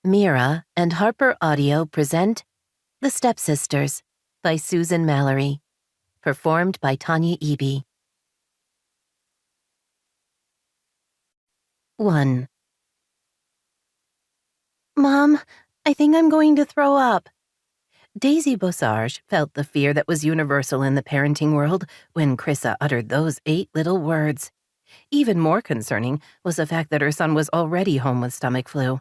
Mira and Harper Audio present The Stepsisters by Susan Mallery, performed by Tanya Eby. 1. Mom, I think I'm going to throw up. Daisy Bossarge felt the fear that was universal in the parenting world when Chrissa uttered those 8 little words. Even more concerning was the fact that her son was already home with stomach flu.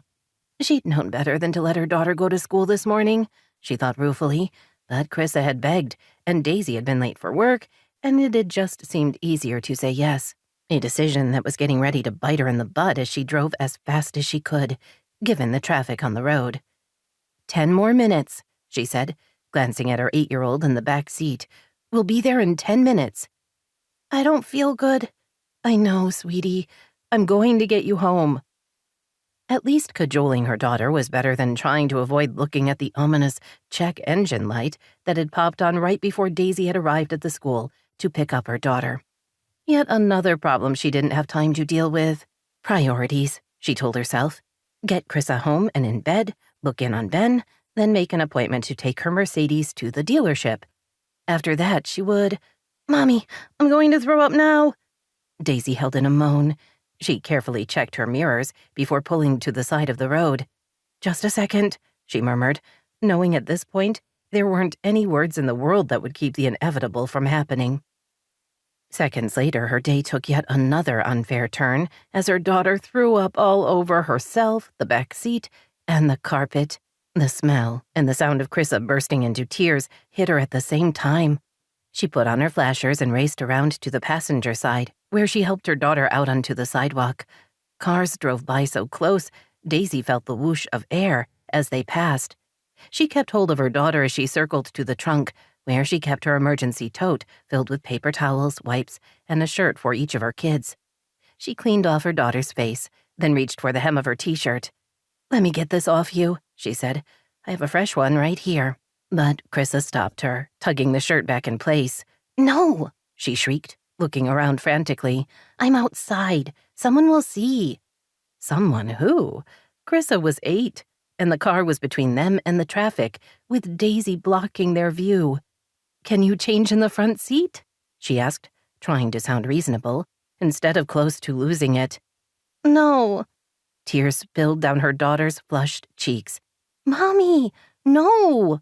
She'd known better than to let her daughter go to school this morning, she thought ruefully, but Chrissa had begged, and Daisy had been late for work, and it had just seemed easier to say yes, a decision that was getting ready to bite her in the butt as she drove as fast as she could, given the traffic on the road. 10 more minutes, she said, glancing at her 8-year-old in the back seat. We'll be there in 10 minutes. I don't feel good. I know, sweetie. I'm going to get you home. At least cajoling her daughter was better than trying to avoid looking at the ominous check engine light that had popped on right before Daisy had arrived at the school to pick up her daughter. Yet another problem she didn't have time to deal with. Priorities, she told herself. Get Chrissa home and in bed, look in on Ben, then make an appointment to take her Mercedes to the dealership. After that, she would... Mommy, I'm going to throw up now. Daisy held in a moan. She carefully checked her mirrors before pulling to the side of the road. Just a second, she murmured, knowing at this point there weren't any words in the world that would keep the inevitable from happening. Seconds later, her day took yet another unfair turn as her daughter threw up all over herself, the back seat, and the carpet. The smell and the sound of Chrissa bursting into tears hit her at the same time. She put on her flashers and raced around to the passenger side, where she helped her daughter out onto the sidewalk. Cars drove by so close, Daisy felt the whoosh of air as they passed. She kept hold of her daughter as she circled to the trunk, where she kept her emergency tote filled with paper towels, wipes, and a shirt for each of her kids. She cleaned off her daughter's face, then reached for the hem of her t-shirt. Let me get this off you, she said. I have a fresh one right here. But Chrissa stopped her, tugging the shirt back in place. No, she shrieked, looking around frantically. I'm outside. Someone will see. Someone who? Chrissa was 8, and the car was between them and the traffic, with Daisy blocking their view. Can you change in the front seat? She asked, trying to sound reasonable, instead of close to losing it. No. Tears spilled down her daughter's flushed cheeks. Mommy, no.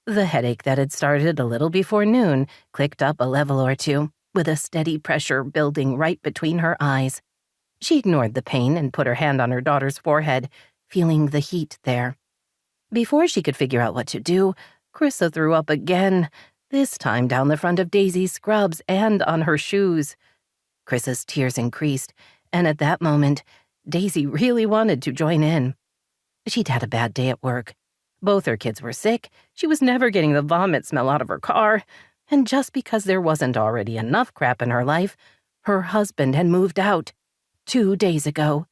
The headache that had started a little before noon clicked up a level or two, with a steady pressure building right between her eyes. She ignored the pain and put her hand on her daughter's forehead, feeling the heat there. Before she could figure out what to do, Chrissa threw up again, this time down the front of Daisy's scrubs and on her shoes. Chrissa's tears increased, and at that moment, Daisy really wanted to join in. She'd had a bad day at work. Both her kids were sick, she was never getting the vomit smell out of her car, and just because there wasn't already enough crap in her life, her husband had moved out 2 days ago.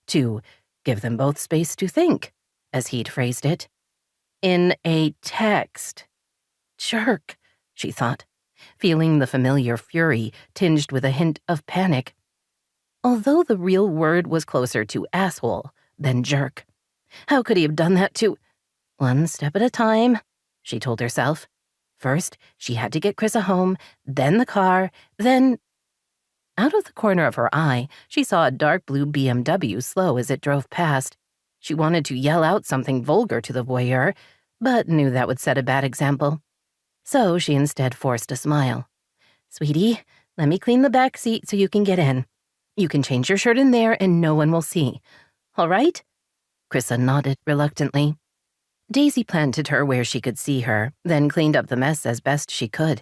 To give them both space to think, as he'd phrased it. In a text. Jerk, she thought, feeling the familiar fury tinged with a hint of panic. Although the real word was closer to asshole than jerk. How could he have done that to... One step at a time, she told herself. First, she had to get Chrissa home, then the car, then... Out of the corner of her eye, she saw a dark blue BMW slow as it drove past. She wanted to yell out something vulgar to the voyeur, but knew that would set a bad example. So she instead forced a smile. Sweetie, let me clean the back seat so you can get in. You can change your shirt in there and no one will see. All right? Chrissa nodded reluctantly. Daisy planted her where she could see her, then cleaned up the mess as best she could.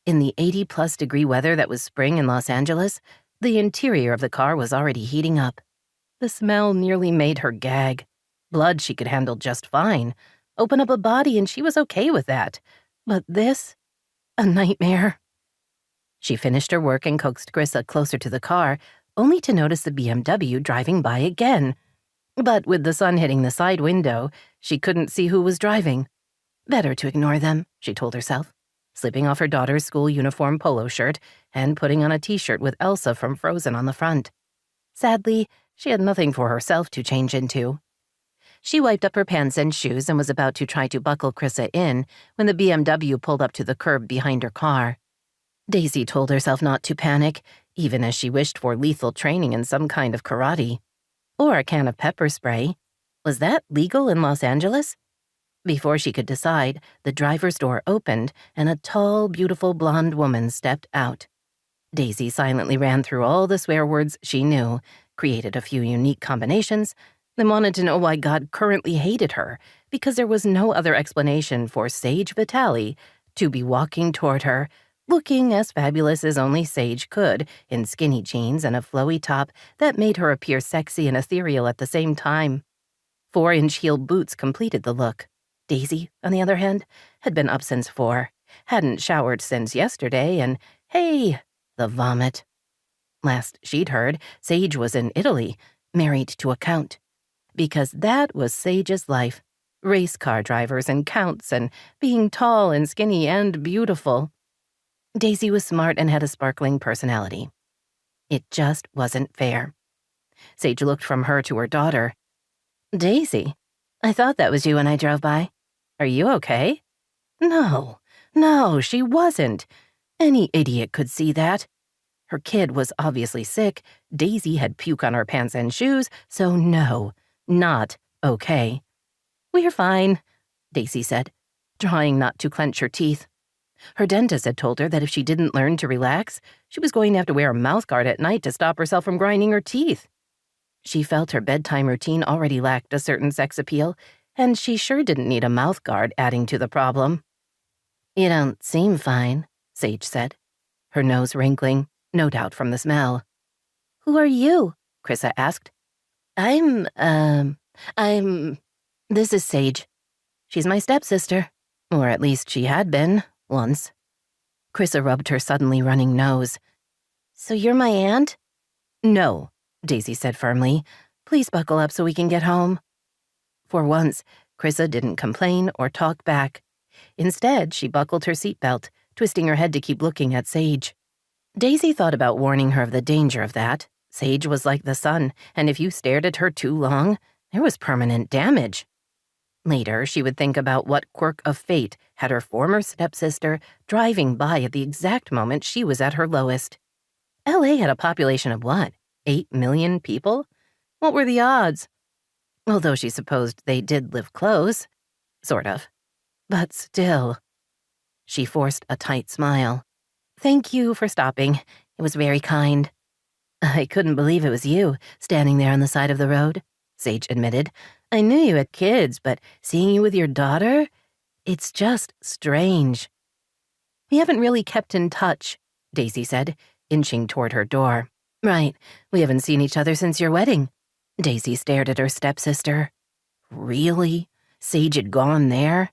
In the 80-plus degree weather that was spring in Los Angeles, the interior of the car was already heating up. The smell nearly made her gag. Blood she could handle just fine. Open up a body and she was okay with that. But this? A nightmare. She finished her work and coaxed Chrissa closer to the car, only to notice the BMW driving by again. But with the sun hitting the side window, she couldn't see who was driving. Better to ignore them, she told herself, slipping off her daughter's school uniform polo shirt and putting on a t-shirt with Elsa from Frozen on the front. Sadly, she had nothing for herself to change into. She wiped up her pants and shoes and was about to try to buckle Chrissa in when the BMW pulled up to the curb behind her car. Daisy told herself not to panic, even as she wished for lethal training in some kind of karate. Or a can of pepper spray. Was that legal in Los Angeles? Before she could decide, the driver's door opened and a tall, beautiful blonde woman stepped out. Daisy silently ran through all the swear words she knew, created a few unique combinations, then wanted to know why God currently hated her, because there was no other explanation for Sage Vitale to be walking toward her, looking as fabulous as only Sage could in skinny jeans and a flowy top that made her appear sexy and ethereal at the same time. 4-inch heel boots completed the look. Daisy, on the other hand, had been up since 4, hadn't showered since yesterday, and hey, the vomit. Last she'd heard, Sage was in Italy, married to a count. Because that was Sage's life. Race car drivers and counts and being tall and skinny and beautiful. Daisy was smart and had a sparkling personality. It just wasn't fair. Sage looked from her to her daughter. Daisy, I thought that was you when I drove by. Are you okay? No, she wasn't. Any idiot could see that. Her kid was obviously sick, Daisy had puke on her pants and shoes, so no, not okay. We're fine, Daisy said, trying not to clench her teeth. Her dentist had told her that if she didn't learn to relax, she was going to have to wear a mouthguard at night to stop herself from grinding her teeth. She felt her bedtime routine already lacked a certain sex appeal, and she sure didn't need a mouthguard adding to the problem. You don't seem fine, Sage said, her nose wrinkling, no doubt from the smell. Who are you? Chrissa asked. This is Sage. She's my stepsister, or at least she had been, once. Chrissa rubbed her suddenly running nose. So you're my aunt? No, Daisy said firmly. Please buckle up so we can get home. For once, Chrissa didn't complain or talk back. Instead, she buckled her seatbelt, twisting her head to keep looking at Sage. Daisy thought about warning her of the danger of that. Sage was like the sun, and if you stared at her too long, there was permanent damage. Later, she would think about what quirk of fate had her former stepsister driving by at the exact moment she was at her lowest. L.A. had a population of what, 8 million people? What were the odds? Although she supposed they did live close. Sort of. But still. She forced a tight smile. Thank you for stopping. It was very kind. I couldn't believe it was you, standing there on the side of the road, Sage admitted. I knew you had kids, but seeing you with your daughter, it's just strange. We haven't really kept in touch, Daisy said, inching toward her door. Right, we haven't seen each other since your wedding. Daisy stared at her stepsister. Really? Sage had gone there?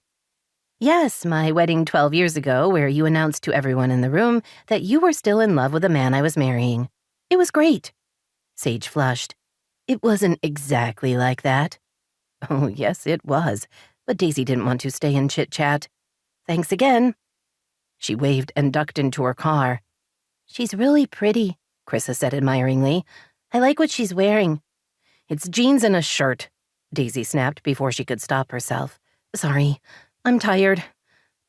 Yes, my wedding 12 years ago, where you announced to everyone in the room that you were still in love with the man I was marrying. It was great. Sage flushed. It wasn't exactly like that. Oh, yes, it was, but Daisy didn't want to stay and chit-chat. Thanks again. She waved and ducked into her car. She's really pretty, Chrissa said admiringly. I like what she's wearing. It's jeans and a shirt, Daisy snapped before she could stop herself. Sorry, I'm tired.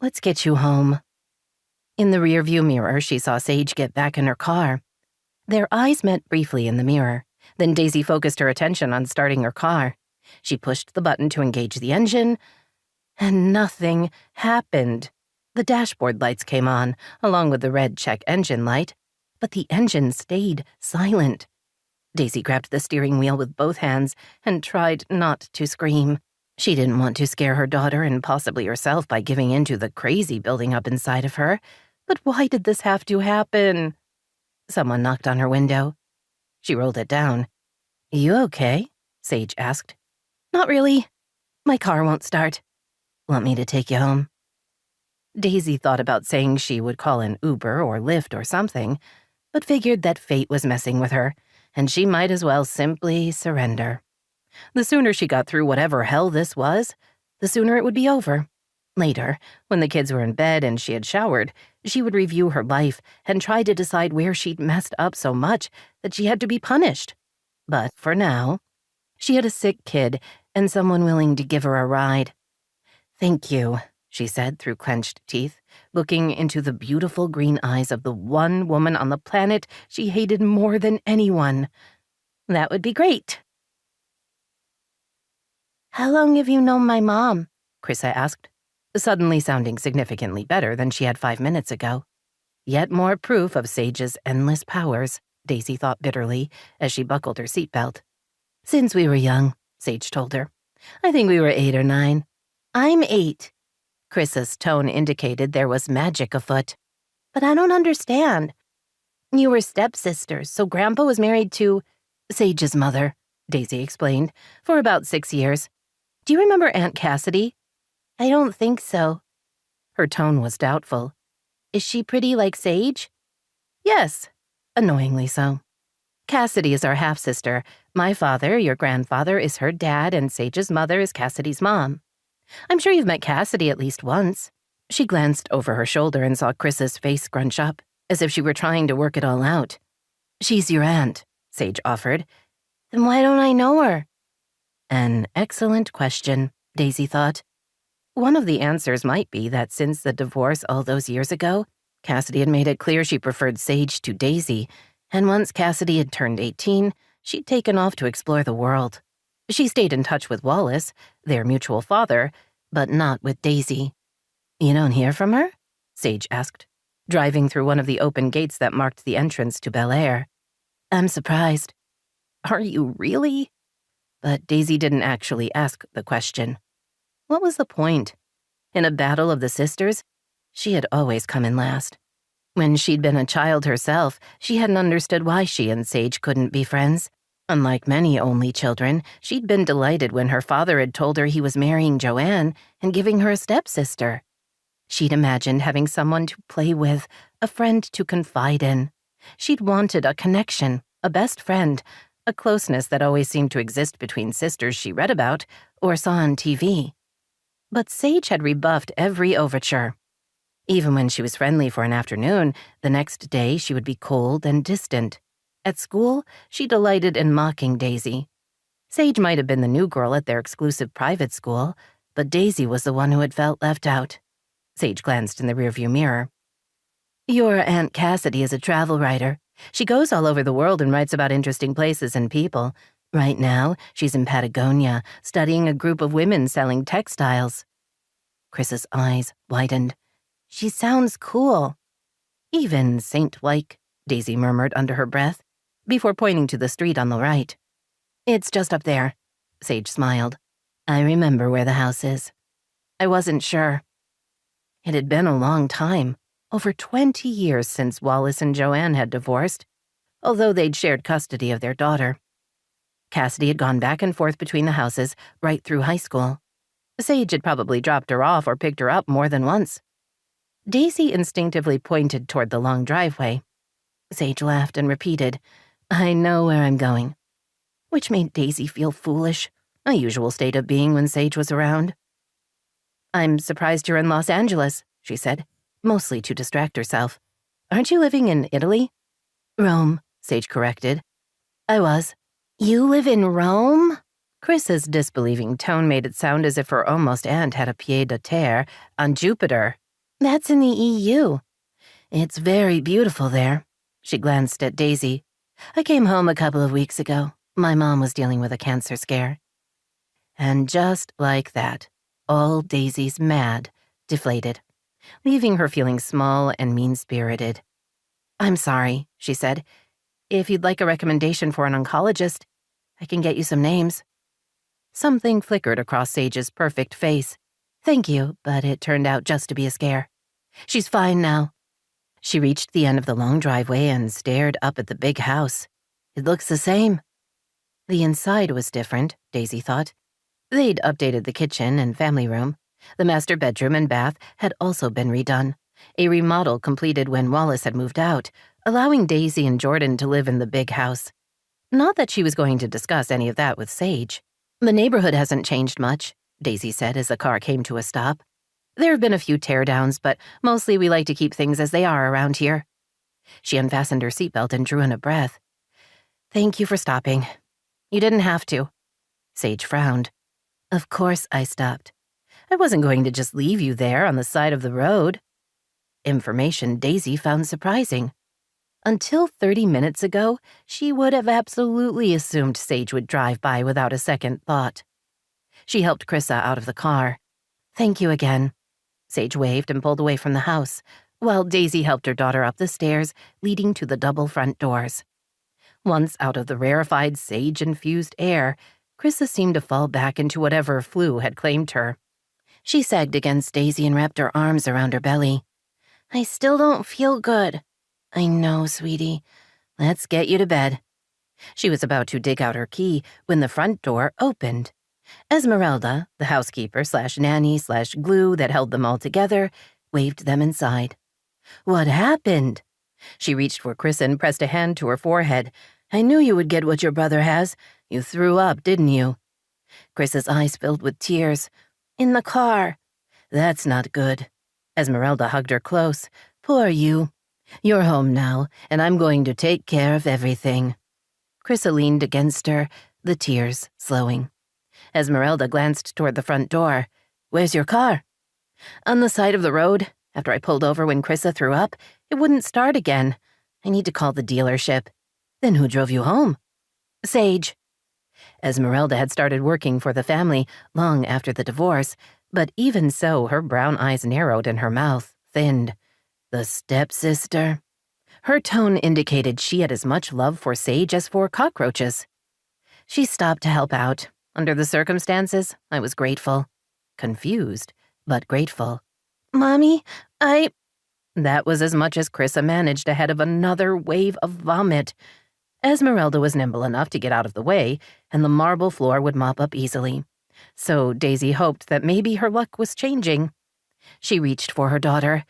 Let's get you home. In the rearview mirror, she saw Sage get back in her car. Their eyes met briefly in the mirror. Then Daisy focused her attention on starting her car. She pushed the button to engage the engine, and nothing happened. The dashboard lights came on, along with the red check engine light, but the engine stayed silent. Daisy grabbed the steering wheel with both hands and tried not to scream. She didn't want to scare her daughter and possibly herself by giving in to the crazy building up inside of her. But why did this have to happen? Someone knocked on her window. She rolled it down. You okay? Sage asked. Not really. My car won't start. Want me to take you home? Daisy thought about saying she would call an Uber or Lyft or something, but figured that fate was messing with her, and she might as well simply surrender. The sooner she got through whatever hell this was, the sooner it would be over. Later, when the kids were in bed and she had showered, she would review her life and try to decide where she'd messed up so much that she had to be punished. But for now, she had a sick kid, and someone willing to give her a ride. "Thank you," she said through clenched teeth, looking into the beautiful green eyes of the one woman on the planet she hated more than anyone. "That would be great." "How long have you known my mom?" Chrissa asked, suddenly sounding significantly better than she had 5 minutes ago. Yet more proof of Sage's endless powers, Daisy thought bitterly as she buckled her seatbelt. "Since we were young," Sage told her. "I think we were 8 or 9. I'm 8. Chris's tone indicated there was magic afoot. "But I don't understand. You were stepsisters, so Grandpa was married to Sage's mother," Daisy explained, "for about 6 years. Do you remember Aunt Cassidy?" "I don't think so." Her tone was doubtful. "Is she pretty like Sage?" "Yes, annoyingly so. Cassidy is our half-sister. My father, your grandfather, is her dad, and Sage's mother is Cassidy's mom. I'm sure you've met Cassidy at least once." She glanced over her shoulder and saw Chris's face scrunch up, as if she were trying to work it all out. "She's your aunt," Sage offered. "Then why don't I know her?" An excellent question, Daisy thought. One of the answers might be that since the divorce all those years ago, Cassidy had made it clear she preferred Sage to Daisy, and once Cassidy had turned 18, she'd taken off to explore the world. She stayed in touch with Wallace, their mutual father, but not with Daisy. "You don't hear from her?" Sage asked, driving through one of the open gates that marked the entrance to Bel Air. "I'm surprised." "Are you really?" But Daisy didn't actually ask the question. What was the point? In a battle of the sisters, she had always come in last. When she'd been a child herself, she hadn't understood why she and Sage couldn't be friends. Unlike many only children, she'd been delighted when her father had told her he was marrying Joanne and giving her a stepsister. She'd imagined having someone to play with, a friend to confide in. She'd wanted a connection, a best friend, a closeness that always seemed to exist between sisters she read about or saw on TV. But Sage had rebuffed every overture. Even when she was friendly for an afternoon, the next day she would be cold and distant. At school, she delighted in mocking Daisy. Sage might have been the new girl at their exclusive private school, but Daisy was the one who had felt left out. Sage glanced in the rearview mirror. "Your Aunt Cassidy is a travel writer. She goes all over the world and writes about interesting places and people. Right now, she's in Patagonia, studying a group of women selling textiles." Chris's eyes widened. "She sounds cool." "Even saint-like," Daisy murmured under her breath, before pointing to the street on the right. "It's just up there," Sage smiled. "I remember where the house is." "I wasn't sure." It had been a long time, over 20 years since Wallace and Joanne had divorced, although they'd shared custody of their daughter. Cassidy had gone back and forth between the houses right through high school. Sage had probably dropped her off or picked her up more than once. Daisy instinctively pointed toward the long driveway. Sage laughed and repeated, "I know where I'm going," which made Daisy feel foolish, a usual state of being when Sage was around. "I'm surprised you're in Los Angeles," she said, mostly to distract herself. "Aren't you living in Italy?" "Rome," Sage corrected. "I was." "You live in Rome?" Chris's disbelieving tone made it sound as if her almost aunt had a pied-à-terre on Jupiter. "That's in the EU. It's very beautiful there." She glanced at Daisy. "I came home a couple of weeks ago. My mom was dealing with a cancer scare." And just like that, all Daisy's mad deflated, leaving her feeling small and mean-spirited. "I'm sorry," she said. "If you'd like a recommendation for an oncologist, I can get you some names." Something flickered across Sage's perfect face. "Thank you, but it turned out just to be a scare. She's fine now." She reached the end of the long driveway and stared up at the big house. It looks the same. The inside was different, Daisy thought. They'd updated the kitchen and family room. The master bedroom and bath had also been redone, a remodel completed when Wallace had moved out, allowing Daisy and Jordan to live in the big house. Not that she was going to discuss any of that with Sage. "The neighborhood hasn't changed much," Daisy said as the car came to a stop. "There have been a few teardowns, but mostly we like to keep things as they are around here." She unfastened her seatbelt and drew in a breath. "Thank you for stopping." "You didn't have to." Sage frowned. Of course I stopped. I wasn't going to just leave you there on the side of the road. Information Daisy found surprising. Until 30 minutes ago, she would have absolutely assumed Sage would drive by without a second thought. She helped Chrissa out of the car. Thank you again. Sage waved and pulled away from the house, while Daisy helped her daughter up the stairs leading to the double front doors. Once out of the rarefied sage-infused air, Chrissa seemed to fall back into whatever flu had claimed her. She sagged against Daisy and wrapped her arms around her belly. I still don't feel good. I know, sweetie. Let's get you to bed. She was about to dig out her key when the front door opened. Esmeralda, the housekeeper/nanny/glue that held them all together, waved them inside. What happened? She reached for Chris and pressed a hand to her forehead. I knew you would get what your brother has. You threw up, didn't you? Chris's eyes filled with tears. In the car. That's not good. Esmeralda hugged her close. Poor you. You're home now, and I'm going to take care of everything. Chrissa leaned against her, the tears slowing. Esmeralda glanced toward the front door. Where's your car? On the side of the road. After I pulled over when Chrissa threw up, it wouldn't start again. I need to call the dealership. Then who drove you home? Sage. Esmeralda had started working for the family long after the divorce, but even so, her brown eyes narrowed and her mouth thinned. The stepsister? Her tone indicated she had as much love for Sage as for cockroaches. She stopped to help out. Under the circumstances, I was grateful. Confused, but grateful. Mommy, That was as much as Chrissa managed ahead of another wave of vomit. Esmeralda was nimble enough to get out of the way, and the marble floor would mop up easily. So Daisy hoped that maybe her luck was changing. She reached for her daughter.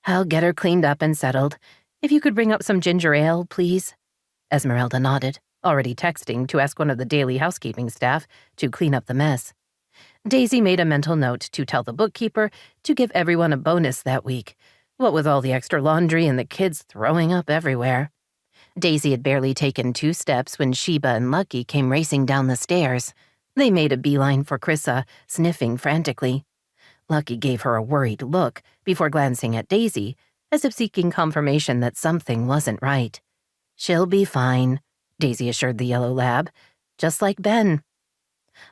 I'll get her cleaned up and settled. If you could bring up some ginger ale, please. Esmeralda nodded, already texting to ask one of the daily housekeeping staff to clean up the mess. Daisy made a mental note to tell the bookkeeper to give everyone a bonus that week, what with all the extra laundry and the kids throwing up everywhere. Daisy had barely taken 2 steps when Sheba and Lucky came racing down the stairs. They made a beeline for Chrissa, sniffing frantically. Lucky gave her a worried look before glancing at Daisy, as if seeking confirmation that something wasn't right. She'll be fine, Daisy assured the yellow lab, just like Ben.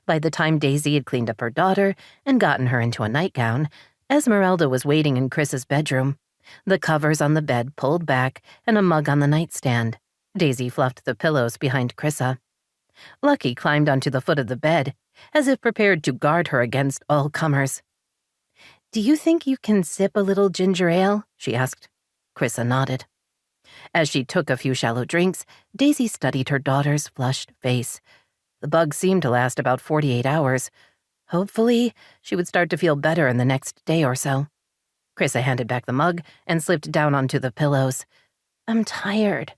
By the time Daisy had cleaned up her daughter and gotten her into a nightgown, Esmeralda was waiting in Chris's bedroom, the covers on the bed pulled back and a mug on the nightstand. Daisy fluffed the pillows behind Chrissa. Lucky climbed onto the foot of the bed, as if prepared to guard her against all comers. Do you think you can sip a little ginger ale? She asked. Chrissa nodded. As she took a few shallow drinks, Daisy studied her daughter's flushed face. The bug seemed to last about 48 hours. Hopefully, she would start to feel better in the next day or so. Chrissa handed back the mug and slipped down onto the pillows. I'm tired.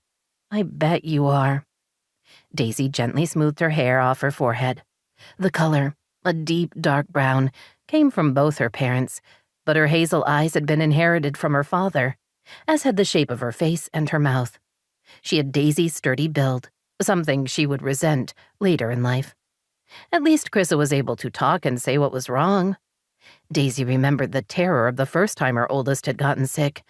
I bet you are. Daisy gently smoothed her hair off her forehead. The color, a deep dark brown, came from both her parents, but her hazel eyes had been inherited from her father, as had the shape of her face and her mouth. She had Daisy's sturdy build, something she would resent later in life. At least Chrissa was able to talk and say what was wrong. Daisy remembered the terror of the first time her oldest had gotten sick.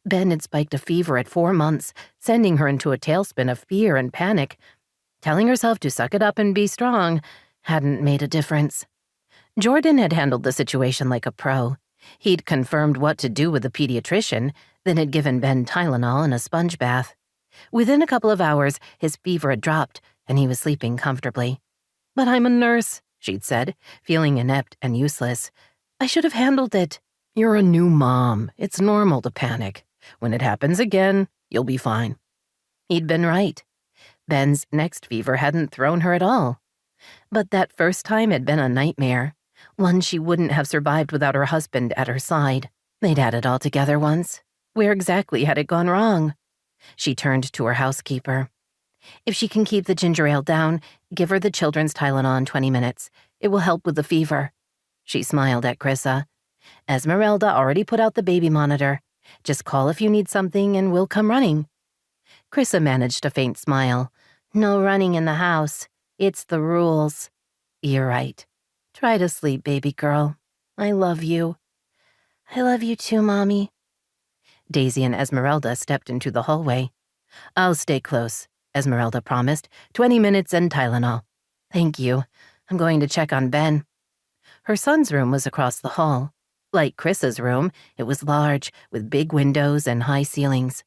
Ben had spiked a fever at 4 months, sending her into a tailspin of fear and panic. Telling herself to suck it up and be strong hadn't made a difference. Jordan had handled the situation like a pro. He'd confirmed what to do with the pediatrician, then had given Ben Tylenol and a sponge bath. Within a couple of hours, his fever had dropped, and he was sleeping comfortably. But I'm a nurse, she'd said, feeling inept and useless. I should have handled it. You're a new mom. It's normal to panic. When it happens again, you'll be fine. He'd been right. Ben's next fever hadn't thrown her at all. But that first time had been a nightmare, one she wouldn't have survived without her husband at her side. They'd had it all together once. Where exactly had it gone wrong? She turned to her housekeeper. If she can keep the ginger ale down, give her the children's Tylenol in 20 minutes. It will help with the fever. She smiled at Chrissa. Esmeralda already put out the baby monitor. Just call if you need something and we'll come running. Chrissa managed a faint smile. No running in the house. It's the rules. You're right. Try to sleep, baby girl. I love you. I love you too, Mommy. Daisy and Esmeralda stepped into the hallway. I'll stay close, Esmeralda promised. 20 minutes and Tylenol. Thank you. I'm going to check on Ben. Her son's room was across the hall. Like Chris's room, it was large, with big windows and high ceilings.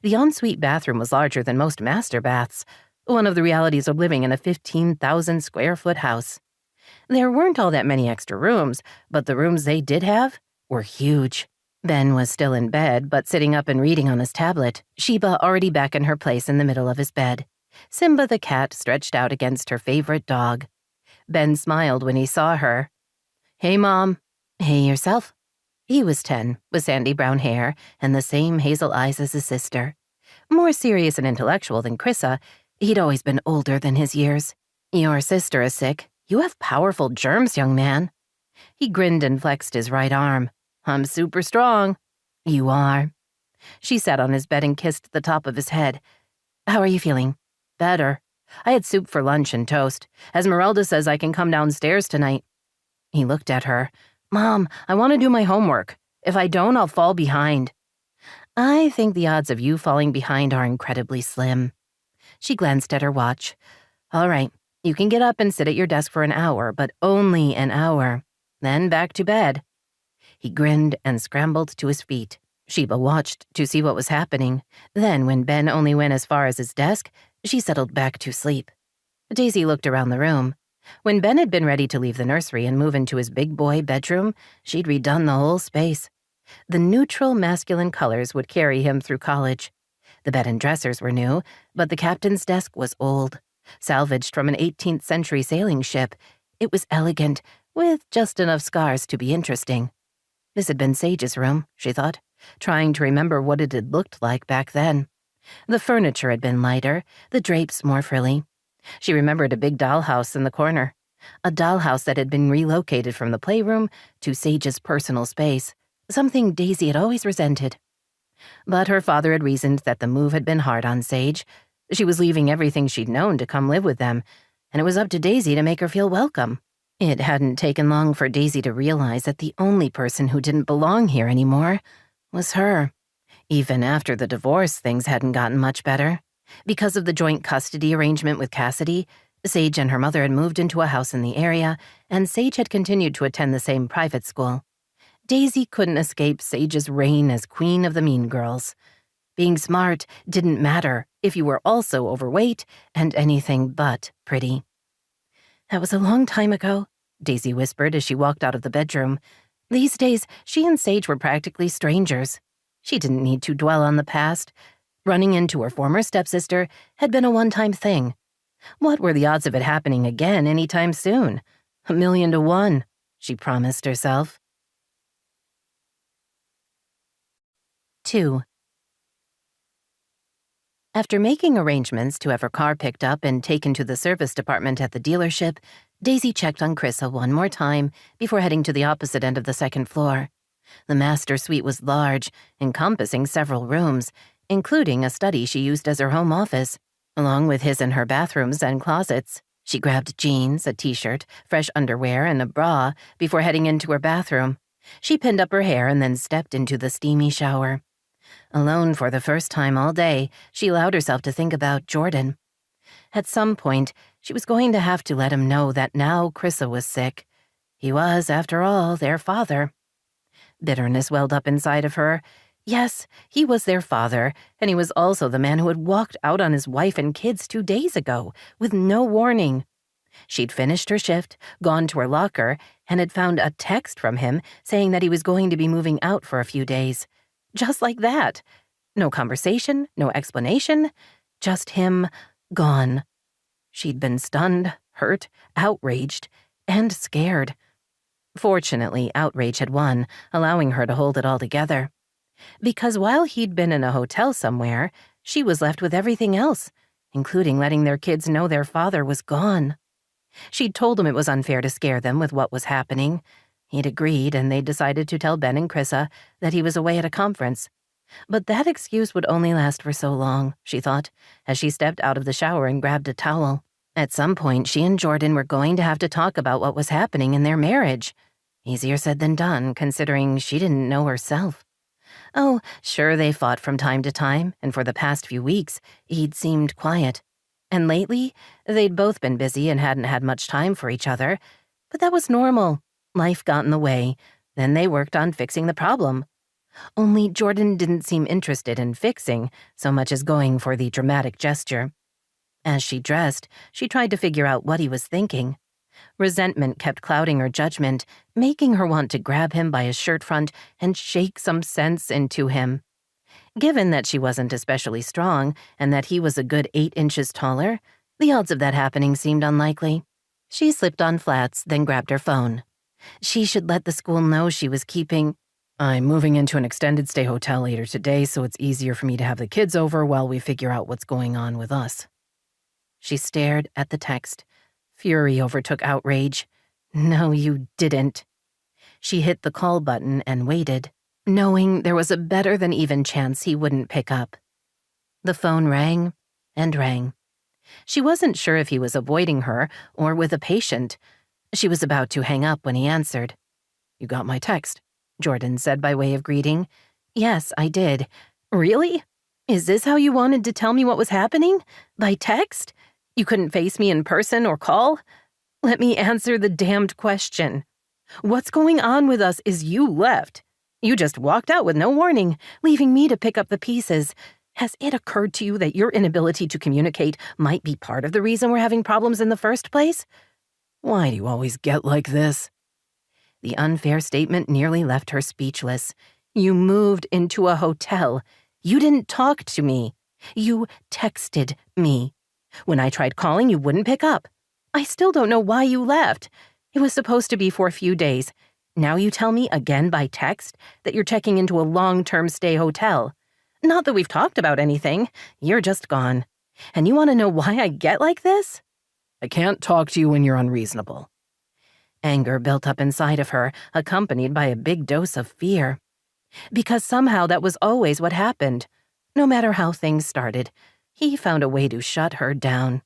The ensuite bathroom was larger than most master baths, one of the realities of living in a 15,000-square-foot house. There weren't all that many extra rooms, but the rooms they did have were huge. Ben was still in bed, but sitting up and reading on his tablet, Sheba already back in her place in the middle of his bed. Simba the cat stretched out against her favorite dog. Ben smiled when he saw her. Hey, Mom. Hey, yourself. He was 10, with sandy brown hair and the same hazel eyes as his sister. More serious and intellectual than Chrissa, he'd always been older than his years. Your sister is sick. You have powerful germs, young man. He grinned and flexed his right arm. I'm super strong. You are. She sat on his bed and kissed the top of his head. How are you feeling? Better. I had soup for lunch and toast. Esmeralda says I can come downstairs tonight. He looked at her. Mom, I want to do my homework. If I don't, I'll fall behind. I think the odds of you falling behind are incredibly slim. She glanced at her watch. All right, you can get up and sit at your desk for an hour, but only an hour. Then back to bed. He grinned and scrambled to his feet. Sheba watched to see what was happening. Then, when Ben only went as far as his desk, she settled back to sleep. Daisy looked around the room. When Ben had been ready to leave the nursery and move into his big boy bedroom, she'd redone the whole space. The neutral masculine colors would carry him through college. The bed and dressers were new, but the captain's desk was old. Salvaged from an 18th century sailing ship, it was elegant, with just enough scars to be interesting. This had been Sage's room, she thought, trying to remember what it had looked like back then. The furniture had been lighter, the drapes more frilly. She remembered a big dollhouse in the corner, a dollhouse that had been relocated from the playroom to Sage's personal space, something Daisy had always resented. But her father had reasoned that the move had been hard on Sage. She was leaving everything she'd known to come live with them, and it was up to Daisy to make her feel welcome. It hadn't taken long for Daisy to realize that the only person who didn't belong here anymore was her. Even after the divorce, things hadn't gotten much better. Because of the joint custody arrangement with Cassidy, Sage and her mother had moved into a house in the area, and Sage had continued to attend the same private school. Daisy couldn't escape Sage's reign as queen of the mean girls. Being smart didn't matter if you were also overweight and anything but pretty. That was a long time ago, Daisy whispered as she walked out of the bedroom. These days, she and Sage were practically strangers. She didn't need to dwell on the past. Running into her former stepsister had been a one-time thing. What were the odds of it happening again any time soon? 1,000,000 to 1, she promised herself. 2. After making arrangements to have her car picked up and taken to the service department at the dealership, Daisy checked on Chrissa one more time before heading to the opposite end of the second floor. The master suite was large, encompassing several rooms, including a study she used as her home office, along with his and her bathrooms and closets. She grabbed jeans, a t-shirt, fresh underwear, and a bra before heading into her bathroom. She pinned up her hair and then stepped into the steamy shower. Alone for the first time all day, she allowed herself to think about Jordan. At some point, she was going to have to let him know that now Chrissa was sick. He was, after all, their father. Bitterness welled up inside of her. Yes, he was their father, and he was also the man who had walked out on his wife and kids 2 days ago, with no warning. She'd finished her shift, gone to her locker, and had found a text from him saying that he was going to be moving out for a few days. Just like that. No conversation, no explanation, just him gone. She'd been stunned, hurt, outraged, and scared. Fortunately, outrage had won, allowing her to hold it all together. Because while he'd been in a hotel somewhere, she was left with everything else, including letting their kids know their father was gone. She'd told him it was unfair to scare them with what was happening. He'd agreed, and they'd decided to tell Ben and Chrissa that he was away at a conference. But that excuse would only last for so long, she thought, as she stepped out of the shower and grabbed a towel. At some point, she and Jordan were going to have to talk about what was happening in their marriage. Easier said than done, considering she didn't know herself. Oh, sure, they fought from time to time, and for the past few weeks, he'd seemed quiet. And lately, they'd both been busy and hadn't had much time for each other. But that was normal. Life got in the way. Then they worked on fixing the problem. Only Jordan didn't seem interested in fixing so much as going for the dramatic gesture. As she dressed, she tried to figure out what he was thinking. Resentment kept clouding her judgment, making her want to grab him by his shirt front and shake some sense into him. Given that she wasn't especially strong and that he was a good 8 inches taller, the odds of that happening seemed unlikely. She slipped on flats, then grabbed her phone. She should let the school know she was keeping... I'm moving into an extended stay hotel later today, so it's easier for me to have the kids over while we figure out what's going on with us. She stared at the text. Fury overtook outrage. No, you didn't. She hit the call button and waited, knowing there was a better than even chance he wouldn't pick up. The phone rang and rang. She wasn't sure if he was avoiding her or with a patient. She was about to hang up when he answered. You got my text, Jordan said by way of greeting. Yes, I did. Really? Is this how you wanted to tell me what was happening? By text? You couldn't face me in person or call? Let me answer the damned question. What's going on with us is you left. You just walked out with no warning, leaving me to pick up the pieces. Has it occurred to you that your inability to communicate might be part of the reason we're having problems in the first place? Why do you always get like this? The unfair statement nearly left her speechless. You moved into a hotel. You didn't talk to me. You texted me. When I tried calling, you wouldn't pick up. I still don't know why you left. It was supposed to be for a few days. Now you tell me again by text that you're checking into a long-term stay hotel. Not that we've talked about anything. You're just gone. And you want to know why I get like this? I can't talk to you when you're unreasonable. Anger built up inside of her, accompanied by a big dose of fear. Because somehow that was always what happened. No matter how things started, he found a way to shut her down.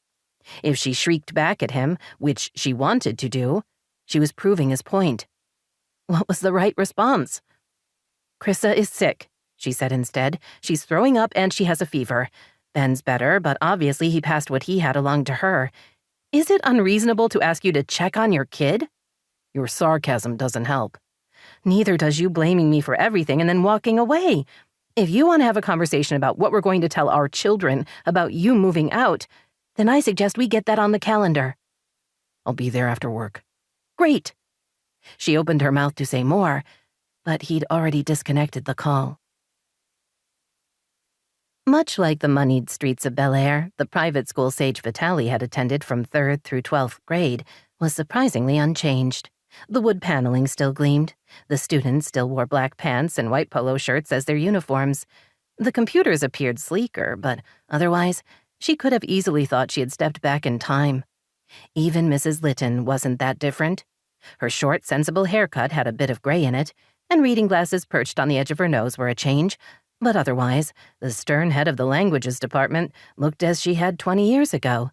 If she shrieked back at him, which she wanted to do, she was proving his point. What was the right response? Krissa is sick, she said instead. She's throwing up and she has a fever. Ben's better, but obviously he passed what he had along to her. Is it unreasonable to ask you to check on your kid? Your sarcasm doesn't help. Neither does you blaming me for everything and then walking away. If you want to have a conversation about what we're going to tell our children about you moving out, then I suggest we get that on the calendar. I'll be there after work. Great. She opened her mouth to say more, but he'd already disconnected the call. Much like the moneyed streets of Bel Air, the private school Sage Vitale had attended from 3rd through 12th grade was surprisingly unchanged. The wood paneling still gleamed. The students still wore black pants and white polo shirts as their uniforms. The computers appeared sleeker, but otherwise, she could have easily thought she had stepped back in time. Even Mrs. Litton wasn't that different. Her short, sensible haircut had a bit of gray in it, and reading glasses perched on the edge of her nose were a change, but otherwise, the stern head of the languages department looked as she had 20 years ago.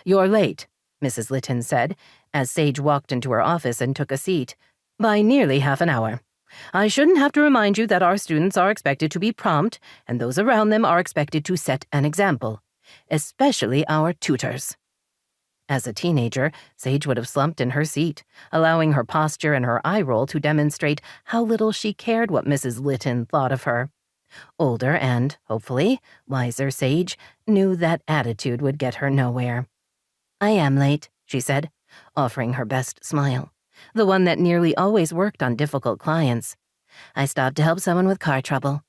You're late, Mrs. Litton said, as Sage walked into her office and took a seat, by nearly half an hour. I shouldn't have to remind you that our students are expected to be prompt, and those around them are expected to set an example, especially our tutors. As a teenager, Sage would have slumped in her seat, allowing her posture and her eye roll to demonstrate how little she cared what Mrs. Litton thought of her. Older and, hopefully, wiser Sage knew that attitude would get her nowhere. I am late, she said, offering her best smile, the one that nearly always worked on difficult clients. I stopped to help someone with car trouble.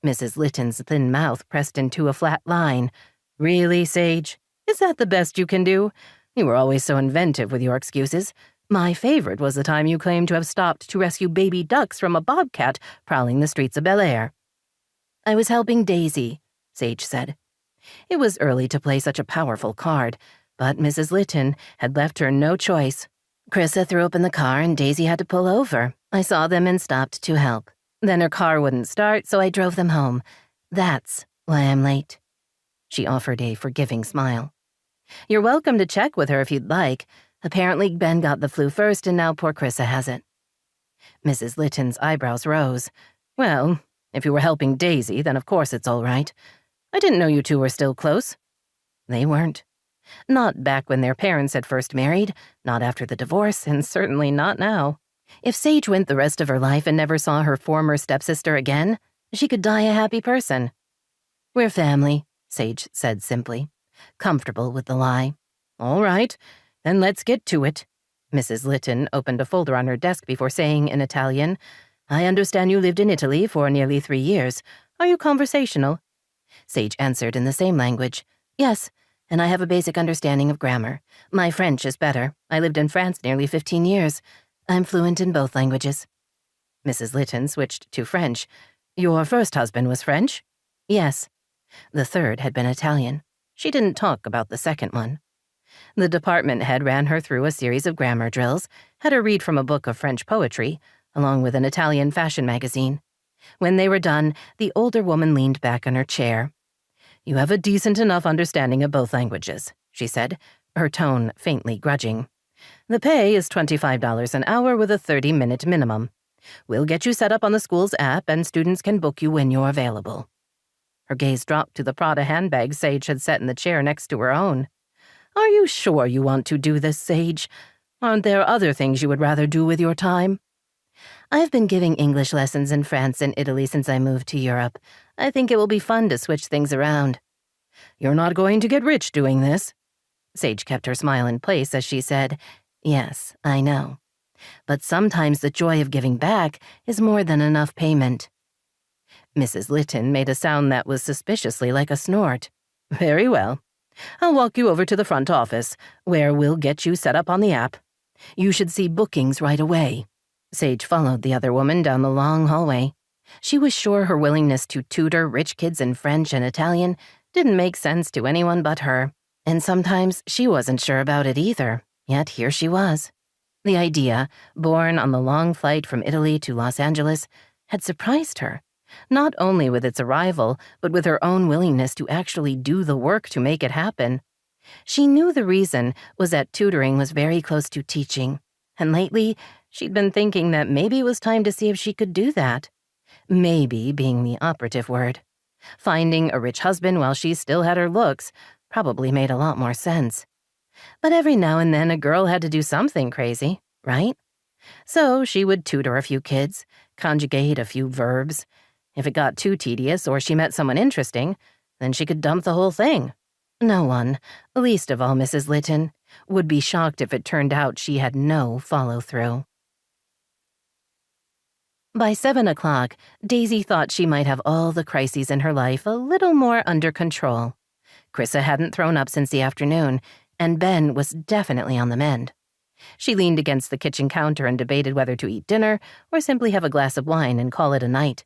Mrs. Litton's thin mouth pressed into a flat line. Really, Sage? Is that the best you can do? You were always so inventive with your excuses. My favorite was the time you claimed to have stopped to rescue baby ducks from a bobcat prowling the streets of Bel Air. I was helping Daisy, Sage said. It was early to play such a powerful card, but Mrs. Litton had left her no choice. Krissa threw open the car and Daisy had to pull over. I saw them and stopped to help. Then her car wouldn't start, so I drove them home. That's why I'm late. She offered a forgiving smile. You're welcome to check with her if you'd like. Apparently Ben got the flu first and now poor Chrissa has it. Mrs. Litton's eyebrows rose. Well, if you were helping Daisy, then of course it's all right. I didn't know you two were still close. They weren't. Not back when their parents had first married, not after the divorce, and certainly not now. If Sage went the rest of her life and never saw her former stepsister again, she could die a happy person. We're family, Sage said simply, comfortable with the lie. All right, then let's get to it. Mrs. Litton opened a folder on her desk before saying in Italian, I understand you lived in Italy for nearly 3 years. Are you conversational? Sage answered in the same language. Yes, and I have a basic understanding of grammar. My French is better. I lived in France nearly 15 years. I'm fluent in both languages. Mrs. Litton switched to French. Your first husband was French? Yes. The third had been Italian. She didn't talk about the second one. The department head ran her through a series of grammar drills, had her read from a book of French poetry, along with an Italian fashion magazine. When they were done, the older woman leaned back in her chair. You have a decent enough understanding of both languages, she said, her tone faintly grudging. The pay is $25 an hour with a 30-minute minimum. We'll get you set up on the school's app and students can book you when you're available. Her gaze dropped to the Prada handbag Sage had set in the chair next to her own. Are you sure you want to do this, Sage? Aren't there other things you would rather do with your time? I've been giving English lessons in France and Italy since I moved to Europe. I think it will be fun to switch things around. You're not going to get rich doing this. Sage kept her smile in place as she said, Yes, I know. But sometimes the joy of giving back is more than enough payment. Mrs. Litton made a sound that was suspiciously like a snort. Very well. I'll walk you over to the front office, where we'll get you set up on the app. You should see bookings right away. Sage followed the other woman down the long hallway. She was sure her willingness to tutor rich kids in French and Italian didn't make sense to anyone but her, and sometimes she wasn't sure about it either, yet here she was. The idea, born on the long flight from Italy to Los Angeles, had surprised her, not only with its arrival, but with her own willingness to actually do the work to make it happen. She knew the reason was that tutoring was very close to teaching, and lately she'd been thinking that maybe it was time to see if she could do that. Maybe being the operative word. Finding a rich husband while she still had her looks probably made a lot more sense. But every now and then a girl had to do something crazy, right? So she would tutor a few kids, conjugate a few verbs. If it got too tedious or she met someone interesting, then she could dump the whole thing. No one, least of all Mrs. Litton, would be shocked if it turned out she had no follow-through. By 7 o'clock, Daisy thought she might have all the crises in her life a little more under control. Chrissa hadn't thrown up since the afternoon, and Ben was definitely on the mend. She leaned against the kitchen counter and debated whether to eat dinner or simply have a glass of wine and call it a night.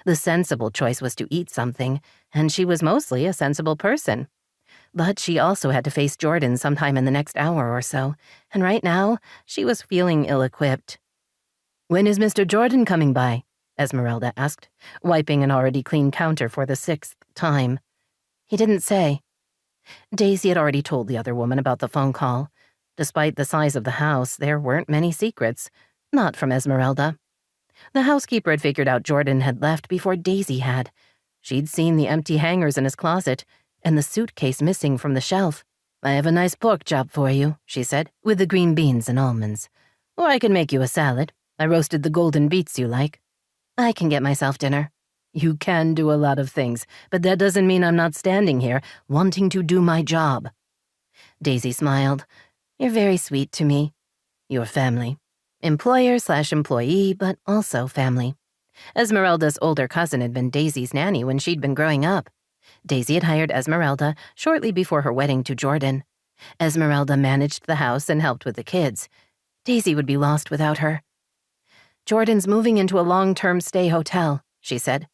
The sensible choice was to eat something, and she was mostly a sensible person. But she also had to face Jordan sometime in the next hour or so, and right now she was feeling ill-equipped. When is Mr. Jordan coming by? Esmeralda asked, wiping an already clean counter for the 6th time. He didn't say. Daisy had already told the other woman about the phone call. Despite the size of the house, there weren't many secrets, not from Esmeralda. The housekeeper had figured out Jordan had left before Daisy had. She'd seen the empty hangers in his closet and the suitcase missing from the shelf. I have a nice pork chop for you, she said, with the green beans and almonds. Or I can make you a salad. I roasted the golden beets you like. I can get myself dinner. You can do a lot of things, but that doesn't mean I'm not standing here, wanting to do my job. Daisy smiled. You're very sweet to me. Your family. Employer/employee, but also family. Esmeralda's older cousin had been Daisy's nanny when she'd been growing up. Daisy had hired Esmeralda shortly before her wedding to Jordan. Esmeralda managed the house and helped with the kids. Daisy would be lost without her. Jordan's moving into a long-term stay hotel, she said.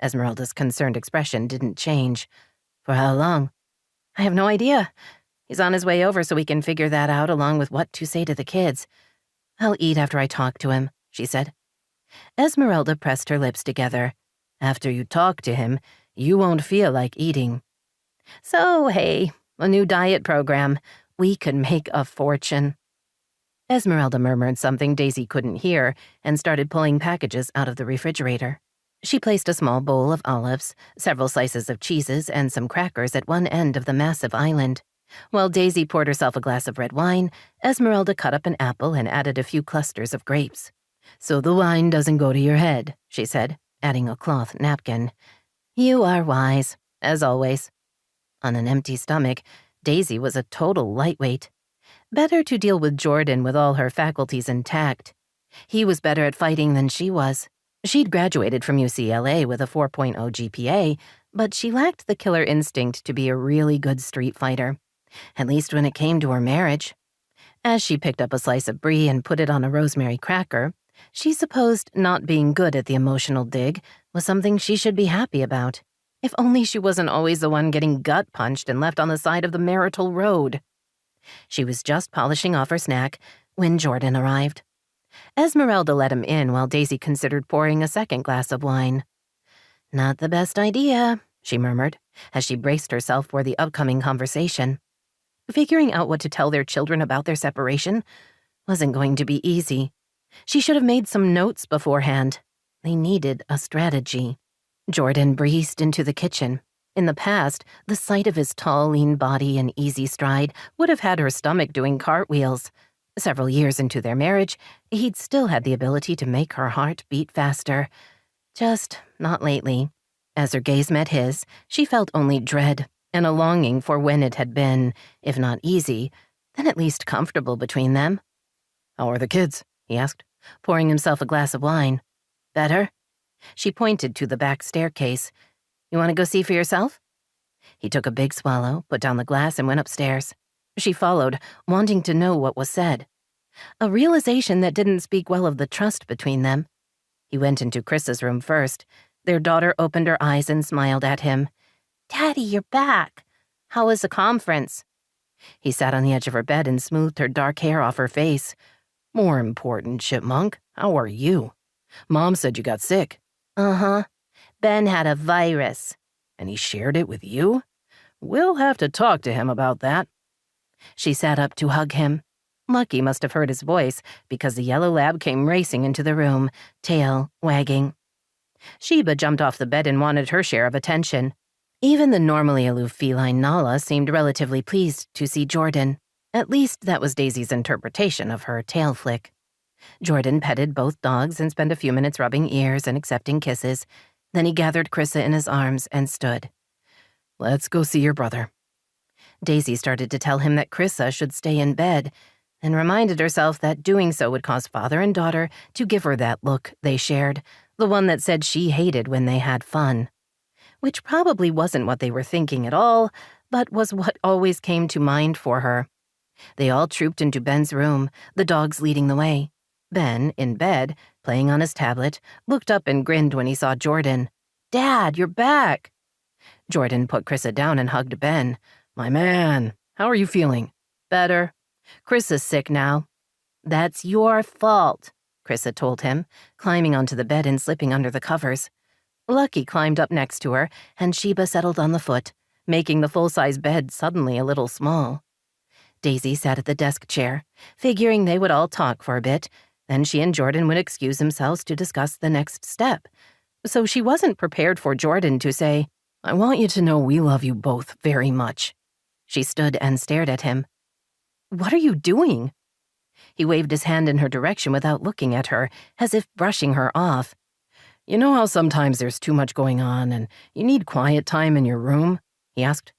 Esmeralda's concerned expression didn't change. For how long? I have no idea. He's on his way over so we can figure that out along with what to say to the kids. I'll eat after I talk to him, she said. Esmeralda pressed her lips together. After you talk to him, you won't feel like eating. So, hey, A new diet program. We could make a fortune." Esmeralda murmured something Daisy couldn't hear and started pulling packages out of the refrigerator. She placed a small bowl of olives, several slices of cheeses, and some crackers at one end of the massive island. While Daisy poured herself a glass of red wine, Esmeralda cut up an apple and added a few clusters of grapes. "So the wine doesn't go to your head," she said, adding a cloth napkin. "You are wise, as always." On an empty stomach, Daisy was a total lightweight. Better to deal with Jordan with all her faculties intact. He was better at fighting than she was. She'd graduated from UCLA with a 4.0 GPA, but she lacked the killer instinct to be a really good street fighter, at least when it came to her marriage. As she picked up a slice of brie and put it on a rosemary cracker, she supposed not being good at the emotional dig was something she should be happy about. If only she wasn't always the one getting gut-punched and left on the side of the marital road. She was just polishing off her snack when Jordan arrived. Esmeralda let him in while Daisy considered pouring a second glass of wine. "Not the best idea," she murmured, as she braced herself for the upcoming conversation. Figuring out what to tell their children about their separation wasn't going to be easy. She should have made some notes beforehand. They needed a strategy. Jordan breezed into the kitchen. In the past, the sight of his tall, lean body and easy stride would have had her stomach doing cartwheels. Several years into their marriage, he'd still had the ability to make her heart beat faster. Just not lately. As her gaze met his, she felt only dread and a longing for when it had been, if not easy, then at least comfortable between them. "How are the kids?" he asked, pouring himself a glass of wine. "Better?" She pointed to the back staircase. "You want to go see for yourself?" He took a big swallow, put down the glass, and went upstairs. She followed, wanting to know what was said. A realization that didn't speak well of the trust between them. He went into Chris's room first. Their daughter opened her eyes and smiled at him. "Daddy, you're back. How was the conference?" He sat on the edge of her bed and smoothed her dark hair off her face. "More important, Chipmunk. How are you? Mom said you got sick." "Uh-huh. Ben had a virus." "And he shared it with you? We'll have to talk to him about that." She sat up to hug him. Lucky must have heard his voice because the yellow lab came racing into the room, tail wagging. Sheba jumped off the bed and wanted her share of attention. Even the normally aloof feline Nala seemed relatively pleased to see Jordan. At least that was Daisy's interpretation of her tail flick. Jordan petted both dogs and spent a few minutes rubbing ears and accepting kisses. Then he gathered Chrissa in his arms and stood. "Let's go see your brother." Daisy started to tell him that Chrissa should stay in bed, and reminded herself that doing so would cause father and daughter to give her that look they shared, the one that said she hated when they had fun. Which probably wasn't what they were thinking at all, but was what always came to mind for her. They all trooped into Ben's room, the dogs leading the way. Ben, in bed, playing on his tablet, looked up and grinned when he saw Jordan. "Dad, you're back." Jordan put Chrissa down and hugged Ben. "My man, how are you feeling?" "Better. Chrissa's sick now." "That's your fault," Chrissa told him, climbing onto the bed and slipping under the covers. Lucky climbed up next to her, and Sheba settled on the foot, making the full-size bed suddenly a little small. Daisy sat at the desk chair, figuring they would all talk for a bit, then she and Jordan would excuse themselves to discuss the next step. So she wasn't prepared for Jordan to say, "I want you to know we love you both very much." She stood and stared at him. "What are you doing?" He waved his hand in her direction without looking at her, as if brushing her off. "You know how sometimes there's too much going on and you need quiet time in your room?" he asked.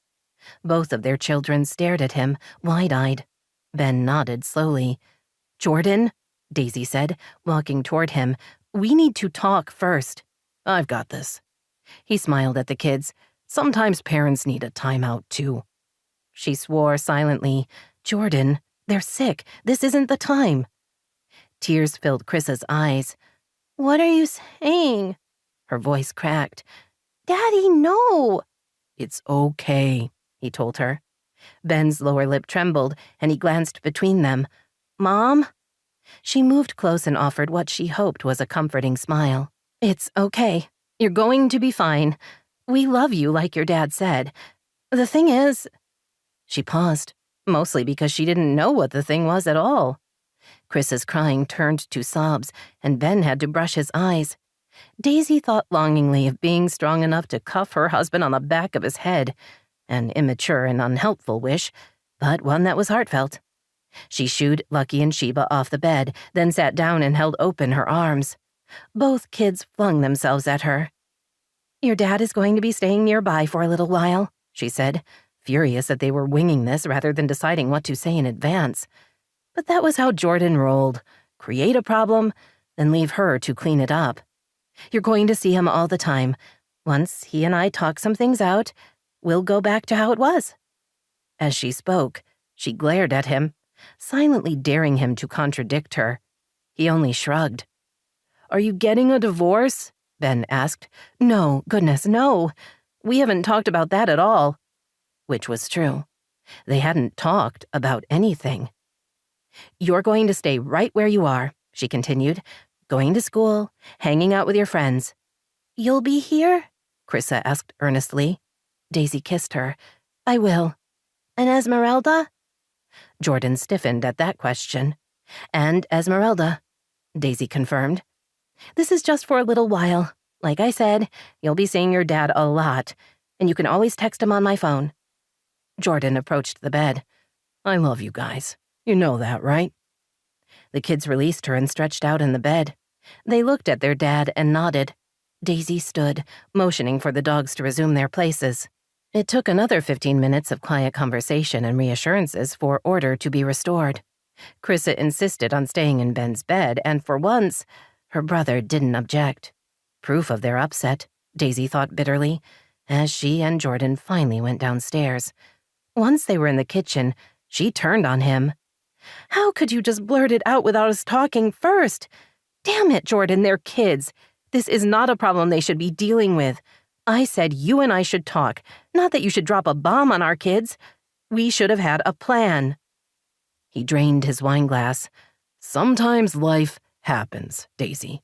Both of their children stared at him, wide-eyed. Ben nodded slowly. "Jordan," Daisy said, walking toward him, "we need to talk first." "I've got this." He smiled at the kids. "Sometimes parents need a timeout, too." She swore silently. "Jordan, they're sick. This isn't the time." Tears filled Chrissa's eyes. "What are you saying?" Her voice cracked. "Daddy, no." "It's okay," he told her. Ben's lower lip trembled, and he glanced between them. "Mom?" She moved close and offered what she hoped was a comforting smile. "It's okay. You're going to be fine. We love you, like your dad said. The thing is..." She paused, mostly because she didn't know what the thing was at all. Chris's crying turned to sobs, and Ben had to brush his eyes. Daisy thought longingly of being strong enough to cuff her husband on the back of his head, an immature and unhelpful wish, but one that was heartfelt. She shooed Lucky and Sheba off the bed, then sat down and held open her arms. Both kids flung themselves at her. "Your dad is going to be staying nearby for a little while," she said, furious that they were winging this rather than deciding what to say in advance. But that was how Jordan rolled. Create a problem, then leave her to clean it up. "You're going to see him all the time. Once he and I talk some things out, we'll go back to how it was." As she spoke, she glared at him, silently daring him to contradict her. He only shrugged. "Are you getting a divorce?" Ben asked. "No, goodness, no. We haven't talked about that at all." Which was true. They hadn't talked about anything. "You're going to stay right where you are," she continued, "going to school, hanging out with your friends." "You'll be here?" Chrissa asked earnestly. Daisy kissed her. "I will." "And Esmeralda?" Jordan stiffened at that question. "And Esmeralda," Daisy confirmed. "This is just for a little while. Like I said, you'll be seeing your dad a lot, and you can always text him on my phone." Jordan approached the bed. "I love you guys. You know that, right?" The kids released her and stretched out in the bed. They looked at their dad and nodded. Daisy stood, motioning for the dogs to resume their places. It took another 15 minutes of quiet conversation and reassurances for order to be restored. Chrissa insisted on staying in Ben's bed, and for once, her brother didn't object. Proof of their upset, Daisy thought bitterly, as she and Jordan finally went downstairs. Once they were in the kitchen, she turned on him. "How could you just blurt it out without us talking first? Damn it, Jordan, they're kids. This is not a problem they should be dealing with. I said you and I should talk, not that you should drop a bomb on our kids. We should have had a plan." He drained his wineglass. "Sometimes life happens, Daisy.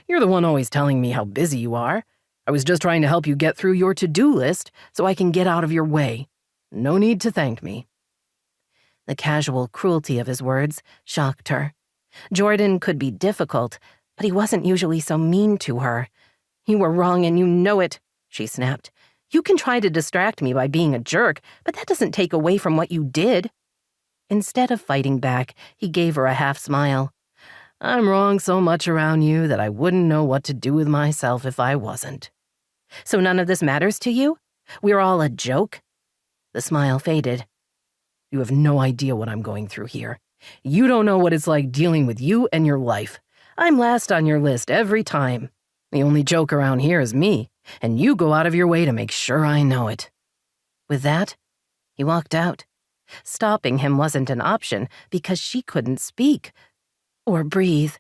You're the one always telling me how busy you are. I was just trying to help you get through your to-do list so I can get out of your way. No need to thank me." The casual cruelty of his words shocked her. Jordan could be difficult, but he wasn't usually so mean to her. "You were wrong and you know it," she snapped. "You can try to distract me by being a jerk, but that doesn't take away from what you did." Instead of fighting back, he gave her a half smile. "I'm wrong so much around you that I wouldn't know what to do with myself if I wasn't." "So none of this matters to you? We're all a joke?" The smile faded. "You have no idea what I'm going through here. You don't know what it's like dealing with you and your life. I'm last on your list every time. The only joke around here is me, and you go out of your way to make sure I know it." With that, he walked out. Stopping him wasn't an option because she couldn't speak, or breathe,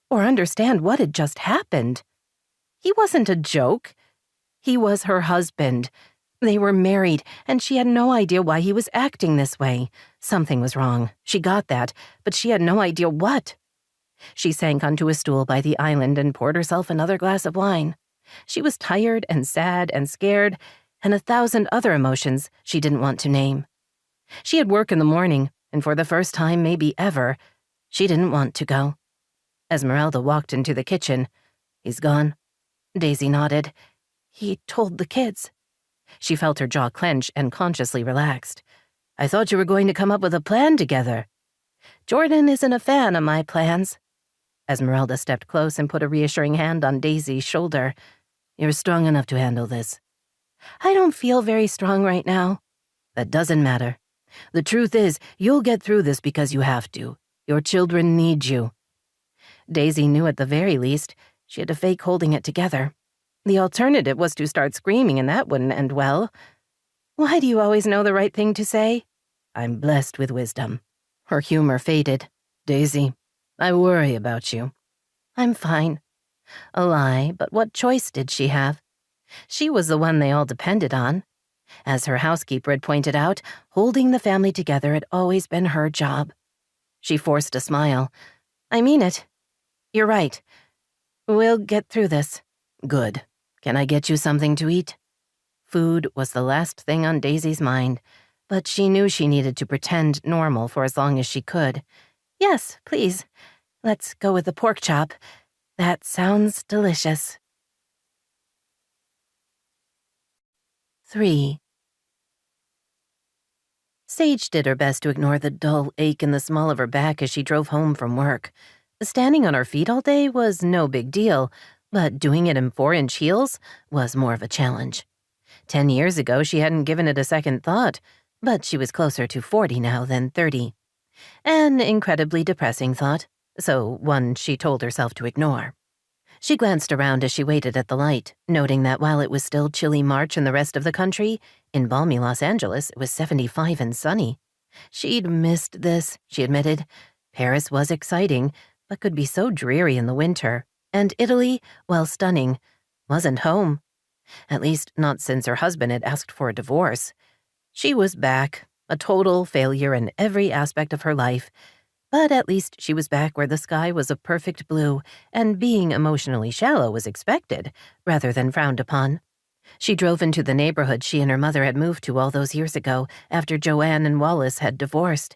or understand what had just happened. He wasn't a joke. He was her husband. They were married, and she had no idea why he was acting this way. Something was wrong. She got that, but she had no idea what. She sank onto a stool by the island and poured herself another glass of wine. She was tired and sad and scared, and 1,000 other emotions she didn't want to name. She had work in the morning, and for the first time maybe ever, she didn't want to go. Esmeralda walked into the kitchen. "He's gone." Daisy nodded. "He told the kids." She felt her jaw clench and consciously relaxed. "I thought you were going to come up with a plan together." "Jordan isn't a fan of my plans." Esmeralda stepped close and put a reassuring hand on Daisy's shoulder. "You're strong enough to handle this." "I don't feel very strong right now." "That doesn't matter. The truth is, you'll get through this because you have to. Your children need you." Daisy knew at the very least she had to fake holding it together. The alternative was to start screaming, and that wouldn't end well. "Why do you always know the right thing to say?" "I'm blessed with wisdom." Her humor faded. "Daisy, I worry about you." "I'm fine." A lie, but what choice did she have? She was the one they all depended on. As her housekeeper had pointed out, holding the family together had always been her job. She forced a smile. "I mean it. You're right. We'll get through this." "Good. Can I get you something to eat?" Food was the last thing on Daisy's mind, but she knew she needed to pretend normal for as long as she could. Yes, please. Let's go with the pork chop. That sounds delicious. 3. Sage did her best to ignore the dull ache in the small of her back as she drove home from work. Standing on her feet all day was no big deal, but doing it in 4-inch heels was more of a challenge. 10 years ago, she hadn't given it a second thought, but she was closer to 40 now than 30. An incredibly depressing thought, so one she told herself to ignore. She glanced around as she waited at the light, noting that while it was still chilly March in the rest of the country, in balmy Los Angeles it was 75 and sunny. She'd missed this, she admitted. Paris was exciting, but could be so dreary in the winter. And Italy, while stunning, wasn't home. At least not since her husband had asked for a divorce. She was back, a total failure in every aspect of her life, but at least she was back where the sky was a perfect blue, and being emotionally shallow was expected, rather than frowned upon. She drove into the neighborhood she and her mother had moved to all those years ago, after Joanne and Wallace had divorced.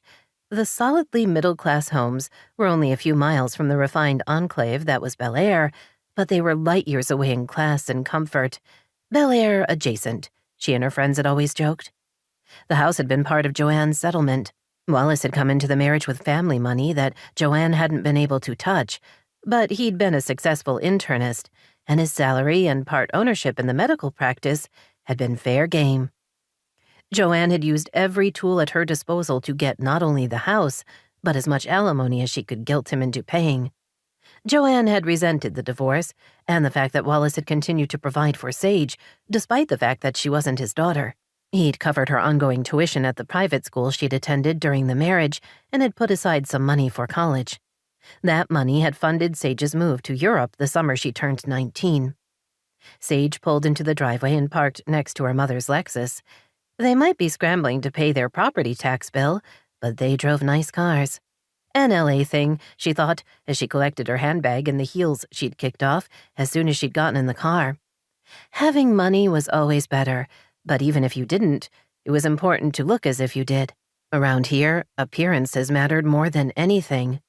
The solidly middle-class homes were only a few miles from the refined enclave that was Bel Air, but they were light years away in class and comfort. Bel Air adjacent, she and her friends had always joked. The house had been part of Joanne's settlement. Wallace had come into the marriage with family money that Joanne hadn't been able to touch, but he'd been a successful internist, and his salary and part ownership in the medical practice had been fair game. Joanne had used every tool at her disposal to get not only the house, but as much alimony as she could guilt him into paying. Joanne had resented the divorce and the fact that Wallace had continued to provide for Sage, despite the fact that she wasn't his daughter. He'd covered her ongoing tuition at the private school she'd attended during the marriage and had put aside some money for college. That money had funded Sage's move to Europe the summer she turned 19. Sage pulled into the driveway and parked next to her mother's Lexus. They might be scrambling to pay their property tax bill, but they drove nice cars. An LA thing, she thought, as she collected her handbag and the heels she'd kicked off as soon as she'd gotten in the car. Having money was always better, but even if you didn't, it was important to look as if you did. Around here, appearances mattered more than anything.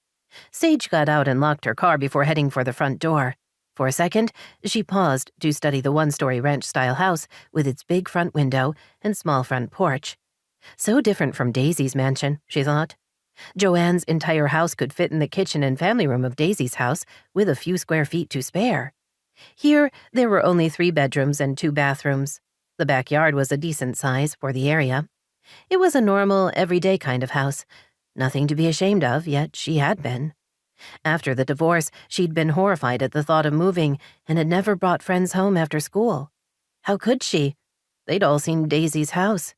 Sage got out and locked her car before heading for the front door. For a second, she paused to study the one-story ranch-style house with its big front window and small front porch. So different from Daisy's mansion, she thought. Joanne's entire house could fit in the kitchen and family room of Daisy's house with a few square feet to spare. Here, there were only 3 bedrooms and 2 bathrooms. The backyard was a decent size for the area. It was a normal, everyday kind of house. Nothing to be ashamed of, yet she had been. After the divorce, she'd been horrified at the thought of moving and had never brought friends home after school. How could she? They'd all seen Daisy's house.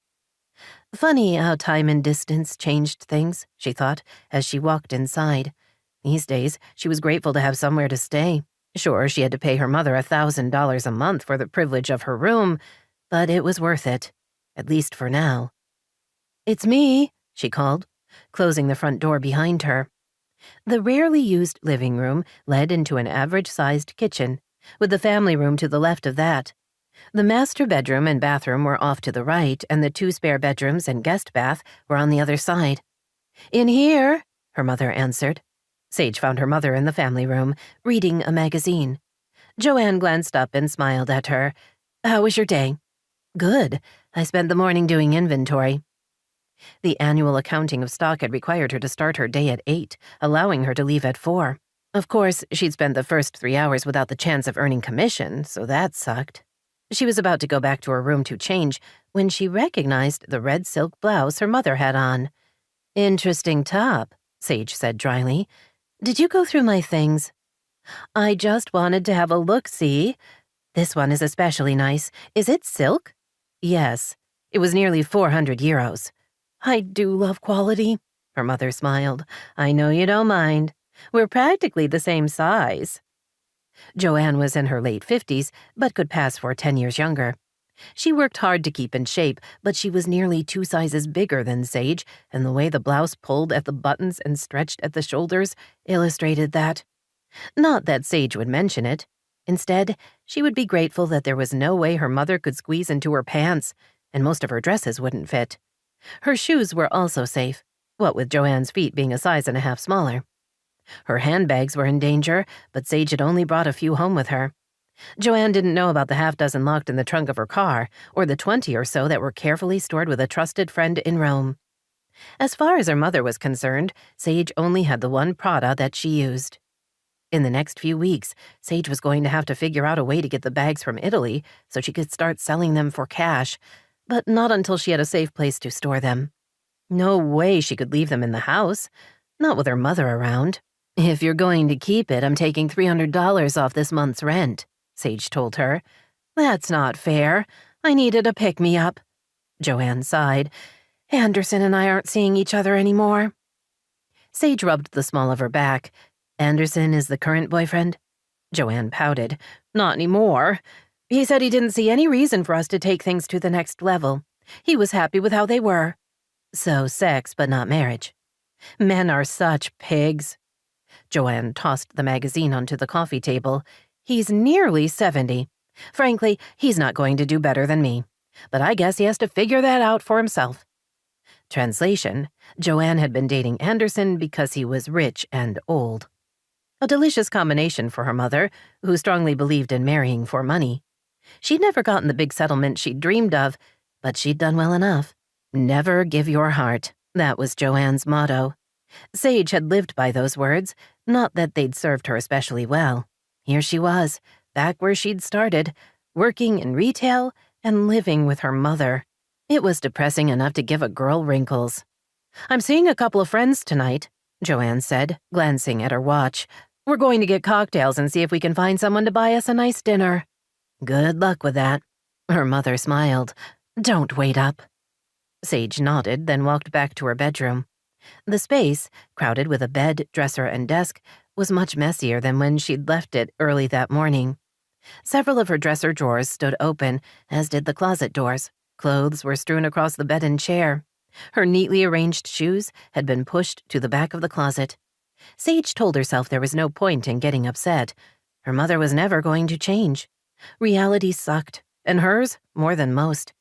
Funny how time and distance changed things, she thought, as she walked inside. These days, she was grateful to have somewhere to stay. Sure, she had to pay her mother $1,000 a month for the privilege of her room, but it was worth it, at least for now. "It's me," she called, closing the front door behind her. The rarely used living room led into an average-sized kitchen, with the family room to the left of that. The master bedroom and bathroom were off to the right, and the 2 spare bedrooms and guest bath were on the other side. "In here," her mother answered. Sage found her mother in the family room, reading a magazine. Joanne glanced up and smiled at her. "How was your day?" "Good. I spent the morning doing inventory." The annual accounting of stock had required her to start her day at 8, allowing her to leave at 4. Of course, she'd spent the first 3 hours without the chance of earning commission, so that sucked. She was about to go back to her room to change when she recognized the red silk blouse her mother had on. "Interesting top," Sage said dryly. "Did you go through my things?" "I just wanted to have a look-see. This one is especially nice. Is it silk?" "Yes. It was nearly 400 euros. "I do love quality," her mother smiled. "I know you don't mind. We're practically the same size." Joanne was in her late 50s, but could pass for 10 years younger. She worked hard to keep in shape, but she was nearly 2 sizes bigger than Sage, and the way the blouse pulled at the buttons and stretched at the shoulders illustrated that. Not that Sage would mention it. Instead, she would be grateful that there was no way her mother could squeeze into her pants, and most of her dresses wouldn't fit. Her shoes were also safe, what with Joanne's feet being a size and a half smaller. Her handbags were in danger, but Sage had only brought a few home with her. Joanne didn't know about the half-dozen locked in the trunk of her car, or the 20 or so that were carefully stored with a trusted friend in Rome. As far as her mother was concerned, Sage only had the one Prada that she used. In the next few weeks, Sage was going to have to figure out a way to get the bags from Italy so she could start selling them for cash, but not until she had a safe place to store them. No way she could leave them in the house, not with her mother around. "If you're going to keep it, I'm taking $300 off this month's rent," Sage told her. "That's not fair. I needed a pick-me-up." Joanne sighed. "Anderson and I aren't seeing each other anymore." Sage rubbed the small of her back. "Anderson is the current boyfriend?" Joanne pouted. "Not anymore. He said he didn't see any reason for us to take things to the next level. He was happy with how they were." "So sex, but not marriage." "Men are such pigs." Joanne tossed the magazine onto the coffee table. "He's nearly 70. Frankly, he's not going to do better than me. But I guess he has to figure that out for himself." Translation: Joanne had been dating Anderson because he was rich and old. A delicious combination for her mother, who strongly believed in marrying for money. She'd never gotten the big settlement she'd dreamed of, but she'd done well enough. Never give your heart. That was Joanne's motto. Sage had lived by those words, not that they'd served her especially well. Here she was, back where she'd started, working in retail and living with her mother. It was depressing enough to give a girl wrinkles. "I'm seeing a couple of friends tonight," Joanne said, glancing at her watch. "We're going to get cocktails and see if we can find someone to buy us a nice dinner." "Good luck with that." Her mother smiled. "Don't wait up." Sage nodded, then walked back to her bedroom. The space, crowded with a bed, dresser, and desk, was much messier than when she'd left it early that morning. Several of her dresser drawers stood open, as did the closet doors. Clothes were strewn across the bed and chair. Her neatly arranged shoes had been pushed to the back of the closet. Sage told herself there was no point in getting upset. Her mother was never going to change. Reality sucked, and hers more than most.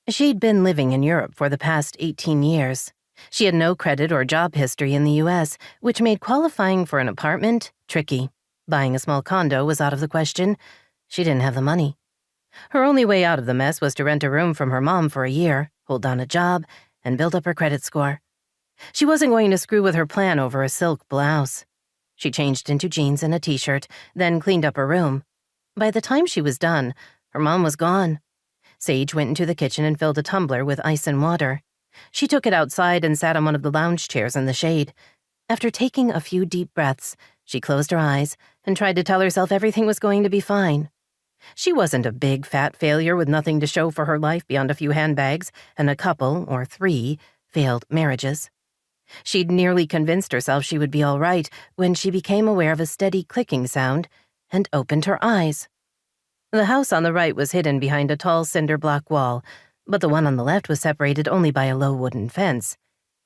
She'd been living in Europe for the past 18 years. She had no credit or job history in the U.S., which made qualifying for an apartment tricky. Buying a small condo was out of the question. She didn't have the money. Her only way out of the mess was to rent a room from her mom for a year, hold down a job, and build up her credit score. She wasn't going to screw with her plan over a silk blouse. She changed into jeans and a t-shirt, then cleaned up her room. By the time she was done, her mom was gone. Sage went into the kitchen and filled a tumbler with ice and water. She took it outside and sat on one of the lounge chairs in the shade. After taking a few deep breaths, she closed her eyes and tried to tell herself everything was going to be fine. She wasn't a big, fat failure with nothing to show for her life beyond a few handbags and a couple, or 3, failed marriages. She'd nearly convinced herself she would be all right when she became aware of a steady clicking sound and opened her eyes. The house on the right was hidden behind a tall cinder block wall, but the one on the left was separated only by a low wooden fence.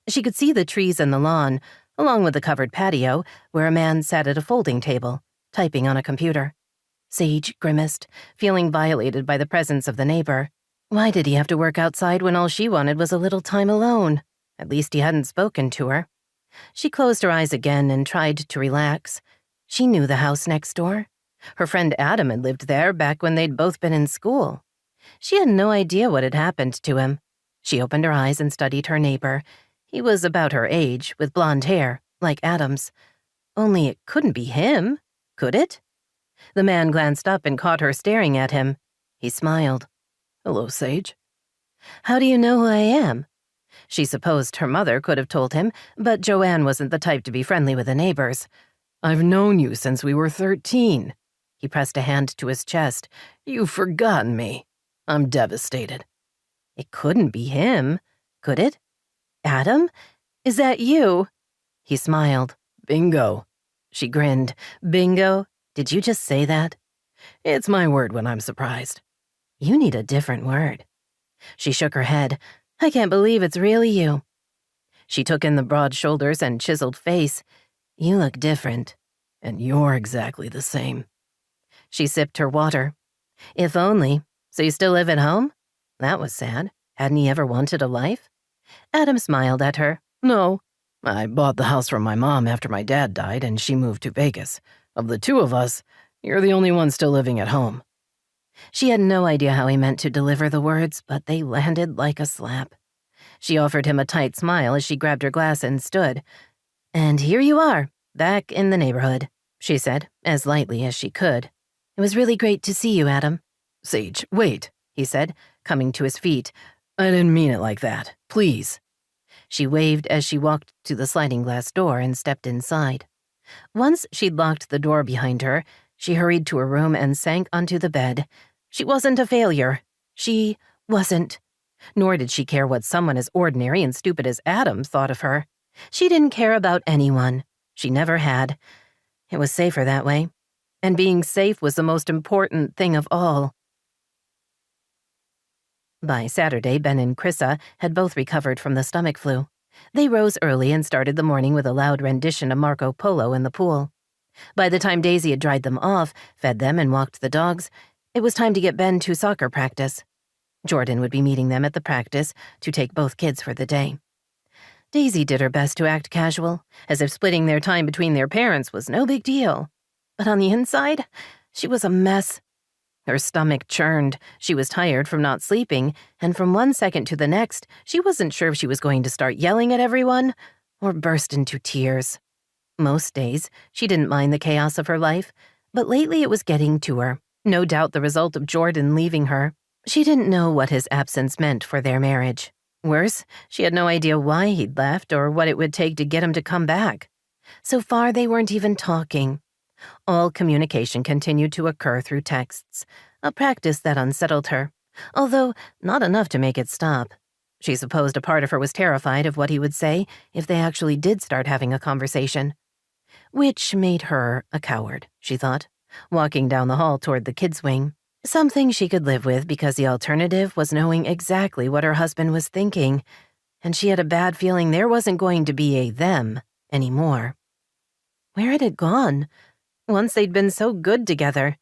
She could see the trees and the lawn, along with the covered patio, where a man sat at a folding table, typing on a computer. Sage grimaced, feeling violated by the presence of the neighbor. Why did he have to work outside when all she wanted was a little time alone? At least he hadn't spoken to her. She closed her eyes again and tried to relax. She knew the house next door. Her friend Adam had lived there back when they'd both been in school. She had no idea what had happened to him. She opened her eyes and studied her neighbor. He was about her age, with blonde hair, like Adam's. Only it couldn't be him, could it? The man glanced up and caught her staring at him. He smiled. "Hello, Sage." "How do you know who I am?" She supposed her mother could have told him, but Joanne wasn't the type to be friendly with the neighbors. "I've known you since we were 13. He pressed a hand to his chest. "You've forgotten me. I'm devastated." It couldn't be him, could it? "Adam? Is that you?" He smiled. "Bingo." She grinned. "Bingo? Did you just say that?" "It's my word when I'm surprised." "You need a different word." She shook her head. "I can't believe it's really you." She took in the broad shoulders and chiseled face. "You look different." "And you're exactly the same." She sipped her water. "If only. So you still live at home?" That was sad. Hadn't he ever wanted a life? Adam smiled at her. No, I bought the house from my mom after my dad died and she moved to Vegas. Of the two of us, you're the only one still living at home. She had no idea how he meant to deliver the words, but they landed like a slap. She offered him a tight smile as she grabbed her glass and stood. And here you are, back in the neighborhood, she said, as lightly as she could. It was really great to see you, Adam. Sage, wait, he said, coming to his feet. I didn't mean it like that. Please. She waved as she walked to the sliding glass door and stepped inside. Once she'd locked the door behind her, she hurried to her room and sank onto the bed. She wasn't a failure. She wasn't. Nor did she care what someone as ordinary and stupid as Adam thought of her. She didn't care about anyone. She never had. It was safer that way. And being safe was the most important thing of all. By Saturday, Ben and Chrissa had both recovered from the stomach flu. They rose early and started the morning with a loud rendition of Marco Polo in the pool. By the time Daisy had dried them off, fed them, and walked the dogs, it was time to get Ben to soccer practice. Jordan would be meeting them at the practice to take both kids for the day. Daisy did her best to act casual, as if splitting their time between their parents was no big deal. But on the inside, she was a mess. Her stomach churned, she was tired from not sleeping, and from one second to the next, she wasn't sure if she was going to start yelling at everyone or burst into tears. Most days, she didn't mind the chaos of her life, but lately it was getting to her, no doubt the result of Jordan leaving her. She didn't know what his absence meant for their marriage. Worse, she had no idea why he'd left or what it would take to get him to come back. So far, they weren't even talking. All communication continued to occur through texts, a practice that unsettled her, although not enough to make it stop. She supposed a part of her was terrified of what he would say if they actually did start having a conversation. Which made her a coward, she thought, walking down the hall toward the kids' wing. Something she could live with because the alternative was knowing exactly what her husband was thinking, and she had a bad feeling there wasn't going to be a them anymore. Where had it gone? Once they'd been so good together.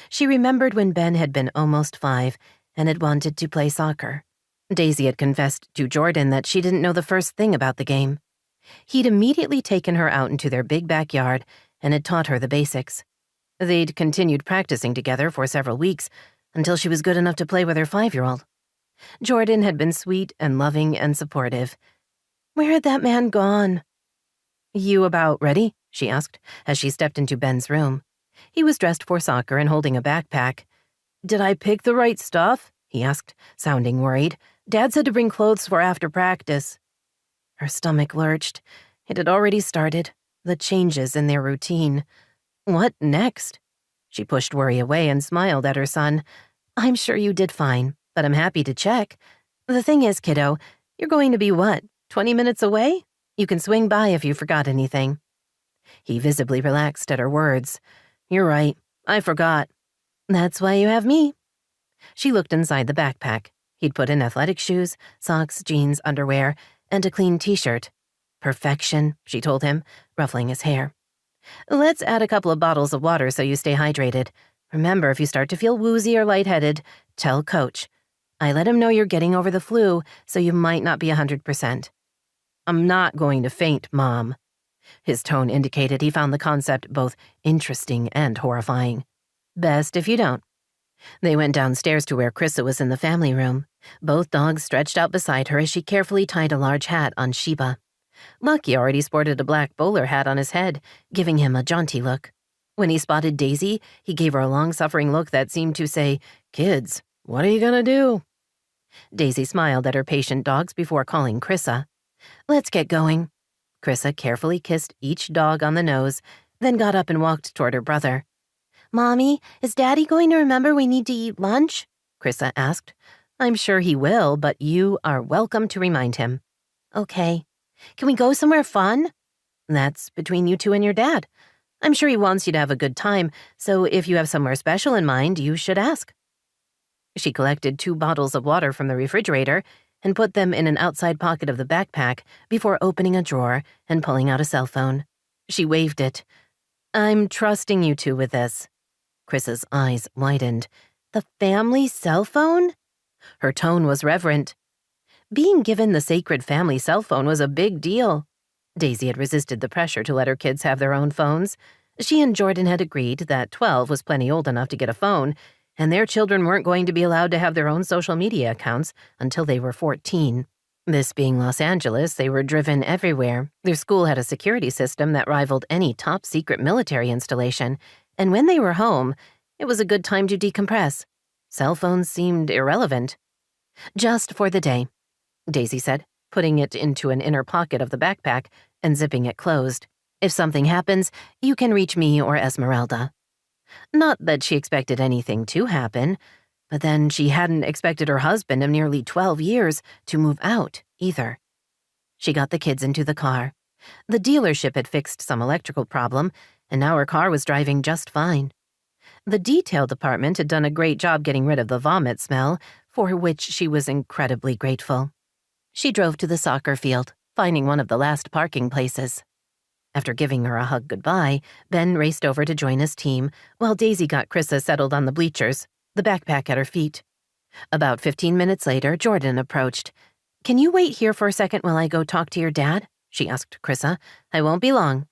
She remembered when Ben had been almost 5 and had wanted to play soccer. Daisy had confessed to Jordan that she didn't know the first thing about the game. He'd immediately taken her out into their big backyard and had taught her the basics. They'd continued practicing together for several weeks until she was good enough to play with her 5-year-old. Jordan had been sweet and loving and supportive. Where had that man gone? You about ready? She asked as she stepped into Ben's room. He was dressed for soccer and holding a backpack. Did I pick the right stuff? He asked, sounding worried. Dad said to bring clothes for after practice. Her stomach lurched. It had already started, the changes in their routine. What next? She pushed worry away and smiled at her son. I'm sure you did fine, but I'm happy to check. The thing is, kiddo, you're going to be what, 20 minutes away? You can swing by if you forgot anything. He visibly relaxed at her words. You're right, I forgot. That's why you have me. She looked inside the backpack. He'd put in athletic shoes, socks, jeans, underwear, and a clean t-shirt. Perfection, she told him, ruffling his hair. Let's add a couple of bottles of water so you stay hydrated. Remember, if you start to feel woozy or lightheaded, tell Coach. I let him know you're getting over the flu, so you might not be 100%. I'm not going to faint, Mom. His tone indicated he found the concept both interesting and horrifying. Best if you don't. They went downstairs to where Chrissa was in the family room. Both dogs stretched out beside her as she carefully tied a large hat on Sheba. Lucky already sported a black bowler hat on his head, giving him a jaunty look. When he spotted Daisy, he gave her a long-suffering look that seemed to say, Kids, what are you gonna do? Daisy smiled at her patient dogs before calling Chrissa. Let's get going. Chrissa carefully kissed each dog on the nose, then got up and walked toward her brother. Mommy, is Daddy going to remember we need to eat lunch? Chrissa asked. I'm sure he will, but you are welcome to remind him. Okay. Can we go somewhere fun? That's between you two and your dad. I'm sure he wants you to have a good time, so if you have somewhere special in mind, you should ask. She collected 2 bottles of water from the refrigerator and put them in an outside pocket of the backpack before opening a drawer and pulling out a cell phone. She waved it. I'm trusting you two with this. Chris's eyes widened. The family cell phone? Her tone was reverent. Being given the sacred family cell phone was a big deal. Daisy had resisted the pressure to let her kids have their own phones. She and Jordan had agreed that 12 was plenty old enough to get a phone, and their children weren't going to be allowed to have their own social media accounts until they were 14. This being Los Angeles, they were driven everywhere. Their school had a security system that rivaled any top-secret military installation, and when they were home, it was a good time to decompress. Cell phones seemed irrelevant. Just for the day, Daisy said, putting it into an inner pocket of the backpack and zipping it closed. If something happens, you can reach me or Esmeralda. Not that she expected anything to happen, but then she hadn't expected her husband of nearly 12 years to move out either. She got the kids into the car. The dealership had fixed some electrical problem, and now her car was driving just fine. The detail department had done a great job getting rid of the vomit smell, for which she was incredibly grateful. She drove to the soccer field, finding one of the last parking places. After giving her a hug goodbye, Ben raced over to join his team, while Daisy got Chrissa settled on the bleachers, the backpack at her feet. About 15 minutes later, Jordan approached. "Can you wait here for a second while I go talk to your dad?" she asked Chrissa. "I won't be long."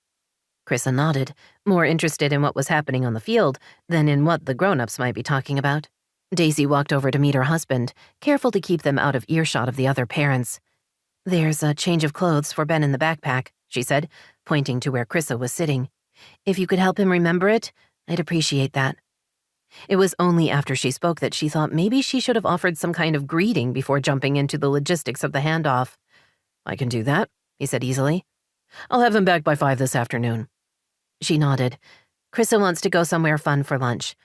Chrissa nodded, more interested in what was happening on the field than in what the grown-ups might be talking about. Daisy walked over to meet her husband, careful to keep them out of earshot of the other parents. "There's a change of clothes for Ben in the backpack," she said, pointing to where Chrissa was sitting. "If you could help him remember it, I'd appreciate that." It was only after she spoke that she thought maybe she should have offered some kind of greeting before jumping into the logistics of the handoff. "I can do that," he said easily. "I'll have them back by 5 this afternoon." She nodded. "Chrissa wants to go somewhere fun for lunch.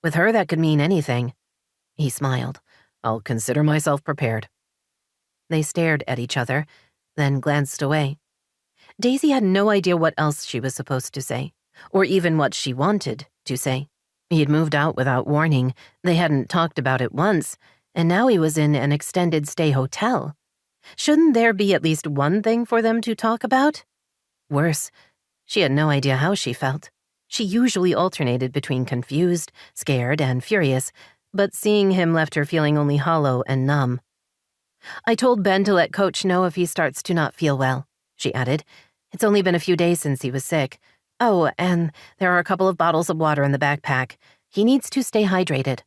With her, that could mean anything." He smiled. "I'll consider myself prepared." They stared at each other, then glanced away. Daisy had no idea what else she was supposed to say, or even what she wanted to say. He had moved out without warning, they hadn't talked about it once, and now he was in an extended stay hotel. Shouldn't there be at least one thing for them to talk about? Worse, she had no idea how she felt. She usually alternated between confused, scared, and furious, but seeing him left her feeling only hollow and numb. "I told Ben to let Coach know if he starts to not feel well," she added. "It's only been a few days since he was sick. Oh, and there are a couple of bottles of water in the backpack. He needs to stay hydrated."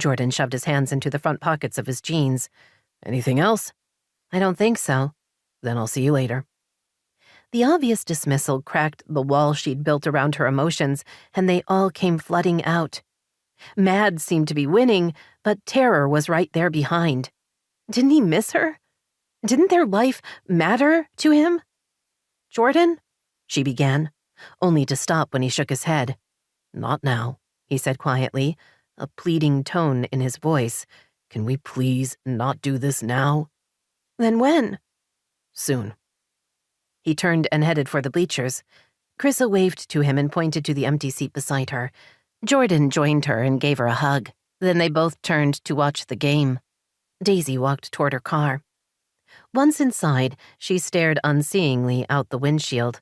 Jordan shoved his hands into the front pockets of his jeans. "Anything else?" "I don't think so." "Then I'll see you later." The obvious dismissal cracked the wall she'd built around her emotions, and they all came flooding out. Mad seemed to be winning, but terror was right there behind. Didn't he miss her? Didn't their life matter to him? "Jordan?" she began, only to stop when he shook his head. "Not now," he said quietly, a pleading tone in his voice. "Can we please not do this now?" "Then when?" "Soon." He turned and headed for the bleachers. Chrissa waved to him and pointed to the empty seat beside her. Jordan joined her and gave her a hug. Then they both turned to watch the game. Daisy walked toward her car. Once inside, she stared unseeingly out the windshield.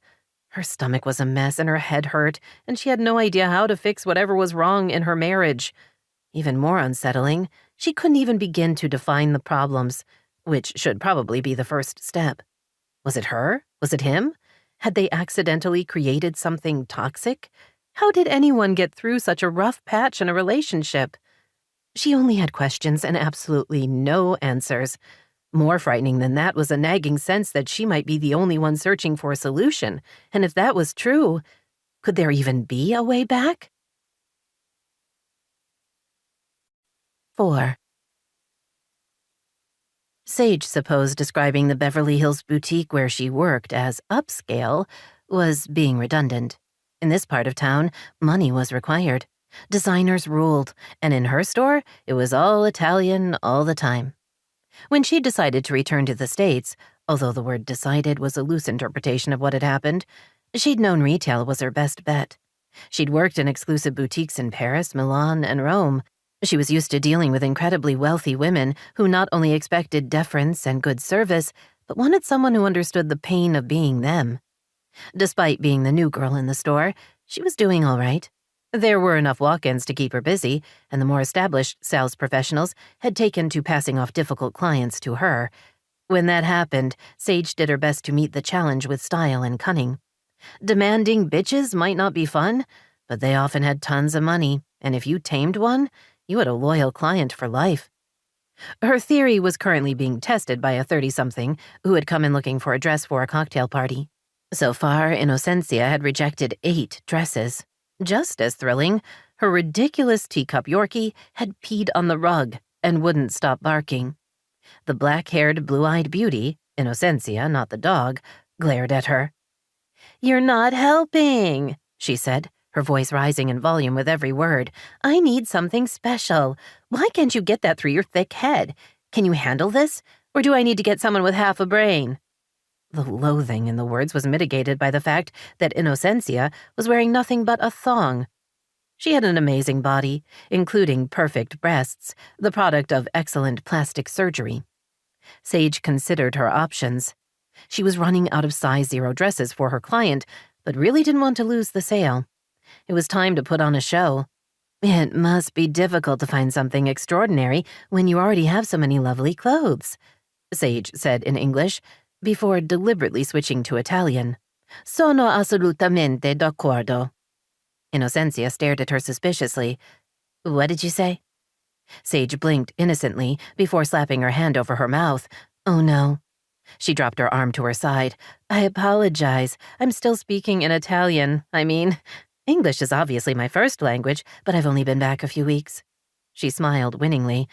Her stomach was a mess and her head hurt, and she had no idea how to fix whatever was wrong in her marriage. Even more unsettling, she couldn't even begin to define the problems, which should probably be the first step. Was it her? Was it him? Had they accidentally created something toxic? How did anyone get through such a rough patch in a relationship? She only had questions and absolutely no answers. More frightening than that was a nagging sense that she might be the only one searching for a solution, and if that was true, could there even be a way back? 4. Sage supposed describing the Beverly Hills boutique where she worked as upscale was being redundant. In this part of town, money was required. Designers ruled, and in her store, it was all Italian all the time. When she decided to return to the States, although the word decided was a loose interpretation of what had happened, she'd known retail was her best bet. She'd worked in exclusive boutiques in Paris, Milan, and Rome. She was used to dealing with incredibly wealthy women who not only expected deference and good service, but wanted someone who understood the pain of being them. Despite being the new girl in the store, she was doing all right. There were enough walk-ins to keep her busy, and the more established sales professionals had taken to passing off difficult clients to her. When that happened, Sage did her best to meet the challenge with style and cunning. Demanding bitches might not be fun, but they often had tons of money, and if you tamed one, you had a loyal client for life. Her theory was currently being tested by a 30-something who had come in looking for a dress for a cocktail party. So far, Innocencia had rejected 8 dresses. Just as thrilling, her ridiculous teacup Yorkie had peed on the rug and wouldn't stop barking. The black-haired, blue-eyed beauty, Innocencia, not the dog, glared at her. "You're not helping," she said, her voice rising in volume with every word. "I need something special. Why can't you get that through your thick head? Can you handle this? Or do I need to get someone with half a brain?" The loathing in the words was mitigated by the fact that Innocencia was wearing nothing but a thong. She had an amazing body, including perfect breasts, the product of excellent plastic surgery. Sage considered her options. She was running out of size 0 dresses for her client, but really didn't want to lose the sale. It was time to put on a show. It must be difficult to find something extraordinary when you already have so many lovely clothes, Sage said in English, before deliberately switching to Italian. Sono assolutamente d'accordo. Innocencia stared at her suspiciously. What did you say? Sage blinked innocently before slapping her hand over her mouth. Oh no. She dropped her arm to her side. I apologize. I'm still speaking in Italian. English is obviously my first language, but I've only been back a few weeks. She smiled winningly.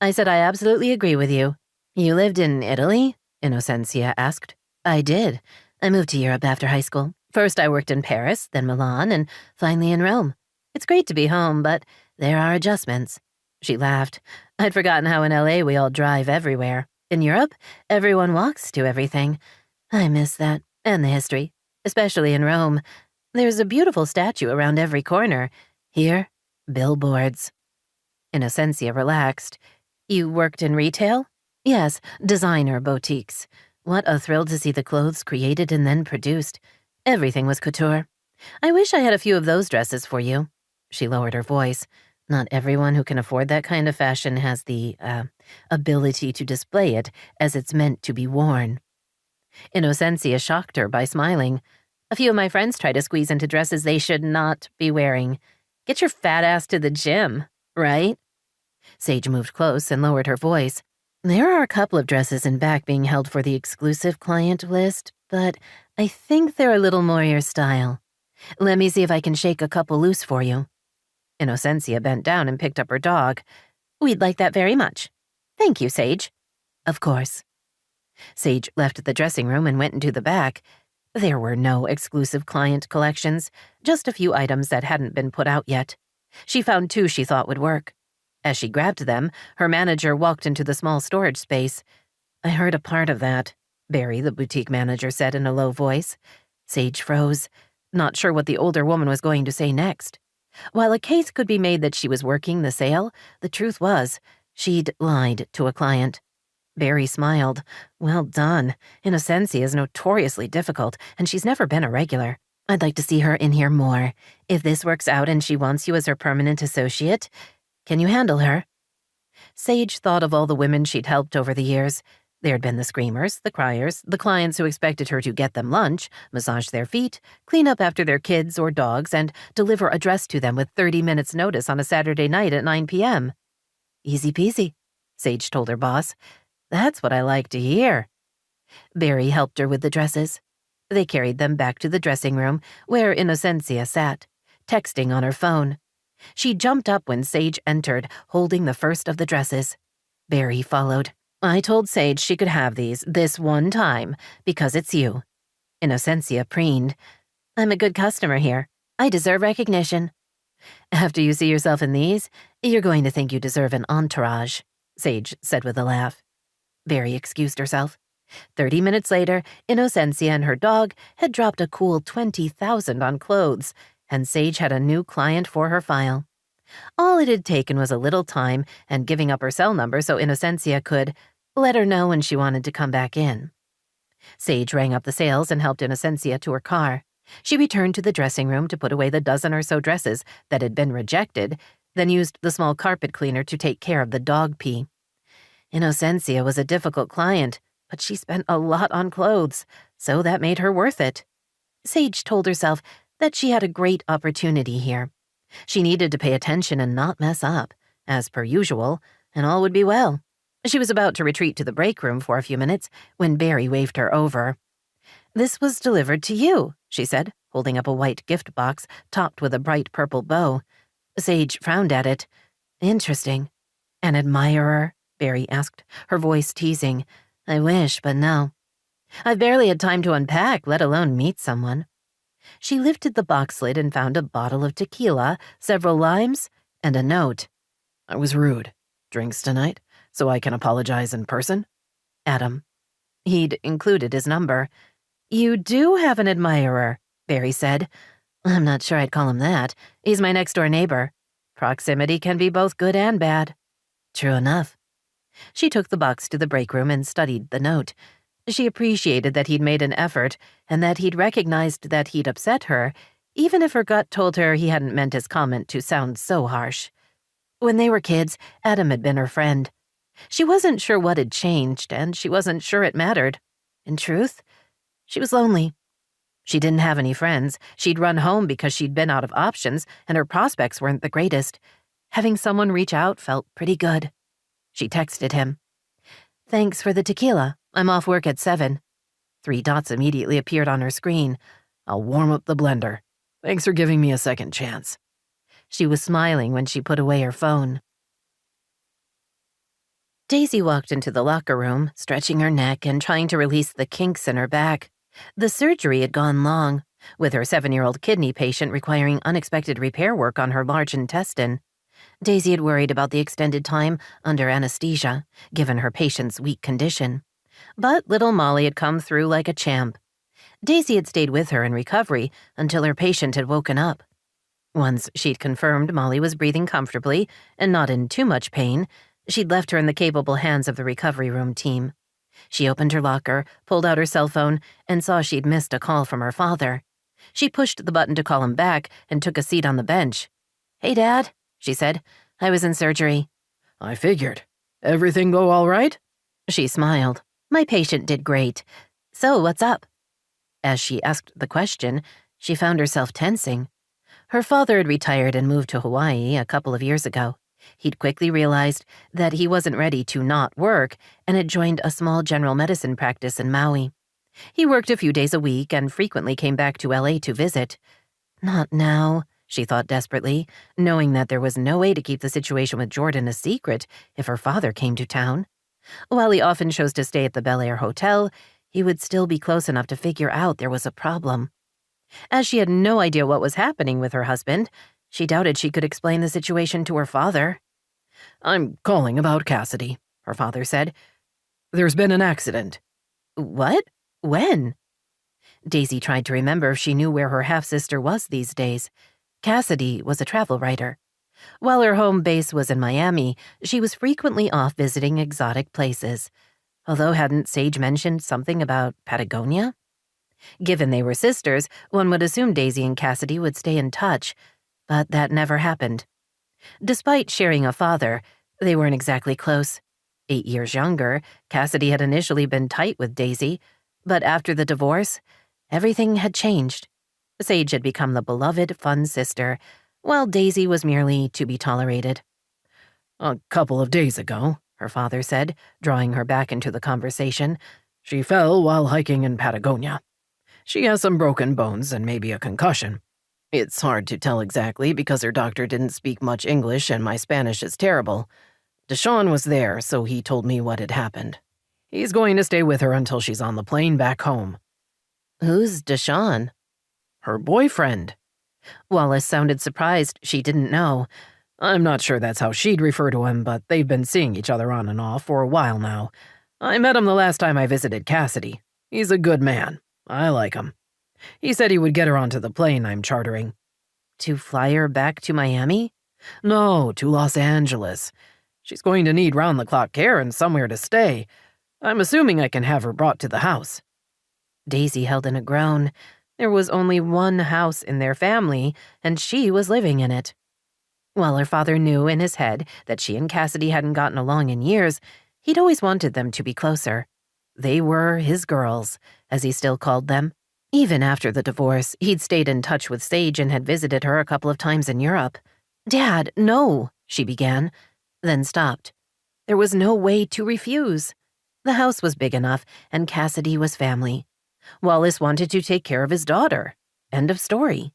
I said I absolutely agree with you. You lived in Italy? Innocencia asked. I did. I moved to Europe after high school. First I worked in Paris, then Milan, and finally in Rome. It's great to be home, but there are adjustments. She laughed. I'd forgotten how in LA we all drive everywhere. In Europe, everyone walks to everything. I miss that, and the history, especially in Rome. There's a beautiful statue around every corner. Here, billboards. Innocencia relaxed. You worked in retail? Yes, designer boutiques. What a thrill to see the clothes created and then produced. Everything was couture. I wish I had a few of those dresses for you. She lowered her voice. Not everyone who can afford that kind of fashion has the, ability to display it as it's meant to be worn. Innocencia shocked her by smiling. A few of my friends try to squeeze into dresses they should not be wearing. Get your fat ass to the gym, right? Sage moved close and lowered her voice. There are a couple of dresses in back being held for the exclusive client list, but I think they're a little more your style. Let me see if I can shake a couple loose for you. Innocencia bent down and picked up her dog. We'd like that very much. Thank you, Sage. Of course. Sage left the dressing room and went into the back. There were no exclusive client collections, just a few items that hadn't been put out yet. She found 2 she thought would work. As she grabbed them, her manager walked into the small storage space. I heard a part of that, Barry, the boutique manager, said in a low voice. Sage froze, not sure what the older woman was going to say next. While a case could be made that she was working the sale, the truth was, she'd lied to a client. Barry smiled. Well done. Innocencia is notoriously difficult, and she's never been a regular. I'd like to see her in here more. If this works out and she wants you as her permanent associate, can you handle her? Sage thought of all the women she'd helped over the years. There'd been the screamers, the criers, the clients who expected her to get them lunch, massage their feet, clean up after their kids or dogs, and deliver a dress to them with 30 minutes' notice on a Saturday night at 9 p.m. Easy peasy, Sage told her boss. That's what I like to hear. Barry helped her with the dresses. They carried them back to the dressing room, where Innocencia sat, texting on her phone. She jumped up when Sage entered, holding the first of the dresses. Barry followed. I told Sage she could have these this one time, because it's you. Innocencia preened. I'm a good customer here. I deserve recognition. After you see yourself in these, you're going to think you deserve an entourage, Sage said with a laugh. Barry excused herself. 30 minutes later, Innocencia and her dog had dropped a cool $20,000 on clothes, and Sage had a new client for her file. All it had taken was a little time and giving up her cell number so Innocencia could let her know when she wanted to come back in. Sage rang up the sales and helped Innocencia to her car. She returned to the dressing room to put away the dozen or so dresses that had been rejected, then used the small carpet cleaner to take care of the dog pee. Innocencia was a difficult client, but she spent a lot on clothes, so that made her worth it. Sage told herself that she had a great opportunity here. She needed to pay attention and not mess up, as per usual, and all would be well. She was about to retreat to the break room for a few minutes when Barry waved her over. "This was delivered to you," she said, holding up a white gift box topped with a bright purple bow. Sage frowned at it. "Interesting. An admirer?" Barry asked, her voice teasing. "I wish, but no. I've barely had time to unpack, let alone meet someone." She lifted the box lid and found a bottle of tequila, several limes, and a note. "I was rude. Drinks tonight, so I can apologize in person? Adam." He'd included his number. "You do have an admirer," Barry said. "I'm not sure I'd call him that. He's my next-door neighbor. Proximity can be both good and bad." "True enough." She took the box to the break room and studied the note. She appreciated that he'd made an effort and that he'd recognized that he'd upset her, even if her gut told her he hadn't meant his comment to sound so harsh. When they were kids, Adam had been her friend. She wasn't sure what had changed, and she wasn't sure it mattered. In truth, she was lonely. She didn't have any friends. She'd run home because she'd been out of options, and her prospects weren't the greatest. Having someone reach out felt pretty good. She texted him. "Thanks for the tequila. I'm off work at 7. 3 dots immediately appeared on her screen. "I'll warm up the blender. Thanks for giving me a second chance." She was smiling when she put away her phone. Daisy walked into the locker room, stretching her neck and trying to release the kinks in her back. The surgery had gone long, with her 7-year-old kidney patient requiring unexpected repair work on her large intestine. Daisy had worried about the extended time under anesthesia, given her patient's weak condition. But little Molly had come through like a champ. Daisy had stayed with her in recovery until her patient had woken up. Once she'd confirmed Molly was breathing comfortably and not in too much pain, she'd left her in the capable hands of the recovery room team. She opened her locker, pulled out her cell phone, and saw she'd missed a call from her father. She pushed the button to call him back and took a seat on the bench. "Hey, Dad," she said. "I was in surgery." "I figured. Everything go all right?" She smiled. "My patient did great. So, what's up?" As she asked the question, she found herself tensing. Her father had retired and moved to Hawaii a couple of years ago. He'd quickly realized that he wasn't ready to not work and had joined a small general medicine practice in Maui. He worked a few days a week and frequently came back to LA to visit. Not now, she thought desperately, knowing that there was no way to keep the situation with Jordan a secret if her father came to town. While he often chose to stay at the Bel Air Hotel, he would still be close enough to figure out there was a problem. As she had no idea what was happening with her husband, she doubted she could explain the situation to her father. "I'm calling about Cassidy," her father said. "There's been an accident." "What? When?" Daisy tried to remember if she knew where her half-sister was these days. Cassidy was a travel writer. While her home base was in Miami, she was frequently off visiting exotic places. Although hadn't Sage mentioned something about Patagonia? Given they were sisters, one would assume Daisy and Cassidy would stay in touch, but that never happened. Despite sharing a father, they weren't exactly close. 8 years younger, Cassidy had initially been tight with Daisy, but after the divorce, everything had changed. Sage had become the beloved, fun sister, while Daisy was merely to be tolerated. "A couple of days ago," her father said, drawing her back into the conversation, "she fell while hiking in Patagonia. She has some broken bones and maybe a concussion. It's hard to tell exactly because her doctor didn't speak much English and my Spanish is terrible. Deshaun was there, so he told me what had happened. He's going to stay with her until she's on the plane back home." "Who's Deshaun?" "Her boyfriend." Wallace sounded surprised she didn't know. "I'm not sure that's how she'd refer to him, but they've been seeing each other on and off for a while now. I met him the last time I visited Cassidy. He's a good man. I like him. He said he would get her onto the plane I'm chartering." "To fly her back to Miami?" "No, to Los Angeles. She's going to need round-the-clock care and somewhere to stay. I'm assuming I can have her brought to the house." Daisy held in a groan. There was only one house in their family, and she was living in it. While her father knew in his head that she and Cassidy hadn't gotten along in years, he'd always wanted them to be closer. They were his girls, as he still called them. Even after the divorce, he'd stayed in touch with Sage and had visited her a couple of times in Europe. "Dad, no," she began, then stopped. There was no way to refuse. The house was big enough, and Cassidy was family. Wallace wanted to take care of his daughter. End of story.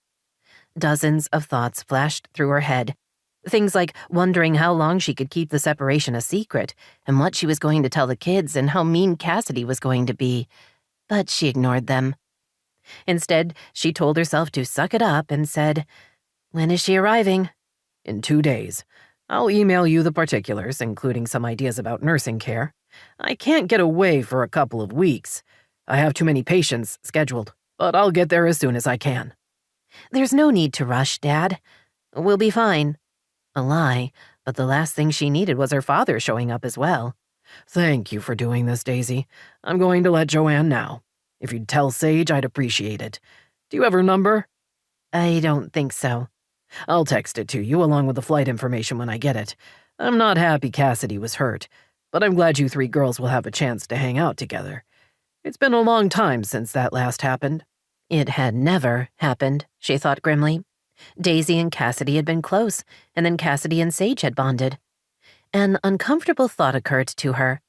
Dozens of thoughts flashed through her head. Things like wondering how long she could keep the separation a secret, and what she was going to tell the kids, and how mean Cassidy was going to be. But she ignored them. Instead, she told herself to suck it up and said, "When is she arriving?" "In 2 days. I'll email you the particulars, including some ideas about nursing care. I can't get away for a couple of weeks. I have too many patients scheduled, but I'll get there as soon as I can." "There's no need to rush, Dad. We'll be fine." A lie, but the last thing she needed was her father showing up as well. "Thank you for doing this, Daisy. I'm going to let Joanne know. If you'd tell Sage, I'd appreciate it. Do you have her number?" "I don't think so." "I'll text it to you along with the flight information when I get it. I'm not happy Cassidy was hurt, but I'm glad you 3 girls will have a chance to hang out together. It's been a long time since that last happened." It had never happened, she thought grimly. Daisy and Cassidy had been close, and then Cassidy and Sage had bonded. An uncomfortable thought occurred to her.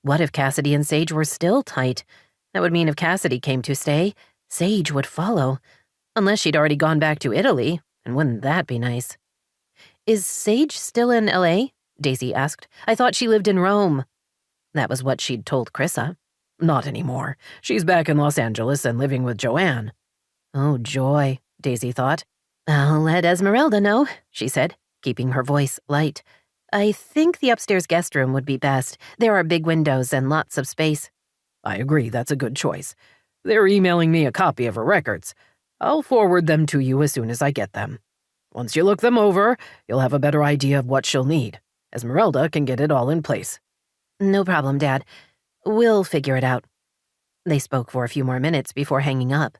What if Cassidy and Sage were still tight? That would mean if Cassidy came to stay, Sage would follow. Unless she'd already gone back to Italy, and wouldn't that be nice? "Is Sage still in L.A.?" Daisy asked. "I thought she lived in Rome." That was what she'd told Chrissa. "Not anymore. She's back in Los Angeles and living with Joanne." Oh, joy, Daisy thought. "I'll let Esmeralda know," she said, keeping her voice light. "I think the upstairs guest room would be best. There are big windows and lots of space." "I agree, that's a good choice. They're emailing me a copy of her records. I'll forward them to you as soon as I get them. Once you look them over, you'll have a better idea of what she'll need. Esmeralda can get it all in place." "No problem, Dad. We'll figure it out." They spoke for a few more minutes before hanging up.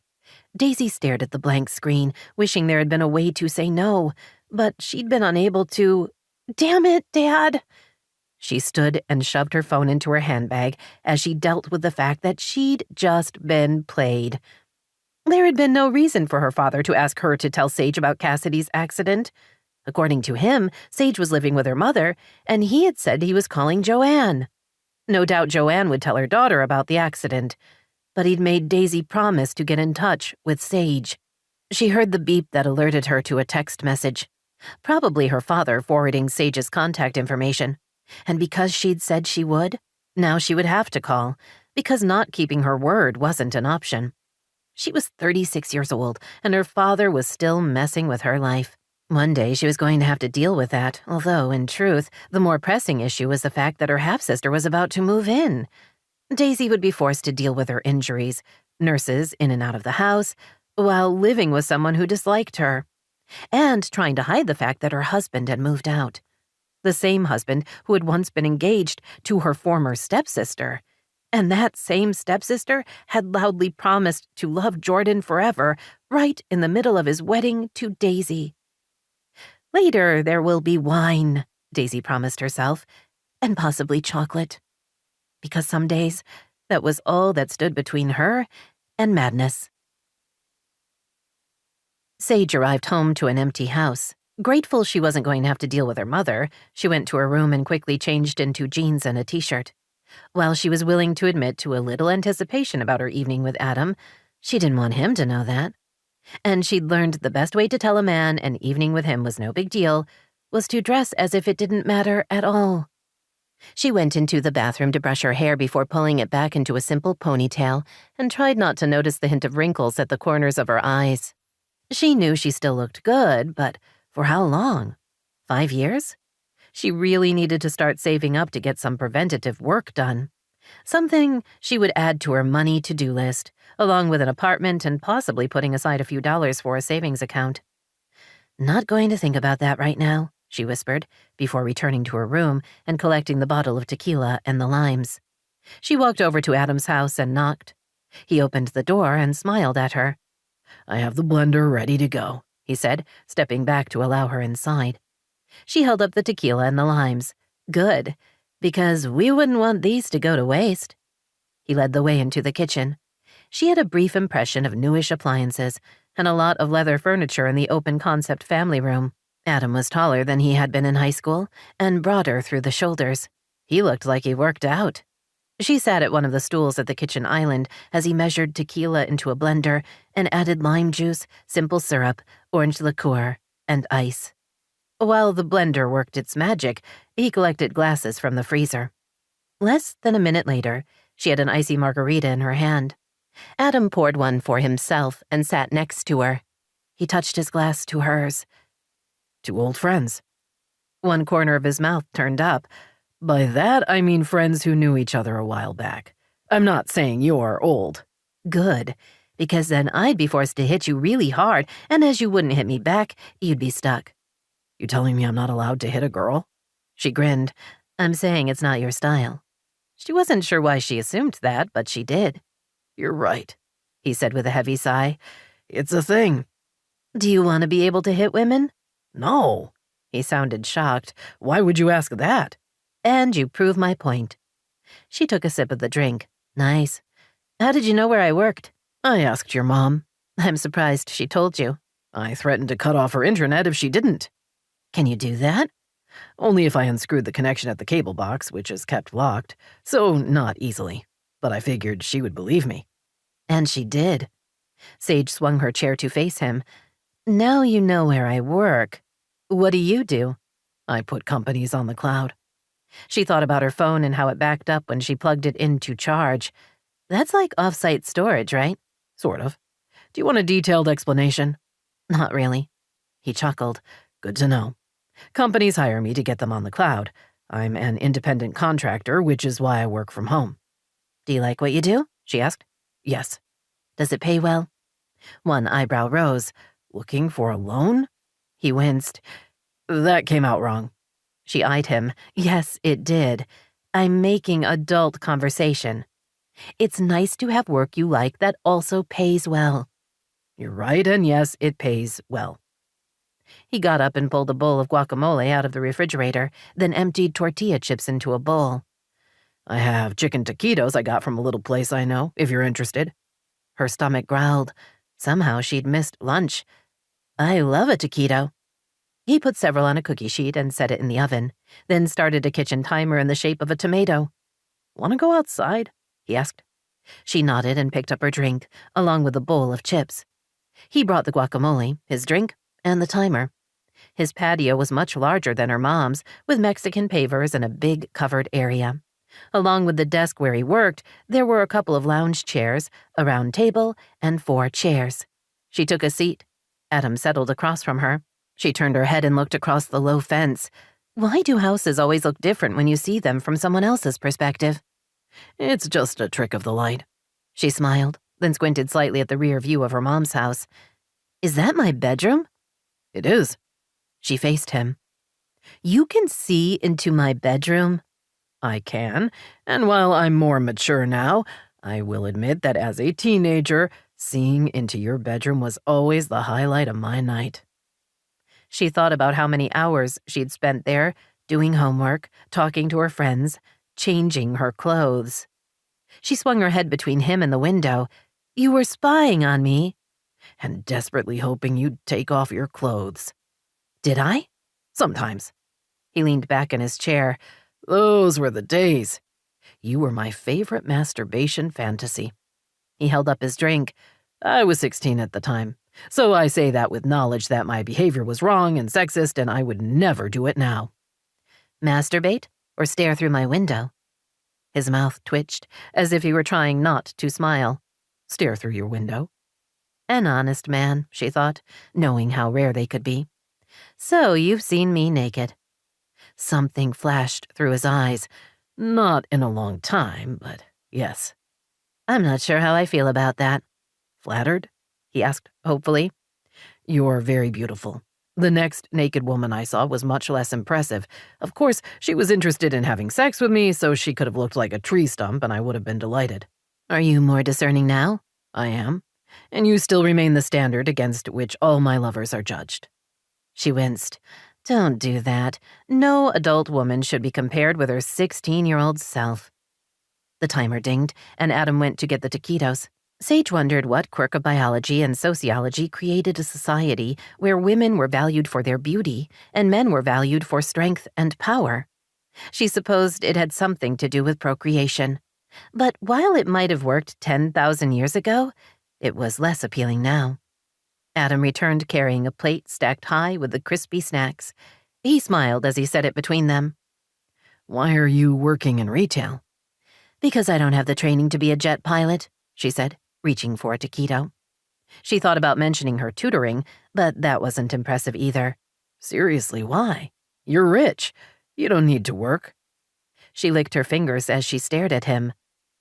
Daisy stared at the blank screen, wishing there had been a way to say no, but she'd been unable to. "Damn it, Dad!" She stood and shoved her phone into her handbag as she dealt with the fact that she'd just been played. There had been no reason for her father to ask her to tell Sage about Cassidy's accident. According to him, Sage was living with her mother, and he had said he was calling Joanne. No doubt Joanne would tell her daughter about the accident, but he'd made Daisy promise to get in touch with Sage. She heard the beep that alerted her to a text message. Probably her father forwarding Sage's contact information. And because she'd said she would, now she would have to call, because not keeping her word wasn't an option. She was 36 years old, and her father was still messing with her life. One day she was going to have to deal with that, although, in truth, the more pressing issue was the fact that her half-sister was about to move in. Daisy would be forced to deal with her injuries, nurses in and out of the house, while living with someone who disliked her, and trying to hide the fact that her husband had moved out. The same husband who had once been engaged to her former stepsister. And that same stepsister had loudly promised to love Jordan forever, right in the middle of his wedding to Daisy. "Later there will be wine," Daisy promised herself, "and possibly chocolate." Because some days, that was all that stood between her and madness. Sage arrived home to an empty house. Grateful she wasn't going to have to deal with her mother, she went to her room and quickly changed into jeans and a t-shirt. While she was willing to admit to a little anticipation about her evening with Adam, she didn't want him to know that. And she'd learned the best way to tell a man an evening with him was no big deal was to dress as if it didn't matter at all. She went into the bathroom to brush her hair before pulling it back into a simple ponytail and tried not to notice the hint of wrinkles at the corners of her eyes. She knew she still looked good, but for how long? 5 years? She really needed to start saving up to get some preventative work done. Something she would add to her money to-do list, along with an apartment and possibly putting aside a few dollars for a savings account. "Not going to think about that right now," she whispered, before returning to her room and collecting the bottle of tequila and the limes. She walked over to Adam's house and knocked. He opened the door and smiled at her. "I have the blender ready to go," he said, stepping back to allow her inside. She held up the tequila and the limes. Good, because we wouldn't want these to go to waste. He led the way into the kitchen. She had a brief impression of newish appliances and a lot of leather furniture in the open-concept family room. Adam was taller than he had been in high school and broader through the shoulders. He looked like he worked out. She sat at one of the stools at the kitchen island as he measured tequila into a blender and added lime juice, simple syrup, orange liqueur, and ice. While the blender worked its magic, he collected glasses from the freezer. Less than a minute later, she had an icy margarita in her hand. Adam poured one for himself and sat next to her. He touched his glass to hers. Two old friends. One corner of his mouth turned up. By that, I mean friends who knew each other a while back. I'm not saying you're old. Good, because then I'd be forced to hit you really hard, and as you wouldn't hit me back, you'd be stuck. You telling me I'm not allowed to hit a girl? She grinned. I'm saying it's not your style. She wasn't sure why she assumed that, but she did. You're right, he said with a heavy sigh. It's a thing. Do you want to be able to hit women? No. He sounded shocked. Why would you ask that? And you prove my point. She took a sip of the drink. Nice. How did you know where I worked? I asked your mom. I'm surprised she told you. I threatened to cut off her intranet if she didn't. Can you do that? Only if I unscrewed the connection at the cable box, which is kept locked, so not easily. But I figured she would believe me. And she did. Sage swung her chair to face him. Now you know where I work. What do you do? I put companies on the cloud. She thought about her phone and how it backed up when she plugged it in to charge. That's like off-site storage, right? Sort of. Do you want a detailed explanation? Not really. He chuckled. Good to know. Companies hire me to get them on the cloud. I'm an independent contractor, which is why I work from home. Do you like what you do? She asked. Yes. Does it pay well? One eyebrow rose. Looking for a loan? He winced. That came out wrong. She eyed him. Yes, it did. I'm making adult conversation. It's nice to have work you like that also pays well. You're right, and yes, it pays well. He got up and pulled a bowl of guacamole out of the refrigerator, then emptied tortilla chips into a bowl. I have chicken taquitos I got from a little place I know, if you're interested. Her stomach growled. Somehow she'd missed lunch. I love a taquito. He put several on a cookie sheet and set it in the oven, then started a kitchen timer in the shape of a tomato. Want to go outside? He asked. She nodded and picked up her drink, along with a bowl of chips. He brought the guacamole, his drink, and the timer. His patio was much larger than her mom's, with Mexican pavers and a big covered area. Along with the desk where he worked, there were a couple of lounge chairs, a round table, and 4 chairs. She took a seat. Adam settled across from her. She turned her head and looked across the low fence. Why do houses always look different when you see them from someone else's perspective? It's just a trick of the light. She smiled, then squinted slightly at the rear view of her mom's house. Is that my bedroom? It is. She faced him. You can see into my bedroom? I can, and while I'm more mature now, I will admit that as a teenager, seeing into your bedroom was always the highlight of my night. She thought about how many hours she'd spent there, doing homework, talking to her friends, changing her clothes. She swung her head between him and the window. You were spying on me. And desperately hoping you'd take off your clothes. Did I? Sometimes. He leaned back in his chair. Those were the days. You were my favorite masturbation fantasy. He held up his drink. I was 16 at the time, so I say that with knowledge that my behavior was wrong and sexist and I would never do it now. Masturbate or stare through my window? His mouth twitched, as if he were trying not to smile. Stare through your window. An honest man, she thought, knowing how rare they could be. So you've seen me naked. Something flashed through his eyes. Not in a long time, but yes. I'm not sure how I feel about that. Flattered? He asked, hopefully. You're very beautiful. The next naked woman I saw was much less impressive. Of course, she was interested in having sex with me, so she could have looked like a tree stump and I would have been delighted. Are you more discerning now? I am. And you still remain the standard against which all my lovers are judged. She winced. Don't do that. No adult woman should be compared with her 16-year-old self. The timer dinged, and Adam went to get the taquitos. Sage wondered what quirk of biology and sociology created a society where women were valued for their beauty and men were valued for strength and power. She supposed it had something to do with procreation. But while it might have worked 10,000 years ago, it was less appealing now. Adam returned carrying a plate stacked high with the crispy snacks. He smiled as he set it between them. Why are you working in retail? Because I don't have the training to be a jet pilot, she said, reaching for a taquito. She thought about mentioning her tutoring, but that wasn't impressive either. Seriously, why? You're rich. You don't need to work. She licked her fingers as she stared at him.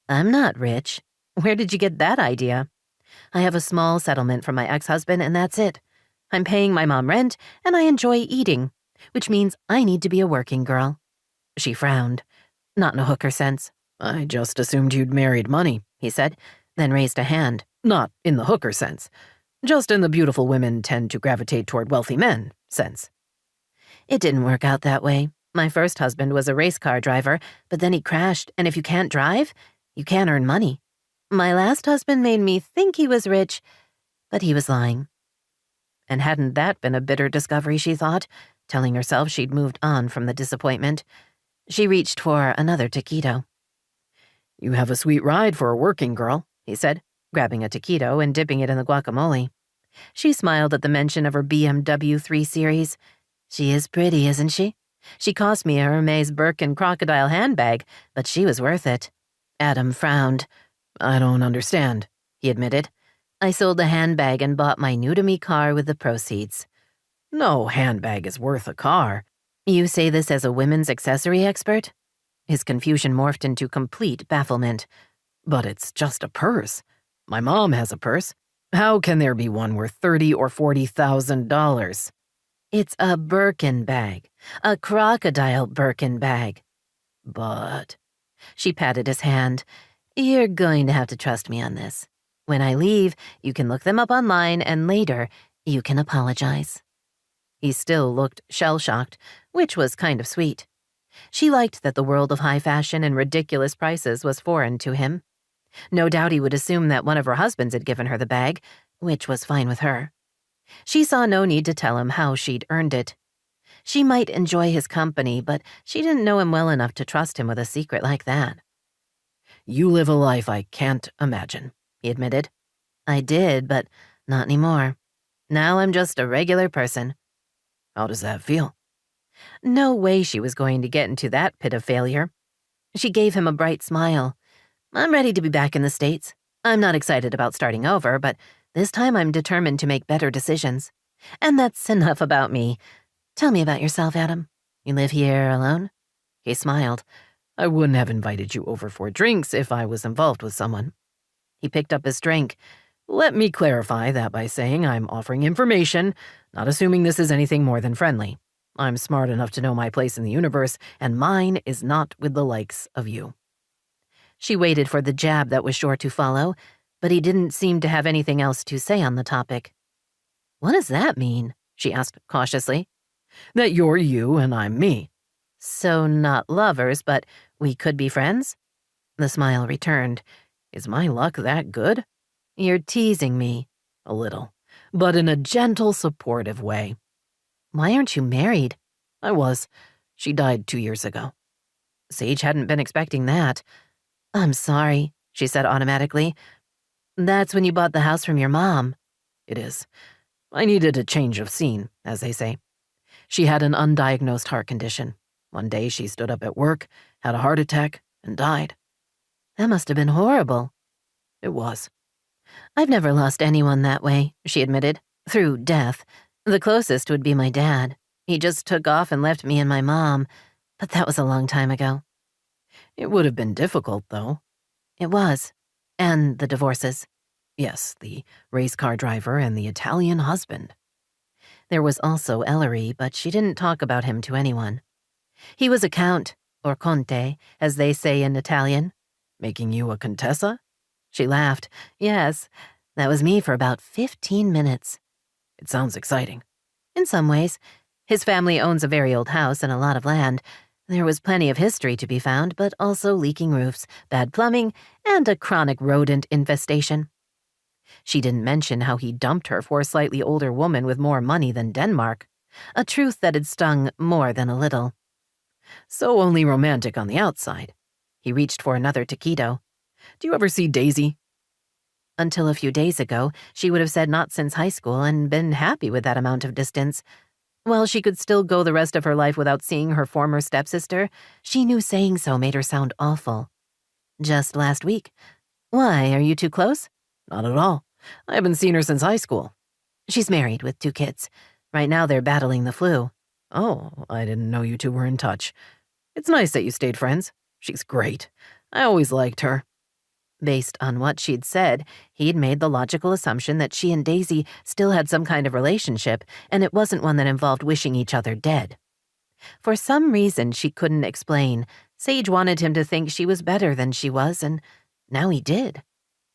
I'm not rich. Where did you get that idea? I have a small settlement from my ex-husband, and that's it. I'm paying my mom rent, and I enjoy eating, which means I need to be a working girl. She frowned. Not in a hooker sense. I just assumed you'd married money, he said, then raised a hand. Not in the hooker sense. Just in the beautiful women tend to gravitate toward wealthy men sense. It didn't work out that way. My first husband was a race car driver, but then he crashed, and if you can't drive, you can't earn money. My last husband made me think he was rich, but he was lying. And hadn't that been a bitter discovery, she thought, telling herself she'd moved on from the disappointment. She reached for another taquito. You have a sweet ride for a working girl, he said, grabbing a taquito and dipping it in the guacamole. She smiled at the mention of her BMW 3 Series. She is pretty, isn't she? She cost me a Hermes Birkin crocodile handbag, but she was worth it. Adam frowned. I don't understand, he admitted. I sold the handbag and bought my new-to-me car with the proceeds. No handbag is worth a car. You say this as a women's accessory expert? His confusion morphed into complete bafflement. But it's just a purse. My mom has a purse. How can there be one worth $30,000 or $40,000? It's a Birkin bag. A crocodile Birkin bag. But... She patted his hand. You're going to have to trust me on this. When I leave, you can look them up online, and later, you can apologize. He still looked shell-shocked, which was kind of sweet. She liked that the world of high fashion and ridiculous prices was foreign to him. No doubt he would assume that one of her husbands had given her the bag, which was fine with her. She saw no need to tell him how she'd earned it. She might enjoy his company, but she didn't know him well enough to trust him with a secret like that. You live a life I can't imagine, he admitted. I did, but not anymore. Now I'm just a regular person. How does that feel? No way she was going to get into that pit of failure. She gave him a bright smile. I'm ready to be back in the States. I'm not excited about starting over, but this time I'm determined to make better decisions. And that's enough about me. Tell me about yourself, Adam. You live here alone? He smiled. I wouldn't have invited you over for drinks if I was involved with someone. He picked up his drink. Let me clarify that by saying I'm offering information, not assuming this is anything more than friendly. I'm smart enough to know my place in the universe, and mine is not with the likes of you. She waited for the jab that was sure to follow, but he didn't seem to have anything else to say on the topic. What does that mean? She asked cautiously. That you're you and I'm me. So not lovers, but we could be friends? The smile returned. Is my luck that good? You're teasing me. A little, but in a gentle, supportive way. Why aren't you married? I was. She died 2 years ago. Sage hadn't been expecting that. I'm sorry, she said automatically. That's when you bought the house from your mom. It is. I needed a change of scene, as they say. She had an undiagnosed heart condition. One day she stood up at work, had a heart attack, and died. That must have been horrible. It was. I've never lost anyone that way, she admitted, through death. The closest would be my dad. He just took off and left me and my mom, but that was a long time ago. It would have been difficult, though. It was. And the divorces. Yes, the race car driver and the Italian husband. There was also Ellery, but she didn't talk about him to anyone. He was a count, or conte, as they say in Italian. Making you a contessa? She laughed. Yes, that was me for about 15 minutes. It sounds exciting. In some ways. His family owns a very old house and a lot of land. There was plenty of history to be found, but also leaking roofs, bad plumbing, and a chronic rodent infestation. She didn't mention how he dumped her for a slightly older woman with more money than Denmark, a truth that had stung more than a little. So only romantic on the outside. He reached for another taquito. Do you ever see Daisy? Until a few days ago, she would have said not since high school and been happy with that amount of distance. While she could still go the rest of her life without seeing her former stepsister, she knew saying so made her sound awful. Just last week. Why, are you too close? Not at all. I haven't seen her since high school. She's married with 2 kids. Right now they're battling the flu. Oh, I didn't know you two were in touch. It's nice that you stayed friends. She's great. I always liked her. Based on what she'd said, he'd made the logical assumption that she and Daisy still had some kind of relationship, and it wasn't one that involved wishing each other dead. For some reason she couldn't explain, Sage wanted him to think she was better than she was, and now he did.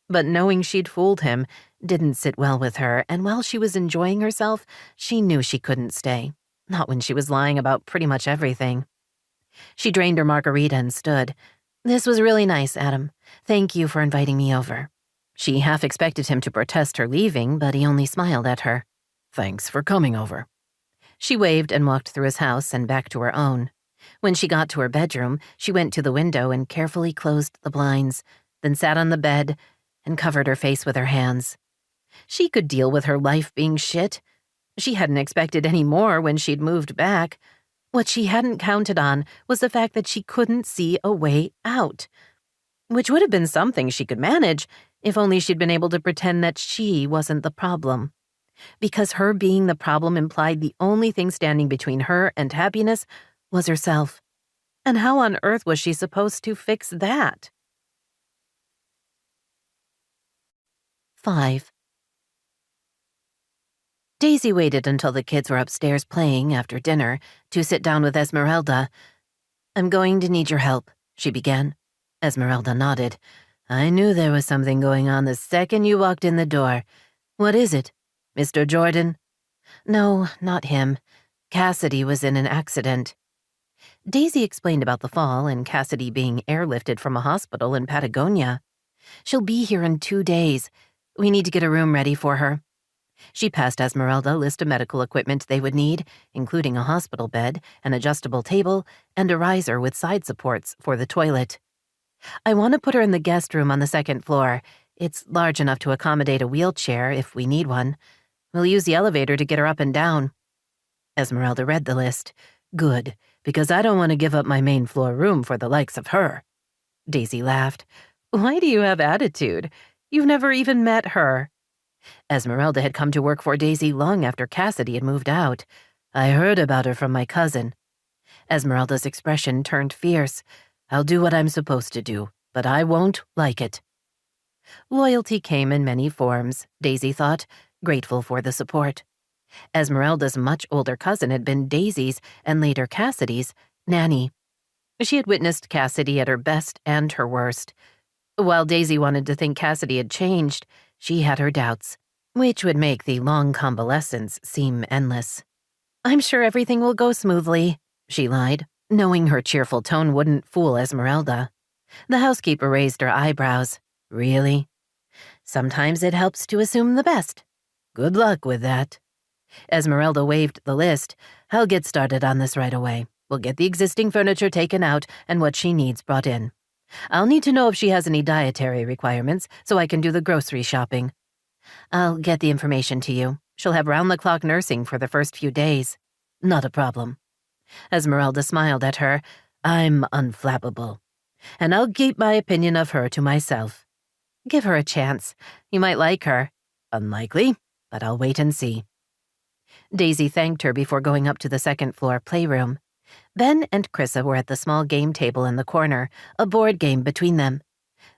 But knowing she'd fooled him didn't sit well with her, and while she was enjoying herself, she knew she couldn't stay. Not when she was lying about pretty much everything. She drained her margarita and stood. This was really nice, Adam. Thank you for inviting me over. She half expected him to protest her leaving, but he only smiled at her. Thanks for coming over. She waved and walked through his house and back to her own. When she got to her bedroom, she went to the window and carefully closed the blinds, then sat on the bed and covered her face with her hands. She could deal with her life being shit. She hadn't expected any more when she'd moved back. What she hadn't counted on was the fact that she couldn't see a way out, which would have been something she could manage if only she'd been able to pretend that she wasn't the problem. Because her being the problem implied the only thing standing between her and happiness was herself. And how on earth was she supposed to fix that? 5. Daisy waited until the kids were upstairs playing after dinner to sit down with Esmeralda. I'm going to need your help, she began. Esmeralda nodded. I knew there was something going on the second you walked in the door. What is it? Mr. Jordan? No, not him. Cassidy was in an accident. Daisy explained about the fall and Cassidy being airlifted from a hospital in Patagonia. She'll be here in 2 days. We need to get a room ready for her. She passed Esmeralda a list of medical equipment they would need, including a hospital bed, an adjustable table, and a riser with side supports for the toilet. I want to put her in the guest room on the 2nd floor. It's large enough to accommodate a wheelchair if we need one. We'll use the elevator to get her up and down. Esmeralda read the list. Good, because I don't want to give up my main floor room for the likes of her. Daisy laughed. Why do you have attitude? You've never even met her. Esmeralda had come to work for Daisy long after Cassidy had moved out. I heard about her from my cousin. Esmeralda's expression turned fierce. I'll do what I'm supposed to do, but I won't like it. Loyalty came in many forms, Daisy thought, grateful for the support. Esmeralda's much older cousin had been Daisy's, and later Cassidy's, nanny. She had witnessed Cassidy at her best and her worst. While Daisy wanted to think Cassidy had changed, she had her doubts, which would make the long convalescence seem endless. I'm sure everything will go smoothly, she lied, knowing her cheerful tone wouldn't fool Esmeralda. The housekeeper raised her eyebrows. Really? Sometimes it helps to assume the best. Good luck with that. Esmeralda waved the list. I'll get started on this right away. We'll get the existing furniture taken out and what she needs brought in. I'll need to know if she has any dietary requirements so I can do the grocery shopping. I'll get the information to you. She'll have round-the-clock nursing for the first few days. Not a problem. Esmeralda smiled at her. I'm unflappable. And I'll keep my opinion of her to myself. Give her a chance. You might like her. Unlikely, but I'll wait and see. Daisy thanked her before going up to the 2nd floor playroom. Ben and Chrissa were at the small game table in the corner, a board game between them.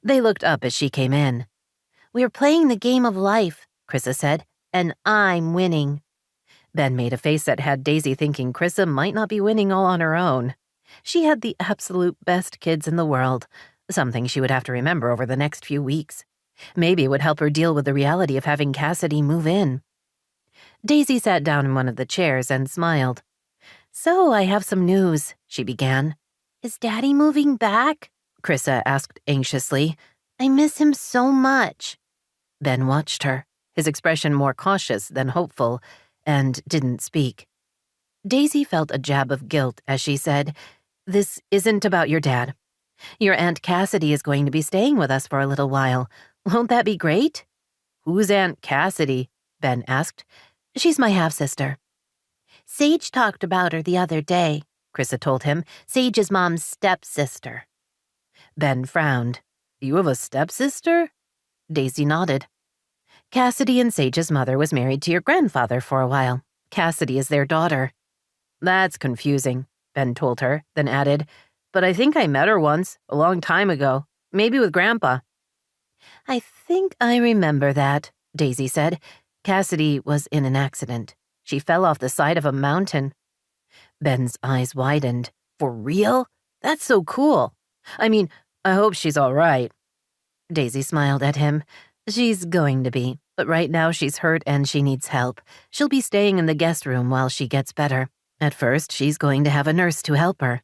They looked up as she came in. We're playing the game of life, Chrissa said, and I'm winning. Ben made a face that had Daisy thinking Chrissa might not be winning all on her own. She had the absolute best kids in the world, something she would have to remember over the next few weeks. Maybe it would help her deal with the reality of having Cassidy move in. Daisy sat down in one of the chairs and smiled. So I have some news, she began. Is Daddy moving back? Krissa asked anxiously. I miss him so much. Ben watched her, his expression more cautious than hopeful, and didn't speak. Daisy felt a jab of guilt as she said, This isn't about your dad. Your Aunt Cassidy is going to be staying with us for a little while. Won't that be great? Who's Aunt Cassidy? Ben asked. She's my half-sister. Sage talked about her the other day, Krissa told him. Sage's mom's stepsister. Ben frowned. You have a stepsister? Daisy nodded. Cassidy and Sage's mother was married to your grandfather for a while. Cassidy is their daughter. That's confusing, Ben told her, then added, But I think I met her once, a long time ago, maybe with Grandpa. I think I remember that, Daisy said. Cassidy was in an accident. She fell off the side of a mountain. Ben's eyes widened. For real? That's so cool. I mean, I hope she's all right. Daisy smiled at him. She's going to be, but right now she's hurt and she needs help. She'll be staying in the guest room while she gets better. At first, she's going to have a nurse to help her.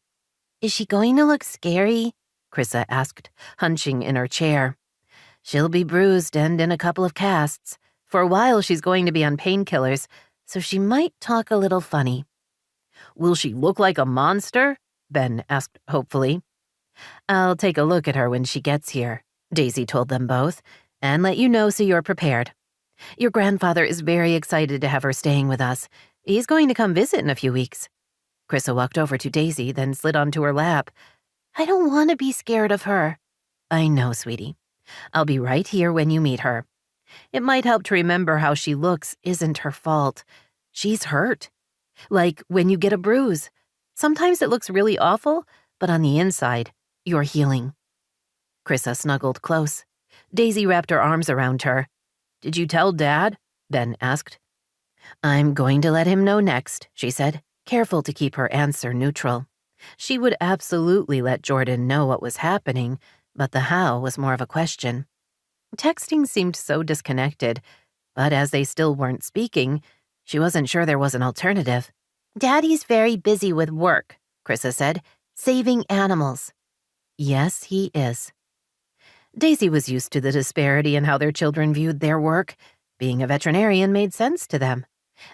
Is she going to look scary? Krissa asked, hunching in her chair. She'll be bruised and in a couple of casts. For a while, she's going to be on painkillers, so she might talk a little funny. Will she look like a monster? Ben asked hopefully. I'll take a look at her when she gets here, Daisy told them both, and let you know so you're prepared. Your grandfather is very excited to have her staying with us. He's going to come visit in a few weeks. Krissa walked over to Daisy, then slid onto her lap. I don't want to be scared of her. I know, sweetie. I'll be right here when you meet her. It might help to remember how she looks isn't her fault. She's hurt. Like when you get a bruise. Sometimes it looks really awful, but on the inside, you're healing. Krissa snuggled close. Daisy wrapped her arms around her. Did you tell Dad? Ben asked. I'm going to let him know next, she said, careful to keep her answer neutral. She would absolutely let Jordan know what was happening, but the how was more of a question. Texting seemed so disconnected, but as they still weren't speaking, she wasn't sure there was an alternative. Daddy's very busy with work, Krissa said, saving animals. Yes, he is. Daisy was used to the disparity in how their children viewed their work. Being a veterinarian made sense to them.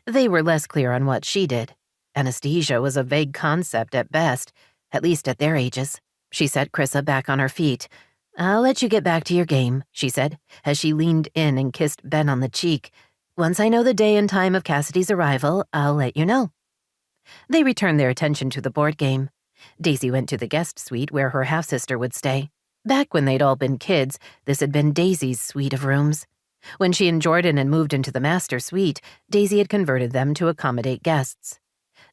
They were less clear on what she did. Anesthesia was a vague concept at best, at least at their ages. She set Krissa back on her feet. I'll let you get back to your game, she said, as she leaned in and kissed Ben on the cheek. Once I know the day and time of Cassidy's arrival, I'll let you know. They returned their attention to the board game. Daisy went to the guest suite where her half-sister would stay. Back when they'd all been kids, this had been Daisy's suite of rooms. When she and Jordan had moved into the master suite, Daisy had converted them to accommodate guests.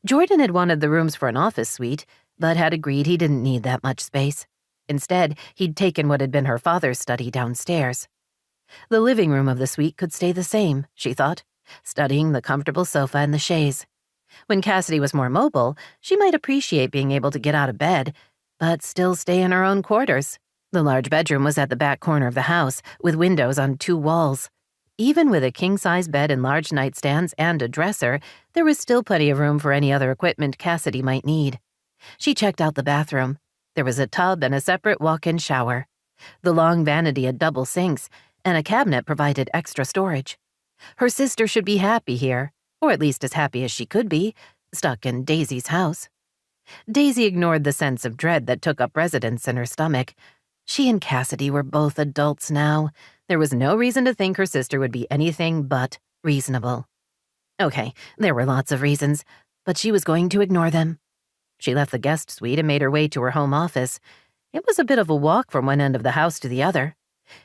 Jordan had wanted the rooms for an office suite, but had agreed he didn't need that much space. Instead, he'd taken what had been her father's study downstairs. The living room of the suite could stay the same, she thought, studying the comfortable sofa and the chaise. When Cassidy was more mobile, she might appreciate being able to get out of bed, but still stay in her own quarters. The large bedroom was at the back corner of the house, with windows on 2 walls. Even with a king-size bed and large nightstands and a dresser, there was still plenty of room for any other equipment Cassidy might need. She checked out the bathroom. There was a tub and a separate walk-in shower. The long vanity had double sinks, and a cabinet provided extra storage. Her sister should be happy here, or at least as happy as she could be, stuck in Daisy's house. Daisy ignored the sense of dread that took up residence in her stomach. She and Cassidy were both adults now. There was no reason to think her sister would be anything but reasonable. Okay, there were lots of reasons, but she was going to ignore them. She left the guest suite and made her way to her home office. It was a bit of a walk from one end of the house to the other.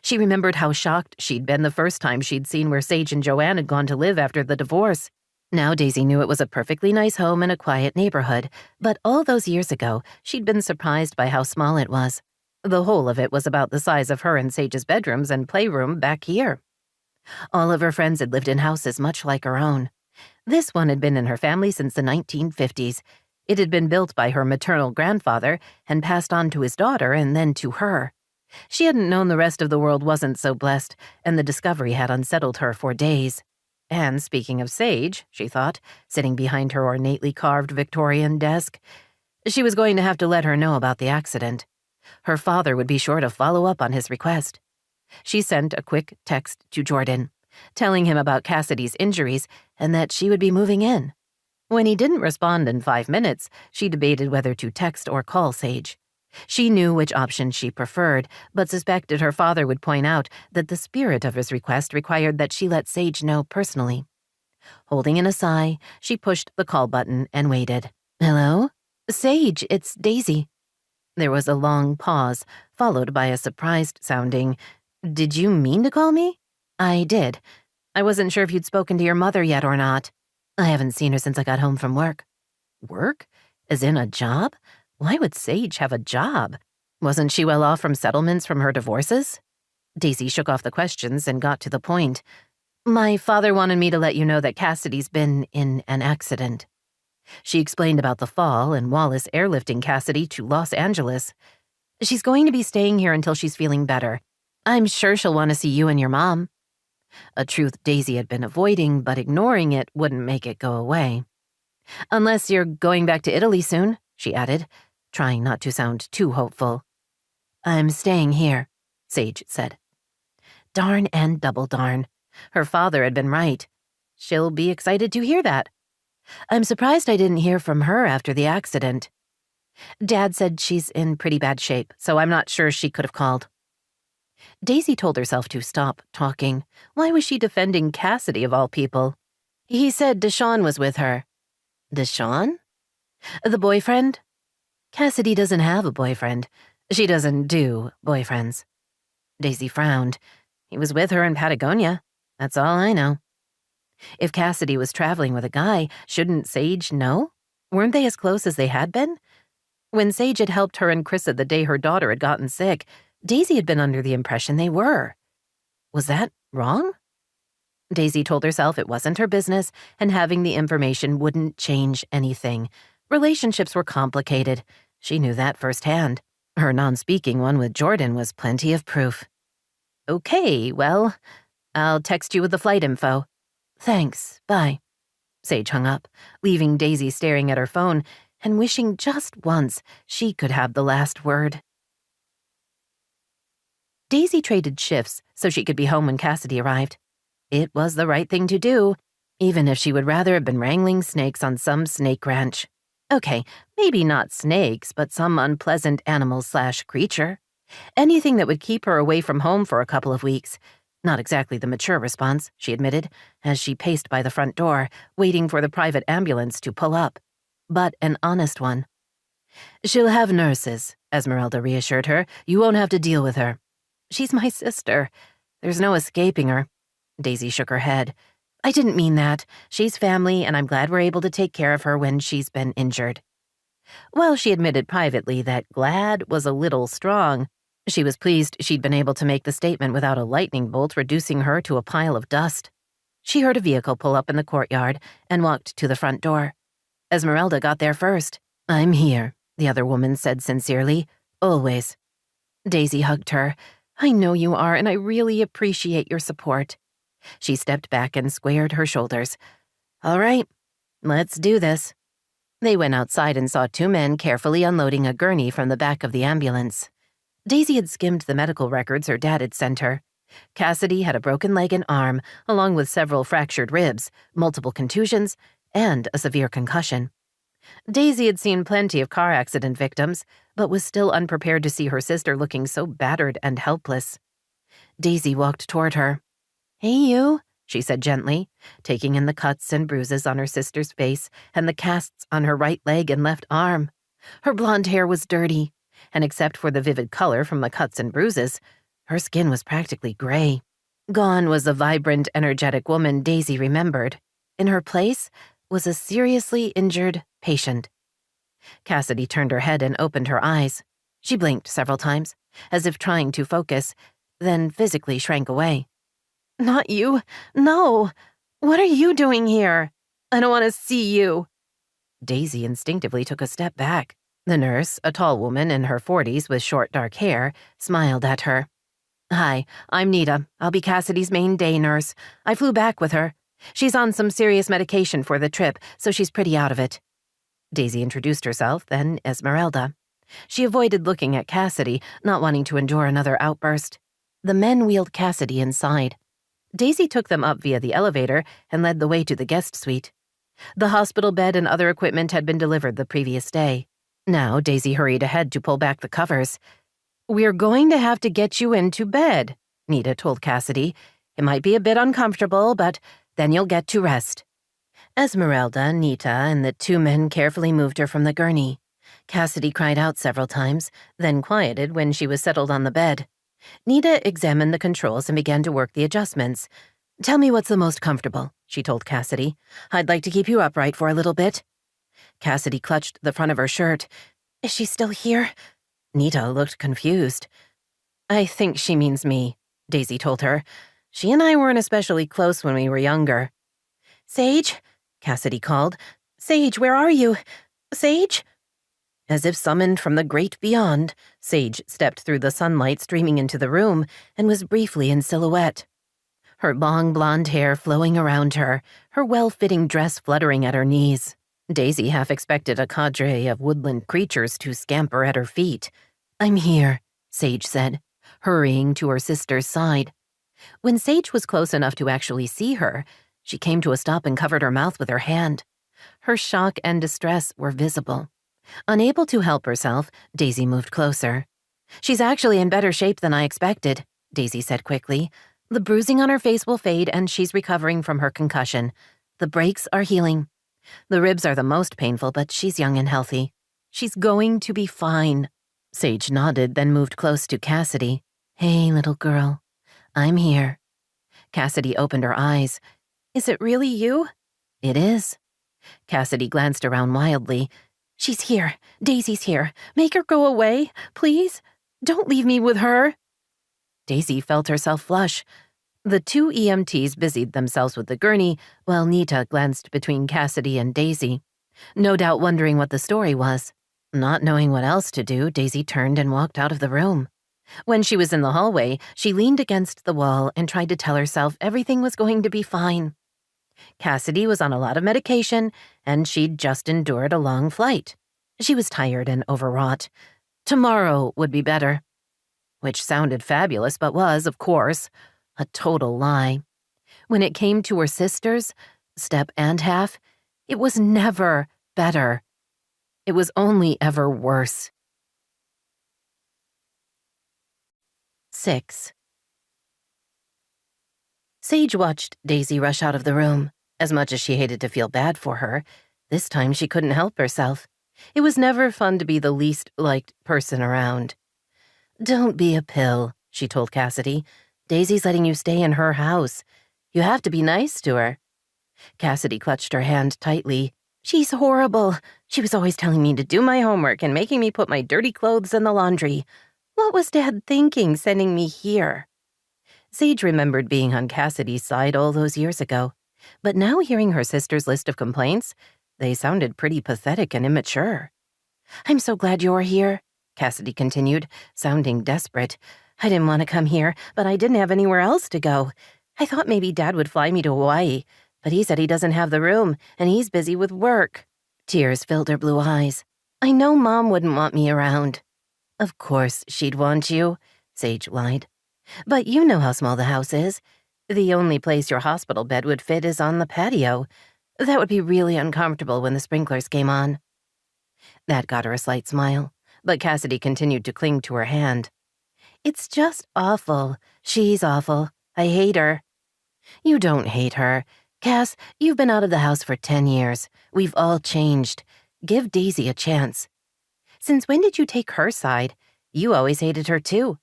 She remembered how shocked she'd been the first time she'd seen where Sage and Joanne had gone to live after the divorce. Now Daisy knew it was a perfectly nice home in a quiet neighborhood, but all those years ago, she'd been surprised by how small it was. The whole of it was about the size of her and Sage's bedrooms and playroom back here. All of her friends had lived in houses much like her own. This one had been in her family since the 1950s. It had been built by her maternal grandfather and passed on to his daughter and then to her. She hadn't known the rest of the world wasn't so blessed, and the discovery had unsettled her for days. And speaking of Sage, she thought, sitting behind her ornately carved Victorian desk, She was going to have to let her know about the accident. Her father would be sure to follow up on his request. She sent a quick text to Jordan, telling him about Cassidy's injuries and that she would be moving in. When he didn't respond in 5 minutes, she debated whether to text or call Sage. She knew which option she preferred, but suspected her father would point out that the spirit of his request required that she let Sage know personally. Holding in a sigh, she pushed the call button and waited. "Hello? Sage, it's Daisy." There was a long pause, followed by a surprised-sounding, "Did you mean to call me?" "I did. I wasn't sure if you'd spoken to your mother yet or not. I haven't seen her since I got home from work." "Work? As in a job? Why would Sage have a job? Wasn't she well off from settlements from her divorces?" Daisy shook off the questions and got to the point. "My father wanted me to let you know that Cassidy's been in an accident." She explained about the fall and Wallace airlifting Cassidy to Los Angeles. "She's going to be staying here until she's feeling better. I'm sure she'll want to see you and your mom." A truth Daisy had been avoiding, but ignoring it wouldn't make it go away. "Unless you're going back to Italy soon," she added, trying not to sound too hopeful. "I'm staying here," Sage said. Darn and double darn. Her father had been right. She'll be excited to hear that. "I'm surprised I didn't hear from her after the accident. Dad said she's in pretty bad shape, so I'm not sure she could have called." Daisy told herself to stop talking. Why was she defending Cassidy of all people? "He said Deshawn was with her." "Deshawn? The boyfriend?" "Cassidy doesn't have a boyfriend. She doesn't do boyfriends." Daisy frowned. "He was with her in Patagonia. That's all I know." If Cassidy was traveling with a guy, shouldn't Sage know? Weren't they as close as they had been? When Sage had helped her and Chrissa the day her daughter had gotten sick, Daisy had been under the impression they were. Was that wrong? Daisy told herself it wasn't her business, and having the information wouldn't change anything. Relationships were complicated. She knew that firsthand. Her non-speaking one with Jordan was plenty of proof. "Okay, well, I'll text you with the flight info." "Thanks, bye." Sage hung up, leaving Daisy staring at her phone and wishing just once she could have the last word. Daisy traded shifts so she could be home when Cassidy arrived. It was the right thing to do, even if she would rather have been wrangling snakes on some snake ranch. Okay, maybe not snakes, but some unpleasant animal/creature. Anything that would keep her away from home for a couple of weeks. Not exactly the mature response, she admitted, as she paced by the front door, waiting for the private ambulance to pull up. But an honest one. "She'll have nurses," Esmeralda reassured her. "You won't have to deal with her." "She's my sister. There's no escaping her." Daisy shook her head. "I didn't mean that. She's family, and I'm glad we're able to take care of her when she's been injured." While she admitted privately that glad was a little strong, she was pleased she'd been able to make the statement without a lightning bolt reducing her to a pile of dust. She heard a vehicle pull up in the courtyard and walked to the front door. Esmeralda got there first. "I'm here," the other woman said sincerely. "Always." Daisy hugged her. "I know you are, and I really appreciate your support." She stepped back and squared her shoulders. "All right, let's do this." They went outside and saw two men carefully unloading a gurney from the back of the ambulance. Daisy had skimmed the medical records her dad had sent her. Cassidy had a broken leg and arm, along with several fractured ribs, multiple contusions, and a severe concussion. Daisy had seen plenty of car accident victims, but was still unprepared to see her sister looking so battered and helpless. Daisy walked toward her. "Hey, you," she said gently, taking in the cuts and bruises on her sister's face and the casts on her right leg and left arm. Her blonde hair was dirty, and except for the vivid color from the cuts and bruises, her skin was practically gray. Gone was the vibrant, energetic woman Daisy remembered. In her place was a seriously injured patient. Cassidy turned her head and opened her eyes. She blinked several times, as if trying to focus, then physically shrank away. "Not you. No. What are you doing here? I don't want to see you." Daisy instinctively took a step back. The nurse, a tall woman in her 40s with short dark hair, smiled at her. "Hi, I'm Nita. I'll be Cassidy's main day nurse. I flew back with her. She's on some serious medication for the trip, so she's pretty out of it." Daisy introduced herself, then Esmeralda. She avoided looking at Cassidy, not wanting to endure another outburst. The men wheeled Cassidy inside. Daisy took them up via the elevator and led the way to the guest suite. The hospital bed and other equipment had been delivered the previous day. Now Daisy hurried ahead to pull back the covers. "We're going to have to get you into bed," Nita told Cassidy. "It might be a bit uncomfortable, but then you'll get to rest." Esmeralda, Nita, and the two men carefully moved her from the gurney. Cassidy cried out several times, then quieted when she was settled on the bed. Nita examined the controls and began to work the adjustments. "Tell me what's the most comfortable," she told Cassidy. "I'd like to keep you upright for a little bit." Cassidy clutched the front of her shirt. "Is she still here?" Nita looked confused. "I think she means me," Daisy told her. "She and I weren't especially close when we were younger." "Sage?" Cassidy called. "Sage, where are you? Sage?" As if summoned from the great beyond, Sage stepped through the sunlight streaming into the room and was briefly in silhouette. Her long blonde hair flowing around her, her well-fitting dress fluttering at her knees. Daisy half expected a cadre of woodland creatures to scamper at her feet. "I'm here," Sage said, hurrying to her sister's side. When Sage was close enough to actually see her, she came to a stop and covered her mouth with her hand. Her shock and distress were visible. Unable to help herself, Daisy moved closer. "She's actually in better shape than I expected," Daisy said quickly. "The bruising on her face will fade and she's recovering from her concussion. The breaks are healing. The ribs are the most painful, but she's young and healthy. She's going to be fine." Sage nodded, then moved close to Cassidy. "Hey, little girl. I'm here." Cassidy opened her eyes. "Is it really you?" "It is." Cassidy glanced around wildly. "She's here. Daisy's here. Make her go away, please. Don't leave me with her." Daisy felt herself flush. The two EMTs busied themselves with the gurney, while Nita glanced between Cassidy and Daisy, no doubt wondering what the story was. Not knowing what else to do, Daisy turned and walked out of the room. When she was in the hallway, she leaned against the wall and tried to tell herself everything was going to be fine. Cassidy was on a lot of medication, and she'd just endured a long flight. She was tired and overwrought. Tomorrow would be better. Which sounded fabulous, but was, of course, a total lie. When it came to her sisters, step and half, it was never better. It was only ever worse. 6. Sage watched Daisy rush out of the room. As much as she hated to feel bad for her, this time she couldn't help herself. It was never fun to be the least liked person around. "Don't be a pill," she told Cassidy. "Daisy's letting you stay in her house. You have to be nice to her." Cassidy clutched her hand tightly. "She's horrible. She was always telling me to do my homework and making me put my dirty clothes in the laundry. What was Dad thinking sending me here?" Sage remembered being on Cassidy's side all those years ago, but now hearing her sister's list of complaints, they sounded pretty pathetic and immature. "I'm so glad you're here," Cassidy continued, sounding desperate. "I didn't want to come here, but I didn't have anywhere else to go. I thought maybe Dad would fly me to Hawaii, but he said he doesn't have the room, and he's busy with work." Tears filled her blue eyes. "I know Mom wouldn't want me around." "Of course she'd want you," Sage lied. "But you know how small the house is. The only place your hospital bed would fit is on the patio. That would be really uncomfortable when the sprinklers came on." That got her a slight smile, but Cassidy continued to cling to her hand. "It's just awful. She's awful. I hate her." "You don't hate her. Cass, you've been out of the house for 10 years. We've all changed. Give Daisy a chance." "Since when did you take her side? You always hated her too."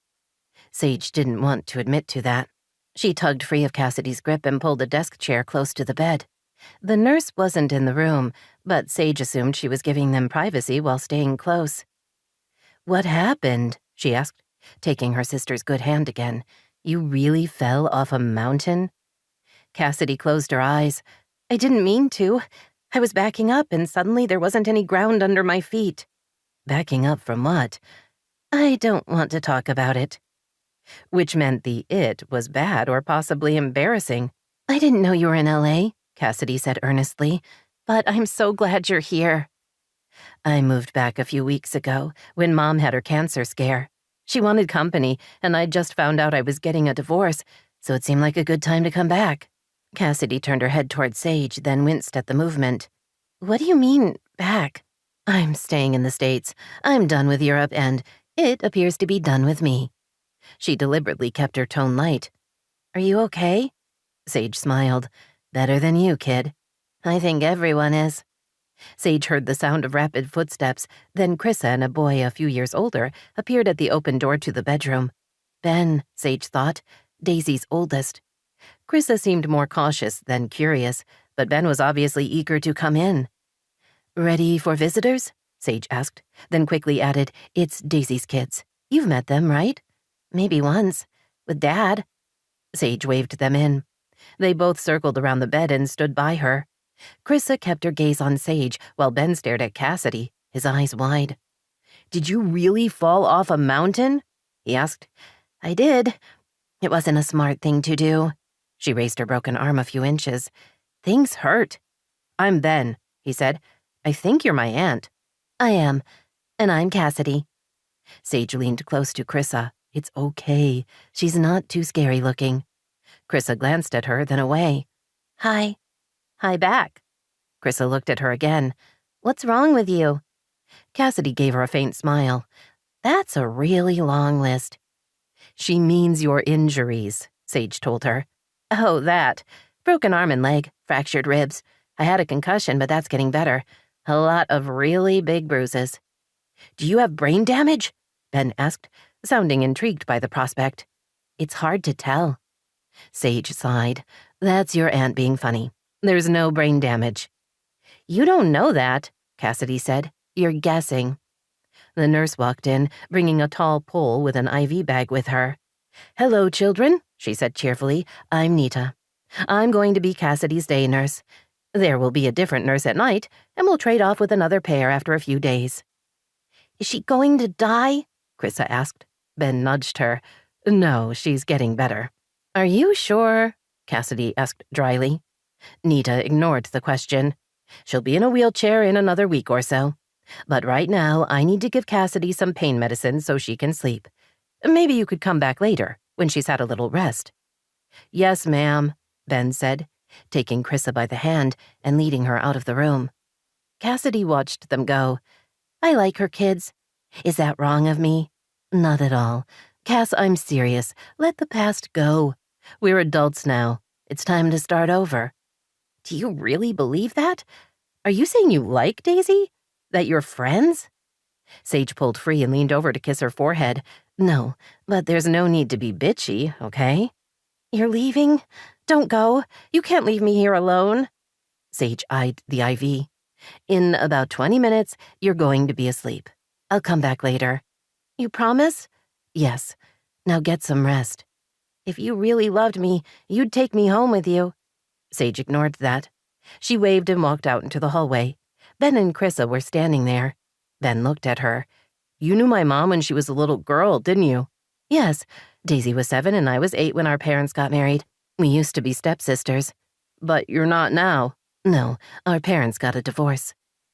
Sage didn't want to admit to that. She tugged free of Cassidy's grip and pulled a desk chair close to the bed. The nurse wasn't in the room, but Sage assumed she was giving them privacy while staying close. "What happened?" she asked, taking her sister's good hand again. "You really fell off a mountain?" Cassidy closed her eyes. "I didn't mean to. I was backing up and suddenly there wasn't any ground under my feet." "Backing up from what?" "I don't want to talk about it." Which meant the "it" was bad or possibly embarrassing. "I didn't know you were in L.A., Cassidy said earnestly, "but I'm so glad you're here." I moved back a few weeks ago when Mom had her cancer scare. She wanted company, and I'd just found out I was getting a divorce, so it seemed like a good time to come back. Cassidy turned her head toward Sage, then winced at the movement. What do you mean, back? I'm staying in the States. I'm done with Europe, and it appears to be done with me. She deliberately kept her tone light. Are you okay? Sage smiled. Better than you, kid. I think everyone is. Sage heard the sound of rapid footsteps, then Chrissa and a boy a few years older appeared at the open door to the bedroom. Ben, Sage thought, Daisy's oldest. Chrissa seemed more cautious than curious, but Ben was obviously eager to come in. Ready for visitors? Sage asked, then quickly added, It's Daisy's kids. You've met them, right? Maybe once. With Dad. Sage waved them in. They both circled around the bed and stood by her. Chrissa kept her gaze on Sage while Ben stared at Cassidy, his eyes wide. Did you really fall off a mountain? He asked. I did. It wasn't a smart thing to do. She raised her broken arm a few inches. Things hurt. I'm Ben, he said. I think you're my aunt. I am. And I'm Cassidy. Sage leaned close to Chrissa. It's okay. She's not too scary looking. Chrissa glanced at her, then away. Hi. Hi back. Chrissa looked at her again. What's wrong with you? Cassidy gave her a faint smile. That's a really long list. She means your injuries, Sage told her. Oh, that. Broken arm and leg, fractured ribs. I had a concussion, but that's getting better. A lot of really big bruises. Do you have brain damage? Ben asked, sounding intrigued by the prospect. It's hard to tell. Sage sighed. That's your aunt being funny. There's no brain damage. You don't know that, Cassidy said. You're guessing. The nurse walked in, bringing a tall pole with an IV bag with her. Hello, children, she said cheerfully. I'm Nita. I'm going to be Cassidy's day nurse. There will be a different nurse at night, and we'll trade off with another pair after a few days. Is she going to die? Chrissa asked. Ben nudged her. No, she's getting better. Are you sure? Cassidy asked dryly. Nita ignored the question. She'll be in a wheelchair in another week or so. But right now, I need to give Cassidy some pain medicine so she can sleep. Maybe you could come back later, when she's had a little rest. Yes, ma'am, Ben said, taking Chrissa by the hand and leading her out of the room. Cassidy watched them go. I like her kids. Is that wrong of me? Not at all. Cass, I'm serious. Let the past go. We're adults now. It's time to start over. Do you really believe that? Are you saying you like Daisy? That you're friends? Sage pulled free and leaned over to kiss her forehead. No, but there's no need to be bitchy, okay? You're leaving? Don't go. You can't leave me here alone. Sage eyed the IV. In about 20 minutes, you're going to be asleep. I'll come back later. You promise? Yes. Now get some rest. If you really loved me, you'd take me home with you. Sage ignored that. She waved and walked out into the hallway. Ben and Chrissa were standing there. Ben looked at her. You knew my mom when she was a little girl, didn't you? Yes. Daisy was 7 and I was 8 when our parents got married. We used to be stepsisters. But you're not now. No, our parents got a divorce.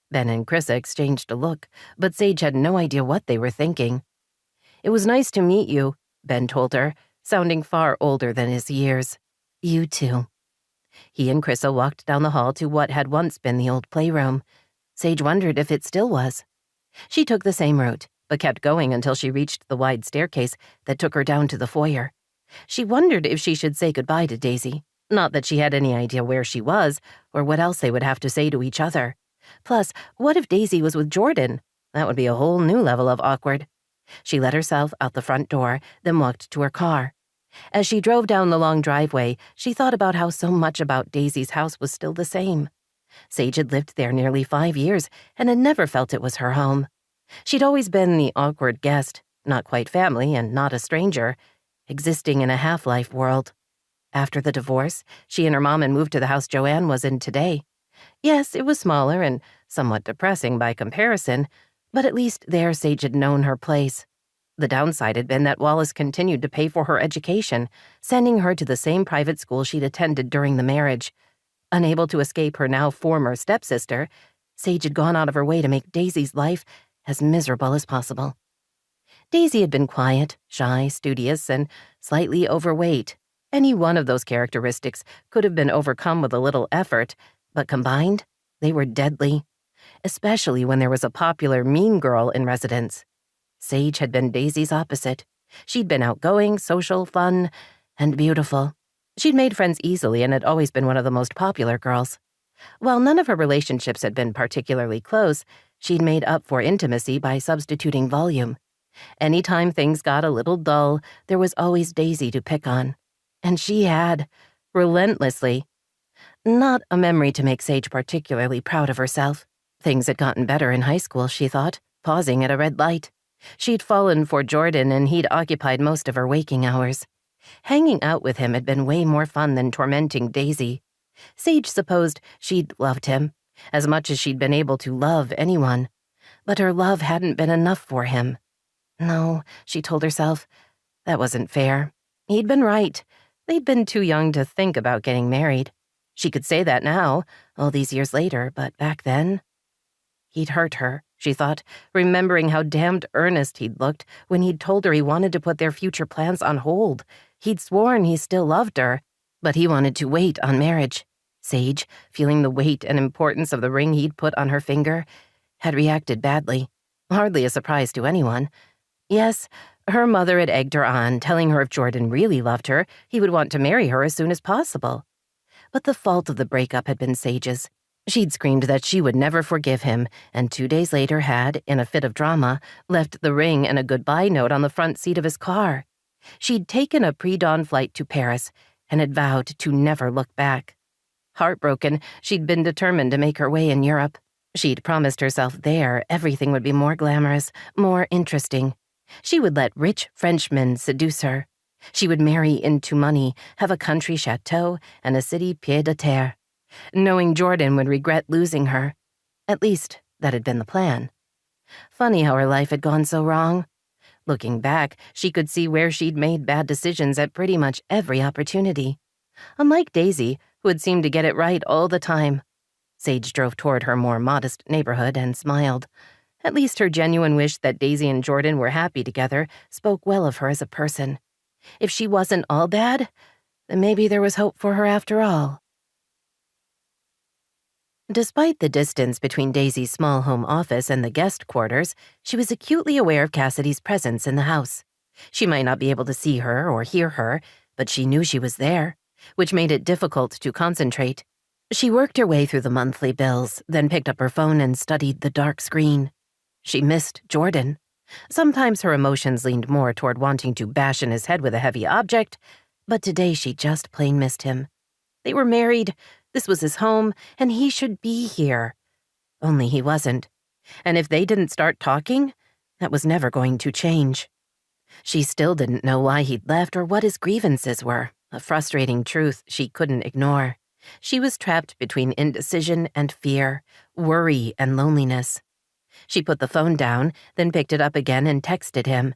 Ben and Chrissa exchanged a look, but Sage had no idea what they were thinking. It was nice to meet you, Ben told her, sounding far older than his years. You too. He and Chrissa walked down the hall to what had once been the old playroom. Sage wondered if it still was. She took the same route, but kept going until she reached the wide staircase that took her down to the foyer. She wondered if she should say goodbye to Daisy. Not that she had any idea where she was, or what else they would have to say to each other. Plus, what if Daisy was with Jordan? That would be a whole new level of awkward. She let herself out the front door, then walked to her car. As she drove down the long driveway, she thought about how so much about Daisy's house was still the same. Sage had lived there nearly 5 years and had never felt it was her home. She'd always been the awkward guest, not quite family and not a stranger, existing in a half-life world. After the divorce, she and her mom had moved to the house Joanne was in today. Yes, it was smaller and somewhat depressing by comparison, but at least there Sage had known her place. The downside had been that Wallace continued to pay for her education, sending her to the same private school she'd attended during the marriage. Unable to escape her now former stepsister, Sage had gone out of her way to make Daisy's life as miserable as possible. Daisy had been quiet, shy, studious, and slightly overweight. Any one of those characteristics could have been overcome with a little effort, but combined, they were deadly, especially when there was a popular mean girl in residence. Sage had been Daisy's opposite. She'd been outgoing, social, fun, and beautiful. She'd made friends easily and had always been one of the most popular girls. While none of her relationships had been particularly close, she'd made up for intimacy by substituting volume. Anytime things got a little dull, there was always Daisy to pick on. And she had, relentlessly. Not a memory to make Sage particularly proud of herself. Things had gotten better in high school, she thought, pausing at a red light. She'd fallen for Jordan and he'd occupied most of her waking hours. Hanging out with him had been way more fun than tormenting Daisy. Sage supposed she'd loved him, as much as she'd been able to love anyone. But her love hadn't been enough for him. No, she told herself, that wasn't fair. He'd been right. They'd been too young to think about getting married. She could say that now, all these years later, but back then... He'd hurt her, she thought, remembering how damned earnest he'd looked when he'd told her he wanted to put their future plans on hold. He'd sworn he still loved her, but he wanted to wait on marriage. Sage, feeling the weight and importance of the ring he'd put on her finger, had reacted badly. Hardly a surprise to anyone. Yes, her mother had egged her on, telling her if Jordan really loved her, he would want to marry her as soon as possible. But the fault of the breakup had been Sage's. She'd screamed that she would never forgive him, and 2 days later had, in a fit of drama, left the ring and a goodbye note on the front seat of his car. She'd taken a pre-dawn flight to Paris and had vowed to never look back. Heartbroken, she'd been determined to make her way in Europe. She'd promised herself there everything would be more glamorous, more interesting. She would let rich Frenchmen seduce her. She would marry into money, have a country chateau, and a city pied-à-terre. Knowing Jordan would regret losing her. At least, that had been the plan. Funny how her life had gone so wrong. Looking back, she could see where she'd made bad decisions at pretty much every opportunity. Unlike Daisy, who had seemed to get it right all the time. Sage drove toward her more modest neighborhood and smiled. At least her genuine wish that Daisy and Jordan were happy together spoke well of her as a person. If she wasn't all bad, then maybe there was hope for her after all. Despite the distance between Daisy's small home office and the guest quarters, she was acutely aware of Cassidy's presence in the house. She might not be able to see her or hear her, but she knew she was there, which made it difficult to concentrate. She worked her way through the monthly bills, then picked up her phone and studied the dark screen. She missed Jordan. Sometimes her emotions leaned more toward wanting to bash in his head with a heavy object, but today she just plain missed him. They were married, this was his home, and he should be here. Only he wasn't. And if they didn't start talking, that was never going to change. She still didn't know why he'd left or what his grievances were, a frustrating truth she couldn't ignore. She was trapped between indecision and fear, worry and loneliness. She put the phone down, then picked it up again and texted him.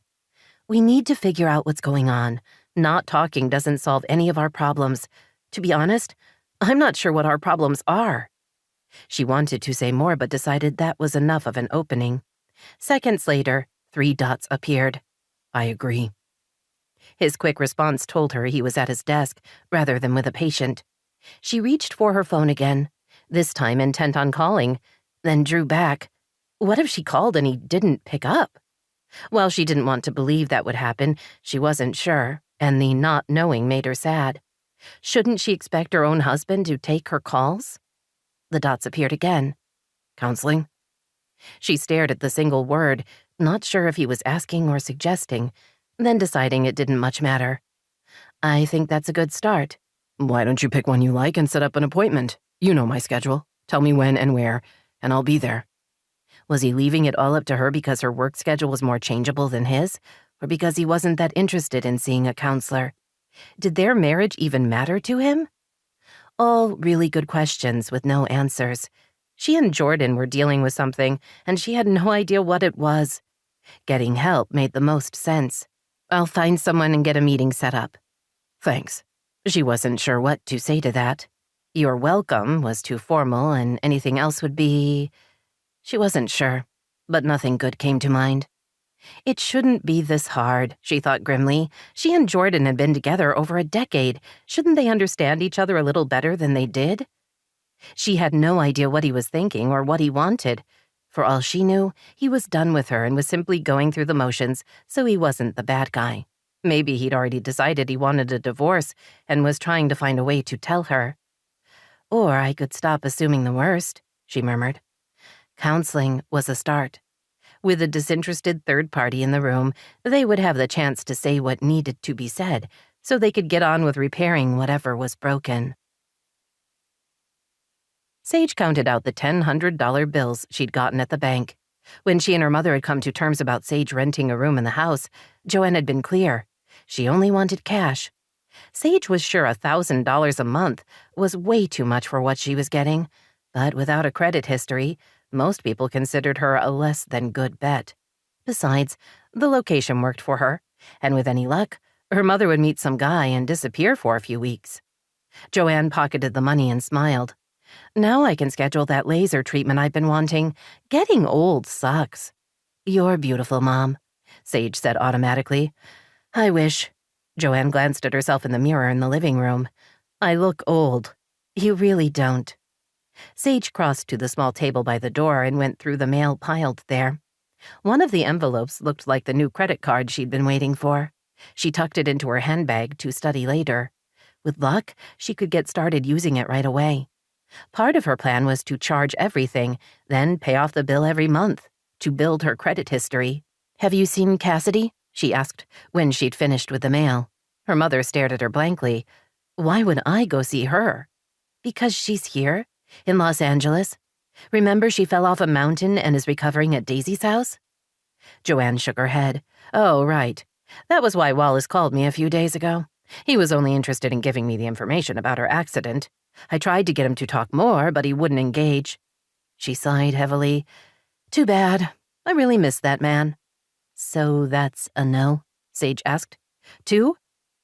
"We need to figure out what's going on. Not talking doesn't solve any of our problems. To be honest, I'm not sure what our problems are." She wanted to say more but decided that was enough of an opening. Seconds later, 3 dots appeared. "I agree." His quick response told her he was at his desk, rather than with a patient. She reached for her phone again, this time intent on calling, then drew back. What if she called and he didn't pick up? While she didn't want to believe that would happen, she wasn't sure, and the not knowing made her sad. Shouldn't she expect her own husband to take her calls? The dots appeared again. "Counseling?" She stared at the single word, not sure if he was asking or suggesting, then deciding it didn't much matter. "I think that's a good start." "Why don't you pick one you like and set up an appointment? You know my schedule. Tell me when and where, and I'll be there." Was he leaving it all up to her because her work schedule was more changeable than his, or because he wasn't that interested in seeing a counselor? Did their marriage even matter to him? All really good questions with no answers. She and Jordan were dealing with something, and she had no idea what it was. Getting help made the most sense. "I'll find someone and get a meeting set up." "Thanks." She wasn't sure what to say to that. "You're welcome" was too formal, and anything else would be... She wasn't sure, but nothing good came to mind. It shouldn't be this hard, she thought grimly. She and Jordan had been together over a decade. Shouldn't they understand each other a little better than they did? She had no idea what he was thinking or what he wanted. For all she knew, he was done with her and was simply going through the motions, so he wasn't the bad guy. Maybe he'd already decided he wanted a divorce and was trying to find a way to tell her. Or I could stop assuming the worst, she murmured. Counseling was a start. With a disinterested third party in the room, they would have the chance to say what needed to be said, so they could get on with repairing whatever was broken. Sage counted out the $100 bills she'd gotten at the bank. When she and her mother had come to terms about Sage renting a room in the house, Joanne had been clear. She only wanted cash. Sage was sure $1,000 a month was way too much for what she was getting, but without a credit history, most people considered her a less than good bet. Besides, the location worked for her, and with any luck, her mother would meet some guy and disappear for a few weeks. Joanne pocketed the money and smiled. Now I can schedule that laser treatment I've been wanting. Getting old sucks. You're beautiful, Mom, Sage said automatically. I wish. Joanne glanced at herself in the mirror in the living room. I look old. You really don't. Sage crossed to the small table by the door and went through the mail piled there. One of the envelopes looked like the new credit card she'd been waiting for. She tucked it into her handbag to study later. With luck, she could get started using it right away. Part of her plan was to charge everything, then pay off the bill every month, to build her credit history. Have you seen Cassidy? She asked, when she'd finished with the mail. Her mother stared at her blankly. Why would I go see her? Because she's here, in Los Angeles. Remember she fell off a mountain and is recovering at Daisy's house? Joanne shook her head. Oh, right. That was why Wallace called me a few days ago. He was only interested in giving me the information about her accident. I tried to get him to talk more, but he wouldn't engage. She sighed heavily. Too bad. I really miss that man. So that's a no? Sage asked. 2?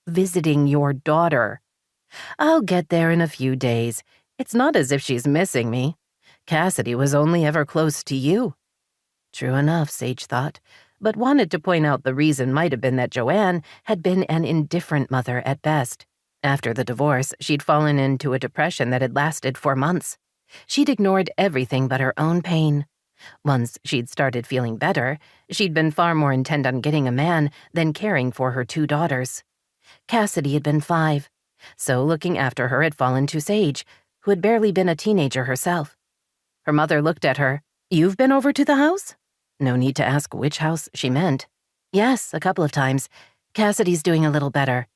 Visiting your daughter. I'll get there in a few days. It's not as if she's missing me. Cassidy was only ever close to you. True enough, Sage thought, but wanted to point out the reason might have been that Joanne had been an indifferent mother at best. After the divorce, she'd fallen into a depression that had lasted for months. She'd ignored everything but her own pain. Once she'd started feeling better, she'd been far more intent on getting a man than caring for her 2 daughters. Cassidy had been 5, so looking after her had fallen to Sage, who had barely been a teenager herself. Her mother looked at her. You've been over to the house? No need to ask which house she meant. Yes, a couple of times. Cassidy's doing a little better.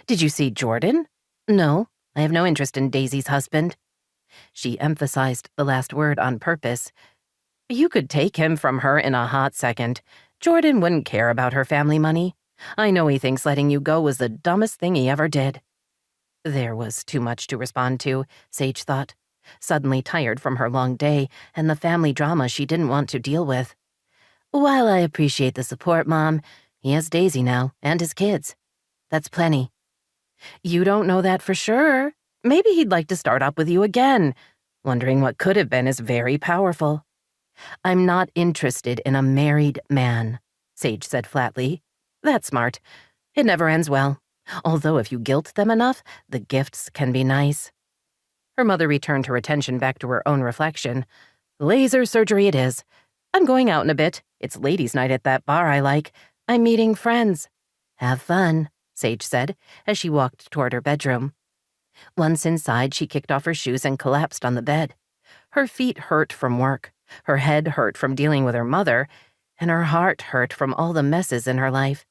Did you see Jordan? No, I have no interest in Daisy's husband. She emphasized the last word on purpose. You could take him from her in a hot second. Jordan wouldn't care about her family money. I know he thinks letting you go was the dumbest thing he ever did. There was too much to respond to, Sage thought, suddenly tired from her long day and the family drama she didn't want to deal with. While I appreciate the support, Mom, he has Daisy now and his kids. That's plenty. You don't know that for sure. Maybe he'd like to start up with you again. Wondering what could have been is very powerful. I'm not interested in a married man, Sage said flatly. That's smart. It never ends well. Although if you guilt them enough, the gifts can be nice. Her mother returned her attention back to her own reflection. Laser surgery it is. I'm going out in a bit. It's ladies' night at that bar I like. I'm meeting friends. Have fun, Sage said as she walked toward her bedroom. Once inside, she kicked off her shoes and collapsed on the bed. Her feet hurt from work, her head hurt from dealing with her mother, and her heart hurt from all the messes in her life.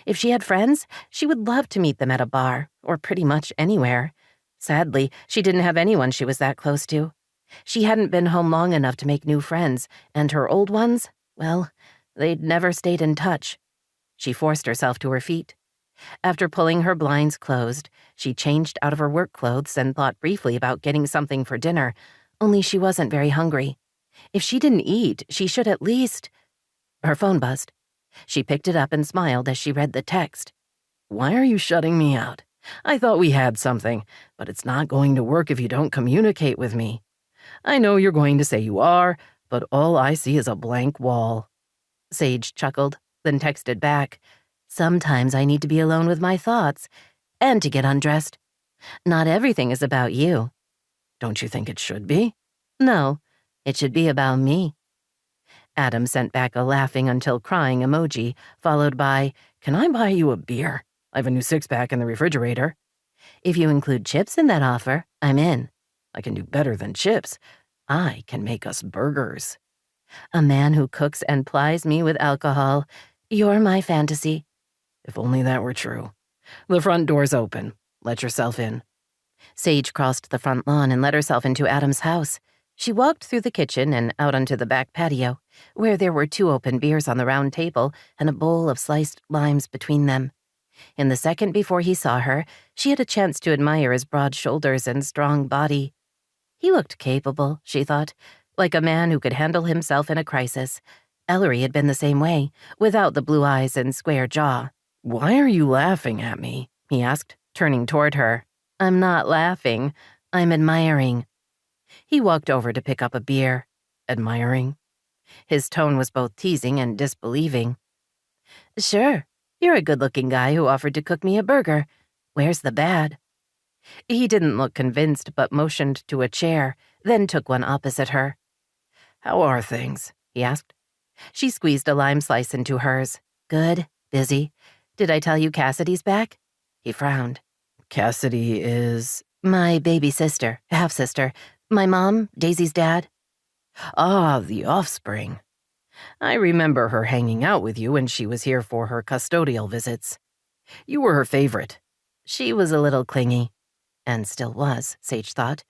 If she had friends, she would love to meet them at a bar, or pretty much anywhere. Sadly, she didn't have anyone she was that close to. She hadn't been home long enough to make new friends, and her old ones, well, they'd never stayed in touch. She forced herself to her feet. After pulling her blinds closed, she changed out of her work clothes and thought briefly about getting something for dinner, only she wasn't very hungry. If she didn't eat, she should at least... Her phone buzzed. She picked it up and smiled as she read the text. Why are you shutting me out? I thought we had something, but it's not going to work if you don't communicate with me. I know you're going to say you are, but all I see is a blank wall. Sage chuckled, then texted back, "Sometimes I need to be alone with my thoughts, and to get undressed. Not everything is about you." Don't you think it should be? No, it should be about me. Adam sent back a laughing until crying emoji, followed by, Can I buy you a beer? I have a new six-pack in the refrigerator. "If you include chips in that offer, I'm in." I can do better than chips. I can make us burgers. "A man who cooks and plies me with alcohol. You're my fantasy." If only that were true. The front door's open. Let yourself in. Sage crossed the front lawn and let herself into Adam's house. She walked through the kitchen and out onto the back patio, where there were 2 open beers on the round table and a bowl of sliced limes between them. In the second before he saw her, she had a chance to admire his broad shoulders and strong body. He looked capable, she thought, like a man who could handle himself in a crisis. Ellery had been the same way, without the blue eyes and square jaw. Why are you laughing at me? He asked, turning toward her. "I'm not laughing. I'm admiring." He walked over to pick up a beer. Admiring? His tone was both teasing and disbelieving. "Sure, you're a good-looking guy who offered to cook me a burger. Where's the bad?" He didn't look convinced, but motioned to a chair, then took one opposite her. How are things? He asked. She squeezed a lime slice into hers. "Good. Busy. Did I tell you Cassidy's back?" He frowned. Cassidy is... "My baby sister, half-sister. My mom, Daisy's dad." Ah, the offspring. I remember her hanging out with you when she was here for her custodial visits. You were her favorite. She was a little clingy. And still was, Sage thought.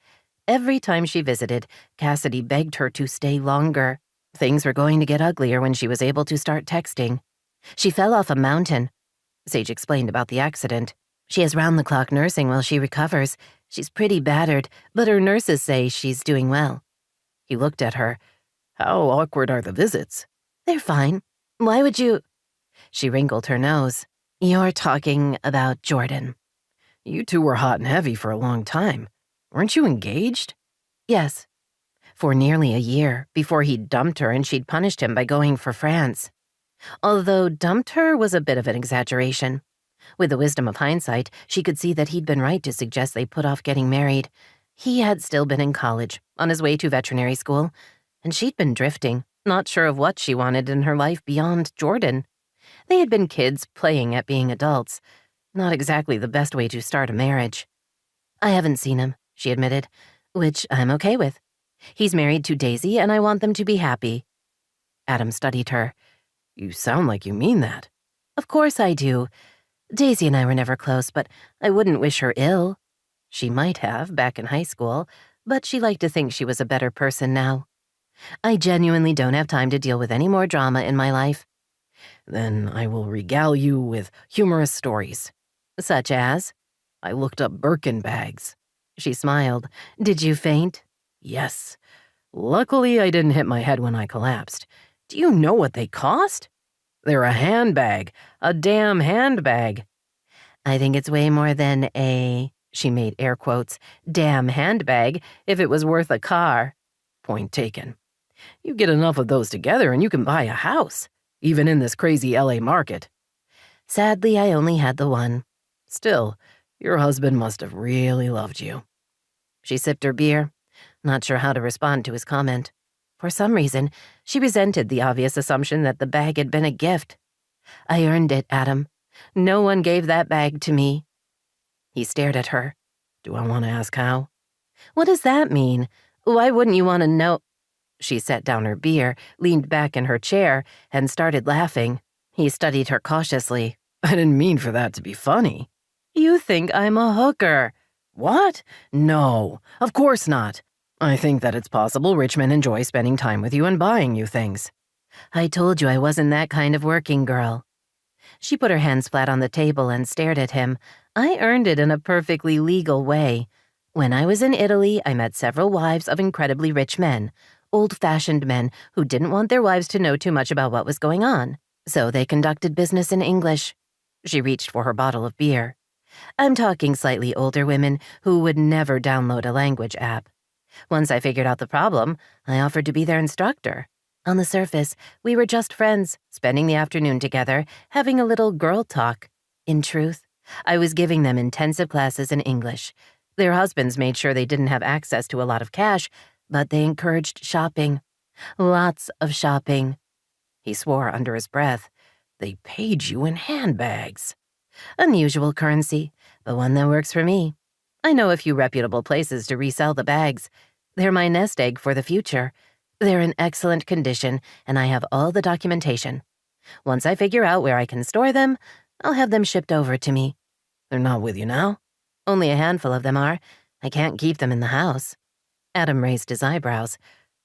Every time she visited, Cassidy begged her to stay longer. Things were going to get uglier when she was able to start texting. She fell off a mountain. Sage explained about the accident. She has round-the-clock nursing while she recovers. She's pretty battered, but her nurses say she's doing well. He looked at her. How awkward are the visits? "They're fine. Why would you—" She wrinkled her nose. "You're talking about Jordan." You two were hot and heavy for a long time. Weren't you engaged? "Yes. For nearly a year, before he'd dumped her and she'd punished him by going for France. Although dumped her was a bit of an exaggeration. With the wisdom of hindsight, she could see that he'd been right to suggest they put off getting married. He had still been in college, on his way to veterinary school, and she'd been drifting, not sure of what she wanted in her life beyond Jordan. They had been kids playing at being adults, not exactly the best way to start a marriage. "I haven't seen him," she admitted, "which I'm okay with. He's married to Daisy, and I want them to be happy." Adam studied her. You sound like you mean that. "Of course I do. Daisy and I were never close, but I wouldn't wish her ill. She might have, back in high school, but she liked to think she was a better person now. I genuinely don't have time to deal with any more drama in my life." Then I will regale you with humorous stories. "Such as?" I looked up Birkin bags. She smiled. "Did you faint?" Yes. Luckily, I didn't hit my head when I collapsed. Do you know what they cost? They're a handbag. A damn handbag. "I think it's way more than a," she made air quotes, "damn handbag if it was worth a car." Point taken. You get enough of those together and you can buy a house, even in this crazy LA market. "Sadly, I only had the one." Still, your husband must have really loved you. She sipped her beer, not sure how to respond to his comment. For some reason, she resented the obvious assumption that the bag had been a gift. "I earned it, Adam. No one gave that bag to me." He stared at her. Do I want to ask how? "What does that mean? Why wouldn't you want to know?" She set down her beer, leaned back in her chair, and started laughing. He studied her cautiously. I didn't mean for that to be funny. "You think I'm a hooker." What? No, of course not. I think that it's possible rich men enjoy spending time with you and buying you things. "I told you I wasn't that kind of working girl." She put her hands flat on the table and stared at him. "I earned it in a perfectly legal way. When I was in Italy, I met several wives of incredibly rich men, old-fashioned men who didn't want their wives to know too much about what was going on. So they conducted business in English." She reached for her bottle of beer. "I'm talking slightly older women who would never download a language app. Once I figured out the problem, I offered to be their instructor. On the surface, we were just friends, spending the afternoon together, having a little girl talk. In truth, I was giving them intensive classes in English. Their husbands made sure they didn't have access to a lot of cash, but they encouraged shopping. Lots of shopping. He swore under his breath. They paid you in handbags. Unusual currency, but one that works for me. I know a few reputable places to resell the bags. They're my nest egg for the future. They're in excellent condition, and I have all the documentation. Once I figure out where I can store them, I'll have them shipped over to me. They're not with you now? Only a handful of them are. I can't keep them in the house. Adam raised his eyebrows.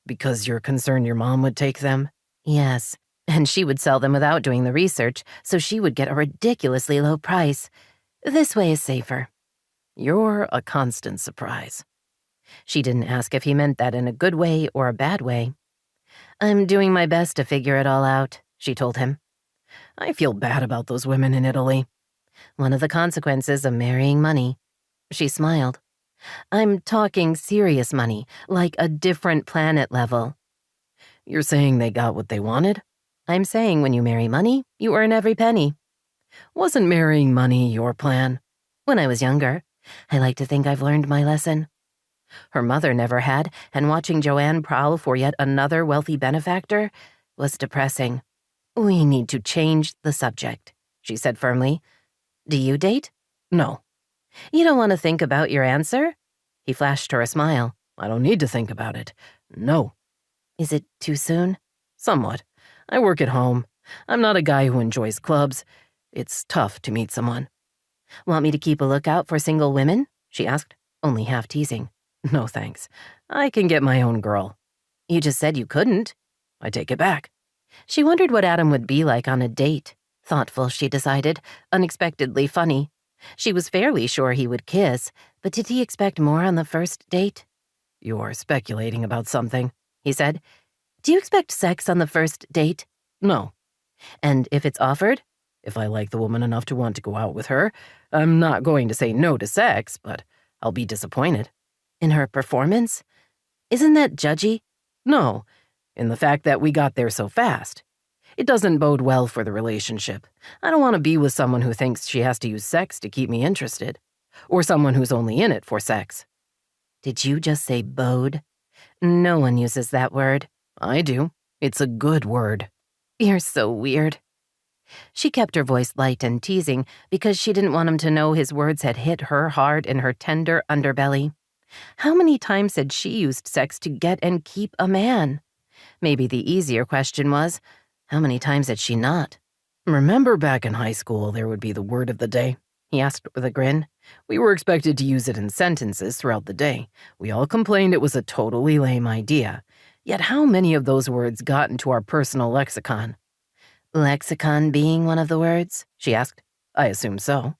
Because you're concerned your mom would take them? Yes, and she would sell them without doing the research, so she would get a ridiculously low price. This way is safer. You're a constant surprise. She didn't ask if he meant that in a good way or a bad way. I'm doing my best to figure it all out, she told him. I feel bad about those women in Italy. One of the consequences of marrying money. She smiled. I'm talking serious money, like a different planet level. You're saying they got what they wanted? I'm saying when you marry money, you earn every penny. Wasn't marrying money your plan? When I was younger, I like to think I've learned my lesson. Her mother never had, and watching Joanne prowl for yet another wealthy benefactor was depressing. We need to change the subject, she said firmly. Do you date? No. You don't want to think about your answer? He flashed her a smile. I don't need to think about it. No. Is it too soon? Somewhat. I work at home. I'm not a guy who enjoys clubs. It's tough to meet someone. Want me to keep a lookout for single women? She asked, only half teasing. No thanks. I can get my own girl. You just said you couldn't. I take it back. She wondered what Adam would be like on a date. Thoughtful, she decided, unexpectedly funny. She was fairly sure he would kiss, but did he expect more on the first date? You're speculating about something, he said. Do you expect sex on the first date? No. And if it's offered? If I like the woman enough to want to go out with her, I'm not going to say no to sex, but I'll be disappointed. In her performance? Isn't that judgy? No, in the fact that we got there so fast. It doesn't bode well for the relationship. I don't want to be with someone who thinks she has to use sex to keep me interested, or someone who's only in it for sex. Did you just say bode? No one uses that word. I do. It's a good word. You're so weird. She kept her voice light and teasing because she didn't want him to know his words had hit her hard in her tender underbelly. How many times had she used sex to get and keep a man? Maybe the easier question was, how many times had she not? Remember back in high school there would be the word of the day? He asked with a grin. We were expected to use it in sentences throughout the day. We all complained it was a totally lame idea. Yet how many of those words got into our personal lexicon? Lexicon being one of the words? She asked. I assume so.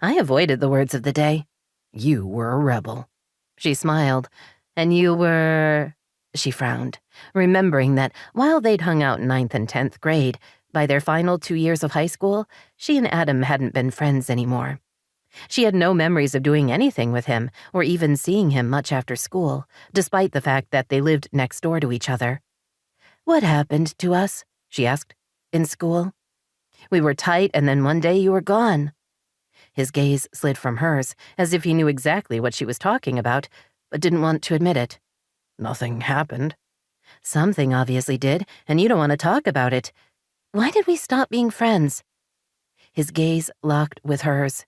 I avoided the words of the day. You were a rebel. She smiled. And you were... She frowned, remembering that while they'd hung out in 9th and 10th grade, by their final 2 years of high school, she and Adam hadn't been friends anymore. She had no memories of doing anything with him or even seeing him much after school, despite the fact that they lived next door to each other. What happened to us? She asked. In school? We were tight and then one day you were gone. His gaze slid from hers, as if he knew exactly what she was talking about, but didn't want to admit it. Nothing happened. Something obviously did, and you don't want to talk about it. Why did we stop being friends? His gaze locked with hers.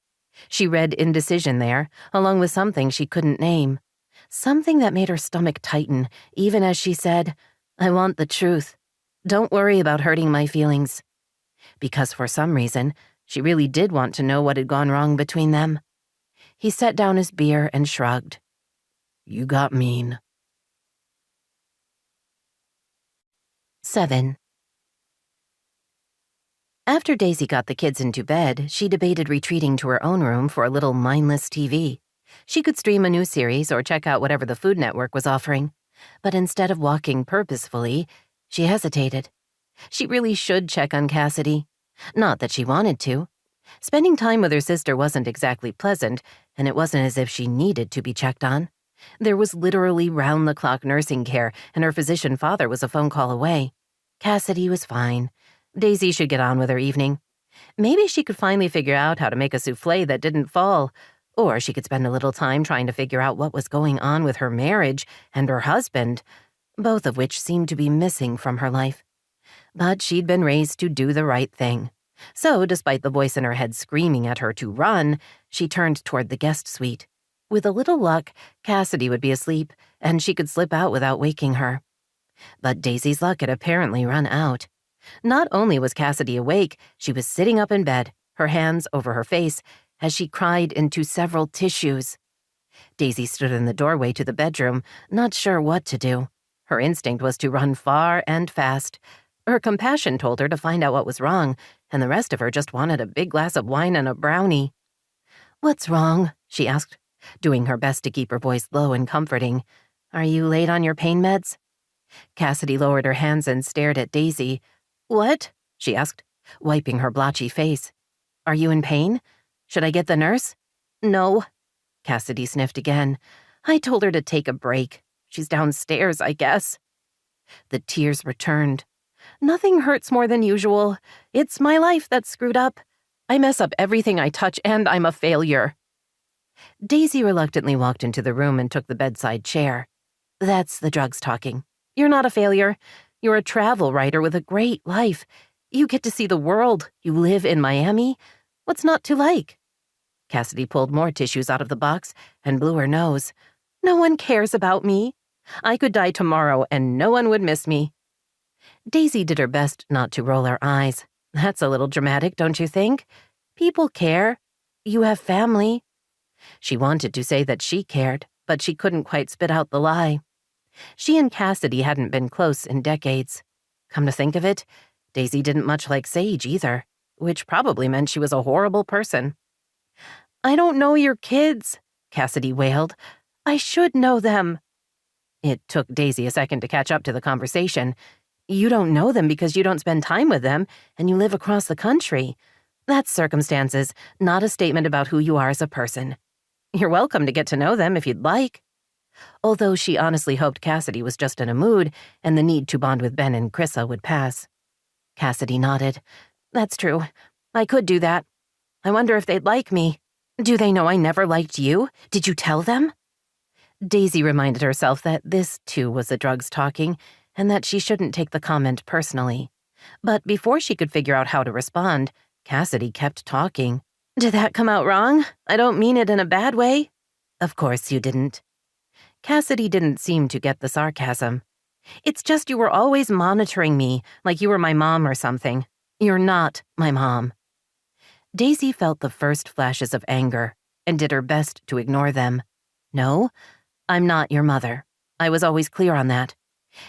She read indecision there, along with something she couldn't name. Something that made her stomach tighten, even as she said, I want the truth. Don't worry about hurting my feelings. Because for some reason, she really did want to know what had gone wrong between them. He set down his beer and shrugged. You got mean. 7. After Daisy got the kids into bed, she debated retreating to her own room for a little mindless TV. She could stream a new series or check out whatever the Food Network was offering. But instead of walking purposefully, she hesitated. She really should check on Cassidy. Not that she wanted to. Spending time with her sister wasn't exactly pleasant, and it wasn't as if she needed to be checked on. There was literally round-the-clock nursing care, and her physician father was a phone call away. Cassidy was fine. Daisy should get on with her evening. Maybe she could finally figure out how to make a souffle that didn't fall, or she could spend a little time trying to figure out what was going on with her marriage and her husband, both of which seemed to be missing from her life. But she'd been raised to do the right thing. So, despite the voice in her head screaming at her to run, she turned toward the guest suite. With a little luck, Cassidy would be asleep, and she could slip out without waking her. But Daisy's luck had apparently run out. Not only was Cassidy awake, she was sitting up in bed, her hands over her face, as she cried into several tissues. Daisy stood in the doorway to the bedroom, not sure what to do. Her instinct was to run far and fast. Her compassion told her to find out what was wrong, and the rest of her just wanted a big glass of wine and a brownie. "What's wrong?" she asked, doing her best to keep her voice low and comforting. "Are you late on your pain meds?" Cassidy lowered her hands and stared at Daisy. "What?" she asked, wiping her blotchy face. "Are you in pain? Should I get the nurse?" "No." Cassidy sniffed again. "I told her to take a break. She's downstairs, I guess." The tears returned. "Nothing hurts more than usual. It's my life that's screwed up. I mess up everything I touch, and I'm a failure." Daisy reluctantly walked into the room and took the bedside chair. "That's the drugs talking. You're not a failure. You're a travel writer with a great life. You get to see the world. You live in Miami. What's not to like?" Cassidy pulled more tissues out of the box and blew her nose. "No one cares about me. I could die tomorrow and no one would miss me." Daisy did her best not to roll her eyes. "That's a little dramatic, don't you think? People care. You have family." She wanted to say that she cared, but she couldn't quite spit out the lie. She and Cassidy hadn't been close in decades. Come to think of it, Daisy didn't much like Sage either, which probably meant she was a horrible person. "I don't know your kids," Cassidy wailed. "I should know them." It took Daisy a second to catch up to the conversation. "You don't know them because you don't spend time with them, and you live across the country. That's circumstances, not a statement about who you are as a person. You're welcome to get to know them if you'd like." Although she honestly hoped Cassidy was just in a mood, and the need to bond with Ben and Chrissa would pass. Cassidy nodded. "That's true. I could do that. I wonder if they'd like me. Do they know I never liked you? Did you tell them?" Daisy reminded herself that this, too, was the drugs talking, and that she shouldn't take the comment personally. But before she could figure out how to respond, Cassidy kept talking. "Did that come out wrong? I don't mean it in a bad way." "Of course you didn't." Cassidy didn't seem to get the sarcasm. "It's just you were always monitoring me, like you were my mom or something. You're not my mom." Daisy felt the first flashes of anger and did her best to ignore them. "No, I'm not your mother. I was always clear on that.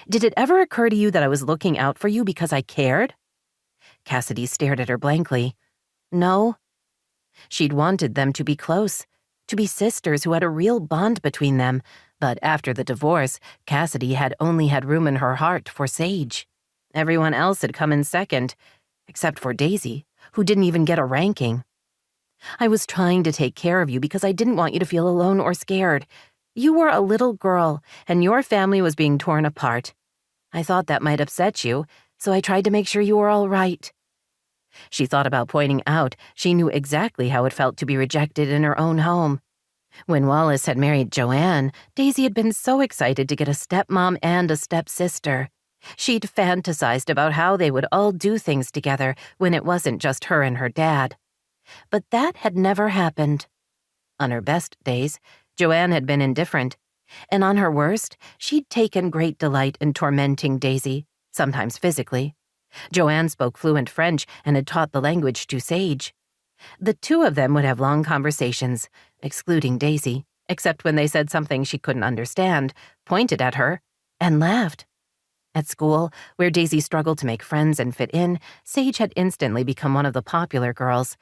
Did it ever occur to you that I was looking out for you because I cared?" Cassidy stared at her blankly. "No." She'd wanted them to be close, to be sisters who had a real bond between them, but after the divorce, Cassidy had only had room in her heart for Sage. Everyone else had come in second, except for Daisy, who didn't even get a ranking. "I was trying to take care of you because I didn't want you to feel alone or scared. You were a little girl, and your family was being torn apart. I thought that might upset you, so I tried to make sure you were all right." She thought about pointing out she knew exactly how it felt to be rejected in her own home. When Wallace had married Joanne, Daisy had been so excited to get a stepmom and a stepsister. She'd fantasized about how they would all do things together when it wasn't just her and her dad. But that had never happened. On her best days, Joanne had been indifferent, and on her worst, she'd taken great delight in tormenting Daisy, sometimes physically. Joanne spoke fluent French and had taught the language to Sage. The two of them would have long conversations, excluding Daisy, except when they said something she couldn't understand, pointed at her, and laughed. At school, where Daisy struggled to make friends and fit in, Sage had instantly become one of the popular girls.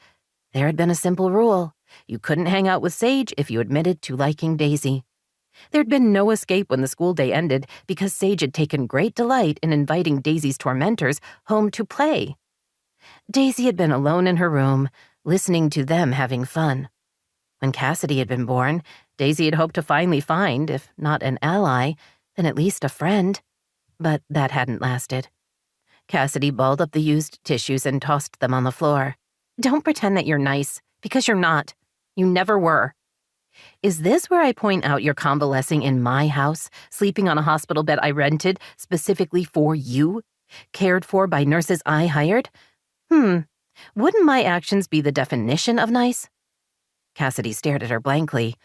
There had been a simple rule. You couldn't hang out with Sage if you admitted to liking Daisy. There'd been no escape when the school day ended because Sage had taken great delight in inviting Daisy's tormentors home to play. Daisy had been alone in her room, listening to them having fun. When Cassidy had been born, Daisy had hoped to finally find, if not an ally, then at least a friend. But that hadn't lasted. Cassidy balled up the used tissues and tossed them on the floor. Don't pretend that you're nice, because you're not. You never were. Is this where I point out you're convalescing in my house, sleeping on a hospital bed I rented specifically for you? Cared for by nurses I hired? Wouldn't my actions be the definition of nice? Cassidy stared at her blankly.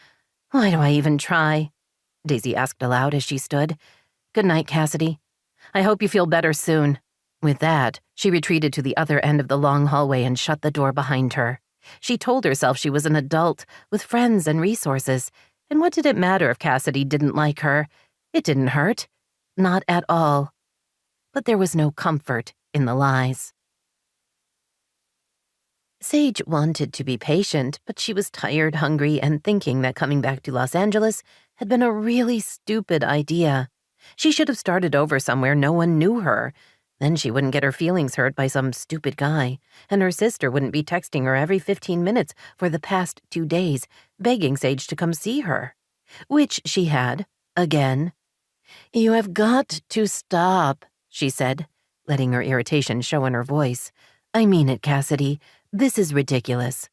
Why do I even try? Daisy asked aloud as she stood. Good night, Cassidy. I hope you feel better soon. With that, she retreated to the other end of the long hallway and shut the door behind her. She told herself she was an adult with friends and resources, and what did it matter if Cassidy didn't like her? It didn't hurt. Not at all. But there was no comfort in the lies. Sage wanted to be patient, but she was tired, hungry, and thinking that coming back to Los Angeles had been a really stupid idea. She should have started over somewhere no one knew her. Then she wouldn't get her feelings hurt by some stupid guy, and her sister wouldn't be texting her every 15 minutes for the past 2 days, begging Sage to come see her. Which she had, again. You have got to stop, she said, letting her irritation show in her voice. I mean it, Cassidy. This is ridiculous.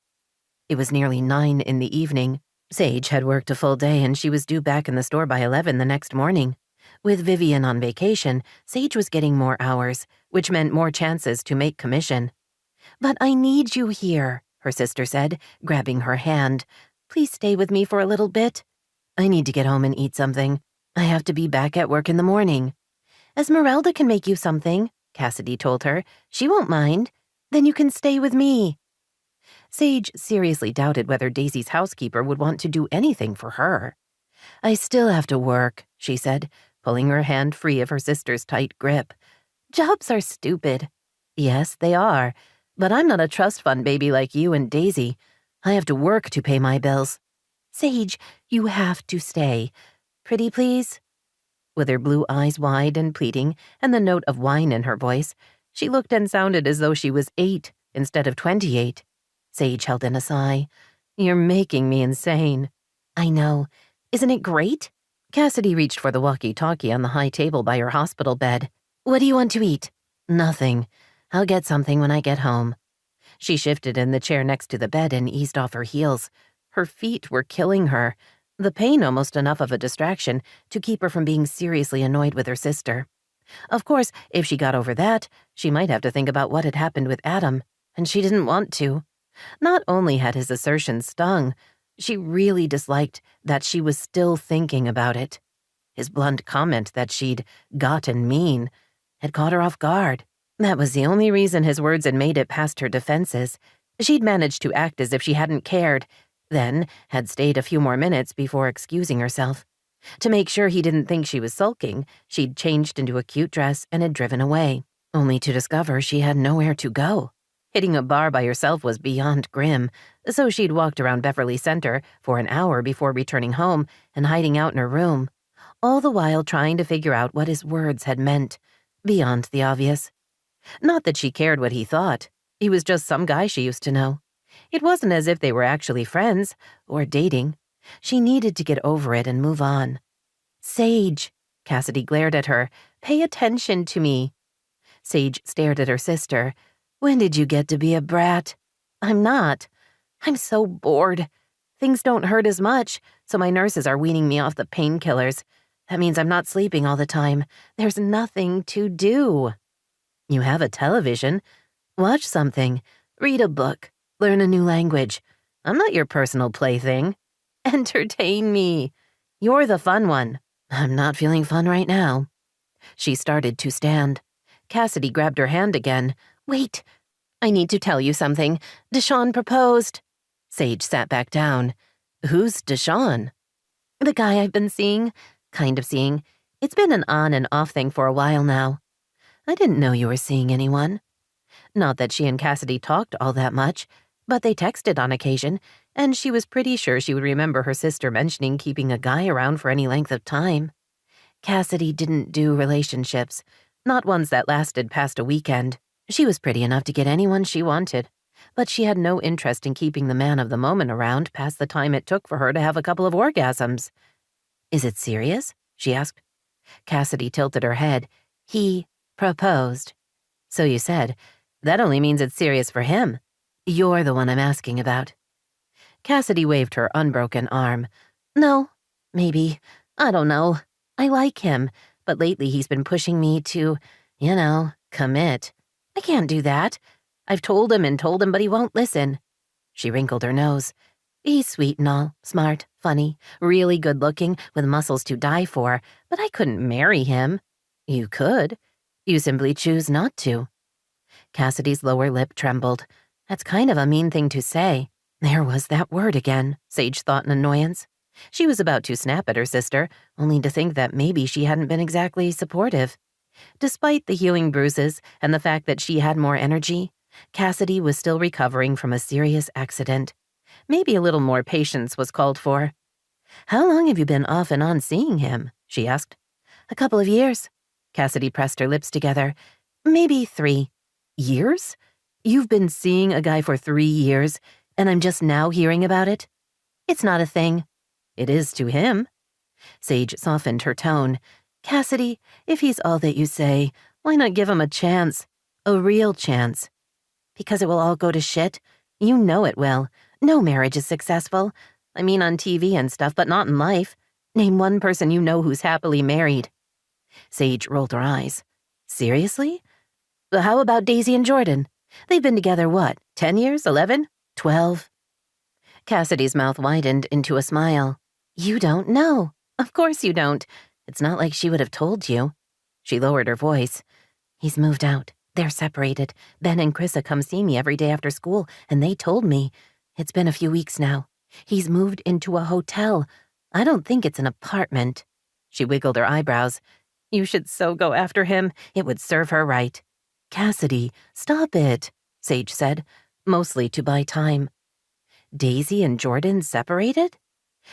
It was nearly 9 in the evening. Sage had worked a full day and she was due back in the store by 11 the next morning. With Vivian on vacation, Sage was getting more hours, which meant more chances to make commission. But I need you here, her sister said, grabbing her hand. Please stay with me for a little bit. I need to get home and eat something. I have to be back at work in the morning. Esmeralda can make you something, Cassidy told her. She won't mind. Then you can stay with me. Sage seriously doubted whether Daisy's housekeeper would want to do anything for her. I still have to work, she said, pulling her hand free of her sister's tight grip. Jobs are stupid. Yes, they are. But I'm not a trust fund baby like you and Daisy. I have to work to pay my bills. Sage, you have to stay. Pretty please? With her blue eyes wide and pleading and the note of wine in her voice, she looked and sounded as though she was 8 instead of 28. Sage held in a sigh. You're making me insane. I know. Isn't it great? Cassidy reached for the walkie-talkie on the high table by her hospital bed. What do you want to eat? Nothing. I'll get something when I get home. She shifted in the chair next to the bed and eased off her heels. Her feet were killing her, the pain almost enough of a distraction to keep her from being seriously annoyed with her sister. Of course, if she got over that, she might have to think about what had happened with Adam, and she didn't want to. Not only had his assertions stung, she really disliked that she was still thinking about it. His blunt comment that she'd gotten mean had caught her off guard. That was the only reason his words had made it past her defenses. She'd managed to act as if she hadn't cared, then had stayed a few more minutes before excusing herself. To make sure he didn't think she was sulking, she'd changed into a cute dress and had driven away, only to discover she had nowhere to go. Hitting a bar by herself was beyond grim, so she'd walked around Beverly Center for an hour before returning home and hiding out in her room, all the while trying to figure out what his words had meant, beyond the obvious. Not that she cared what he thought. He was just some guy she used to know. It wasn't as if they were actually friends or dating. She needed to get over it and move on. Sage, Cassidy glared at her, pay attention to me. Sage stared at her sister. When did you get to be a brat? I'm not. I'm so bored. Things don't hurt as much, so my nurses are weaning me off the painkillers. That means I'm not sleeping all the time. There's nothing to do. You have a television. Watch something. Read a book. Learn a new language. I'm not your personal plaything. Entertain me. You're the fun one. I'm not feeling fun right now. She started to stand. Cassidy grabbed her hand again. Wait. I need to tell you something. Deshawn proposed. Sage sat back down. Who's Deshawn? The guy I've been seeing. Kind of seeing. It's been an on and off thing for a while now. I didn't know you were seeing anyone. Not that she and Cassidy talked all that much, but they texted on occasion, and she was pretty sure she would remember her sister mentioning keeping a guy around for any length of time. Cassidy didn't do relationships, not ones that lasted past a weekend. She was pretty enough to get anyone she wanted. But she had no interest in keeping the man of the moment around past the time it took for her to have a couple of orgasms. Is it serious? She asked. Cassidy tilted her head. He proposed. So you said. That only means it's serious for him. You're the one I'm asking about. Cassidy waved her unbroken arm. No, maybe. I don't know. I like him, but lately he's been pushing me to, commit. I can't do that. I've told him, but he won't listen. She wrinkled her nose. He's sweet and all, smart, funny, really good-looking, with muscles to die for, but I couldn't marry him. You could. You simply choose not to. Cassidy's lower lip trembled. That's kind of a mean thing to say. There was that word again, Sage thought in annoyance. She was about to snap at her sister, only to think that maybe she hadn't been exactly supportive. Despite the healing bruises and the fact that she had more energy, Cassidy was still recovering from a serious accident. Maybe a little more patience was called for. How long have you been off and on seeing him? She asked. A couple of years. Cassidy pressed her lips together. Maybe 3. Years? You've been seeing a guy for 3 years, and I'm just now hearing about it? It's not a thing. It is to him. Sage softened her tone. Cassidy, if he's all that you say, why not give him a chance? A real chance. Because it will all go to shit? You know it will. No marriage is successful. I mean on TV and stuff, but not in life. Name one person you know who's happily married. Sage rolled her eyes. Seriously? How about Daisy and Jordan? They've been together, 10 years, 11, 12? Cassidy's mouth widened into a smile. You don't know. Of course you don't. It's not like she would have told you. She lowered her voice. He's moved out. They're separated. Ben and Chrissa come see me every day after school, and they told me. It's been a few weeks now. He's moved into a hotel. I don't think it's an apartment. She wiggled her eyebrows. You should so go after him. It would serve her right. Cassidy, stop it, Sage said, mostly to buy time. Daisy and Jordan separated?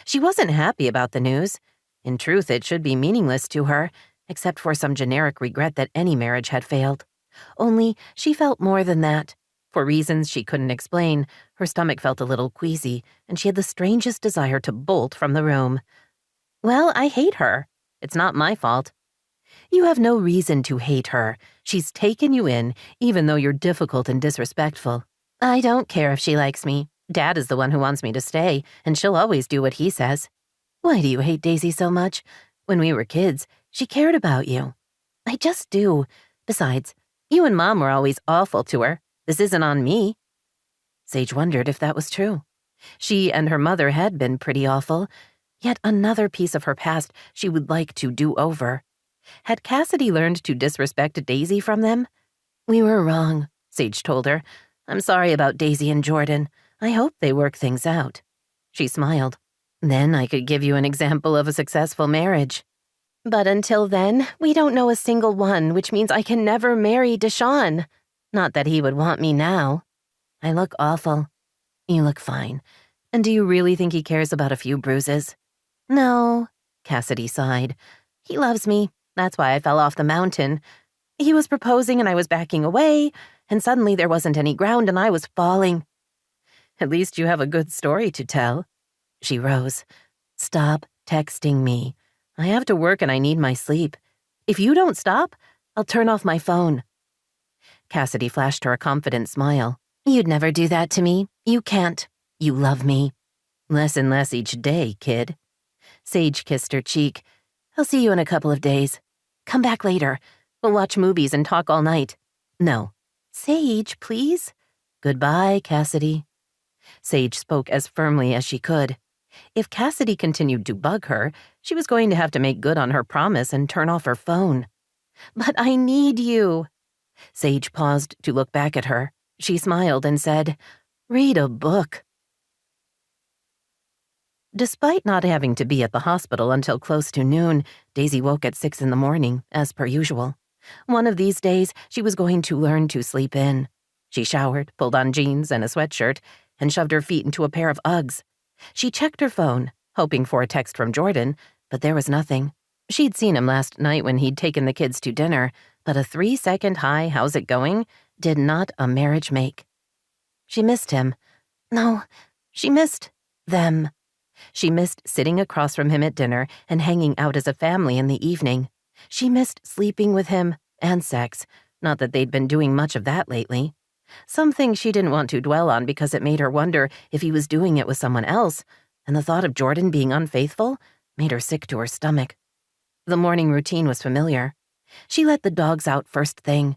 She wasn't happy about the news. In truth, it should be meaningless to her, except for some generic regret that any marriage had failed. Only she felt more than that. For reasons she couldn't explain, her stomach felt a little queasy, and she had the strangest desire to bolt from the room. Well, I hate her. It's not my fault. You have no reason to hate her. She's taken you in, even though you're difficult and disrespectful. I don't care if she likes me. Dad is the one who wants me to stay, and she'll always do what he says. Why do you hate Daisy so much? When we were kids, she cared about you. I just do. Besides, you and Mom were always awful to her. This isn't on me. Sage wondered if that was true. She and her mother had been pretty awful, yet another piece of her past she would like to do over. Had Cassidy learned to disrespect Daisy from them? We were wrong, Sage told her. I'm sorry about Daisy and Jordan. I hope they work things out. She smiled. Then I could give you an example of a successful marriage. But until then, we don't know a single one, which means I can never marry Deshawn. Not that he would want me now. I look awful. You look fine. And do you really think he cares about a few bruises? No, Cassidy sighed. He loves me. That's why I fell off the mountain. He was proposing and I was backing away, and suddenly there wasn't any ground and I was falling. At least you have a good story to tell. She rose. Stop texting me. I have to work and I need my sleep. If you don't stop, I'll turn off my phone. Cassidy flashed her a confident smile. You'd never do that to me. You can't. You love me. Less and less each day, kid. Sage kissed her cheek. I'll see you in a couple of days. Come back later. We'll watch movies and talk all night. No. Sage, please. Goodbye, Cassidy. Sage spoke as firmly as she could. If Cassidy continued to bug her, she was going to have to make good on her promise and turn off her phone. But I need you. Sage paused to look back at her. She smiled and said, Read a book. Despite not having to be at the hospital until close to noon, Daisy woke at 6 in the morning, as per usual. One of these days, she was going to learn to sleep in. She showered, pulled on jeans and a sweatshirt, and shoved her feet into a pair of Uggs. She checked her phone, hoping for a text from Jordan, but there was nothing. She'd seen him last night when he'd taken the kids to dinner, but a 3-second hi, how's it going, did not a marriage make. She missed him. No, she missed them. She missed sitting across from him at dinner and hanging out as a family in the evening. She missed sleeping with him and sex, not that they'd been doing much of that lately. Some things she didn't want to dwell on because it made her wonder if he was doing it with someone else, and the thought of Jordan being unfaithful made her sick to her stomach. The morning routine was familiar. She let the dogs out first thing.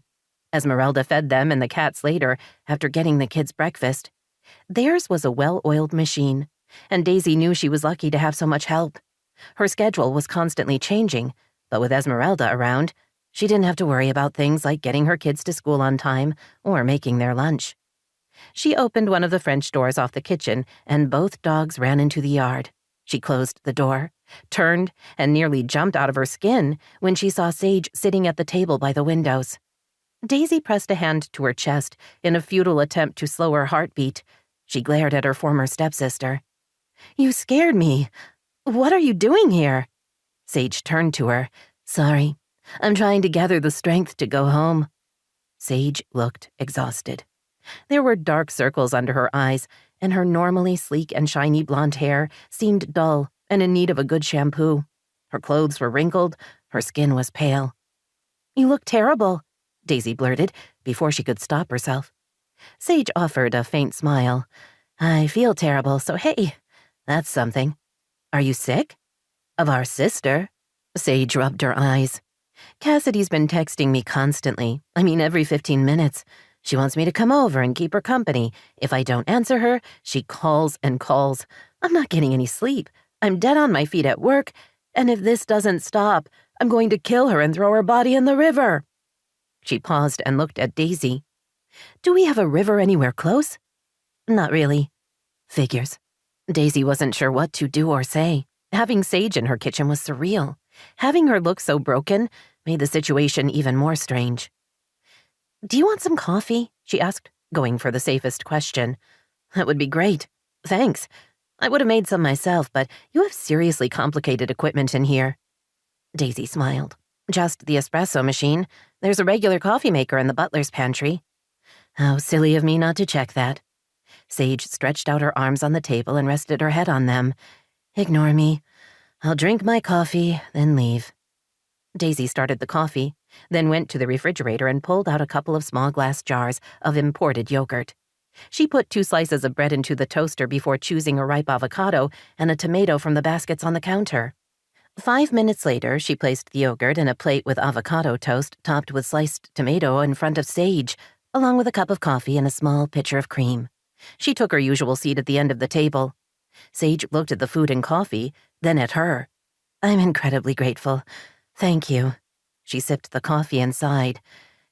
Esmeralda fed them and the cats later after getting the kids breakfast. Theirs was a well-oiled machine, and Daisy knew she was lucky to have so much help. Her schedule was constantly changing, but with Esmeralda around, she didn't have to worry about things like getting her kids to school on time or making their lunch. She opened one of the French doors off the kitchen, and both dogs ran into the yard. She closed the door, turned, and nearly jumped out of her skin when she saw Sage sitting at the table by the windows. Daisy pressed a hand to her chest in a futile attempt to slow her heartbeat. She glared at her former stepsister. "You scared me. What are you doing here?" Sage turned to her. "Sorry. I'm trying to gather the strength to go home." Sage looked exhausted. There were dark circles under her eyes, and her normally sleek and shiny blonde hair seemed dull and in need of a good shampoo. Her clothes were wrinkled, her skin was pale. "You look terrible," Daisy blurted before she could stop herself. Sage offered a faint smile. "I feel terrible, so hey, that's something. Are you sick?" "Of our sister?" Sage rubbed her eyes. "Cassidy's been texting me constantly. I mean, every 15 minutes. She wants me to come over and keep her company. If I don't answer her, she calls and calls. I'm not getting any sleep. I'm dead on my feet at work, and if this doesn't stop, I'm going to kill her and throw her body in the river." She paused and looked at Daisy. "Do we have a river anywhere close?" "Not really." Figures. Daisy wasn't sure what to do or say. Having Sage in her kitchen was surreal. Having her look so broken made the situation even more strange. "Do you want some coffee?" she asked, going for the safest question. "That would be great. Thanks. I would have made some myself, but you have seriously complicated equipment in here." Daisy smiled. "Just the espresso machine. There's a regular coffee maker in the butler's pantry." "How silly of me not to check that." Sage stretched out her arms on the table and rested her head on them. "Ignore me. I'll drink my coffee, then leave." Daisy started the coffee, then went to the refrigerator and pulled out a couple of small glass jars of imported yogurt. She put 2 slices of bread into the toaster before choosing a ripe avocado and a tomato from the baskets on the counter. 5 minutes later, she placed the yogurt in a plate with avocado toast topped with sliced tomato in front of Sage, along with a cup of coffee and a small pitcher of cream. She took her usual seat at the end of the table. Sage looked at the food and coffee, then at her. "I'm incredibly grateful. Thank you." She sipped the coffee and sighed.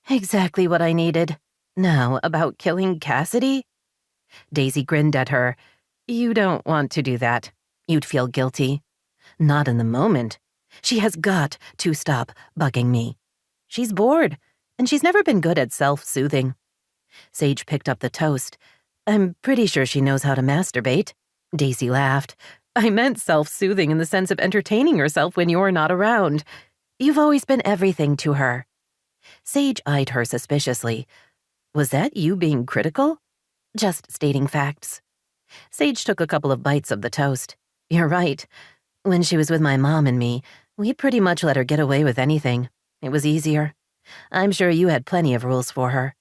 "Exactly what I needed. Now, about killing Cassidy?" Daisy grinned at her. "You don't want to do that. You'd feel guilty." "Not in the moment. She has got to stop bugging me. She's bored, and she's never been good at self-soothing." Sage picked up the toast. "I'm pretty sure she knows how to masturbate." Daisy laughed. "I meant self-soothing in the sense of entertaining herself when you're not around. You've always been everything to her." Sage eyed her suspiciously. "Was that you being critical?" "Just stating facts." Sage took a couple of bites of the toast. "You're right. When she was with my mom and me, we pretty much let her get away with anything. It was easier. I'm sure you had plenty of rules for her."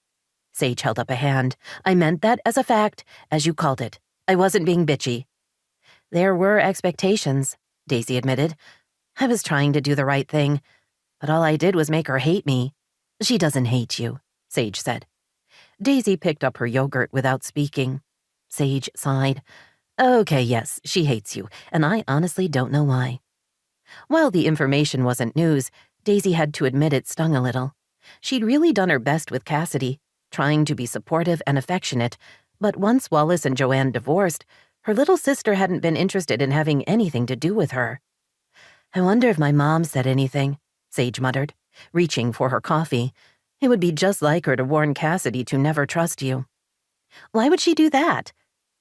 Sage held up a hand. "I meant that as a fact, as you called it. I wasn't being bitchy." "There were expectations," Daisy admitted. "I was trying to do the right thing, but all I did was make her hate me." "She doesn't hate you," Sage said. Daisy picked up her yogurt without speaking. Sage sighed. "Okay, yes, she hates you, and I honestly don't know why." While the information wasn't news, Daisy had to admit it stung a little. She'd really done her best with Cassidy, trying to be supportive and affectionate, but once Wallace and Joanne divorced, her little sister hadn't been interested in having anything to do with her. "I wonder if my mom said anything," Sage muttered, reaching for her coffee. "It would be just like her to warn Cassidy to never trust you." "Why would she do that?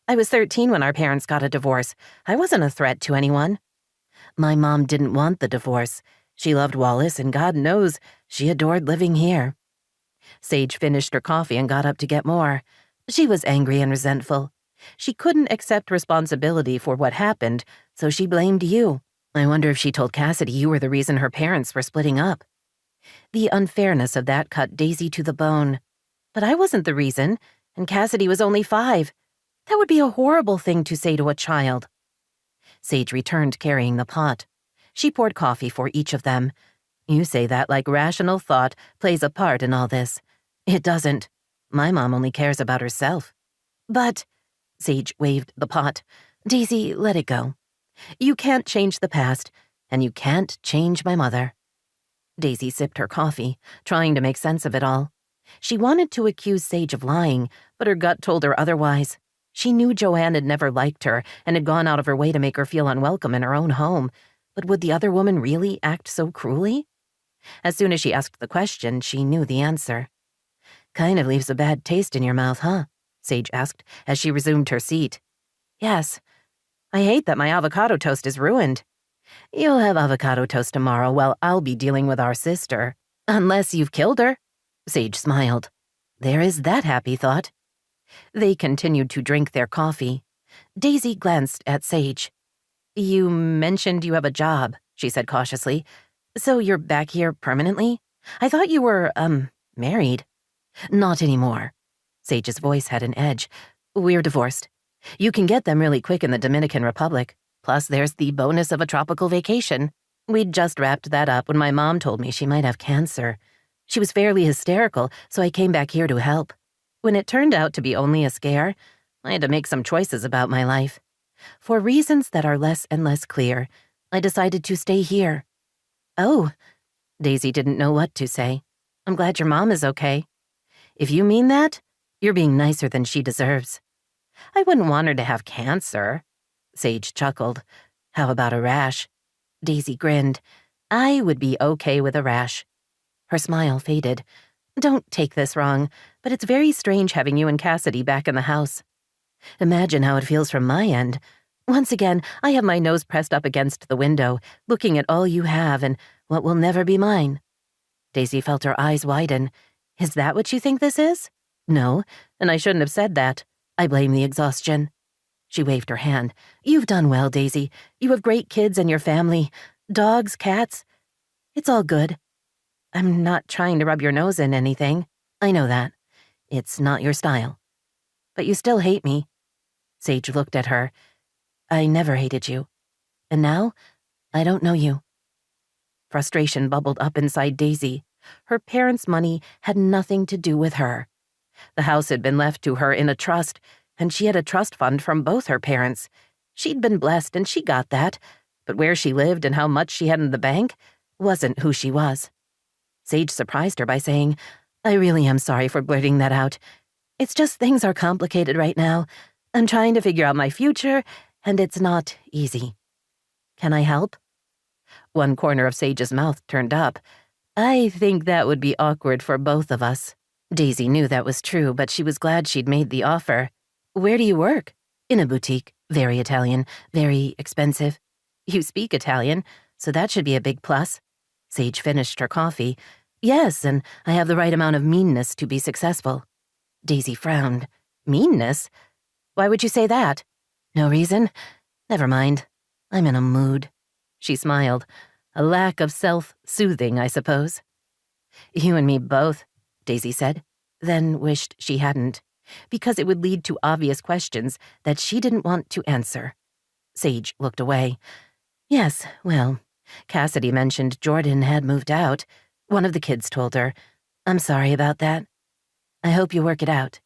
I was 13 when our parents got a divorce. I wasn't a threat to anyone." "My mom didn't want the divorce. She loved Wallace, and God knows she adored living here." Sage finished her coffee and got up to get more. She was angry and resentful. She couldn't accept responsibility for what happened, so she blamed you. I wonder if she told Cassidy you were the reason her parents were splitting up. The unfairness of that cut Daisy to the bone. But I wasn't the reason, and Cassidy was only 5. That would be a horrible thing to say to a child. Sage returned carrying the pot. She poured coffee for each of them. You say that like rational thought plays a part in all this. It doesn't. My mom only cares about herself. But, Sage waved the pot, Daisy, let it go. You can't change the past, and you can't change my mother. Daisy sipped her coffee, trying to make sense of it all. She wanted to accuse Sage of lying, but her gut told her otherwise. She knew Joanne had never liked her and had gone out of her way to make her feel unwelcome in her own home, but would the other woman really act so cruelly? As soon as she asked the question, she knew the answer. Kind of leaves a bad taste in your mouth, huh? Sage asked as she resumed her seat. Yes. I hate that my avocado toast is ruined. You'll have avocado toast tomorrow while I'll be dealing with our sister. Unless you've killed her. Sage smiled. There is that happy thought. They continued to drink their coffee. Daisy glanced at Sage. You mentioned you have a job, she said cautiously. So you're back here permanently? I thought you were, married. Not anymore. Sage's voice had an edge. We're divorced. You can get them really quick in the Dominican Republic. Plus, there's the bonus of a tropical vacation. We'd just wrapped that up when my mom told me she might have cancer. She was fairly hysterical, so I came back here to help. When it turned out to be only a scare, I had to make some choices about my life. For reasons that are less and less clear, I decided to stay here. Oh, Daisy didn't know what to say. I'm glad your mom is okay. If you mean that, you're being nicer than she deserves. I wouldn't want her to have cancer. Sage chuckled. How about a rash? Daisy grinned. I would be okay with a rash. Her smile faded. Don't take this wrong, but it's very strange having you and Cassidy back in the house. Imagine how it feels from my end. Once again, I have my nose pressed up against the window, looking at all you have and what will never be mine. Daisy felt her eyes widen. Is that what you think this is? No, and I shouldn't have said that. I blame the exhaustion. She waved her hand. You've done well, Daisy. You have great kids and your family. Dogs, cats. It's all good. I'm not trying to rub your nose in anything. I know that. It's not your style. But you still hate me. Sage looked at her. I never hated you. And now, I don't know you. Frustration bubbled up inside Daisy. Her parents' money had nothing to do with her. The house had been left to her in a trust, and she had a trust fund from both her parents. She'd been blessed, and she got that, but where she lived and how much she had in the bank wasn't who she was. Sage surprised her by saying, I really am sorry for blurting that out. It's just things are complicated right now. I'm trying to figure out my future, and it's not easy. Can I help? One corner of Sage's mouth turned up. I think that would be awkward for both of us. Daisy knew that was true, but she was glad she'd made the offer. Where do you work? In a boutique. Very Italian, very expensive. You speak Italian, so that should be a big plus. Sage finished her coffee. Yes, and I have the right amount of meanness to be successful. Daisy frowned. Meanness? Why would you say that? No reason? Never mind. I'm in a mood. She smiled. A lack of self-soothing, I suppose. You and me both, Daisy said, then wished she hadn't, because it would lead to obvious questions that she didn't want to answer. Sage looked away. Yes, well, Cassidy mentioned Jordan had moved out. One of the kids told her. I'm sorry about that. I hope you work it out.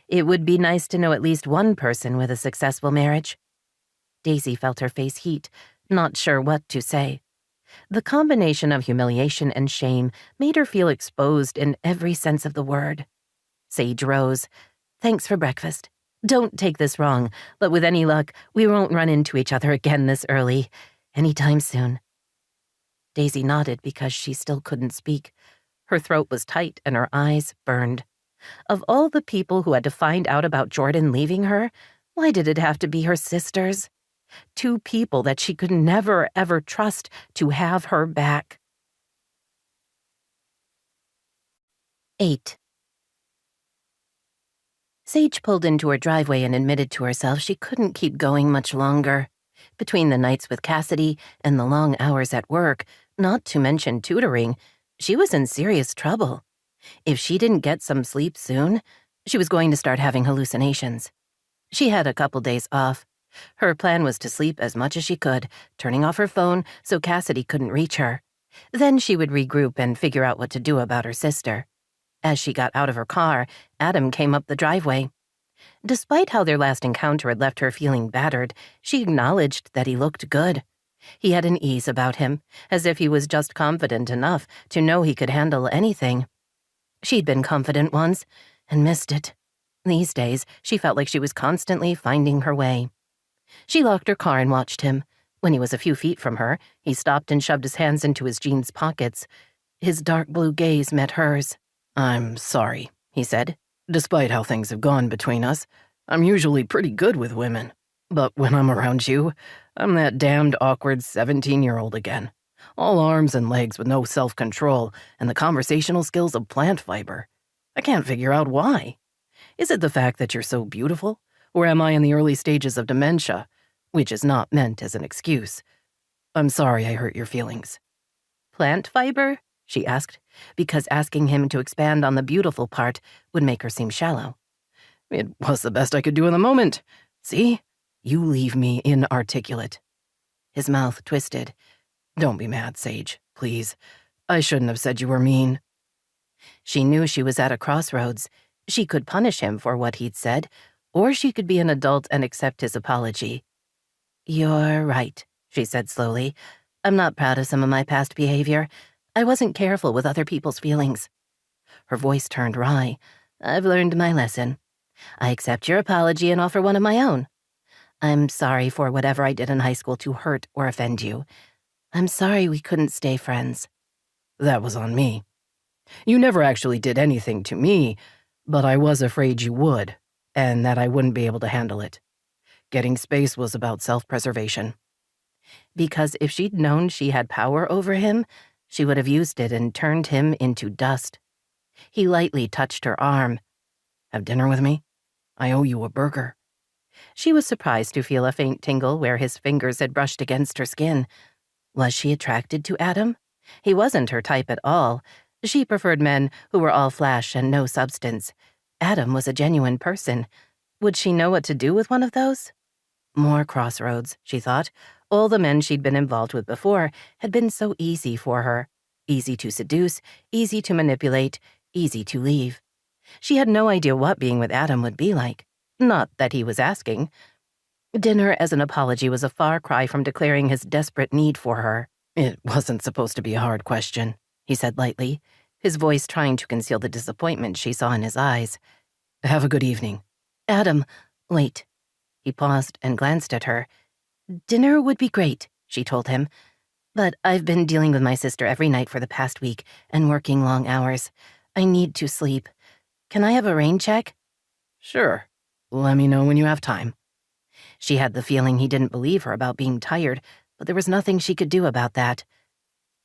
It would be nice to know at least one person with a successful marriage. Daisy felt her face heat, not sure what to say. The combination of humiliation and shame made her feel exposed in every sense of the word. Sage rose. Thanks for breakfast. Don't take this wrong, but with any luck, we won't run into each other again this early, anytime soon. Daisy nodded because she still couldn't speak. Her throat was tight and her eyes burned. Of all the people who had to find out about Jordan leaving her, why did it have to be her sisters? 2 people that she could never, ever trust to have her back. 8. Sage pulled into her driveway and admitted to herself she couldn't keep going much longer. Between the nights with Cassidy and the long hours at work, not to mention tutoring, she was in serious trouble. If she didn't get some sleep soon, she was going to start having hallucinations. She had a couple days off. Her plan was to sleep as much as she could, turning off her phone so Cassidy couldn't reach her. Then she would regroup and figure out what to do about her sister. As she got out of her car, Adam came up the driveway. Despite how their last encounter had left her feeling battered, she acknowledged that he looked good. He had an ease about him, as if he was just confident enough to know he could handle anything. She'd been confident once, and missed it. These days, she felt like she was constantly finding her way. She locked her car and watched him. When he was a few feet from her, he stopped and shoved his hands into his jeans pockets. His dark blue gaze met hers. I'm sorry, he said. Despite how things have gone between us, I'm usually pretty good with women. But when I'm around you, I'm that damned awkward 17-year-old again. All arms and legs with no self-control and the conversational skills of plant fiber. I can't figure out why. Is it the fact that you're so beautiful? Or am I in the early stages of dementia? Which is not meant as an excuse. I'm sorry I hurt your feelings. Plant fiber? She asked, because asking him to expand on the beautiful part would make her seem shallow. It was the best I could do in the moment. See? You leave me inarticulate. His mouth twisted. Don't be mad, Sage, please. I shouldn't have said you were mean. She knew she was at a crossroads. She could punish him for what he'd said, or she could be an adult and accept his apology. You're right, she said slowly. I'm not proud of some of my past behavior. I wasn't careful with other people's feelings. Her voice turned wry. I've learned my lesson. I accept your apology and offer one of my own. I'm sorry for whatever I did in high school to hurt or offend you. I'm sorry we couldn't stay friends. That was on me. You never actually did anything to me, but I was afraid you would, and that I wouldn't be able to handle it. Getting space was about self-preservation. Because if she'd known she had power over him, she would have used it and turned him into dust. He lightly touched her arm. Have dinner with me? I owe you a burger. She was surprised to feel a faint tingle where his fingers had brushed against her skin. Was she attracted to Adam? He wasn't her type at all. She preferred men who were all flash and no substance. Adam was a genuine person. Would she know what to do with one of those? More crossroads, she thought. All the men she'd been involved with before had been so easy for her. Easy to seduce, easy to manipulate, easy to leave. She had no idea what being with Adam would be like. Not that he was asking. Dinner as an apology was a far cry from declaring his desperate need for her. It wasn't supposed to be a hard question, he said lightly, his voice trying to conceal the disappointment she saw in his eyes. Have a good evening. Adam, wait. He paused and glanced at her. Dinner would be great, she told him. But I've been dealing with my sister every night for the past week and working long hours. I need to sleep. Can I have a rain check? Sure. Let me know when you have time. She had the feeling he didn't believe her about being tired, but there was nothing she could do about that.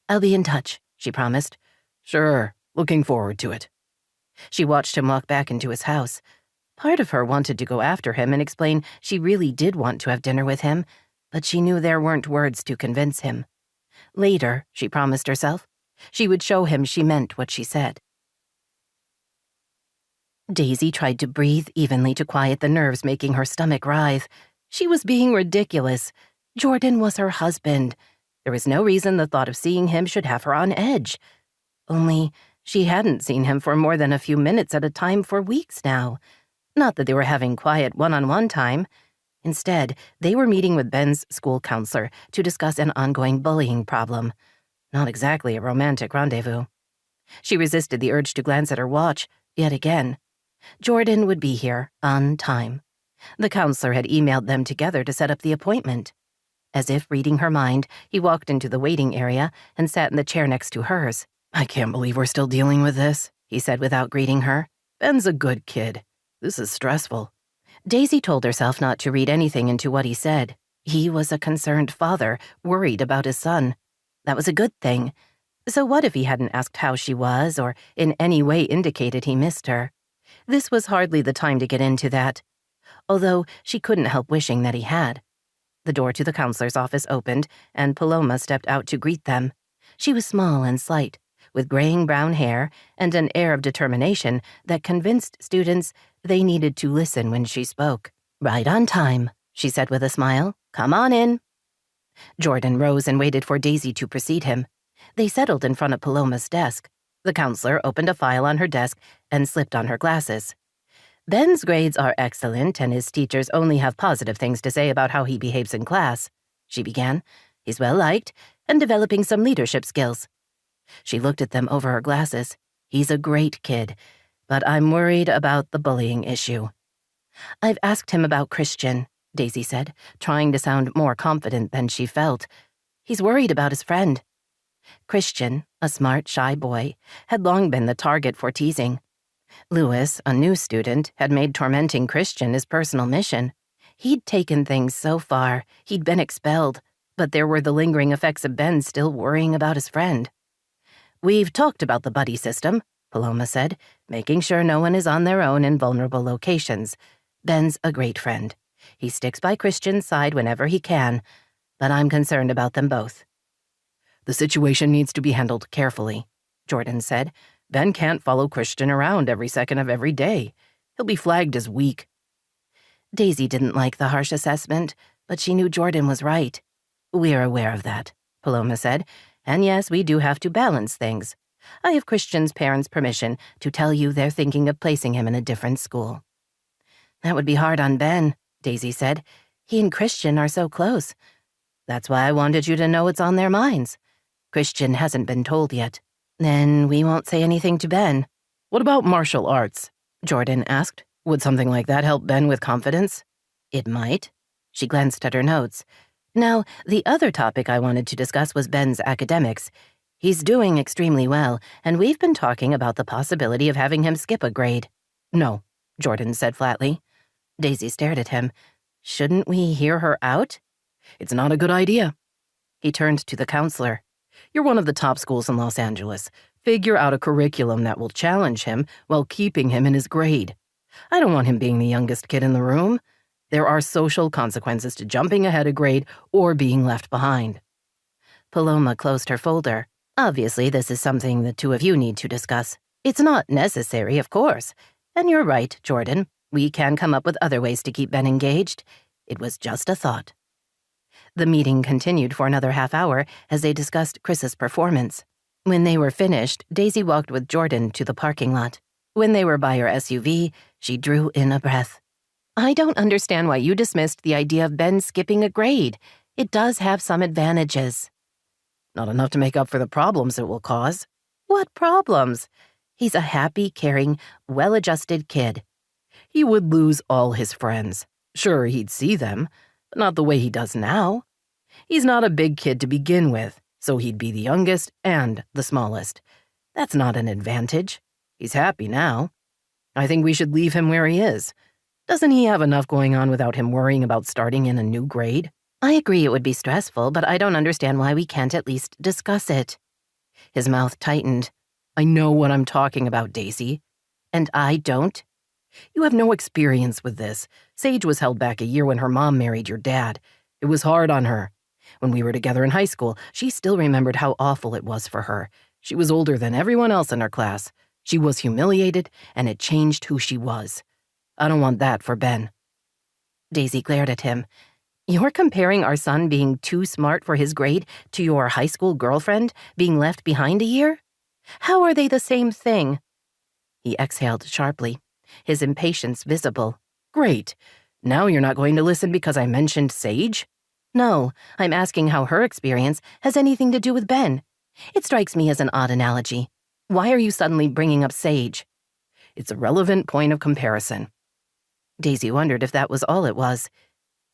I'll be in touch, she promised. Sure. Looking forward to it. She watched him walk back into his house. Part of her wanted to go after him and explain she really did want to have dinner with him, but she knew there weren't words to convince him. Later, she promised herself, she would show him she meant what she said. Daisy tried to breathe evenly to quiet the nerves making her stomach writhe. She was being ridiculous. Jordan was her husband. There was no reason the thought of seeing him should have her on edge. Only, she hadn't seen him for more than a few minutes at a time for weeks now. Not that they were having quiet one-on-one time. Instead, they were meeting with Ben's school counselor to discuss an ongoing bullying problem. Not exactly a romantic rendezvous. She resisted the urge to glance at her watch, yet again. Jordan would be here, on time. The counselor had emailed them together to set up the appointment. As if reading her mind, he walked into the waiting area and sat in the chair next to hers. I can't believe we're still dealing with this, he said without greeting her. Ben's a good kid. This is stressful. Daisy told herself not to read anything into what he said. He was a concerned father, worried about his son. That was a good thing. So what if he hadn't asked how she was or in any way indicated he missed her? This was hardly the time to get into that, although she couldn't help wishing that he had. The door to the counselor's office opened, and Paloma stepped out to greet them. She was small and slight, with graying brown hair and an air of determination that convinced students they needed to listen when she spoke. "Right on time," she said with a smile. "Come on in." Jordan rose and waited for Daisy to precede him. They settled in front of Paloma's desk. The counselor opened a file on her desk and slipped on her glasses. "Ben's grades are excellent, and his teachers only have positive things to say about how he behaves in class," she began. "He's well-liked and developing some leadership skills." She looked at them over her glasses. "He's a great kid, but I'm worried about the bullying issue." "I've asked him about Christian," Daisy said, trying to sound more confident than she felt. "He's worried about his friend." Christian, a smart, shy boy, had long been the target for teasing. Lewis, a new student, had made tormenting Christian his personal mission. He'd taken things so far, he'd been expelled, but there were the lingering effects of Ben still worrying about his friend. "We've talked about the buddy system," Paloma said, "making sure no one is on their own in vulnerable locations. Ben's a great friend. He sticks by Christian's side whenever he can, but I'm concerned about them both." "The situation needs to be handled carefully," Jordan said. "Ben can't follow Christian around every second of every day. He'll be flagged as weak." Daisy didn't like the harsh assessment, but she knew Jordan was right. "We're aware of that," Paloma said, "and yes, we do have to balance things. I have Christian's parents' permission to tell you they're thinking of placing him in a different school." "That would be hard on Ben," Daisy said. "He and Christian are so close. That's why I wanted you to know it's on their minds. Christian hasn't been told yet. Then we won't say anything to Ben." "What about martial arts?" Jordan asked. "Would something like that help Ben with confidence?" "It might." She glanced at her notes. "Now, the other topic I wanted to discuss was Ben's academics. He's doing extremely well, and we've been talking about the possibility of having him skip a grade." "No," Jordan said flatly. Daisy stared at him. "Shouldn't we hear her out?" "It's not a good idea." He turned to the counselor. "You're one of the top schools in Los Angeles. Figure out a curriculum that will challenge him while keeping him in his grade. I don't want him being the youngest kid in the room. There are social consequences to jumping ahead a grade or being left behind." Paloma closed her folder. "Obviously, this is something the two of you need to discuss. It's not necessary, of course. And you're right, Jordan. We can come up with other ways to keep Ben engaged. It was just a thought." The meeting continued for another half hour as they discussed Chris's performance. When they were finished, Daisy walked with Jordan to the parking lot. When they were by her SUV, she drew in a breath. "I don't understand why you dismissed the idea of Ben skipping a grade. It does have some advantages." "Not enough to make up for the problems it will cause." "What problems? He's a happy, caring, well-adjusted kid." "He would lose all his friends. Sure, he'd see them, but not the way he does now. He's not a big kid to begin with, so he'd be the youngest and the smallest. That's not an advantage. He's happy now. I think we should leave him where he is. Doesn't he have enough going on without him worrying about starting in a new grade?" "I agree it would be stressful, but I don't understand why we can't at least discuss it." His mouth tightened. "I know what I'm talking about, Daisy." "And I don't?" "You have no experience with this. Sage was held back a year when her mom married your dad. It was hard on her. When we were together in high school, she still remembered how awful it was for her. She was older than everyone else in her class. She was humiliated, and it changed who she was. I don't want that for Ben." Daisy glared at him. "You're comparing our son being too smart for his grade to your high school girlfriend being left behind a year? How are they the same thing?" He exhaled sharply, his impatience visible. "Great. Now you're not going to listen because I mentioned Sage?" "No, I'm asking how her experience has anything to do with Ben. It strikes me as an odd analogy. Why are you suddenly bringing up Sage?" "It's a relevant point of comparison." Daisy wondered if that was all it was.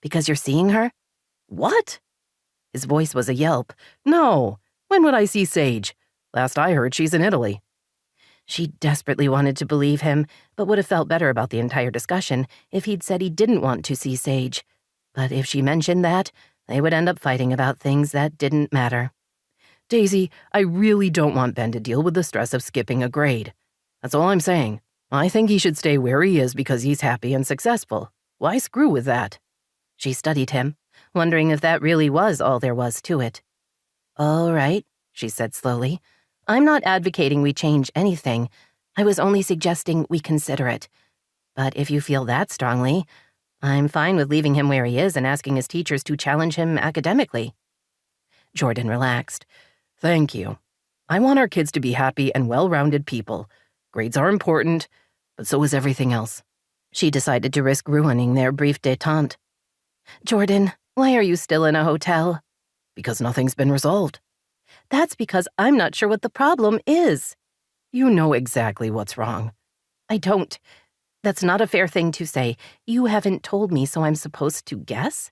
"Because you're seeing her?" "What?" His voice was a yelp. "No. When would I see Sage? Last I heard, she's in Italy." She desperately wanted to believe him, but would have felt better about the entire discussion if he'd said he didn't want to see Sage. But if she mentioned that, they would end up fighting about things that didn't matter. "Daisy, I really don't want Ben to deal with the stress of skipping a grade. That's all I'm saying. I think he should stay where he is because he's happy and successful. Why screw with that? She studied him, wondering if that really was all there was to it. All right, she said slowly. I'm not advocating we change anything. I was only suggesting we consider it. But if you feel that strongly, I'm fine with leaving him where he is and asking his teachers to challenge him academically. Jordan relaxed. Thank you. I want our kids to be happy and well-rounded people. Grades are important, but so is everything else. She decided to risk ruining their brief détente. Jordan, why are you still in a hotel? Because nothing's been resolved. That's because I'm not sure what the problem is. You know exactly what's wrong. I don't. That's not a fair thing to say. You haven't told me, so I'm supposed to guess?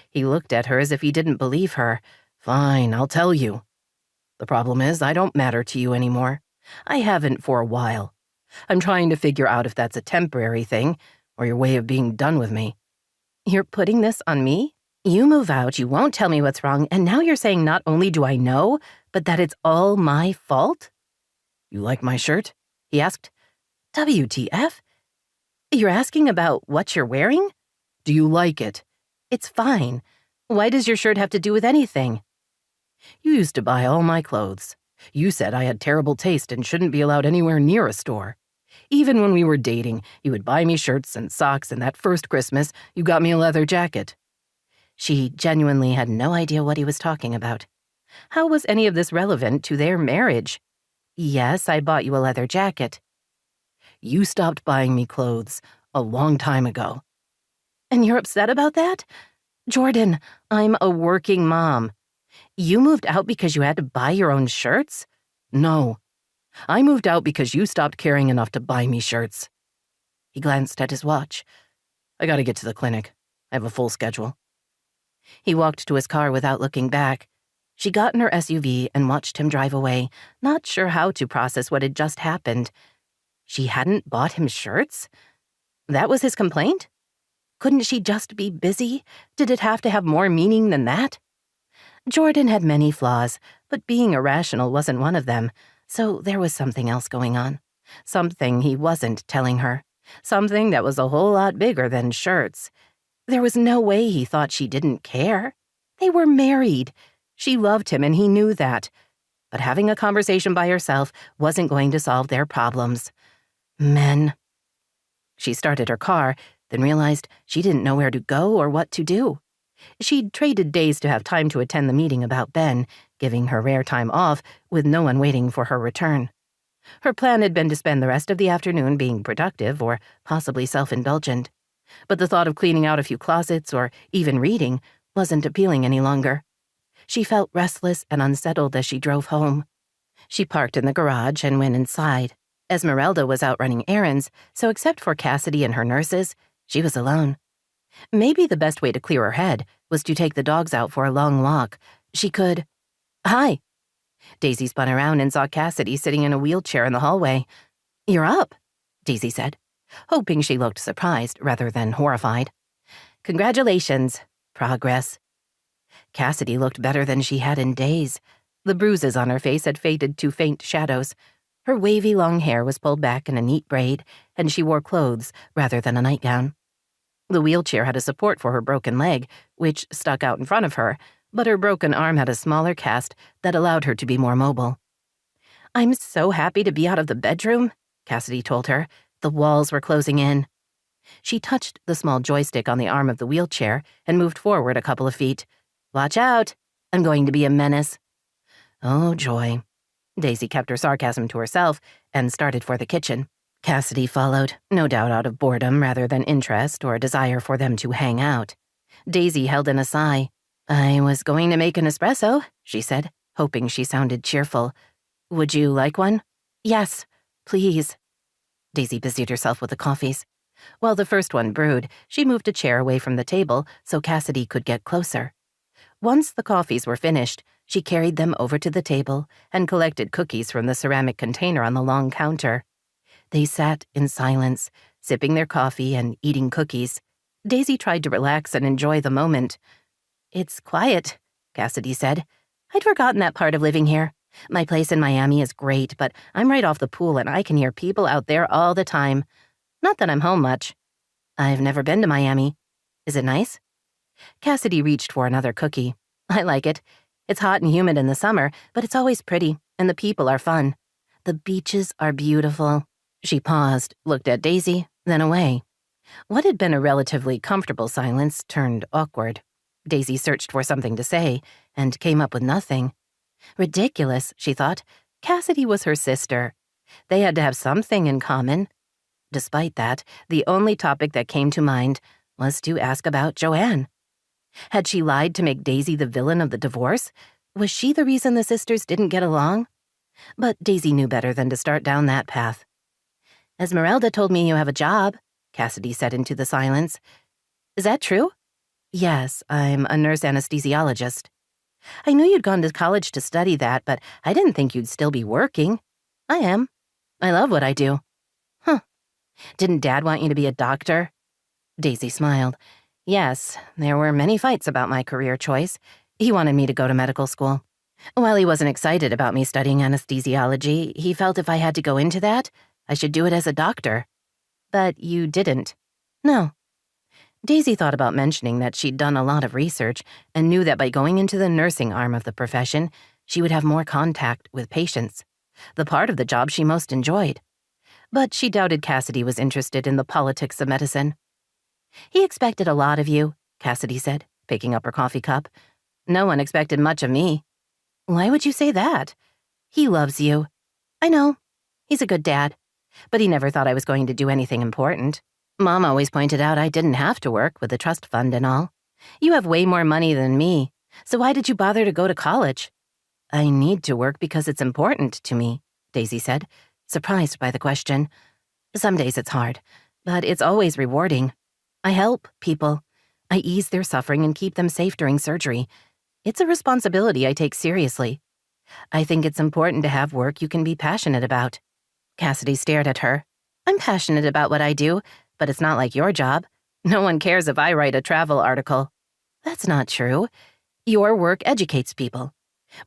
He looked at her as if he didn't believe her. Fine, I'll tell you. The problem is I don't matter to you anymore. I haven't for a while. I'm trying to figure out if that's a temporary thing or your way of being done with me. You're putting this on me? You move out, you won't tell me what's wrong, and now you're saying not only do I know, but that it's all my fault? You like my shirt? He asked. WTF? You're asking about what you're wearing? Do you like it? It's fine. Why does your shirt have to do with anything? You used to buy all my clothes. You said I had terrible taste and shouldn't be allowed anywhere near a store. Even when we were dating, you would buy me shirts and socks, and that first Christmas, you got me a leather jacket. She genuinely had no idea what he was talking about. How was any of this relevant to their marriage? Yes, I bought you a leather jacket. You stopped buying me clothes a long time ago. And you're upset about that? Jordan, I'm a working mom. You moved out because you had to buy your own shirts? No. I moved out because you stopped caring enough to buy me shirts. He glanced at his watch. I gotta get to the clinic. I have a full schedule. He walked to his car without looking back. She got in her SUV and watched him drive away, not sure how to process what had just happened. She hadn't bought him shirts? That was his complaint? Couldn't she just be busy? Did it have to have more meaning than that? Jordan had many flaws, but being irrational wasn't one of them, so there was something else going on. Something he wasn't telling her. Something that was a whole lot bigger than shirts. There was no way he thought she didn't care. They were married. She loved him and he knew that. But having a conversation by herself wasn't going to solve their problems. Men. She started her car, then realized she didn't know where to go or what to do. She'd traded days to have time to attend the meeting about Ben, giving her rare time off with no one waiting for her return. Her plan had been to spend the rest of the afternoon being productive or possibly self-indulgent. But the thought of cleaning out a few closets or even reading wasn't appealing any longer. She felt restless and unsettled as she drove home. She parked in the garage and went inside. Esmeralda was out running errands, so except for Cassidy and her nurses, she was alone. Maybe the best way to clear her head was to take the dogs out for a long walk. She could... Hi. Daisy spun around and saw Cassidy sitting in a wheelchair in the hallway. You're up, Daisy said, hoping she looked surprised rather than horrified. Congratulations. Progress. Cassidy looked better than she had in days. The bruises on her face had faded to faint shadows. Her wavy long hair was pulled back in a neat braid, and she wore clothes rather than a nightgown. The wheelchair had a support for her broken leg, which stuck out in front of her, but her broken arm had a smaller cast that allowed her to be more mobile. I'm so happy to be out of the bedroom, Cassidy told her. The walls were closing in. She touched the small joystick on the arm of the wheelchair and moved forward a couple of feet. Watch out. I'm going to be a menace. Oh, joy. Daisy kept her sarcasm to herself and started for the kitchen. Cassidy followed, no doubt out of boredom rather than interest or a desire for them to hang out. Daisy held in a sigh. I was going to make an espresso, she said, hoping she sounded cheerful. Would you like one? Yes, please. Daisy busied herself with the coffees. While the first one brewed, she moved a chair away from the table so Cassidy could get closer. Once the coffees were finished, she carried them over to the table and collected cookies from the ceramic container on the long counter. They sat in silence, sipping their coffee and eating cookies. Daisy tried to relax and enjoy the moment. It's quiet, Cassidy said. I'd forgotten that part of living here. My place in Miami is great, but I'm right off the pool and I can hear people out there all the time. Not that I'm home much. I've never been to Miami. Is it nice? Cassidy reached for another cookie. I like it. It's hot and humid in the summer, but it's always pretty, and the people are fun. The beaches are beautiful. She paused, looked at Daisy, then away. What had been a relatively comfortable silence turned awkward. Daisy searched for something to say, and came up with nothing. Ridiculous, she thought. Cassidy was her sister. They had to have something in common. Despite that, the only topic that came to mind was to ask about Joanne. Had she lied to make Daisy the villain of the divorce? Was she the reason the sisters didn't get along? But Daisy knew better than to start down that path. Esmeralda told me you have a job, Cassidy said into the silence. Is that true? Yes, I'm a nurse anesthesiologist. I knew you'd gone to college to study that, but I didn't think you'd still be working. I am. I love what I do. Huh. Didn't Dad want you to be a doctor? Daisy smiled. Yes, there were many fights about my career choice. He wanted me to go to medical school. While he wasn't excited about me studying anesthesiology, he felt if I had to go into that, I should do it as a doctor. But you didn't. No. Daisy thought about mentioning that she'd done a lot of research and knew that by going into the nursing arm of the profession, she would have more contact with patients, the part of the job she most enjoyed. But she doubted Cassidy was interested in the politics of medicine. He expected a lot of you, Cassidy said, picking up her coffee cup. No one expected much of me. Why would you say that? He loves you. I know. He's a good dad. But he never thought I was going to do anything important. Mom always pointed out I didn't have to work with the trust fund and all. You have way more money than me, so why did you bother to go to college? I need to work because it's important to me, Daisy said, surprised by the question. Some days it's hard, but it's always rewarding. I help people. I ease their suffering and keep them safe during surgery. It's a responsibility I take seriously. I think it's important to have work you can be passionate about. Cassidy stared at her. I'm passionate about what I do, but it's not like your job. No one cares if I write a travel article. That's not true. Your work educates people.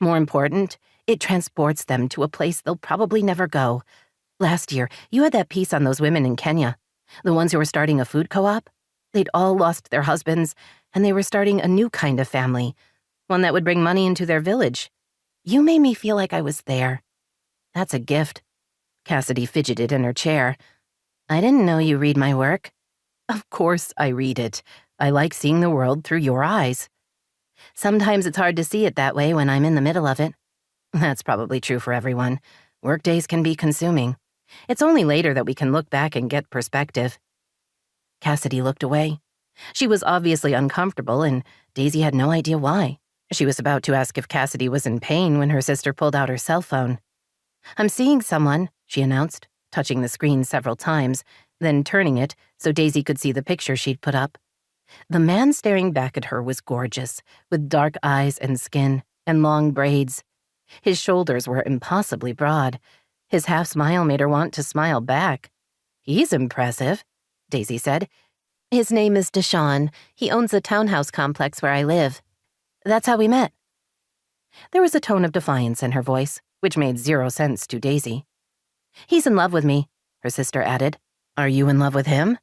More important, it transports them to a place they'll probably never go. Last year, you had that piece on those women in Kenya, the ones who were starting a food co-op. They'd all lost their husbands, and they were starting a new kind of family, one that would bring money into their village. You made me feel like I was there. That's a gift. Cassidy fidgeted in her chair. I didn't know you read my work. Of course I read it. I like seeing the world through your eyes. Sometimes it's hard to see it that way when I'm in the middle of it. That's probably true for everyone. Workdays can be consuming. It's only later that we can look back and get perspective. Cassidy looked away. She was obviously uncomfortable, and Daisy had no idea why. She was about to ask if Cassidy was in pain when her sister pulled out her cell phone. I'm seeing someone, she announced, touching the screen several times, then turning it so Daisy could see the picture she'd put up. The man staring back at her was gorgeous, with dark eyes and skin, and long braids. His shoulders were impossibly broad. His half-smile made her want to smile back. He's impressive, Daisy said. His name is Deshawn. He owns a townhouse complex where I live. That's how we met. There was a tone of defiance in her voice, which made zero sense to Daisy. He's in love with me, her sister added. Are you in love with him?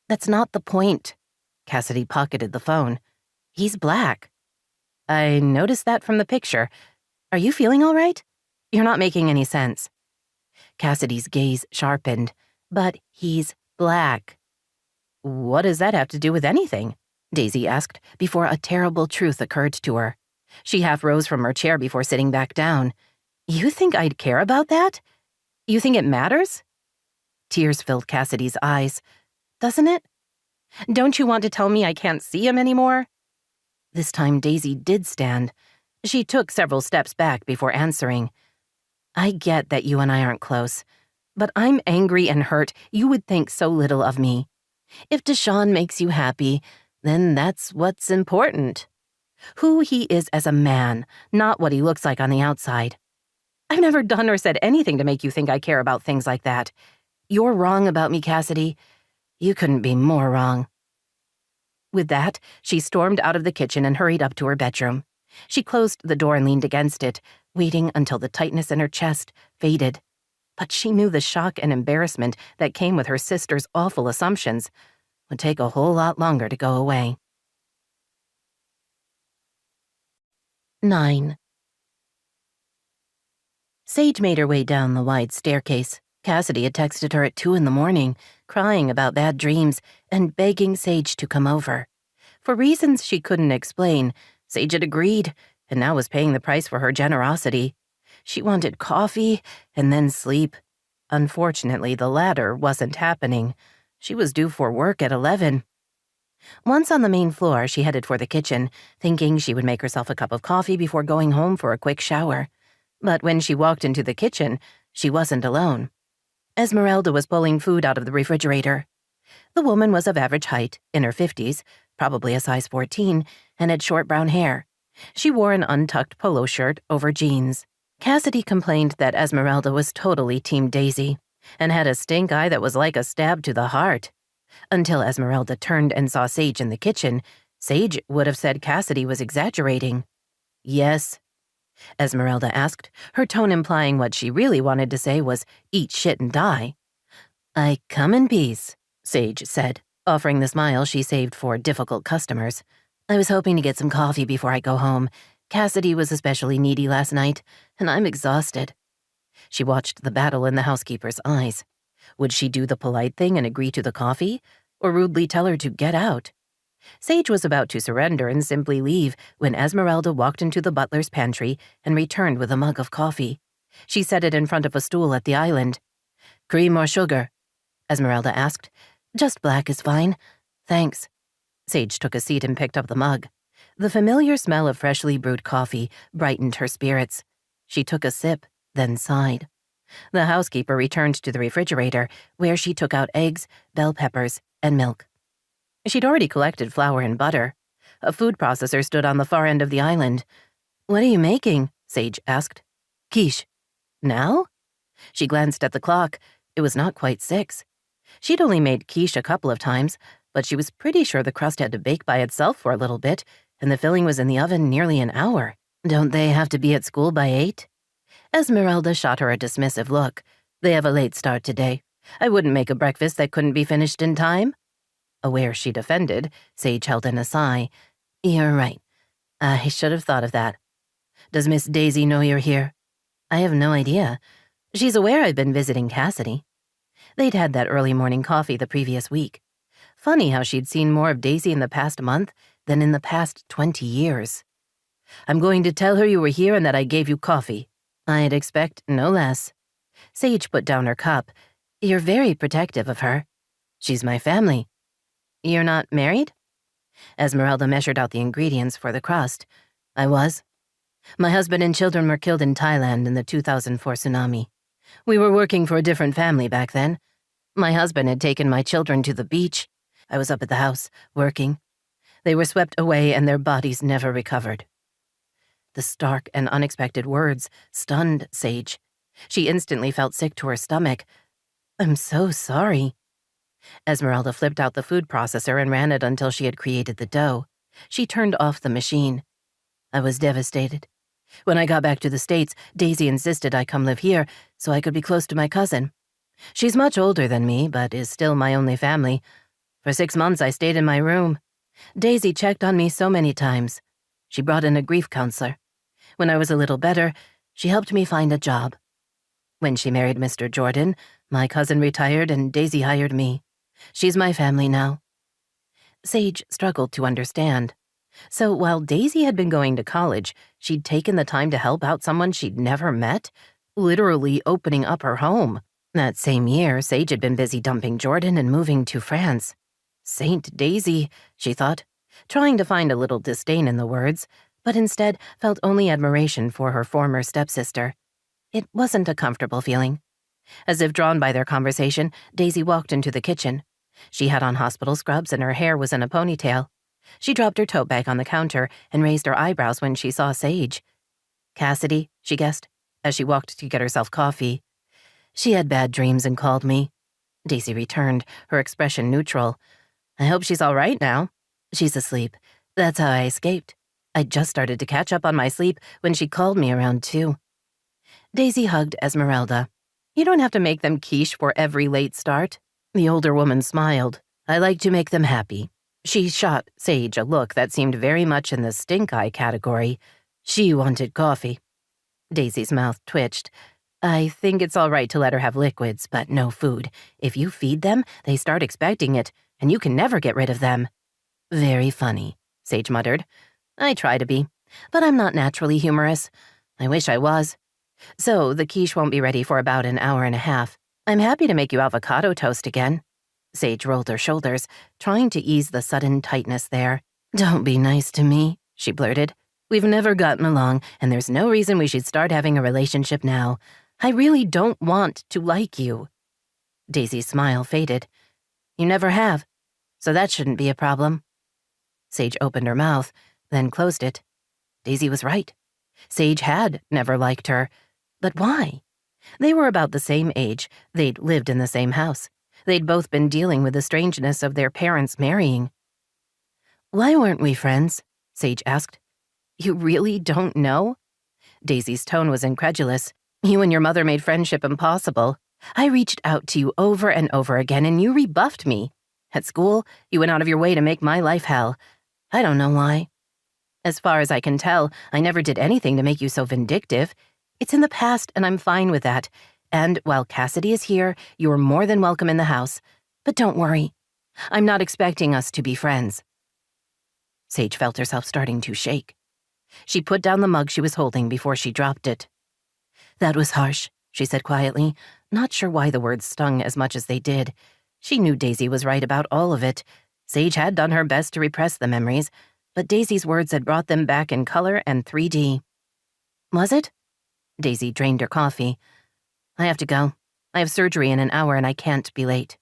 That's not the point. Cassidy pocketed the phone. He's black. I noticed that from the picture. Are you feeling all right? You're not making any sense. Cassidy's gaze sharpened. But he's black. What does that have to do with anything? Daisy asked before a terrible truth occurred to her. She half rose from her chair before sitting back down. You think I'd care about that? You think it matters? Tears filled Cassidy's eyes. Doesn't it? Don't you want to tell me I can't see him anymore? This time Daisy did stand. She took several steps back before answering. I get that you and I aren't close, but I'm angry and hurt you would think so little of me. If Deshawn makes you happy, then that's what's important. Who he is as a man, not what he looks like on the outside. I've never done or said anything to make you think I care about things like that. You're wrong about me, Cassidy. You couldn't be more wrong. With that, she stormed out of the kitchen and hurried up to her bedroom. She closed the door and leaned against it, waiting until the tightness in her chest faded. But she knew the shock and embarrassment that came with her sister's awful assumptions would take a whole lot longer to go away. 9. Sage made her way down the wide staircase. Cassidy had texted her at 2 in the morning, crying about bad dreams and begging Sage to come over. For reasons she couldn't explain, Sage had agreed and now was paying the price for her generosity. She wanted coffee and then sleep. Unfortunately, the latter wasn't happening. She was due for work at 11. Once on the main floor, she headed for the kitchen, thinking she would make herself a cup of coffee before going home for a quick shower. But when she walked into the kitchen, she wasn't alone. Esmeralda was pulling food out of the refrigerator. The woman was of average height, in her 50s, probably a size 14, and had short brown hair. She wore an untucked polo shirt over jeans. Cassidy complained that Esmeralda was totally Team Daisy and had a stink eye that was like a stab to the heart. Until Esmeralda turned and saw Sage in the kitchen, Sage would have said Cassidy was exaggerating. "Yes?" Esmeralda asked, her tone implying what she really wanted to say was, "Eat shit and die." "I come in peace," Sage said, offering the smile she saved for difficult customers. "I was hoping to get some coffee before I go home. Cassidy was especially needy last night, and I'm exhausted." She watched the battle in the housekeeper's eyes. Would she do the polite thing and agree to the coffee, or rudely tell her to get out? Sage was about to surrender and simply leave when Esmeralda walked into the butler's pantry and returned with a mug of coffee. She set it in front of a stool at the island. "Cream or sugar?" Esmeralda asked. "Just black is fine. Thanks." Sage took a seat and picked up the mug. The familiar smell of freshly brewed coffee brightened her spirits. She took a sip, then sighed. The housekeeper returned to the refrigerator, where she took out eggs, bell peppers, and milk. She'd already collected flour and butter. A food processor stood on the far end of the island. "What are you making?" Sage asked. "Quiche." "Now?" She glanced at the clock. It was not quite 6. She'd only made quiche a couple of times, but she was pretty sure the crust had to bake by itself for a little bit, and the filling was in the oven nearly an hour. "Don't they have to be at school by 8? Esmeralda shot her a dismissive look. "They have a late start today. I wouldn't make a breakfast that couldn't be finished in time." Aware she'd offended, Sage held in a sigh. "You're right. I should have thought of that. Does Miss Daisy know you're here?" "I have no idea. She's aware I've been visiting Cassidy." They'd had that early morning coffee the previous week. Funny how she'd seen more of Daisy in the past month than in the past 20 years. "I'm going to tell her you were here and that I gave you coffee." "I'd expect no less." Sage put down her cup. "You're very protective of her." "She's my family." "You're not married?" Esmeralda measured out the ingredients for the crust. "I was. My husband and children were killed in Thailand in the 2004 tsunami. We were working for a different family back then. My husband had taken my children to the beach. I was up at the house, working. They were swept away and their bodies never recovered." The stark and unexpected words stunned Sage. She instantly felt sick to her stomach. "I'm so sorry." Esmeralda flipped out the food processor and ran it until she had created the dough. She turned off the machine. "I was devastated. When I got back to the States, Daisy insisted I come live here so I could be close to my cousin. She's much older than me, but is still my only family. For 6 months I stayed in my room. Daisy checked on me so many times. She brought in a grief counselor. When I was a little better, she helped me find a job. When she married Mr. Jordan, my cousin retired and Daisy hired me. She's my family now." Sage struggled to understand. So while Daisy had been going to college, she'd taken the time to help out someone she'd never met, literally opening up her home. That same year, Sage had been busy dumping Jordan and moving to France. Saint Daisy, she thought, trying to find a little disdain in the words, but instead felt only admiration for her former stepsister. It wasn't a comfortable feeling. As if drawn by their conversation, Daisy walked into the kitchen. She had on hospital scrubs and her hair was in a ponytail. She dropped her tote bag on the counter and raised her eyebrows when she saw Sage. "Cassidy," she guessed, as she walked to get herself coffee. "She had bad dreams and called me." Daisy returned, her expression neutral. "I hope she's all right now." "She's asleep. That's how I escaped." I'd just started to catch up on my sleep when she called me around 2. Daisy hugged Esmeralda. You don't have to make them quiche for every late start. The older woman smiled. I like to make them happy. She shot Sage a look that seemed very much in the stink-eye category. She wanted coffee. Daisy's mouth twitched. I think it's all right to let her have liquids, but no food. If you feed them, they start expecting it, and you can never get rid of them. Very funny, Sage muttered. I try to be, but I'm not naturally humorous. I wish I was. So the quiche won't be ready for about an hour and a half. I'm happy to make you avocado toast again. Sage rolled her shoulders, trying to ease the sudden tightness there. Don't be nice to me, she blurted. We've never gotten along, and there's no reason we should start having a relationship now. I really don't want to like you. Daisy's smile faded. You never have, so that shouldn't be a problem. Sage opened her mouth, then closed it. Daisy was right. Sage had never liked her. But why? They were about the same age. They'd lived in the same house. They'd both been dealing with the strangeness of their parents marrying. Why weren't we friends? Sage asked. You really don't know? Daisy's tone was incredulous. You and your mother made friendship impossible. I reached out to you over and over again, and you rebuffed me. At school, you went out of your way to make my life hell. I don't know why. As far as I can tell, I never did anything to make you so vindictive. It's in the past, and I'm fine with that. And while Cassidy is here, you're more than welcome in the house. But don't worry. I'm not expecting us to be friends. Sage felt herself starting to shake. She put down the mug she was holding before she dropped it. That was harsh, she said quietly, not sure why the words stung as much as they did. She knew Daisy was right about all of it. Sage had done her best to repress the memories, but Daisy's words had brought them back in color and 3D. Was it? Daisy drained her coffee. I have to go. I have surgery in an hour and I can't be late.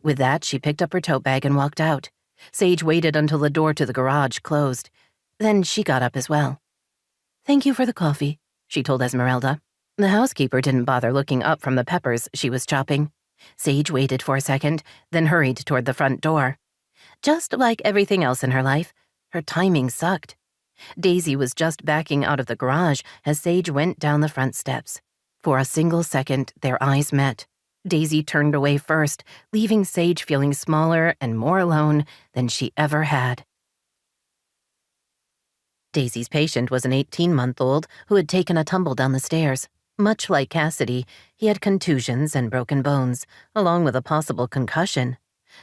With that, she picked up her tote bag and walked out. Sage waited until the door to the garage closed. Then she got up as well. Thank you for the coffee, she told Esmeralda. The housekeeper didn't bother looking up from the peppers she was chopping. Sage waited for a second, then hurried toward the front door. Just like everything else in her life, her timing sucked. Daisy was just backing out of the garage as Sage went down the front steps. For a single second, their eyes met. Daisy turned away first, leaving Sage feeling smaller and more alone than she ever had. Daisy's patient was an 18-month-old who had taken a tumble down the stairs. Much like Cassidy, he had contusions and broken bones, along with a possible concussion.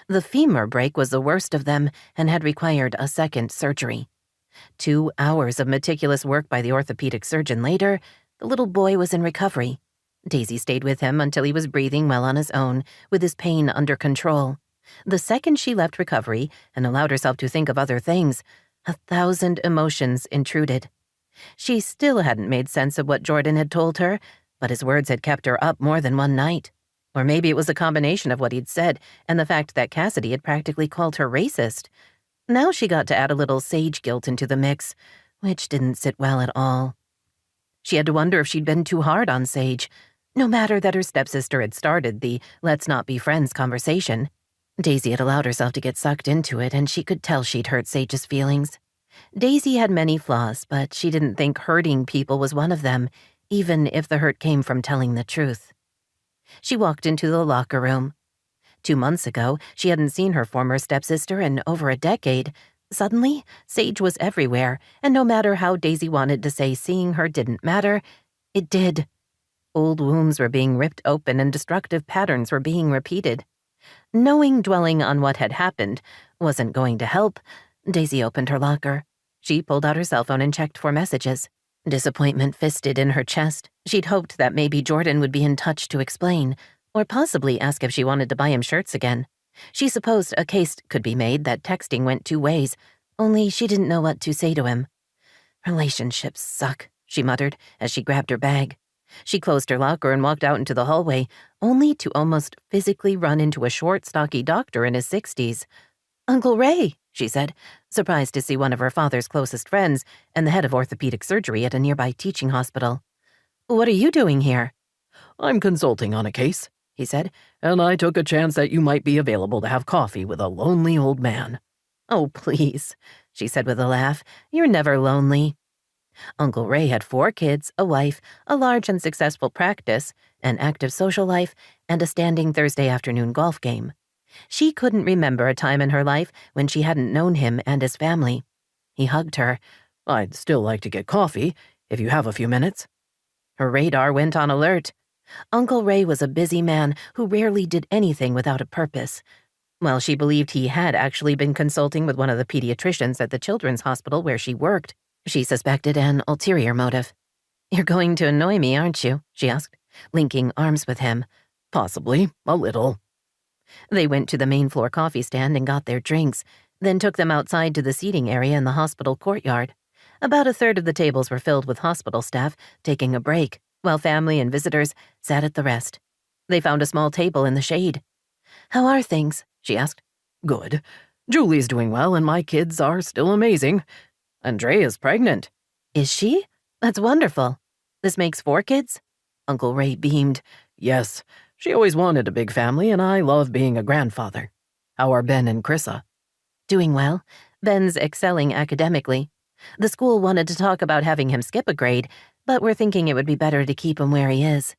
The femur break was the worst of them and had required a second surgery. 2 hours of meticulous work by the orthopedic surgeon later, the little boy was in recovery. Daisy stayed with him until he was breathing well on his own, with his pain under control. The second she left recovery and allowed herself to think of other things, 1,000 emotions intruded. She still hadn't made sense of what Jordan had told her, but his words had kept her up more than one night. Or maybe it was a combination of what he'd said and the fact that Cassidy had practically called her racist. Now she got to add a little Sage guilt into the mix, which didn't sit well at all. She had to wonder if she'd been too hard on Sage, no matter that her stepsister had started the let's not be friends conversation. Daisy had allowed herself to get sucked into it, and she could tell she'd hurt Sage's feelings. Daisy had many flaws, but she didn't think hurting people was one of them, even if the hurt came from telling the truth. She walked into the locker room. 2 months ago, she hadn't seen her former stepsister in over a decade. Suddenly, Sage was everywhere, and no matter how Daisy wanted to say seeing her didn't matter, it did. Old wounds were being ripped open and destructive patterns were being repeated. Knowing dwelling on what had happened wasn't going to help, Daisy opened her locker. She pulled out her cell phone and checked for messages. Disappointment fisted in her chest. She'd hoped that maybe Jordan would be in touch to explain, or possibly ask if she wanted to buy him shirts again. She supposed a case could be made that texting went 2 ways, only she didn't know what to say to him. Relationships suck, she muttered as she grabbed her bag. She closed her locker and walked out into the hallway, only to almost physically run into a short, stocky doctor in his 60s. Uncle Ray, she said, surprised to see one of her father's closest friends and the head of orthopedic surgery at a nearby teaching hospital. What are you doing here? I'm consulting on a case, he said, and I took a chance that you might be available to have coffee with a lonely old man. Oh, please, she said with a laugh. You're never lonely. Uncle Ray had 4 kids, a wife, a large and successful practice, an active social life, and a standing Thursday afternoon golf game. She couldn't remember a time in her life when she hadn't known him and his family. He hugged her. I'd still like to get coffee, if you have a few minutes. Her radar went on alert. Uncle Ray was a busy man who rarely did anything without a purpose. Well, she believed he had actually been consulting with one of the pediatricians at the children's hospital where she worked. She suspected an ulterior motive. You're going to annoy me, aren't you? She asked, linking arms with him. Possibly, a little. They went to the main floor coffee stand and got their drinks, then took them outside to the seating area in the hospital courtyard. About a third of the tables were filled with hospital staff taking a break, while family and visitors sat at the rest. They found a small table in the shade. How are things? She asked. Good. Julie's doing well and my kids are still amazing. Andrea's pregnant. Is she? That's wonderful. This makes 4 kids? Uncle Ray beamed. Yes, she always wanted a big family and I love being a grandfather. How are Ben and Chrissa? Doing well. Ben's excelling academically. The school wanted to talk about having him skip a grade, but we're thinking it would be better to keep him where he is.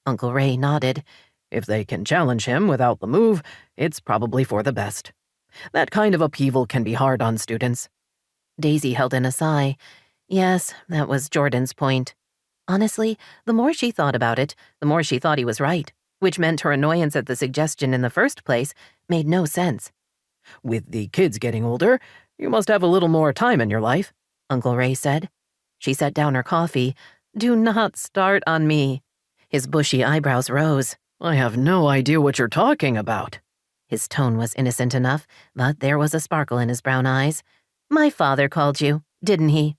Uncle Ray nodded. If they can challenge him without the move, it's probably for the best. That kind of upheaval can be hard on students. Daisy held in a sigh. Yes, that was Jordan's point. Honestly, the more she thought about it, the more she thought he was right, which meant her annoyance at the suggestion in the first place made no sense. With the kids getting older, you must have a little more time in your life, Uncle Ray said. She set down her coffee. Do not start on me. His bushy eyebrows rose. I have no idea what you're talking about. His tone was innocent enough, but there was a sparkle in his brown eyes. My father called you, didn't he?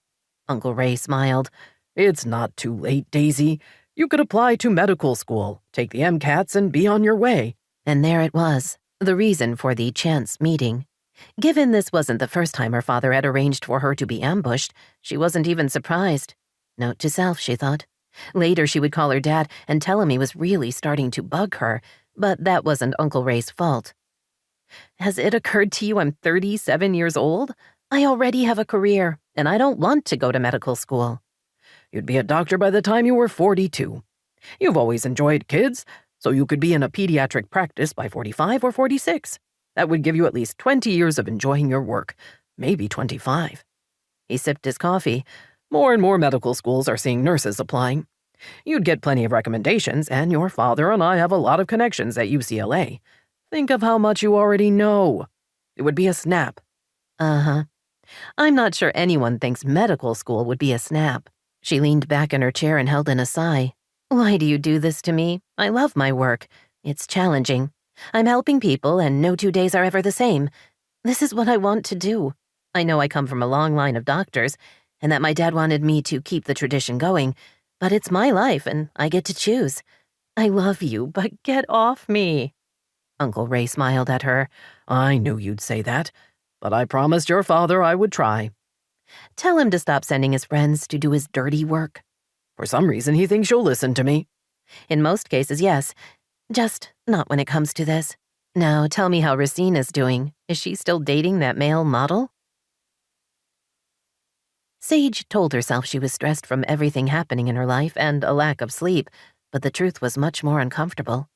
Uncle Ray smiled. It's not too late, Daisy. You could apply to medical school, take the MCATs, and be on your way. And there it was, the reason for the chance meeting. Given this wasn't the first time her father had arranged for her to be ambushed, she wasn't even surprised. Note to self, she thought. Later she would call her dad and tell him he was really starting to bug her, but that wasn't Uncle Ray's fault. Has it occurred to you I'm 37 years old? I already have a career, and I don't want to go to medical school. You'd be a doctor by the time you were 42. You've always enjoyed kids, so you could be in a pediatric practice by 45 or 46. That would give you at least 20 years of enjoying your work, maybe 25. He sipped his coffee. More and more medical schools are seeing nurses applying. You'd get plenty of recommendations, and your father and I have a lot of connections at UCLA. Think of how much you already know. It would be a snap. Uh-huh. I'm not sure anyone thinks medical school would be a snap. She leaned back in her chair and held in a sigh. Why do you do this to me? I love my work. It's challenging. I'm helping people, and no 2 days are ever the same. This is what I want to do. I know I come from a long line of doctors, and that my dad wanted me to keep the tradition going, but it's my life, and I get to choose. I love you, but get off me. Uncle Ray smiled at her. I knew you'd say that, but I promised your father I would try. Tell him to stop sending his friends to do his dirty work. For some reason, he thinks you'll listen to me. In most cases, yes. Just not when it comes to this. Now, tell me how Racine is doing. Is she still dating that male model? Sage told herself she was stressed from everything happening in her life and a lack of sleep, but the truth was much more uncomfortable.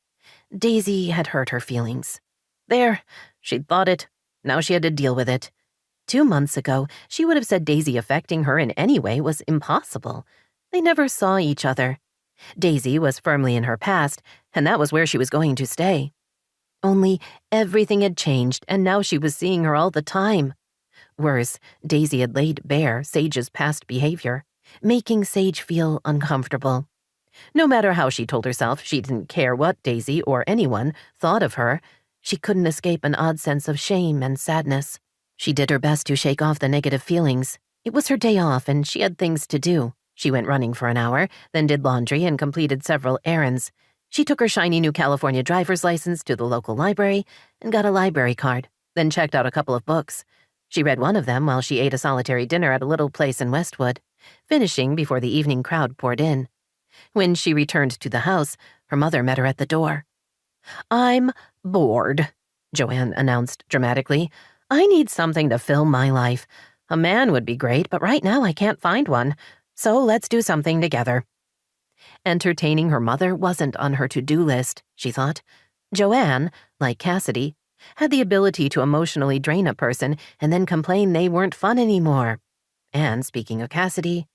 Daisy had hurt her feelings. There, she'd thought it. Now she had to deal with it. 2 months ago, she would have said Daisy affecting her in any way was impossible. They never saw each other. Daisy was firmly in her past, and that was where she was going to stay. Only everything had changed, and now she was seeing her all the time. Worse, Daisy had laid bare Sage's past behavior, making Sage feel uncomfortable. No matter how she told herself she didn't care what Daisy or anyone thought of her, she couldn't escape an odd sense of shame and sadness. She did her best to shake off the negative feelings. It was her day off and she had things to do. She went running for an hour, then did laundry and completed several errands. She took her shiny new California driver's license to the local library and got a library card, then checked out a couple of books. She read one of them while she ate a solitary dinner at a little place in Westwood, finishing before the evening crowd poured in. When she returned to the house, her mother met her at the door. "I'm bored," Joanne announced dramatically. I need something to fill my life. A man would be great, but right now I can't find one. So let's do something together. Entertaining her mother wasn't on her to-do list, she thought. Joanne, like Cassidy, had the ability to emotionally drain a person and then complain they weren't fun anymore. And speaking of Cassidy,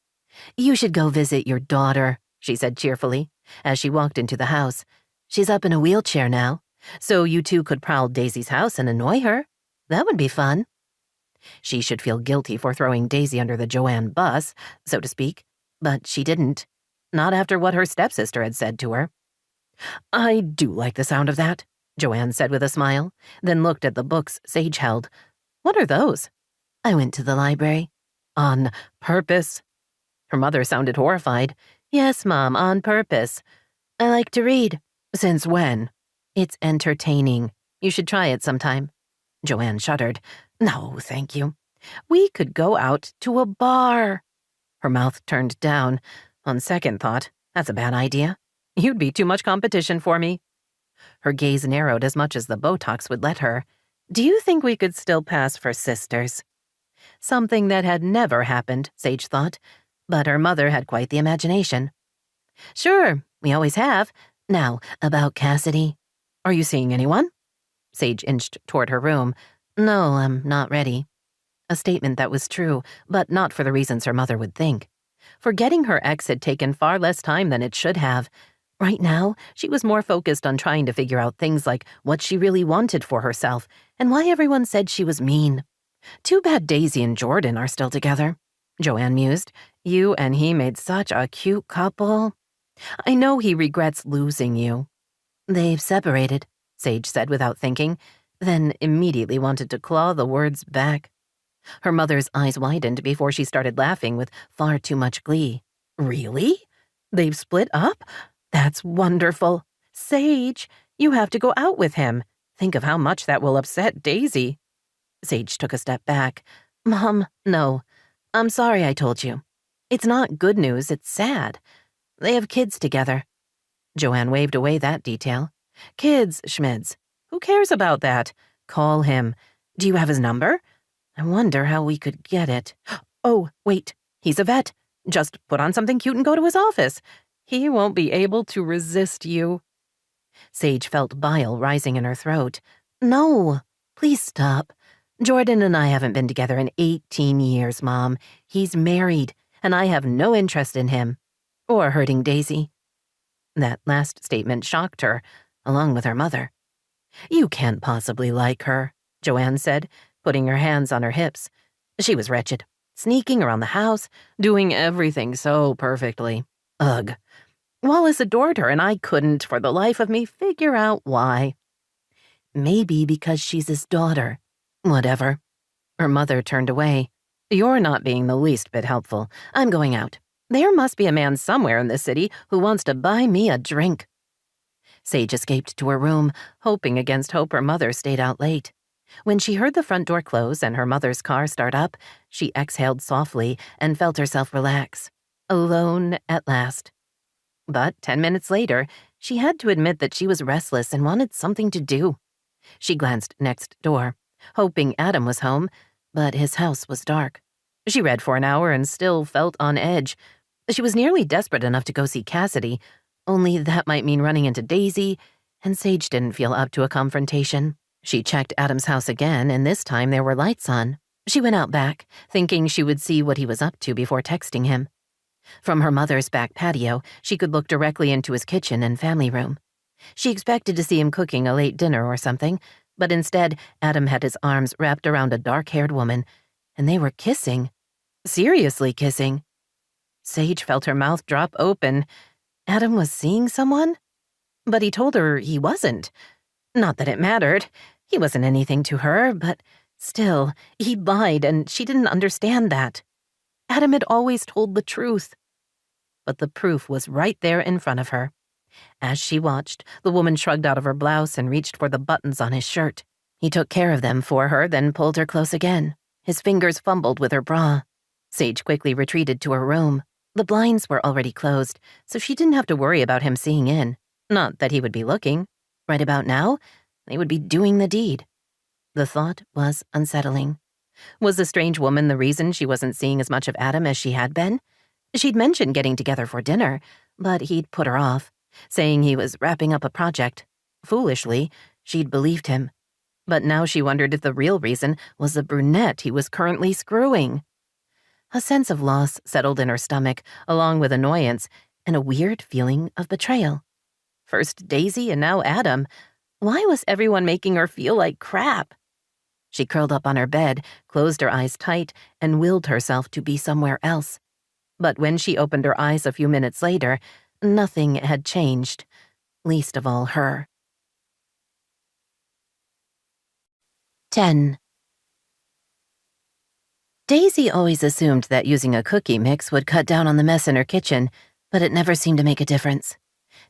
you should go visit your daughter, she said cheerfully, as she walked into the house. She's up in a wheelchair now, so you two could prowl Daisy's house and annoy her. That would be fun. She should feel guilty for throwing Daisy under the Joanne bus, so to speak, but she didn't. Not after what her stepsister had said to her. I do like the sound of that, Joanne said with a smile, then looked at the books Sage held. What are those? I went to the library. On purpose? Her mother sounded horrified. Yes, Mom, on purpose. I like to read. Since when? It's entertaining. You should try it sometime. Joanne shuddered. No, thank you. We could go out to a bar. Her mouth turned down. On second thought, that's a bad idea. You'd be too much competition for me. Her gaze narrowed as much as the Botox would let her. Do you think we could still pass for sisters? Something that had never happened, Sage thought, but her mother had quite the imagination. Sure, we always have. Now, about Cassidy. Are you seeing anyone? Sage inched toward her room. No, I'm not ready. A statement that was true, but not for the reasons her mother would think. Forgetting her ex had taken far less time than it should have. Right now, she was more focused on trying to figure out things like what she really wanted for herself and why everyone said she was mean. Too bad Daisy and Jordan are still together, Joanne mused. You and he made such a cute couple. I know he regrets losing you. They've separated, Sage said without thinking, then immediately wanted to claw the words back. Her mother's eyes widened before she started laughing with far too much glee. Really? They've split up? That's wonderful. Sage, you have to go out with him. Think of how much that will upset Daisy. Sage took a step back. Mom, no. I'm sorry I told you. It's not good news, it's sad. They have kids together. Joanne waved away that detail. Kids, Schmids. Who cares about that? Call him. Do you have his number? I wonder how we could get it. Oh, wait. He's a vet. Just put on something cute and go to his office. He won't be able to resist you. Sage felt bile rising in her throat. No, please stop. Jordan and I haven't been together in 18 years, Mom. He's married, and I have no interest in him. Or hurting Daisy. That last statement shocked her, along with her mother. You can't possibly like her, Joanne said, putting her hands on her hips. She was wretched, sneaking around the house, doing everything so perfectly. Ugh. Wallace adored her, and I couldn't, for the life of me, figure out why. Maybe because she's his daughter. Whatever. Her mother turned away. You're not being the least bit helpful. I'm going out. There must be a man somewhere in this city who wants to buy me a drink. Sage escaped to her room, hoping against hope her mother stayed out late. When she heard the front door close and her mother's car start up, she exhaled softly and felt herself relax. Alone at last. But 10 minutes later, she had to admit that she was restless and wanted something to do. She glanced next door, hoping Adam was home, but his house was dark. She read for an hour and still felt on edge. She was nearly desperate enough to go see Cassidy, only that might mean running into Daisy, and Sage didn't feel up to a confrontation. She checked Adam's house again, and this time there were lights on. She went out back, thinking she would see what he was up to before texting him. From her mother's back patio, she could look directly into his kitchen and family room. She expected to see him cooking a late dinner or something, but instead, Adam had his arms wrapped around a dark-haired woman, and they were kissing. Seriously kissing. Sage felt her mouth drop open. Adam was seeing someone? But he told her he wasn't. Not that it mattered. He wasn't anything to her, but still, he lied, and she didn't understand that. Adam had always told the truth. But the proof was right there in front of her. As she watched, the woman shrugged out of her blouse and reached for the buttons on his shirt. He took care of them for her, then pulled her close again. His fingers fumbled with her bra. Sage quickly retreated to her room. The blinds were already closed, so she didn't have to worry about him seeing in. Not that he would be looking. Right about now, they would be doing the deed. The thought was unsettling. Was the strange woman the reason she wasn't seeing as much of Adam as she had been? She'd mentioned getting together for dinner, but he'd put her off, saying he was wrapping up a project. Foolishly, she'd believed him. But now she wondered if the real reason was the brunette he was currently screwing. A sense of loss settled in her stomach, along with annoyance and a weird feeling of betrayal. First Daisy and now Adam. Why was everyone making her feel like crap? She curled up on her bed, closed her eyes tight, and willed herself to be somewhere else. But when she opened her eyes a few minutes later, nothing had changed, least of all her. 10. Daisy always assumed that using a cookie mix would cut down on the mess in her kitchen, but it never seemed to make a difference.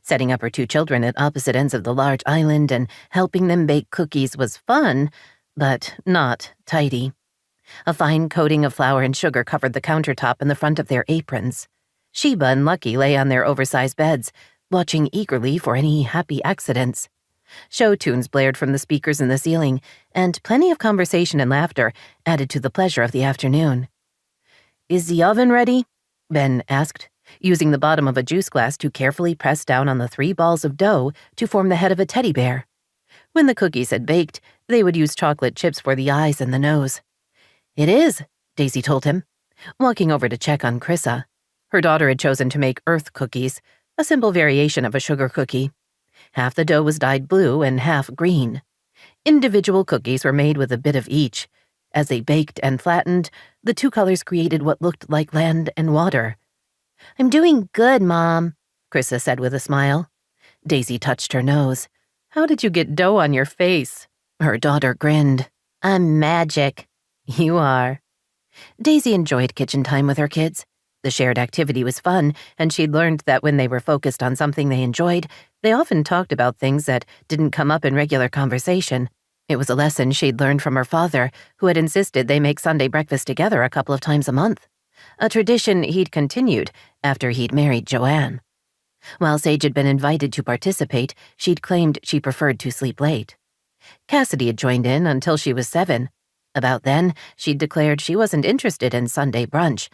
Setting up her two children at opposite ends of the large island and helping them bake cookies was fun, but not tidy. A fine coating of flour and sugar covered the countertop in the front of their aprons. Sheba and Lucky lay on their oversized beds, watching eagerly for any happy accidents. Show tunes blared from the speakers in the ceiling, and plenty of conversation and laughter added to the pleasure of the afternoon. "Is the oven ready?" Ben asked, using the bottom of a juice glass to carefully press down on the 3 balls of dough to form the head of a teddy bear. When the cookies had baked, they would use chocolate chips for the eyes and the nose. "It is," Daisy told him, walking over to check on Chrissa. Her daughter had chosen to make earth cookies, a simple variation of a sugar cookie. Half the dough was dyed blue and half green. Individual cookies were made with a bit of each. As they baked and flattened, the 2 colors created what looked like land and water. "I'm doing good, Mom," Chrissa said with a smile. Daisy touched her nose. "How did you get dough on your face?" Her daughter grinned. "I'm magic." "You are." Daisy enjoyed kitchen time with her kids. The shared activity was fun, and she'd learned that when they were focused on something they enjoyed, they often talked about things that didn't come up in regular conversation. It was a lesson she'd learned from her father, who had insisted they make Sunday breakfast together a couple of times a month, a tradition he'd continued after he'd married Joanne. While Sage had been invited to participate, she'd claimed she preferred to sleep late. Cassidy had joined in until she was 7. About then, she'd declared she wasn't interested in Sunday brunch.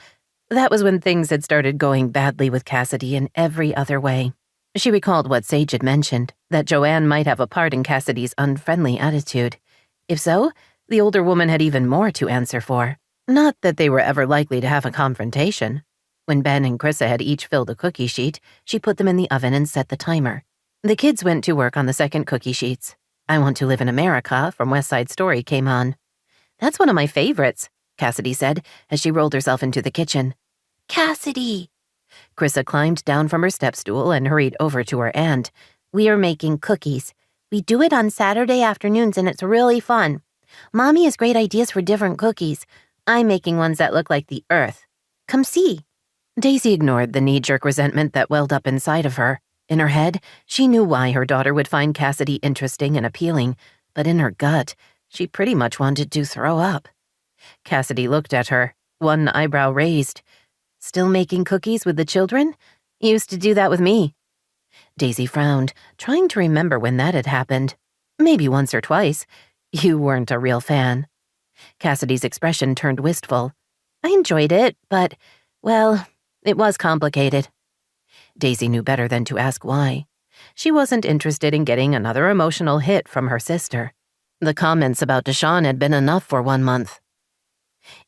That was when things had started going badly with Cassidy in every other way. She recalled what Sage had mentioned, that Joanne might have a part in Cassidy's unfriendly attitude. If so, the older woman had even more to answer for. Not that they were ever likely to have a confrontation. When Ben and Chrissa had each filled a cookie sheet, she put them in the oven and set the timer. The kids went to work on the second cookie sheets. "I Want to Live in America" from West Side Story came on. "That's one of my favorites," Cassidy said as she rolled herself into the kitchen. "Cassidy!" Chrissa climbed down from her step stool and hurried over to her aunt. "We are making cookies. We do it on Saturday afternoons and it's really fun. Mommy has great ideas for different cookies. I'm making ones that look like the earth. Come see." Daisy ignored the knee-jerk resentment that welled up inside of her. In her head, she knew why her daughter would find Cassidy interesting and appealing, but in her gut, she pretty much wanted to throw up. Cassidy looked at her, one eyebrow raised. "Still making cookies with the children? You used to do that with me." Daisy frowned, trying to remember when that had happened. Maybe once or twice. You weren't a real fan. Cassidy's expression turned wistful. "I enjoyed it, but, well, it was complicated." Daisy knew better than to ask why. She wasn't interested in getting another emotional hit from her sister. The comments about Deshawn had been enough for 1 month.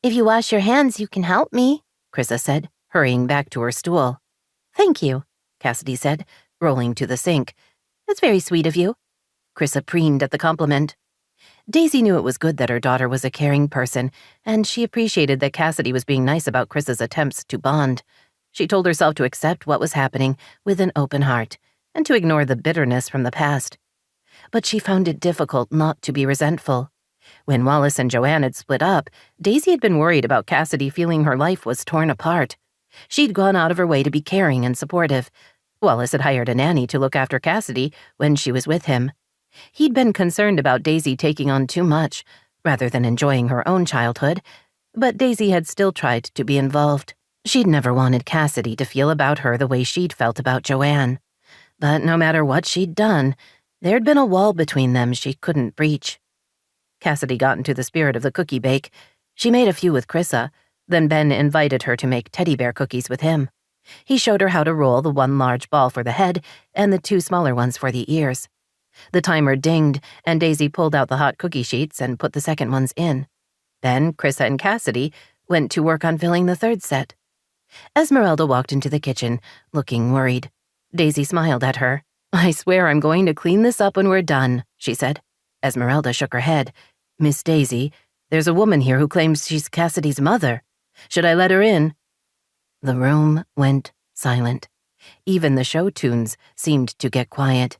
"If you wash your hands, you can help me," Chrissa said, hurrying back to her stool. "Thank you," Cassidy said, rolling to the sink. "That's very sweet of you." Chrissa preened at the compliment. Daisy knew it was good that her daughter was a caring person, and she appreciated that Cassidy was being nice about Chrissa's attempts to bond. She told herself to accept what was happening with an open heart, and to ignore the bitterness from the past. But she found it difficult not to be resentful. When Wallace and Joanne had split up, Daisy had been worried about Cassidy feeling her life was torn apart. She'd gone out of her way to be caring and supportive. Wallace had hired a nanny to look after Cassidy when she was with him. He'd been concerned about Daisy taking on too much, rather than enjoying her own childhood, but Daisy had still tried to be involved. She'd never wanted Cassidy to feel about her the way she'd felt about Joanne. But no matter what she'd done, there'd been a wall between them she couldn't breach. Cassidy got into the spirit of the cookie bake. She made a few with Chrissa, then Ben invited her to make teddy bear cookies with him. He showed her how to roll the one large ball for the head and the two smaller ones for the ears. The timer dinged, and Daisy pulled out the hot cookie sheets and put the second ones in. Then Chrissa and Cassidy went to work on filling the third set. Esmeralda walked into the kitchen, looking worried. Daisy smiled at her. "I swear I'm going to clean this up when we're done," she said. Esmeralda shook her head. "Miss Daisy, there's a woman here who claims she's Cassidy's mother. Should I let her in?" The room went silent. Even the show tunes seemed to get quiet.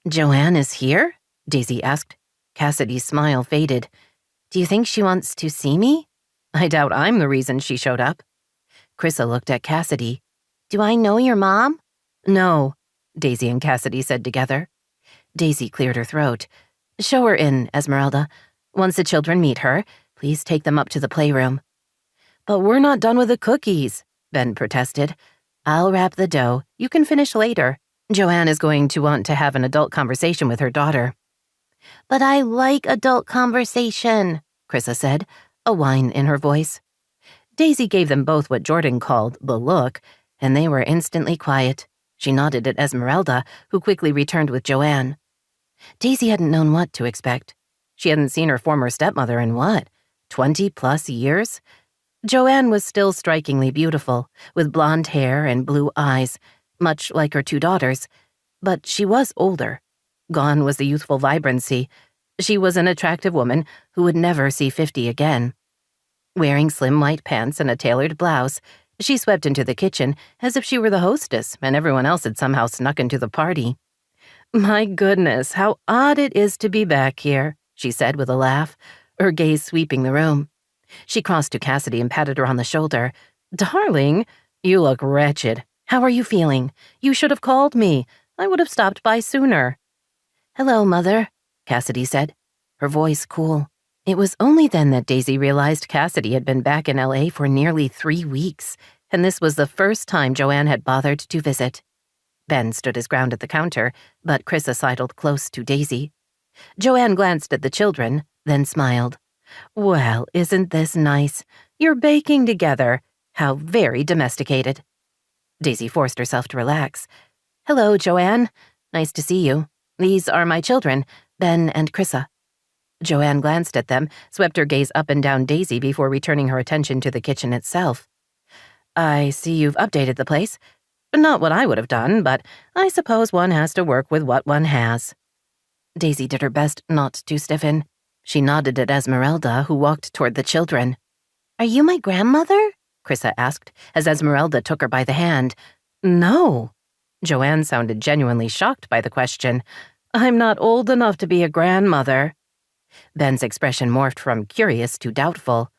"Joanne is here?" Daisy asked. Cassidy's smile faded. "Do you think she wants to see me?" "I doubt I'm the reason she showed up." Chrissa looked at Cassidy. "Do I know your mom?" "No," Daisy and Cassidy said together. Daisy cleared her throat. "Show her in, Esmeralda. Once the children meet her, please take them up to the playroom." "But we're not done with the cookies," Ben protested. "I'll wrap the dough. You can finish later. Joanne is going to want to have an adult conversation with her daughter." "But I like adult conversation," Chrissa said, a whine in her voice. Daisy gave them both what Jordan called the look, and they were instantly quiet. She nodded at Esmeralda, who quickly returned with Joanne. Daisy hadn't known what to expect. She hadn't seen her former stepmother in 20+ years? Joanne was still strikingly beautiful, with blonde hair and blue eyes, much like her two daughters, but she was older. Gone was the youthful vibrancy. She was an attractive woman who would never see 50 again. Wearing slim white pants and a tailored blouse, she swept into the kitchen as if she were the hostess and everyone else had somehow snuck into the party. "My goodness, how odd it is to be back here," she said with a laugh, her gaze sweeping the room. She crossed to Cassidy and patted her on the shoulder. "Darling, you look wretched. How are you feeling? You should have called me. I would have stopped by sooner." "Hello, Mother," Cassidy said, her voice cool. It was only then that Daisy realized Cassidy had been back in LA for nearly 3 weeks, and this was the first time Joanne had bothered to visit. Ben stood his ground at the counter, but Chrissa sidled close to Daisy. Joanne glanced at the children, then smiled. "Well, isn't this nice? You're baking together. How very domesticated." Daisy forced herself to relax. "Hello, Joanne. Nice to see you. These are my children, Ben and Chrissa." Joanne glanced at them, swept her gaze up and down Daisy before returning her attention to the kitchen itself. "I see you've updated the place. Not what I would have done, but I suppose one has to work with what one has." Daisy did her best not to stiffen. She nodded at Esmeralda, who walked toward the children. "Are you my grandmother?" Chrissa asked, as Esmeralda took her by the hand. "No." Joanne sounded genuinely shocked by the question. "I'm not old enough to be a grandmother." Ben's expression morphed from curious to doubtful.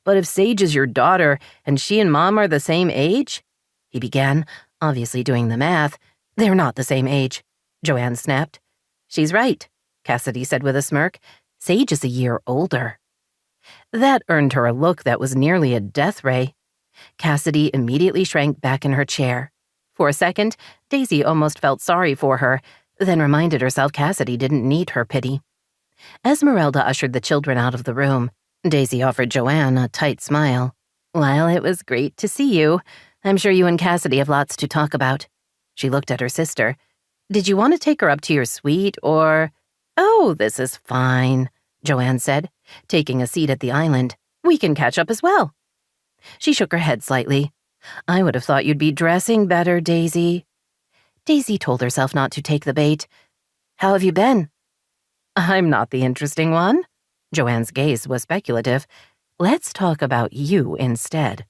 "But if Sage is your daughter and she and Mom are the same age?" he began, obviously doing the math. "They're not the same age," Joanne snapped. "She's right," Cassidy said with a smirk. "Sage is a year older." That earned her a look that was nearly a death ray. Cassidy immediately shrank back in her chair. For a second, Daisy almost felt sorry for her, then reminded herself Cassidy didn't need her pity. Esmeralda ushered the children out of the room. Daisy offered Joanne a tight smile. "Well, it was great to see you. I'm sure you and Cassidy have lots to talk about." She looked at her sister. "Did you want to take her up to your suite, or—" "Oh, this is fine," Joanne said, taking a seat at the island. "We can catch up as well." She shook her head slightly. "I would have thought you'd be dressing better, Daisy." Daisy told herself not to take the bait. "How have you been?" "I'm not the interesting one." Joanne's gaze was speculative. "Let's talk about you instead."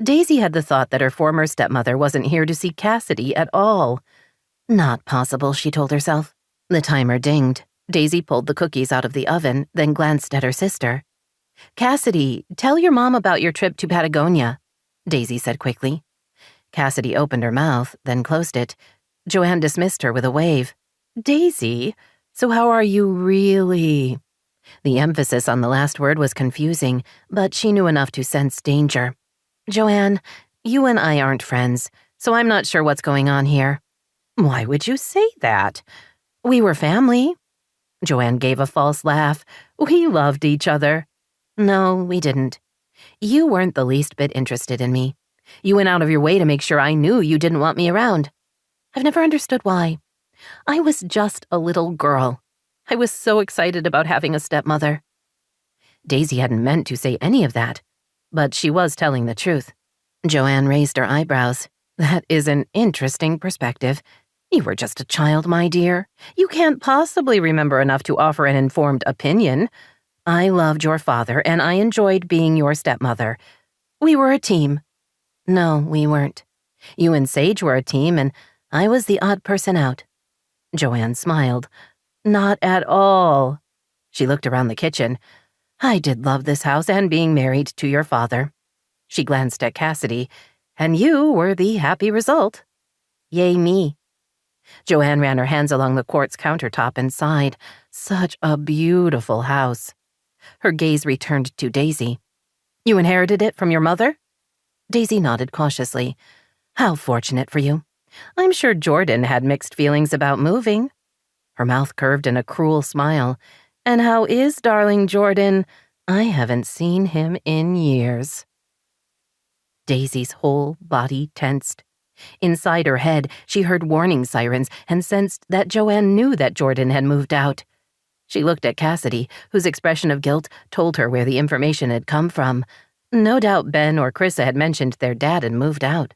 Daisy had the thought that her former stepmother wasn't here to see Cassidy at all. Not possible, she told herself. The timer dinged. Daisy pulled the cookies out of the oven, then glanced at her sister. "Cassidy, tell your mom about your trip to Patagonia," Daisy said quickly. Cassidy opened her mouth, then closed it. Joanne dismissed her with a wave. "Daisy, so how are you really?" The emphasis on the last word was confusing, but she knew enough to sense danger. "Joanne, you and I aren't friends, so I'm not sure what's going on here." "Why would you say that?" "We were family." Joanne gave a false laugh. We loved each other. No, we didn't. You weren't the least bit interested in me. You went out of your way to make sure I knew you didn't want me around. I've never understood why. I was just a little girl. I was so excited about having a stepmother. Daisy hadn't meant to say any of that, but she was telling the truth. Joanne raised her eyebrows. That is an interesting perspective. You were just a child, my dear. You can't possibly remember enough to offer an informed opinion. I loved your father, and I enjoyed being your stepmother. We were a team. No, we weren't. You and Sage were a team, and I was the odd person out. Joanne smiled. Not at all. She looked around the kitchen. I did love this house and being married to your father. She glanced at Cassidy. And you were the happy result. Yay me. Joanne ran her hands along the quartz countertop and sighed. Such a beautiful house. Her gaze returned to Daisy. You inherited it from your mother? Daisy nodded cautiously. How fortunate for you. I'm sure Jordan had mixed feelings about moving. Her mouth curved in a cruel smile. And how is darling Jordan? I haven't seen him in years. Daisy's whole body tensed. Inside her head, she heard warning sirens and sensed that Joanne knew that Jordan had moved out. She looked at Cassidy, whose expression of guilt told her where the information had come from. No doubt Ben or Chrissa had mentioned their dad had moved out.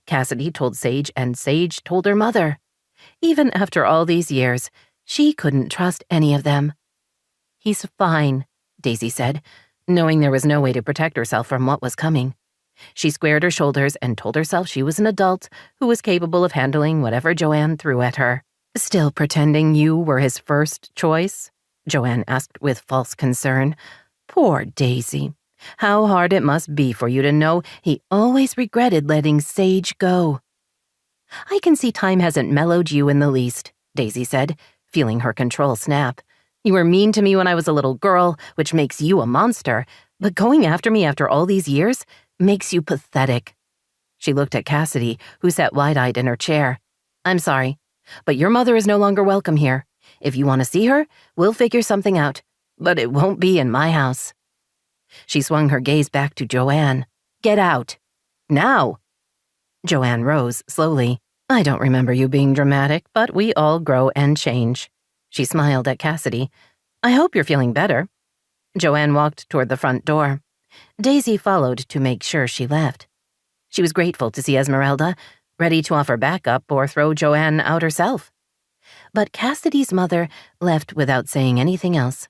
Cassidy told Sage, and Sage told her mother. Even after all these years, she couldn't trust any of them. He's fine, Daisy said, knowing there was no way to protect herself from what was coming. She squared her shoulders and told herself she was an adult who was capable of handling whatever Joanne threw at her. Still pretending you were his first choice? Joanne asked with false concern. Poor Daisy. How hard it must be for you to know he always regretted letting Sage go. I can see time hasn't mellowed you in the least, Daisy said, feeling her control snap. You were mean to me when I was a little girl, which makes you a monster, but going after me after all these years makes you pathetic. She looked at Cassidy, who sat wide-eyed in her chair. I'm sorry, but your mother is no longer welcome here. If you want to see her, we'll figure something out, but it won't be in my house. She swung her gaze back to Joanne. Get out. Now. Joanne rose slowly. I don't remember you being dramatic, but we all grow and change. She smiled at Cassidy. I hope you're feeling better. Joanne walked toward the front door. Daisy followed to make sure she left. She was grateful to see Esmeralda, ready to offer backup or throw Joanne out herself. But Cassidy's mother left without saying anything else.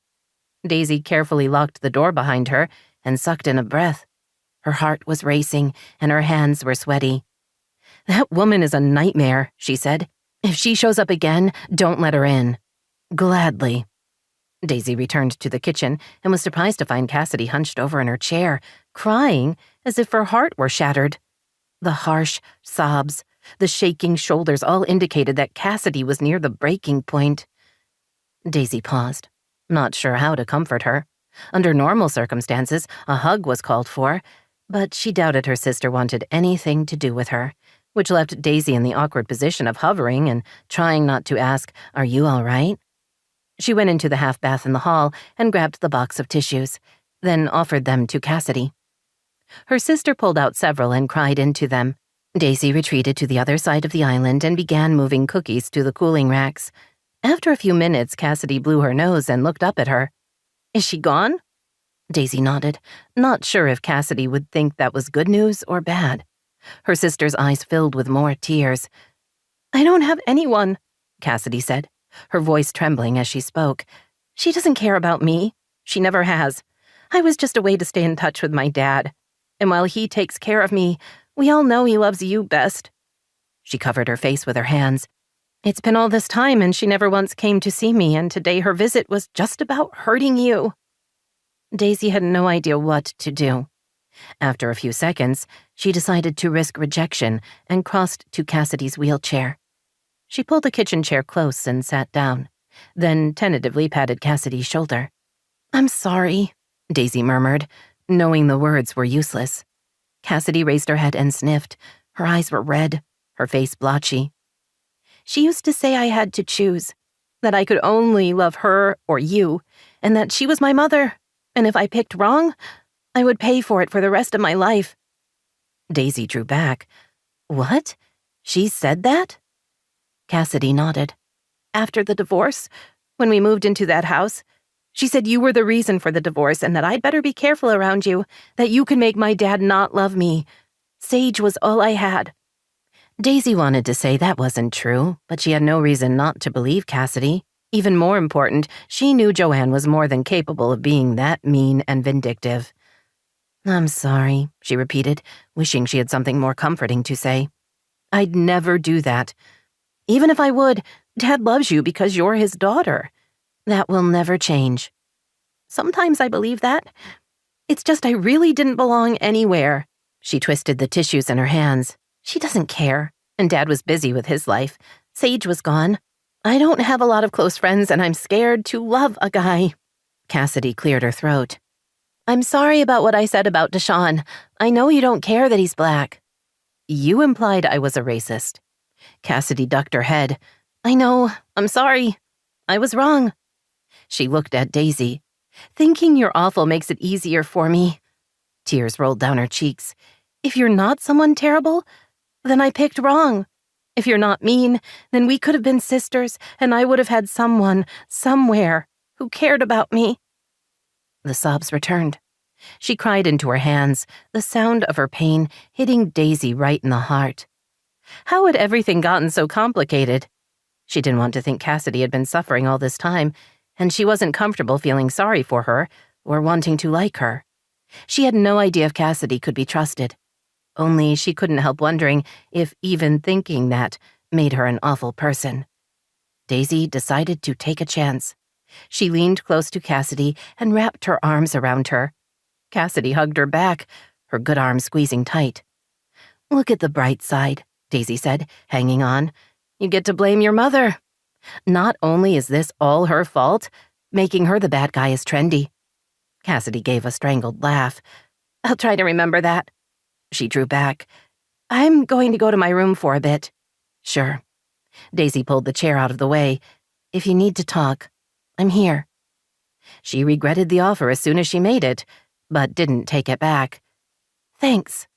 Daisy carefully locked the door behind her and sucked in a breath. Her heart was racing and her hands were sweaty. That woman is a nightmare, she said. If she shows up again, don't let her in. Gladly. Daisy returned to the kitchen and was surprised to find Cassidy hunched over in her chair, crying as if her heart were shattered. The harsh sobs, the shaking shoulders all indicated that Cassidy was near the breaking point. Daisy paused, not sure how to comfort her. Under normal circumstances, a hug was called for, but she doubted her sister wanted anything to do with her, which left Daisy in the awkward position of hovering and trying not to ask, Are you all right? She went into the half-bath in the hall and grabbed the box of tissues, then offered them to Cassidy. Her sister pulled out several and cried into them. Daisy retreated to the other side of the island and began moving cookies to the cooling racks. After a few minutes, Cassidy blew her nose and looked up at her. Is she gone? Daisy nodded, not sure if Cassidy would think that was good news or bad. Her sister's eyes filled with more tears. I don't have anyone, Cassidy said, her voice trembling as she spoke. She doesn't care about me. She never has. I was just a way to stay in touch with my dad. And while he takes care of me, we all know he loves you best. She covered her face with her hands. It's been all this time and she never once came to see me, and today her visit was just about hurting you. Daisy had no idea what to do. After a few seconds, she decided to risk rejection and crossed to Cassidy's wheelchair. She pulled the kitchen chair close and sat down, then tentatively patted Cassidy's shoulder. I'm sorry, Daisy murmured, knowing the words were useless. Cassidy raised her head and sniffed. Her eyes were red, her face blotchy. She used to say I had to choose. that I could only love her or you, and that she was my mother, and if I picked wrong, I would pay for it for the rest of my life." Daisy drew back. "What? She said that?" Cassidy nodded. "After the divorce, when we moved into that house, she said you were the reason for the divorce and that I'd better be careful around you, that you could make my dad not love me. Sage was all I had." Daisy wanted to say that wasn't true, but she had no reason not to believe Cassidy. Even more important, she knew Joanne was more than capable of being that mean and vindictive. "I'm sorry," she repeated, wishing she had something more comforting to say. "I'd never do that. Even if I would, Dad loves you because you're his daughter. That will never change. Sometimes I believe that. It's just I really didn't belong anywhere." She twisted the tissues in her hands. "She doesn't care, and Dad was busy with his life. Sage was gone. I don't have a lot of close friends, and I'm scared to love a guy." Cassidy cleared her throat. "I'm sorry about what I said about Deshaun. I know you don't care that he's black." "You implied I was a racist." Cassidy ducked her head. "I know. I'm sorry. I was wrong." She looked at Daisy. "Thinking you're awful makes it easier for me." Tears rolled down her cheeks. "If you're not someone terrible, then I picked wrong. If you're not mean, then we could have been sisters, and I would have had someone, somewhere, who cared about me." The sobs returned. She cried into her hands, the sound of her pain hitting Daisy right in the heart. How had everything gotten so complicated? She didn't want to think Cassidy had been suffering all this time, and she wasn't comfortable feeling sorry for her or wanting to like her. She had no idea if Cassidy could be trusted. Only she couldn't help wondering if even thinking that made her an awful person. Daisy decided to take a chance. She leaned close to Cassidy and wrapped her arms around her. Cassidy hugged her back, her good arm squeezing tight. "Look at the bright side," Daisy said, hanging on. "You get to blame your mother. Not only is this all her fault, making her the bad guy is trendy." Cassidy gave a strangled laugh. "I'll try to remember that." She drew back. "I'm going to go to my room for a bit." "Sure." Daisy pulled the chair out of the way. "If you need to talk, I'm here." She regretted the offer as soon as she made it, but didn't take it back. "Thanks."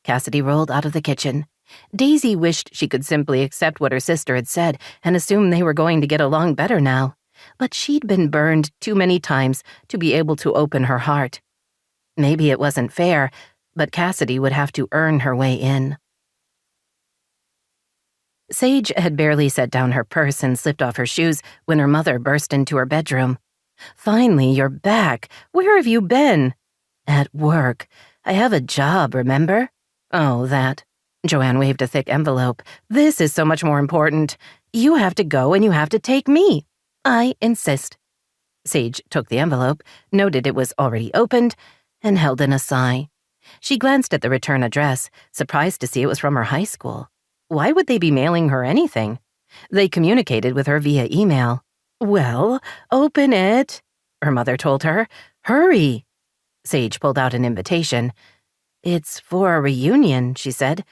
Cassidy rolled out of the kitchen. Daisy wished she could simply accept what her sister had said and assume they were going to get along better now, but she'd been burned too many times to be able to open her heart. Maybe it wasn't fair, but Cassidy would have to earn her way in. Sage had barely set down her purse and slipped off her shoes when her mother burst into her bedroom. "Finally, you're back. Where have you been?" "At work. I have a job, remember?" "Oh, that." Joanne waved a thick envelope. "This is so much more important. You have to go and you have to take me. I insist." Sage took the envelope, noted it was already opened, and held in a sigh. She glanced at the return address, surprised to see it was from her high school. Why would they be mailing her anything? They communicated with her via email. "Well, open it," her mother told her. "Hurry." Sage pulled out an invitation. "It's for a reunion," she said,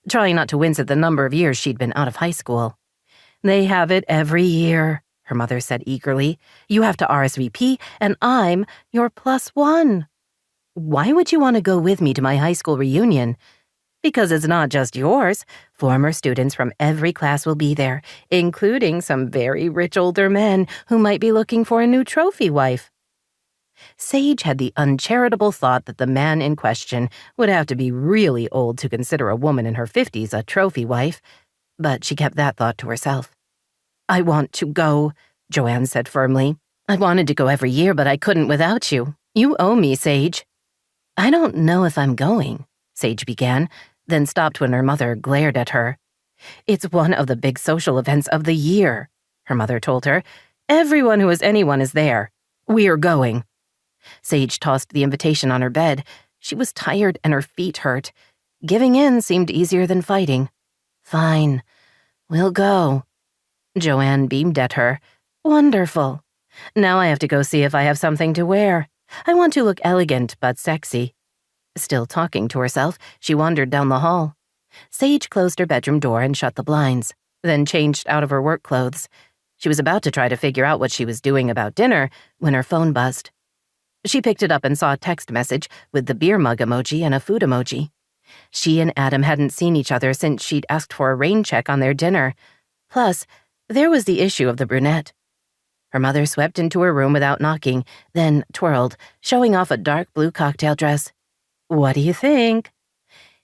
trying not to wince at the number of years she'd been out of high school. "They have it every year," her mother said eagerly. "You have to RSVP, and I'm your +1. "Why would you want to go with me to my high school reunion?" "Because it's not just yours. Former students from every class will be there, including some very rich older men who might be looking for a new trophy wife." Sage had the uncharitable thought that the man in question would have to be really old to consider a woman in her 50s a trophy wife, but she kept that thought to herself. "I want to go," Joanne said firmly. "I wanted to go every year, but I couldn't without you. You owe me, Sage." "I don't know if I'm going," Sage began, then stopped when her mother glared at her. "It's one of the big social events of the year," her mother told her. "Everyone who is anyone is there. We're going." Sage tossed the invitation on her bed. She was tired and her feet hurt. Giving in seemed easier than fighting. "Fine. We'll go." Joanne beamed at her. "Wonderful. Now I have to go see if I have something to wear. I want to look elegant but sexy." Still talking to herself, she wandered down the hall. Sage closed her bedroom door and shut the blinds, then changed out of her work clothes. She was about to try to figure out what she was doing about dinner when her phone buzzed. She picked it up and saw a text message with the beer mug emoji and a food emoji. She and Adam hadn't seen each other since she'd asked for a rain check on their dinner. Plus, there was the issue of the brunette. Her mother swept into her room without knocking, then twirled, showing off a dark blue cocktail dress. "What do you think?"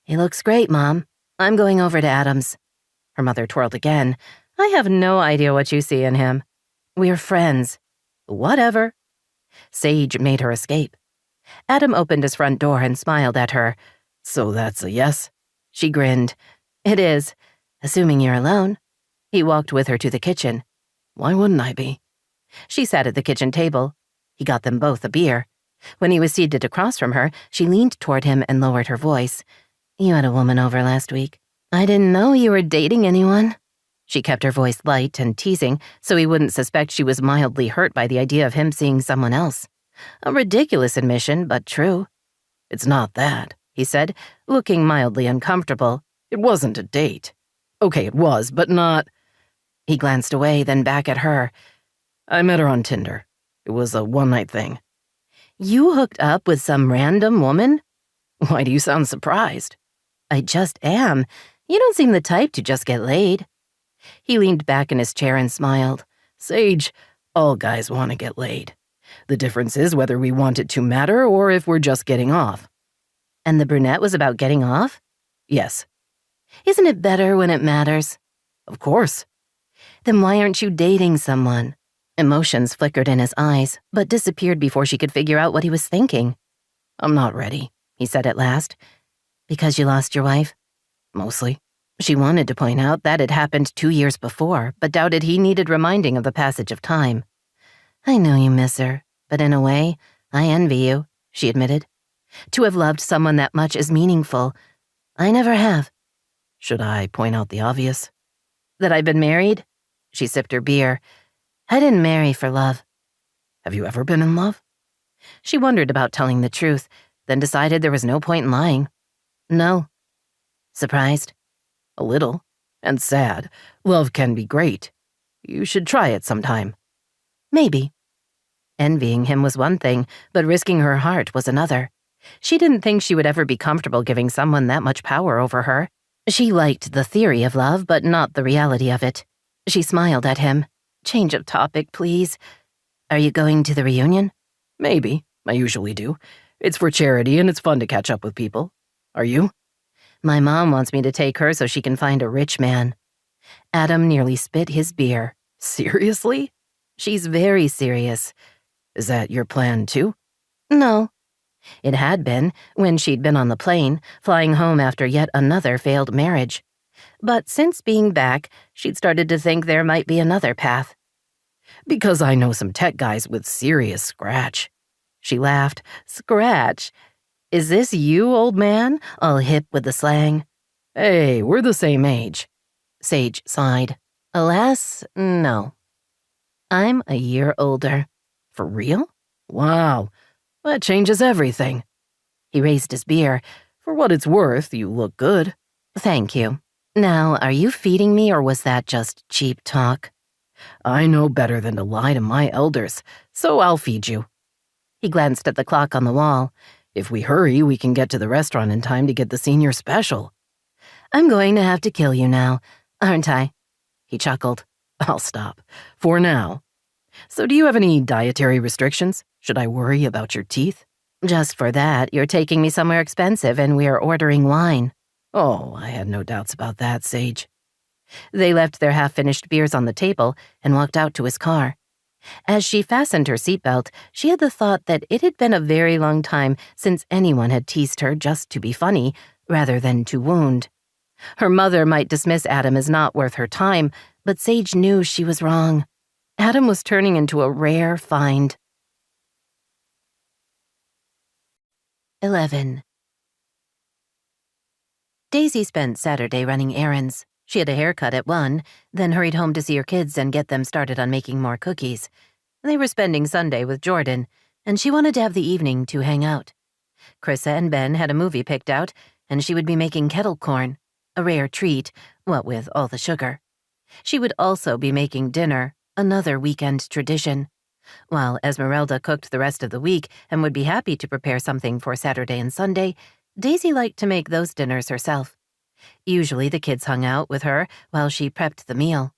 "He looks great, Mom. I'm going over to Adam's." Her mother twirled again. "I have no idea what you see in him. We're friends." "Whatever." Sage made her escape. Adam opened his front door and smiled at her. "So that's a yes?" She grinned. "It is, assuming you're alone." He walked with her to the kitchen. "Why wouldn't I be?" She sat at the kitchen table. He got them both a beer. When he was seated across from her, she leaned toward him and lowered her voice. "You had a woman over last week. I didn't know you were dating anyone." She kept her voice light and teasing so he wouldn't suspect she was mildly hurt by the idea of him seeing someone else. A ridiculous admission, but true. "It's not that," he said, looking mildly uncomfortable. "It wasn't a date. Okay, it was, but not—" He glanced away, then back at her. "I met her on Tinder. It was a one-night thing." "You hooked up with some random woman?" "Why do you sound surprised?" "I just am. You don't seem the type to just get laid." He leaned back in his chair and smiled. "Sage, all guys want to get laid. The difference is whether we want it to matter or if we're just getting off." "And the brunette was about getting off?" "Yes." "Isn't it better when it matters?" "Of course." "Then why aren't you dating someone?" Emotions flickered in his eyes, but disappeared before she could figure out what he was thinking. "I'm not ready," he said at last. "Because you lost your wife?" "Mostly." She wanted to point out that had happened 2 years before, but doubted he needed reminding of the passage of time. "I know you miss her, but in a way, I envy you," she admitted. "To have loved someone that much is meaningful. I never have." "Should I point out the obvious?" "That I've been married?" She sipped her beer. "I didn't marry for love." "Have you ever been in love?" She wondered about telling the truth, then decided there was no point in lying. "No." "Surprised?" "A little. And sad. Love can be great. You should try it sometime." "Maybe." Envying him was one thing, but risking her heart was another. She didn't think she would ever be comfortable giving someone that much power over her. She liked the theory of love, but not the reality of it. She smiled at him. "Change of topic, please. Are you going to the reunion?" "Maybe. I usually do. It's for charity and it's fun to catch up with people. Are you?" "My mom wants me to take her so she can find a rich man." Adam nearly spit his beer. "Seriously?" "She's very serious." "Is that your plan, too?" "No." It had been, when she'd been on the plane, flying home after yet another failed marriage. But since being back, she'd started to think there might be another path. "Because I know some tech guys with serious scratch." She laughed. "Scratch? Is this you, old man, all hip with the slang?" "Hey, we're the same age." Sage sighed. "Alas, no. I'm a year older." "For real? Wow, that changes everything." He raised his beer. "For what it's worth, you look good." "Thank you. Now, are you feeding me or was that just cheap talk?" "I know better than to lie to my elders, so I'll feed you." He glanced at the clock on the wall. "If we hurry, we can get to the restaurant in time to get the senior special." "I'm going to have to kill you now, aren't I?" He chuckled. "I'll stop. For now. So do you have any dietary restrictions? Should I worry about your teeth?" "Just for that, you're taking me somewhere expensive and we are ordering wine." "Oh, I had no doubts about that, Sage." They left their half-finished beers on the table and walked out to his car. As she fastened her seatbelt, she had the thought that it had been a very long time since anyone had teased her just to be funny, rather than to wound. Her mother might dismiss Adam as not worth her time, but Sage knew she was wrong. Adam was turning into a rare find. 11. Daisy spent Saturday running errands. She had a haircut at 1, then hurried home to see her kids and get them started on making more cookies. They were spending Sunday with Jordan, and she wanted to have the evening to hang out. Chrissa and Ben had a movie picked out, and she would be making kettle corn, a rare treat, what with all the sugar. She would also be making dinner, Another weekend tradition. While Esmeralda cooked the rest of the week and would be happy to prepare something for Saturday and Sunday, Daisy liked to make those dinners herself. Usually the kids hung out with her while she prepped the meal.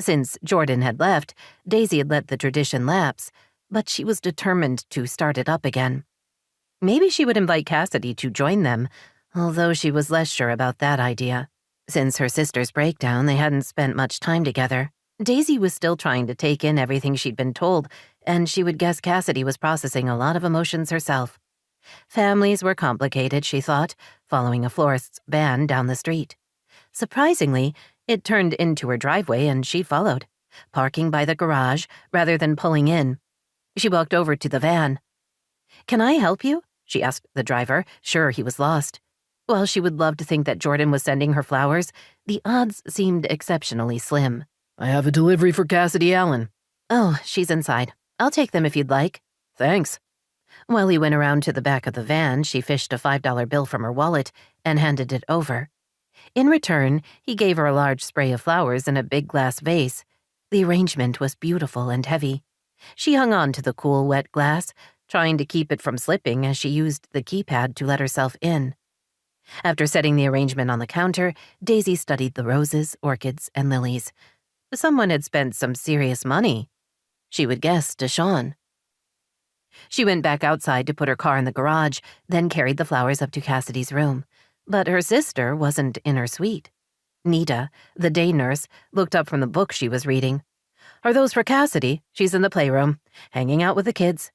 Since Jordan had left, Daisy had let the tradition lapse, but she was determined to start it up again. Maybe she would invite Cassidy to join them, although she was less sure about that idea. Since her sister's breakdown, they hadn't spent much time together. Daisy was still trying to take in everything she'd been told, and she would guess Cassidy was processing a lot of emotions herself. Families were complicated, she thought, following a florist's van down the street. Surprisingly, it turned into her driveway and she followed, parking by the garage rather than pulling in. She walked over to the van. "Can I help you?" she asked the driver, sure he was lost. While she would love to think that Jordan was sending her flowers, the odds seemed exceptionally slim. I have a delivery for Cassidy Allen. "Oh, she's inside. I'll take them if you'd like." Thanks. While he went around to the back of the van, she fished a $5 bill from her wallet and handed it over. In return, he gave her a large spray of flowers in a big glass vase. The arrangement was beautiful and heavy. She hung on to the cool, wet glass, trying to keep it from slipping as she used the keypad to let herself in. After setting the arrangement on the counter, Daisy studied the roses, orchids, and lilies. Someone had spent some serious money. She would guess Deshawn. She went back outside to put her car in the garage, then carried the flowers up to Cassidy's room. But her sister wasn't in her suite. Nita, the day nurse, looked up from the book she was reading. "Are those for Cassidy? She's in the playroom, hanging out with the kids."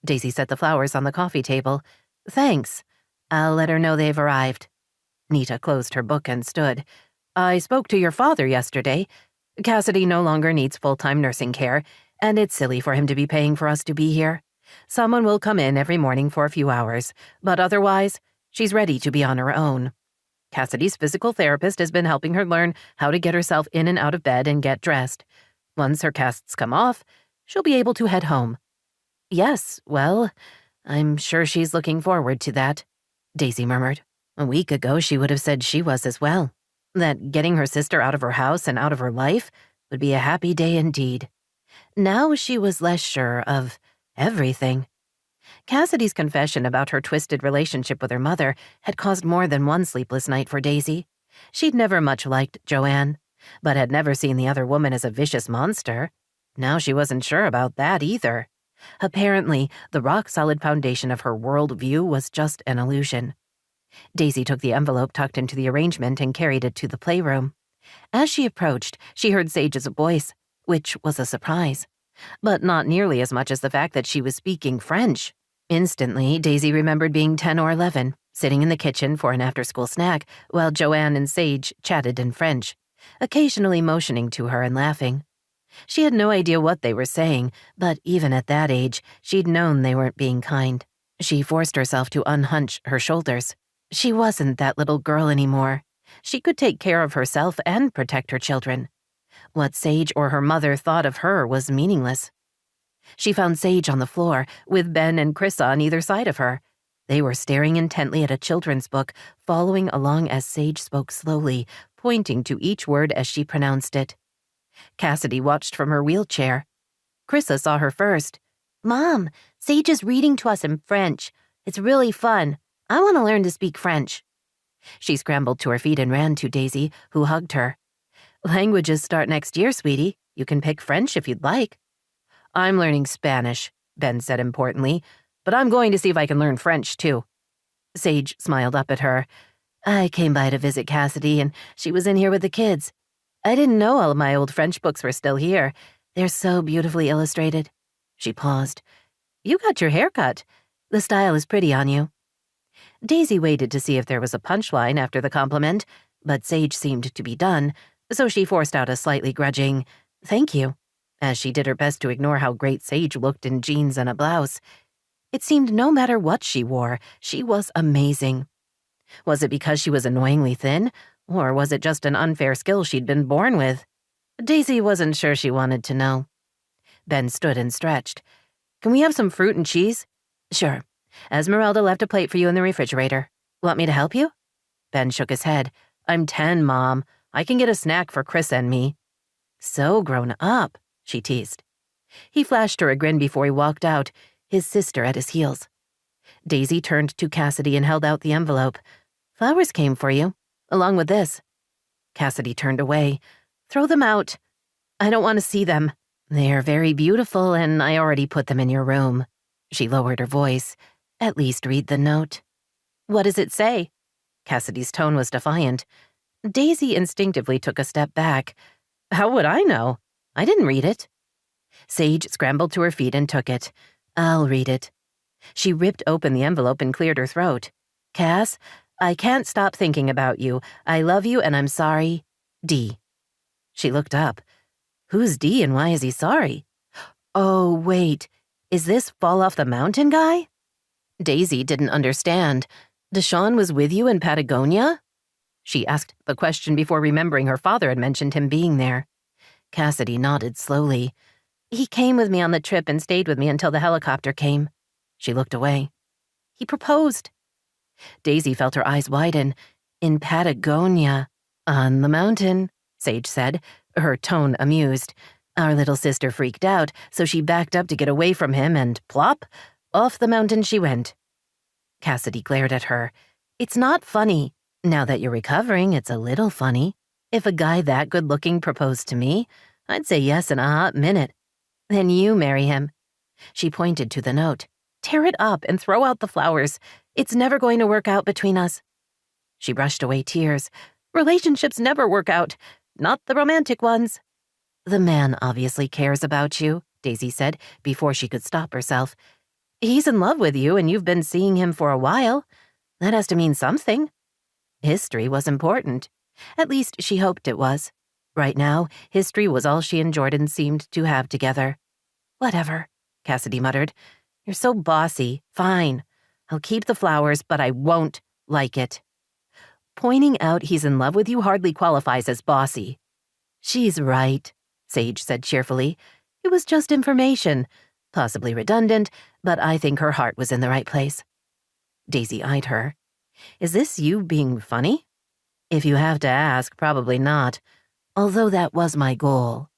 Daisy set the flowers on the coffee table. "Thanks. I'll let her know they've arrived." Nita closed her book and stood. "I spoke to your father yesterday. Cassidy no longer needs full-time nursing care, and it's silly for him to be paying for us to be here. Someone will come in every morning for a few hours, but otherwise, she's ready to be on her own. Cassidy's physical therapist has been helping her learn how to get herself in and out of bed and get dressed. Once her casts come off, she'll be able to head home." "Yes, well, I'm sure she's looking forward to that," Daisy murmured. A week ago, she would have said she was as well. That getting her sister out of her house and out of her life would be a happy day indeed. Now she was less sure of everything. Cassidy's confession about her twisted relationship with her mother had caused more than one sleepless night for Daisy. She'd never much liked Joanne, but had never seen the other woman as a vicious monster. Now she wasn't sure about that either. Apparently, the rock-solid foundation of her worldview was just an illusion. Daisy took the envelope tucked into the arrangement and carried it to the playroom. As she approached, she heard Sage's voice, which was a surprise, but not nearly as much as the fact that she was speaking French. Instantly, Daisy remembered being 10 or 11, sitting in the kitchen for an after-school snack while Joanne and Sage chatted in French, occasionally motioning to her and laughing. She had no idea what they were saying, but even at that age, she'd known they weren't being kind. She forced herself to unhunch her shoulders. She wasn't that little girl anymore. She could take care of herself and protect her children. What Sage or her mother thought of her was meaningless. She found Sage on the floor, with Ben and Chris on either side of her. They were staring intently at a children's book, following along as Sage spoke slowly, pointing to each word as she pronounced it. Cassidy watched from her wheelchair. Chrissa saw her first. "Mom, Sage is reading to us in French. It's really fun. I want to learn to speak French." She scrambled to her feet and ran to Daisy, who hugged her. "Languages start next year, sweetie. You can pick French if you'd like." "I'm learning Spanish," Ben said importantly, "but I'm going to see if I can learn French, too." Sage smiled up at her. "I came by to visit Cassidy, and she was in here with the kids. I didn't know all of my old French books were still here. They're so beautifully illustrated." She paused. "You got your hair cut. The style is pretty on you." Daisy waited to see if there was a punchline after the compliment, but Sage seemed to be done, so she forced out a slightly grudging, "Thank you," as she did her best to ignore how great Sage looked in jeans and a blouse. It seemed no matter what she wore, she was amazing. Was it because she was annoyingly thin, or was it just an unfair skill she'd been born with? Daisy wasn't sure she wanted to know. Ben stood and stretched. "Can we have some fruit and cheese?" "Sure. Esmeralda left a plate for you in the refrigerator. Want me to help you?" Ben shook his head. "I'm 10, Mom. I can get a snack for Chris and me." So grown up. she teased. He flashed her a grin before he walked out, his sister at his heels. Daisy turned to Cassidy and held out the envelope. Flowers came for you, along with this. Cassidy turned away. Throw them out. I don't want to see them. They're very beautiful, and I already put them in your room. She lowered her voice. At least read the note. What does it say? Cassidy's tone was defiant. Daisy instinctively took a step back. How would I know? I didn't read it. Sage scrambled to her feet and took it. I'll read it. She ripped open the envelope and cleared her throat. Cass, I can't stop thinking about you. I love you and I'm sorry. D. She looked up. Who's D and why is he sorry? Oh, wait. Is this fall off the mountain guy? Daisy didn't understand. Deshaun was with you in Patagonia? She asked the question before remembering her father had mentioned him being there. Cassidy nodded slowly. He came with me on the trip and stayed with me until the helicopter came. She looked away. He proposed. Daisy felt her eyes widen. In Patagonia. On the mountain, Sage said, her tone amused. Our little sister freaked out, so she backed up to get away from him and plop, off the mountain she went. Cassidy glared at her. It's not funny. Now that you're recovering, it's a little funny. If a guy that good-looking proposed to me, I'd say yes in a hot minute. Then you marry him. She pointed to the note. Tear it up and throw out the flowers. It's never going to work out between us. She brushed away tears. Relationships never work out. Not the romantic ones. The man obviously cares about you, Daisy said before she could stop herself. He's in love with you and you've been seeing him for a while. That has to mean something. History was important. At least she hoped it was. Right now, history was all she and Jordan seemed to have together. Whatever, Cassidy muttered. You're so bossy. Fine. I'll keep the flowers, but I won't like it. Pointing out he's in love with you hardly qualifies as bossy. She's right, Sage said cheerfully. It was just information. Possibly redundant, but I think her heart was in the right place. Daisy eyed her. Is this you being funny? If you have to ask, probably not. Although that was my goal.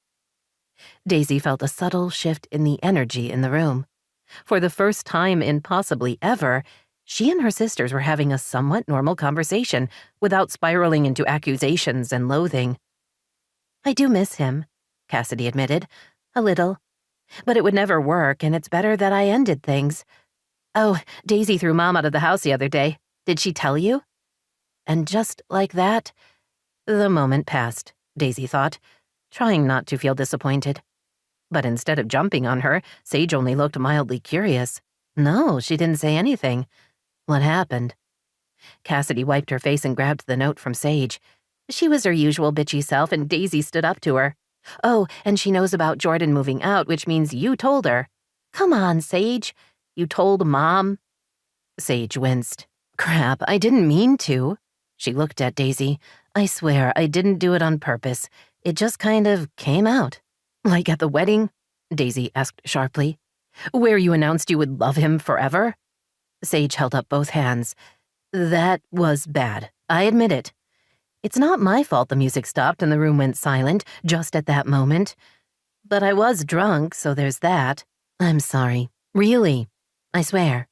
Daisy felt a subtle shift in the energy in the room. For the first time in possibly ever, she and her sisters were having a somewhat normal conversation without spiraling into accusations and loathing. I do miss him, Cassidy admitted. A little. But it would never work, and it's better that I ended things. Oh, Daisy threw Mom out of the house the other day. Did she tell you? And just like that, the moment passed, Daisy thought, trying not to feel disappointed. But instead of jumping on her, Sage only looked mildly curious. No, she didn't say anything. What happened? Cassidy wiped her face and grabbed the note from Sage. She was her usual bitchy self, and Daisy stood up to her. Oh, and she knows about Jordan moving out, which means you told her. Come on, Sage. You told Mom? Sage winced. Crap, I didn't mean to. She looked at Daisy. I swear, I didn't do it on purpose. It just kind of came out. Like at the wedding? Daisy asked sharply. Where you announced you would love him forever? Sage held up both hands. That was bad. I admit it. It's not my fault the music stopped and the room went silent just at that moment. But I was drunk, so there's that. I'm sorry. Really. I swear.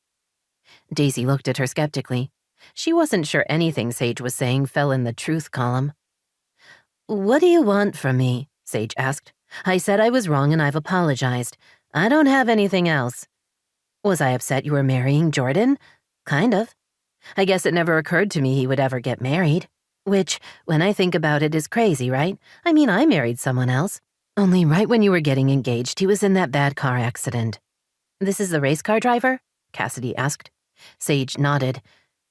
Daisy looked at her skeptically. She wasn't sure anything Sage was saying fell in the truth column. What do you want from me? Sage asked. I said I was wrong and I've apologized. I don't have anything else. Was I upset you were marrying Jordan? Kind of. I guess it never occurred to me he would ever get married. Which, when I think about it, is crazy, right? I mean, I married someone else. Only right when you were getting engaged, he was in that bad car accident. This is the race car driver? Cassidy asked. Sage nodded.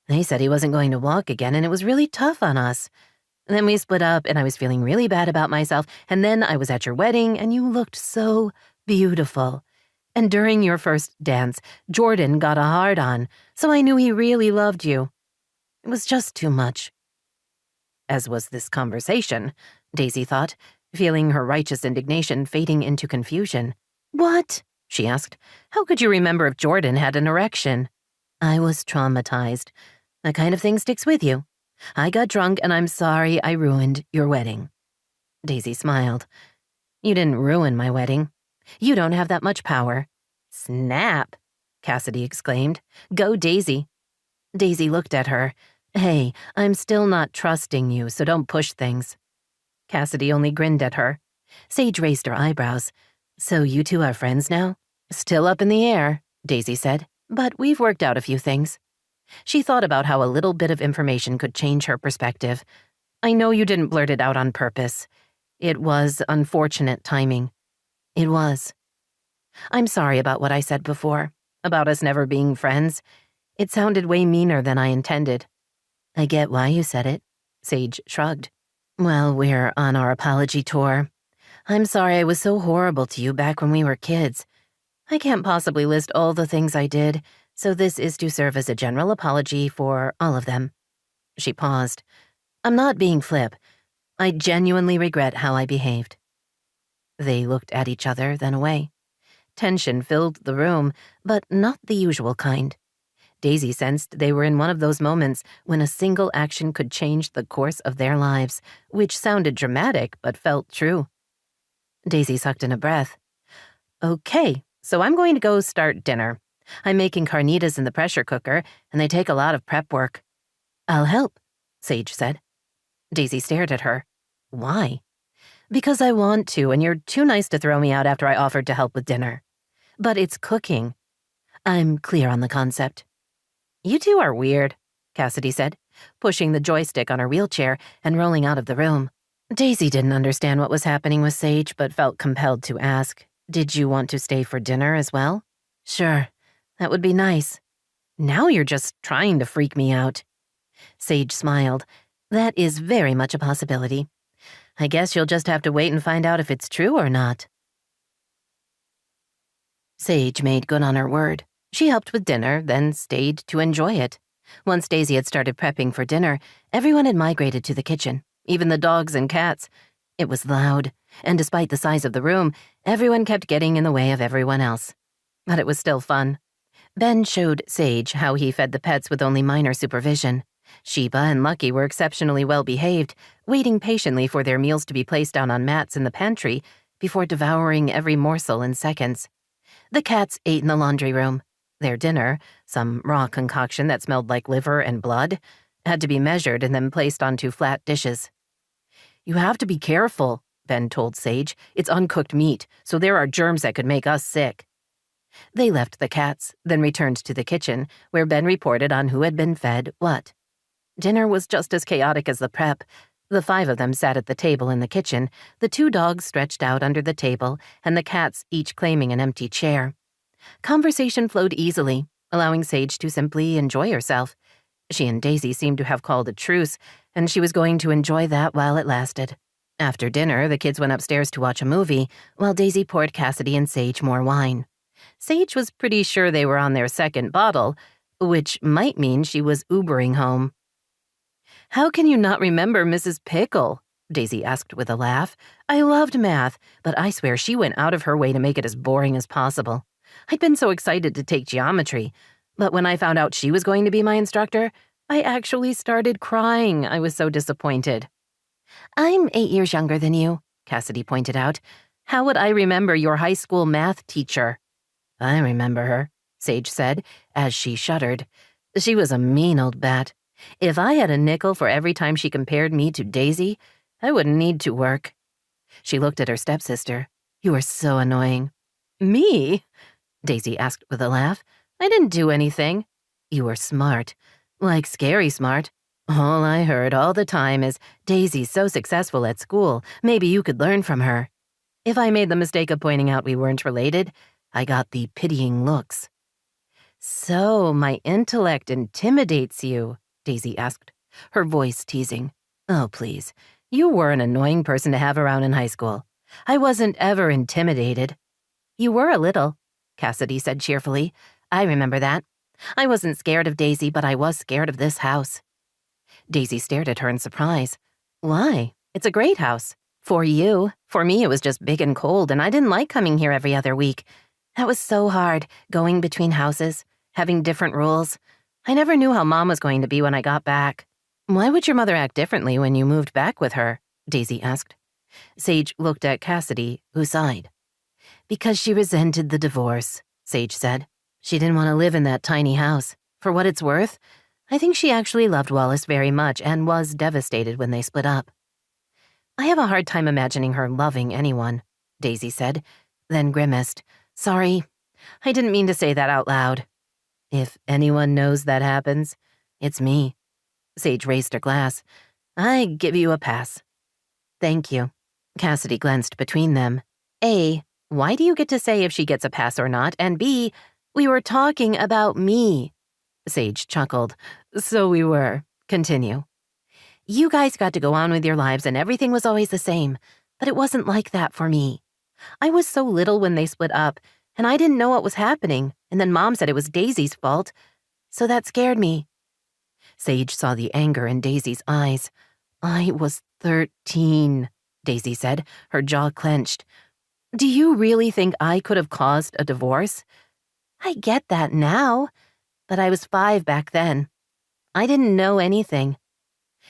They said he wasn't going to walk again, and it was really tough on us. Then we split up, and I was feeling really bad about myself, and then I was at your wedding, and you looked so beautiful. And during your first dance, Jordan got a hard-on, so I knew he really loved you. It was just too much. As was this conversation, Daisy thought, feeling her righteous indignation fading into confusion. What? She asked. How could you remember if Jordan had an erection? I was traumatized. That kind of thing sticks with you. I got drunk and I'm sorry I ruined your wedding. Daisy smiled. You didn't ruin my wedding. You don't have that much power. Snap, Cassidy exclaimed. Go, Daisy. Daisy looked at her. Hey, I'm still not trusting you, so don't push things. Cassidy only grinned at her. Sage raised her eyebrows. So you two are friends now? Still up in the air, Daisy said, but we've worked out a few things. She thought about how a little bit of information could change her perspective. I know you didn't blurt it out on purpose. It was unfortunate timing. It was. I'm sorry about what I said before, about us never being friends. It sounded way meaner than I intended. I get why you said it, Sage shrugged. Well, we're on our apology tour. I'm sorry I was so horrible to you back when we were kids. I can't possibly list all the things I did, so this is to serve as a general apology for all of them. She paused. I'm not being flip. I genuinely regret how I behaved. They looked at each other, then away. Tension filled the room, but not the usual kind. Daisy sensed they were in one of those moments when a single action could change the course of their lives, which sounded dramatic but felt true. Daisy sucked in a breath. Okay, so I'm going to go start dinner. I'm making carnitas in the pressure cooker, and they take a lot of prep work. I'll help, Sage said. Daisy stared at her. Why? Because I want to, and you're too nice to throw me out after I offered to help with dinner. But it's cooking. I'm clear on the concept. You two are weird, Cassidy said, pushing the joystick on her wheelchair and rolling out of the room. Daisy didn't understand what was happening with Sage, but felt compelled to ask, Did you want to stay for dinner as well? Sure, that would be nice. Now you're just trying to freak me out. Sage smiled. That is very much a possibility. I guess you'll just have to wait and find out if it's true or not. Sage made good on her word. She helped with dinner, then stayed to enjoy it. Once Daisy had started prepping for dinner, everyone had migrated to the kitchen, even the dogs and cats. It was loud, and despite the size of the room, everyone kept getting in the way of everyone else. But it was still fun. Ben showed Sage how he fed the pets with only minor supervision. Sheba and Lucky were exceptionally well behaved, waiting patiently for their meals to be placed down on mats in the pantry before devouring every morsel in seconds. The cats ate in the laundry room. Their dinner, some raw concoction that smelled like liver and blood, had to be measured and then placed onto flat dishes. You have to be careful, Ben told Sage. It's uncooked meat, so there are germs that could make us sick. They left the cats, then returned to the kitchen, where Ben reported on who had been fed what. Dinner was just as chaotic as the prep. The 5 of them sat at the table in the kitchen, the 2 dogs stretched out under the table, and the cats each claiming an empty chair. Conversation flowed easily, allowing Sage to simply enjoy herself. She and Daisy seemed to have called a truce, and she was going to enjoy that while it lasted. After dinner, the kids went upstairs to watch a movie, while Daisy poured Cassidy and Sage more wine. Sage was pretty sure they were on their 2nd bottle, which might mean she was Ubering home. How can you not remember Mrs. Pickle? Daisy asked with a laugh. I loved math, but I swear she went out of her way to make it as boring as possible. I'd been so excited to take geometry, but when I found out she was going to be my instructor, I actually started crying. I was so disappointed. I'm 8 years younger than you, Cassidy pointed out. How would I remember your high school math teacher? I remember her, Sage said, as she shuddered. She was a mean old bat. If I had a nickel for every time she compared me to Daisy, I wouldn't need to work. She looked at her stepsister. You are so annoying. Me? Daisy asked with a laugh. I didn't do anything. You were smart. Like scary smart. All I heard all the time is, Daisy's so successful at school, maybe you could learn from her. If I made the mistake of pointing out we weren't related, I got the pitying looks. So my intellect intimidates you, Daisy asked, her voice teasing. Oh, please. You were an annoying person to have around in high school. I wasn't ever intimidated. You were a little, Cassidy said cheerfully. I remember that. I wasn't scared of Daisy, but I was scared of this house. Daisy stared at her in surprise. Why? It's a great house. For you. For me, it was just big and cold, and I didn't like coming here every other week. That was so hard, going between houses, having different rules. I never knew how Mom was going to be when I got back. Why would your mother act differently when you moved back with her? Daisy asked. Sage looked at Cassidy, who sighed. Because she resented the divorce, Sage said. She didn't want to live in that tiny house. For what it's worth, I think she actually loved Wallace very much and was devastated when they split up. I have a hard time imagining her loving anyone, Daisy said, then grimaced. Sorry, I didn't mean to say that out loud. If anyone knows that happens, it's me. Sage raised her glass. I give you a pass. Thank you. Cassidy glanced between them. A, why do you get to say if she gets a pass or not? And B, we were talking about me. Sage chuckled. So we were. Continue. You guys got to go on with your lives and everything was always the same, but it wasn't like that for me. I was so little when they split up, and I didn't know what was happening, and then Mom said it was Daisy's fault, so that scared me. Sage saw the anger in Daisy's eyes. I was 13, Daisy said, her jaw clenched. Do you really think I could have caused a divorce? I get that now, but I was 5 back then. I didn't know anything.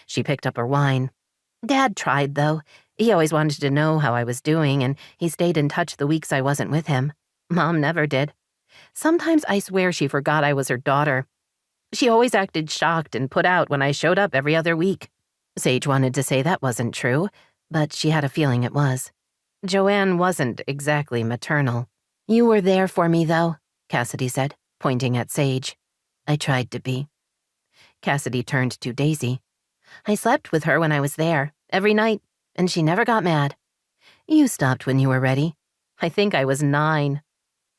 She picked up her wine. Dad tried, though. He always wanted to know how I was doing, and he stayed in touch the weeks I wasn't with him. Mom never did. Sometimes I swear she forgot I was her daughter. She always acted shocked and put out when I showed up every other week. Sage wanted to say that wasn't true, but she had a feeling it was. Joanne wasn't exactly maternal. You were there for me, though, Cassidy said, pointing at Sage. I tried to be. Cassidy turned to Daisy. I slept with her when I was there, every night, and she never got mad. You stopped when you were ready. I think I was 9.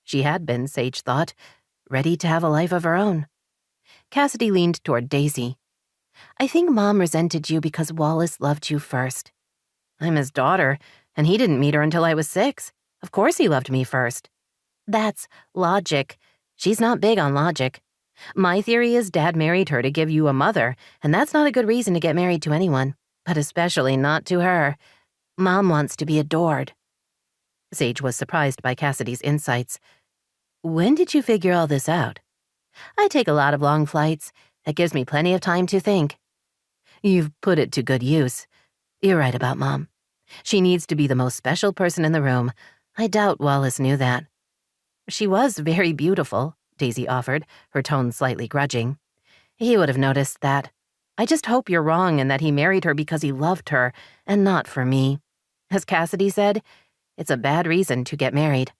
She had been, Sage thought, ready to have a life of her own. Cassidy leaned toward Daisy. I think Mom resented you because Wallace loved you first. I'm his daughter, and he didn't meet her until I was 6. Of course he loved me first. That's logic. She's not big on logic. My theory is Dad married her to give you a mother, and that's not a good reason to get married to anyone, but especially not to her. Mom wants to be adored. Sage was surprised by Cassidy's insights. When did you figure all this out? I take a lot of long flights. That gives me plenty of time to think. You've put it to good use. You're right about Mom. She needs to be the most special person in the room. I doubt Wallace knew that. She was very beautiful, Daisy offered, her tone slightly grudging. He would have noticed that. I just hope you're wrong and that he married her because he loved her, and not for me. As Cassidy said, it's a bad reason to get married.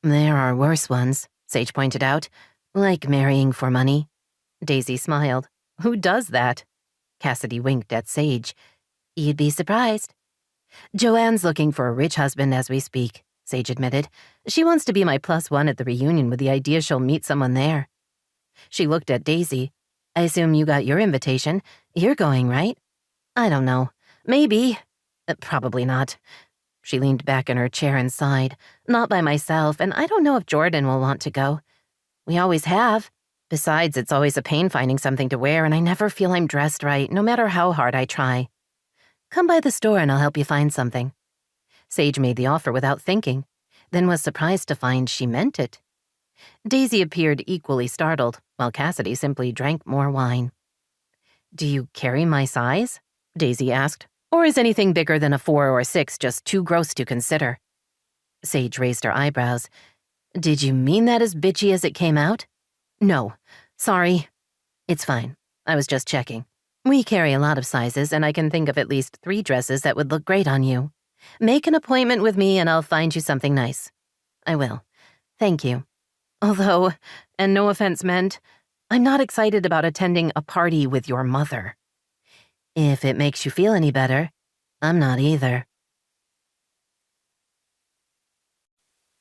There are worse ones, Sage pointed out, like marrying for money. Daisy smiled. Who does that? Cassidy winked at Sage. You'd be surprised. Joanne's looking for a rich husband as we speak, Sage admitted. She wants to be my +1 at the reunion with the idea she'll meet someone there. She looked at Daisy. I assume you got your invitation. You're going, right? I don't know. Maybe. Probably not. She leaned back in her chair and sighed. Not by myself, and I don't know if Jordan will want to go. We always have. Besides, it's always a pain finding something to wear, and I never feel I'm dressed right, no matter how hard I try. Come by the store and I'll help you find something. Sage made the offer without thinking, then was surprised to find she meant it. Daisy appeared equally startled, while Cassidy simply drank more wine. Do you carry my size? Daisy asked. Or is anything bigger than a 4 or a 6 just too gross to consider? Sage raised her eyebrows. Did you mean that as bitchy as it came out? No. Sorry. It's fine. I was just checking. We carry a lot of sizes, and I can think of at least 3 dresses that would look great on you. Make an appointment with me and I'll find you something nice. I will. Thank you. Although, and no offense meant, I'm not excited about attending a party with your mother. If it makes you feel any better, I'm not either.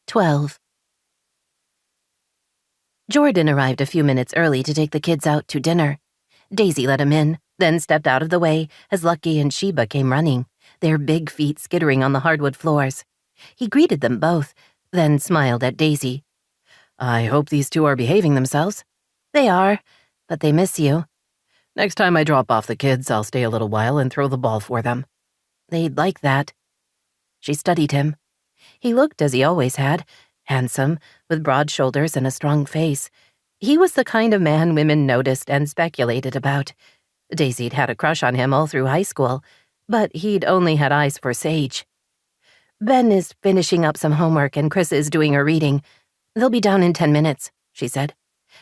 12. Jordan arrived a few minutes early to take the kids out to dinner. Daisy let him in, then stepped out of the way as Lucky and Sheba came running, their big feet skittering on the hardwood floors. He greeted them both, then smiled at Daisy. I hope these 2 are behaving themselves. They are, but they miss you. Next time I drop off the kids, I'll stay a little while and throw the ball for them. They'd like that. She studied him. He looked as he always had, handsome, with broad shoulders and a strong face. He was the kind of man women noticed and speculated about. Daisy'd had a crush on him all through high school, but he'd only had eyes for Sage. Ben is finishing up some homework and Chris is doing her reading. They'll be down in 10 minutes, she said,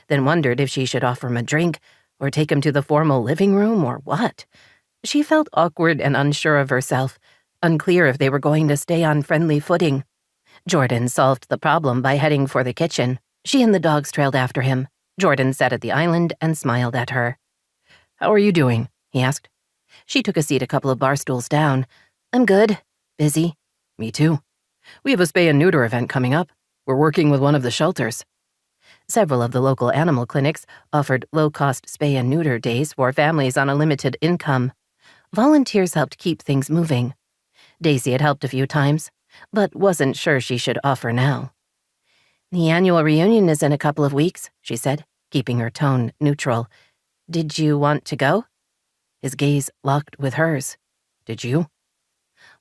then wondered if she should offer him a drink or take him to the formal living room or what. She felt awkward and unsure of herself, unclear if they were going to stay on friendly footing. Jordan solved the problem by heading for the kitchen. She and the dogs trailed after him. Jordan sat at the island and smiled at her. "How are you doing?" he asked. She took a seat a couple of bar stools down. "I'm good. Busy." "Me too. We have a spay and neuter event coming up. We're working with one of the shelters." Several of the local animal clinics offered low-cost spay and neuter days for families on a limited income. Volunteers helped keep things moving. Daisy had helped a few times, but wasn't sure she should offer now. "The annual reunion is in a couple of weeks," she said, keeping her tone neutral. "Did you want to go?" His gaze locked with hers. "Did you?"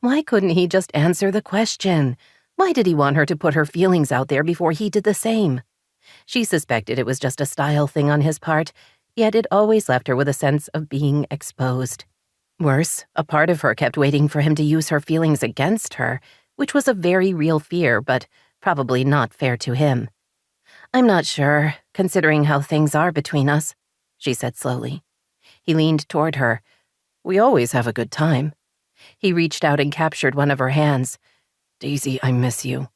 Why couldn't he just answer the question? Why did he want her to put her feelings out there before he did the same? She suspected it was just a style thing on his part, yet it always left her with a sense of being exposed. Worse, a part of her kept waiting for him to use her feelings against her, which was a very real fear, but probably not fair to him. "I'm not sure, considering how things are between us," she said slowly. He leaned toward her. "We always have a good time." He reached out and captured one of her hands. "Daisy, I miss you.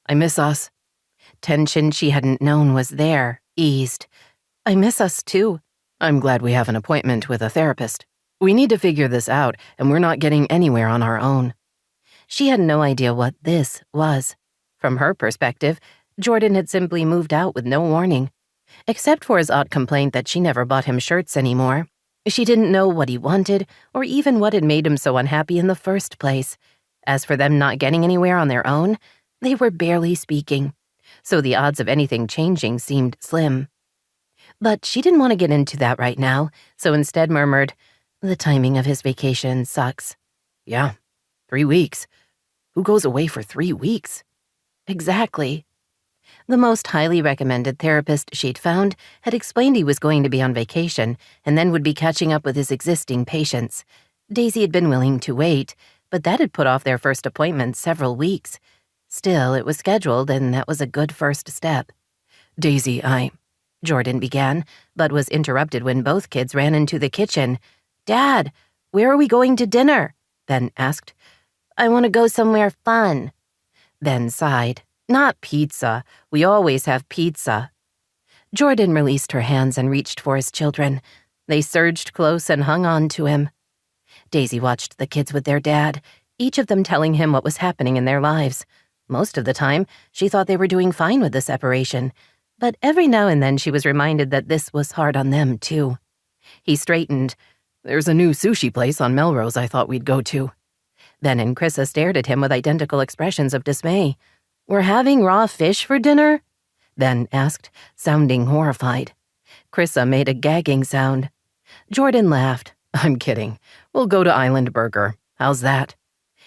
I miss us." Tension she hadn't known was there, eased. "I miss us too." "I'm glad we have an appointment with a therapist. We need to figure this out, and we're not getting anywhere on our own." She had no idea what this was. From her perspective, Jordan had simply moved out with no warning. Except for his odd complaint that she never bought him shirts anymore. She didn't know what he wanted, or even what had made him so unhappy in the first place. As for them not getting anywhere on their own, they were barely speaking, so the odds of anything changing seemed slim. But she didn't want to get into that right now, so instead murmured, "The timing of his vacation sucks." "Yeah, 3 weeks. Who goes away for 3 weeks?" "Exactly." The most highly recommended therapist she'd found had explained he was going to be on vacation and then would be catching up with his existing patients. Daisy had been willing to wait, but that had put off their first appointment several weeks. Still, it was scheduled, and that was a good first step. "Daisy, Jordan began, but was interrupted when both kids ran into the kitchen. "Dad, where are we going to dinner?" Ben asked. "I want to go somewhere fun." Ben sighed. "Not pizza. We always have pizza." Jordan released her hands and reached for his children. They surged close and hung on to him. Daisy watched the kids with their dad, each of them telling him what was happening in their lives. Most of the time, she thought they were doing fine with the separation, but every now and then she was reminded that this was hard on them, too. He straightened. "There's a new sushi place on Melrose I thought we'd go to." Ben and Chrissa stared at him with identical expressions of dismay. "We're having raw fish for dinner?" Ben asked, sounding horrified. Chrissa made a gagging sound. Jordan laughed. "I'm kidding. We'll go to Island Burger. How's that?"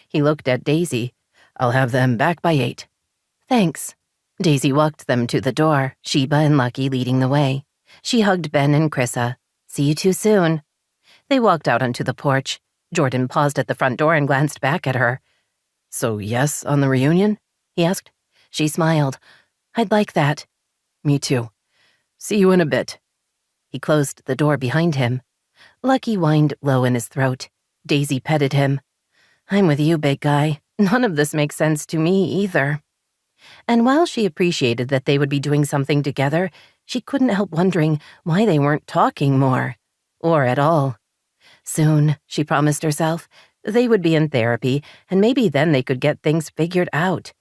He looked at Daisy. "I'll have them back by 8. "Thanks." Daisy walked them to the door, Sheba and Lucky leading the way. She hugged Ben and Chrissa. "See you too soon." They walked out onto the porch. Jordan paused at the front door and glanced back at her. "So yes on the reunion?" he asked. She smiled. "I'd like that." "Me too. See you in a bit." He closed the door behind him. Lucky whined low in his throat. Daisy petted him. "I'm with you, big guy. None of this makes sense to me either." And while she appreciated that they would be doing something together, she couldn't help wondering why they weren't talking more. Or at all. Soon, she promised herself, they would be in therapy, and maybe then they could get things figured out.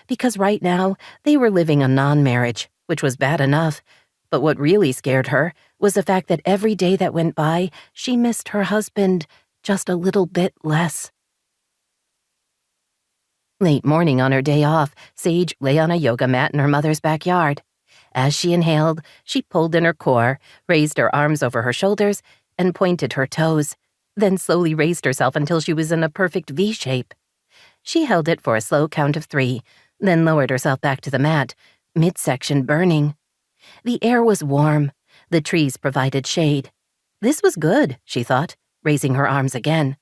Because right now, they were living a non-marriage, which was bad enough. But what really scared her was the fact that every day that went by, she missed her husband just a little bit less. Late morning on her day off, Sage lay on a yoga mat in her mother's backyard. As she inhaled, she pulled in her core, raised her arms over her shoulders, and pointed her toes, then slowly raised herself until she was in a perfect V shape. She held it for a slow count of 3, then lowered herself back to the mat, midsection burning. The air was warm. The trees provided shade. This was good, she thought, raising her arms again.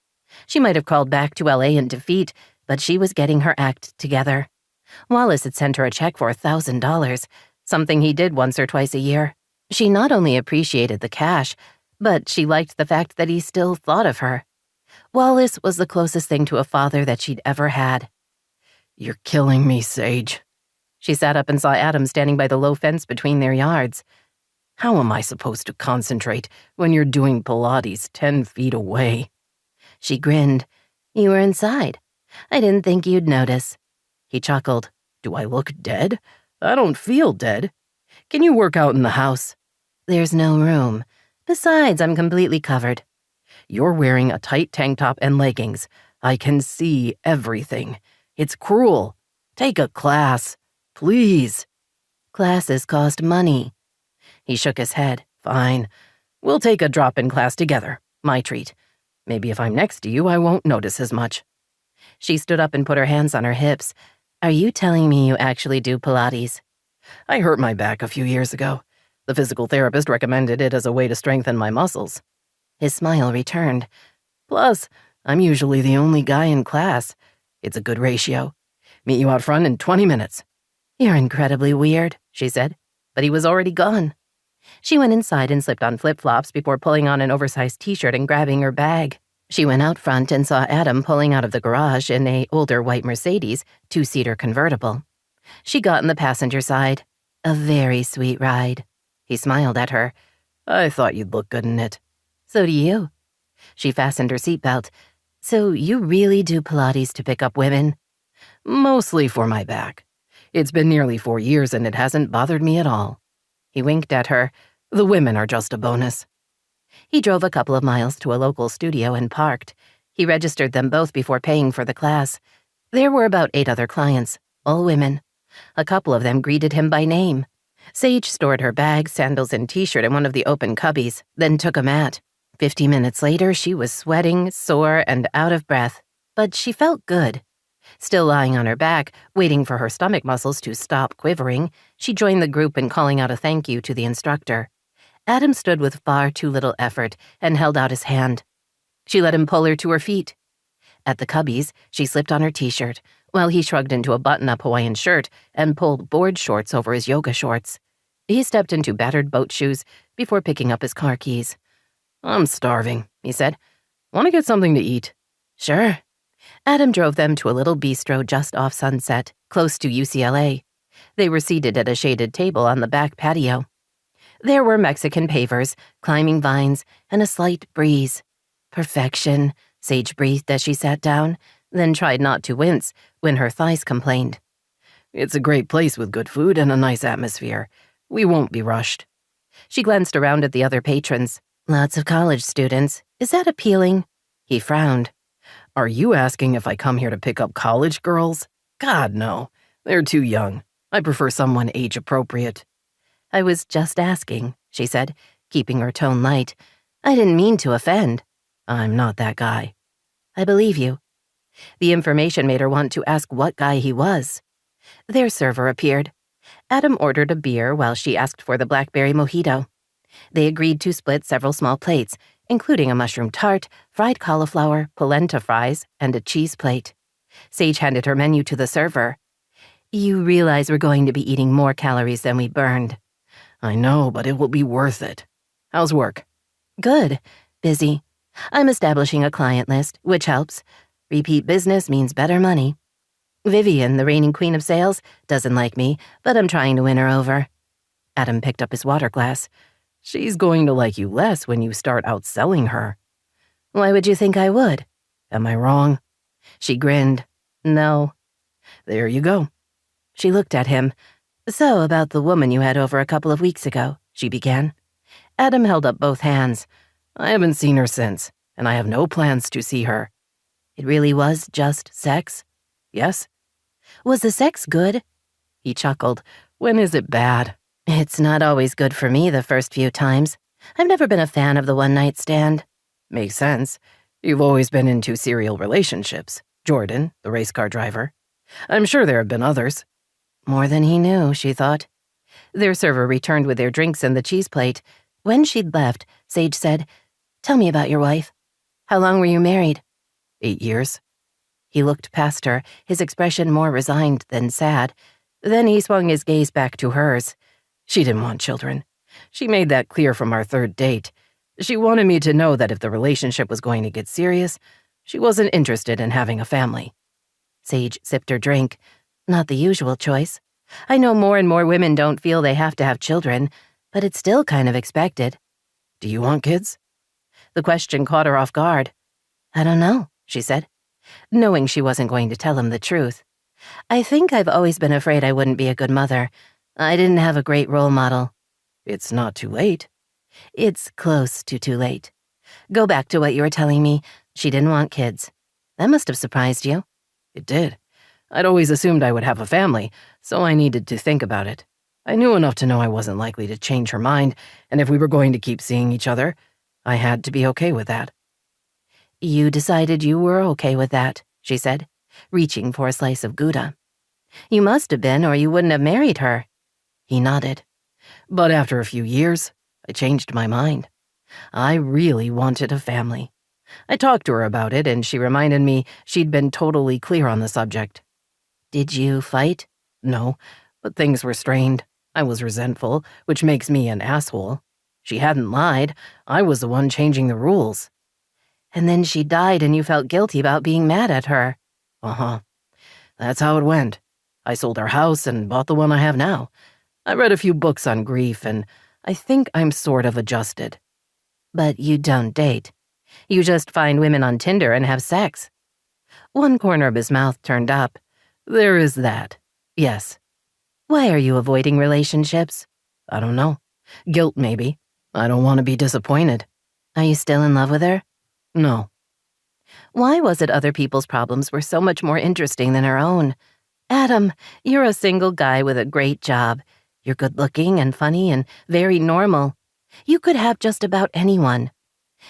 She might have crawled back to LA in defeat, but she was getting her act together. Wallace had sent her a check for $1,000, something he did once or twice a year. She not only appreciated the cash, but she liked the fact that he still thought of her. Wallace was the closest thing to a father that she'd ever had. "You're killing me, Sage." She sat up and saw Adam standing by the low fence between their yards. "How am I supposed to concentrate when you're doing Pilates 10 feet away?" She grinned. "You were inside. I didn't think you'd notice." He chuckled. "Do I look dead? I don't feel dead. Can you work out in the house?" "There's no room. Besides, I'm completely covered." "You're wearing a tight tank top and leggings. I can see everything. It's cruel. Take a class. Please." "Classes cost money." He shook his head. "Fine. We'll take a drop-in class together. My treat. Maybe if I'm next to you, I won't notice as much." She stood up and put her hands on her hips. "Are you telling me you actually do Pilates?" "I hurt my back a few years ago. The physical therapist recommended it as a way to strengthen my muscles." His smile returned. "Plus, I'm usually the only guy in class. It's a good ratio. Meet you out front in 20 minutes. "You're incredibly weird," she said, but he was already gone. She went inside and slipped on flip-flops before pulling on an oversized t-shirt and grabbing her bag. She went out front and saw Adam pulling out of the garage in an older white Mercedes, two-seater convertible. She got in the passenger side. "A very sweet ride." He smiled at her. "I thought you'd look good in it." "So do you." She fastened her seatbelt. "So you really do Pilates to pick up women?" "Mostly for my back. It's been nearly 4 years and it hasn't bothered me at all." He winked at her. "The women are just a bonus." He drove a couple of miles to a local studio and parked. He registered them both before paying for the class. There were about 8 other clients, all women. A couple of them greeted him by name. Sage stored her bag, sandals, and t-shirt in one of the open cubbies, then took a mat. 50 minutes later, she was sweating, sore, and out of breath, but she felt good. Still lying on her back, waiting for her stomach muscles to stop quivering, she joined the group in calling out a thank you to the instructor. Adam stood with far too little effort and held out his hand. She let him pull her to her feet. At the cubbies, she slipped on her t-shirt, while he shrugged into a button-up Hawaiian shirt and pulled board shorts over his yoga shorts. He stepped into battered boat shoes before picking up his car keys. "I'm starving," he said. "Want to get something to eat?" "Sure." Adam drove them to a little bistro just off Sunset, close to UCLA. They were seated at a shaded table on the back patio. There were Mexican pavers, climbing vines, and a slight breeze. Perfection, Sage breathed as she sat down, then tried not to wince when her thighs complained. "It's a great place with good food and a nice atmosphere. We won't be rushed." She glanced around at the other patrons. "Lots of college students. Is that appealing?" He frowned. "Are you asking if I come here to pick up college girls? God, no. They're too young. I prefer someone age-appropriate." "I was just asking," she said, keeping her tone light. "I didn't mean to offend." "I'm not that guy." "I believe you." The information made her want to ask what guy he was. Their server appeared. Adam ordered a beer while she asked for the blackberry mojito. They agreed to split several small plates, including a mushroom tart, fried cauliflower, polenta fries, and a cheese plate. Sage handed her menu to the server. "You realize we're going to be eating more calories than we burned." "I know, but it will be worth it. How's work?" "Good. Busy. I'm establishing a client list, which helps. Repeat business means better money. Vivian, the reigning queen of sales, doesn't like me, but I'm trying to win her over." Adam picked up his water glass. "She's going to like you less when you start outselling her." "Why would you think I would?" "Am I wrong?" She grinned. "No." "There you go." She looked at him. "So, about the woman you had over a couple of weeks ago," she began. Adam held up both hands. "I haven't seen her since, and I have no plans to see her." "It really was just sex?" "Yes." "Was the sex good?" He chuckled. "When is it bad?" "It's not always good for me the first few times. I've never been a fan of the one-night stand." "Makes sense. You've always been into serial relationships. Jordan, the race car driver. I'm sure there have been others." More than he knew, she thought. Their server returned with their drinks and the cheese plate. When she'd left, Sage said, "Tell me about your wife. How long were you married?" 8 years. He looked past her, his expression more resigned than sad. Then he swung his gaze back to hers. She didn't want children. She made that clear from our third date. She wanted me to know that if the relationship was going to get serious, she wasn't interested in having a family. Sage sipped her drink. Not the usual choice. I know more and more women don't feel they have to have children, but it's still kind of expected. Do you want kids? The question caught her off guard. I don't know, she said, knowing she wasn't going to tell him the truth. I think I've always been afraid I wouldn't be a good mother. I didn't have a great role model. It's not too late. It's close to too late. Go back to what you were telling me. She didn't want kids. That must have surprised you. It did. I'd always assumed I would have a family, so I needed to think about it. I knew enough to know I wasn't likely to change her mind, and if we were going to keep seeing each other, I had to be okay with that. You decided you were okay with that, she said, reaching for a slice of Gouda. You must have been, or you wouldn't have married her. He nodded. But after a few years, I changed my mind. I really wanted a family. I talked to her about it, and she reminded me she'd been totally clear on the subject. Did you fight? No, but things were strained. I was resentful, which makes me an asshole. She hadn't lied. I was the one changing the rules. And then she died and you felt guilty about being mad at her. Uh-huh. That's how it went. I sold our house and bought the one I have now. I read a few books on grief, and I think I'm sort of adjusted. But you don't date. You just find women on Tinder and have sex. One corner of his mouth turned up. There is that. Yes. Why are you avoiding relationships? I don't know. Guilt, maybe. I don't want to be disappointed. Are you still in love with her? No. Why was it other people's problems were so much more interesting than her own? Adam, you're a single guy with a great job. You're good-looking and funny and very normal. You could have just about anyone.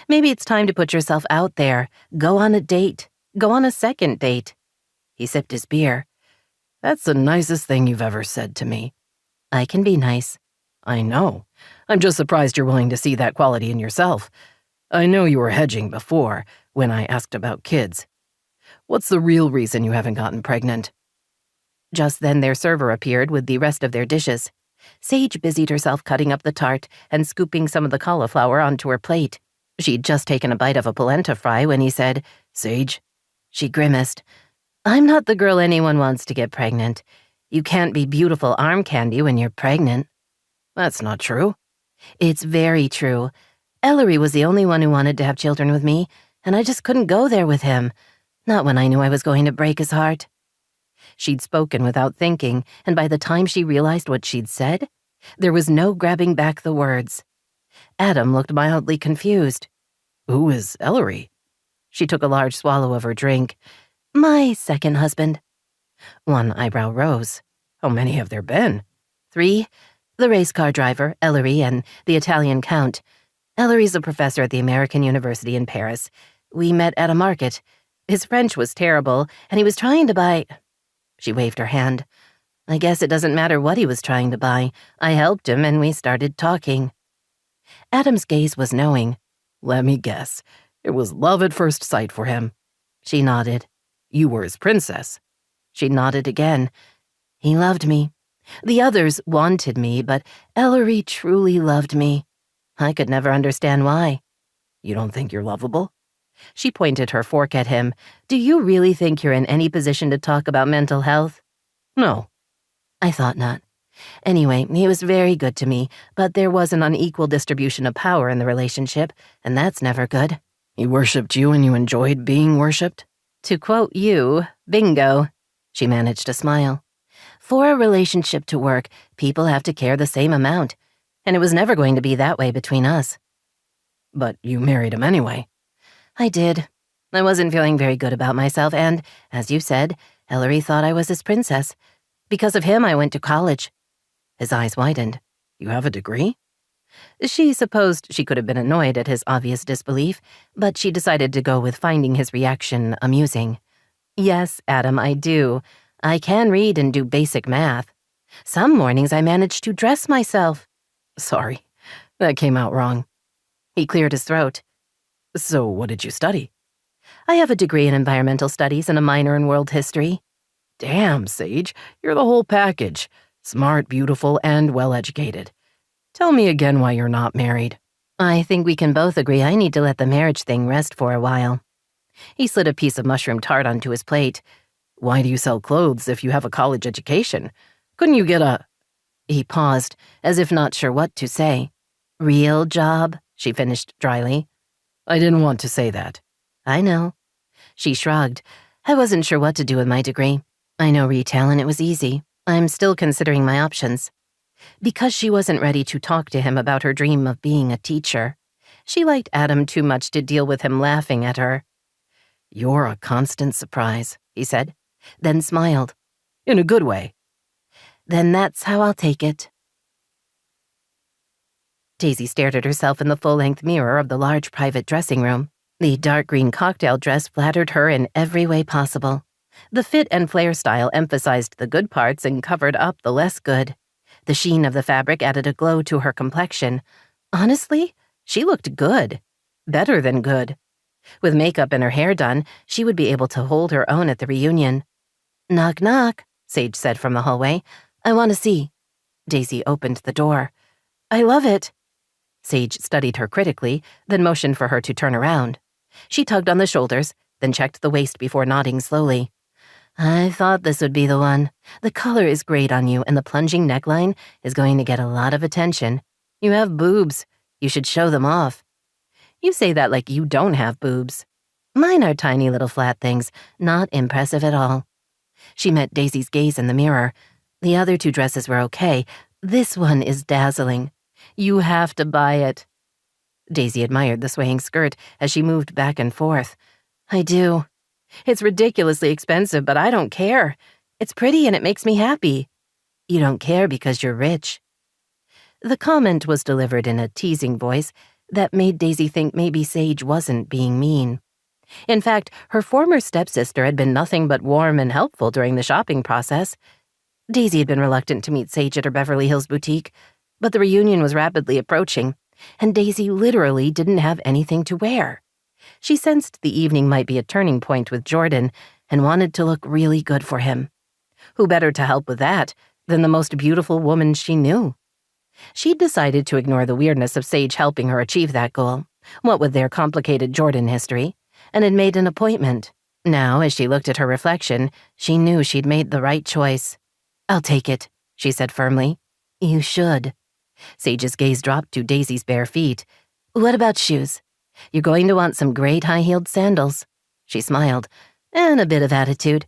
Maybe it's time to put yourself out there. Go on a date. Go on a second date. He sipped his beer. That's the nicest thing you've ever said to me. I can be nice. I know. I'm just surprised you're willing to see that quality in yourself. I know you were hedging before, when I asked about kids. What's the real reason you haven't gotten pregnant? Just then their server appeared with the rest of their dishes. Sage busied herself cutting up the tart and scooping some of the cauliflower onto her plate. She'd just taken a bite of a polenta fry when he said, "Sage?" She grimaced. "I'm not the girl anyone wants to get pregnant. You can't be beautiful arm candy when you're pregnant." That's not true. It's very true. Ellery was the only one who wanted to have children with me, and I just couldn't go there with him. Not when I knew I was going to break his heart. She'd spoken without thinking, and by the time she realized what she'd said, there was no grabbing back the words. Adam looked mildly confused. Who is Ellery? She took a large swallow of her drink. My second husband. One eyebrow rose. How many have there been? 3. The race car driver, Ellery, and the Italian count. Ellery's a professor at the American University in Paris. We met at a market. His French was terrible, and he was trying to buy... She waved her hand. I guess it doesn't matter what he was trying to buy. I helped him, and we started talking. Adam's gaze was knowing. Let me guess. It was love at first sight for him. She nodded. You were his princess. She nodded again. He loved me. The others wanted me, but Ellery truly loved me. I could never understand why. You don't think you're lovable? She pointed her fork at him. Do you really think you're in any position to talk about mental health? No. I thought not. Anyway, he was very good to me, but there was an unequal distribution of power in the relationship, and that's never good. He worshipped you and you enjoyed being worshipped? To quote you, bingo. She managed to smile. For a relationship to work, people have to care the same amount, and it was never going to be that way between us. But you married him anyway. I did. I wasn't feeling very good about myself, and, as you said, Ellery thought I was his princess. Because of him, I went to college. His eyes widened. You have a degree? She supposed she could have been annoyed at his obvious disbelief, but she decided to go with finding his reaction amusing. Yes, Adam, I do. I can read and do basic math. Some mornings I manage to dress myself. Sorry, that came out wrong. He cleared his throat. So what did you study? I have a degree in environmental studies and a minor in world history. Damn, Sage, you're the whole package. Smart, beautiful, and well-educated. Tell me again why you're not married. I think we can both agree I need to let the marriage thing rest for a while. He slid a piece of mushroom tart onto his plate. Why do you sell clothes if you have a college education? Couldn't you get a— He paused, as if not sure what to say. Real job, she finished dryly. I didn't want to say that. I know. She shrugged. I wasn't sure what to do with my degree. I know retail and it was easy. I'm still considering my options. Because she wasn't ready to talk to him about her dream of being a teacher. She liked Adam too much to deal with him laughing at her. You're a constant surprise, he said, then smiled. In a good way. Then that's how I'll take it. Daisy stared at herself in the full-length mirror of the large private dressing room. The dark green cocktail dress flattered her in every way possible. The fit and flare style emphasized the good parts and covered up the less good. The sheen of the fabric added a glow to her complexion. Honestly, she looked good. Better than good. With makeup and her hair done, she would be able to hold her own at the reunion. Knock, knock, Sage said from the hallway. I want to see. Daisy opened the door. I love it. Sage studied her critically, then motioned for her to turn around. She tugged on the shoulders, then checked the waist before nodding slowly. I thought this would be the one. The color is great on you, and the plunging neckline is going to get a lot of attention. You have boobs. You should show them off. You say that like you don't have boobs. Mine are tiny little flat things, not impressive at all. She met Daisy's gaze in the mirror. The other two dresses were okay. This one is dazzling. You have to buy it. Daisy admired the swaying skirt as she moved back and forth. I do. It's ridiculously expensive, but I don't care. It's pretty and it makes me happy. You don't care because you're rich. The comment was delivered in a teasing voice that made Daisy think maybe Sage wasn't being mean. In fact, her former stepsister had been nothing but warm and helpful during the shopping process. Daisy had been reluctant to meet Sage at her Beverly Hills boutique, but the reunion was rapidly approaching, and Daisy literally didn't have anything to wear. She sensed the evening might be a turning point with Jordan and wanted to look really good for him. Who better to help with that than the most beautiful woman she knew? She'd decided to ignore the weirdness of Sage helping her achieve that goal, what with their complicated Jordan history, and had made an appointment. Now, as she looked at her reflection, she knew she'd made the right choice. I'll take it, she said firmly. You should. Sage's gaze dropped to Daisy's bare feet. What about shoes? You're going to want some great high-heeled sandals. She smiled, and a bit of attitude.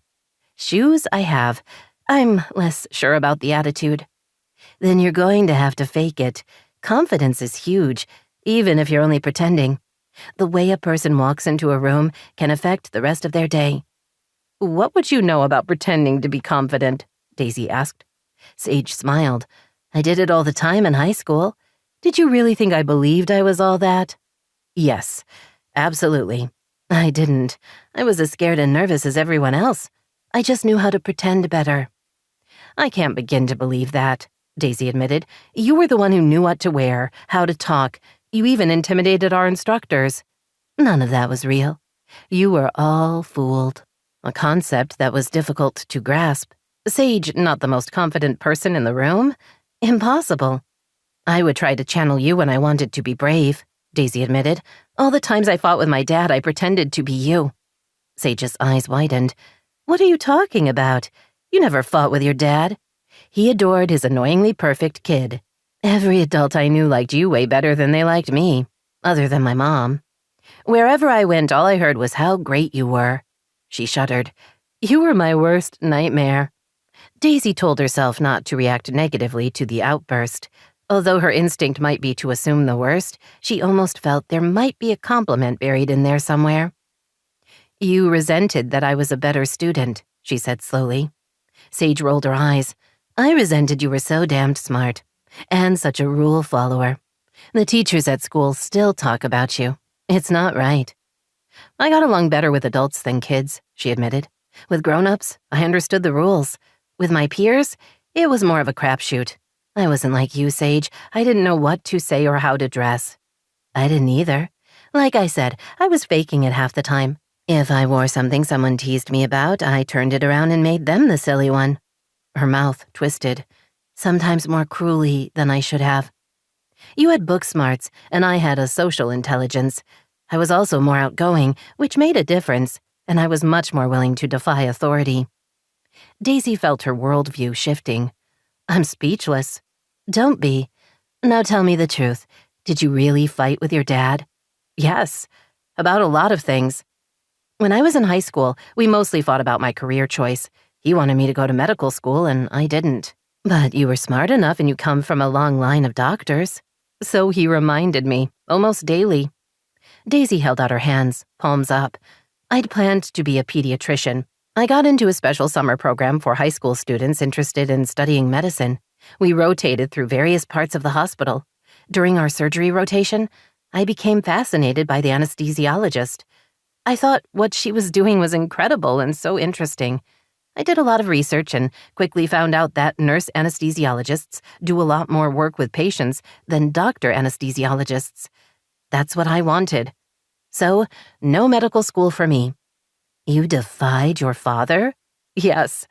Shoes I have. I'm less sure about the attitude. Then you're going to have to fake it. Confidence is huge, even if you're only pretending. The way a person walks into a room can affect the rest of their day. What would you know about pretending to be confident? Daisy asked. Sage smiled. I did it all the time in high school. Did you really think I believed I was all that? Yes, absolutely. I didn't. I was as scared and nervous as everyone else. I just knew how to pretend better. I can't begin to believe that, Daisy admitted. You were the one who knew what to wear, how to talk. You even intimidated our instructors. None of that was real. You were all fooled. A concept that was difficult to grasp. Sage, not the most confident person in the room? Impossible. I would try to channel you when I wanted to be brave, Daisy admitted. All the times I fought with my dad, I pretended to be you. Sage's eyes widened. What are you talking about? You never fought with your dad. He adored his annoyingly perfect kid. Every adult I knew liked you way better than they liked me, other than my mom. Wherever I went, all I heard was how great you were. She shuddered. You were my worst nightmare. Daisy told herself not to react negatively to the outburst. Although her instinct might be to assume the worst, she almost felt there might be a compliment buried in there somewhere. You resented that I was a better student, she said slowly. Sage rolled her eyes. I resented you were so damned smart. And such a rule follower. The teachers at school still talk about you. It's not right. I got along better with adults than kids, she admitted. With grown-ups, I understood the rules. With my peers, it was more of a crapshoot. I wasn't like you, Sage. I didn't know what to say or how to dress. I didn't either. Like I said, I was faking it half the time. If I wore something someone teased me about, I turned it around and made them the silly one. Her mouth twisted, sometimes more cruelly than I should have. You had book smarts, and I had a social intelligence. I was also more outgoing, which made a difference, and I was much more willing to defy authority. Daisy felt her worldview shifting. I'm speechless. Don't be. Now tell me the truth. Did you really fight with your dad? Yes, about a lot of things. When I was in high school, we mostly fought about my career choice. He wanted me to go to medical school, and I didn't. But you were smart enough and you come from a long line of doctors. So he reminded me, almost daily. Daisy held out her hands, palms up. I'd planned to be a pediatrician. I got into a special summer program for high school students interested in studying medicine. We rotated through various parts of the hospital. During our surgery rotation, I became fascinated by the anesthesiologist. I thought what she was doing was incredible and so interesting. I did a lot of research and quickly found out that nurse anesthesiologists do a lot more work with patients than doctor anesthesiologists. That's what I wanted. So, no medical school for me. You defied your father? Yes,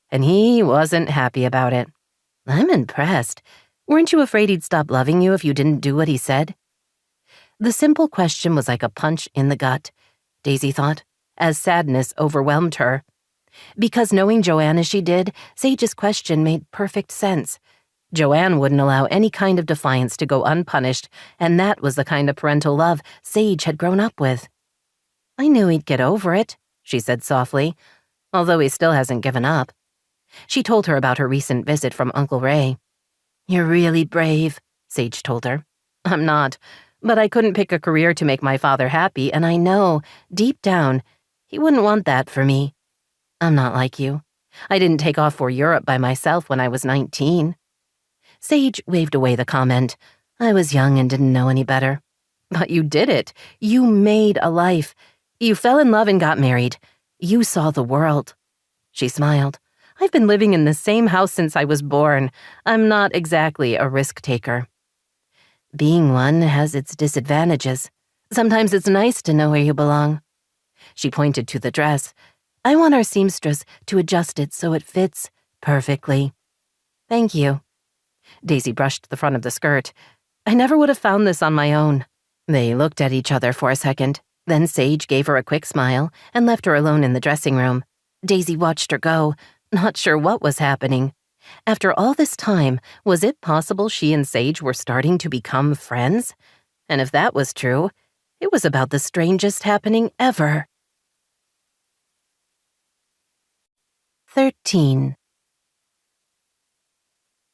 and he wasn't happy about it. I'm impressed. Weren't you afraid he'd stop loving you if you didn't do what he said? The simple question was like a punch in the gut, Daisy thought, as sadness overwhelmed her. Because knowing Joanne as she did, Sage's question made perfect sense. Joanne wouldn't allow any kind of defiance to go unpunished, and that was the kind of parental love Sage had grown up with. I knew he'd get over it, she said softly, although he still hasn't given up. She told her about her recent visit from Uncle Ray. You're really brave, Sage told her. I'm not, but I couldn't pick a career to make my father happy, and I know, deep down, he wouldn't want that for me. I'm not like you. I didn't take off for Europe by myself when I was 19. Sage waved away the comment. I was young and didn't know any better. But you did it. You made a life. You fell in love and got married. You saw the world. She smiled. I've been living in the same house since I was born. I'm not exactly a risk taker. Being one has its disadvantages. Sometimes it's nice to know where you belong. She pointed to the dress. I want our seamstress to adjust it so it fits perfectly. Thank you. Daisy brushed the front of the skirt. I never would have found this on my own. They looked at each other for a second. Then Sage gave her a quick smile and left her alone in the dressing room. Daisy watched her go, not sure what was happening. After all this time, was it possible she and Sage were starting to become friends? And if that was true, it was about the strangest happening ever. 13.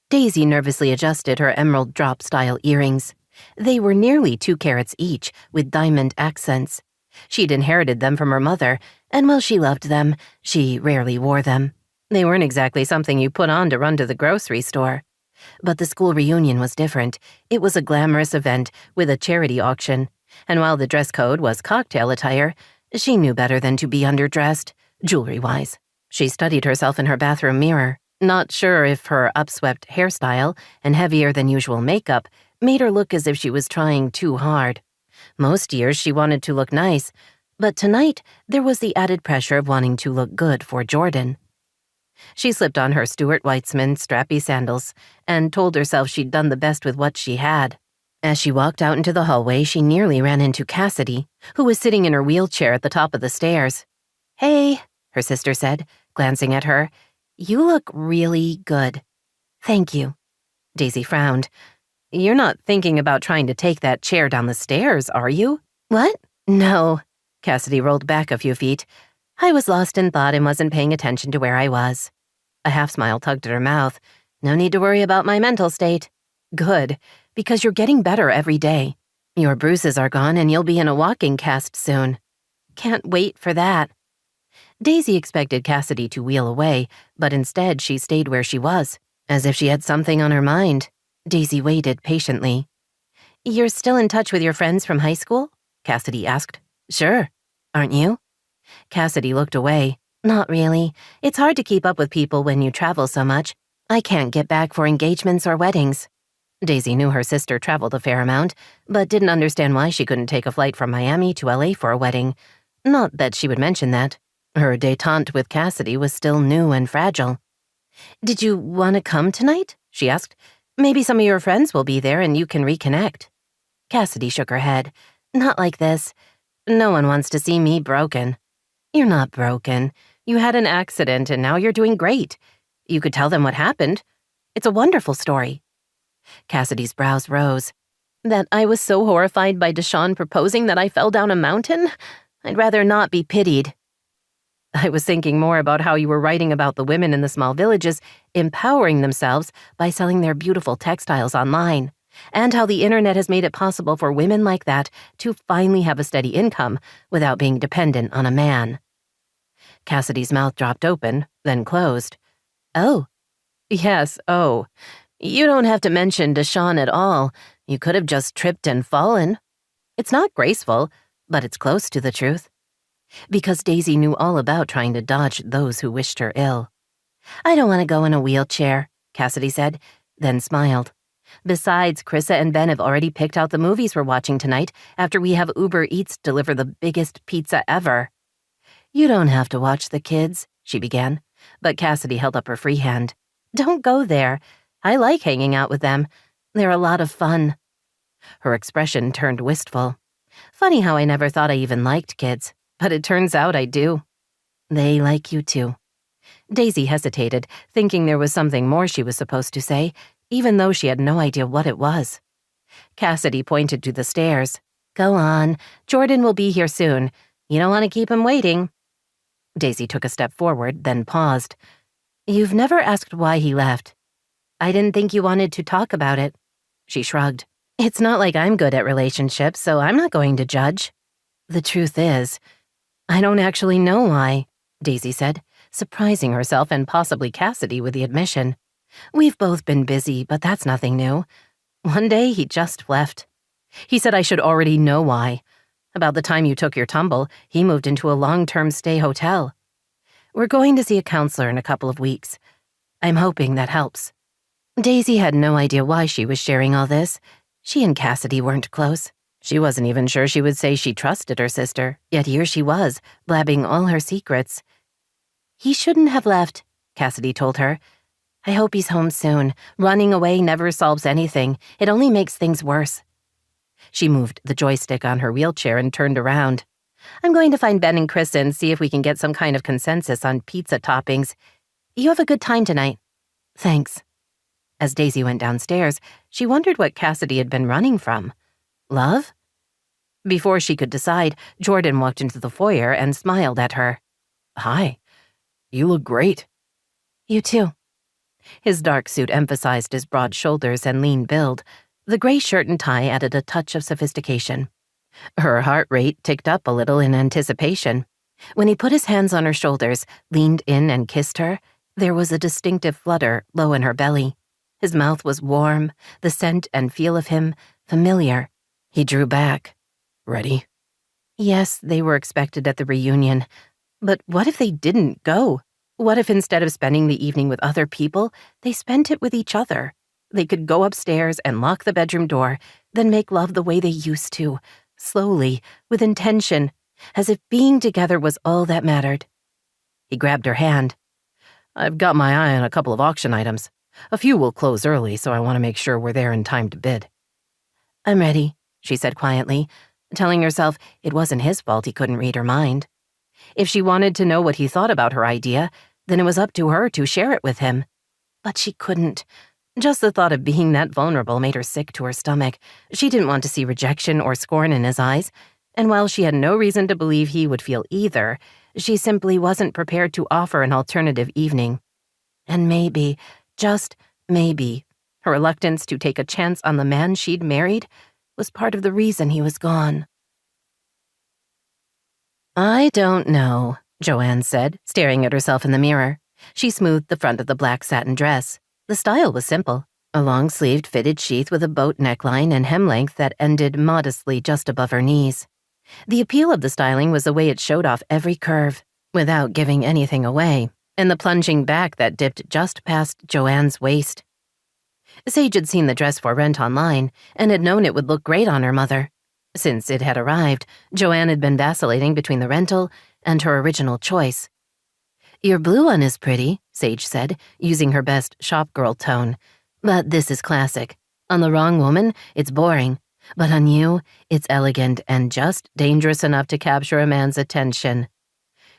Daisy nervously adjusted her emerald drop-style earrings. They were nearly 2 carats each, with diamond accents. She'd inherited them from her mother, and while she loved them, she rarely wore them. They weren't exactly something you put on to run to the grocery store. But the school reunion was different. It was a glamorous event with a charity auction, and while the dress code was cocktail attire, she knew better than to be underdressed, jewelry-wise. She studied herself in her bathroom mirror, not sure if her upswept hairstyle and heavier-than-usual makeup made her look as if she was trying too hard. Most years she wanted to look nice, but tonight there was the added pressure of wanting to look good for Jordan. She slipped on her Stuart Weitzman strappy sandals and told herself she'd done the best with what she had. As she walked out into the hallway, she nearly ran into Cassidy, who was sitting in her wheelchair at the top of the stairs. Hey, her sister said, glancing at her. You look really good. Thank you. Daisy frowned. You're not thinking about trying to take that chair down the stairs, are you? What? No. Cassidy rolled back a few feet. I was lost in thought and wasn't paying attention to where I was. A half-smile tugged at her mouth. No need to worry about my mental state. Good, because you're getting better every day. Your bruises are gone and you'll be in a walking cast soon. Can't wait for that. Daisy expected Cassidy to wheel away, but instead she stayed where she was, as if she had something on her mind. Daisy waited patiently. You're still in touch with your friends from high school? Cassidy asked. Sure. Aren't you? Cassidy looked away. Not really. It's hard to keep up with people when you travel so much. I can't get back for engagements or weddings. Daisy knew her sister traveled a fair amount, but didn't understand why she couldn't take a flight from Miami to LA for a wedding. Not that she would mention that. Her détente with Cassidy was still new and fragile. "Did you want to come tonight?" she asked. "Maybe some of your friends will be there and you can reconnect." Cassidy shook her head. "Not like this. No one wants to see me broken." "You're not broken. You had an accident and now you're doing great. You could tell them what happened. It's a wonderful story." Cassidy's brows rose. "That I was so horrified by Deshawn proposing that I fell down a mountain? I'd rather not be pitied." "I was thinking more about how you were writing about the women in the small villages empowering themselves by selling their beautiful textiles online, and how the internet has made it possible for women like that to finally have a steady income without being dependent on a man." Cassidy's mouth dropped open, then closed. "Oh. Yes, oh. You don't have to mention Deshawn at all. You could have just tripped and fallen. It's not graceful, but it's close to the truth." Because Daisy knew all about trying to dodge those who wished her ill. "I don't want to go in a wheelchair," Cassidy said, then smiled. "Besides, Chrissa and Ben have already picked out the movies we're watching tonight after we have Uber Eats deliver the biggest pizza ever." "You don't have to watch the kids," she began, but Cassidy held up her free hand. "Don't go there. I like hanging out with them. They're a lot of fun." Her expression turned wistful. "Funny how I never thought I even liked kids, but it turns out I do." "They like you too." Daisy hesitated, thinking there was something more she was supposed to say, even though she had no idea what it was. Cassidy pointed to the stairs. "Go on. Jordan will be here soon. You don't want to keep him waiting." Daisy took a step forward, then paused. "You've never asked why he left." "I didn't think you wanted to talk about it." She shrugged. "It's not like I'm good at relationships, so I'm not going to judge." "The truth is, I don't actually know why," Daisy said, surprising herself and possibly Cassidy with the admission. "We've both been busy, but that's nothing new. One day he just left. He said I should already know why. About the time you took your tumble, he moved into a long-term stay hotel. We're going to see a counselor in a couple of weeks. I'm hoping that helps." Daisy had no idea why she was sharing all this. She and Cassidy weren't close. She wasn't even sure she would say she trusted her sister, yet here she was, blabbing all her secrets. "He shouldn't have left," Cassidy told her. "I hope he's home soon. Running away never solves anything. It only makes things worse." She moved the joystick on her wheelchair and turned around. "I'm going to find Ben and Chris and see if we can get some kind of consensus on pizza toppings. You have a good time tonight." "Thanks." As Daisy went downstairs, she wondered what Cassidy had been running from. Love? Before she could decide, Jordan walked into the foyer and smiled at her. "Hi. You look great." "You too." His dark suit emphasized his broad shoulders and lean build. The gray shirt and tie added a touch of sophistication. Her heart rate ticked up a little in anticipation. When he put his hands on her shoulders, leaned in and kissed her, there was a distinctive flutter low in her belly. His mouth was warm, the scent and feel of him familiar. He drew back. "Ready?" Yes, they were expected at the reunion. But what if they didn't go? What if instead of spending the evening with other people, they spent it with each other? They could go upstairs and lock the bedroom door, then make love the way they used to, slowly, with intention, as if being together was all that mattered. He grabbed her hand. "I've got my eye on a couple of auction items. A few will close early, so I want to make sure we're there in time to bid." "I'm ready," she said quietly, telling herself it wasn't his fault he couldn't read her mind. If she wanted to know what he thought about her idea, then it was up to her to share it with him. But she couldn't. Just the thought of being that vulnerable made her sick to her stomach. She didn't want to see rejection or scorn in his eyes, and while she had no reason to believe he would feel either, she simply wasn't prepared to offer an alternative evening. And maybe, just maybe, her reluctance to take a chance on the man she'd married was part of the reason he was gone. "I don't know," Joanne said, staring at herself in the mirror. She smoothed the front of the black satin dress. The style was simple, a long-sleeved fitted sheath with a boat neckline and hem length that ended modestly just above her knees. The appeal of the styling was the way it showed off every curve, without giving anything away, and the plunging back that dipped just past Joanne's waist. Sage had seen the dress for rent online and had known it would look great on her mother. Since it had arrived, Joanne had been vacillating between the rental and her original choice. "Your blue one is pretty," Sage said, using her best shopgirl tone. "But this is classic. On the wrong woman, it's boring. But on you, it's elegant and just dangerous enough to capture a man's attention."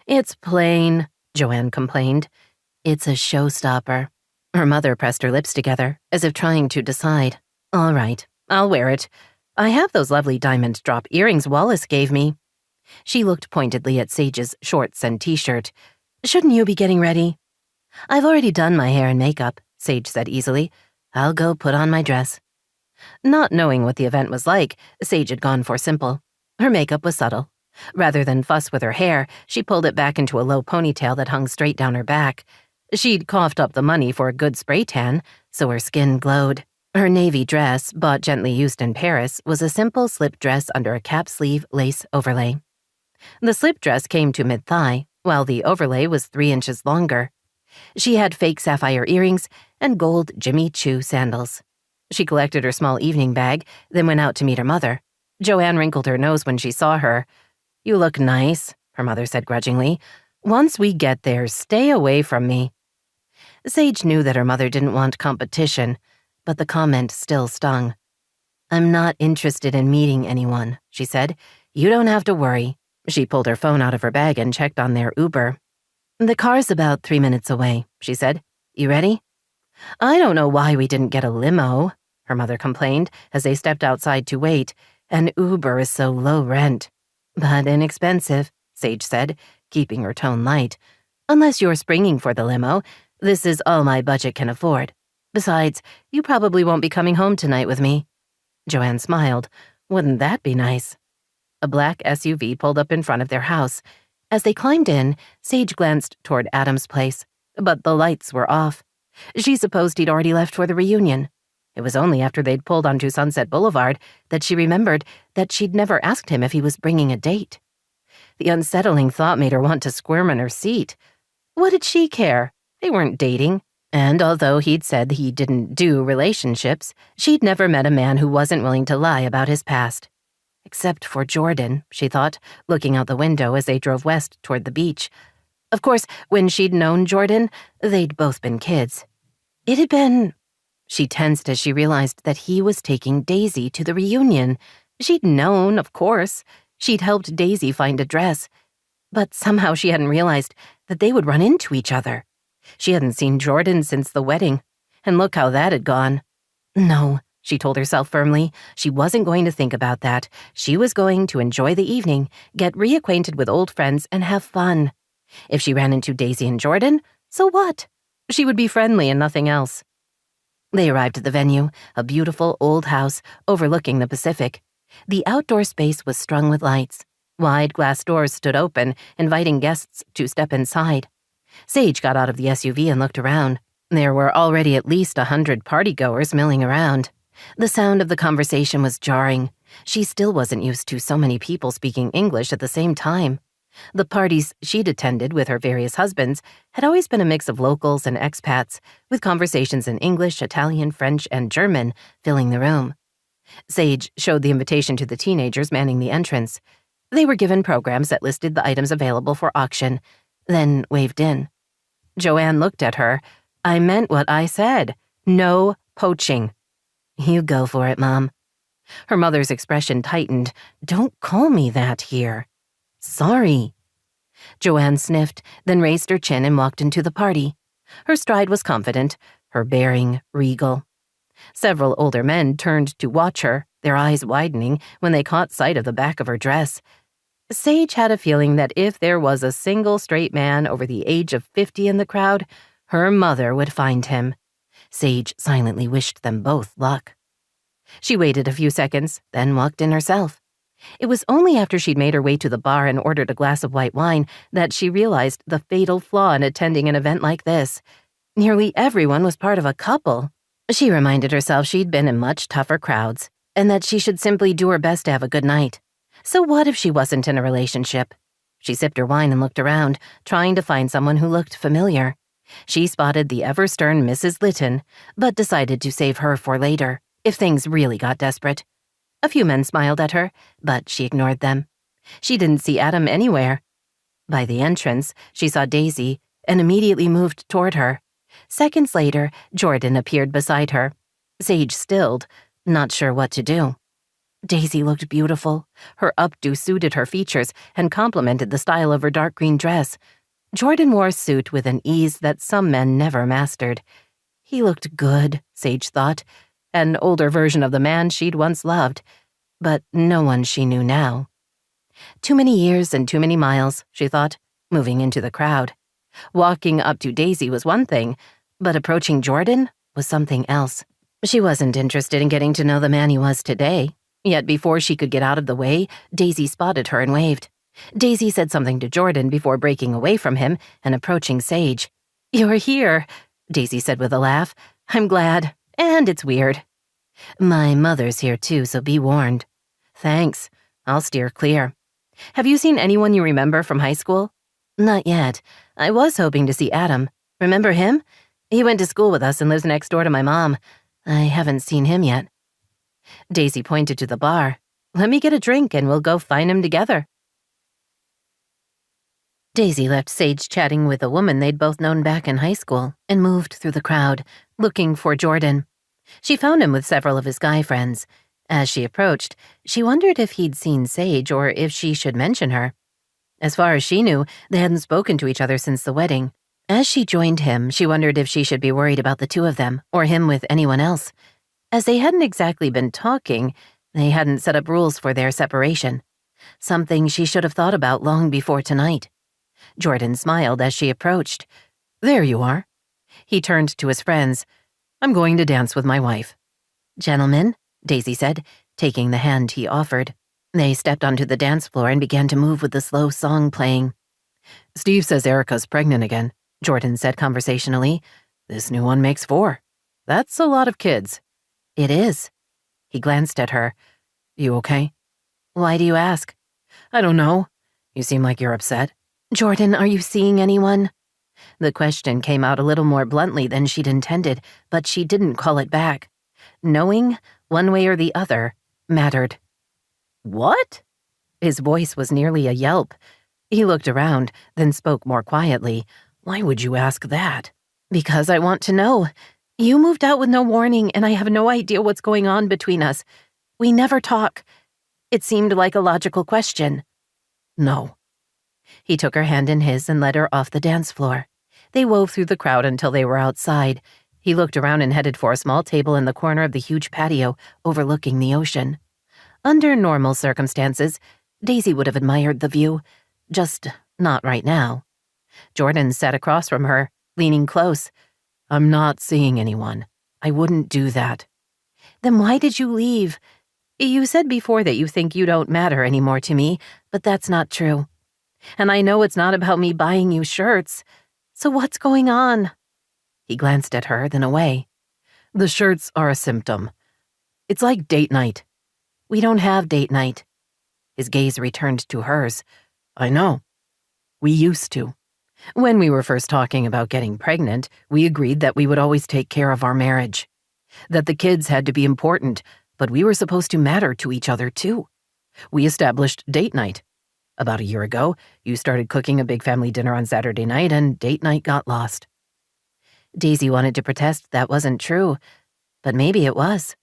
"It's plain," Joanne complained. "It's a showstopper." Her mother pressed her lips together, as if trying to decide. "All right, I'll wear it. I have those lovely diamond drop earrings Wallace gave me." She looked pointedly at Sage's shorts and t-shirt. "Shouldn't you be getting ready?" "I've already done my hair and makeup," Sage said easily. "I'll go put on my dress." Not knowing what the event was like, Sage had gone for simple. Her makeup was subtle. Rather than fuss with her hair, she pulled it back into a low ponytail that hung straight down her back. She'd coughed up the money for a good spray tan, so her skin glowed. Her navy dress, bought gently used in Paris, was a simple slip dress under a cap-sleeve lace overlay. The slip dress came to mid-thigh, while the overlay was 3 inches longer. She had fake sapphire earrings and gold Jimmy Choo sandals. She collected her small evening bag, then went out to meet her mother. Joanne wrinkled her nose when she saw her. "You look nice," her mother said grudgingly. "Once we get there, stay away from me." Sage knew that her mother didn't want competition, but the comment still stung. "I'm not interested in meeting anyone," she said. "You don't have to worry." She pulled her phone out of her bag and checked on their Uber. "The car's about 3 minutes away," she said. "You ready?" "I don't know why we didn't get a limo," her mother complained as they stepped outside to wait. "An Uber is so low rent." "But inexpensive," Sage said, keeping her tone light. "Unless you're springing for the limo, this is all my budget can afford. Besides, you probably won't be coming home tonight with me." Joanne smiled. Wouldn't that be nice? A black SUV pulled up in front of their house. As they climbed in, Sage glanced toward Adam's place, but the lights were off. She supposed he'd already left for the reunion. It was only after they'd pulled onto Sunset Boulevard that she remembered that she'd never asked him if he was bringing a date. The unsettling thought made her want to squirm in her seat. What did she care? They weren't dating. And although he'd said he didn't do relationships, she'd never met a man who wasn't willing to lie about his past. Except for Jordan, she thought, looking out the window as they drove west toward the beach. Of course, when she'd known Jordan, they'd both been kids. It had been... She tensed as she realized that he was taking Daisy to the reunion. She'd known, of course. She'd helped Daisy find a dress. But somehow she hadn't realized that they would run into each other. She hadn't seen Jordan since the wedding, and look how that had gone. No, she told herself firmly, she wasn't going to think about that. She was going to enjoy the evening, get reacquainted with old friends, and have fun. If she ran into Daisy and Jordan, so what? She would be friendly and nothing else. They arrived at the venue, a beautiful old house overlooking the Pacific. The outdoor space was strung with lights. Wide glass doors stood open, inviting guests to step inside. Sage got out of the SUV and looked around. There were already at least 100 partygoers milling around. The sound of the conversation was jarring. She still wasn't used to so many people speaking English at the same time. The parties she'd attended with her various husbands had always been a mix of locals and expats, with conversations in English, Italian, French, and German filling the room. Sage showed the invitation to the teenagers manning the entrance. They were given programs that listed the items available for auction, then waved in. Joanne looked at her. "I meant what I said. No poaching." "You go for it, Mom." Her mother's expression tightened. "Don't call me that here." "Sorry." Joanne sniffed, then raised her chin and walked into the party. Her stride was confident, her bearing regal. Several older men turned to watch her, their eyes widening when they caught sight of the back of her dress. Sage had a feeling that if there was a single straight man over the age of 50 in the crowd, her mother would find him. Sage silently wished them both luck. She waited a few seconds, then walked in herself. It was only after she'd made her way to the bar and ordered a glass of white wine that she realized the fatal flaw in attending an event like this. Nearly everyone was part of a couple. She reminded herself she'd been in much tougher crowds, and that she should simply do her best to have a good night. So what if she wasn't in a relationship? She sipped her wine and looked around, trying to find someone who looked familiar. She spotted the ever-stern Mrs. Litton, but decided to save her for later, if things really got desperate. A few men smiled at her, but she ignored them. She didn't see Adam anywhere. By the entrance, she saw Daisy and immediately moved toward her. Seconds later, Jordan appeared beside her. Sage stilled, not sure what to do. Daisy looked beautiful. Her updo suited her features and complemented the style of her dark green dress. Jordan wore a suit with an ease that some men never mastered. He looked good, Sage thought, an older version of the man she'd once loved, but no one she knew now. Too many years and too many miles, she thought, moving into the crowd. Walking up to Daisy was one thing, but approaching Jordan was something else. She wasn't interested in getting to know the man he was today, yet before she could get out of the way, Daisy spotted her and waved. Daisy said something to Jordan before breaking away from him and approaching Sage. "You're here," Daisy said with a laugh. "I'm glad, and it's weird." "My mother's here too, so be warned." "Thanks. I'll steer clear." "Have you seen anyone you remember from high school?" "Not yet. I was hoping to see Adam. Remember him? He went to school with us and lives next door to my mom. I haven't seen him yet." Daisy pointed to the bar. "Let me get a drink and we'll go find him together." Daisy left Sage chatting with a woman they'd both known back in high school and moved through the crowd, looking for Jordan. She found him with several of his guy friends. As she approached, she wondered if he'd seen Sage or if she should mention her. As far as she knew, they hadn't spoken to each other since the wedding. As she joined him, she wondered if she should be worried about the two of them, or him with anyone else. As they hadn't exactly been talking, they hadn't set up rules for their separation. Something she should have thought about long before tonight. Jordan smiled as she approached. "There you are." He turned to his friends. "I'm going to dance with my wife." "Gentlemen," Daisy said, taking the hand he offered. They stepped onto the dance floor and began to move with the slow song playing. "Steve says Erica's pregnant again," Jordan said conversationally. "This new one makes 4. That's a lot of kids." "It is." He glanced at her. "You okay?" "Why do you ask?" "I don't know. You seem like you're upset." "Jordan, are you seeing anyone?" The question came out a little more bluntly than she'd intended, but she didn't call it back. Knowing, one way or the other, mattered. "What?" His voice was nearly a yelp. He looked around, then spoke more quietly. "Why would you ask that?" "Because I want to know. You moved out with no warning, and I have no idea what's going on between us. We never talk. It seemed like a logical question." "No." He took her hand in his and led her off the dance floor. They wove through the crowd until they were outside. He looked around and headed for a small table in the corner of the huge patio overlooking the ocean. Under normal circumstances, Daisy would have admired the view, just not right now. Jordan sat across from her, leaning close. "I'm not seeing anyone. I wouldn't do that." "Then why did you leave? You said before that you think you don't matter anymore to me, but that's not true. And I know it's not about me buying you shirts. So what's going on?" He glanced at her, then away. "The shirts are a symptom. It's like date night." "We don't have date night." His gaze returned to hers. "I know. We used to. When we were first talking about getting pregnant, we agreed that we would always take care of our marriage. That the kids had to be important, but we were supposed to matter to each other too. We established date night. About a year ago, you started cooking a big family dinner on Saturday night and date night got lost." Daisy wanted to protest that wasn't true, but maybe it was.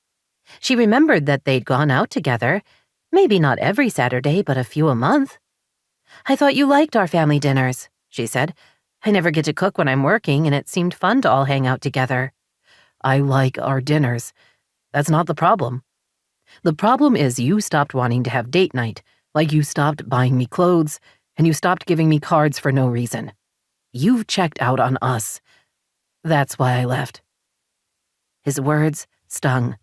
She remembered that they'd gone out together, maybe not every Saturday, but a few a month. "I thought you liked our family dinners," she said. "I never get to cook when I'm working, and it seemed fun to all hang out together." "I like our dinners. That's not the problem. The problem is you stopped wanting to have date night, like you stopped buying me clothes, and you stopped giving me cards for no reason. You've checked out on us. That's why I left." His words stung.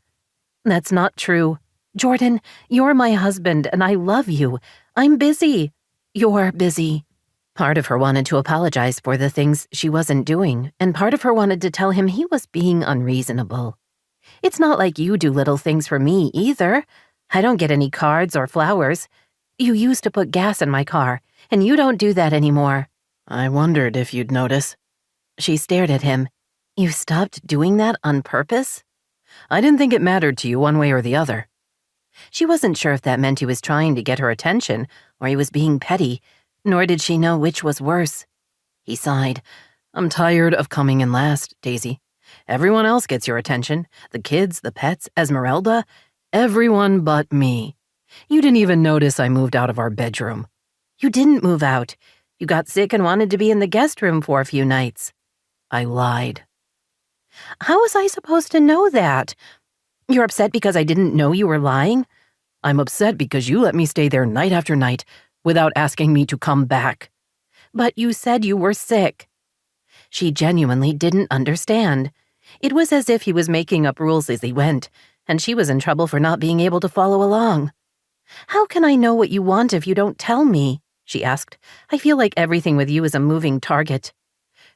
"That's not true. Jordan, you're my husband, and I love you. I'm busy. You're busy." Part of her wanted to apologize for the things she wasn't doing, and part of her wanted to tell him he was being unreasonable. "It's not like you do little things for me, either. I don't get any cards or flowers. You used to put gas in my car, and you don't do that anymore." "I wondered if you'd notice." She stared at him. "You stopped doing that on purpose?" "I didn't think it mattered to you one way or the other." She wasn't sure if that meant he was trying to get her attention or he was being petty, nor did she know which was worse. He sighed. I'm tired of coming in last, Daisy. Everyone else gets your attention. The kids, the pets, Esmeralda. Everyone but me. You didn't even notice I moved out of our bedroom. You didn't move out. You got sick and wanted to be in the guest room for a few nights. I lied. How was I supposed to know that? You're upset because I didn't know you were lying? I'm upset because you let me stay there night after night without asking me to come back. But you said you were sick. She genuinely didn't understand. It was as if he was making up rules as he went, and she was in trouble for not being able to follow along. How can I know what you want if you don't tell me? She asked. I feel like everything with you is a moving target.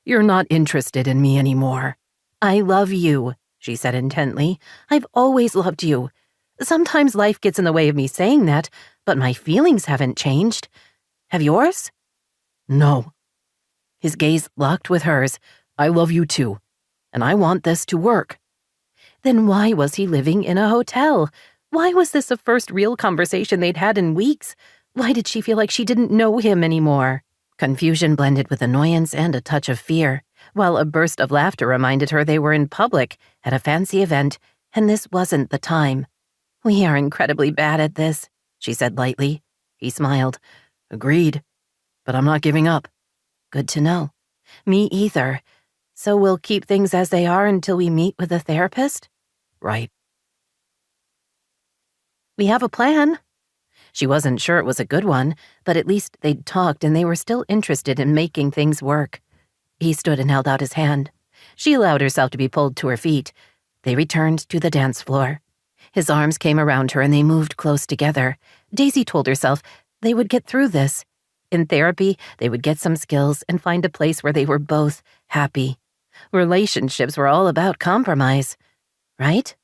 You're not interested in me anymore. I love you, she said intently. I've always loved you. Sometimes life gets in the way of me saying that, but my feelings haven't changed. Have yours? No. His gaze locked with hers. I love you too, and I want this to work. Then why was he living in a hotel? Why was this the first real conversation they'd had in weeks? Why did she feel like she didn't know him anymore? Confusion blended with annoyance and a touch of fear, while a burst of laughter reminded her they were in public at a fancy event, and this wasn't the time. We are incredibly bad at this, she said lightly. He smiled. Agreed, but I'm not giving up. Good to know. Me either. So we'll keep things as they are until we meet with a therapist? Right. We have a plan. She wasn't sure it was a good one, but at least they'd talked and they were still interested in making things work. He stood and held out his hand. She allowed herself to be pulled to her feet. They returned to the dance floor. His arms came around her and they moved close together. Daisy told herself they would get through this. In therapy, they would get some skills and find a place where they were both happy. Relationships were all about compromise, right?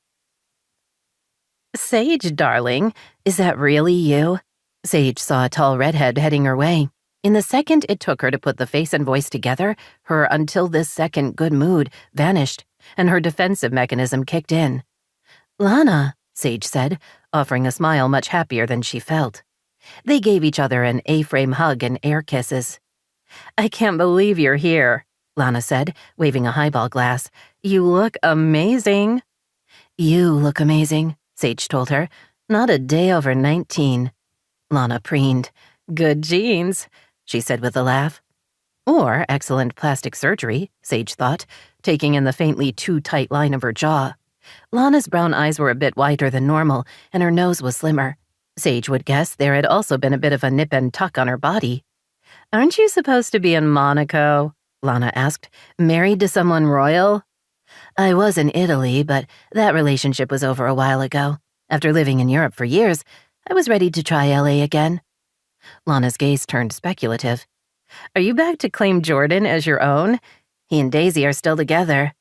Sage, darling, is that really you? Sage saw a tall redhead heading her way. In the second it took her to put the face and voice together, her until this second good mood vanished, and her defensive mechanism kicked in. Lana, Sage said, offering a smile much happier than she felt. They gave each other an A-frame hug and air kisses. I can't believe you're here, Lana said, waving a highball glass. You look amazing. You look amazing, Sage told her. Not a day over 19. Lana preened. Good genes, she said with a laugh. Or excellent plastic surgery, Sage thought, taking in the faintly too tight line of her jaw. Lana's brown eyes were a bit wider than normal, and her nose was slimmer. Sage would guess there had also been a bit of a nip and tuck on her body. Aren't you supposed to be in Monaco? Lana asked. Married to someone royal? I was in Italy, but that relationship was over a while ago. After living in Europe for years, I was ready to try LA again. Lana's gaze turned speculative. Are you back to claim Jordan as your own? He and Daisy are still together.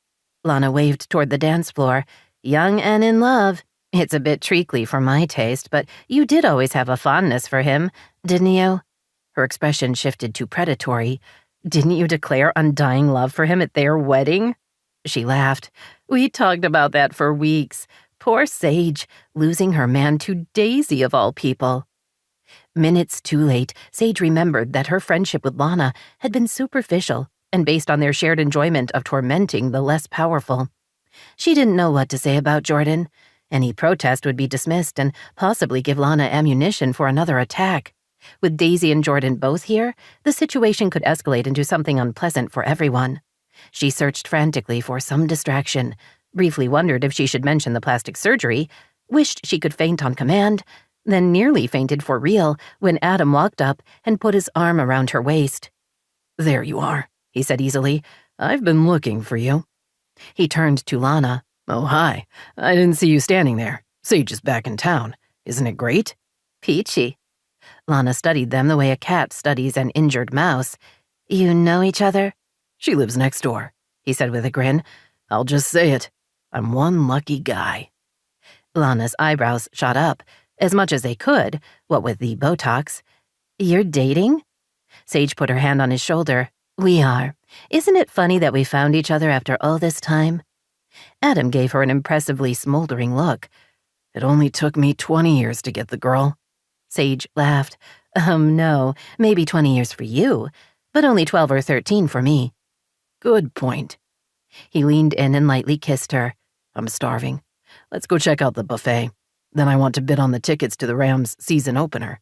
Lana waved toward the dance floor. Young and in love. It's a bit treacly for my taste, but you did always have a fondness for him, didn't you? Her expression shifted to predatory. Didn't you declare undying love for him at their wedding? She laughed. We talked about that for weeks. Poor Sage, losing her man to Daisy of all people. Minutes too late, Sage remembered that her friendship with Lana had been superficial and based on their shared enjoyment of tormenting the less powerful. She didn't know what to say about Jordan. Any protest would be dismissed and possibly give Lana ammunition for another attack. With Daisy and Jordan both here, the situation could escalate into something unpleasant for everyone. She searched frantically for some distraction, briefly wondered if she should mention the plastic surgery, wished she could faint on command, then nearly fainted for real when Adam walked up and put his arm around her waist. There you are, he said easily. I've been looking for you. He turned to Lana. Oh, hi. I didn't see you standing there. Sage is back in town. Isn't it great? Peachy. Lana studied them the way a cat studies an injured mouse. You know each other? She lives next door, he said with a grin. I'll just say it. I'm one lucky guy. Lana's eyebrows shot up, as much as they could, what with the Botox. You're dating? Sage put her hand on his shoulder. We are. Isn't it funny that we found each other after all this time? Adam gave her an impressively smoldering look. It only took me 20 years to get the girl. Sage laughed. No, maybe 20 years for you, but only 12 or 13 for me. Good point. He leaned in and lightly kissed her. I'm starving. Let's go check out the buffet. Then I want to bid on the tickets to the Rams season opener.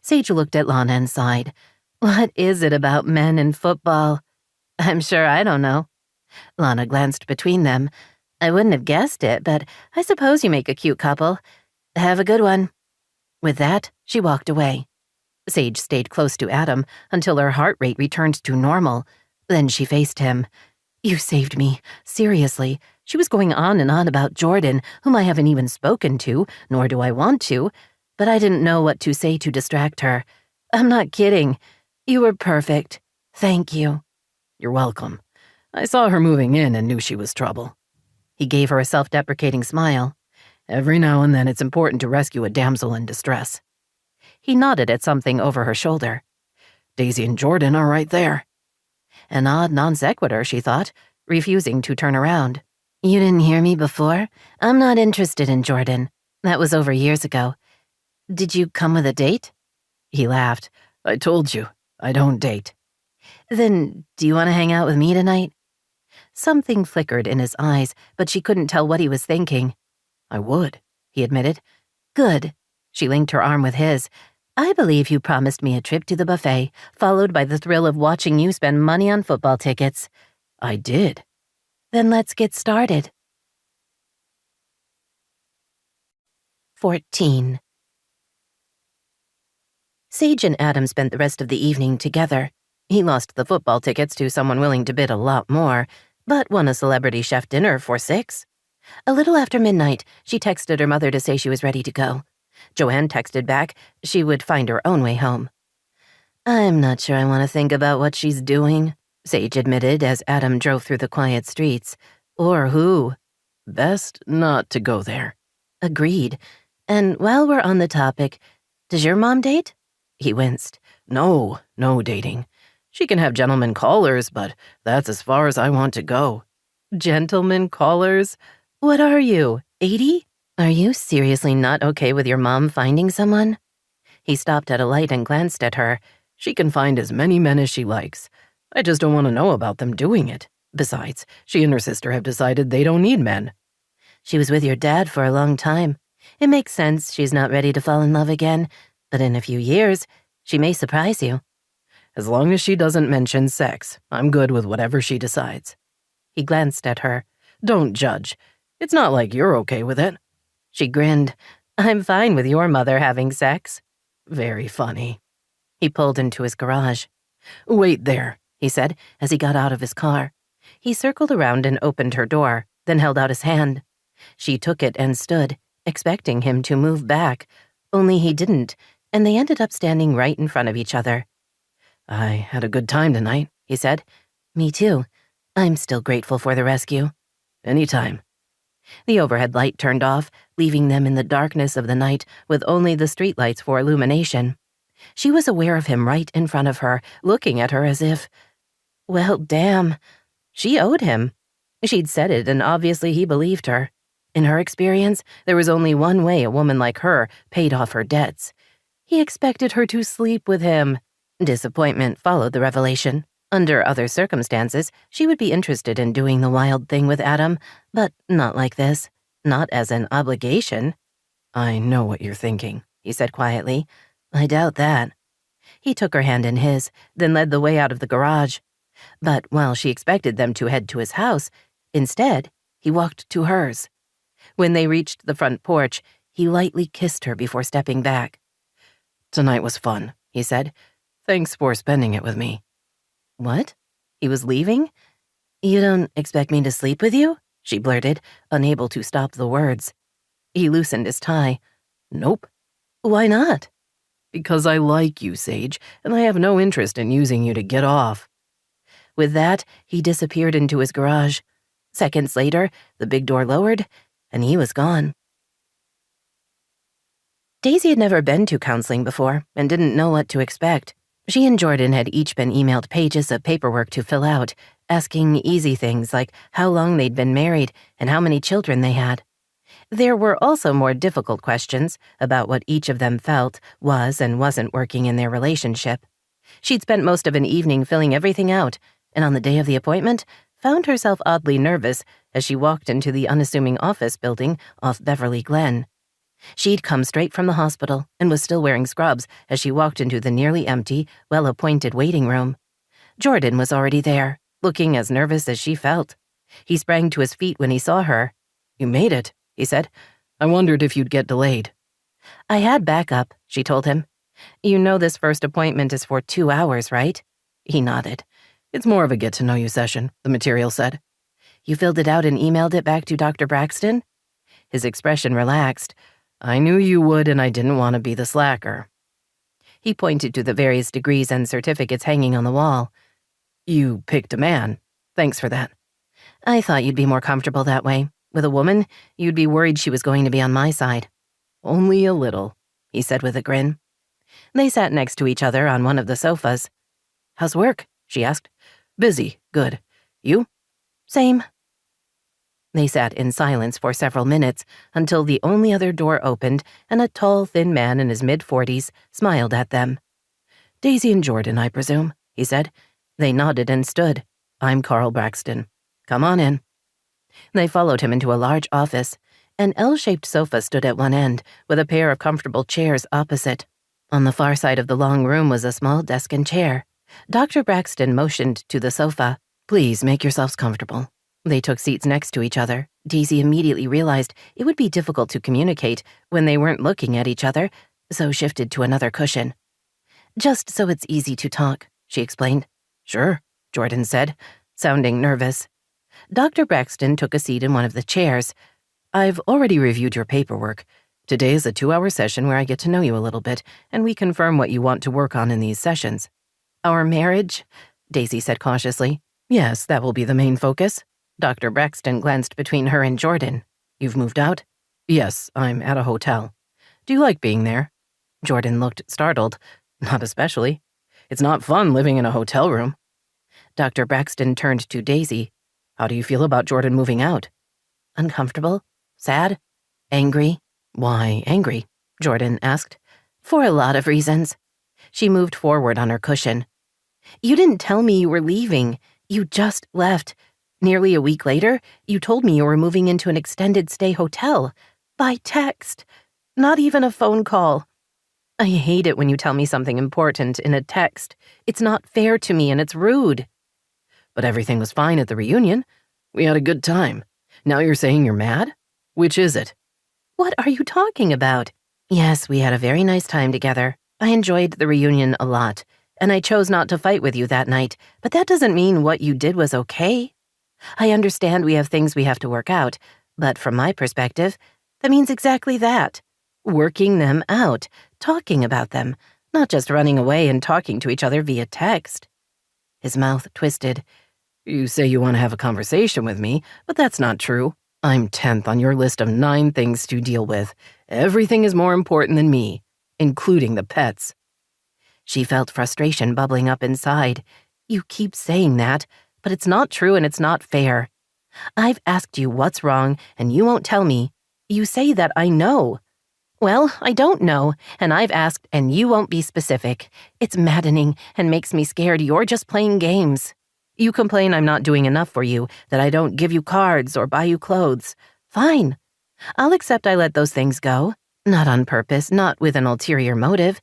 Sage looked at Lana and sighed. What is it about men and football? I'm sure I don't know. Lana glanced between them. I wouldn't have guessed it, but I suppose you make a cute couple. Have a good one. With that, she walked away. Sage stayed close to Adam until her heart rate returned to normal. Then she faced him. You saved me. Seriously. She was going on and on about Jordan, whom I haven't even spoken to, nor do I want to, but I didn't know what to say to distract her. I'm not kidding. You were perfect. Thank you. You're welcome. I saw her moving in and knew she was trouble. He gave her a self-deprecating smile. Every now and then it's important to rescue a damsel in distress. He nodded at something over her shoulder. Daisy and Jordan are right there. An odd non sequitur, she thought, refusing to turn around. You didn't hear me before? I'm not interested in Jordan. That was over years ago. Did you come with a date? He laughed. I told you, I don't date. Then, do you want to hang out with me tonight? Something flickered in his eyes, but she couldn't tell what he was thinking. I would, he admitted. Good. She linked her arm with his. I believe you promised me a trip to the buffet, followed by the thrill of watching you spend money on football tickets. I did. Then let's get started. 14. Sage and Adam spent the rest of the evening together. He lost the football tickets to someone willing to bid a lot more, but won a celebrity chef dinner for 6. A little after midnight, she texted her mother to say she was ready to go. Joanne texted back she would find her own way home. I'm not sure I want to think about what she's doing, Sage admitted as Adam drove through the quiet streets. Or who. Best not to go there. Agreed. And while we're on the topic, does your mom date? He winced. No dating. She can have gentlemen callers, but that's as far as I want to go. Gentlemen callers? What are you, 80? Are you seriously not okay with your mom finding someone? He stopped at a light and glanced at her. She can find as many men as she likes. I just don't want to know about them doing it. Besides, she and her sister have decided they don't need men. She was with your dad for a long time. It makes sense she's not ready to fall in love again, but in a few years, she may surprise you. As long as she doesn't mention sex, I'm good with whatever she decides. He glanced at her. Don't judge. It's not like you're okay with it. She grinned. I'm fine with your mother having sex. Very funny. He pulled into his garage. Wait there, he said as he got out of his car. He circled around and opened her door, then held out his hand. She took it and stood, expecting him to move back. Only he didn't, and they ended up standing right in front of each other. I had a good time tonight, he said. Me too. I'm still grateful for the rescue. Anytime. The overhead light turned off, leaving them in the darkness of the night with only the streetlights for illumination. She was aware of him right in front of her, looking at her as if, well, damn. She owed him. She'd said it, and obviously he believed her. In her experience, there was only one way a woman like her paid off her debts. He expected her to sleep with him. Disappointment followed the revelation. Under other circumstances, she would be interested in doing the wild thing with Adam, but not like this. Not as an obligation. I know what you're thinking, he said quietly. I doubt that. He took her hand in his, then led the way out of the garage. But while she expected them to head to his house, instead, he walked to hers. When they reached the front porch, he lightly kissed her before stepping back. Tonight was fun, he said. Thanks for spending it with me. What? He was leaving? You don't expect me to sleep with you? She blurted, unable to stop the words. He loosened his tie. Nope. Why not? Because I like you, Sage, and I have no interest in using you to get off. With that, he disappeared into his garage. Seconds later, the big door lowered, and he was gone. Daisy had never been to counseling before and didn't know what to expect. She and Jordan had each been emailed pages of paperwork to fill out, asking easy things like how long they'd been married and how many children they had. There were also more difficult questions about what each of them felt was and wasn't working in their relationship. She'd spent most of an evening filling everything out, and on the day of the appointment, found herself oddly nervous as she walked into the unassuming office building off Beverly Glen. She'd come straight from the hospital and was still wearing scrubs as she walked into the nearly empty, well-appointed waiting room. Jordan was already there, looking as nervous as she felt. He sprang to his feet when he saw her. "You made it," he said. "I wondered if you'd get delayed." "I had backup," she told him. "You know this first appointment is for 2 hours, right?" He nodded. "It's more of a get-to-know-you session," the material said. "You filled it out and emailed it back to Dr. Braxton?" His expression relaxed. "I knew you would, and I didn't want to be the slacker." He pointed to the various degrees and certificates hanging on the wall. "You picked a man. Thanks for that." "I thought you'd be more comfortable that way. With a woman, you'd be worried she was going to be on my side." "Only a little," he said with a grin. They sat next to each other on one of the sofas. "How's work?" she asked. "Busy. Good. You?" "Same." They sat in silence for several minutes until the only other door opened and a tall, thin man in his mid-40s smiled at them. "Daisy and Jordan, I presume," he said. They nodded and stood. "I'm Carl Braxton. Come on in." They followed him into a large office. An L-shaped sofa stood at one end, with a pair of comfortable chairs opposite. On the far side of the long room was a small desk and chair. Dr. Braxton motioned to the sofa. "Please make yourselves comfortable." They took seats next to each other. Daisy immediately realized it would be difficult to communicate when they weren't looking at each other, so shifted to another cushion. "Just so it's easy to talk," she explained. "Sure," Jordan said, sounding nervous. Dr. Braxton took a seat in one of the chairs. "I've already reviewed your paperwork. Today is a 2-hour session where I get to know you a little bit, and we confirm what you want to work on in these sessions." "Our marriage?" Daisy said cautiously. "Yes, that will be the main focus." Dr. Braxton glanced between her and Jordan. "You've moved out?" "Yes, I'm at a hotel." "Do you like being there?" Jordan looked startled. "Not especially. It's not fun living in a hotel room." Dr. Braxton turned to Daisy. "How do you feel about Jordan moving out?" "Uncomfortable? Sad? Angry?" "Why angry?" Jordan asked. "For a lot of reasons." She moved forward on her cushion. "You didn't tell me you were leaving. You just left. Nearly a week later, you told me you were moving into an extended stay hotel. By text. Not even a phone call. I hate it when you tell me something important in a text. It's not fair to me and it's rude." "But everything was fine at the reunion. We had a good time. Now you're saying you're mad? Which is it?" "What are you talking about?" "Yes, we had a very nice time together. I enjoyed the reunion a lot, and I chose not to fight with you that night, but that doesn't mean what you did was okay. I understand we have things we have to work out, but from my perspective, that means exactly that. Working them out, talking about them, not just running away and talking to each other via text." His mouth twisted. "You say you want to have a conversation with me, but that's not true. I'm 10th on your list of 9 things to deal with. Everything is more important than me, including the pets." She felt frustration bubbling up inside. "You keep saying that, but it's not true and it's not fair. I've asked you what's wrong and you won't tell me. You say that I know. Well, I don't know, and I've asked and you won't be specific. It's maddening and makes me scared you're just playing games. You complain I'm not doing enough for you, that I don't give you cards or buy you clothes. Fine. I'll accept I let those things go. Not on purpose, not with an ulterior motive.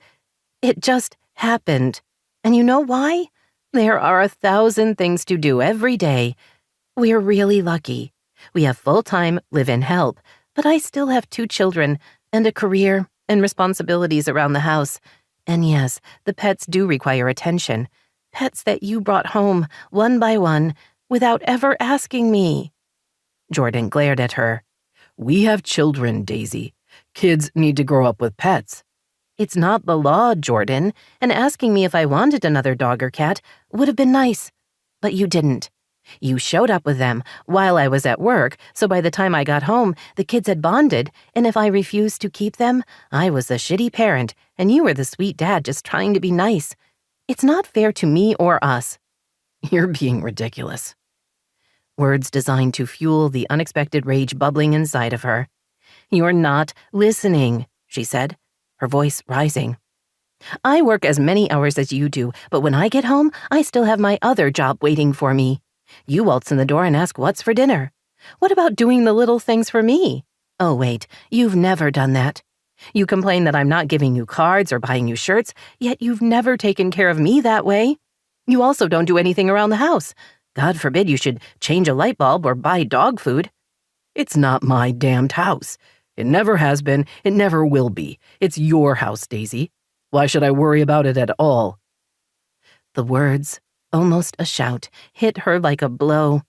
It just happened. And you know why? There are 1,000 things to do every day. We're really lucky. We have full-time live-in help, but I still have 2 children and a career and responsibilities around the house. And yes, the pets do require attention. Pets that you brought home, one by one, without ever asking me." Jordan glared at her. "We have children, Daisy. Kids need to grow up with pets." "It's not the law, Jordan, and asking me if I wanted another dog or cat would have been nice. But you didn't. You showed up with them while I was at work, so by the time I got home, the kids had bonded, and if I refused to keep them, I was the shitty parent, and you were the sweet dad just trying to be nice. It's not fair to me or us." "You're being ridiculous." Words designed to fuel the unexpected rage bubbling inside of her. You're not listening, she said, her voice rising. I work as many hours as you do, but when I get home, I still have my other job waiting for me. You waltz in the door and ask what's for dinner. What about doing the little things for me? Oh, wait, you've never done that. You complain that I'm not giving you cards or buying you shirts, yet you've never taken care of me that way. You also don't do anything around the house. God forbid you should change a light bulb or buy dog food. It's not my damned house. It never has been, it never will be. It's your house, Daisy. Why should I worry about it at all? The words, almost a shout, hit her like a blow.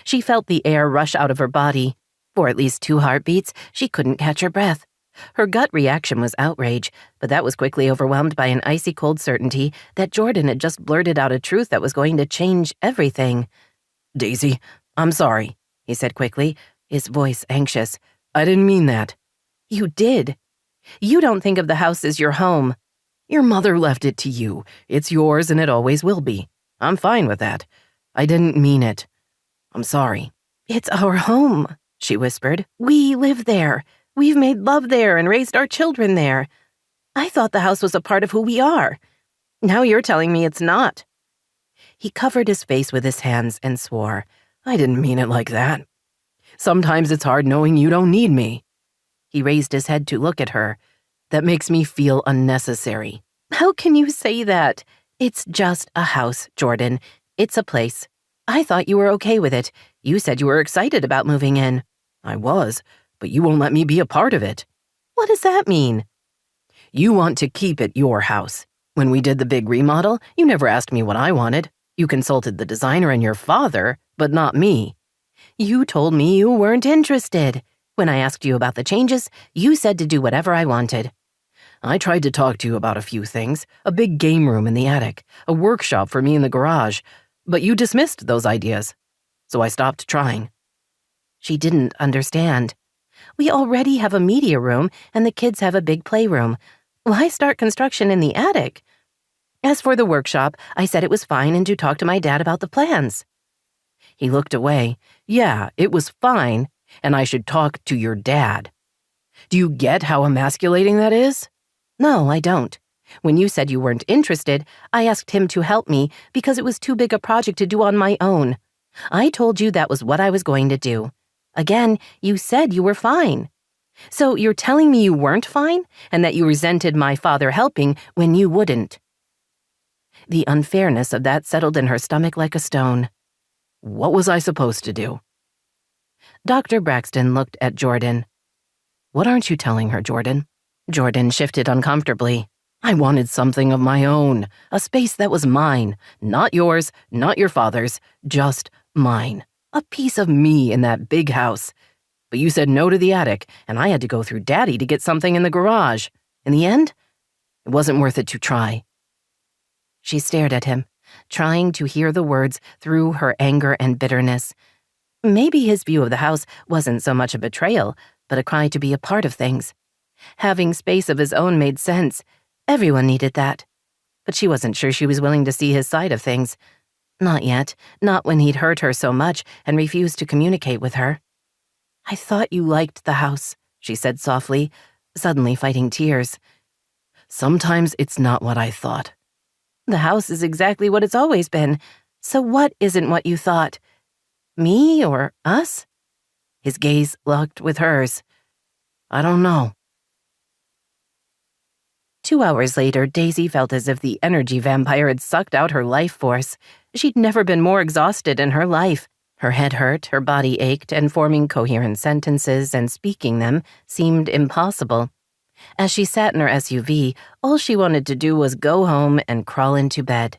She felt the air rush out of her body. For at least 2 heartbeats, she couldn't catch her breath. Her gut reaction was outrage, but that was quickly overwhelmed by an icy cold certainty that Jordan had just blurted out a truth that was going to change everything. Daisy, I'm sorry, he said quickly, his voice anxious. I didn't mean that. You did. You don't think of the house as your home. Your mother left it to you. It's yours and it always will be. I'm fine with that. I didn't mean it. I'm sorry. It's our home, she whispered. We live there. We've made love there and raised our children there. I thought the house was a part of who we are. Now you're telling me it's not. He covered his face with his hands and swore. I didn't mean it like that. Sometimes it's hard knowing you don't need me. He raised his head to look at her. That makes me feel unnecessary. How can you say that? It's just a house, Jordan. It's a place. I thought you were okay with it. You said you were excited about moving in. I was, but you won't let me be a part of it. What does that mean? You want to keep it your house. When we did the big remodel, you never asked me what I wanted. You consulted the designer and your father, but not me. You told me you weren't interested. When I asked you about the changes, you said to do whatever I wanted. I tried to talk to you about a few things, a big game room in the attic, a workshop for me in the garage, but you dismissed those ideas, so I stopped trying. She didn't understand. We already have a media room, and the kids have a big playroom. Why start construction in the attic? As for the workshop, I said it was fine and to talk to my dad about the plans. He looked away. Yeah, it was fine, and I should talk to your dad. Do you get how emasculating that is? No, I don't. When you said you weren't interested, I asked him to help me because it was too big a project to do on my own. I told you that was what I was going to do. Again, you said you were fine. So you're telling me you weren't fine and that you resented my father helping when you wouldn't. The unfairness of that settled in her stomach like a stone. What was I supposed to do? Dr. Braxton looked at Jordan. What aren't you telling her, Jordan? Jordan shifted uncomfortably. I wanted something of my own, a space that was mine, not yours, not your father's, just mine. A piece of me in that big house. But you said no to the attic, and I had to go through Daddy to get something in the garage. In the end, it wasn't worth it to try. She stared at him, trying to hear the words through her anger and bitterness. Maybe his view of the house wasn't so much a betrayal, but a cry to be a part of things. Having space of his own made sense. Everyone needed that. But she wasn't sure she was willing to see his side of things. Not yet, not when he'd hurt her so much and refused to communicate with her. I thought you liked the house, she said softly, suddenly fighting tears. Sometimes it's not what I thought. The house is exactly what it's always been. So what isn't what you thought? Me or us? His gaze locked with hers. I don't know. 2 hours later, Daisy felt as if the energy vampire had sucked out her life force. She'd never been more exhausted in her life. Her head hurt, her body ached, and forming coherent sentences and speaking them seemed impossible. As she sat in her SUV, all she wanted to do was go home and crawl into bed.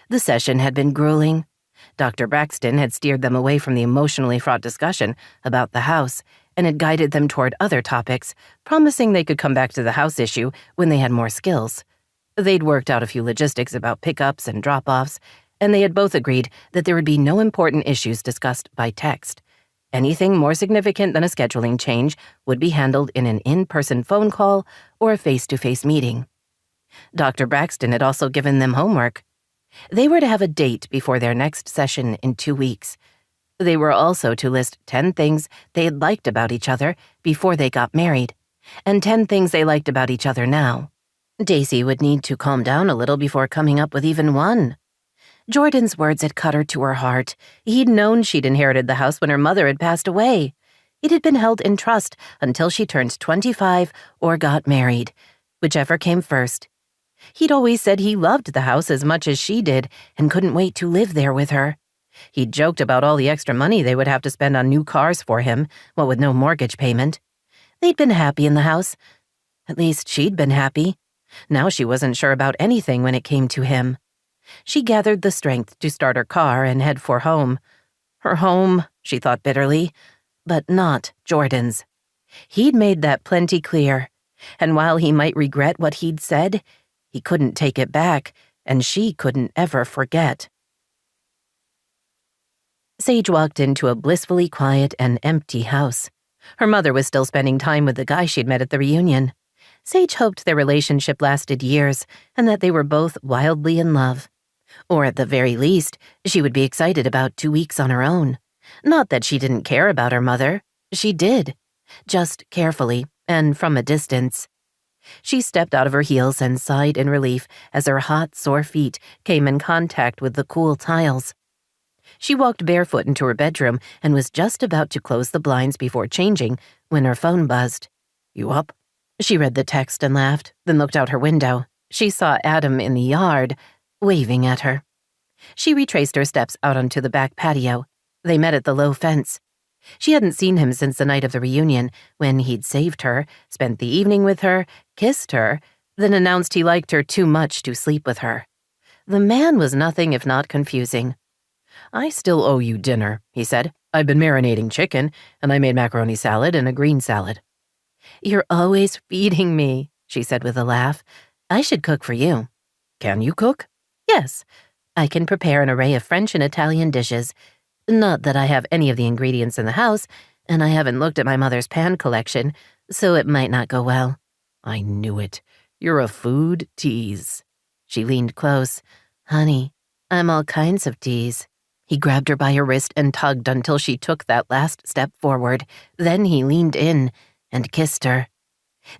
The session had been grueling. Dr. Braxton had steered them away from the emotionally fraught discussion about the house and had guided them toward other topics, promising they could come back to the house issue when they had more skills. They'd worked out a few logistics about pickups and drop-offs, and they had both agreed that there would be no important issues discussed by text. Anything more significant than a scheduling change would be handled in an in-person phone call or a face-to-face meeting. Dr. Braxton had also given them homework. They were to have a date before their next session in 2 weeks. They were also to list 10 things they had liked about each other before they got married, and 10 things they liked about each other now. Daisy would need to calm down a little before coming up with even one. Jordan's words had cut her to her heart. He'd known she'd inherited the house when her mother had passed away. It had been held in trust until she turned 25 or got married, whichever came first. He'd always said he loved the house as much as she did and couldn't wait to live there with her. He'd joked about all the extra money they would have to spend on new cars for him, what with no mortgage payment. They'd been happy in the house. At least she'd been happy. Now she wasn't sure about anything when it came to him. She gathered the strength to start her car and head for home. Her home, she thought bitterly, but not Jordan's. He'd made that plenty clear, and while he might regret what he'd said, he couldn't take it back, and she couldn't ever forget. Sage walked into a blissfully quiet and empty house. Her mother was still spending time with the guy she'd met at the reunion. Sage hoped their relationship lasted years and that they were both wildly in love. Or at the very least, she would be excited about 2 weeks on her own. Not that she didn't care about her mother. She did. Just carefully and from a distance. She stepped out of her heels and sighed in relief as her hot, sore feet came in contact with the cool tiles. She walked barefoot into her bedroom and was just about to close the blinds before changing when her phone buzzed. "You up?" She read the text and laughed, then looked out her window. She saw Adam in the yard, waving at her. She retraced her steps out onto the back patio. They met at the low fence. She hadn't seen him since the night of the reunion, when he'd saved her, spent the evening with her, kissed her, then announced he liked her too much to sleep with her. The man was nothing if not confusing. "I still owe you dinner," he said. "I've been marinating chicken, and I made macaroni salad and a green salad." "You're always feeding me," she said with a laugh. "I should cook for you." "Can you cook?" "Yes. I can prepare an array of French and Italian dishes. Not that I have any of the ingredients in the house, and I haven't looked at my mother's pan collection, so it might not go well." "I knew it. You're a food tease." She leaned close. "Honey, I'm all kinds of tease." He grabbed her by her wrist and tugged until she took that last step forward. Then he leaned in and kissed her.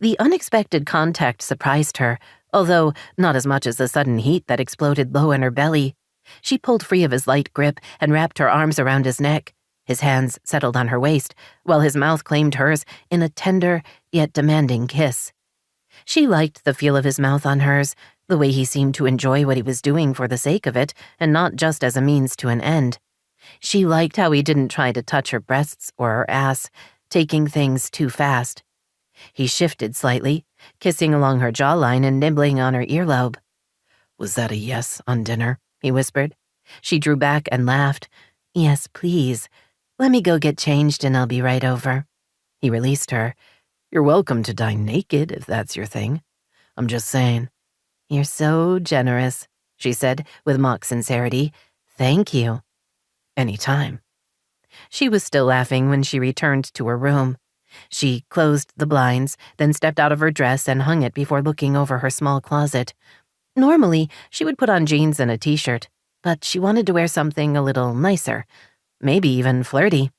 The unexpected contact surprised her, although not as much as the sudden heat that exploded low in her belly. She pulled free of his light grip and wrapped her arms around his neck. His hands settled on her waist, while his mouth claimed hers in a tender yet demanding kiss. She liked the feel of his mouth on hers, the way he seemed to enjoy what he was doing for the sake of it and not just as a means to an end. She liked how he didn't try to touch her breasts or her ass, taking things too fast. He shifted slightly, kissing along her jawline and nibbling on her earlobe. "Was that a yes on dinner?" he whispered. She drew back and laughed. "Yes, please. Let me go get changed and I'll be right over." He released her. "You're welcome to dine naked if that's your thing. I'm just saying." "You're so generous," she said with mock sincerity. "Thank you." "Anytime." She was still laughing when she returned to her room. She closed the blinds, then stepped out of her dress and hung it before looking over her small closet. Normally, she would put on jeans and a t-shirt, but she wanted to wear something a little nicer, maybe even flirty.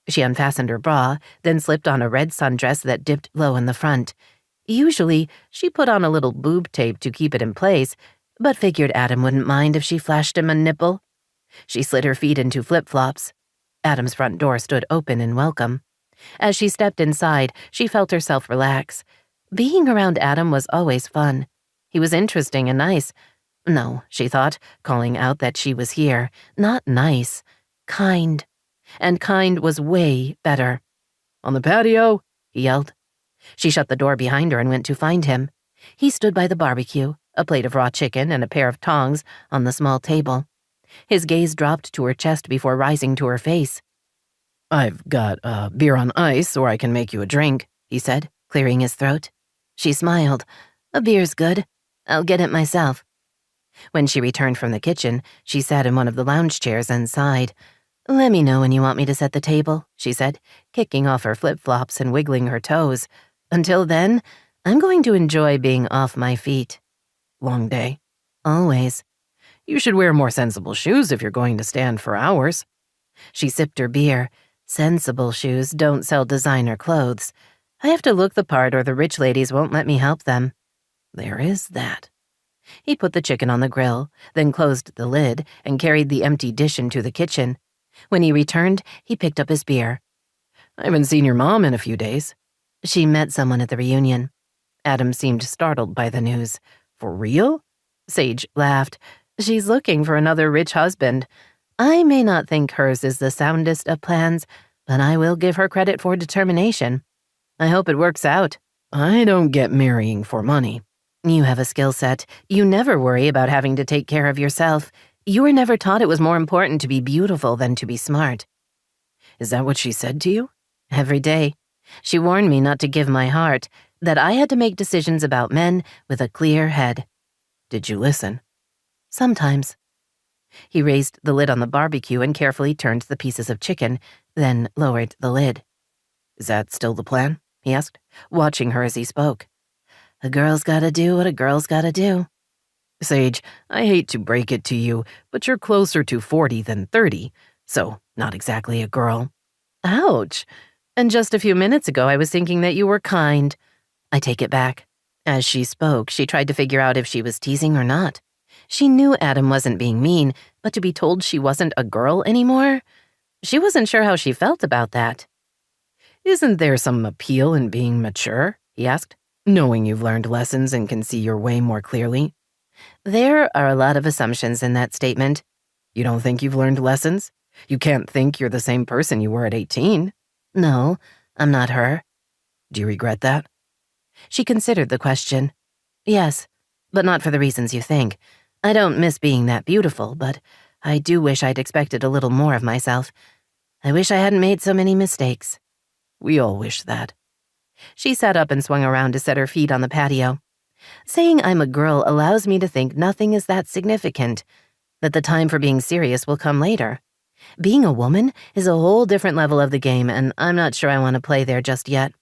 She unfastened her bra, then slipped on a red sundress that dipped low in the front. Usually, she put on a little boob tape to keep it in place, but figured Adam wouldn't mind if she flashed him a nipple. She slid her feet into flip-flops. Adam's front door stood open in welcome. As she stepped inside, she felt herself relax. Being around Adam was always fun. He was interesting and nice. No, she thought, calling out that she was here. Not nice. Kind. And kind was way better. "On the patio," he yelled. She shut the door behind her and went to find him. He stood by the barbecue, a plate of raw chicken and a pair of tongs on the small table. His gaze dropped to her chest before rising to her face. "I've got beer on ice, or I can make you a drink," he said, clearing his throat. She smiled. "A beer's good. I'll get it myself." When she returned from the kitchen, she sat in one of the lounge chairs and sighed. "Let me know when you want me to set the table," she said, kicking off her flip-flops and wiggling her toes. "Until then, I'm going to enjoy being off my feet." "Long day?" "Always." "You should wear more sensible shoes if you're going to stand for hours." She sipped her beer. Sensible shoes don't sell designer clothes. I have to look the part or the rich ladies won't let me help them. There is that. He put the chicken on the grill, then closed the lid and carried the empty dish into the kitchen. When he returned, he picked up his beer. I haven't seen your mom in a few days. She met someone at the reunion. Adam seemed startled by the news. For real? Sage laughed. She's looking for another rich husband. I may not think hers is the soundest of plans, but I will give her credit for determination. I hope it works out. I don't get marrying for money. You have a skill set. You never worry about having to take care of yourself. You were never taught it was more important to be beautiful than to be smart. Is that what she said to you? Every day. She warned me not to give my heart, that I had to make decisions about men with a clear head. Did you listen? Sometimes. He raised the lid on the barbecue and carefully turned the pieces of chicken, then lowered the lid. Is that still the plan? He asked, watching her as he spoke. A girl's gotta do what a girl's gotta do. Sage, I hate to break it to you, but you're closer to 40 than 30, so not exactly a girl. Ouch. And just a few minutes ago I was thinking that you were kind. I take it back. As she spoke, she tried to figure out if she was teasing or not. She knew Adam wasn't being mean, but to be told she wasn't a girl anymore? She wasn't sure how she felt about that. Isn't there some appeal in being mature? He asked, knowing you've learned lessons and can see your way more clearly. There are a lot of assumptions in that statement. You don't think you've learned lessons? You can't think you're the same person you were at 18. No, I'm not her. Do you regret that? She considered the question. Yes, but not for the reasons you think. I don't miss being that beautiful, but I do wish I'd expected a little more of myself. I wish I hadn't made so many mistakes. We all wish that. She sat up and swung around to set her feet on the patio. Saying I'm a girl allows me to think nothing is that significant, that the time for being serious will come later. Being a woman is a whole different level of the game, and I'm not sure I want to play there just yet.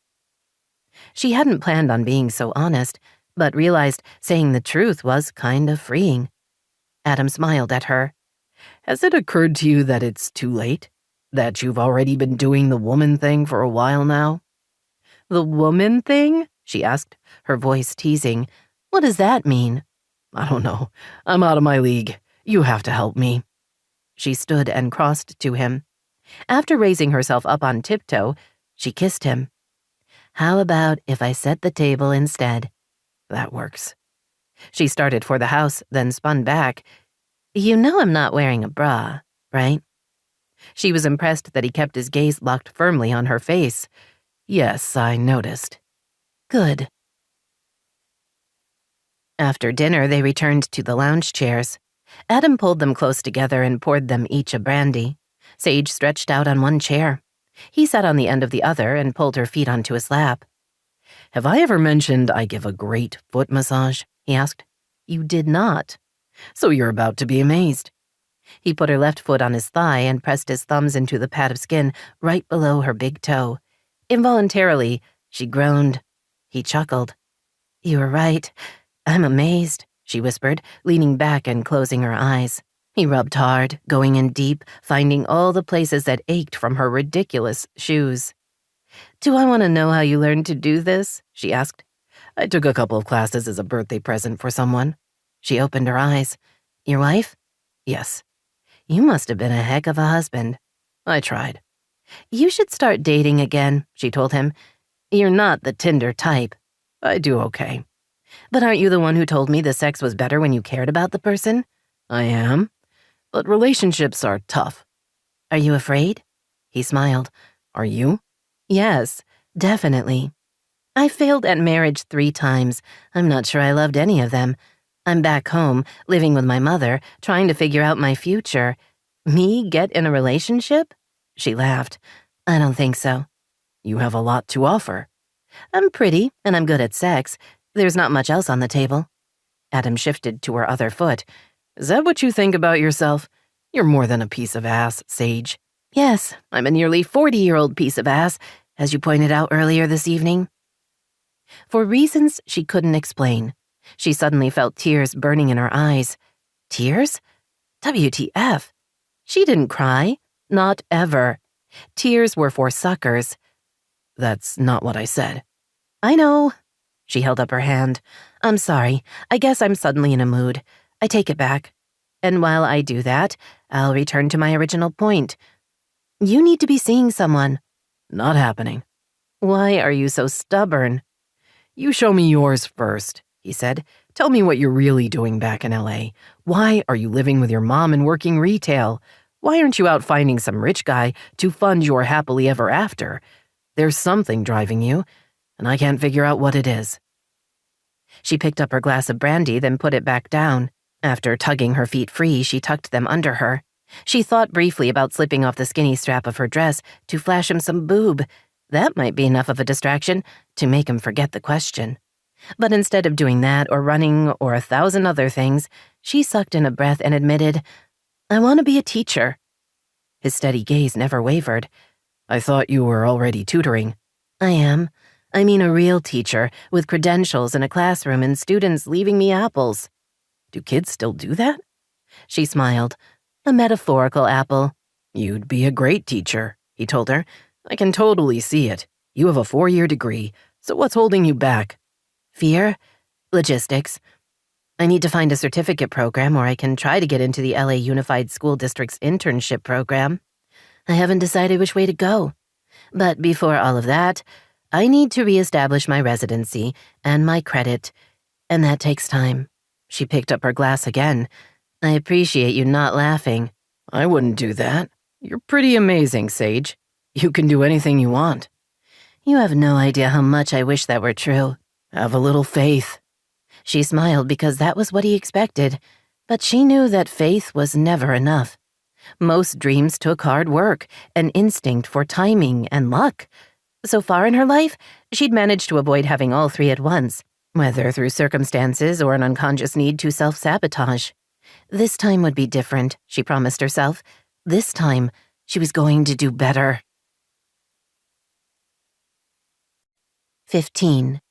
She hadn't planned on being so honest, but realized saying the truth was kind of freeing. Adam smiled at her. Has it occurred to you that it's too late? That you've already been doing the woman thing for a while now? The woman thing? She asked, her voice teasing. What does that mean? I don't know. I'm out of my league. You have to help me. She stood and crossed to him. After raising herself up on tiptoe, she kissed him. How about if I set the table instead? That works. She started for the house, then spun back. You know I'm not wearing a bra, right? She was impressed that he kept his gaze locked firmly on her face. Yes, I noticed. Good. After dinner, they returned to the lounge chairs. Adam pulled them close together and poured them each a brandy. Sage stretched out on one chair. He sat on the end of the other and pulled her feet onto his lap. Have I ever mentioned I give a great foot massage? He asked. You did not. So you're about to be amazed. He put her left foot on his thigh and pressed his thumbs into the pad of skin right below her big toe. Involuntarily, she groaned. He chuckled. You were right. I'm amazed, she whispered, leaning back and closing her eyes. He rubbed hard, going in deep, finding all the places that ached from her ridiculous shoes. Do I want to know how you learned to do this? She asked. I took a couple of classes as a birthday present for someone. She opened her eyes. Your wife? Yes. You must have been a heck of a husband. I tried. You should start dating again, she told him. You're not the Tinder type. I do okay. But aren't you the one who told me the sex was better when you cared about the person? I am. But relationships are tough. Are you afraid? He smiled. Are you? Yes, definitely. I failed at marriage 3 times. I'm not sure I loved any of them. I'm back home, living with my mother, trying to figure out my future. Me get in a relationship? She laughed. I don't think so. You have a lot to offer. I'm pretty, and I'm good at sex. There's not much else on the table. Adam shifted to her other foot. Is that what you think about yourself? You're more than a piece of ass, Sage. Yes, I'm a nearly 40-year-old piece of ass, as you pointed out earlier this evening. For reasons she couldn't explain, she suddenly felt tears burning in her eyes. Tears? WTF. She didn't cry. Not ever. Tears were for suckers. That's not what I said. I know. She held up her hand. I'm sorry. I guess I'm suddenly in a mood. I take it back. And while I do that, I'll return to my original point. You need to be seeing someone. Not happening. Why are you so stubborn? You show me yours first, he said. Tell me what you're really doing back in LA. Why are you living with your mom and working retail? Why aren't you out finding some rich guy to fund your happily ever after? There's something driving you, and I can't figure out what it is. She picked up her glass of brandy, then put it back down. After tugging her feet free, she tucked them under her. She thought briefly about slipping off the skinny strap of her dress to flash him some boob. That might be enough of a distraction to make him forget the question. But instead of doing that or running or 1,000 other things, she sucked in a breath and admitted, I want to be a teacher. His steady gaze never wavered. I thought you were already tutoring. I am. I mean a real teacher with credentials in a classroom and students leaving me apples. Do kids still do that? She smiled. A metaphorical apple. You'd be a great teacher, he told her. I can totally see it. You have a 4-year degree, so what's holding you back? Fear? Logistics. I need to find a certificate program or I can try to get into the LA Unified School District's internship program. I haven't decided which way to go. But before all of that, I need to reestablish my residency and my credit, and that takes time. She picked up her glass again. I appreciate you not laughing. I wouldn't do that. You're pretty amazing, Sage. You can do anything you want. You have no idea how much I wish that were true. Have a little faith. She smiled because that was what he expected, but she knew that faith was never enough. Most dreams took hard work, an instinct for timing and luck. So far in her life, she'd managed to avoid having all three at once, whether through circumstances or an unconscious need to self-sabotage. This time would be different, she promised herself. This time, she was going to do better. 15.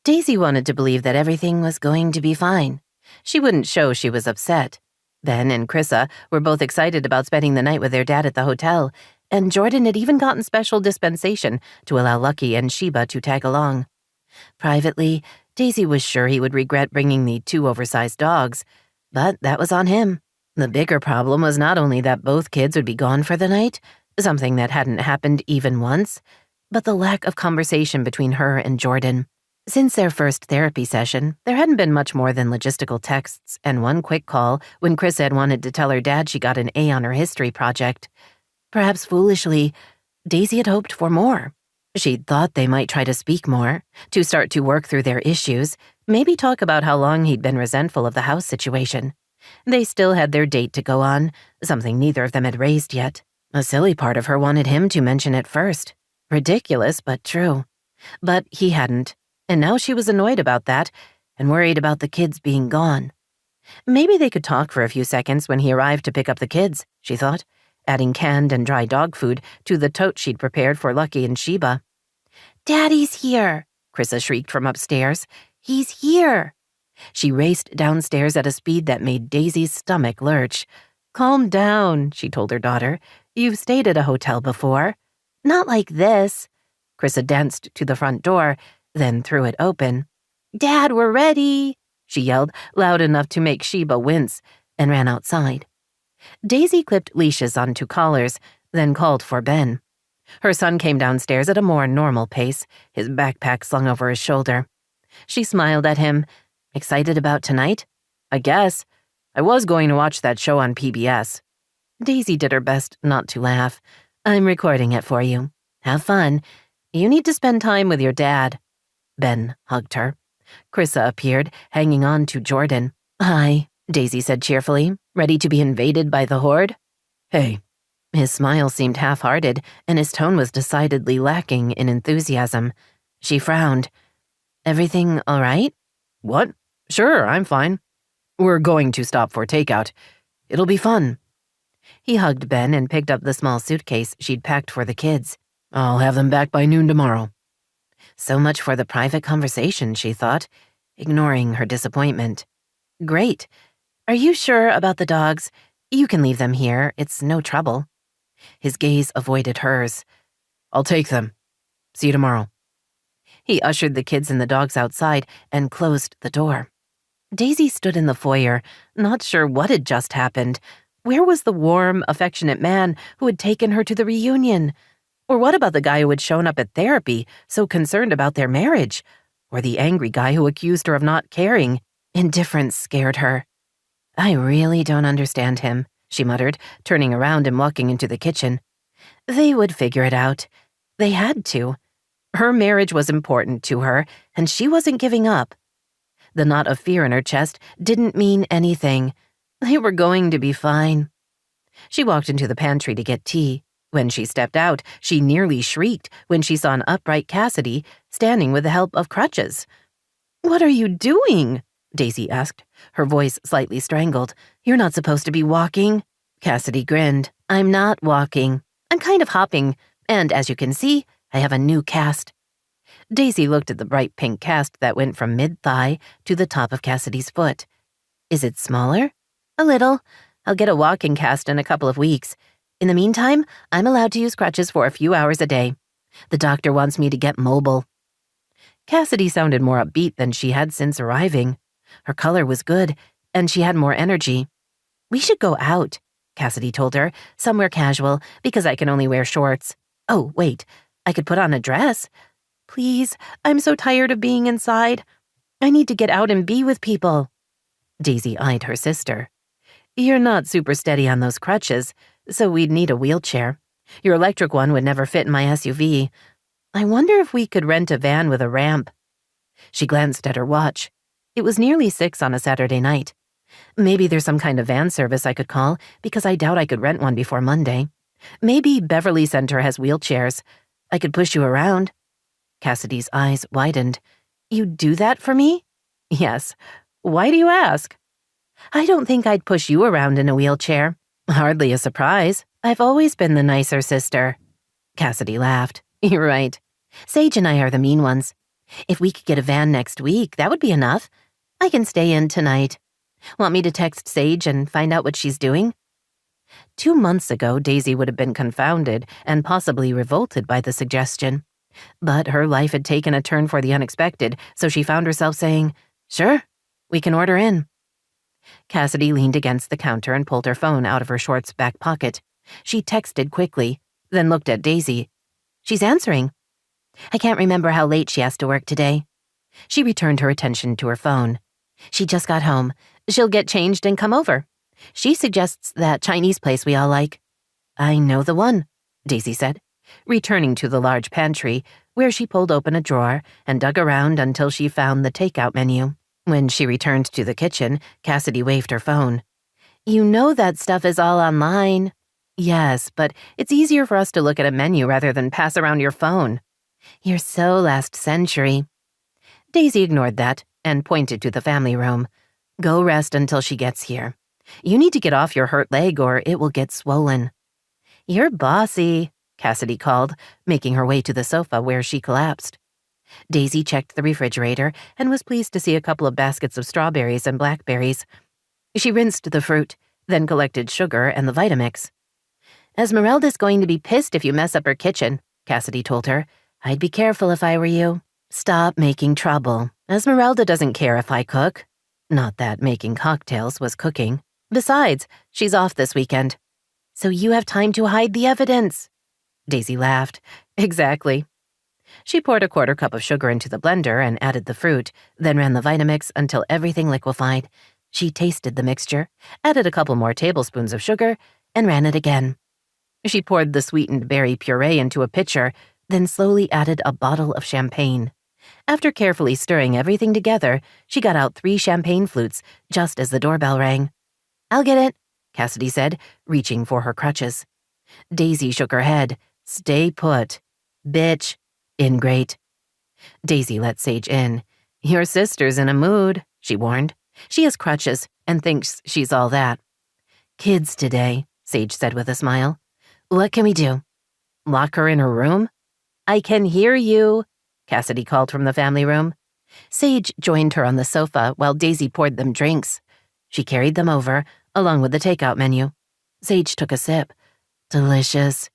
Daisy wanted to believe that everything was going to be fine. She wouldn't show she was upset. Ben and Chrissa were both excited about spending the night with their dad at the hotel, and Jordan had even gotten special dispensation to allow Lucky and Sheba to tag along. Privately, Daisy was sure he would regret bringing the 2 oversized dogs, but that was on him. The bigger problem was not only that both kids would be gone for the night, something that hadn't happened even once, but the lack of conversation between her and Jordan. Since their first therapy session, there hadn't been much more than logistical texts and one quick call when Chris had wanted to tell her dad she got an A on her history project. Perhaps foolishly, Daisy had hoped for more. She'd thought they might try to speak more, to start to work through their issues, maybe talk about how long he'd been resentful of the house situation. They still had their date to go on, something neither of them had raised yet. A silly part of her wanted him to mention it first. Ridiculous, but true. But he hadn't. And now she was annoyed about that and worried about the kids being gone. Maybe they could talk for a few seconds when he arrived to pick up the kids, she thought, adding canned and dry dog food to the tote she'd prepared for Lucky and Sheba. Daddy's here, Chrissa shrieked from upstairs. He's here. She raced downstairs at a speed that made Daisy's stomach lurch. Calm down, she told her daughter. You've stayed at a hotel before. Not like this. Chrissa danced to the front door, then threw it open. Dad, we're ready, she yelled, loud enough to make Sheba wince, and ran outside. Daisy clipped leashes onto collars, then called for Ben. Her son came downstairs at a more normal pace, his backpack slung over his shoulder. She smiled at him. Excited about tonight? I guess. I was going to watch that show on PBS. Daisy did her best not to laugh. I'm recording it for you. Have fun. You need to spend time with your dad. Ben hugged her. Chrissa appeared, hanging on to Jordan. Hi, Daisy said cheerfully, ready to be invaded by the horde. Hey. His smile seemed half-hearted, and his tone was decidedly lacking in enthusiasm. She frowned. Everything all right? What? Sure, I'm fine. We're going to stop for takeout. It'll be fun. He hugged Ben and picked up the small suitcase she'd packed for the kids. I'll have them back by noon tomorrow. So much for the private conversation, she thought, ignoring her disappointment. Great. Are you sure about the dogs? You can leave them here. It's no trouble. His gaze avoided hers. I'll take them. See you tomorrow. He ushered the kids and the dogs outside and closed the door. Daisy stood in the foyer, not sure what had just happened. Where was the warm, affectionate man who had taken her to the reunion? Or what about the guy who had shown up at therapy, so concerned about their marriage? Or the angry guy who accused her of not caring? Indifference scared her. I really don't understand him, she muttered, turning around and walking into the kitchen. They would figure it out. They had to. Her marriage was important to her, and she wasn't giving up. The knot of fear in her chest didn't mean anything. They were going to be fine. She walked into the pantry to get tea. When she stepped out, she nearly shrieked when she saw an upright Cassidy standing with the help of crutches. "What are you doing?" Daisy asked, her voice slightly strangled. "You're not supposed to be walking." Cassidy grinned. "I'm not walking. I'm kind of hopping, and as you can see, I have a new cast." Daisy looked at the bright pink cast that went from mid-thigh to the top of Cassidy's foot. "Is it smaller?" "A little. I'll get a walking cast in a couple of weeks. In the meantime, I'm allowed to use crutches for a few hours a day. The doctor wants me to get mobile." Cassidy sounded more upbeat than she had since arriving. Her color was good, and she had more energy. "We should go out," Cassidy told her, "somewhere casual, because I can only wear shorts. Oh, wait, I could put on a dress. Please, I'm so tired of being inside. I need to get out and be with people." Daisy eyed her sister. "You're not super steady on those crutches, so we'd need a wheelchair. Your electric one would never fit in my SUV. I wonder if we could rent a van with a ramp." She glanced at her watch. It was nearly 6 on a Saturday night. "Maybe there's some kind of van service I could call, because I doubt I could rent one before Monday. Maybe Beverly Center has wheelchairs. I could push you around." Cassidy's eyes widened. "You'd do that for me?" "Yes. Why do you ask?" "I don't think I'd push you around in a wheelchair. Hardly a surprise. I've always been the nicer sister." Cassidy laughed. "You're right. Sage and I are the mean ones. If we could get a van next week, that would be enough. I can stay in tonight. Want me to text Sage and find out what she's doing?" 2 months ago, Daisy would have been confounded and possibly revolted by the suggestion. But her life had taken a turn for the unexpected, so she found herself saying, "Sure, we can order in." Cassidy leaned against the counter and pulled her phone out of her shorts back pocket. She texted quickly, then looked at Daisy. "She's answering. I can't remember how late she has to work today." She returned her attention to her phone. "She just got home. She'll get changed and come over. She suggests that Chinese place we all like." "I know the one," Daisy said, returning to the large pantry, where she pulled open a drawer and dug around until she found the takeout menu. When she returned to the kitchen, Cassidy waved her phone. "You know that stuff is all online." "Yes, but it's easier for us to look at a menu rather than pass around your phone." "You're so last century." Daisy ignored that and pointed to the family room. "Go rest until she gets here. You need to get off your hurt leg or it will get swollen." "You're bossy," Cassidy called, making her way to the sofa where she collapsed. Daisy checked the refrigerator and was pleased to see a couple of baskets of strawberries and blackberries. She rinsed the fruit, then collected sugar and the Vitamix. "Esmeralda's going to be pissed if you mess up her kitchen," Cassidy told her. "I'd be careful if I were you. Stop making trouble. Esmeralda doesn't care if I cook." Not that making cocktails was cooking. "Besides, she's off this weekend." "So you have time to hide the evidence." Daisy laughed. "Exactly." She poured a quarter cup of sugar into the blender and added the fruit, then ran the Vitamix until everything liquefied. She tasted the mixture, added a couple more tablespoons of sugar, and ran it again. She poured the sweetened berry puree into a pitcher, then slowly added a bottle of champagne. After carefully stirring everything together, she got out 3 champagne flutes just as the doorbell rang. "I'll get it," Cassidy said, reaching for her crutches. Daisy shook her head. "Stay put." "Bitch." "Ingrate." Daisy let Sage in. "Your sister's in a mood," she warned. "She has crutches and thinks she's all that." "Kids today," Sage said with a smile. "What can we do?" "Lock her in her room?" "I can hear you," Cassidy called from the family room. Sage joined her on the sofa while Daisy poured them drinks. She carried them over, along with the takeout menu. Sage took a sip. Delicious.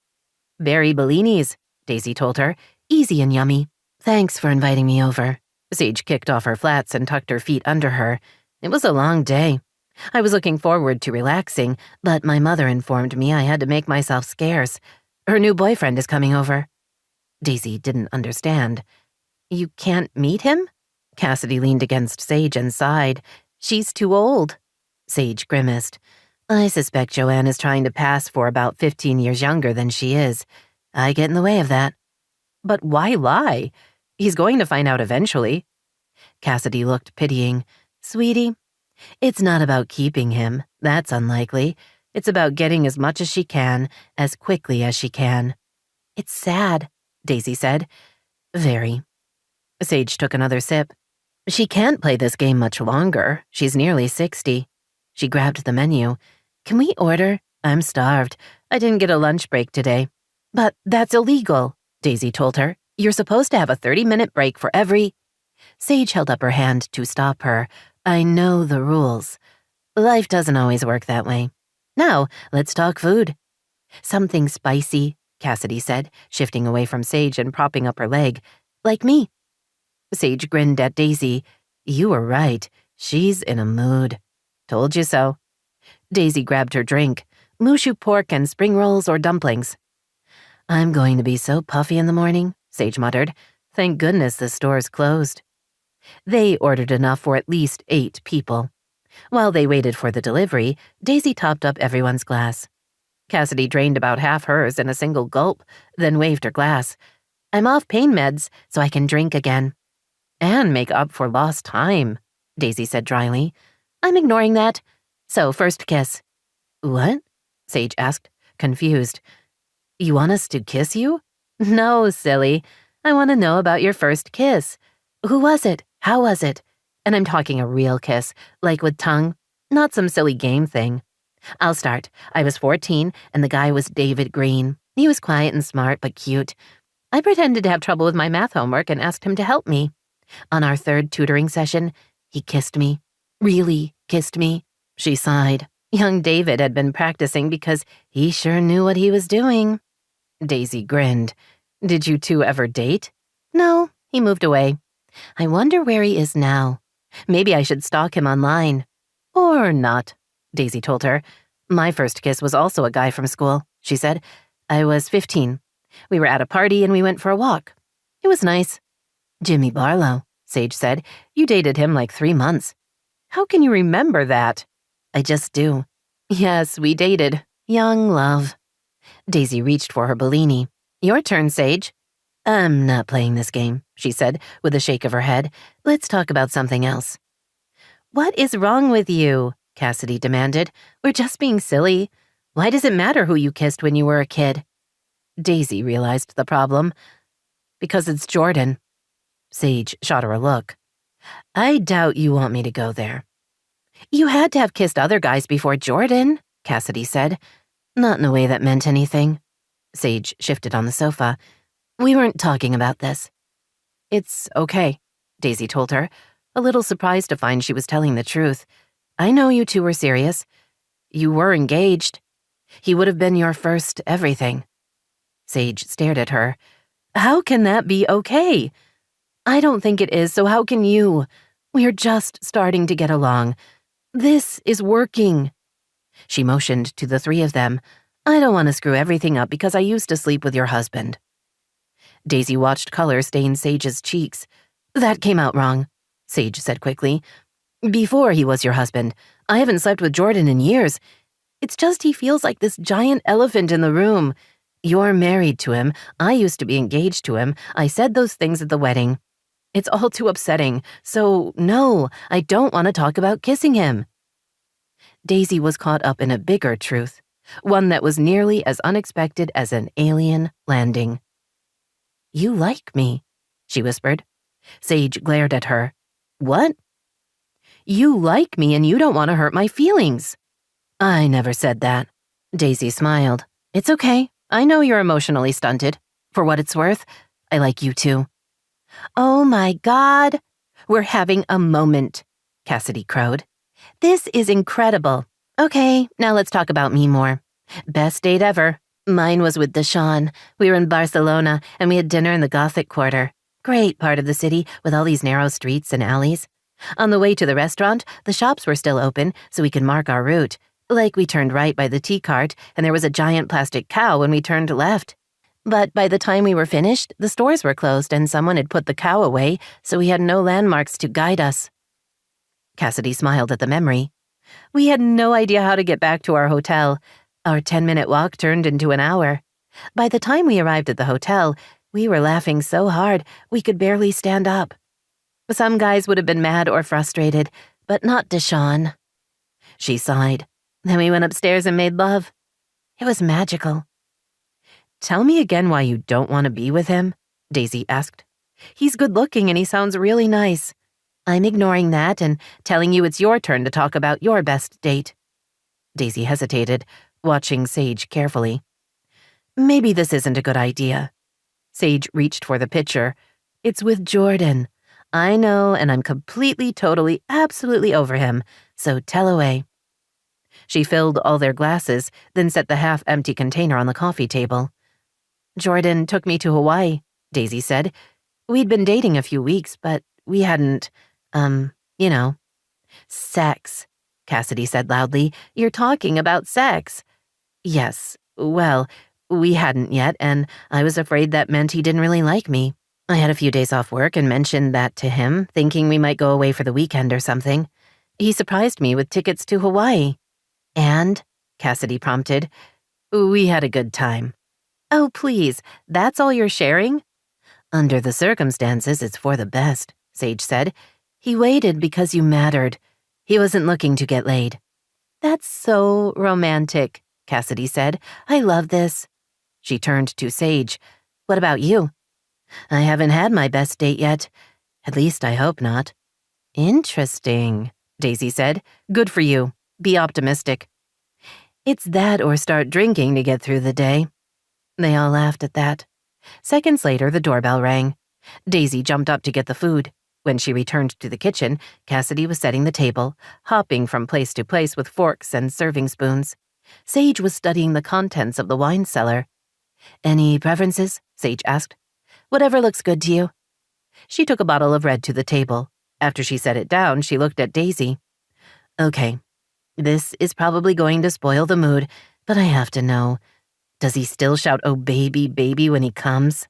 Berry bellinis, Daisy told her. Easy and yummy. Thanks for inviting me over. Sage kicked off her flats and tucked her feet under her. It was a long day. I was looking forward to relaxing, but my mother informed me I had to make myself scarce. Her new boyfriend is coming over. Daisy didn't understand. You can't meet him? Cassidy leaned against Sage and sighed. She's too old. Sage grimaced. I suspect Joanne is trying to pass for about 15 years younger than she is. I get in the way of that. But why lie? He's going to find out eventually. Cassidy looked pitying. Sweetie, it's not about keeping him. That's unlikely. It's about getting as much as she can, as quickly as she can. It's sad, Daisy said. Very. Sage took another sip. She can't play this game much longer. She's nearly 60. She grabbed the menu. Can we order? I'm starved. I didn't get a lunch break today. But that's illegal, Daisy told her. You're supposed to have a 30-minute break for every... Sage held up her hand to stop her. I know the rules. Life doesn't always work that way. Now, let's talk food. Something spicy, Cassidy said, shifting away from Sage and propping up her leg. Like me. Sage grinned at Daisy. You were right. She's in a mood. Told you so. Daisy grabbed her drink. Mushu pork and spring rolls or dumplings. I'm going to be so puffy in the morning, Sage muttered. Thank goodness the store's closed. They ordered enough for at least 8 people. While they waited for the delivery, Daisy topped up everyone's glass. Cassidy drained about half hers in a single gulp, then waved her glass. I'm off pain meds, so I can drink again. And make up for lost time, Daisy said dryly. I'm ignoring that. So, first kiss. What? Sage asked, confused. You want us to kiss you? No, silly. I want to know about your first kiss. Who was it? How was it? And I'm talking a real kiss, like with tongue, not some silly game thing. I'll start. I was 14, and the guy was David Green. He was quiet and smart, but cute. I pretended to have trouble with my math homework and asked him to help me. On our 3rd tutoring session, he kissed me. Really kissed me. She sighed. Young David had been practicing because he sure knew what he was doing. Daisy grinned. Did you two ever date? No, he moved away. I wonder where he is now. Maybe I should stalk him online. Or not, Daisy told her. My first kiss was also a guy from school, she said. I was 15. We were at a party and we went for a walk. It was nice. Jimmy Barlow, Sage said. You dated him like 3 months. How can you remember that? I just do. Yes, we dated. Young love. Daisy reached for her Bellini. Your turn, Sage. I'm not playing this game, she said, with a shake of her head. Let's talk about something else. What is wrong with you? Cassidy demanded. We're just being silly. Why does it matter who you kissed when you were a kid? Daisy realized the problem. Because it's Jordan. Sage shot her a look. I doubt you want me to go there. You had to have kissed other guys before Jordan, Cassidy said. Not in a way that meant anything. Sage shifted on the sofa. We weren't talking about this. It's okay, Daisy told her, a little surprised to find she was telling the truth. I know you two were serious. You were engaged. He would have been your first everything. Sage stared at her. How can that be okay? I don't think it is, so how can you? We're just starting to get along. This is working. She motioned to the 3 of them. I don't want to screw everything up because I used to sleep with your husband. Daisy watched color stain Sage's cheeks. That came out wrong, Sage said quickly. Before he was your husband. I haven't slept with Jordan in years. It's just he feels like this giant elephant in the room. You're married to him. I used to be engaged to him. I said those things at the wedding. It's all too upsetting. So, no, I don't want to talk about kissing him. Daisy was caught up in a bigger truth, one that was nearly as unexpected as an alien landing. You like me, she whispered. Sage glared at her. What? You like me and you don't want to hurt my feelings. I never said that. Daisy smiled. It's okay. I know you're emotionally stunted. For what it's worth, I like you too. Oh my God. We're having a moment, Cassidy crowed. This is incredible. Okay, now let's talk about me more. Best date ever. Mine was with Deshawn. We were in Barcelona, and we had dinner in the Gothic Quarter. Great part of the city, with all these narrow streets and alleys. On the way to the restaurant, the shops were still open, so we could mark our route. Like we turned right by the tea cart, and there was a giant plastic cow when we turned left. But by the time we were finished, the stores were closed and someone had put the cow away, so we had no landmarks to guide us. Cassidy smiled at the memory. We had no idea how to get back to our hotel. Our 10-minute walk turned into an hour. By the time we arrived at the hotel, we were laughing so hard we could barely stand up. Some guys would have been mad or frustrated, but not Deshawn. She sighed. Then we went upstairs and made love. It was magical. Tell me again why you don't want to be with him, Daisy asked. He's good-looking and he sounds really nice. I'm ignoring that and telling you it's your turn to talk about your best date. Daisy hesitated, watching Sage carefully. Maybe this isn't a good idea. Sage reached for the pitcher. It's with Jordan. I know, and I'm completely, totally, absolutely over him, so tell away. She filled all their glasses, then set the half-empty container on the coffee table. Jordan took me to Hawaii, Daisy said. We'd been dating a few weeks, but we hadn't, Sex, Cassidy said loudly. You're talking about sex. Yes, well, we hadn't yet, and I was afraid that meant he didn't really like me. I had a few days off work and mentioned that to him, thinking we might go away for the weekend or something. He surprised me with tickets to Hawaii. And, Cassidy prompted, we had a good time. Oh, please, that's all you're sharing? Under the circumstances, it's for the best, Sage said. He waited because you mattered. He wasn't looking to get laid. That's so romantic, Cassidy said. I love this. She turned to Sage. What about you? I haven't had my best date yet. At least I hope not. Interesting, Daisy said. Good for you. Be optimistic. It's that or start drinking to get through the day. They all laughed at that. Seconds later, the doorbell rang. Daisy jumped up to get the food. When she returned to the kitchen, Cassidy was setting the table, hopping from place to place with forks and serving spoons. Sage was studying the contents of the wine cellar. Any preferences? Sage asked. Whatever looks good to you. She took a bottle of red to the table. After she set it down, she looked at Daisy. Okay, this is probably going to spoil the mood, but I have to know. Does he still shout, "Oh, baby, baby," when he comes?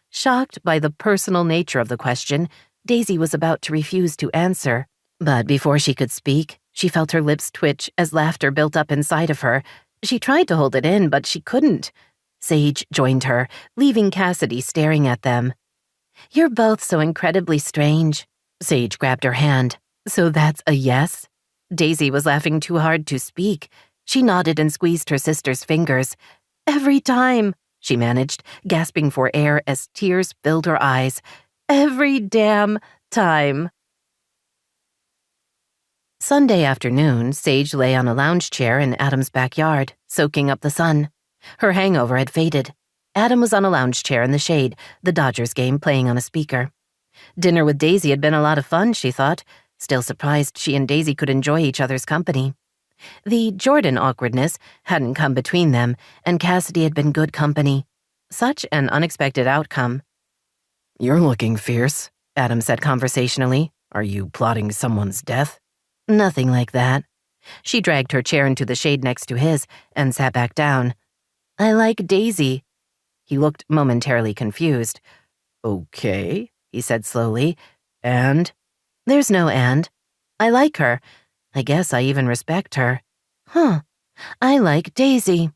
Shocked by the personal nature of the question, Daisy was about to refuse to answer. But before she could speak, she felt her lips twitch as laughter built up inside of her. She tried to hold it in, but she couldn't. Sage joined her, leaving Cassidy staring at them. You're both so incredibly strange. Sage grabbed her hand. So that's a yes? Daisy was laughing too hard to speak. She nodded and squeezed her sister's fingers. Every time, she managed, gasping for air as tears filled her eyes. Every damn time. Sunday afternoon, Sage lay on a lounge chair in Adam's backyard, soaking up the sun. Her hangover had faded. Adam was on a lounge chair in the shade, the Dodgers game playing on a speaker. Dinner with Daisy had been a lot of fun, she thought, still surprised she and Daisy could enjoy each other's company. The Jordan awkwardness hadn't come between them, and Cassidy had been good company. Such an unexpected outcome. You're looking fierce, Adam said conversationally. Are you plotting someone's death? Nothing like that. She dragged her chair into the shade next to his and sat back down. I like Daisy. He looked momentarily confused. Okay, he said slowly. And? There's no and. I like her. I guess I even respect her. Huh. I like Daisy.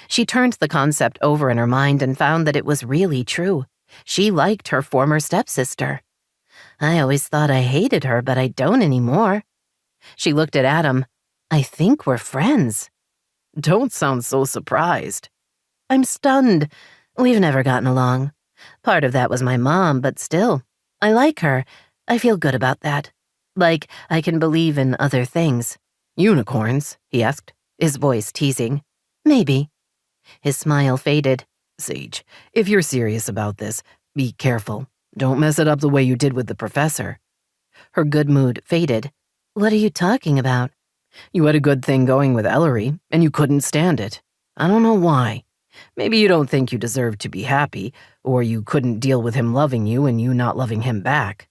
She turned the concept over in her mind and found that it was really true. She liked her former stepsister. I always thought I hated her, but I don't anymore. She looked at Adam. I think we're friends. Don't sound so surprised. I'm stunned. We've never gotten along. Part of that was my mom, but still. I like her. I feel good about that. Like I can believe in other things. Unicorns? He asked, his voice teasing. Maybe. His smile faded. Sage, if you're serious about this, be careful. Don't mess it up the way you did with the professor. Her good mood faded. What are you talking about? You had a good thing going with Ellery, and you couldn't stand it. I don't know why. Maybe you don't think you deserve to be happy, or you couldn't deal with him loving you and you not loving him back.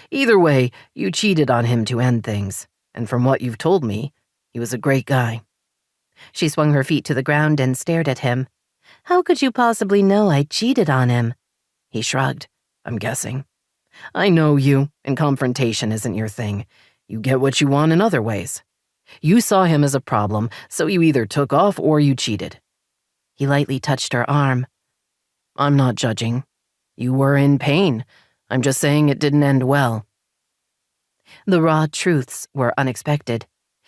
Either way, you cheated on him to end things, and from what you've told me, he was a great guy. She swung her feet to the ground and stared at him. How could you possibly know I cheated on him? He shrugged. I'm guessing. I know you, and confrontation isn't your thing. You get what you want in other ways. You saw him as a problem, so you either took off or you cheated. He lightly touched her arm. I'm not judging. You were in pain. I'm just saying it didn't end well. The raw truths were unexpected.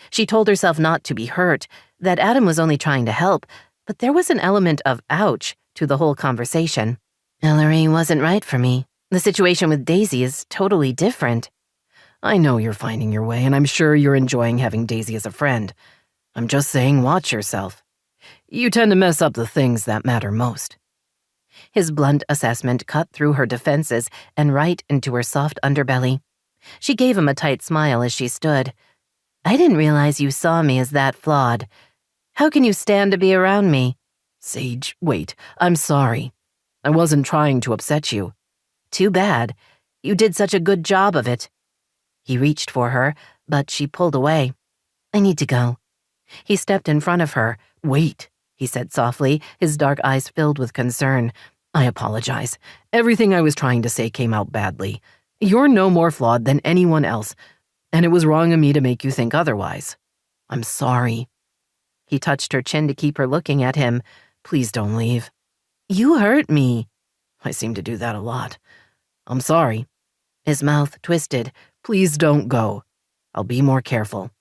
She told herself not to be hurt, that Adam was only trying to help, but there was an element of ouch to the whole conversation. Ellery wasn't right for me. The situation with Daisy is totally different. I know you're finding your way, and I'm sure you're enjoying having Daisy as a friend. I'm just saying watch yourself. You tend to mess up the things that matter most. His blunt assessment cut through her defenses and right into her soft underbelly. She gave him a tight smile as she stood. I didn't realize you saw me as that flawed. How can you stand to be around me? Sage, wait, I'm sorry. I wasn't trying to upset you. Too bad. You did such a good job of it. He reached for her, but she pulled away. I need to go. He stepped in front of her. Wait, he said softly, his dark eyes filled with concern. I apologize. Everything I was trying to say came out badly. You're no more flawed than anyone else, and it was wrong of me to make you think otherwise. I'm sorry. He touched her chin to keep her looking at him. Please don't leave. You hurt me. I seem to do that a lot. I'm sorry. His mouth twisted. Please don't go. I'll be more careful.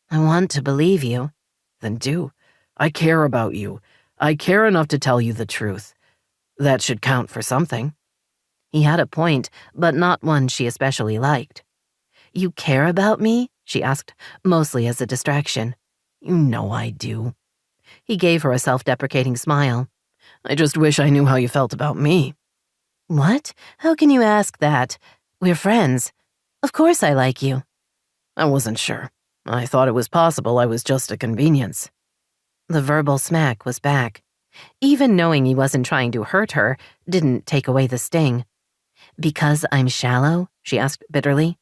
I want to believe you. Then do. I care about you. I care enough to tell you the truth. That should count for something. He had a point, but not one she especially liked. You care about me? She asked, mostly as a distraction. You know I do. He gave her a self-deprecating smile. I just wish I knew how you felt about me. What? How can you ask that? We're friends. Of course I like you. I wasn't sure. I thought it was possible I was just a convenience. The verbal smack was back. Even knowing he wasn't trying to hurt her didn't take away the sting. Because I'm shallow? She asked bitterly.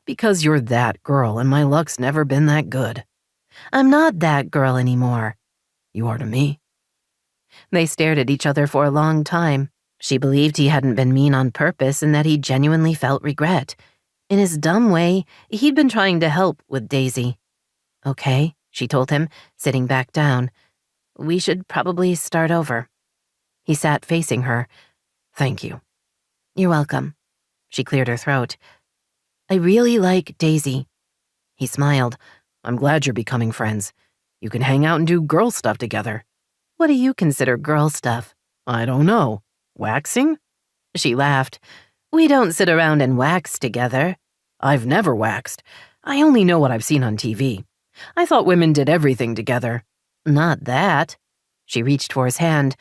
Because you're that girl and my luck's never been that good. I'm not that girl anymore. You are to me. They stared at each other for a long time. She believed he hadn't been mean on purpose and that he genuinely felt regret. In his dumb way, he'd been trying to help with Daisy. Okay, she told him, sitting back down. We should probably start over. He sat facing her. Thank you. You're welcome. She cleared her throat. I really like Daisy. He smiled. I'm glad you're becoming friends. You can hang out and do girl stuff together. What do you consider girl stuff? I don't know. Waxing? She laughed. We don't sit around and wax together. I've never waxed. I only know what I've seen on TV. I thought women did everything together. Not that. She reached for his hand.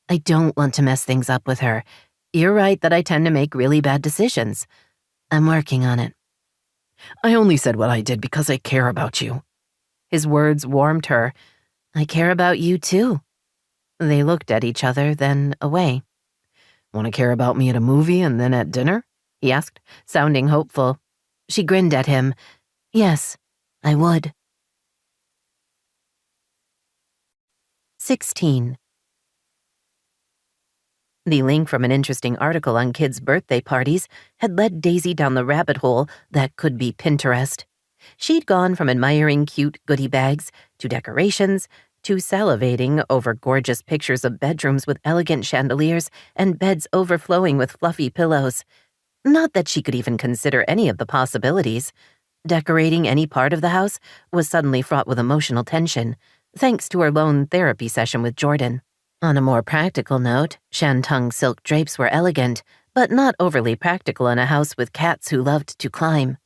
I don't want to mess things up with her. You're right that I tend to make really bad decisions. I'm working on it. I only said what I did because I care about you. His words warmed her. I care about you too. They looked at each other, then away. Want to care about me at a movie and then at dinner? He asked, sounding hopeful. She grinned at him. Yes, I would. 16. The link from an interesting article on kids' birthday parties had led Daisy down the rabbit hole that could be Pinterest. She'd gone from admiring cute goodie bags to decorations to salivating over gorgeous pictures of bedrooms with elegant chandeliers and beds overflowing with fluffy pillows. Not that she could even consider any of the possibilities. Decorating any part of the house was suddenly fraught with emotional tension, thanks to her lone therapy session with Jordan. On a more practical note, shantung silk drapes were elegant, but not overly practical in a house with cats who loved to climb.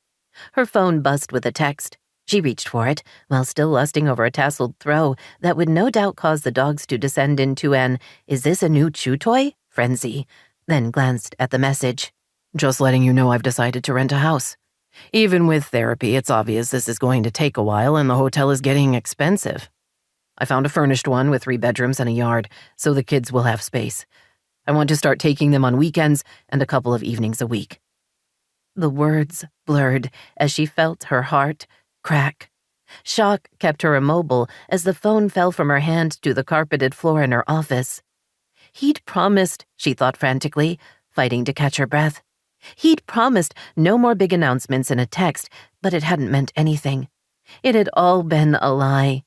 Her phone buzzed with a text. She reached for it, while still lusting over a tasseled throw that would no doubt cause the dogs to descend into an "is this a new chew toy?" frenzy, then glanced at the message. Just letting you know I've decided to rent a house. Even with therapy, it's obvious this is going to take a while and the hotel is getting expensive. I found a furnished one with 3 bedrooms and a yard, so the kids will have space. I want to start taking them on weekends and a couple of evenings a week." The words blurred as she felt her heart crack. Shock kept her immobile as the phone fell from her hand to the carpeted floor in her office. He'd promised, she thought frantically, fighting to catch her breath. He'd promised no more big announcements in a text, but it hadn't meant anything. It had all been a lie.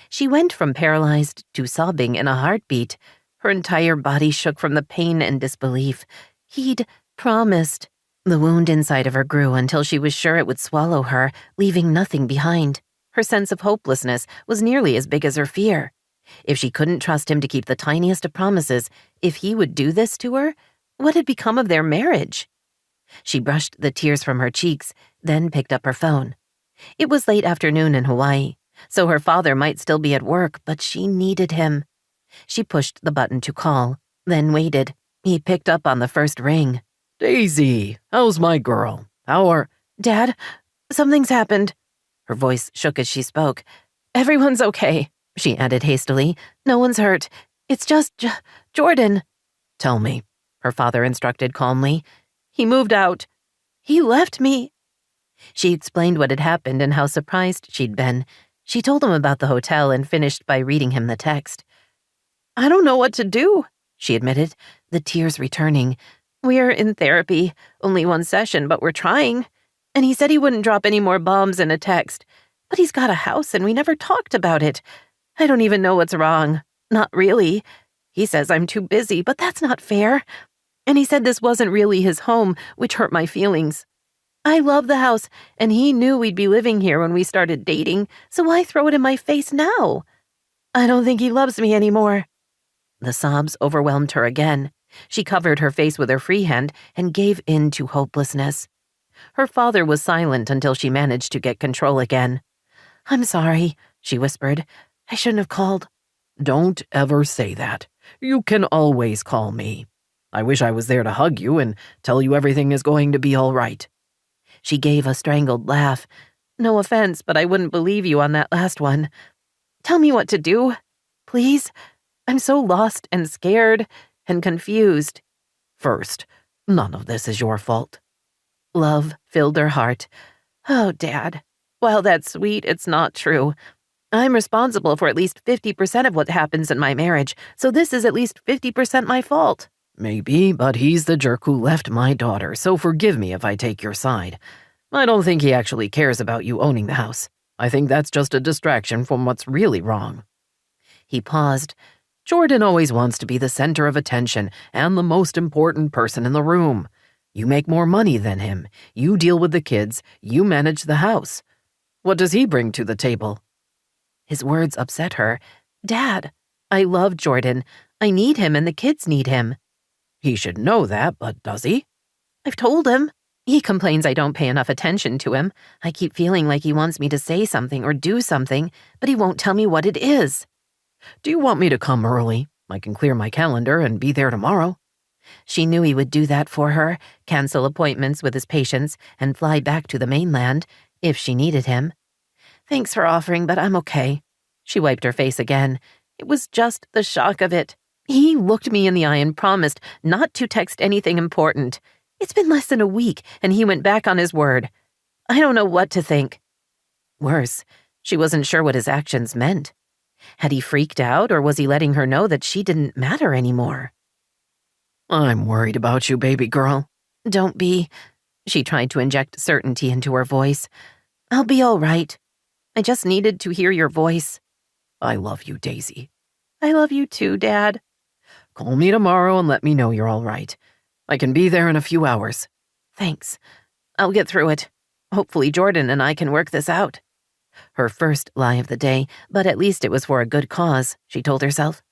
She went from paralyzed to sobbing in a heartbeat. Her entire body shook from the pain and disbelief. He'd promised. The wound inside of her grew until she was sure it would swallow her, leaving nothing behind. Her sense of hopelessness was nearly as big as her fear. If she couldn't trust him to keep the tiniest of promises, if he would do this to her, what had become of their marriage? She brushed the tears from her cheeks, then picked up her phone. It was late afternoon in Hawaii, so her father might still be at work, but she needed him. She pushed the button to call, then waited. He picked up on the first ring. "Daisy, how's my girl? How are—" "Dad, something's happened." Her voice shook as she spoke. "Everyone's okay," she added hastily. "No one's hurt. It's just Jordan." "Tell me," her father instructed calmly. "He moved out. He left me." She explained what had happened and how surprised she'd been. She told him about the hotel and finished by reading him the text. "I don't know what to do," she admitted, the tears returning. "We're in therapy, only 1 session, but we're trying. And he said he wouldn't drop any more bombs in a text. But he's got a house and we never talked about it. I don't even know what's wrong. Not really. He says I'm too busy, but that's not fair. And he said this wasn't really his home, which hurt my feelings. I love the house, and he knew we'd be living here when we started dating, so why throw it in my face now? I don't think he loves me anymore." The sobs overwhelmed her again. She covered her face with her free hand and gave in to hopelessness. Her father was silent until she managed to get control again. "I'm sorry," she whispered. "I shouldn't have called." "Don't ever say that. You can always call me. I wish I was there to hug you and tell you everything is going to be all right." She gave a strangled laugh. "No offense, but I wouldn't believe you on that last one. Tell me what to do, please. I'm so lost and scared and confused." "First, none of this is your fault." Love filled her heart. "Oh, Dad, while that's sweet, it's not true. I'm responsible for at least 50% of what happens in my marriage, so this is at least 50% my fault." "Maybe, but he's the jerk who left my daughter, so forgive me if I take your side. I don't think he actually cares about you owning the house. I think that's just a distraction from what's really wrong." He paused. "Jordan always wants to be the center of attention and the most important person in the room. You make more money than him. You deal with the kids. You manage the house. What does he bring to the table?" His words upset her. "Dad, I love Jordan. I need him and the kids need him." "He should know that, but does he?" "I've told him. He complains I don't pay enough attention to him. I keep feeling like he wants me to say something or do something, but he won't tell me what it is." "Do you want me to come early? I can clear my calendar and be there tomorrow." She knew he would do that for her, cancel appointments with his patients, and fly back to the mainland, if she needed him. "Thanks for offering, but I'm okay." She wiped her face again. It was just the shock of it. He looked me in the eye and promised not to text anything important. It's been less than a week, and he went back on his word. I don't know what to think. Worse, she wasn't sure what his actions meant. Had he freaked out, or was he letting her know that she didn't matter anymore? "I'm worried about you, baby girl." "Don't be." She tried to inject certainty into her voice. "I'll be all right. I just needed to hear your voice." "I love you, Daisy." "I love you too, Dad." "Call me tomorrow and let me know you're all right. I can be there in a few hours." "Thanks. I'll get through it. Hopefully Jordan and I can work this out." Her first lie of the day, but at least it was for a good cause, she told herself.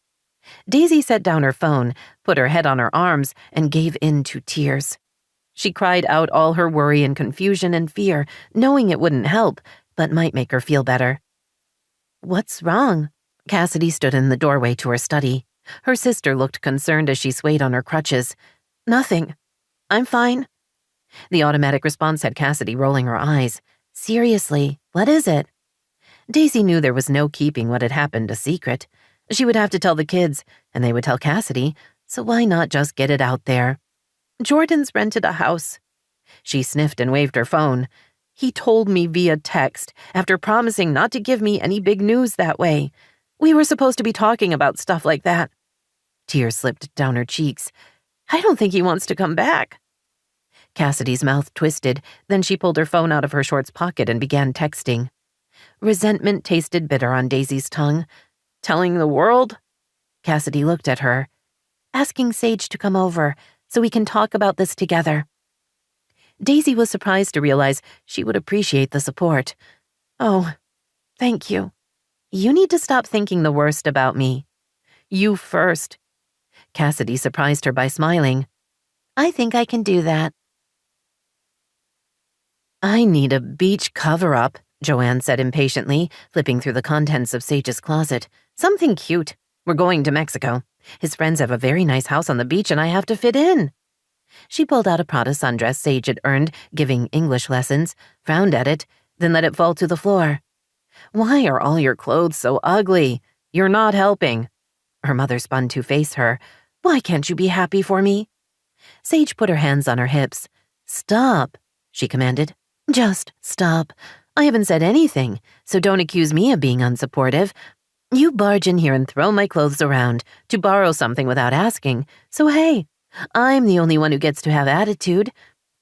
Daisy set down her phone, put her head on her arms, and gave in to tears. She cried out all her worry and confusion and fear, knowing it wouldn't help, but might make her feel better. "What's wrong?" Cassidy stood in the doorway to her study. Her sister looked concerned as she swayed on her crutches. "Nothing. I'm fine." The automatic response had Cassidy rolling her eyes. Seriously, what is it? Daisy knew there was no keeping what had happened a secret. She would have to tell the kids, and they would tell Cassidy, so why not just get it out there? Jordan's rented a house. She sniffed and waved her phone. He told me via text, after promising not to give me any big news that way. We were supposed to be talking about stuff like that. Tears slipped down her cheeks. I don't think he wants to come back. Cassidy's mouth twisted, then she pulled her phone out of her shorts pocket and began texting. Resentment tasted bitter on Daisy's tongue. Telling the world? Cassidy looked at her. Asking Sage to come over so we can talk about this together. Daisy was surprised to realize she would appreciate the support. Oh, thank you. You need to stop thinking the worst about me. You first. Cassidy surprised her by smiling. I think I can do that. I need a beach cover-up, Joanne said impatiently, flipping through the contents of Sage's closet. Something cute. We're going to Mexico. His friends have a very nice house on the beach and I have to fit in. She pulled out a Prada sundress Sage had earned giving English lessons, frowned at it, then let it fall to the floor. Why are all your clothes so ugly? You're not helping. Her mother spun to face her. Why can't you be happy for me? Sage put her hands on her hips. Stop, she commanded. Just stop. I haven't said anything, so don't accuse me of being unsupportive. You barge in here and throw my clothes around to borrow something without asking, so hey, I'm the only one who gets to have attitude.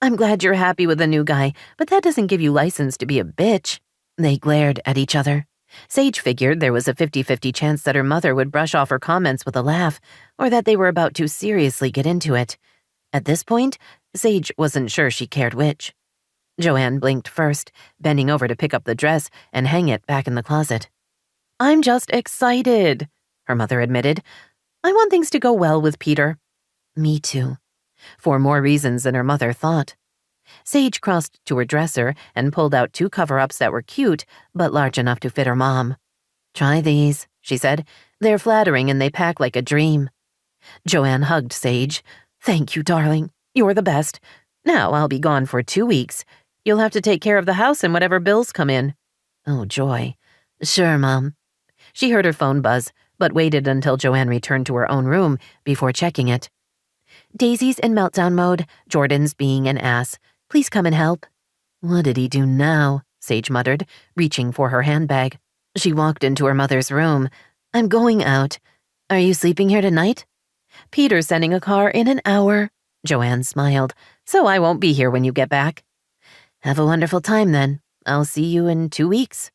I'm glad you're happy with the new guy, but that doesn't give you license to be a bitch. They glared at each other. Sage figured there was a 50-50 chance that her mother would brush off her comments with a laugh, or that they were about to seriously get into it. At this point, Sage wasn't sure she cared which. Joanne blinked first, bending over to pick up the dress and hang it back in the closet. I'm just excited, her mother admitted. I want things to go well with Peter. Me too. For more reasons than her mother thought. Sage crossed to her dresser and pulled out 2 cover-ups that were cute, but large enough to fit her mom. Try these, she said. They're flattering and they pack like a dream. Joanne hugged Sage. Thank you, darling. You're the best. Now I'll be gone for 2 weeks. You'll have to take care of the house and whatever bills come in. Oh, joy. Sure, Mom. She heard her phone buzz, but waited until Joanne returned to her own room before checking it. Daisy's in meltdown mode, Jordan's being an ass. Please come and help. What did he do now? Sage muttered, reaching for her handbag. She walked into her mother's room. I'm going out. Are you sleeping here tonight? Peter's sending a car in an hour. Joanne smiled. So I won't be here when you get back. Have a wonderful time then. I'll see you in 2 weeks.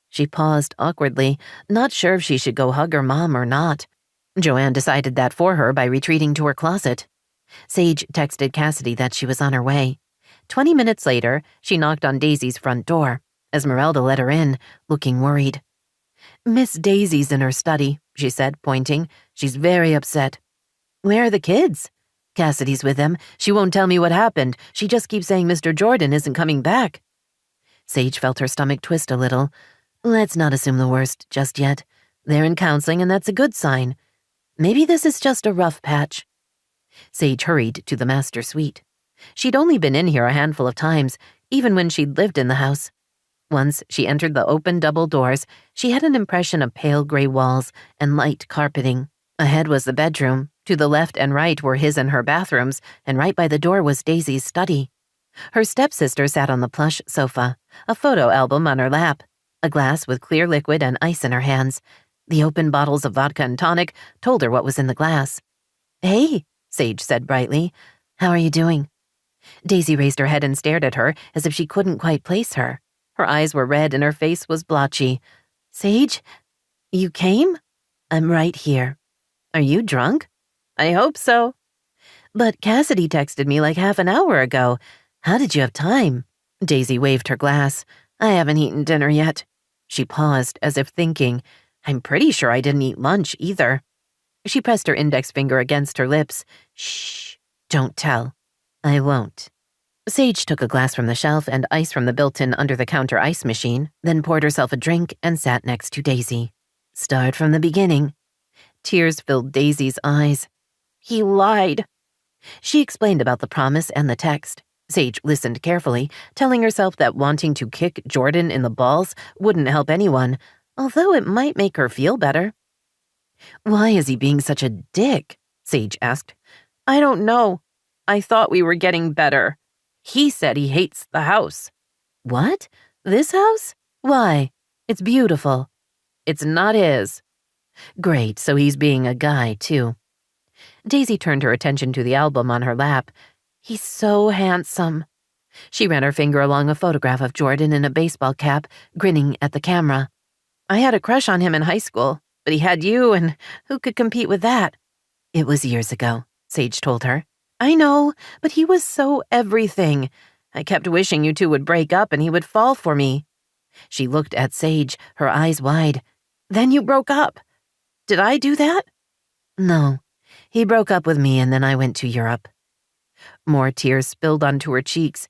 She paused awkwardly, not sure if she should go hug her mom or not. Joanne decided that for her by retreating to her closet. Sage texted Cassidy that she was on her way. 20 minutes later, she knocked on Daisy's front door. Esmeralda let her in, looking worried. Miss Daisy's in her study, she said, pointing. She's very upset. Where are the kids? Cassidy's with them. She won't tell me what happened. She just keeps saying Mr. Jordan isn't coming back. Sage felt her stomach twist a little. Let's not assume the worst just yet. They're in counseling, and that's a good sign. Maybe this is just a rough patch. Sage hurried to the master suite. She'd only been in here a handful of times, even when she'd lived in the house. Once she entered the open double doors, she had an impression of pale gray walls and light carpeting. Ahead was the bedroom. To the left and right were his and her bathrooms, and right by the door was Daisy's study. Her stepsister sat on the plush sofa, a photo album on her lap, a glass with clear liquid and ice in her hands. The open bottles of vodka and tonic told her what was in the glass. Hey, Sage said brightly. How are you doing? Daisy raised her head and stared at her as if she couldn't quite place her. Her eyes were red and her face was blotchy. Sage, you came? I'm right here. Are you drunk? I hope so. But Cassidy texted me like half an hour ago. How did you have time? Daisy waved her glass. I haven't eaten dinner yet. She paused as if thinking. I'm pretty sure I didn't eat lunch either. She pressed her index finger against her lips. Shh, don't tell. I won't. Sage took a glass from the shelf and ice from the built-in under-the-counter ice machine, then poured herself a drink and sat next to Daisy. Start from the beginning. Tears filled Daisy's eyes. He lied. She explained about the promise and the text. Sage listened carefully, telling herself that wanting to kick Jordan in the balls wouldn't help anyone, although it might make her feel better. "Why is he being such a dick?" Sage asked. "I don't know. I thought we were getting better. He said he hates the house." "What? This house? Why? It's beautiful." "It's not his." "Great, so he's being a guy, too." Daisy turned her attention to the album on her lap. "He's so handsome." She ran her finger along a photograph of Jordan in a baseball cap, grinning at the camera. "I had a crush on him in high school, but he had you, and who could compete with that?" "It was years ago," Sage told her. "I know, but he was so everything. I kept wishing you two would break up and he would fall for me." She looked at Sage, her eyes wide. "Then you broke up. Did I do that?" "No. He broke up with me and then I went to Europe." More tears spilled onto her cheeks.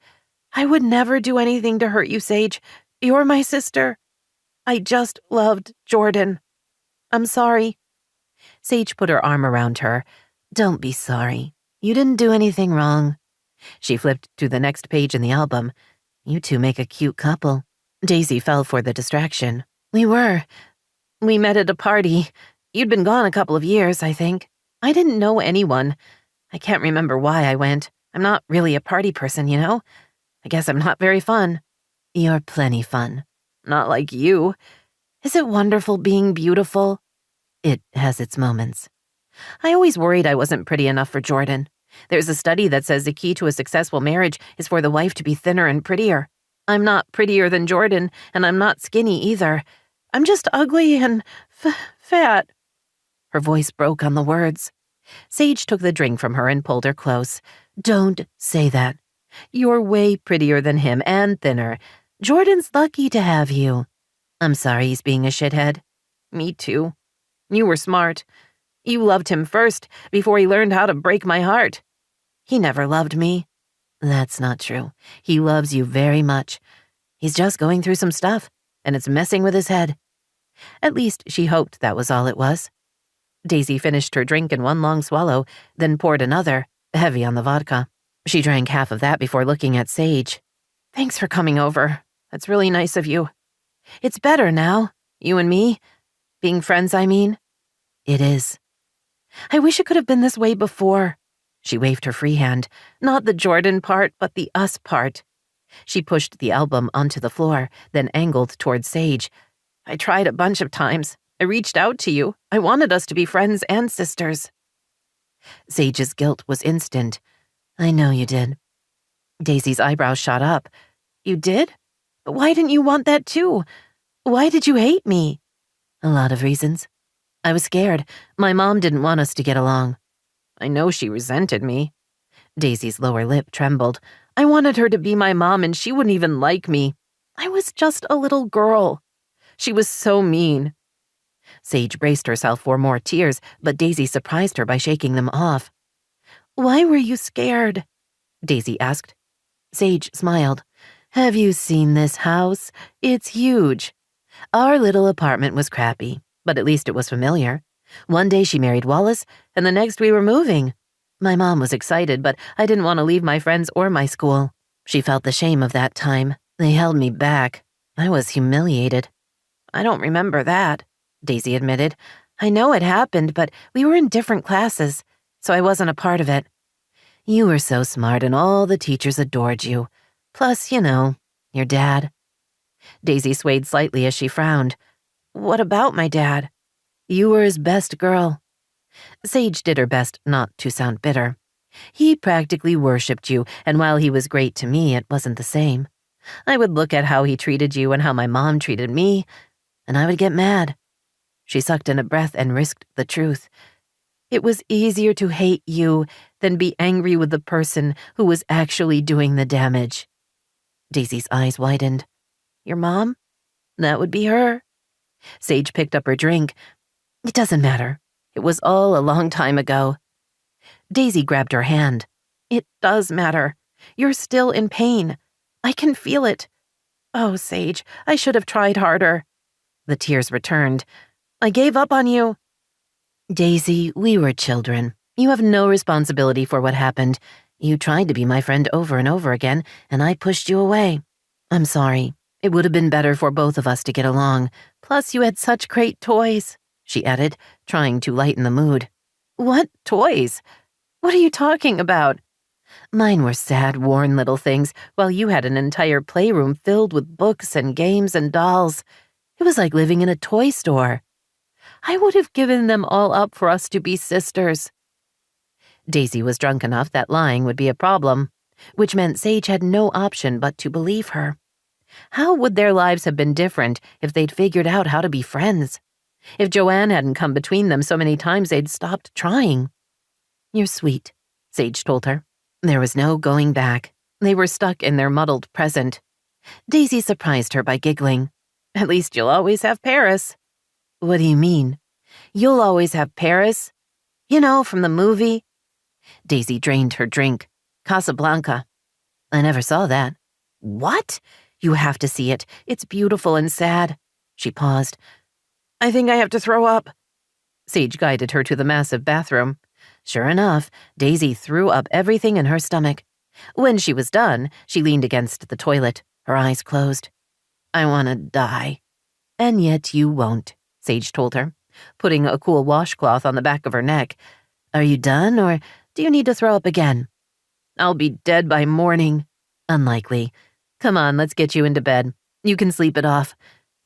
"I would never do anything to hurt you, Sage. You're my sister. I just loved Jordan. I'm sorry." Sage put her arm around her. "Don't be sorry. You didn't do anything wrong." She flipped to the next page in the album. "You two make a cute couple." Daisy fell for the distraction. "We were. We met at a party. You'd been gone a couple of years, I think. I didn't know anyone. I can't remember why I went. I'm not really a party person, you know? I guess I'm not very fun." "You're plenty fun." "Not like you. Is it wonderful being beautiful?" "It has its moments." "I always worried I wasn't pretty enough for Jordan. There's a study that says the key to a successful marriage is for the wife to be thinner and prettier. I'm not prettier than Jordan, and I'm not skinny either. I'm just ugly and fat." Her voice broke on the words. Sage took the drink from her and pulled her close. "Don't say that. You're way prettier than him and thinner. Jordan's lucky to have you." "I'm sorry he's being a shithead." "Me too. You were smart. You loved him first, before he learned how to break my heart." "He never loved me." "That's not true. He loves you very much. He's just going through some stuff, and it's messing with his head." At least she hoped that was all it was. Daisy finished her drink in one long swallow, then poured another, heavy on the vodka. She drank half of that before looking at Sage. "Thanks for coming over. That's really nice of you. It's better now, you and me. Being friends, I mean." "It is." "I wish it could have been this way before." She waved her free hand. "Not the Jordan part, but the us part." She pushed the album onto the floor, then angled toward Sage. "I tried a bunch of times. I reached out to you. I wanted us to be friends and sisters." Sage's guilt was instant. "I know you did." Daisy's eyebrows shot up. "You did? Why didn't you want that too? Why did you hate me?" "A lot of reasons. I was scared. My mom didn't want us to get along." "I know she resented me." Daisy's lower lip trembled. "I wanted her to be my mom and she wouldn't even like me. I was just a little girl. She was so mean." Sage braced herself for more tears, but Daisy surprised her by shaking them off. "Why were you scared?" Daisy asked. Sage smiled. "Have you seen this house? It's huge. Our little apartment was crappy, but at least it was familiar. One day she married Wallace, and the next we were moving. My mom was excited, but I didn't want to leave my friends or my school. She felt the shame of that time. They held me back. I was humiliated." "I don't remember that," Daisy admitted. "I know it happened, but we were in different classes, so I wasn't a part of it." "You were so smart and all the teachers adored you. Plus, you know, your dad." Daisy swayed slightly as she frowned. "What about my dad?" "You were his best girl." Sage did her best not to sound bitter. "He practically worshipped you, and while he was great to me, it wasn't the same. I would look at how he treated you and how my mom treated me, and I would get mad." She sucked in a breath and risked the truth. "It was easier to hate you than be angry with the person who was actually doing the damage." Daisy's eyes widened. "Your mom? That would be her." Sage picked up her drink. "It doesn't matter. It was all a long time ago." Daisy grabbed her hand. "It does matter. You're still in pain. I can feel it. Oh, Sage, I should have tried harder." The tears returned. "I gave up on you." "Daisy, we were children. You have no responsibility for what happened. You tried to be my friend over and over again, and I pushed you away. I'm sorry. It would have been better for both of us to get along. Plus, you had such great toys," she added, trying to lighten the mood. "What toys? What are you talking about?" "Mine were sad, worn little things, while you had an entire playroom filled with books and games and dolls. It was like living in a toy store. I would have given them all up for us to be sisters." Daisy was drunk enough that lying would be a problem, which meant Sage had no option but to believe her. How would their lives have been different if they'd figured out how to be friends? If Joanne hadn't come between them so many times they'd stopped trying. "You're sweet," Sage told her. There was no going back. They were stuck in their muddled present. Daisy surprised her by giggling. "At least you'll always have Paris." "What do you mean?" "You'll always have Paris. You know, from the movie." Daisy drained her drink. "Casablanca." "I never saw that." "What? You have to see it. It's beautiful and sad." She paused. "I think I have to throw up." Sage guided her to the massive bathroom. Sure enough, Daisy threw up everything in her stomach. When she was done, she leaned against the toilet, her eyes closed. "I want to die." "And yet you won't," Sage told her, putting a cool washcloth on the back of her neck. "Are you done, or do you need to throw up again?" "I'll be dead by morning." "Unlikely. Come on, let's get you into bed. You can sleep it off.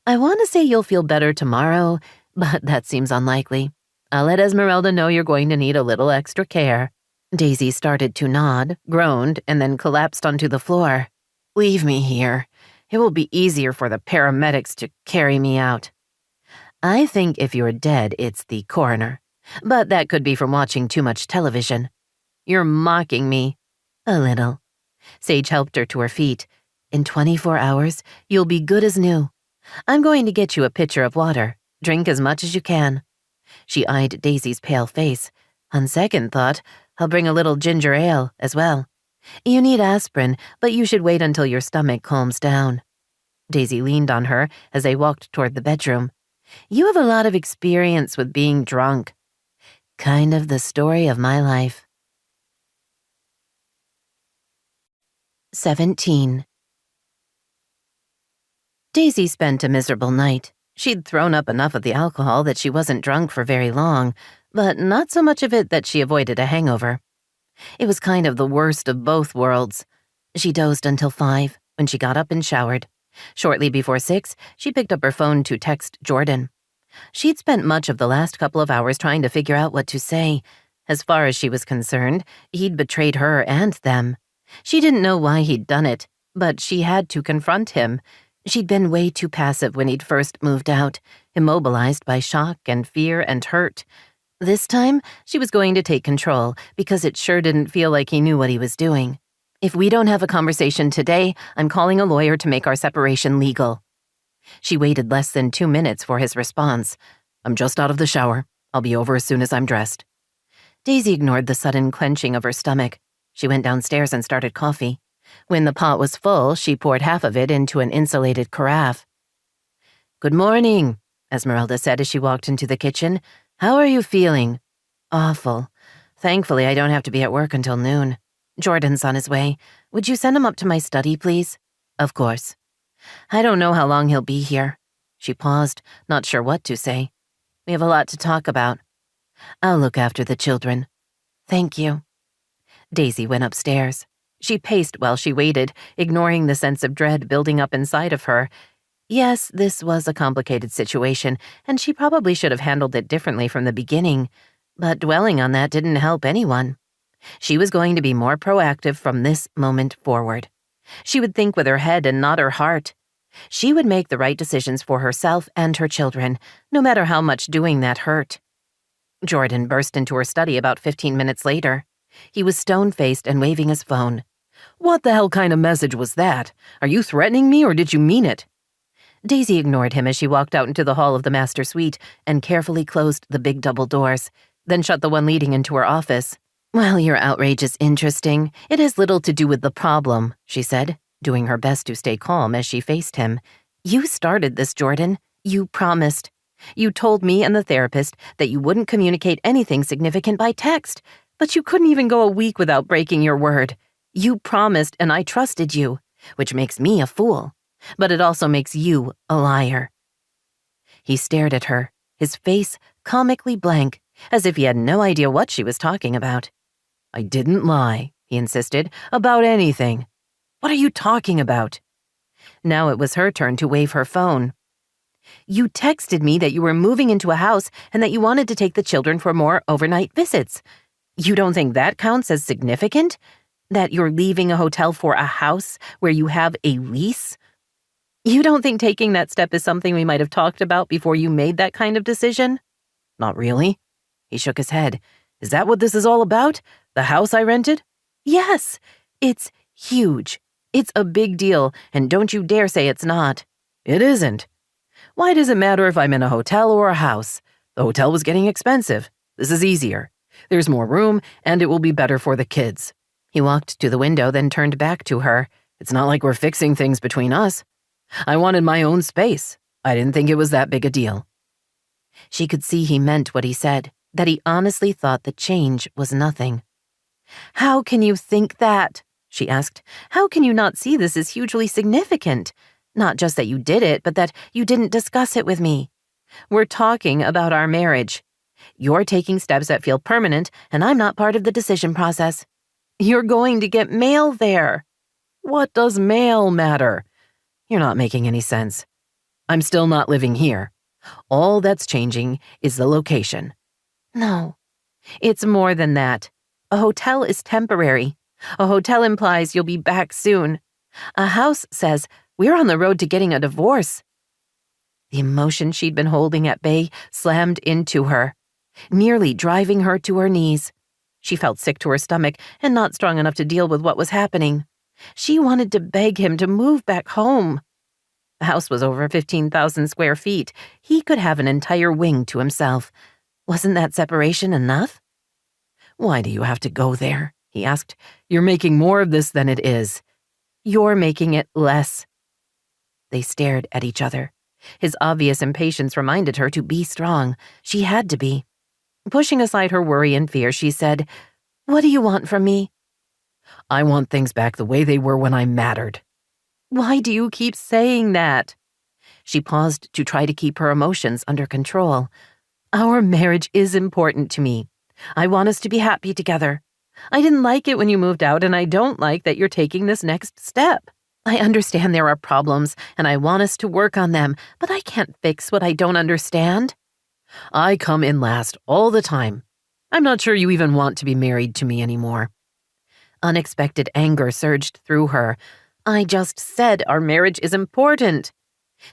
I want to say you'll feel better tomorrow, but that seems unlikely. I'll let Esmeralda know you're going to need a little extra care." Daisy started to nod, groaned, and then collapsed onto the floor. "Leave me here. It will be easier for the paramedics to carry me out." "I think if you're dead, it's the coroner. But that could be from watching too much television." "You're mocking me." "A little." Sage helped her to her feet. "In 24 hours, you'll be good as new. I'm going to get you a pitcher of water. Drink as much as you can." She eyed Daisy's pale face. "On second thought, I'll bring a little ginger ale as well. You need aspirin, but you should wait until your stomach calms down." Daisy leaned on her as they walked toward the bedroom. "You have a lot of experience with being drunk." "Kind of the story of my life." 17. Daisy spent a miserable night. She'd thrown up enough of the alcohol that she wasn't drunk for very long, but not so much of it that she avoided a hangover. It was kind of the worst of both worlds. She dozed until 5, when she got up and showered. Shortly before 6, she picked up her phone to text Jordan. She'd spent much of the last couple of hours trying to figure out what to say. As far as she was concerned, he'd betrayed her and them. She didn't know why he'd done it, but she had to confront him. She'd been way too passive when he'd first moved out, immobilized by shock and fear and hurt. This time, she was going to take control because it sure didn't feel like he knew what he was doing. "If we don't have a conversation today, I'm calling a lawyer to make our separation legal." She waited less than 2 minutes for his response. "I'm just out of the shower. I'll be over as soon as I'm dressed." Daisy ignored the sudden clenching of her stomach. She went downstairs and started coffee. When the pot was full, she poured half of it into an insulated carafe. "Good morning," Esmeralda said as she walked into the kitchen. "How are you feeling?" "Awful. Thankfully, I don't have to be at work until noon. Jordan's on his way. Would you send him up to my study, please?" "Of course." "I don't know how long he'll be here." She paused, not sure what to say. "We have a lot to talk about." "I'll look after the children." "Thank you." Daisy went upstairs. She paced while she waited, ignoring the sense of dread building up inside of her. Yes, this was a complicated situation, and she probably should have handled it differently from the beginning, but dwelling on that didn't help anyone. She was going to be more proactive from this moment forward. She would think with her head and not her heart. She would make the right decisions for herself and her children, no matter how much doing that hurt. Jordan burst into her study about 15 minutes later. He was stone-faced and waving his phone. "What the hell kind of message was that? Are you threatening me or did you mean it?" Daisy ignored him as she walked out into the hall of the master suite and carefully closed the big double doors, then shut the one leading into her office. "Well, your outrage is interesting. It has little to do with the problem," she said, doing her best to stay calm as she faced him. "You started this, Jordan. You promised. You told me and the therapist that you wouldn't communicate anything significant by text. But you couldn't even go a week without breaking your word. You promised and I trusted you, which makes me a fool. But it also makes you a liar. He stared at her, his face comically blank, as if he had no idea what she was talking about. I didn't lie, he insisted, about anything. What are you talking about? Now it was her turn to wave her phone. You texted me that you were moving into a house and that you wanted to take the children for more overnight visits. You don't think that counts as significant? That you're leaving a hotel for a house where you have a lease? You don't think taking that step is something we might have talked about before you made that kind of decision? Not really. He shook his head. Is that what this is all about? The house I rented? Yes, it's huge. It's a big deal, and don't you dare say it's not. It isn't. Why does it matter if I'm in a hotel or a house? The hotel was getting expensive. This is easier. There's more room, and it will be better for the kids. He walked to the window, then turned back to her. It's not like we're fixing things between us. I wanted my own space. I didn't think it was that big a deal. She could see he meant what he said, that he honestly thought the change was nothing. How can you think that? She asked. How can you not see this as hugely significant? Not just that you did it, but that you didn't discuss it with me. We're talking about our marriage. You're taking steps that feel permanent, and I'm not part of the decision process. You're going to get mail there. What does mail matter? You're not making any sense. I'm still not living here. All that's changing is the location. No, it's more than that. A hotel is temporary. A hotel implies you'll be back soon. A house says we're on the road to getting a divorce. The emotion she'd been holding at bay slammed into her, nearly driving her to her knees. She felt sick to her stomach and not strong enough to deal with what was happening. She wanted to beg him to move back home. The house was over 15,000 square feet. He could have an entire wing to himself. Wasn't that separation enough? Why do you have to go there? He asked. You're making more of this than it is. You're making it less. They stared at each other. His obvious impatience reminded her to be strong. She had to be. Pushing aside her worry and fear, she said, "What do you want from me?" I want things back the way they were when I mattered. Why do you keep saying that? She paused to try to keep her emotions under control. Our marriage is important to me. I want us to be happy together. I didn't like it when you moved out, and I don't like that you're taking this next step. I understand there are problems, and I want us to work on them, but I can't fix what I don't understand. I come in last all the time. I'm not sure you even want to be married to me anymore. Unexpected anger surged through her. I just said our marriage is important.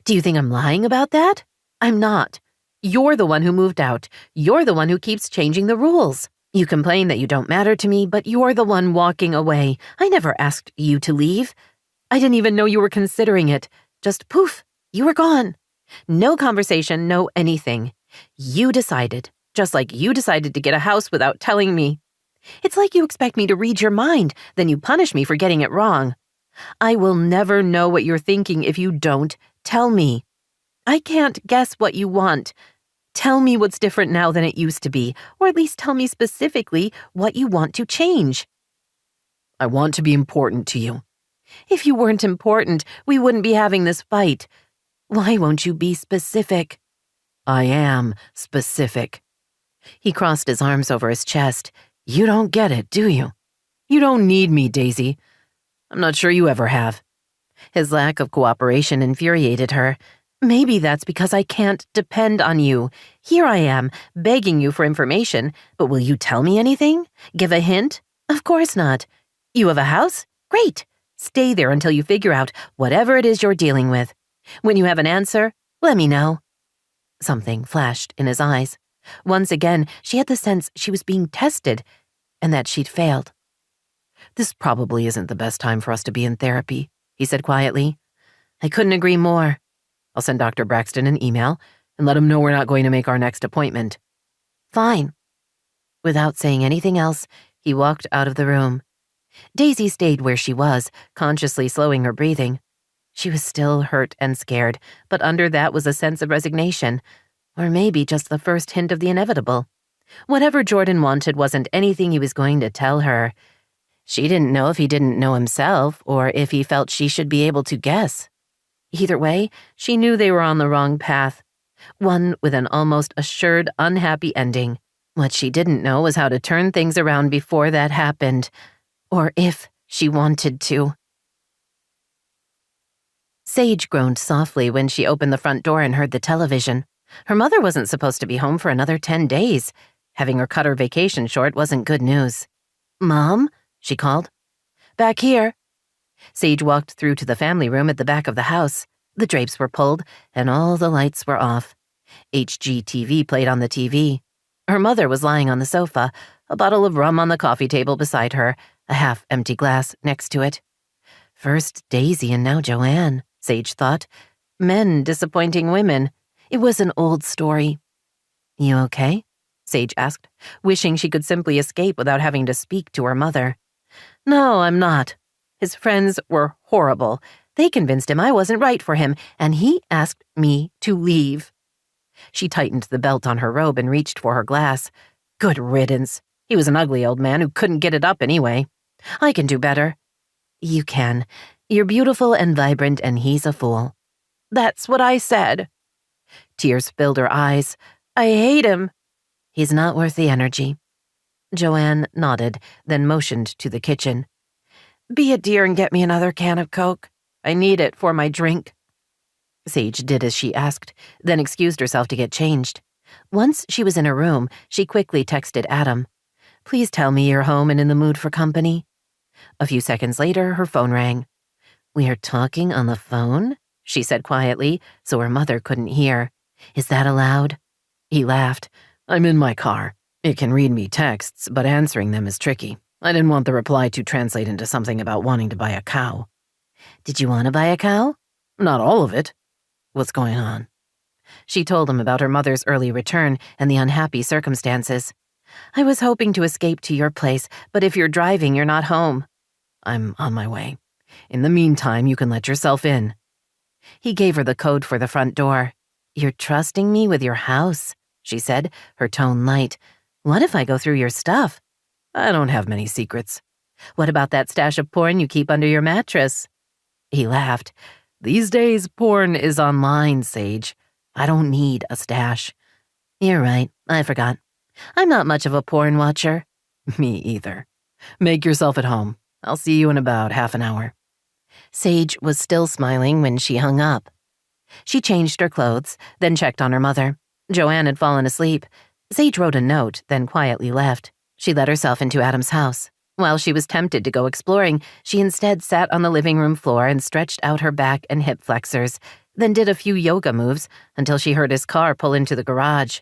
Do you think I'm lying about that? I'm not. You're the one who moved out. You're the one who keeps changing the rules. You complain that you don't matter to me, but you're the one walking away. I never asked you to leave. I didn't even know you were considering it. Just poof, you were gone. No conversation, no anything. You decided, just like you decided to get a house without telling me. It's like you expect me to read your mind, then you punish me for getting it wrong. I will never know what you're thinking if you don't tell me. I can't guess what you want. Tell me what's different now than it used to be, or at least tell me specifically what you want to change. I want to be important to you. If you weren't important, we wouldn't be having this fight. Why won't you be specific? I am specific. He crossed his arms over his chest. You don't get it, do you? You don't need me, Daisy. I'm not sure you ever have. His lack of cooperation infuriated her. Maybe that's because I can't depend on you. Here I am, begging you for information, but will you tell me anything? Give a hint? Of course not. You have a house? Great. Stay there until you figure out whatever it is you're dealing with. When you have an answer, let me know. Something flashed in his eyes. Once again, she had the sense she was being tested and that she'd failed. This probably isn't the best time for us to be in therapy, he said quietly. I couldn't agree more. I'll send Dr. Braxton an email and let him know we're not going to make our next appointment. Fine. Without saying anything else, he walked out of the room. Daisy stayed where she was, consciously slowing her breathing. She was still hurt and scared, but under that was a sense of resignation, or maybe just the first hint of the inevitable. Whatever Jordan wanted wasn't anything he was going to tell her. She didn't know if he didn't know himself or if he felt she should be able to guess. Either way, she knew they were on the wrong path, one with an almost assured unhappy ending. What she didn't know was how to turn things around before that happened, or if she wanted to. Sage groaned softly when she opened the front door and heard the television. Her mother wasn't supposed to be home for another 10 days. Having her cut her vacation short wasn't good news. "Mom?" she called. "Back here." Sage walked through to the family room at the back of the house. The drapes were pulled, and all the lights were off. HGTV played on the TV. Her mother was lying on the sofa, a bottle of rum on the coffee table beside her, a half-empty glass next to it. First Daisy and now Joanne, Sage thought. Men disappointing women. It was an old story. "You okay?" Sage asked, wishing she could simply escape without having to speak to her mother. "No, I'm not." His friends were horrible. They convinced him I wasn't right for him, and he asked me to leave. She tightened the belt on her robe and reached for her glass. Good riddance. He was an ugly old man who couldn't get it up anyway. "I can do better." "You can. You're beautiful and vibrant, and he's a fool." "That's what I said." Tears filled her eyes. "I hate him." "He's not worth the energy." Joanne nodded, then motioned to the kitchen. "Be a dear and get me another can of Coke. I need it for my drink." Sage did as she asked, then excused herself to get changed. Once she was in her room, she quickly texted Adam. "Please tell me you're home and in the mood for company." A few seconds later, her phone rang. "We are talking on the phone?" she said quietly, so her mother couldn't hear. "Is that allowed?" He laughed. "I'm in my car. It can read me texts, but answering them is tricky. I didn't want the reply to translate into something about wanting to buy a cow." "Did you want to buy a cow?" "Not all of it." "What's going on?" She told him about her mother's early return and the unhappy circumstances. "I was hoping to escape to your place, but if you're driving, you're not home." "I'm on my way. In the meantime, you can let yourself in." He gave her the code for the front door. "You're trusting me with your house," she said, her tone light. "What if I go through your stuff?" "I don't have many secrets." "What about that stash of porn you keep under your mattress?" He laughed. "These days, porn is online, Sage. I don't need a stash." "You're right. I forgot. I'm not much of a porn watcher." "Me either. Make yourself at home. I'll see you in about half an hour." Sage was still smiling when she hung up. She changed her clothes, then checked on her mother. Joanne had fallen asleep. Sage wrote a note, then quietly left. She let herself into Adam's house. While she was tempted to go exploring, she instead sat on the living room floor and stretched out her back and hip flexors, then did a few yoga moves until she heard his car pull into the garage.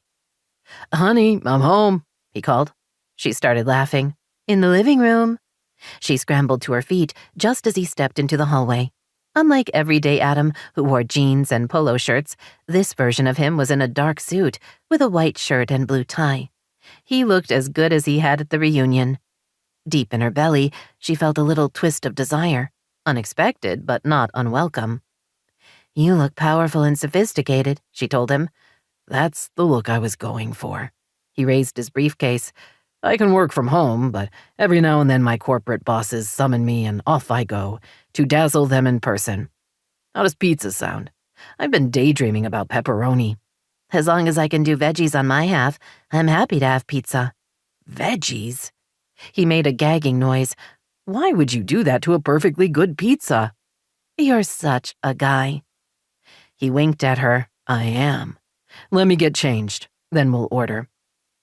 "Honey, I'm home," he called. She started laughing. "In the living room." She scrambled to her feet just as he stepped into the hallway. Unlike everyday Adam, who wore jeans and polo shirts, this version of him was in a dark suit with a white shirt and blue tie. He looked as good as he had at the reunion. Deep in her belly, she felt a little twist of desire, unexpected but not unwelcome. "You look powerful and sophisticated," she told him. "That's the look I was going for." He raised his briefcase. "I can work from home, but every now and then my corporate bosses summon me and off I go to dazzle them in person. How does pizza sound? I've been daydreaming about pepperoni." "As long as I can do veggies on my half, I'm happy to have pizza." "Veggies?" He made a gagging noise. "Why would you do that to a perfectly good pizza?" "You're such a guy." He winked at her. "I am. Let me get changed, then we'll order."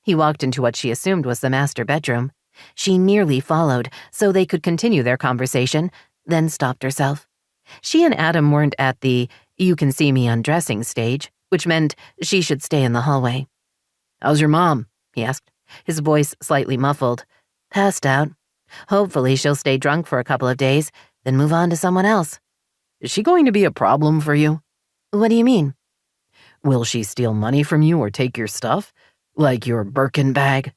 He walked into what she assumed was the master bedroom. She nearly followed, so they could continue their conversation, then stopped herself. She and Adam weren't at the "you can see me undressing" stage, which meant she should stay in the hallway. "How's your mom?" he asked, his voice slightly muffled. "Passed out. Hopefully she'll stay drunk for a couple of days, then move on to someone else." "Is she going to be a problem for you?" "What do you mean?" "Will she steal money from you or take your stuff? Like your Birkin bag?"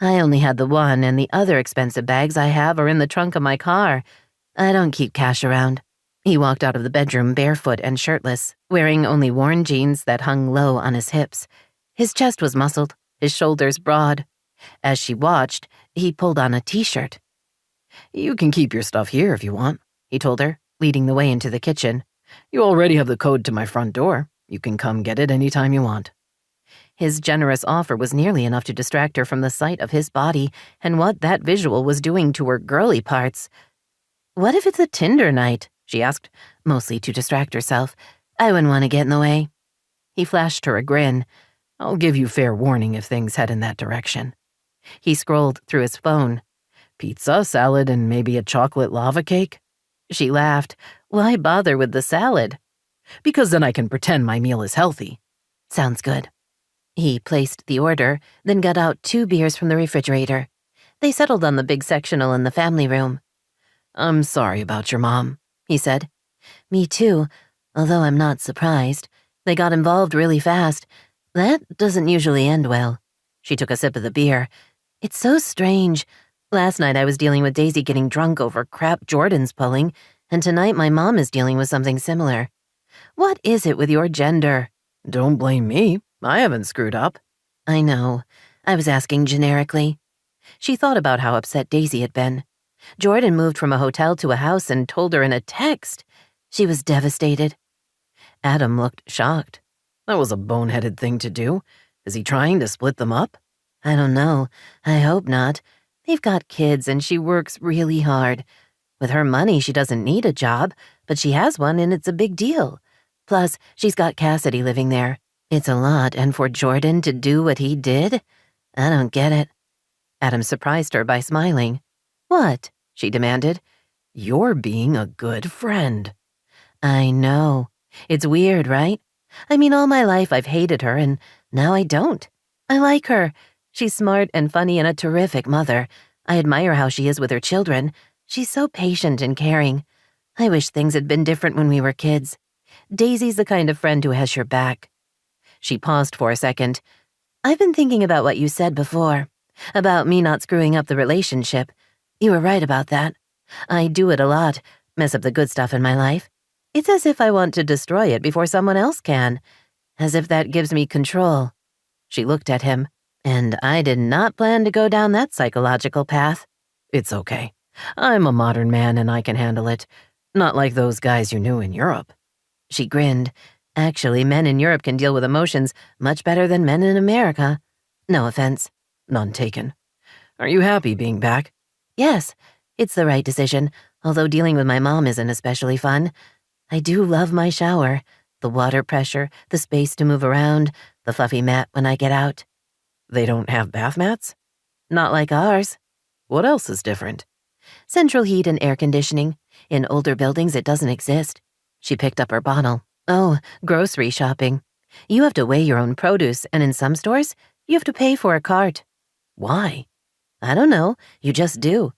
"I only had the one, and the other expensive bags I have are in the trunk of my car. I don't keep cash around." He walked out of the bedroom barefoot and shirtless, wearing only worn jeans that hung low on his hips. His chest was muscled, his shoulders broad. As she watched, he pulled on a t-shirt. You can keep your stuff here if you want, he told her, leading the way into the kitchen. You already have the code to my front door. You can come get it any time you want. His generous offer was nearly enough to distract her from the sight of his body and what that visual was doing to her girly parts. "What if it's a Tinder night?" she asked, mostly to distract herself. "I wouldn't want to get in the way." He flashed her a grin. I'll give you fair warning if things head in that direction. He scrolled through his phone. Pizza, salad, and maybe a chocolate lava cake? She laughed. "Why bother with the salad?" Because then I can pretend my meal is healthy. "Sounds good." He placed the order, then got out 2 beers from the refrigerator. They settled on the big sectional in the family room. I'm sorry about your mom, he said. "Me too, although I'm not surprised. They got involved really fast. That doesn't usually end well." She took a sip of the beer. "It's so strange. Last night I was dealing with Daisy getting drunk over crap Jordan's pulling, and tonight my mom is dealing with something similar. What is it with your gender?" Don't blame me. I haven't screwed up. "I know. I was asking generically." She thought about how upset Daisy had been. Jordan moved from a hotel to a house and told her in a text. She was devastated. Adam looked shocked. That was a boneheaded thing to do. Is he trying to split them up? "I don't know. I hope not. They've got kids and she works really hard. With her money, she doesn't need a job, but she has one and it's a big deal. Plus, she's got Cassidy living there. It's a lot, and for Jordan to do what he did? I don't get it." Adam surprised her by smiling. "What?" she demanded. You're being a good friend. "I know. It's weird, right? I mean, all my life I've hated her, and now I don't. I like her. She's smart and funny and a terrific mother. I admire how she is with her children. She's so patient and caring. I wish things had been different when we were kids. Daisy's the kind of friend who has your back." She paused for a second. "I've been thinking about what you said before, about me not screwing up the relationship. You were right about that. I do it a lot, mess up the good stuff in my life. It's as if I want to destroy it before someone else can, as if that gives me control." She looked at him, and I did not plan to go down that psychological path. It's okay. I'm a modern man and I can handle it. Not like those guys you knew in Europe. She grinned. "Actually, men in Europe can deal with emotions much better than men in America. No offense." None taken. Are you happy being back? "Yes, it's the right decision, although dealing with my mom isn't especially fun. I do love my shower, the water pressure, the space to move around, the fluffy mat when I get out." They don't have bath mats? "Not like ours." What else is different? "Central heat and air conditioning. In older buildings, it doesn't exist." She picked up her bottle. "Oh, grocery shopping. You have to weigh your own produce, and in some stores, you have to pay for a cart." Why? "I don't know. You just do.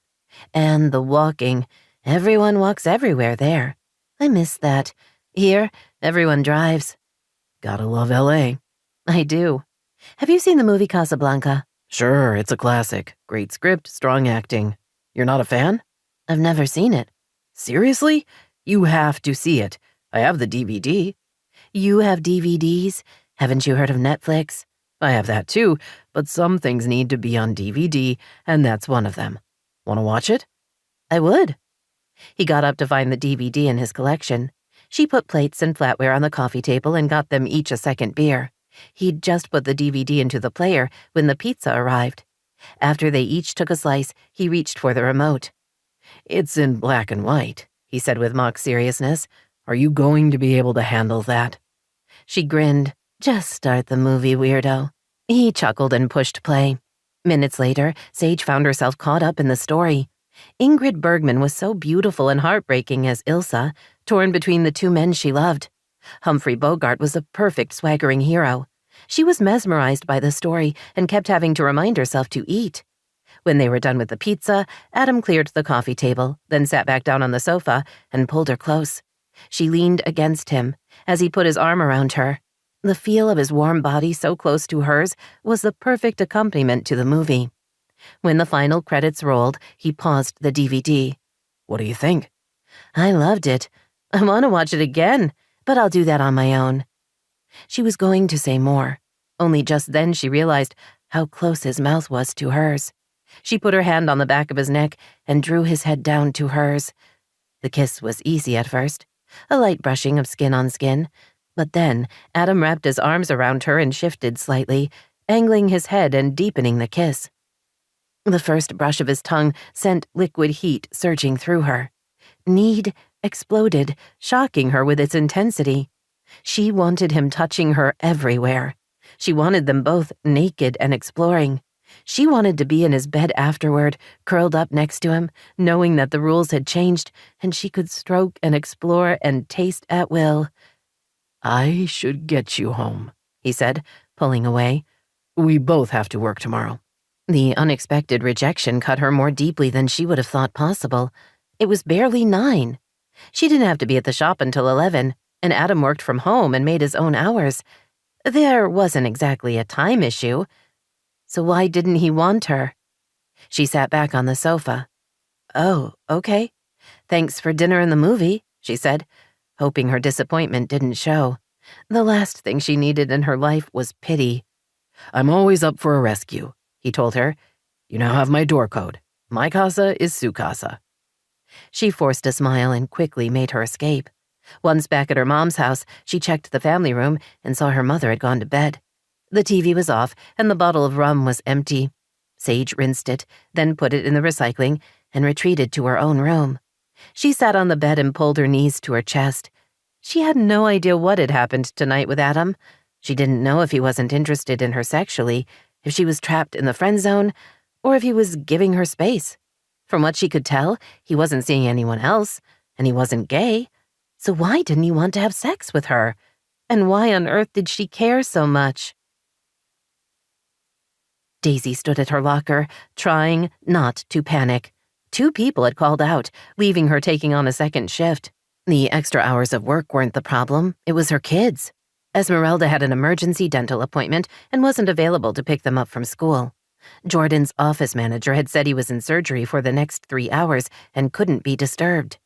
And the walking. Everyone walks everywhere there. I miss that. Here, everyone drives." Gotta love L.A. "I do. Have you seen the movie Casablanca?" Sure, it's a classic. Great script, strong acting. You're not a fan? "I've never seen it." Seriously? You have to see it. I have the DVD. "You have DVDs? Haven't you heard of Netflix?" I have that too, but some things need to be on DVD, and that's one of them. Want to watch it? "I would." He got up to find the DVD in his collection. She put plates and flatware on the coffee table and got them each a second beer. He'd just put the DVD into the player when the pizza arrived. After they each took a slice, he reached for the remote. It's in black and white, he said with mock seriousness. Are you going to be able to handle that? She grinned. "Just start the movie, weirdo." He chuckled and pushed play. Minutes later, Sage found herself caught up in the story. Ingrid Bergman was so beautiful and heartbreaking as Ilsa, torn between the 2 men she loved. Humphrey Bogart was a perfect swaggering hero. She was mesmerized by the story and kept having to remind herself to eat. When they were done with the pizza, Adam cleared the coffee table, then sat back down on the sofa and pulled her close. She leaned against him as he put his arm around her. The feel of his warm body so close to hers was the perfect accompaniment to the movie. When the final credits rolled, he paused the DVD. What do you think? I loved it. I want to watch it again, but I'll do that on my own. She was going to say more, only just then she realized how close his mouth was to hers. She put her hand on the back of his neck and drew his head down to hers. The kiss was easy at first, a light brushing of skin on skin, but then Adam wrapped his arms around her and shifted slightly, angling his head and deepening the kiss. The first brush of his tongue sent liquid heat surging through her. Need exploded, shocking her with its intensity. She wanted him touching her everywhere. She wanted them both naked and exploring. She wanted to be in his bed afterward, curled up next to him, knowing that the rules had changed and she could stroke and explore and taste at will. I should get you home, he said, pulling away. We both have to work tomorrow. The unexpected rejection cut her more deeply than she would have thought possible. It was barely 9. She didn't have to be at the shop until 11, and Adam worked from home and made his own hours. There wasn't exactly a time issue. So why didn't he want her? She sat back on the sofa. Oh, okay. Thanks for dinner and the movie, she said, hoping her disappointment didn't show. The last thing she needed in her life was pity. I'm always up for a rescue, he told her. You now have my door code. My casa is su casa. She forced a smile and quickly made her escape. Once back at her mom's house, she checked the family room and saw her mother had gone to bed. The TV was off and the bottle of rum was empty. Sage rinsed it, then put it in the recycling and retreated to her own room. She sat on the bed and pulled her knees to her chest. She had no idea what had happened tonight with Adam. She didn't know if he wasn't interested in her sexually, if she was trapped in the friend zone, or if he was giving her space. From what she could tell, he wasn't seeing anyone else, and he wasn't gay. So why didn't he want to have sex with her? And why on earth did she care so much? Daisy stood at her locker, trying not to panic. 2 people had called out, leaving her taking on a second shift. The extra hours of work weren't the problem, it was her kids. Esmeralda had an emergency dental appointment and wasn't available to pick them up from school. Jordan's office manager had said he was in surgery for the next 3 hours and couldn't be disturbed.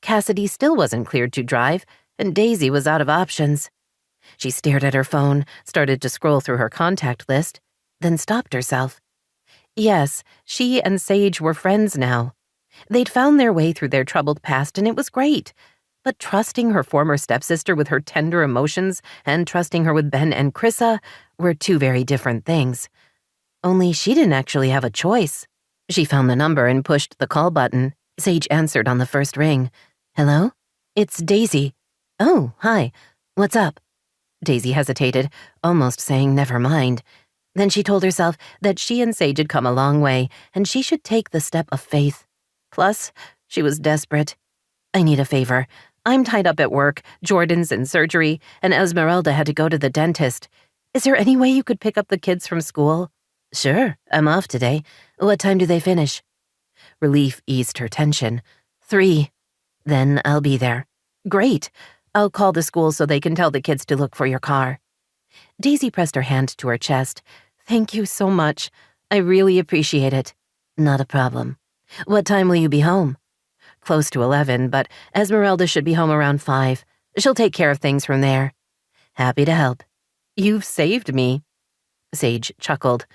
Cassidy still wasn't cleared to drive, and Daisy was out of options. She stared at her phone, started to scroll through her contact list, then stopped herself. Yes, she and Sage were friends now. They'd found their way through their troubled past, and it was great. But trusting her former stepsister with her tender emotions and trusting her with Ben and Chrissa were 2 very different things. Only she didn't actually have a choice. She found the number and pushed the call button. Sage answered on the first ring. Hello? It's Daisy. Oh, hi. What's up? Daisy hesitated, almost saying never mind. Then she told herself that she and Sage had come a long way, and she should take the step of faith. Plus, she was desperate. I need a favor. I'm tied up at work, Jordan's in surgery, and Esmeralda had to go to the dentist. Is there any way you could pick up the kids from school? Sure, I'm off today. What time do they finish? Relief eased her tension. 3. Then I'll be there. Great. I'll call the school so they can tell the kids to look for your car. Daisy pressed her hand to her chest. Thank you so much. I really appreciate it. Not a problem. What time will you be home? Close to 11, but Esmeralda should be home around 5. She'll take care of things from there. Happy to help. You've saved me. Sage chuckled.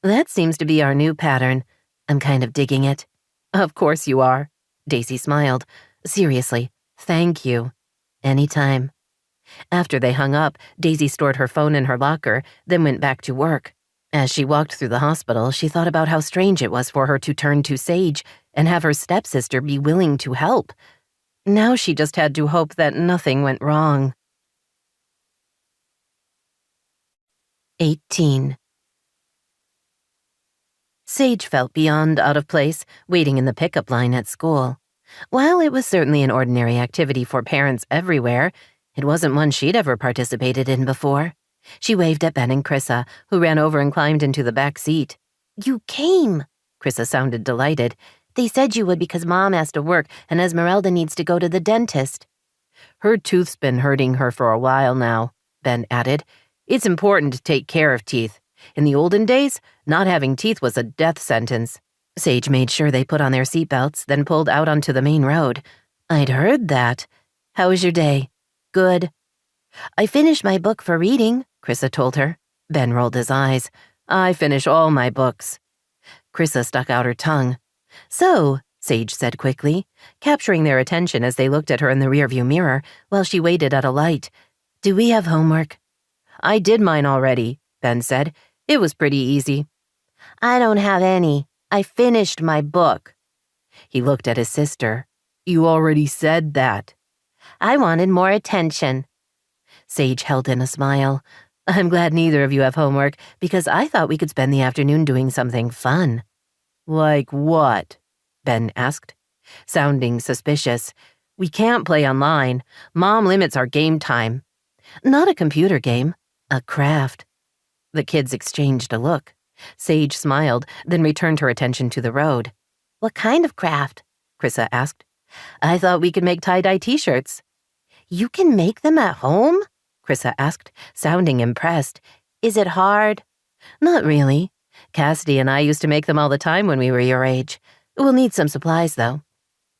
That seems to be our new pattern. I'm kind of digging it. Of course you are. Daisy smiled. Seriously, thank you. Anytime. After they hung up, Daisy stored her phone in her locker, then went back to work. As she walked through the hospital, she thought about how strange it was for her to turn to Sage and have her stepsister be willing to help. Now she just had to hope that nothing went wrong. 18. Sage felt beyond out of place, waiting in the pickup line at school. While it was certainly an ordinary activity for parents everywhere, it wasn't one she'd ever participated in before. She waved at Ben and Chrissa, who ran over and climbed into the back seat. You came, Chrissa sounded delighted. They said you would because Mom has to work and Esmeralda needs to go to the dentist. Her tooth's been hurting her for a while now, Ben added. It's important to take care of teeth. In the olden days, not having teeth was a death sentence. Sage made sure they put on their seatbelts, then pulled out onto the main road. I'd heard that. How was your day? Good. I finished my book for reading, Chrissa told her. Ben rolled his eyes. I finish all my books. Chrissa stuck out her tongue. So, Sage said quickly, capturing their attention as they looked at her in the rearview mirror while she waited at a light. Do we have homework? I did mine already, Ben said. It was pretty easy. I don't have any. I finished my book. He looked at his sister. You already said that. I wanted more attention. Sage held in a smile. I'm glad neither of you have homework because I thought we could spend the afternoon doing something fun. Like what? Ben asked, sounding suspicious. We can't play online. Mom limits our game time. Not a computer game, a craft. The kids exchanged a look. Sage smiled, then returned her attention to the road. What kind of craft? Chrissa asked. I thought we could make tie-dye t-shirts. You can make them at home? Chrissa asked, sounding impressed. Is it hard? Not really. Cassidy and I used to make them all the time when we were your age. We'll need some supplies, though.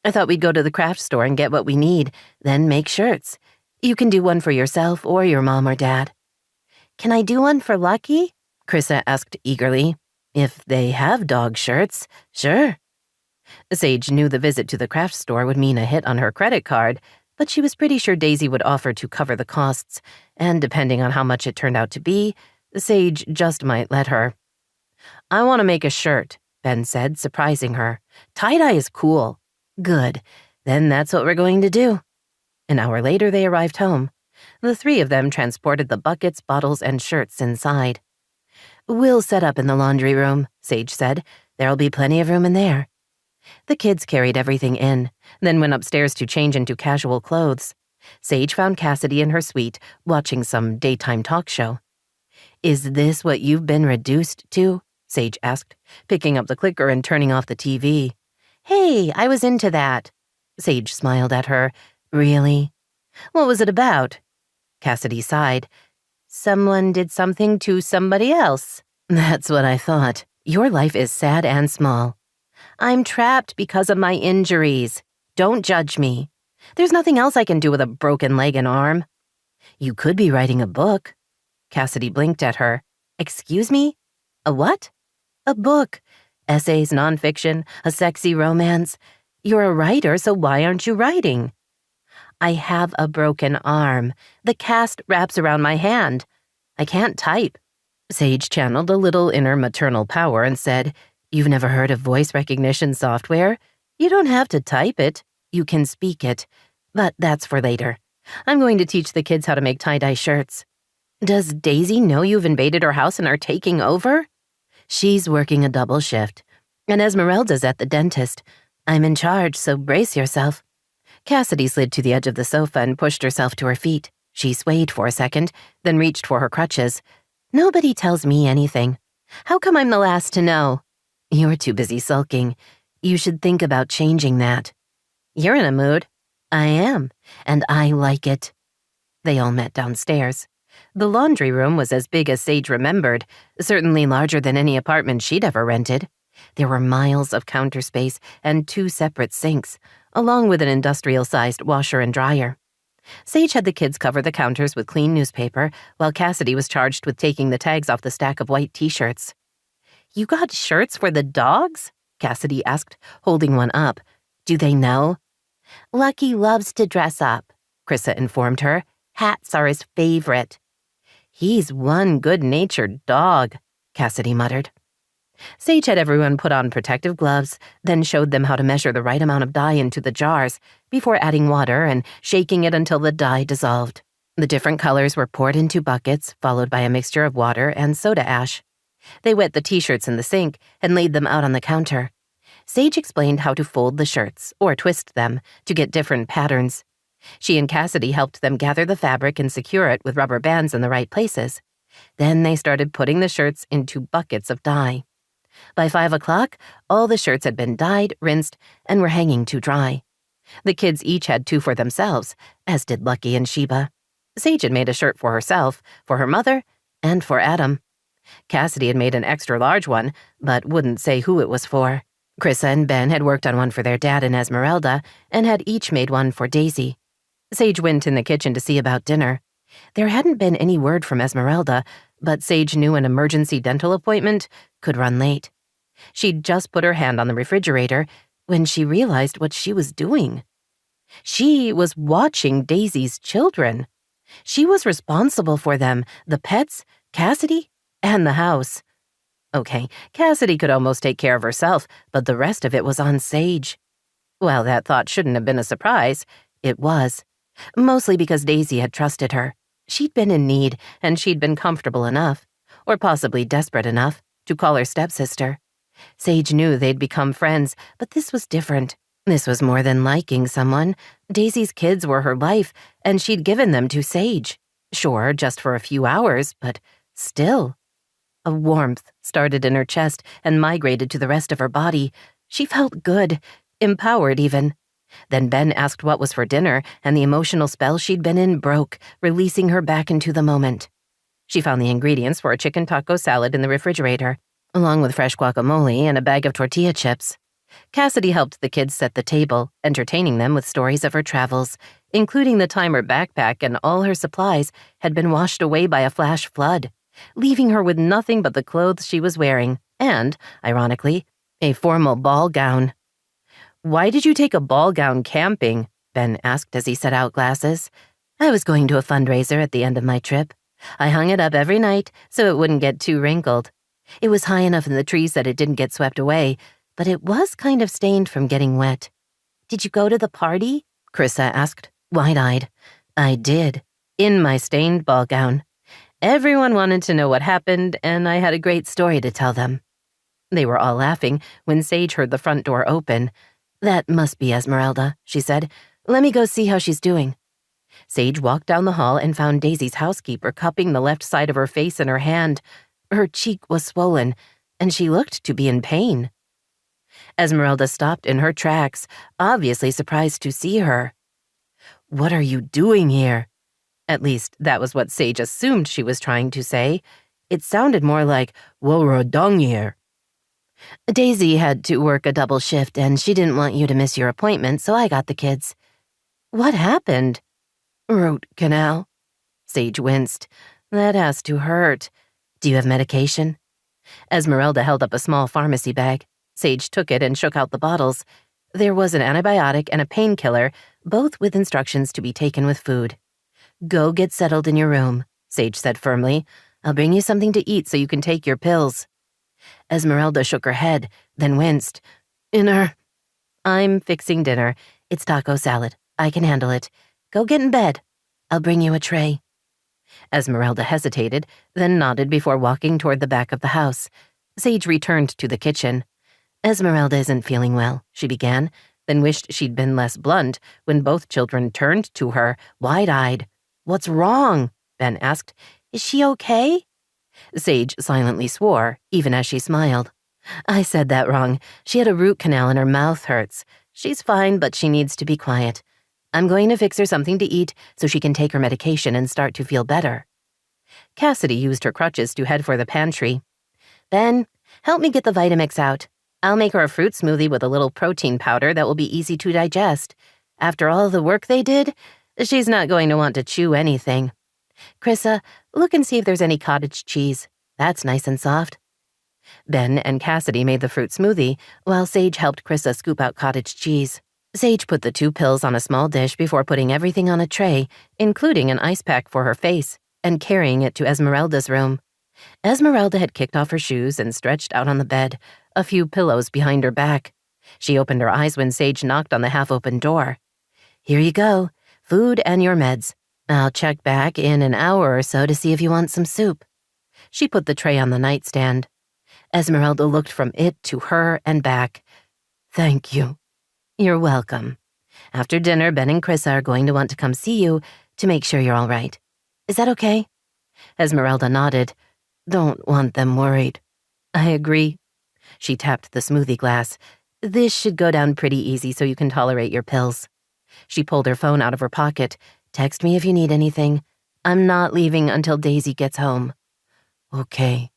I thought we'd go to the craft store and get what we need, then make shirts. You can do one for yourself or your mom or dad. Can I do one for Lucky? Chrissa asked eagerly. If they have dog shirts, sure. Sage knew the visit to the craft store would mean a hit on her credit card, but she was pretty sure Daisy would offer to cover the costs, and depending on how much it turned out to be, Sage just might let her. I want to make a shirt, Ben said, surprising her. Tie-dye is cool. Good. Then that's what we're going to do. An hour later, they arrived home. The three of them transported the buckets, bottles, and shirts inside. We'll set up in the laundry room, Sage said. There'll be plenty of room in there. The kids carried everything in, then went upstairs to change into casual clothes. Sage found Cassidy in her suite, watching some daytime talk show. Is this what you've been reduced to? Sage asked, picking up the clicker and turning off the TV. Hey, I was into that. Sage smiled at her. Really? What was it about? Cassidy sighed. Someone did something to somebody else. That's what I thought. Your life is sad and small. I'm trapped because of my injuries. Don't judge me. There's nothing else I can do with a broken leg and arm. You could be writing a book. Cassidy blinked at her. Excuse me? A what? A book. Essays, nonfiction, a sexy romance. You're a writer, so why aren't you writing? I have a broken arm. The cast wraps around my hand. I can't type. Sage channeled a little inner maternal power and said, You've never heard of voice recognition software? You don't have to type it. You can speak it. But that's for later. I'm going to teach the kids how to make tie-dye shirts. Does Daisy know you've invaded her house and are taking over? She's working a double shift. And Esmeralda's at the dentist. I'm in charge, so brace yourself. Cassidy slid to the edge of the sofa and pushed herself to her feet. She swayed for a second, then reached for her crutches. Nobody tells me anything. How come I'm the last to know? You're too busy sulking. You should think about changing that. You're in a mood. I am, and I like it. They all met downstairs. The laundry room was as big as Sage remembered, certainly larger than any apartment she'd ever rented. There were miles of counter space and 2 separate sinks, along with an industrial-sized washer and dryer. Sage had the kids cover the counters with clean newspaper, while Cassidy was charged with taking the tags off the stack of white t-shirts. You got shirts for the dogs? Cassidy asked, holding one up. Do they know? Lucky loves to dress up, Chrissa informed her. Hats are his favorite. He's one good-natured dog, Cassidy muttered. Sage had everyone put on protective gloves, then showed them how to measure the right amount of dye into the jars before adding water and shaking it until the dye dissolved. The different colors were poured into buckets, followed by a mixture of water and soda ash. They wet the t-shirts in the sink and laid them out on the counter. Sage explained how to fold the shirts, or twist them, to get different patterns. She and Cassidy helped them gather the fabric and secure it with rubber bands in the right places. Then they started putting the shirts into buckets of dye. By 5 o'clock, all the shirts had been dyed, rinsed, and were hanging to dry. The kids each had 2 for themselves, as did Lucky and Sheba. Sage had made a shirt for herself, for her mother, and for Adam. Cassidy had made an extra large one, but wouldn't say who it was for. Chrissa and Ben had worked on one for their dad and Esmeralda, and had each made one for Daisy. Sage went in the kitchen to see about dinner. There hadn't been any word from Esmeralda, but Sage knew an emergency dental appointment could run late. She'd just put her hand on the refrigerator when she realized what she was doing. She was watching Daisy's children. She was responsible for them, the pets, Cassidy, and the house. Okay, Cassidy could almost take care of herself, but the rest of it was on Sage. Well, that thought shouldn't have been a surprise. It was. Mostly because Daisy had trusted her. She'd been in need, and she'd been comfortable enough, or possibly desperate enough, to call her stepsister. Sage knew they'd become friends, but this was different. This was more than liking someone. Daisy's kids were her life, and she'd given them to Sage. Sure, just for a few hours, but still. A warmth started in her chest and migrated to the rest of her body. She felt good, empowered even. Then Ben asked what was for dinner, and the emotional spell she'd been in broke, releasing her back into the moment. She found the ingredients for a chicken taco salad in the refrigerator, along with fresh guacamole and a bag of tortilla chips. Cassidy helped the kids set the table, entertaining them with stories of her travels, including the time her backpack and all her supplies had been washed away by a flash flood, leaving her with nothing but the clothes she was wearing and, ironically, a formal ball gown. "Why did you take a ball gown camping?" Ben asked as he set out glasses. "I was going to a fundraiser at the end of my trip. I hung it up every night so it wouldn't get too wrinkled. It was high enough in the trees that it didn't get swept away, but it was kind of stained from getting wet." "Did you go to the party?" Krissa asked, wide-eyed. "I did, in my stained ball gown. Everyone wanted to know what happened, and I had a great story to tell them." They were all laughing when Sage heard the front door open. "That must be Esmeralda," she said. "Let me go see how she's doing." Sage walked down the hall and found Daisy's housekeeper cupping the left side of her face in her hand. Her cheek was swollen, and she looked to be in pain. Esmeralda stopped in her tracks, obviously surprised to see her. "What are you doing here?" At least, that was what Sage assumed she was trying to say. It sounded more like, "What were done here?" "Daisy had to work a double shift, and she didn't want you to miss your appointment, so I got the kids." "What happened?" "Root canal." Sage winced. "That has to hurt. Do you have medication?" Esmeralda held up a small pharmacy bag. Sage took it and shook out the bottles. There was an antibiotic and a painkiller, both with instructions to be taken with food. "Go get settled in your room," Sage said firmly. "I'll bring you something to eat so you can take your pills." Esmeralda shook her head, then winced. "I'm fixing dinner. It's taco salad. I can handle it. Go get in bed. I'll bring you a tray." Esmeralda hesitated, then nodded before walking toward the back of the house. Sage returned to the kitchen. "Esmeralda isn't feeling well," she began, then wished she'd been less blunt when both children turned to her, wide-eyed. "What's wrong?" Ben asked. "Is she okay?" Sage silently swore, even as she smiled. "I said that wrong. She had a root canal and her mouth hurts. She's fine, but she needs to be quiet. I'm going to fix her something to eat so she can take her medication and start to feel better." Cassidy used her crutches to head for the pantry. "Ben, help me get the Vitamix out. I'll make her a fruit smoothie with a little protein powder that will be easy to digest. After all the work they did, she's not going to want to chew anything. Krissa, look and see if there's any cottage cheese. That's nice and soft." Ben and Cassidy made the fruit smoothie, while Sage helped Krissa scoop out cottage cheese. Sage put the 2 pills on a small dish before putting everything on a tray, including an ice pack for her face, and carrying it to Esmeralda's room. Esmeralda had kicked off her shoes and stretched out on the bed, a few pillows behind her back. She opened her eyes when Sage knocked on the half-open door. "Here you go, food and your meds. I'll check back in an hour or so to see if you want some soup." She put the tray on the nightstand. Esmeralda looked from it to her and back. "Thank you." "You're welcome. After dinner, Ben and Krissa are going to want to come see you to make sure you're all right. Is that okay?" Esmeralda nodded. "Don't want them worried." "I agree." She tapped the smoothie glass. "This should go down pretty easy so you can tolerate your pills." She pulled her phone out of her pocket. "Text me if you need anything. I'm not leaving until Daisy gets home." "Okay."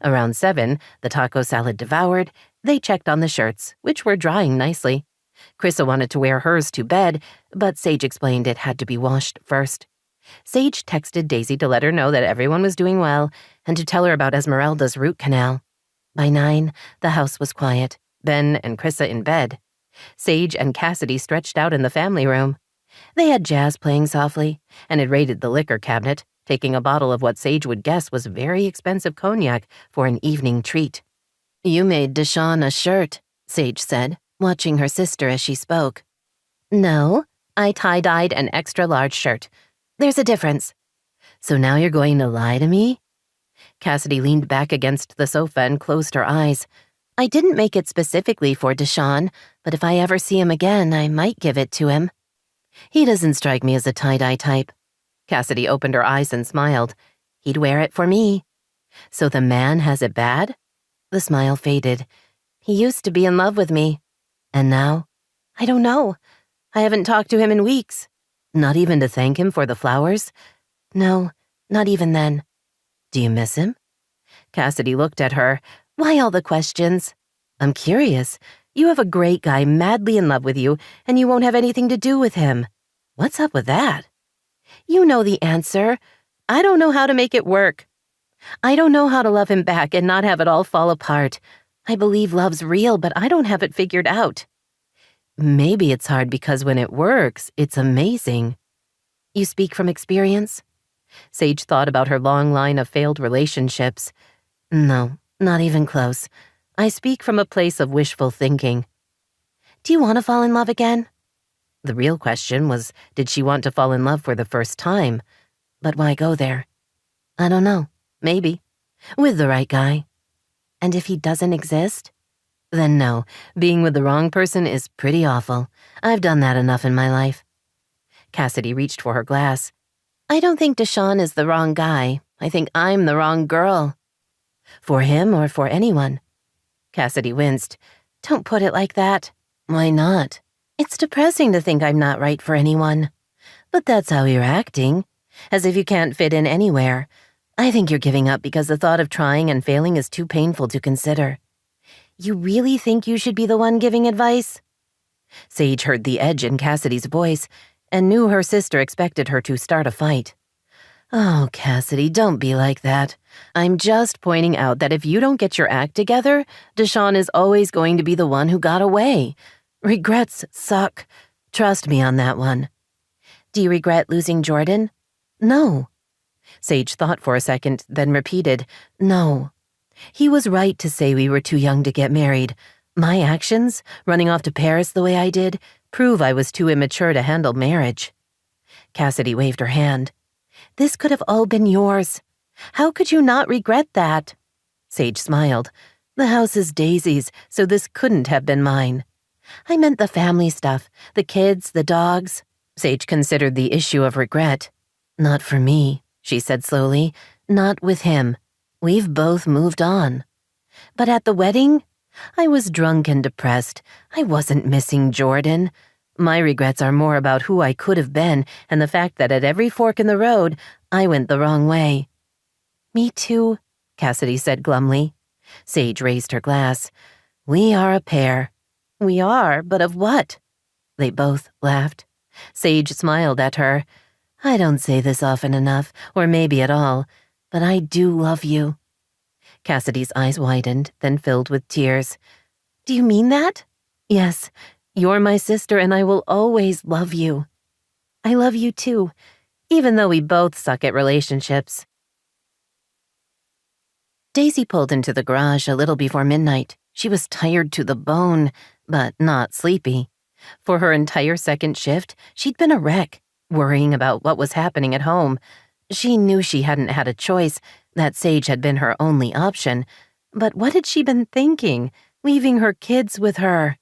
Around 7, the taco salad devoured, they checked on the shirts, which were drying nicely. Krissa wanted to wear hers to bed, but Sage explained it had to be washed first. Sage texted Daisy to let her know that everyone was doing well and to tell her about Esmeralda's root canal. By 9, the house was quiet, Ben and Chrissa in bed. Sage and Cassidy stretched out in the family room. They had jazz playing softly and had raided the liquor cabinet, taking a bottle of what Sage would guess was very expensive cognac for an evening treat. "You made Deshawn a shirt," Sage said, watching her sister as she spoke. "No, I tie-dyed an extra-large shirt. There's a difference." "So now you're going to lie to me?" Cassidy leaned back against the sofa and closed her eyes. "I didn't make it specifically for Deshawn, but if I ever see him again, I might give it to him." "He doesn't strike me as a tie-dye type." Cassidy opened her eyes and smiled. "He'd wear it for me." "So the man has it bad?" The smile faded. "He used to be in love with me. And now? I don't know. I haven't talked to him in weeks." "Not even to thank him for the flowers?" "No, not even then." "Do you miss him?" Cassidy looked at her. "Why all the questions?" "I'm curious. You have a great guy madly in love with you, and you won't have anything to do with him. What's up with that?" "You know the answer. I don't know how to make it work. I don't know how to love him back and not have it all fall apart. I believe love's real, but I don't have it figured out." "Maybe it's hard because when it works, it's amazing." "You speak from experience?" Sage thought about her long line of failed relationships. "No, not even close. I speak from a place of wishful thinking." "Do you want to fall in love again?" The real question was, did she want to fall in love for the first time? But why go there? "I don't know. Maybe. With the right guy." "And if he doesn't exist?" "Then no. Being with the wrong person is pretty awful. I've done that enough in my life." Cassidy reached for her glass. "I don't think Deshawn is the wrong guy. I think I'm the wrong girl." "For him or for anyone?" Cassidy winced. "Don't put it like that." "Why not?" "It's depressing to think I'm not right for anyone." "But that's how you're acting. As if you can't fit in anywhere. I think you're giving up because the thought of trying and failing is too painful to consider." "You really think you should be the one giving advice?" Sage heard the edge in Cassidy's voice and knew her sister expected her to start a fight. "Oh, Cassidy, don't be like that. I'm just pointing out that if you don't get your act together, Deshawn is always going to be the one who got away. Regrets suck. Trust me on that one." "Do you regret losing Jordan?" "No." Sage thought for a second, then repeated, "No. He was right to say we were too young to get married. My actions, running off to Paris the way I did, prove I was too immature to handle marriage." Cassidy waved her hand. "This could have all been yours. How could you not regret that?" Sage smiled. "The house is Daisy's, so this couldn't have been mine." "I meant the family stuff, the kids, the dogs." Sage considered the issue of regret. "Not for me," she said slowly. "Not with him. We've both moved on." "But at the wedding?" "I was drunk and depressed. I wasn't missing Jordan. My regrets are more about who I could have been and the fact that at every fork in the road, I went the wrong way." "Me too," Cassidy said glumly. Sage raised her glass. "We are a pair." "We are, but of what?" They both laughed. Sage smiled at her. "I don't say this often enough, or maybe at all, but I do love you." Cassidy's eyes widened, then filled with tears. "Do you mean that?" "Yes. You're my sister, and I will always love you." "I love you too, even though we both suck at relationships." Daisy pulled into the garage a little before midnight. She was tired to the bone, but not sleepy. For her entire second shift, she'd been a wreck, worrying about what was happening at home. She knew she hadn't had a choice, that Sage had been her only option. But what had she been thinking, leaving her kids with her?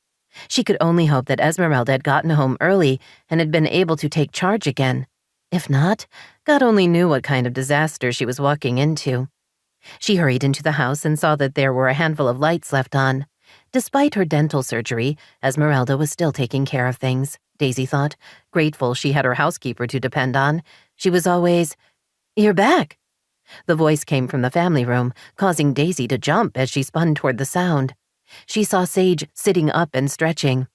She could only hope that Esmeralda had gotten home early and had been able to take charge again. If not, God only knew what kind of disaster she was walking into. She hurried into the house and saw that there were a handful of lights left on. Despite her dental surgery, Esmeralda was still taking care of things, Daisy thought, grateful she had her housekeeper to depend on. She was always, "You're back." The voice came from the family room, causing Daisy to jump as she spun toward the sound. She saw Sage sitting up and stretching.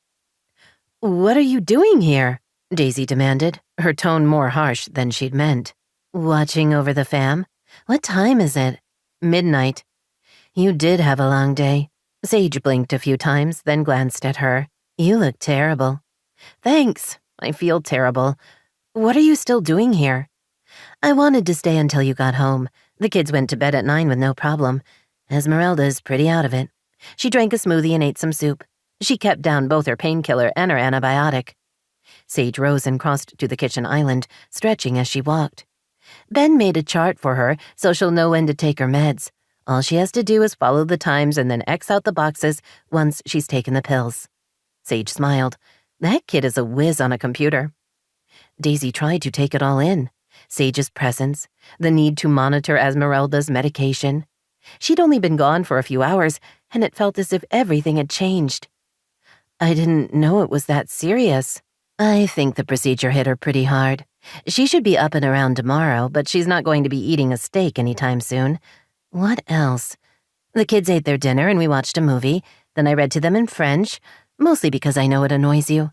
"What are you doing here?" Daisy demanded, her tone more harsh than she'd meant. Watching over the fam? What time is it? Midnight. You did have a long day. Sage blinked a few times, then glanced at her. You look terrible. Thanks. I feel terrible. What are you still doing here? I wanted to stay until you got home. The kids went to bed at 9 with no problem. Esmeralda's pretty out of it. She drank a smoothie and ate some soup. She kept down both her painkiller and her antibiotic. Sage rose and crossed to the kitchen island, stretching as she walked. Ben made a chart for her so she'll know when to take her meds. All she has to do is follow the times and then X out the boxes once she's taken the pills. Sage smiled. That kid is a whiz on a computer. Daisy tried to take it all in. Sage's presence, the need to monitor Esmeralda's medication. She'd only been gone for a few hours, and it felt as if everything had changed. I didn't know it was that serious. I think the procedure hit her pretty hard. She should be up and around tomorrow, but she's not going to be eating a steak anytime soon. What else? The kids ate their dinner and we watched a movie. Then I read to them in French, mostly because I know it annoys you.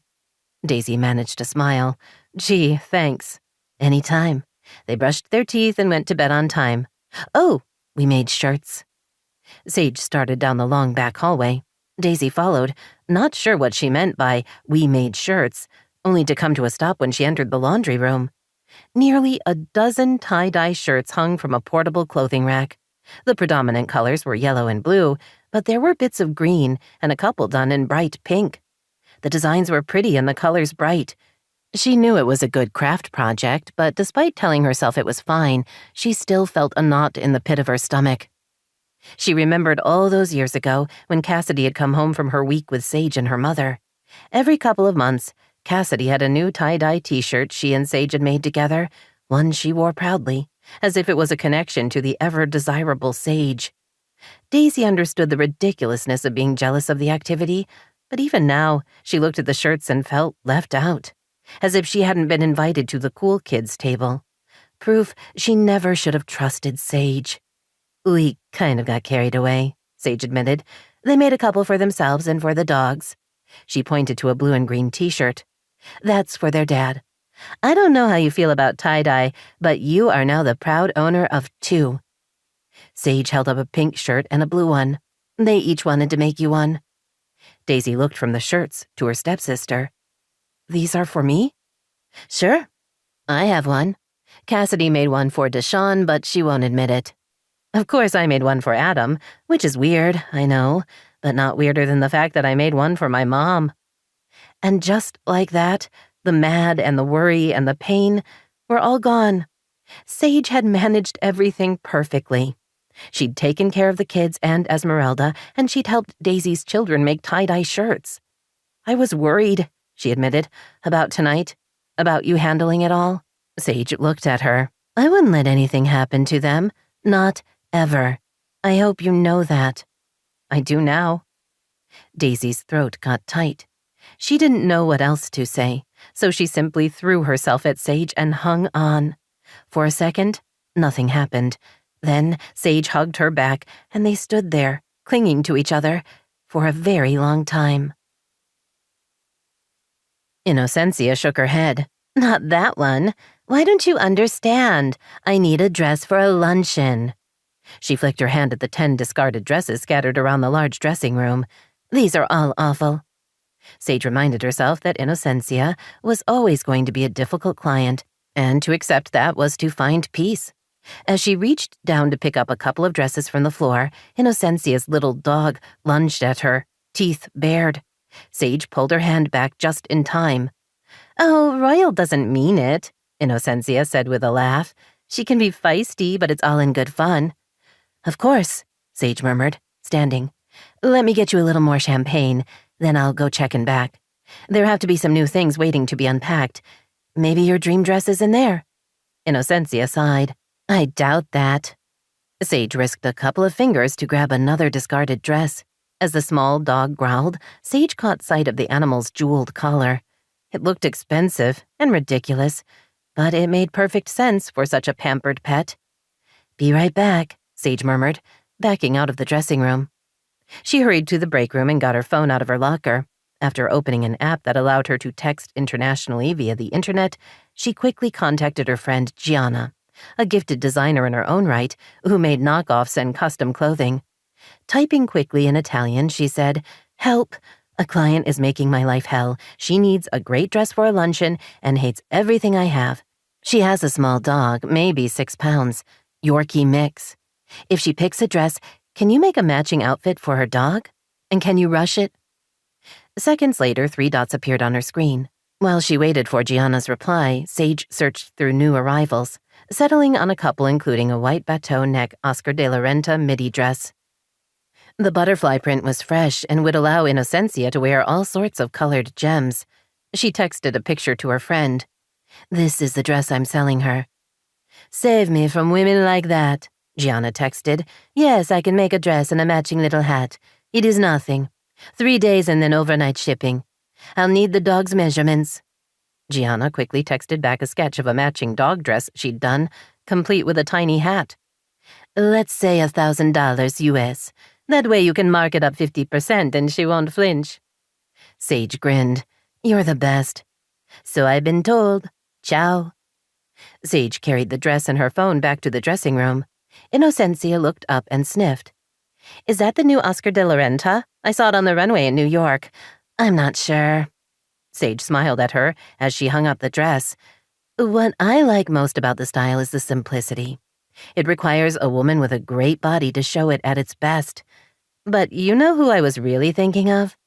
Daisy managed to smile. Gee, thanks. Anytime. They brushed their teeth and went to bed on time. Oh, we made shirts. Sage started down the long back hallway. Daisy followed, not sure what she meant by we made shirts, only to come to a stop when she entered the laundry room. Nearly a dozen tie-dye shirts hung from a portable clothing rack. The predominant colors were yellow and blue, but there were bits of green and a couple done in bright pink. The designs were pretty and the colors bright. She knew it was a good craft project, but despite telling herself it was fine, she still felt a knot in the pit of her stomach. She remembered all those years ago when Cassidy had come home from her week with Sage and her mother. Every couple of months, Cassidy had a new tie-dye t-shirt she and Sage had made together, one she wore proudly, as if it was a connection to the ever-desirable Sage. Daisy understood the ridiculousness of being jealous of the activity, but even now, she looked at the shirts and felt left out, as if she hadn't been invited to the cool kids' table. Proof she never should have trusted Sage. We kind of got carried away, Sage admitted. They made a couple for themselves and for the dogs. She pointed to a blue and green t-shirt. That's for their dad. I don't know how you feel about tie-dye, but you are now the proud owner of 2. Sage held up a pink shirt and a blue one. They each wanted to make you one. Daisy looked from the shirts to her stepsister. These are for me? Sure. I have one. Cassidy made one for Deshawn, but she won't admit it. Of course I made one for Adam, which is weird, I know, but not weirder than the fact that I made one for my mom. And just like that, the mad and the worry and the pain were all gone. Sage had managed everything perfectly. She'd taken care of the kids and Esmeralda, and she'd helped Daisy's children make tie-dye shirts. I was worried, she admitted, about tonight, about you handling it all. Sage looked at her. I wouldn't let anything happen to them. Not ever. I hope you know that. I do now. Daisy's throat got tight. She didn't know what else to say, so she simply threw herself at Sage and hung on. For a second, nothing happened. Then Sage hugged her back, and they stood there, clinging to each other, for a very long time. Innocencia shook her head. Not that one. Why don't you understand? I need a dress for a luncheon. She flicked her hand at the 10 discarded dresses scattered around the large dressing room. These are all awful. Sage reminded herself that Innocencia was always going to be a difficult client, and to accept that was to find peace. As she reached down to pick up a couple of dresses from the floor, Innocencia's little dog lunged at her, teeth bared. Sage pulled her hand back just in time. Oh, Royal doesn't mean it, Innocencia said with a laugh. She can be feisty, but it's all in good fun. Of course, Sage murmured, standing. Let me get you a little more champagne, then I'll go check in back. There have to be some new things waiting to be unpacked. Maybe your dream dress is in there. Innocencia sighed. I doubt that. Sage risked a couple of fingers to grab another discarded dress. As the small dog growled, Sage caught sight of the animal's jeweled collar. It looked expensive and ridiculous, but it made perfect sense for such a pampered pet. Be right back, Sage murmured, backing out of the dressing room. She hurried to the break room and got her phone out of her locker. After opening an app that allowed her to text internationally via the internet, she quickly contacted her friend Gianna, a gifted designer in her own right who made knockoffs and custom clothing. Typing quickly in Italian, she said, "Help! A client is making my life hell. She needs a great dress for a luncheon and hates everything I have. She has a small dog, maybe 6 pounds, Yorkie mix. If she picks a dress, can you make a matching outfit for her dog? And can you rush it?" Seconds later, 3 dots appeared on her screen. While she waited for Gianna's reply, Sage searched through new arrivals, settling on a couple including a white bateau neck Oscar de la Renta midi dress. The butterfly print was fresh and would allow Innocencia to wear all sorts of colored gems. She texted a picture to her friend. "This is the dress I'm selling her." "Save me from women like that," Gianna texted. "Yes, I can make a dress and a matching little hat. It is nothing. 3 days and then overnight shipping. I'll need the dog's measurements." Gianna quickly texted back a sketch of a matching dog dress she'd done, complete with a tiny hat. "Let's say $1,000 US. That way you can mark it up 50% and she won't flinch." Sage grinned. "You're the best." "So I've been told. Ciao." Sage carried the dress and her phone back to the dressing room. Innocencia looked up and sniffed. "Is that the new Oscar de la Renta? I saw it on the runway in New York. I'm not sure." Sage smiled at her as she hung up the dress. "What I like most about the style is the simplicity. It requires a woman with a great body to show it at its best. But you know who I was really thinking of?"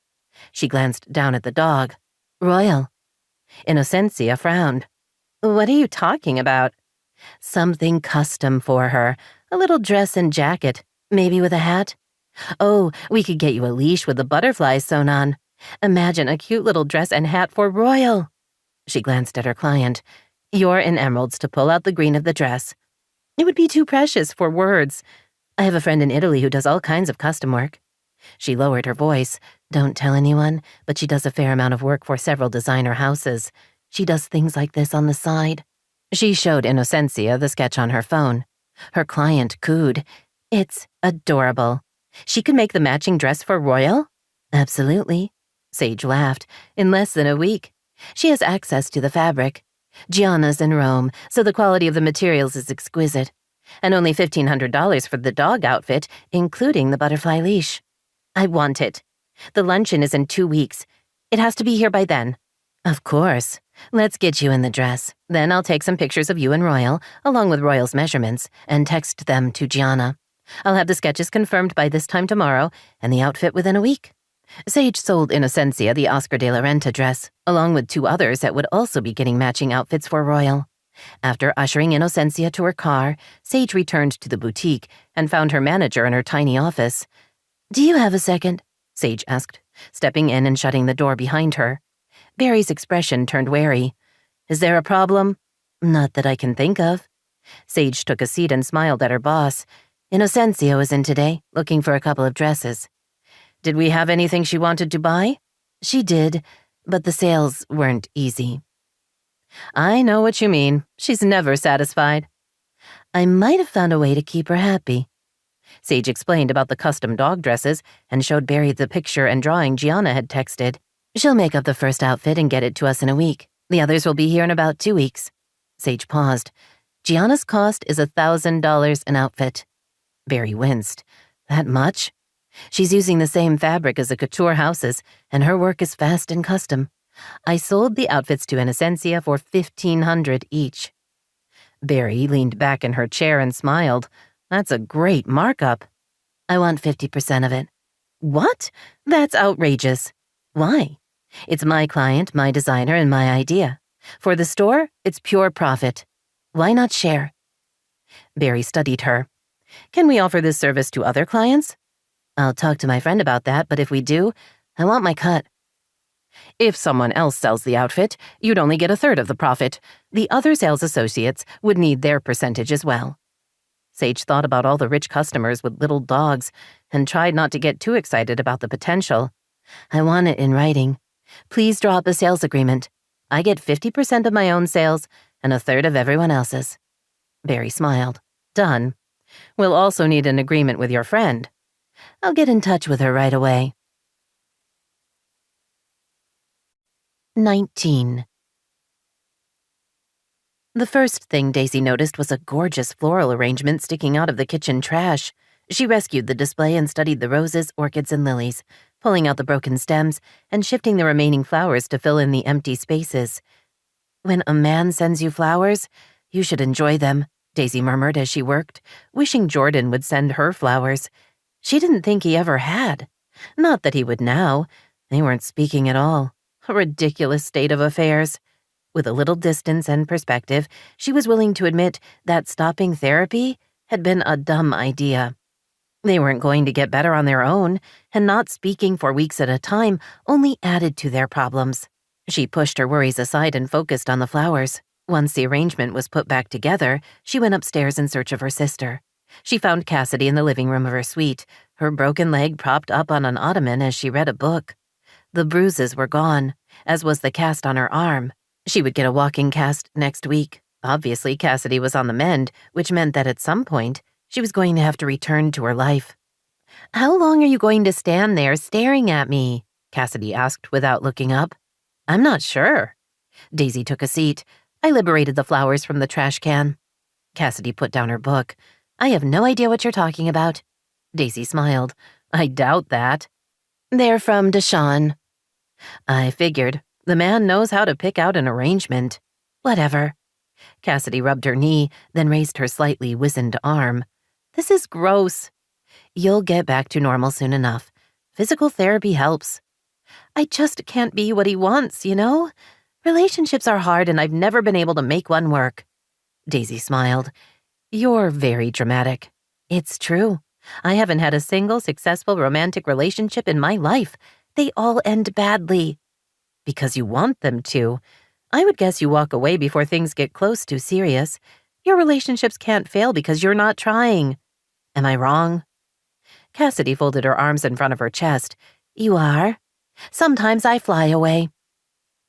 She glanced down at the dog. "Royal." Innocencia frowned. "What are you talking about?" "Something custom for her. A little dress and jacket, maybe with a hat. Oh, we could get you a leash with the butterflies sewn on. Imagine a cute little dress and hat for Royal." She glanced at her client. "You're in emeralds to pull out the green of the dress. It would be too precious for words. I have a friend in Italy who does all kinds of custom work." She lowered her voice. "Don't tell anyone, but she does a fair amount of work for several designer houses. She does things like this on the side." She showed Innocencia the sketch on her phone. Her client cooed. "It's adorable. She could make the matching dress for Royal?" "Absolutely." Sage laughed. "In less than a week. She has access to the fabric. Gianna's in Rome, so the quality of the materials is exquisite. And only $1,500 for the dog outfit, including the butterfly leash. I want it. The luncheon is in 2 weeks. It has to be here by then." "Of course. Let's get you in the dress. Then I'll take some pictures of you and Royal, along with Royal's measurements, and text them to Gianna. I'll have the sketches confirmed by this time tomorrow, and the outfit within a week." Sage sold Innocencia the Oscar de la Renta dress, along with 2 others that would also be getting matching outfits for Royal. After ushering Innocencia to her car, Sage returned to the boutique and found her manager in her tiny office. "Do you have a second?" Sage asked, stepping in and shutting the door behind her. Barry's expression turned wary. "Is there a problem?" "Not that I can think of." Sage took a seat and smiled at her boss. "Innocencia was in today, looking for a couple of dresses." "Did we have anything she wanted to buy?" "She did, but the sales weren't easy." "I know what you mean. She's never satisfied." "I might have found a way to keep her happy." Sage explained about the custom dog dresses and showed Barry the picture and drawing Gianna had texted. "She'll make up the first outfit and get it to us in a week. The others will be here in about 2 weeks." Sage paused. "Gianna's cost is $1,000 an outfit." Barry winced. "That much?" "She's using the same fabric as the couture houses, and her work is fast and custom. I sold the outfits to Innocencia for $1,500 each." Barry leaned back in her chair and smiled. "That's a great markup." "I want 50% of it." "What? That's outrageous." "Why? It's my client, my designer, and my idea. For the store, it's pure profit. Why not share?" Barry studied her. "Can we offer this service to other clients?" "I'll talk to my friend about that, but if we do, I want my cut." "If someone else sells the outfit, you'd only get 1/3 of the profit. The other sales associates would need their percentage as well." Sage thought about all the rich customers with little dogs and tried not to get too excited about the potential. "I want it in writing. Please draw up a sales agreement. I get 50% of my own sales and 1/3 of everyone else's." Barry smiled. "Done. We'll also need an agreement with your friend." "I'll get in touch with her right away." 19. The first thing Daisy noticed was a gorgeous floral arrangement sticking out of the kitchen trash. She rescued the display and studied the roses, orchids, and lilies, pulling out the broken stems and shifting the remaining flowers to fill in the empty spaces. When a man sends you flowers, you should enjoy them, Daisy murmured as she worked, wishing Jordan would send her flowers. She didn't think he ever had. Not that he would now. They weren't speaking at all. A ridiculous state of affairs. With a little distance and perspective, she was willing to admit that stopping therapy had been a dumb idea. They weren't going to get better on their own, and not speaking for weeks at a time only added to their problems. She pushed her worries aside and focused on the flowers. Once the arrangement was put back together, she went upstairs in search of her sister. She found Cassidy in the living room of her suite, her broken leg propped up on an ottoman as she read a book. The bruises were gone, as was the cast on her arm. She would get a walking cast next week. Obviously, Cassidy was on the mend, which meant that at some point, she was going to have to return to her life. "How long are you going to stand there staring at me?" Cassidy asked without looking up. "I'm not sure." Daisy took a seat. I liberated the flowers from the trash can. Cassidy put down her book. "I have no idea what you're talking about." Daisy smiled. "I doubt that." "They're from Deshawn." I figured. The man knows how to pick out an arrangement. Whatever. Cassidy rubbed her knee, then raised her slightly wizened arm. "This is gross." "You'll get back to normal soon enough. Physical therapy helps." "I just can't be what he wants, you know? Relationships are hard and I've never been able to make one work." Daisy smiled. "You're very dramatic." "It's true. I haven't had a single successful romantic relationship in my life. They all end badly." "Because you want them to. I would guess you walk away before things get close to serious. Your relationships can't fail because you're not trying. Am I wrong?" Cassidy folded her arms in front of her chest. "You are. Sometimes I fly away."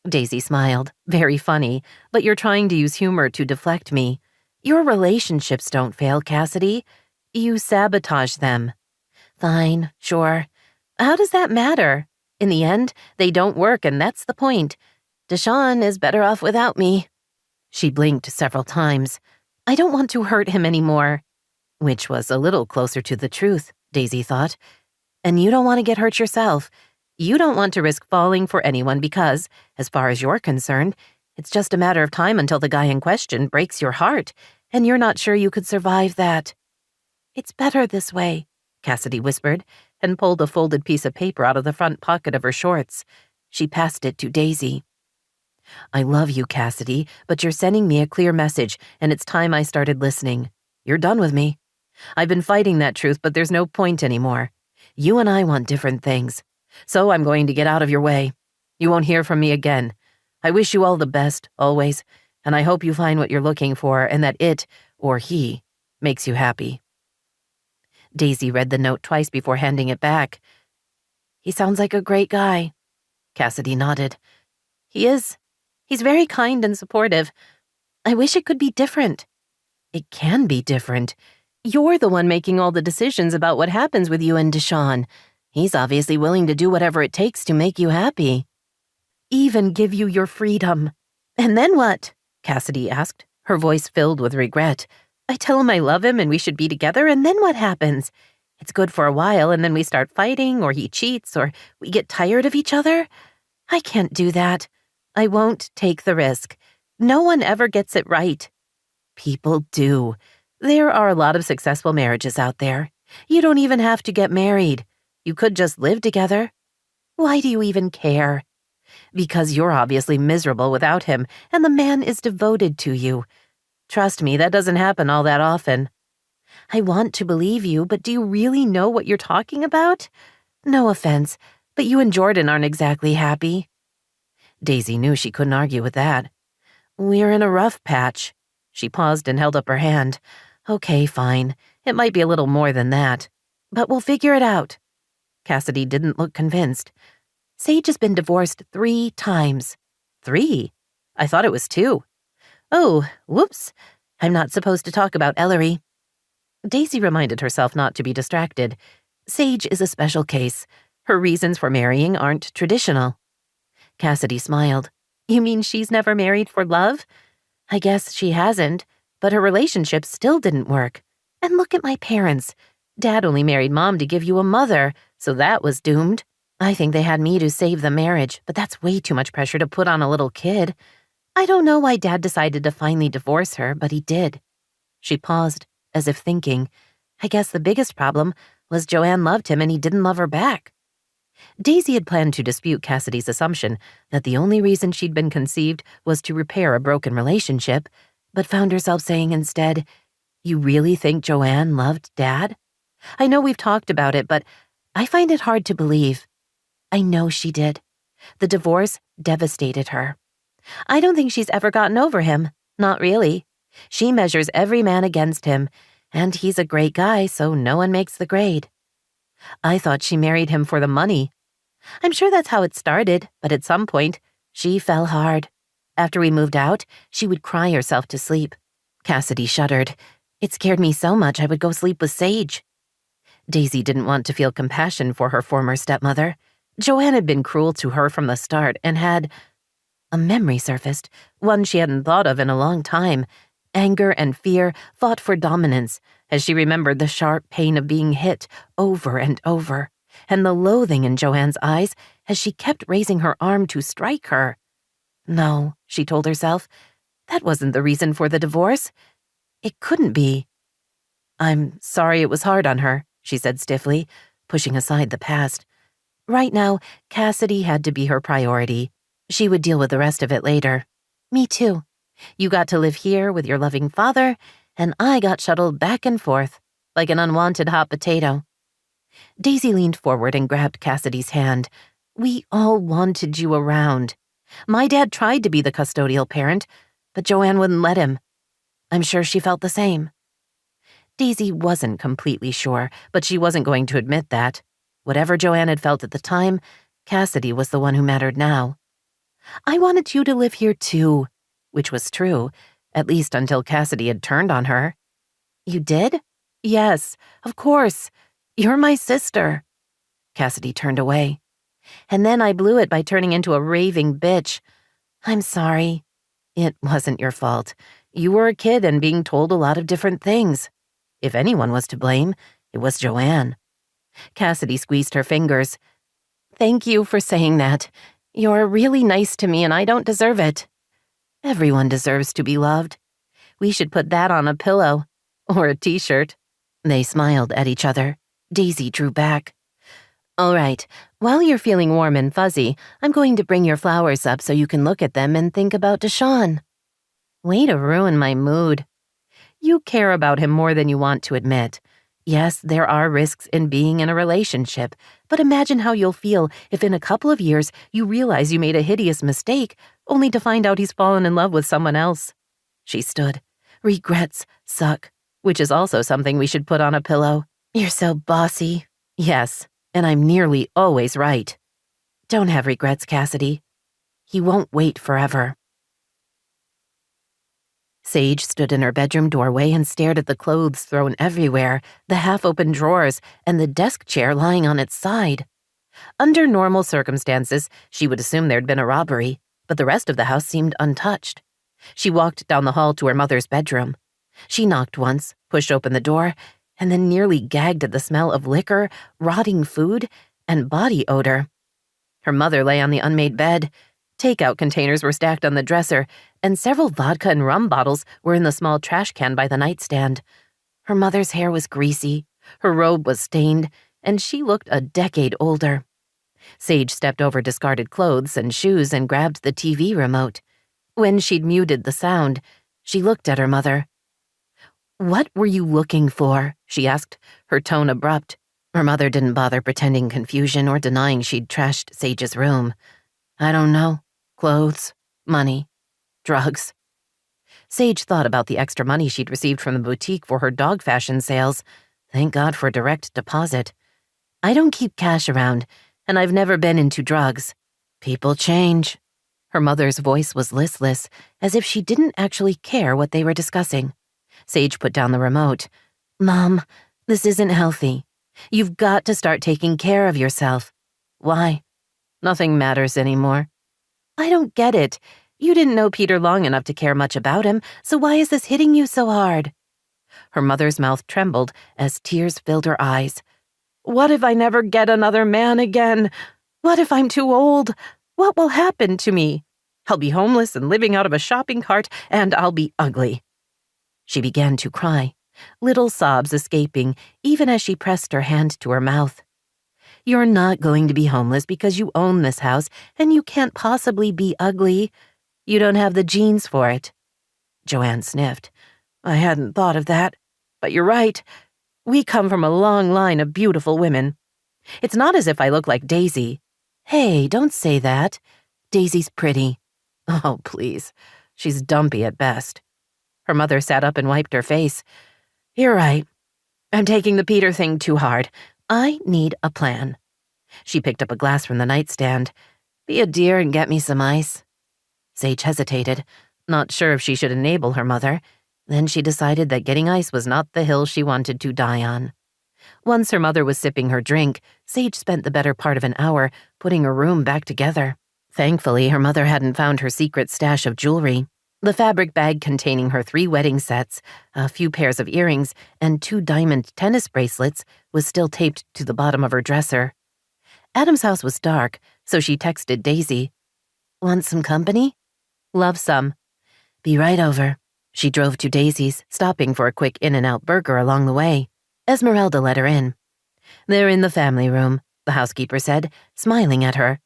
Daisy smiled. "Very funny, but you're trying to use humor to deflect me. Your relationships don't fail, Cassidy. You sabotage them." "Fine, sure. How does that matter? In the end, they don't work, and that's the point. Deshawn is better off without me." She blinked several times. "I don't want to hurt him anymore." Which was a little closer to the truth, Daisy thought. "And you don't want to get hurt yourself. You don't want to risk falling for anyone because, as far as you're concerned, it's just a matter of time until the guy in question breaks your heart, and you're not sure you could survive that." "It's better this way," Cassidy whispered, and pulled a folded piece of paper out of the front pocket of her shorts. She passed it to Daisy. "I love you, Cassidy, but you're sending me a clear message, and it's time I started listening. You're done with me. I've been fighting that truth, but there's no point anymore. You and I want different things. So I'm going to get out of your way. You won't hear from me again. I wish you all the best, always, and I hope you find what you're looking for and that it, or he, makes you happy." Daisy read the note twice before handing it back. "He sounds like a great guy." Cassidy nodded. "He is. He's very kind and supportive. I wish it could be different." "It can be different. You're the one making all the decisions about what happens with you and Deshawn. He's obviously willing to do whatever it takes to make you happy. Even give you your freedom." "And then what?" Cassidy asked, her voice filled with regret. "I tell him I love him and we should be together, and then what happens? It's good for a while, and then we start fighting, or he cheats, or we get tired of each other. I can't do that. I won't take the risk. No one ever gets it right." "People do. There are a lot of successful marriages out there. You don't even have to get married. You could just live together." "Why do you even care?" "Because you're obviously miserable without him, and the man is devoted to you. Trust me, that doesn't happen all that often." "I want to believe you, but do you really know what you're talking about? No offense, but you and Jordan aren't exactly happy." Daisy knew she couldn't argue with that. "We're in a rough patch." She paused and held up her hand. "Okay, fine. It might be a little more than that. But we'll figure it out." Cassidy didn't look convinced. "Sage has been divorced 3 times. 3? I thought it was 2. Oh, whoops. I'm not supposed to talk about Ellery." Daisy reminded herself not to be distracted. Sage is a special case. Her reasons for marrying aren't traditional. Cassidy smiled. You mean she's never married for love? I guess she hasn't, but her relationship still didn't work. And look at my parents. Dad only married Mom to give you a mother, so that was doomed. I think they had me to save the marriage, but that's way too much pressure to put on a little kid. I don't know why Dad decided to finally divorce her, but he did. She paused, as if thinking. I guess the biggest problem was Joanne loved him and he didn't love her back. Daisy had planned to dispute Cassidy's assumption that the only reason she'd been conceived was to repair a broken relationship, but found herself saying instead, "You really think Joanne loved Dad? I know we've talked about it, but I find it hard to believe." I know she did. The divorce devastated her. I don't think she's ever gotten over him. Not really. She measures every man against him, and he's a great guy, so no one makes the grade. I thought she married him for the money. I'm sure that's how it started, but at some point, she fell hard. After we moved out, she would cry herself to sleep. Cassidy shuddered. It scared me so much I would go sleep with Sage. Daisy didn't want to feel compassion for her former stepmother. Joanne had been cruel to her from the start and had... A memory surfaced, one she hadn't thought of in a long time. Anger and fear fought for dominance as she remembered the sharp pain of being hit over and over, and the loathing in Joanne's eyes as she kept raising her arm to strike her. No, she told herself, that wasn't the reason for the divorce. It couldn't be. I'm sorry it was hard on her, she said stiffly, pushing aside the past. Right now, Cassidy had to be her priority. She would deal with the rest of it later. Me too. You got to live here with your loving father, and I got shuttled back and forth, like an unwanted hot potato. Daisy leaned forward and grabbed Cassidy's hand. We all wanted you around. My dad tried to be the custodial parent, but Joanne wouldn't let him. I'm sure she felt the same. Daisy wasn't completely sure, but she wasn't going to admit that. Whatever Joanne had felt at the time, Cassidy was the one who mattered now. I wanted you to live here too, which was true, at least until Cassidy had turned on her. You did? Yes, of course. You're my sister. Cassidy turned away. And then I blew it by turning into a raving bitch. I'm sorry. It wasn't your fault. You were a kid and being told a lot of different things. If anyone was to blame, it was Joanne. Cassidy squeezed her fingers. Thank you for saying that. You're really nice to me and I don't deserve it. Everyone deserves to be loved. We should put that on a pillow. Or a t-shirt. They smiled at each other. Daisy drew back. All right, while you're feeling warm and fuzzy, I'm going to bring your flowers up so you can look at them and think about Deshaun. Way to ruin my mood. You care about him more than you want to admit. Yes, there are risks in being in a relationship, but imagine how you'll feel if in a couple of years you realize you made a hideous mistake, only to find out he's fallen in love with someone else. She stood. Regrets suck, which is also something we should put on a pillow. You're so bossy. Yes, and I'm nearly always right. Don't have regrets, Cassidy. He won't wait forever. Sage stood in her bedroom doorway and stared at the clothes thrown everywhere, the half-open drawers, and the desk chair lying on its side. Under normal circumstances, she would assume there'd been a robbery, but the rest of the house seemed untouched. She walked down the hall to her mother's bedroom. She knocked once, pushed open the door, and then nearly gagged at the smell of liquor, rotting food, and body odor. Her mother lay on the unmade bed. Takeout containers were stacked on the dresser, and several vodka and rum bottles were in the small trash can by the nightstand. Her mother's hair was greasy, her robe was stained, and she looked a decade older. Sage stepped over discarded clothes and shoes and grabbed the TV remote. When she'd muted the sound, she looked at her mother. What were you looking for? She asked, her tone abrupt. Her mother didn't bother pretending confusion or denying she'd trashed Sage's room. I don't know. Clothes, money, drugs. Sage thought about the extra money she'd received from the boutique for her dog fashion sales. Thank God for direct deposit. I don't keep cash around, and I've never been into drugs. People change. Her mother's voice was listless, as if she didn't actually care what they were discussing. Sage put down the remote. Mom, this isn't healthy. You've got to start taking care of yourself. Why? Nothing matters anymore. I don't get it. You didn't know Peter long enough to care much about him, so why is this hitting you so hard?" Her mother's mouth trembled as tears filled her eyes. "What if I never get another man again? What if I'm too old? What will happen to me? I'll be homeless and living out of a shopping cart, and I'll be ugly." She began to cry, little sobs escaping even as she pressed her hand to her mouth. "You're not going to be homeless because you own this house, and you can't possibly be ugly. You don't have the genes for it." Joanne sniffed. "I hadn't thought of that, but you're right. We come from a long line of beautiful women. It's not as if I look like Daisy." "Hey, don't say that. Daisy's pretty." "Oh, please. She's dumpy at best." Her mother sat up and wiped her face. "You're right. I'm taking the Peter thing too hard. I need a plan." She picked up a glass from the nightstand. "Be a dear and get me some ice." Sage hesitated, not sure if she should enable her mother. Then she decided that getting ice was not the hill she wanted to die on. Once her mother was sipping her drink, Sage spent the better part of an hour putting her room back together. Thankfully, her mother hadn't found her secret stash of jewelry. The fabric bag containing her 3 wedding sets, a few pairs of earrings, and 2 diamond tennis bracelets was still taped to the bottom of her dresser. Adam's house was dark, so she texted Daisy. "Want some company?" "Love some." "Be right over." She drove to Daisy's, stopping for a quick In-N-Out burger along the way. Esmeralda let her in. "They're in the family room," the housekeeper said, smiling at her.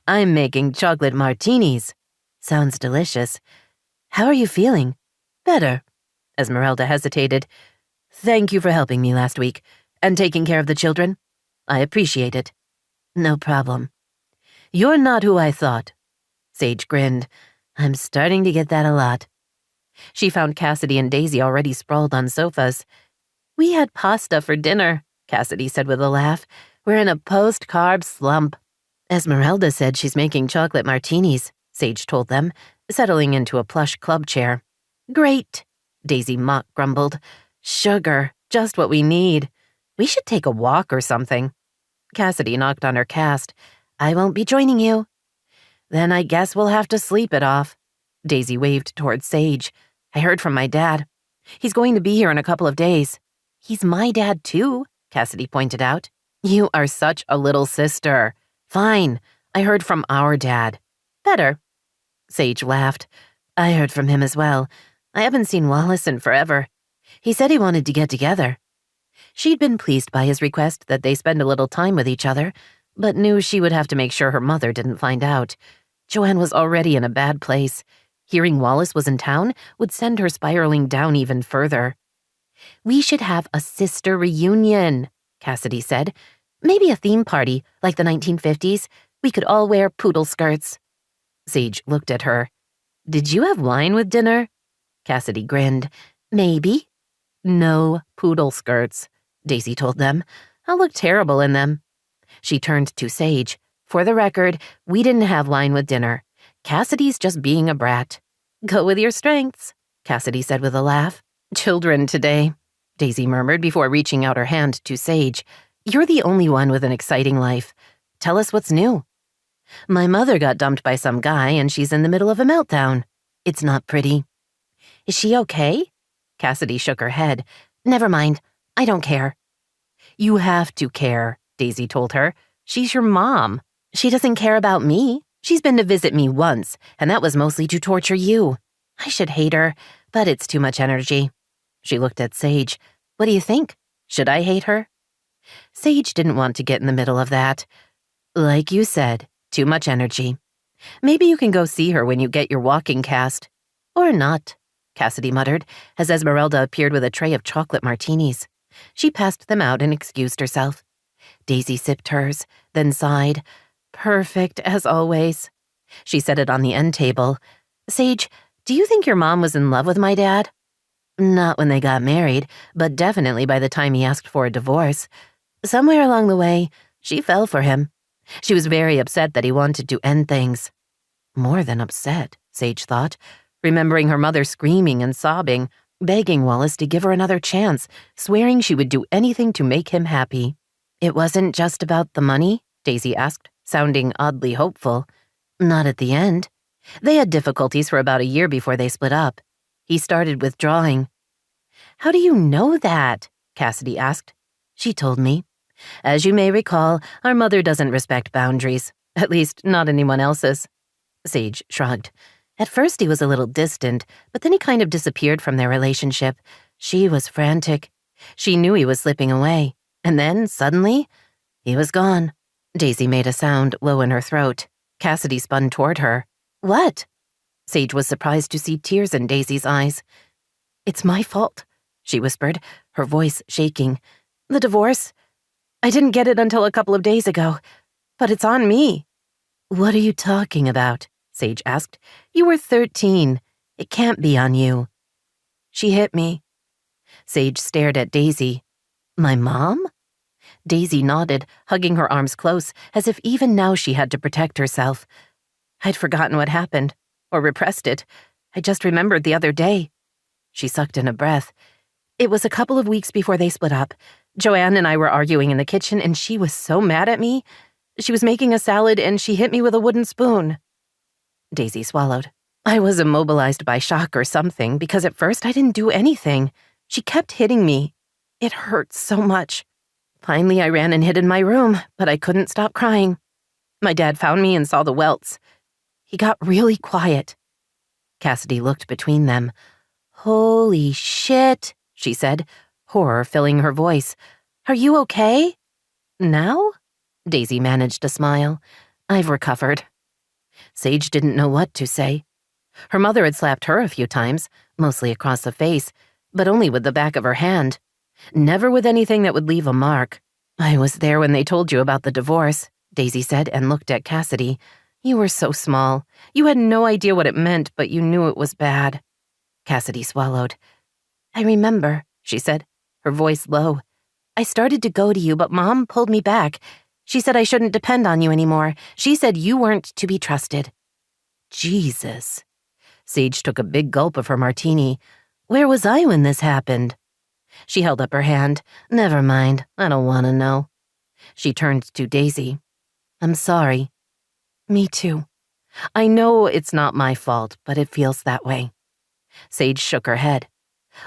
"I'm making chocolate martinis." "Sounds delicious. How are you feeling?" "Better." Esmeralda hesitated. "Thank you for helping me last week, and taking care of the children. I appreciate it." "No problem." "You're not who I thought." Sage grinned. "I'm starting to get that a lot." She found Cassidy and Daisy already sprawled on sofas. "We had pasta for dinner," Cassidy said with a laugh. "We're in a post-carb slump." "Esmeralda said she's making chocolate martinis," Sage told them, settling into a plush club chair. "Great," Daisy mock grumbled. "Sugar, just what we need. We should take a walk or something." Cassidy knocked on her cast. "I won't be joining you." "Then I guess we'll have to sleep it off." Daisy waved towards Sage. "I heard from my dad. He's going to be here in a couple of days." "He's my dad too," Cassidy pointed out. "You are such a little sister." "Fine. I heard from our dad." "Better." Sage laughed. "I heard from him as well. I haven't seen Wallace in forever. He said he wanted to get together." She'd been pleased by his request that they spend a little time with each other, but knew she would have to make sure her mother didn't find out. Joanne was already in a bad place. Hearing Wallace was in town would send her spiraling down even further. "We should have a sister reunion," Cassidy said. "Maybe a theme party, like the 1950s. We could all wear poodle skirts." Sage looked at her. "Did you have wine with dinner?" Cassidy grinned. "Maybe." "No poodle skirts," Daisy told them. "I'll look terrible in them." She turned to Sage. "For the record, we didn't have wine with dinner. Cassidy's just being a brat." "Go with your strengths," Cassidy said with a laugh. "Children today," Daisy murmured before reaching out her hand to Sage. "You're the only one with an exciting life. Tell us what's new." "My mother got dumped by some guy and she's in the middle of a meltdown. It's not pretty." "Is she okay?" Cassidy shook her head. "Never mind. I don't care." "You have to care," Daisy told her. "She's your mom. She doesn't care about me. She's been to visit me once, and that was mostly to torture you. I should hate her, but it's too much energy." She looked at Sage. "What do you think? Should I hate her?" Sage didn't want to get in the middle of that. "Like you said, too much energy. Maybe you can go see her when you get your walking cast." "Or not," Cassidy muttered, as Esmeralda appeared with a tray of chocolate martinis. She passed them out and excused herself. Daisy sipped hers, then sighed. "Perfect, as always." She set it on the end table. "Sage, do you think your mom was in love with my dad?" "Not when they got married, but definitely by the time he asked for a divorce. Somewhere along the way, she fell for him. She was very upset that he wanted to end things." More than upset, Sage thought, remembering her mother screaming and sobbing, begging Wallace to give her another chance, swearing she would do anything to make him happy. "It wasn't just about the money?" Daisy asked, sounding oddly hopeful. "Not at the end. They had difficulties for about a year before they split up. He started withdrawing. "How do you know that?" Cassidy asked. "She told me. As you may recall, our mother doesn't respect boundaries, at least not anyone else's." Sage shrugged. At first he was a little distant, but then he kind of disappeared from their relationship. She was frantic. She knew he was slipping away. And then, suddenly, he was gone. Daisy made a sound low in her throat. Cassidy spun toward her. "What?" Sage was surprised to see tears in Daisy's eyes. "It's my fault," she whispered, her voice shaking. "The divorce. I didn't get it until a couple of days ago, but it's on me." "What are you talking about?" Sage asked. "You were 13. It can't be on you." "She hit me." Sage stared at Daisy. "My mom?" Daisy nodded, hugging her arms close, as if even now she had to protect herself. "I'd forgotten what happened, or repressed it. I just remembered the other day." She sucked in a breath. "It was a couple of weeks before they split up. Joanne and I were arguing in the kitchen, and she was so mad at me. She was making a salad, and she hit me with a wooden spoon." Daisy swallowed. "I was immobilized by shock or something, because at first I didn't do anything. She kept hitting me. It hurt so much. Finally, I ran and hid in my room, but I couldn't stop crying. My dad found me and saw the welts. He got really quiet." Cassidy looked between them. "Holy shit," she said, horror filling her voice. "Are you okay?" "Now?" Daisy managed a smile. "I've recovered." Sage didn't know what to say. Her mother had slapped her a few times, mostly across the face, but only with the back of her hand. Never with anything that would leave a mark. "I was there when they told you about the divorce," Daisy said and looked at Cassidy. "You were so small. You had no idea what it meant, but you knew it was bad." Cassidy swallowed. "I remember," she said, her voice low. "I started to go to you, but Mom pulled me back. She said I shouldn't depend on you anymore. She said you weren't to be trusted." Jesus. Sage took a big gulp of her martini. "Where was I when this happened?" She held up her hand. "Never mind, I don't want to know." She turned to Daisy. "I'm sorry." "Me too. I know it's not my fault, but it feels that way." Sage shook her head.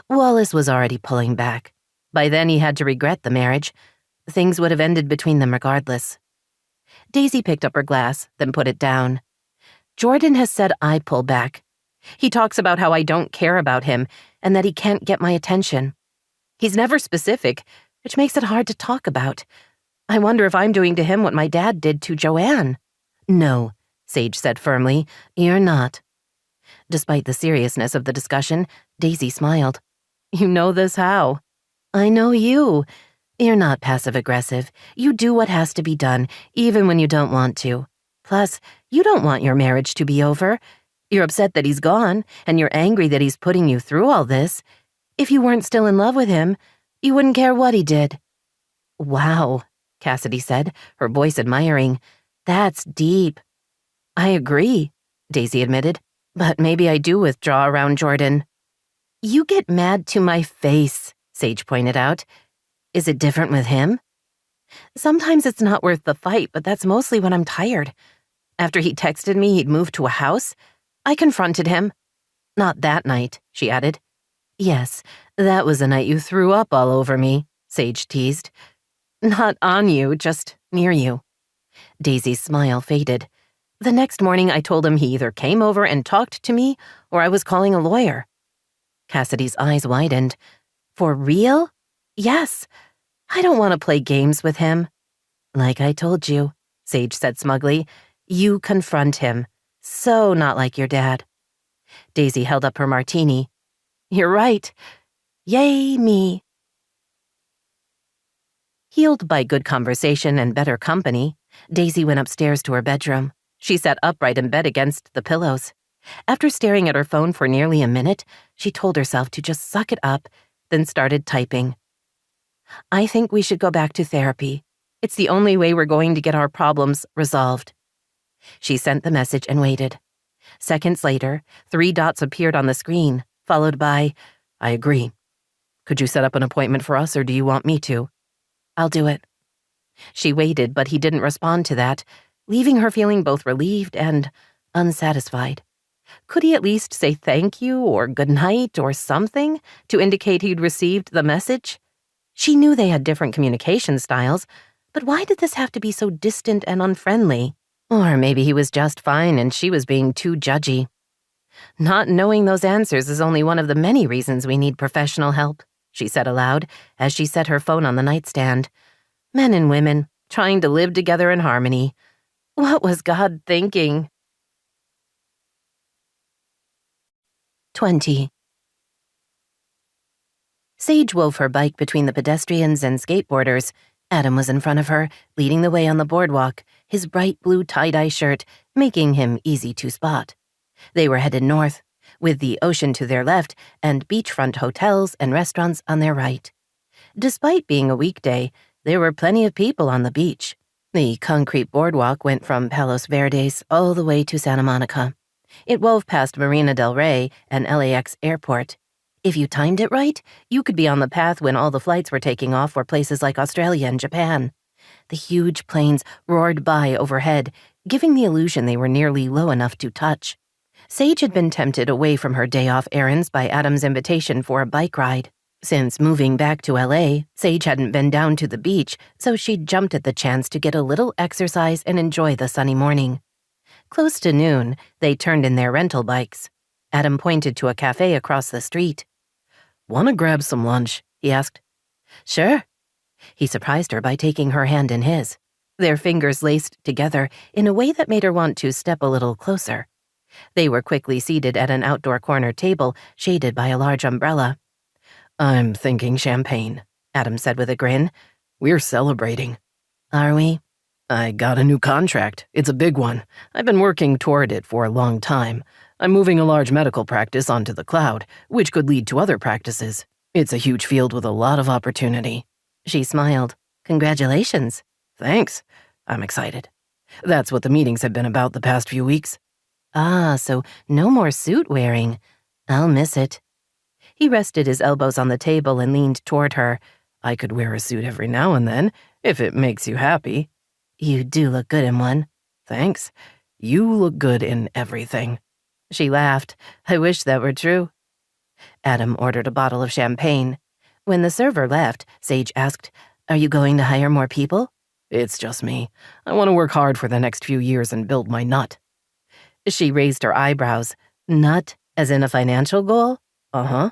Wallace was already pulling back. By then he had to regret the marriage. Things would have ended between them regardless. Daisy picked up her glass, then put it down. "Jordan has said I pull back. He talks about how I don't care about him and that he can't get my attention. He's never specific, which makes it hard to talk about. I wonder if I'm doing to him what my dad did to Joanne." "No," Sage said firmly, "you're not." Despite the seriousness of the discussion, Daisy smiled. "You know this how?" "I know you. You're not passive-aggressive. You do what has to be done, even when you don't want to. Plus, you don't want your marriage to be over. You're upset that he's gone, and you're angry that he's putting you through all this. If you weren't still in love with him, you wouldn't care what he did." "Wow," Cassidy said, her voice admiring. "That's deep." "I agree," Daisy admitted, "but maybe I do withdraw around Jordan." "You get mad to my face," Sage pointed out. "Is it different with him?" "Sometimes it's not worth the fight, but that's mostly when I'm tired. After he texted me he'd moved to a house, I confronted him." "Not that night," she added. "Yes, that was the night you threw up all over me," Sage teased. "Not on you, just near you." Daisy's smile faded. "The next morning I told him he either came over and talked to me or I was calling a lawyer." Cassidy's eyes widened. "For real?" "Yes. I don't want to play games with him." "Like I told you," Sage said smugly, "you confront him. So not like your dad." Daisy held up her martini. "You're right. Yay, me." Healed by good conversation and better company, Daisy went upstairs to her bedroom. She sat upright in bed against the pillows. After staring at her phone for nearly a minute, she told herself to just suck it up, then started typing. "I think we should go back to therapy. It's the only way we're going to get our problems resolved." She sent the message and waited. Seconds later, 3 dots appeared on the screen, followed by, "I agree. Could you set up an appointment for us, or do you want me to?" "I'll do it." She waited, but he didn't respond to that, leaving her feeling both relieved and unsatisfied. Could he at least say thank you or good night or something to indicate he'd received the message? She knew they had different communication styles, but why did this have to be so distant and unfriendly? Or maybe he was just fine and she was being too judgy. Not knowing those answers is only one of the many reasons we need professional help, she said aloud as she set her phone on the nightstand. Men and women, trying to live together in harmony. What was God thinking? 20. Sage wove her bike between the pedestrians and skateboarders. Adam was in front of her, leading the way on the boardwalk, his bright blue tie-dye shirt making him easy to spot. They were headed north, with the ocean to their left and beachfront hotels and restaurants on their right. Despite being a weekday, there were plenty of people on the beach. The concrete boardwalk went from Palos Verdes all the way to Santa Monica. It wove past Marina del Rey and LAX airport. If you timed it right, you could be on the path when all the flights were taking off for places like Australia and Japan. The huge planes roared by overhead, giving the illusion they were nearly low enough to touch. Sage had been tempted away from her day-off errands by Adam's invitation for a bike ride. Since moving back to LA, Sage hadn't been down to the beach, so she'd jumped at the chance to get a little exercise and enjoy the sunny morning. Close to noon, they turned in their rental bikes. Adam pointed to a cafe across the street. "Want to grab some lunch?" he asked. "Sure." He surprised her by taking her hand in his. Their fingers laced together in a way that made her want to step a little closer. They were quickly seated at an outdoor corner table shaded by a large umbrella. "I'm thinking champagne," Adam said with a grin. "We're celebrating." "Are we?" "I got a new contract. It's a big one. I've been working toward it for a long time. I'm moving a large medical practice onto the cloud, which could lead to other practices. It's a huge field with a lot of opportunity." She smiled. "Congratulations." "Thanks. I'm excited. That's what the meetings have been about the past few weeks." "Ah, so no more suit wearing. I'll miss it." He rested his elbows on the table and leaned toward her. "I could wear a suit every now and then, if it makes you happy." "You do look good in one." "Thanks. You look good in everything." She laughed. "I wish that were true." Adam ordered a bottle of champagne. When the server left, Sage asked, "Are you going to hire more people?" "It's just me. I want to work hard for the next few years and build my nut." She raised her eyebrows. "Nut, as in a financial goal?" "Uh-huh.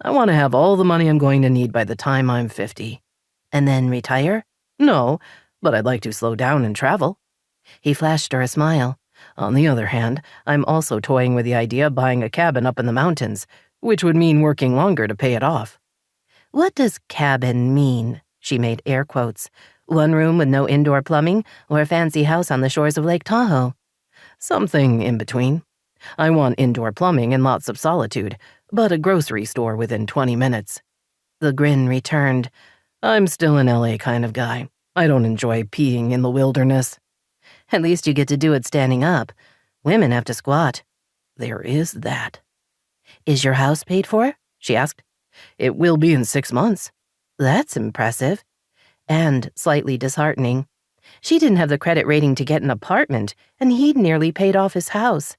I want to have all the money I'm going to need by the time I'm 50. "And then retire?" "No, but I'd like to slow down and travel." He flashed her a smile. "On the other hand, I'm also toying with the idea of buying a cabin up in the mountains, which would mean working longer to pay it off." "What does cabin mean?" She made air quotes. "One room with no indoor plumbing, or a fancy house on the shores of Lake Tahoe?" "Something in between. I want indoor plumbing and lots of solitude, but a grocery store within 20 minutes. The grin returned. I'm still an LA kind of guy. I don't enjoy peeing in the wilderness." "At least you get to do it standing up. Women have to squat." "There is that." "Is your house paid for?" she asked. "It will be in 6 months." "That's impressive." And slightly disheartening. She didn't have the credit rating to get an apartment, and he'd nearly paid off his house.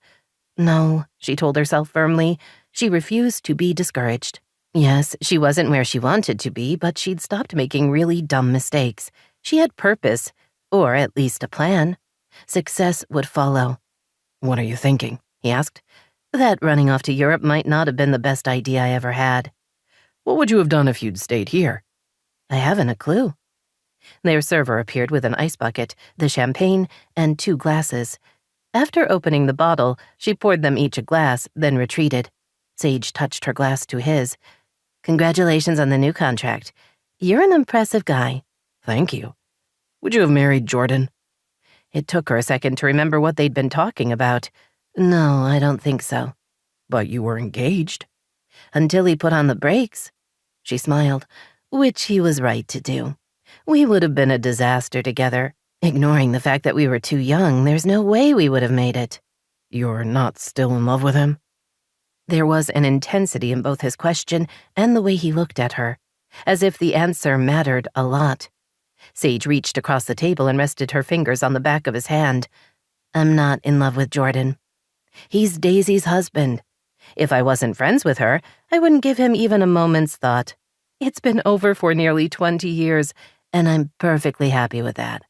No, she told herself firmly. She refused to be discouraged. Yes, she wasn't where she wanted to be, but she'd stopped making really dumb mistakes. She had purpose, or at least a plan. Success would follow. "What are you thinking?" he asked. "That running off to Europe might not have been the best idea I ever had." "What would you have done if you'd stayed here?" "I haven't a clue." Their server appeared with an ice bucket, the champagne, and 2 glasses. After opening the bottle, she poured them each a glass, then retreated. Sage touched her glass to his. "Congratulations on the new contract. You're an impressive guy." "Thank you. Would you have married Jordan?" It took her a second to remember what they'd been talking about. "No, I don't think so." "But you were engaged." "Until he put on the brakes." She smiled, which he was right to do. We would have been a disaster together. Ignoring the fact that we were too young, there's no way we would have made it. "You're not still in love with him?" There was an intensity in both his question and the way he looked at her, as if the answer mattered a lot. Sage reached across the table and rested her fingers on the back of his hand. "I'm not in love with Jordan." He's Daisy's husband. If I wasn't friends with her, I wouldn't give him even a moment's thought. It's been over for nearly 20 years, and I'm perfectly happy with that."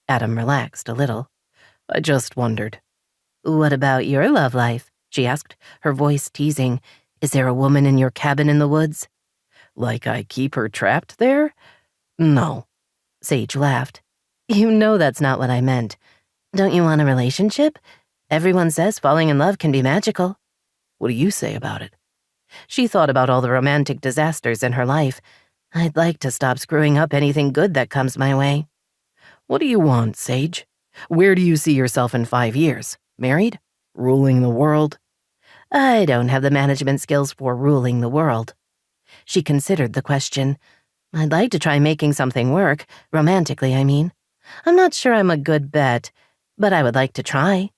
Adam relaxed a little. "I just wondered." "What about your love life?" she asked, her voice teasing. "Is there a woman in your cabin in the woods?" "Like I keep her trapped there? No." Sage laughed. "You know that's not what I meant. Don't you want a relationship? Everyone says falling in love can be magical." "What do you say about it?" She thought about all the romantic disasters in her life. "I'd like to stop screwing up anything good that comes my way." "What do you want, Sage? Where do you see yourself in 5 years? Married? Ruling the world?" "I don't have the management skills for ruling the world." She considered the question. "I'd like to try making something work, romantically, I mean. I'm not sure I'm a good bet, but I would like to try."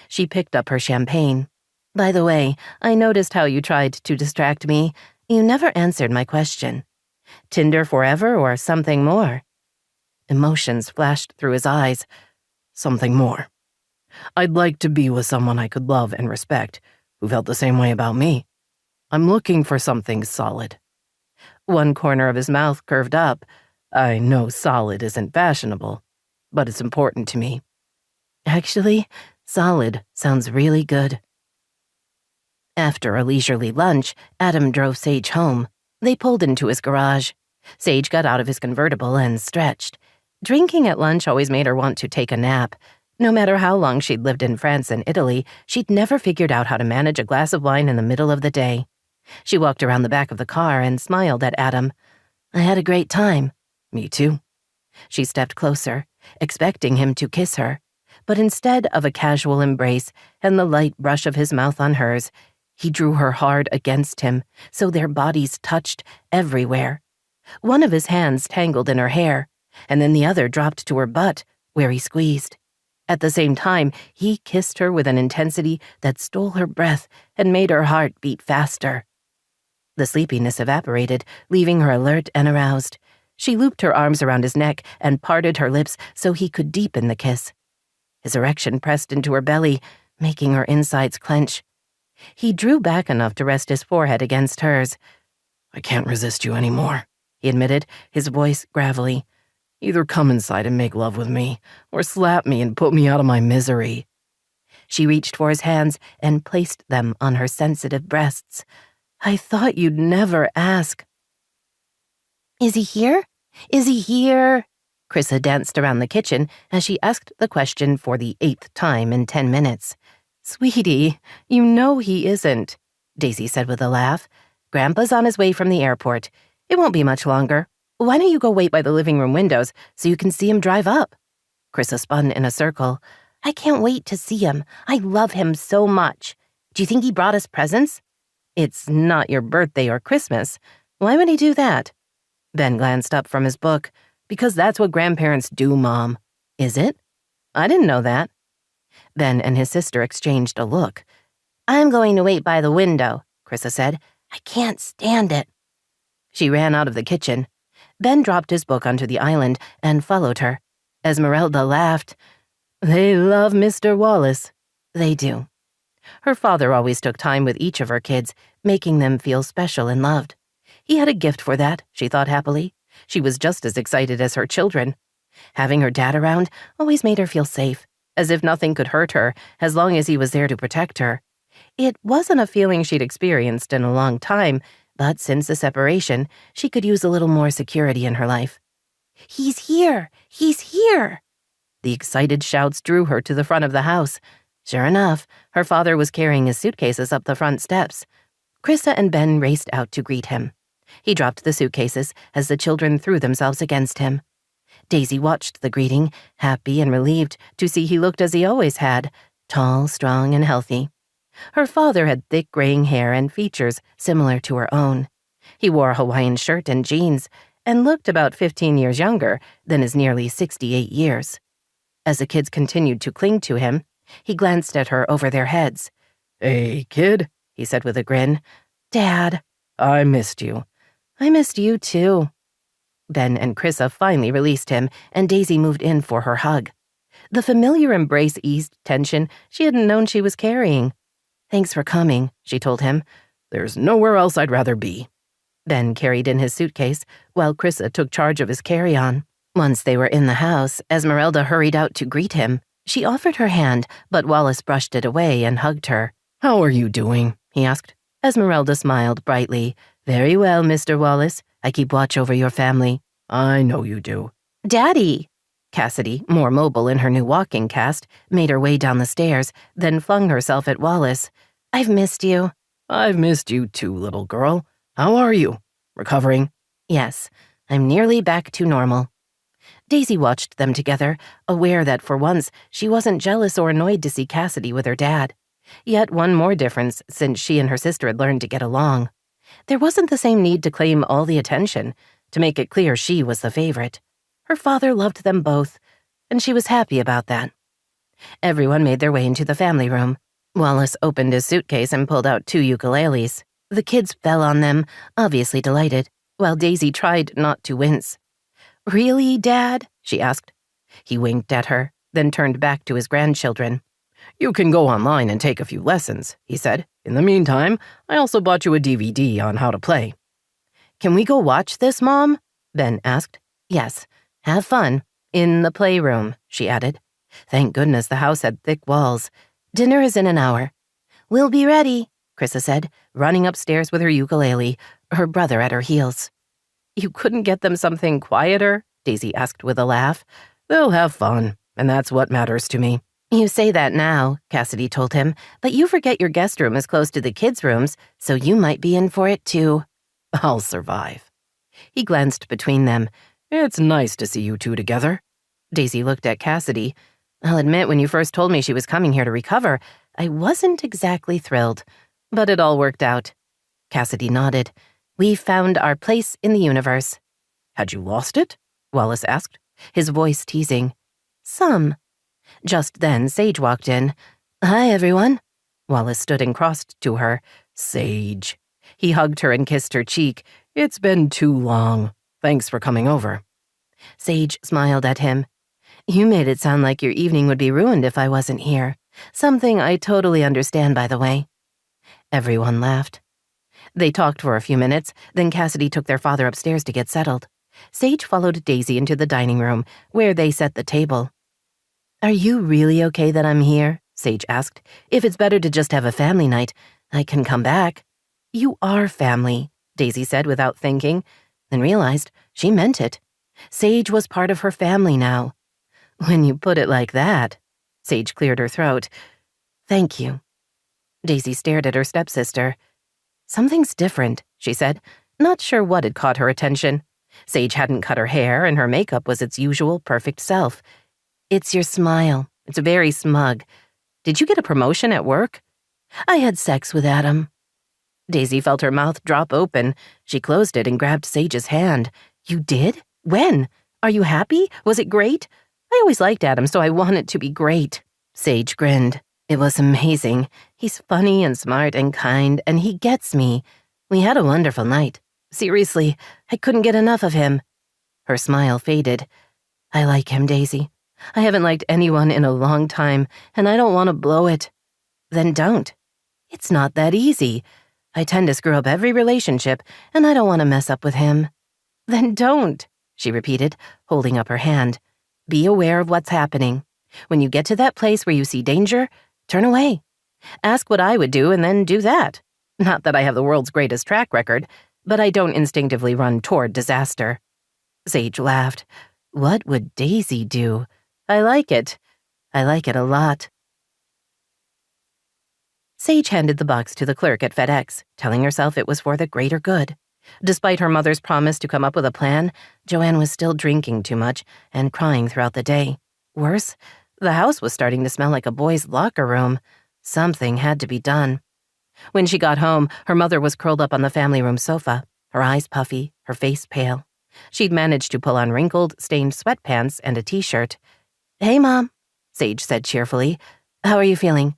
She picked up her champagne. "By the way, I noticed how you tried to distract me. You never answered my question. Tinder forever or something more?" Emotions flashed through his eyes. "Something more. I'd like to be with someone I could love and respect, who felt the same way about me. I'm looking for something solid." One corner of his mouth curved up. "I know solid isn't fashionable, but it's important to me." "Actually, solid sounds really good." After a leisurely lunch, Adam drove Sage home. They pulled into his garage. Sage got out of his convertible and stretched. Drinking at lunch always made her want to take a nap. No matter how long she'd lived in France and Italy, she'd never figured out how to manage a glass of wine in the middle of the day. She walked around the back of the car and smiled at Adam. "I had a great time." "Me too." She stepped closer, expecting him to kiss her. But instead of a casual embrace and the light brush of his mouth on hers, he drew her hard against him, so their bodies touched everywhere. One of his hands tangled in her hair, and then the other dropped to her butt, where he squeezed. At the same time, he kissed her with an intensity that stole her breath and made her heart beat faster. The sleepiness evaporated, leaving her alert and aroused. She looped her arms around his neck and parted her lips so he could deepen the kiss. His erection pressed into her belly, making her insides clench. He drew back enough to rest his forehead against hers. "I can't resist you anymore," he admitted, his voice gravelly. "Either come inside and make love with me, or slap me and put me out of my misery." She reached for his hands and placed them on her sensitive breasts. "I thought you'd never ask." "Is he here? Is he here?" Chrissa danced around the kitchen as she asked the question for the 8th time in 10 minutes. "Sweetie, you know he isn't," Daisy said with a laugh. "Grandpa's on his way from the airport. It won't be much longer. Why don't you go wait by the living room windows so you can see him drive up?" Chrissa spun in a circle. "I can't wait to see him. I love him so much. Do you think he brought us presents?" "It's not your birthday or Christmas. Why would he do that?" Ben glanced up from his book. "Because that's what grandparents do, Mom." "Is it? I didn't know that." Ben and his sister exchanged a look. "I'm going to wait by the window," Chrissa said. "I can't stand it." She ran out of the kitchen. Ben dropped his book onto the island and followed her. Esmeralda laughed. "They love Mr. Wallace." "They do." Her father always took time with each of her kids, making them feel special and loved. He had a gift for that, she thought happily. She was just as excited as her children. Having her dad around always made her feel safe, as if nothing could hurt her as long as he was there to protect her. It wasn't a feeling she'd experienced in a long time, but since the separation, she could use a little more security in her life. "He's here! He's here!" The excited shouts drew her to the front of the house. Sure enough, her father was carrying his suitcases up the front steps. Chrissa and Ben raced out to greet him. He dropped the suitcases as the children threw themselves against him. Daisy watched the greeting, happy and relieved to see he looked as he always had, tall, strong, and healthy. Her father had thick graying hair and features similar to her own. He wore a Hawaiian shirt and jeans and looked about 15 years younger than his nearly 68 years. As the kids continued to cling to him, he glanced at her over their heads. "Hey, kid," he said with a grin. "Dad." "I missed you." "I missed you, too." Ben and Chrissa finally released him, and Daisy moved in for her hug. The familiar embrace eased tension she hadn't known she was carrying. "Thanks for coming," she told him. There's nowhere else I'd rather be. Ben carried in his suitcase, while Chrissa took charge of his carry-on. Once they were in the house, Esmeralda hurried out to greet him. She offered her hand, but Wallace brushed it away and hugged her. "How are you doing?" he asked. Esmeralda smiled brightly. "Very well, Mr. Wallace. I keep watch over your family." "I know you do." "Daddy!" Cassidy, more mobile in her new walking cast, made her way down the stairs, then flung herself at Wallace. "I've missed you." "I've missed you too, little girl. How are you? Recovering?" "Yes, I'm nearly back to normal." Daisy watched them together, aware that for once she wasn't jealous or annoyed to see Cassidy with her dad. Yet one more difference since she and her sister had learned to get along. There wasn't the same need to claim all the attention, to make it clear she was the favorite. Her father loved them both, and she was happy about that. Everyone made their way into the family room. Wallace opened his suitcase and pulled out 2 ukuleles. The kids fell on them, obviously delighted, while Daisy tried not to wince. "Really, Dad?" she asked. He winked at her, then turned back to his grandchildren. "You can go online and take a few lessons," he said. "In the meantime, I also bought you a DVD on how to play." "Can we go watch this, Mom?" Ben asked. "Yes. Have fun. In the playroom," she added. Thank goodness the house had thick walls. "Dinner is in an hour." "We'll be ready," Chrissa said, running upstairs with her ukulele, her brother at her heels. "You couldn't get them something quieter?" Daisy asked with a laugh. "They'll have fun, and that's what matters to me." "You say that now," Cassidy told him, "but you forget your guest room is close to the kids' rooms, so you might be in for it too." "I'll survive." He glanced between them. "It's nice to see you two together." Daisy looked at Cassidy. "I'll admit when you first told me she was coming here to recover, I wasn't exactly thrilled, but it all worked out." Cassidy nodded. "We found our place in the universe." "Had you lost it?" Wallace asked, his voice teasing. "Some." Just then, Sage walked in. "Hi, everyone." Wallace stood and crossed to her. "Sage." He hugged her and kissed her cheek. "It's been too long. Thanks for coming over." Sage smiled at him. "You made it sound like your evening would be ruined if I wasn't here. Something I totally understand, by the way." Everyone laughed. They talked for a few minutes, then Cassidy took their father upstairs to get settled. Sage followed Daisy into the dining room, where they set the table. "Are you really okay that I'm here?" Sage asked. "If it's better to just have a family night, I can come back." "You are family," Daisy said without thinking, then realized she meant it. Sage was part of her family now. "When you put it like that," Sage cleared her throat. "Thank you." Daisy stared at her stepsister. "Something's different," she said, not sure what had caught her attention. Sage hadn't cut her hair, and her makeup was its usual perfect self. "It's your smile. It's very smug. Did you get a promotion at work?" "I had sex with Adam." Daisy felt her mouth drop open. She closed it and grabbed Sage's hand. "You did? When? Are you happy? Was it great? I always liked Adam, so I want it to be great." Sage grinned. "It was amazing. He's funny and smart and kind, and he gets me. We had a wonderful night. Seriously, I couldn't get enough of him." Her smile faded. "I like him, Daisy. I haven't liked anyone in a long time, and I don't want to blow it." "Then don't. It's not that easy. I tend to screw up every relationship, and I don't want to mess up with him." "Then don't," she repeated, holding up her hand. "Be aware of what's happening. When you get to that place where you see danger, turn away. Ask what I would do and then do that. Not that I have the world's greatest track record, but I don't instinctively run toward disaster." Sage laughed. "What would Daisy do? I like it. I like it a lot." Sage handed the box to the clerk at FedEx, telling herself it was for the greater good. Despite her mother's promise to come up with a plan, Joanne was still drinking too much and crying throughout the day. Worse, the house was starting to smell like a boys' locker room. Something had to be done. When she got home, her mother was curled up on the family room sofa, her eyes puffy, her face pale. She'd managed to pull on wrinkled, stained sweatpants and a t-shirt. "Hey, Mom," Sage said cheerfully. "How are you feeling?"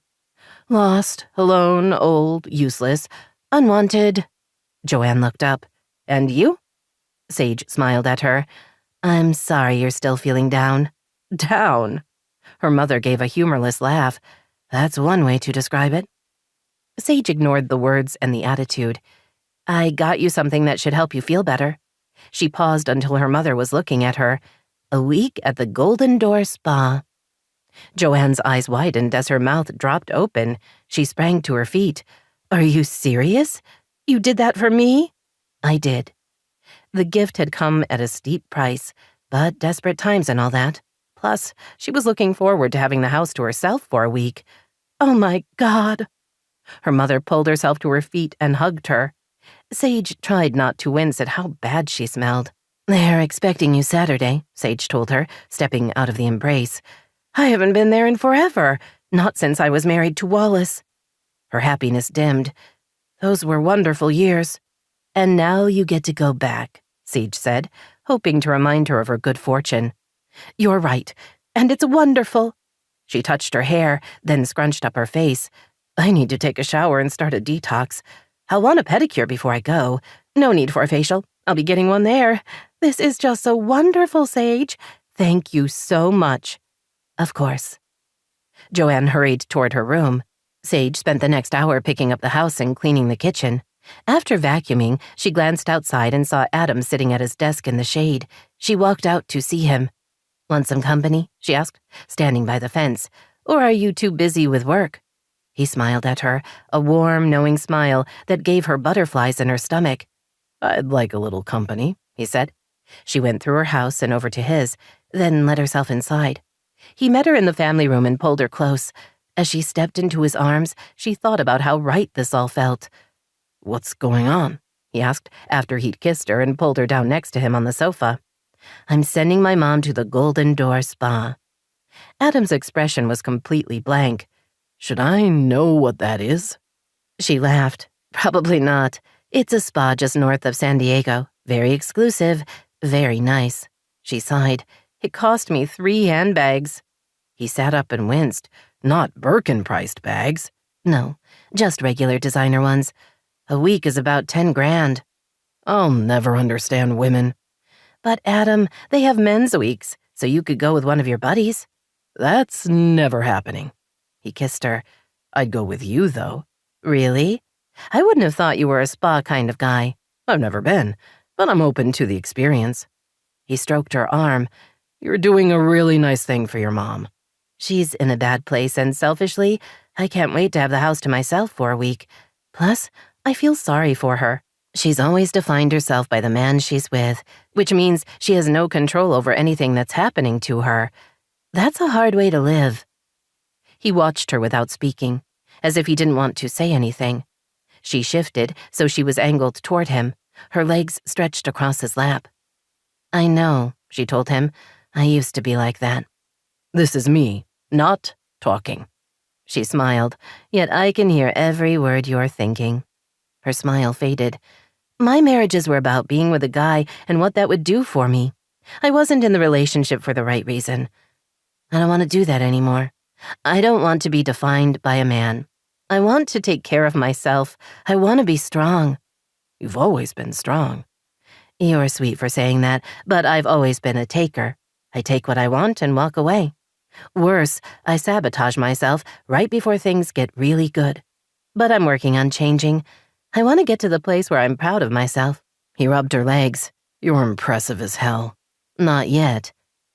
"Lost, alone, old, useless, unwanted." Joanne looked up. "And you?" Sage smiled at her. "I'm sorry you're still feeling down." "Down?" Her mother gave a humorless laugh. That's one way to describe it. Sage ignored the words and the attitude. I got you something that should help you feel better. She paused until her mother was looking at her. A week at the Golden Door Spa. Joanne's eyes widened as her mouth dropped open. She sprang to her feet. Are you serious? You did that for me? I did. The gift had come at a steep price, but desperate times and all that. Plus, she was looking forward to having the house to herself for a week. Oh my God. Her mother pulled herself to her feet and hugged her. Sage tried not to wince at how bad she smelled. They're expecting you Saturday, Sage told her, stepping out of the embrace. I haven't been there in forever, not since I was married to Wallace. Her happiness dimmed. Those were wonderful years. And now you get to go back, Sage said, hoping to remind her of her good fortune. You're right, and it's wonderful. She touched her hair, then scrunched up her face. I need to take a shower and start a detox. I'll want a pedicure before I go. No need for a facial. I'll be getting one there. This is just so wonderful, Sage. Thank you so much. Of course. Joanne hurried toward her room. Sage spent the next hour picking up the house and cleaning the kitchen. After vacuuming, she glanced outside and saw Adam sitting at his desk in the shade. She walked out to see him. Want some company? She asked, standing by the fence. Or are you too busy with work? He smiled at her, a warm, knowing smile that gave her butterflies in her stomach. I'd like a little company, he said. She went through her house and over to his, then let herself inside. He met her in the family room and pulled her close. As she stepped into his arms, she thought about how right this all felt. What's going on? He asked after he'd kissed her and pulled her down next to him on the sofa. I'm sending my mom to the Golden Door Spa. Adam's expression was completely blank. Should I know what that is? She laughed. Probably not. It's a spa just north of San Diego. Very exclusive. Very nice. She sighed. It cost me 3 handbags. He sat up and winced. Not Birkin-priced bags. No, just regular designer ones. A week is about 10 grand. I'll never understand women. But Adam, they have men's weeks, so you could go with one of your buddies. That's never happening. He kissed her. I'd go with you, though. Really? I wouldn't have thought you were a spa kind of guy. I've never been, but I'm open to the experience. He stroked her arm. You're doing a really nice thing for your mom. She's in a bad place, and selfishly, I can't wait to have the house to myself for a week. Plus, I feel sorry for her. She's always defined herself by the man she's with, which means she has no control over anything that's happening to her. That's a hard way to live. He watched her without speaking, as if he didn't want to say anything. She shifted so she was angled toward him, her legs stretched across his lap. I know, she told him. I used to be like that. This is me, not talking. She smiled, yet I can hear every word you're thinking. Her smile faded. My marriages were about being with a guy and what that would do for me. I wasn't in the relationship for the right reason. I don't want to do that anymore. I don't want to be defined by a man. I want to take care of myself. I want to be strong. You've always been strong. You're sweet for saying that, but I've always been a taker. I take what I want and walk away. Worse, I sabotage myself right before things get really good. But I'm working on changing. I want to get to the place where I'm proud of myself. He rubbed her legs. You're impressive as hell. Not yet,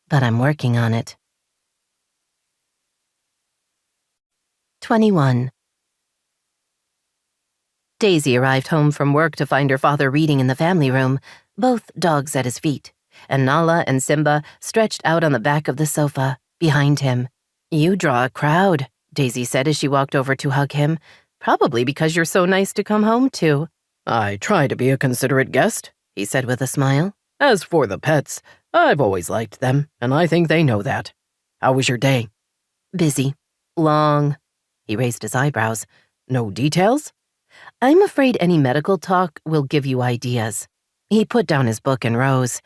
but I'm working on it. 21. Daisy arrived home from work to find her father reading in the family room, both dogs at his feet, and Nala and Simba stretched out on the back of the sofa, behind him. You draw a crowd, Daisy said as she walked over to hug him, probably because you're so nice to come home to. I try to be a considerate guest, he said with a smile. As for the pets, I've always liked them, and I think they know that. How was your day? Busy. Long. He raised his eyebrows. No details? I'm afraid any medical talk will give you ideas. He put down his book and rose.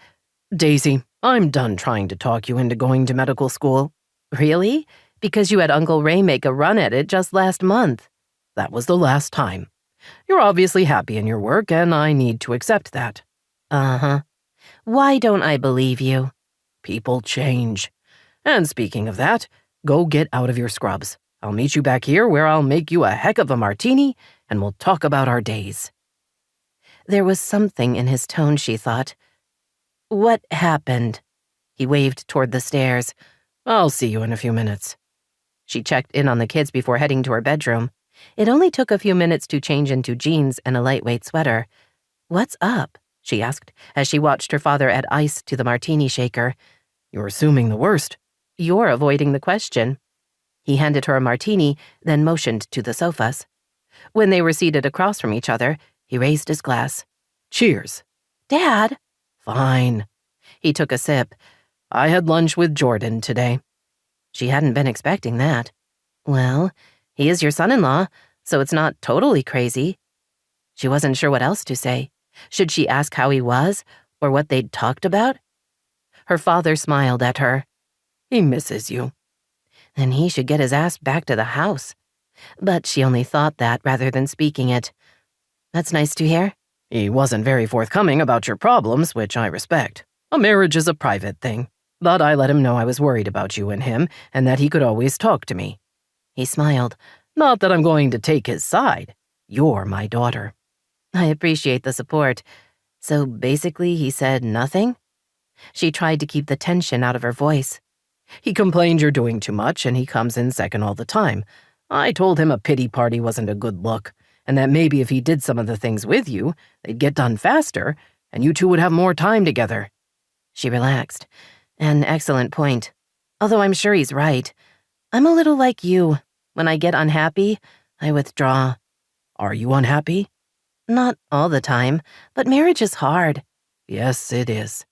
Daisy, I'm done trying to talk you into going to medical school. Really? Because you had Uncle Ray make a run at it just last month. That was the last time. You're obviously happy in your work, and I need to accept that. Uh-huh. Why don't I believe you? People change. And speaking of that, Go get out of your scrubs. I'll meet you back here where I'll make you a heck of a martini and we'll talk about our days. There was something in his tone, she thought. What happened? He waved toward the stairs. I'll see you in a few minutes. She checked in on the kids before heading to her bedroom. It only took a few minutes to change into jeans and a lightweight sweater. What's up? She asked as she watched her father add ice to the martini shaker. You're assuming the worst. You're avoiding the question. He handed her a martini, then motioned to the sofas. When they were seated across from each other, he raised his glass. Cheers. Dad. Fine. He took a sip. I had lunch with Jordan today. She hadn't been expecting that. Well, he is your son-in-law, so it's not totally crazy. She wasn't sure what else to say. Should she ask how he was, or what they'd talked about? Her father smiled at her. He misses you. Then he should get his ass back to the house. But she only thought that rather than speaking it. That's nice to hear. He wasn't very forthcoming about your problems, which I respect. A marriage is a private thing. But I let him know I was worried about you and him, and that he could always talk to me. He smiled. Not that I'm going to take his side. You're my daughter. I appreciate the support. So basically he said nothing? She tried to keep the tension out of her voice. He complained you're doing too much and he comes in second all the time. I told him a pity party wasn't a good look, and that maybe if he did some of the things with you, they'd get done faster, and you two would have more time together. She relaxed. An excellent point. Although I'm sure he's right. I'm a little like you. When I get unhappy, I withdraw. Are you unhappy? Not all the time, but marriage is hard. Yes, it is.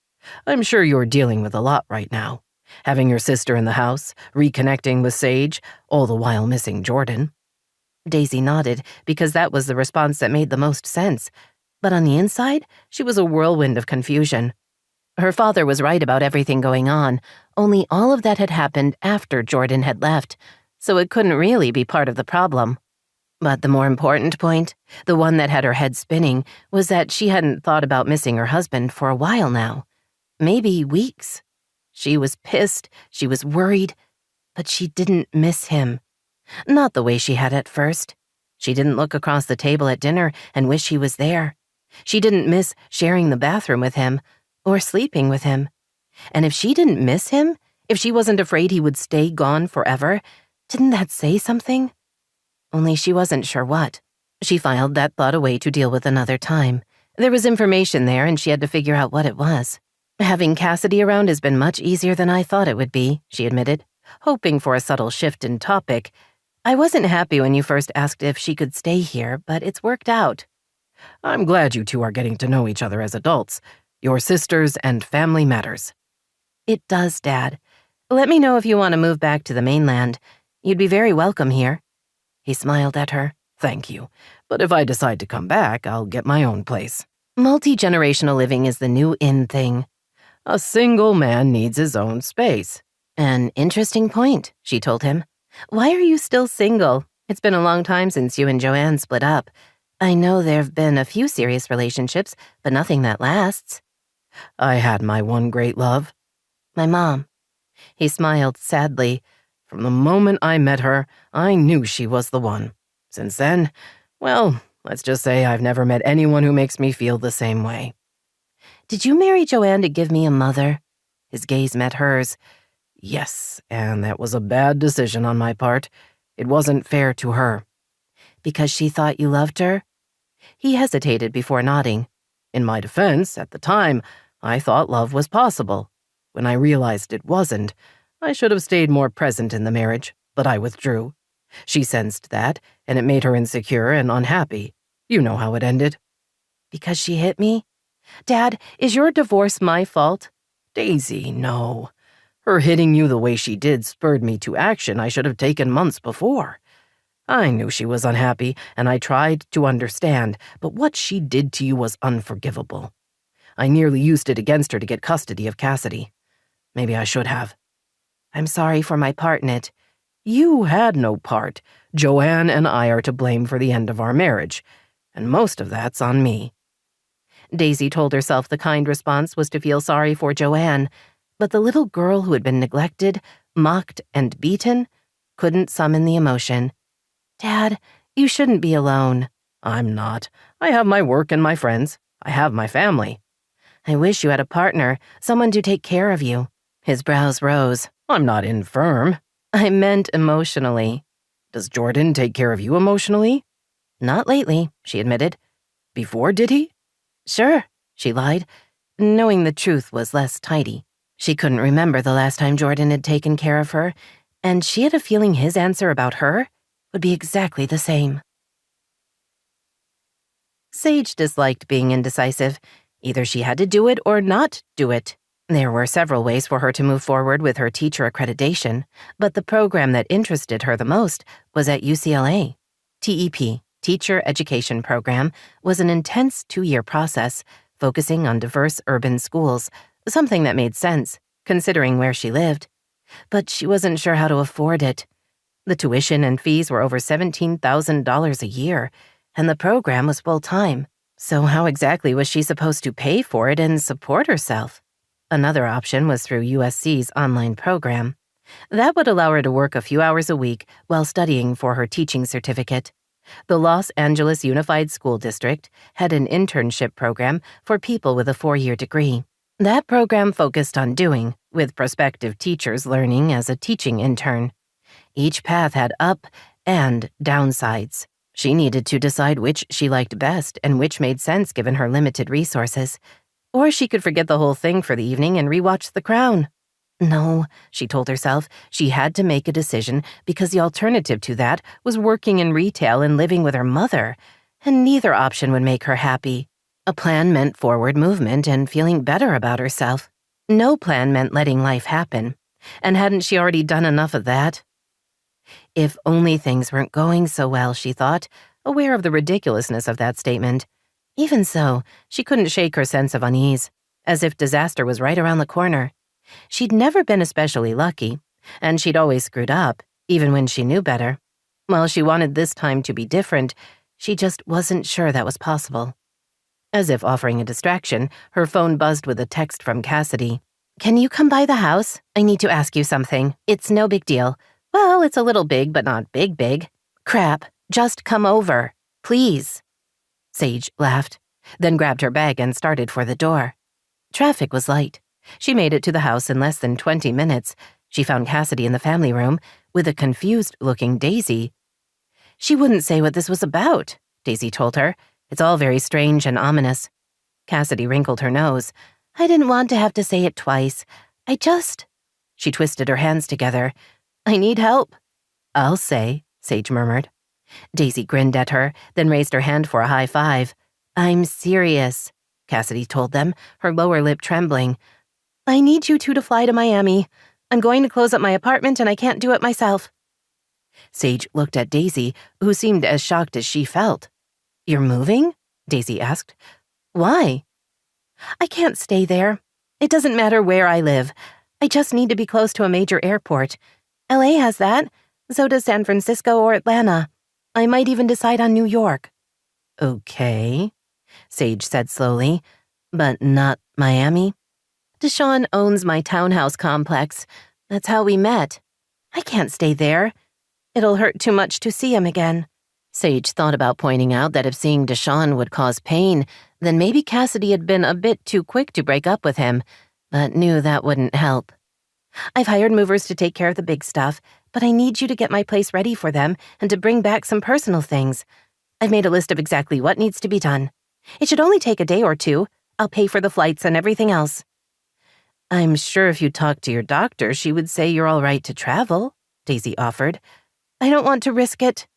I'm sure you're dealing with a lot right now. Having your sister in the house, reconnecting with Sage, all the while missing Jordan. Daisy nodded, because that was the response that made the most sense. But on the inside, she was a whirlwind of confusion. Her father was right about everything going on, only all of that had happened after Jordan had left, so it couldn't really be part of the problem. But the more important point, the one that had her head spinning, was that she hadn't thought about missing her husband for a while now. Maybe weeks. She was pissed, she was worried, but she didn't miss him. Not the way she had at first. She didn't look across the table at dinner and wish he was there. She didn't miss sharing the bathroom with him, or sleeping with him. And if she didn't miss him, if she wasn't afraid he would stay gone forever, didn't that say something? Only she wasn't sure what. She filed that thought away to deal with another time. There was information there and she had to figure out what it was. Having Cassidy around has been much easier than I thought it would be, she admitted, hoping for a subtle shift in topic. I wasn't happy when you first asked if she could stay here, but it's worked out. I'm glad you two are getting to know each other as adults. Your sisters and family matters. It does, Dad. Let me know if you want to move back to the mainland. You'd be very welcome here. He smiled at her. Thank you. But if I decide to come back, I'll get my own place. Multi-generational living is the new in thing. A single man needs his own space. An interesting point, she told him. Why are you still single? It's been a long time since you and Joanne split up. I know there've been a few serious relationships, but nothing that lasts. I had my one great love. My mom. He smiled sadly. From the moment I met her, I knew she was the one. Since then, well, let's just say I've never met anyone who makes me feel the same way. Did you marry Joanne to give me a mother? His gaze met hers. Yes, and that was a bad decision on my part. It wasn't fair to her. Because she thought you loved her? He hesitated before nodding. In my defense, at the time, I thought love was possible. When I realized it wasn't, I should have stayed more present in the marriage, but I withdrew. She sensed that, and it made her insecure and unhappy. You know how it ended. Because she hit me? Dad, is your divorce my fault? Daisy, no. Her hitting you the way she did spurred me to action I should have taken months before. I knew she was unhappy, and I tried to understand, but what she did to you was unforgivable. I nearly used it against her to get custody of Cassidy. Maybe I should have. I'm sorry for my part in it. You had no part. Joanne and I are to blame for the end of our marriage, and most of that's on me. Daisy told herself the kind response was to feel sorry for Joanne, but the little girl who had been neglected mocked and beaten, couldn't summon the emotion. Dad, you shouldn't be alone. I'm not. I have my work and my friends. I have my family. I wish you had a partner, someone to take care of you. His brows rose. I'm not infirm. I meant emotionally. Does Jordan take care of you emotionally? Not lately, she admitted. Before, did he? Sure, she lied, knowing the truth was less tidy. She couldn't remember the last time Jordan had taken care of her, and she had a feeling his answer about her would be exactly the same. Sage disliked being indecisive. Either she had to do it or not do it. There were several ways for her to move forward with her teacher accreditation, but the program that interested her the most was at UCLA. TEP, Teacher Education Program, was an intense 2-year process focusing on diverse urban schools, something that made sense, considering where she lived. But she wasn't sure how to afford it. The tuition and fees were over $17,000 a year, and the program was full-time. So how exactly was she supposed to pay for it and support herself? Another option was through USC's online program. That would allow her to work a few hours a week while studying for her teaching certificate. The Los Angeles Unified School District had an internship program for people with a 4-year degree. That program focused on doing, with prospective teachers learning as a teaching intern. Each path had up and downsides. She needed to decide which she liked best and which made sense given her limited resources. Or she could forget the whole thing for the evening and rewatch The Crown. No, she told herself, she had to make a decision because the alternative to that was working in retail and living with her mother, and neither option would make her happy. A plan meant forward movement and feeling better about herself. No plan meant letting life happen. And hadn't she already done enough of that? If only things weren't going so well, she thought, aware of the ridiculousness of that statement. Even so, she couldn't shake her sense of unease, as if disaster was right around the corner. She'd never been especially lucky, and she'd always screwed up, even when she knew better. While she wanted this time to be different, she just wasn't sure that was possible. As if offering a distraction, her phone buzzed with a text from Cassidy. "Can you come by the house? I need to ask you something. It's no big deal. Well, it's a little big, but not big. Crap, just come over. Please." Sage laughed, then grabbed her bag and started for the door. Traffic was light. She made it to the house in less than 20 minutes. She found Cassidy in the family room with a confused-looking Daisy. She wouldn't say what this was about, Daisy told her. It's all very strange and ominous. Cassidy wrinkled her nose. I didn't want to have to say it twice. She twisted her hands together. I need help. I'll say, Sage murmured. Daisy grinned at her, then raised her hand for a high five. I'm serious, Cassidy told them, her lower lip trembling. I need you two to fly to Miami. I'm going to close up my apartment and I can't do it myself. Sage looked at Daisy, who seemed as shocked as she felt. You're moving? Daisy asked. Why? I can't stay there. It doesn't matter where I live. I just need to be close to a major airport. LA has that. So does San Francisco or Atlanta. I might even decide on New York. Okay, Sage said slowly, but not Miami. Deshaun owns my townhouse complex. That's how we met. I can't stay there. It'll hurt too much to see him again. Sage thought about pointing out that if seeing Deshaun would cause pain, then maybe Cassidy had been a bit too quick to break up with him, but knew that wouldn't help. I've hired movers to take care of the big stuff, but I need you to get my place ready for them and to bring back some personal things. I've made a list of exactly what needs to be done. It should only take a day or two. I'll pay for the flights and everything else. I'm sure if you talked to your doctor, she would say you're all right to travel, Daisy offered. I don't want to risk it.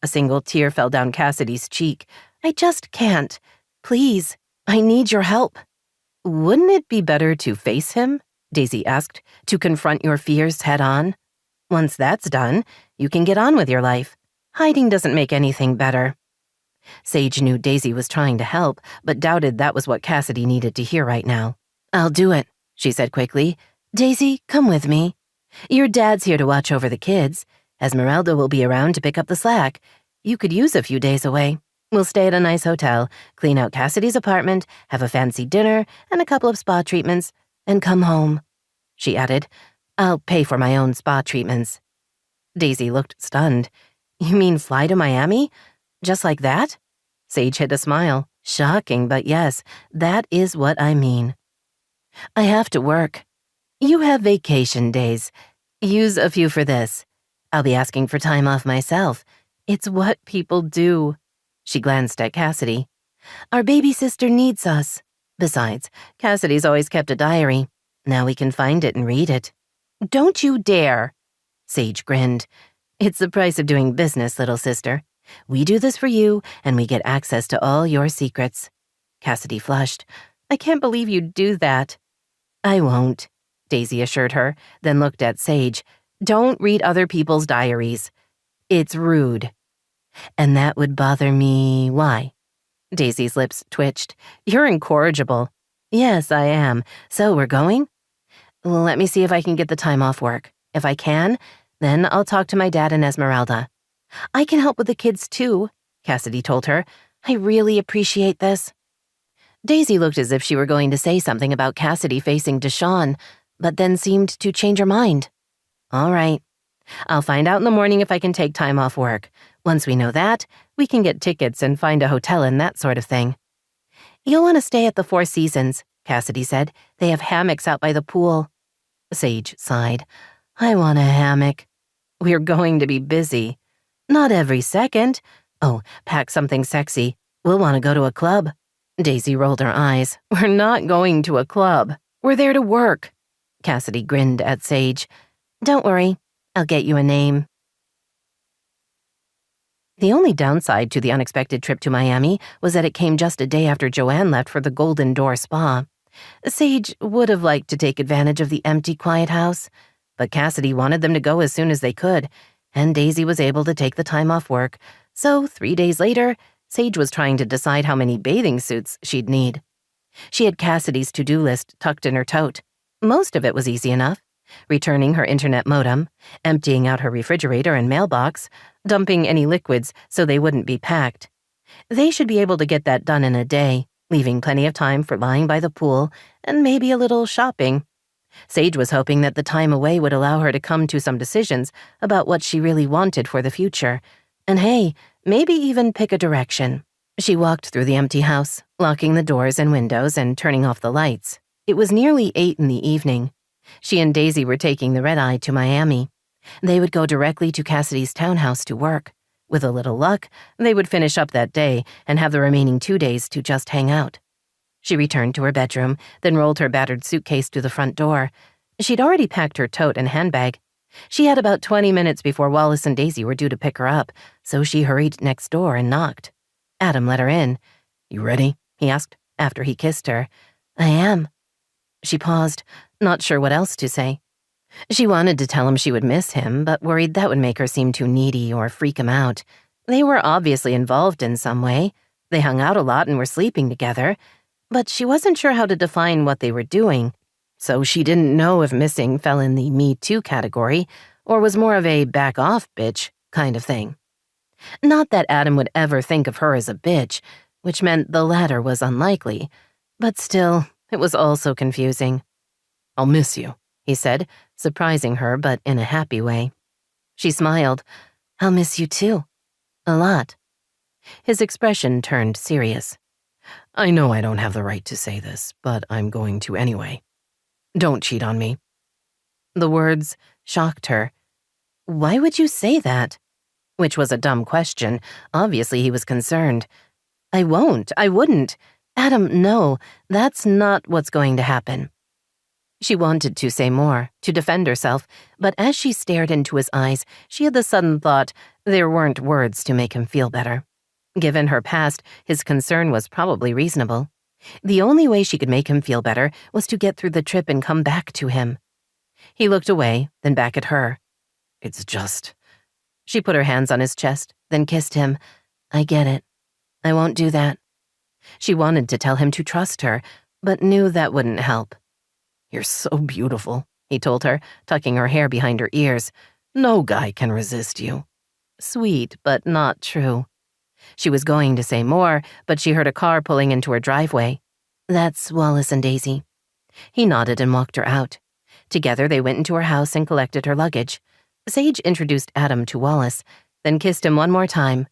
A single tear fell down Cassidy's cheek. I just can't. Please, I need your help. Wouldn't it be better to face him? Daisy asked, to confront your fears head on. Once that's done, you can get on with your life. Hiding doesn't make anything better. Sage knew Daisy was trying to help, but doubted that was what Cassidy needed to hear right now. I'll do it, she said quickly. Daisy, come with me. Your dad's here to watch over the kids. Esmeralda will be around to pick up the slack. You could use a few days away. We'll stay at a nice hotel, clean out Cassidy's apartment, have a fancy dinner and a couple of spa treatments, and come home. She added, I'll pay for my own spa treatments. Daisy looked stunned. You mean fly to Miami? Just like that? Sage hid a smile. Shocking, but yes, that is what I mean. I have to work. You have vacation days. Use a few for this. I'll be asking for time off myself. It's what people do. She glanced at Cassidy. Our baby sister needs us. Besides, Cassidy's always kept a diary. Now we can find it and read it. Don't you dare. Sage grinned. It's the price of doing business, little sister. We do this for you, and we get access to all your secrets. Cassidy flushed. I can't believe you'd do that. I won't, Daisy assured her, then looked at Sage. Don't read other people's diaries. It's rude. And that would bother me. Why? Daisy's lips twitched. You're incorrigible. Yes, I am. So we're going? Let me see if I can get the time off work. If I can, then I'll talk to my dad and Esmeralda. I can help with the kids too, Cassidy told her. I really appreciate this. Daisy looked as if she were going to say something about Cassidy facing Deshawn, but then seemed to change her mind. All right. I'll find out in the morning if I can take time off work. Once we know that, we can get tickets and find a hotel and that sort of thing. You'll want to stay at the Four Seasons, Cassidy said. They have hammocks out by the pool. Sage sighed. I want a hammock. We're going to be busy. Not every second. Oh, pack something sexy. We'll want to go to a club. Daisy rolled her eyes. We're not going to a club. We're there to work. Cassidy grinned at Sage. Don't worry. I'll get you a name. The only downside to the unexpected trip to Miami was that it came just a day after Joanne left for the Golden Door Spa. Sage would have liked to take advantage of the empty, quiet house, but Cassidy wanted them to go as soon as they could, and Daisy was able to take the time off work, so 3 days later, Sage was trying to decide how many bathing suits she'd need. She had Cassidy's to-do list tucked in her tote. Most of it was easy enough. Returning her internet modem, emptying out her refrigerator and mailbox, dumping any liquids so they wouldn't be packed. They should be able to get that done in a day, leaving plenty of time for lying by the pool and maybe a little shopping. Sage was hoping that the time away would allow her to come to some decisions about what she really wanted for the future, and hey, maybe even pick a direction. She walked through the empty house, locking the doors and windows and turning off the lights. It was nearly 8 in the evening. She and Daisy were taking the red-eye to Miami. They would go directly to Cassidy's townhouse to work. With a little luck, they would finish up that day and have the remaining 2 days to just hang out. She returned to her bedroom, then rolled her battered suitcase to the front door. She'd already packed her tote and handbag. She had about 20 minutes before Wallace and Daisy were due to pick her up, so she hurried next door and knocked. Adam let her in. You ready? He asked, after he kissed her. I am. She paused, not sure what else to say. She wanted to tell him she would miss him, but worried that would make her seem too needy or freak him out. They were obviously involved in some way. They hung out a lot and were sleeping together, but she wasn't sure how to define what they were doing, so she didn't know if missing fell in the Me Too category or was more of a back off bitch kind of thing. Not that Adam would ever think of her as a bitch, which meant the latter was unlikely, but still, it was all so confusing. I'll miss you, he said, surprising her but in a happy way. She smiled. I'll miss you too. A lot. His expression turned serious. I know I don't have the right to say this, but I'm going to anyway. Don't cheat on me. The words shocked her. Why would you say that? Which was a dumb question. Obviously he was concerned. I won't. I wouldn't. Adam, no, that's not what's going to happen. She wanted to say more, to defend herself, but as she stared into his eyes, she had the sudden thought there weren't words to make him feel better. Given her past, his concern was probably reasonable. The only way she could make him feel better was to get through the trip and come back to him. He looked away, then back at her. It's just... She put her hands on his chest, then kissed him. I get it. I won't do that. She wanted to tell him to trust her, but knew that wouldn't help. You're so beautiful, he told her, tucking her hair behind her ears. No guy can resist you. Sweet, but not true. She was going to say more, but she heard a car pulling into her driveway. That's Wallace and Daisy. He nodded and walked her out. Together, they went into her house and collected her luggage. Sage introduced Adam to Wallace, then kissed him one more time.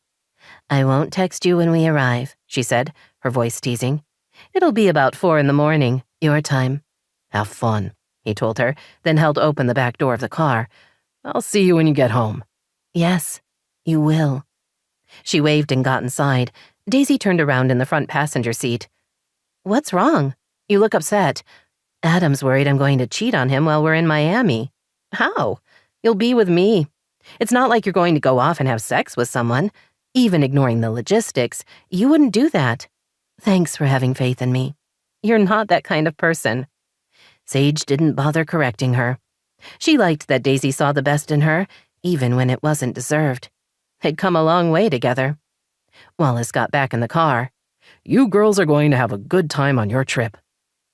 "I won't text you when we arrive," she said, her voice teasing. "It'll be about 4 in the morning, your time." "Have fun," he told her, then held open the back door of the car. "I'll see you when you get home." "Yes, you will." She waved and got inside. Daisy turned around in the front passenger seat. "What's wrong? You look upset." "Adam's worried I'm going to cheat on him while we're in Miami." "How? You'll be with me. It's not like you're going to go off and have sex with someone. Even ignoring the logistics, you wouldn't do that." "Thanks for having faith in me." "You're not that kind of person." Sage didn't bother correcting her. She liked that Daisy saw the best in her, even when it wasn't deserved. They'd come a long way together. Wallace got back in the car. "You girls are going to have a good time on your trip."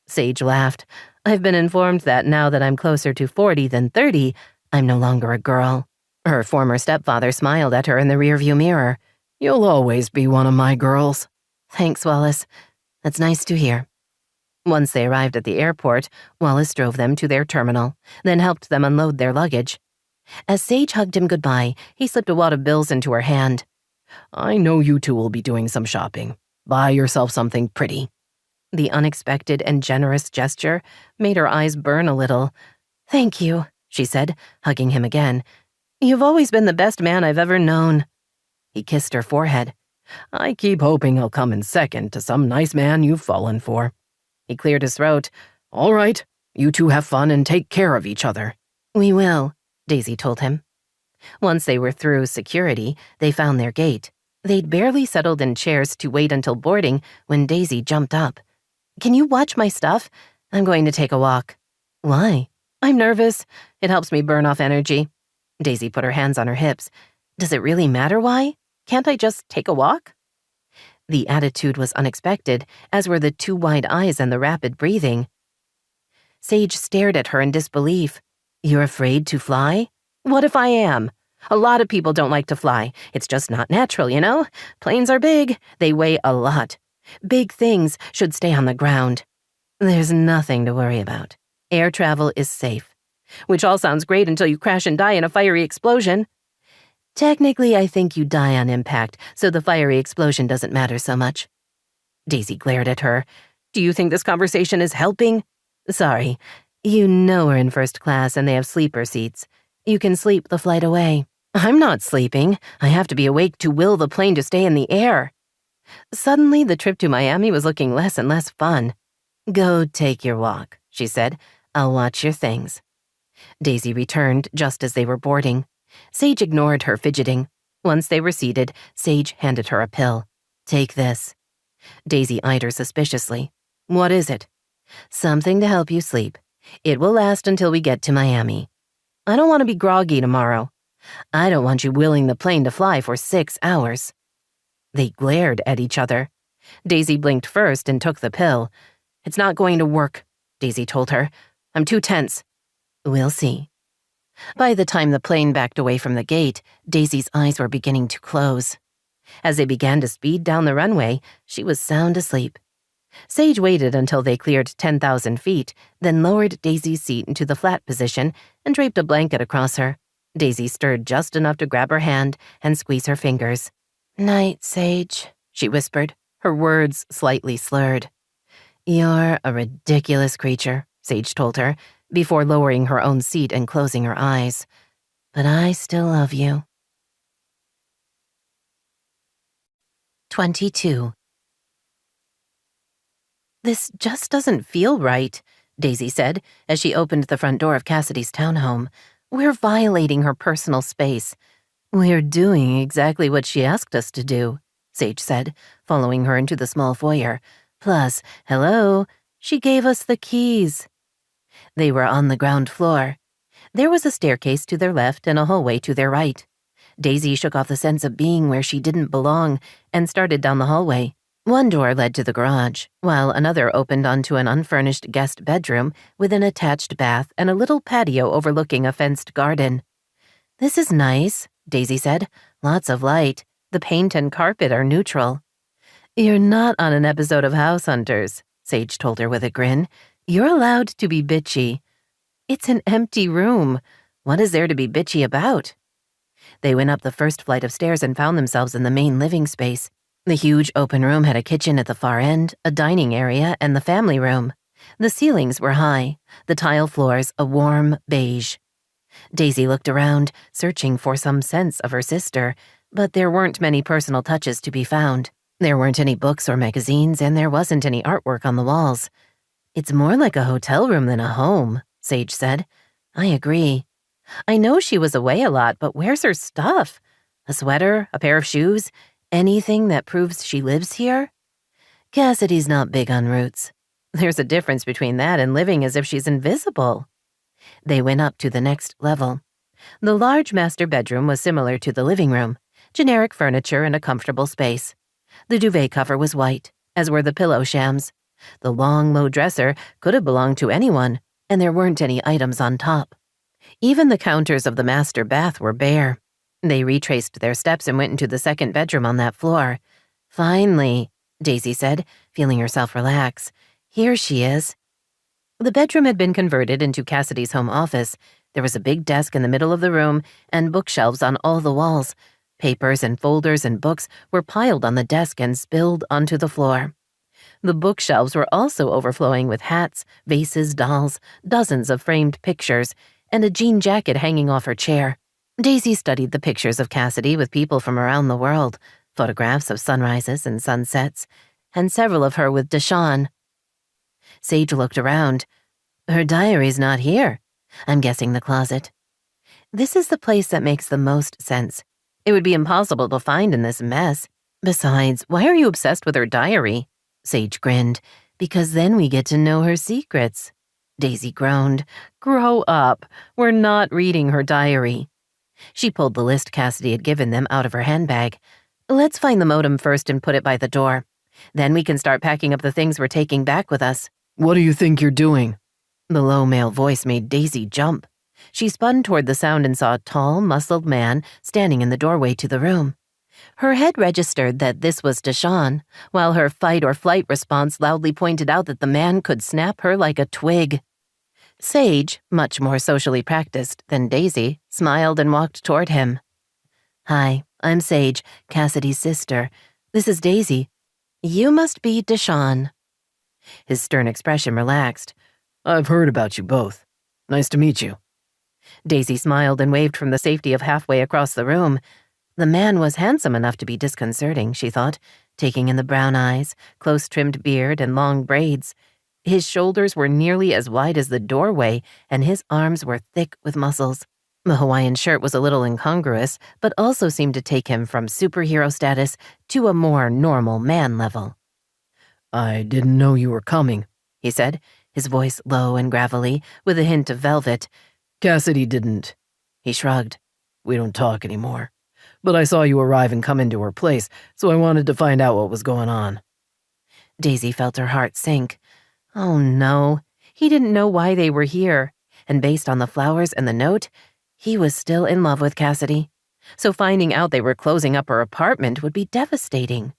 Sage laughed. "I've been informed that now that I'm closer to 40 than 30, I'm no longer a girl." Her former stepfather smiled at her in the rearview mirror. "You'll always be one of my girls." "Thanks, Wallace. That's nice to hear." Once they arrived at the airport, Wallace drove them to their terminal, then helped them unload their luggage. As Sage hugged him goodbye, he slipped a wad of bills into her hand. "I know you two will be doing some shopping. Buy yourself something pretty." The unexpected and generous gesture made her eyes burn a little. "Thank you," she said, hugging him again. "You've always been the best man I've ever known." He kissed her forehead. "I keep hoping he'll come in second to some nice man you've fallen for." He cleared his throat. "All right, you two have fun and take care of each other." "We will," Daisy told him. Once they were through security, they found their gate. They'd barely settled in chairs to wait until boarding when Daisy jumped up. "Can you watch my stuff? I'm going to take a walk." "Why?" "I'm nervous. It helps me burn off energy." Daisy put her hands on her hips. "Does it really matter why? Can't I just take a walk?" The attitude was unexpected, as were the too wide eyes and the rapid breathing. Sage stared at her in disbelief. "You're afraid to fly?" "What if I am? A lot of people don't like to fly. It's just not natural, you know? Planes are big. They weigh a lot. Big things should stay on the ground." "There's nothing to worry about. Air travel is safe." "Which all sounds great until you crash and die in a fiery explosion." "Technically, I think you die on impact, so the fiery explosion doesn't matter so much." Daisy glared at her. "Do you think this conversation is helping?" "Sorry. You know we're in first class and they have sleeper seats. You can sleep the flight away." "I'm not sleeping. I have to be awake to will the plane to stay in the air." Suddenly, the trip to Miami was looking less and less fun. "Go take your walk," she said. "I'll watch your things." Daisy returned just as they were boarding. Sage ignored her fidgeting. Once they were seated, Sage handed her a pill. "Take this." Daisy eyed her suspiciously. "What is it?" "Something to help you sleep. It will last until we get to Miami." "I don't want to be groggy tomorrow." "I don't want you willing the plane to fly for 6 hours." They glared at each other. Daisy blinked first and took the pill. "It's not going to work," Daisy told her. "I'm too tense." "We'll see." By the time the plane backed away from the gate, Daisy's eyes were beginning to close. As they began to speed down the runway, she was sound asleep. Sage waited until they cleared 10,000 feet, then lowered Daisy's seat into the flat position and draped a blanket across her. Daisy stirred just enough to grab her hand and squeeze her fingers. "Night, Sage," she whispered, her words slightly slurred. "You're a ridiculous creature," Sage told her, before lowering her own seat and closing her eyes. "But I still love you." 22. "This just doesn't feel right," Daisy said as she opened the front door of Cassidy's townhome. "We're violating her personal space." "We're doing exactly what she asked us to do," Sage said, following her into the small foyer. "Plus, hello, she gave us the keys." They were on the ground floor. There was a staircase to their left and a hallway to their right. Daisy shook off the sense of being where she didn't belong and started down the hallway. One door led to the garage, while another opened onto an unfurnished guest bedroom with an attached bath and a little patio overlooking a fenced garden. "This is nice," Daisy said. "Lots of light. The paint and carpet are neutral." "You're not on an episode of House Hunters," Sage told her with a grin. "You're allowed to be bitchy." It's an empty room. What is there to be bitchy about? They went up the first flight of stairs and found themselves in the main living space. The huge open room had a kitchen at the far end, a dining area, and the family room. The ceilings were high, the tile floors a warm beige. Daisy looked around, searching for some sense of her sister, but there weren't many personal touches to be found. There weren't any books or magazines, and there wasn't any artwork on the walls. It's more like a hotel room than a home, Sage said. I agree. I know she was away a lot, but where's her stuff? A sweater, a pair of shoes, anything that proves she lives here? Cassidy's not big on roots. There's a difference between that and living as if she's invisible. They went up to the next level. The large master bedroom was similar to the living room, generic furniture and a comfortable space. The duvet cover was white, as were the pillow shams. The long, low dresser could have belonged to anyone, and there weren't any items on top. Even the counters of the master bath were bare. They retraced their steps and went into the second bedroom on that floor. Finally, Daisy said, feeling herself relax. Here she is. The bedroom had been converted into Cassidy's home office. There was a big desk in the middle of the room and bookshelves on all the walls. Papers and folders and books were piled on the desk and spilled onto the floor. The bookshelves were also overflowing with hats, vases, dolls, dozens of framed pictures, and a jean jacket hanging off her chair. Daisy studied the pictures of Cassidy with people from around the world, photographs of sunrises and sunsets, and several of her with Deshawn. Sage looked around. Her diary's not here. I'm guessing the closet. This is the place that makes the most sense. It would be impossible to find in this mess. Besides, why are you obsessed with her diary? Sage grinned. Because then we get to know her secrets. Daisy groaned. Grow up. We're not reading her diary. She pulled the list Cassidy had given them out of her handbag. Let's find the modem first and put it by the door. Then we can start packing up the things we're taking back with us. What do you think you're doing? The low male voice made Daisy jump. She spun toward the sound and saw a tall, muscled man standing in the doorway to the room. Her head registered that this was Deshawn, while her fight-or-flight response loudly pointed out that the man could snap her like a twig. Sage, much more socially practiced than Daisy, smiled and walked toward him. Hi, I'm Sage, Cassidy's sister. This is Daisy. You must be Deshawn. His stern expression relaxed. I've heard about you both. Nice to meet you. Daisy smiled and waved from the safety of halfway across the room. The man was handsome enough to be disconcerting, she thought, taking in the brown eyes, close-trimmed beard, and long braids. His shoulders were nearly as wide as the doorway, and his arms were thick with muscles. The Hawaiian shirt was a little incongruous, but also seemed to take him from superhero status to a more normal man level. I didn't know you were coming, he said, his voice low and gravelly, with a hint of velvet. Cassidy didn't. He shrugged. We don't talk anymore. But I saw you arrive and come into her place, so I wanted to find out what was going on. Daisy felt her heart sink. Oh no, he didn't know why they were here, and based on the flowers and the note, he was still in love with Cassidy. So finding out they were closing up her apartment would be devastating.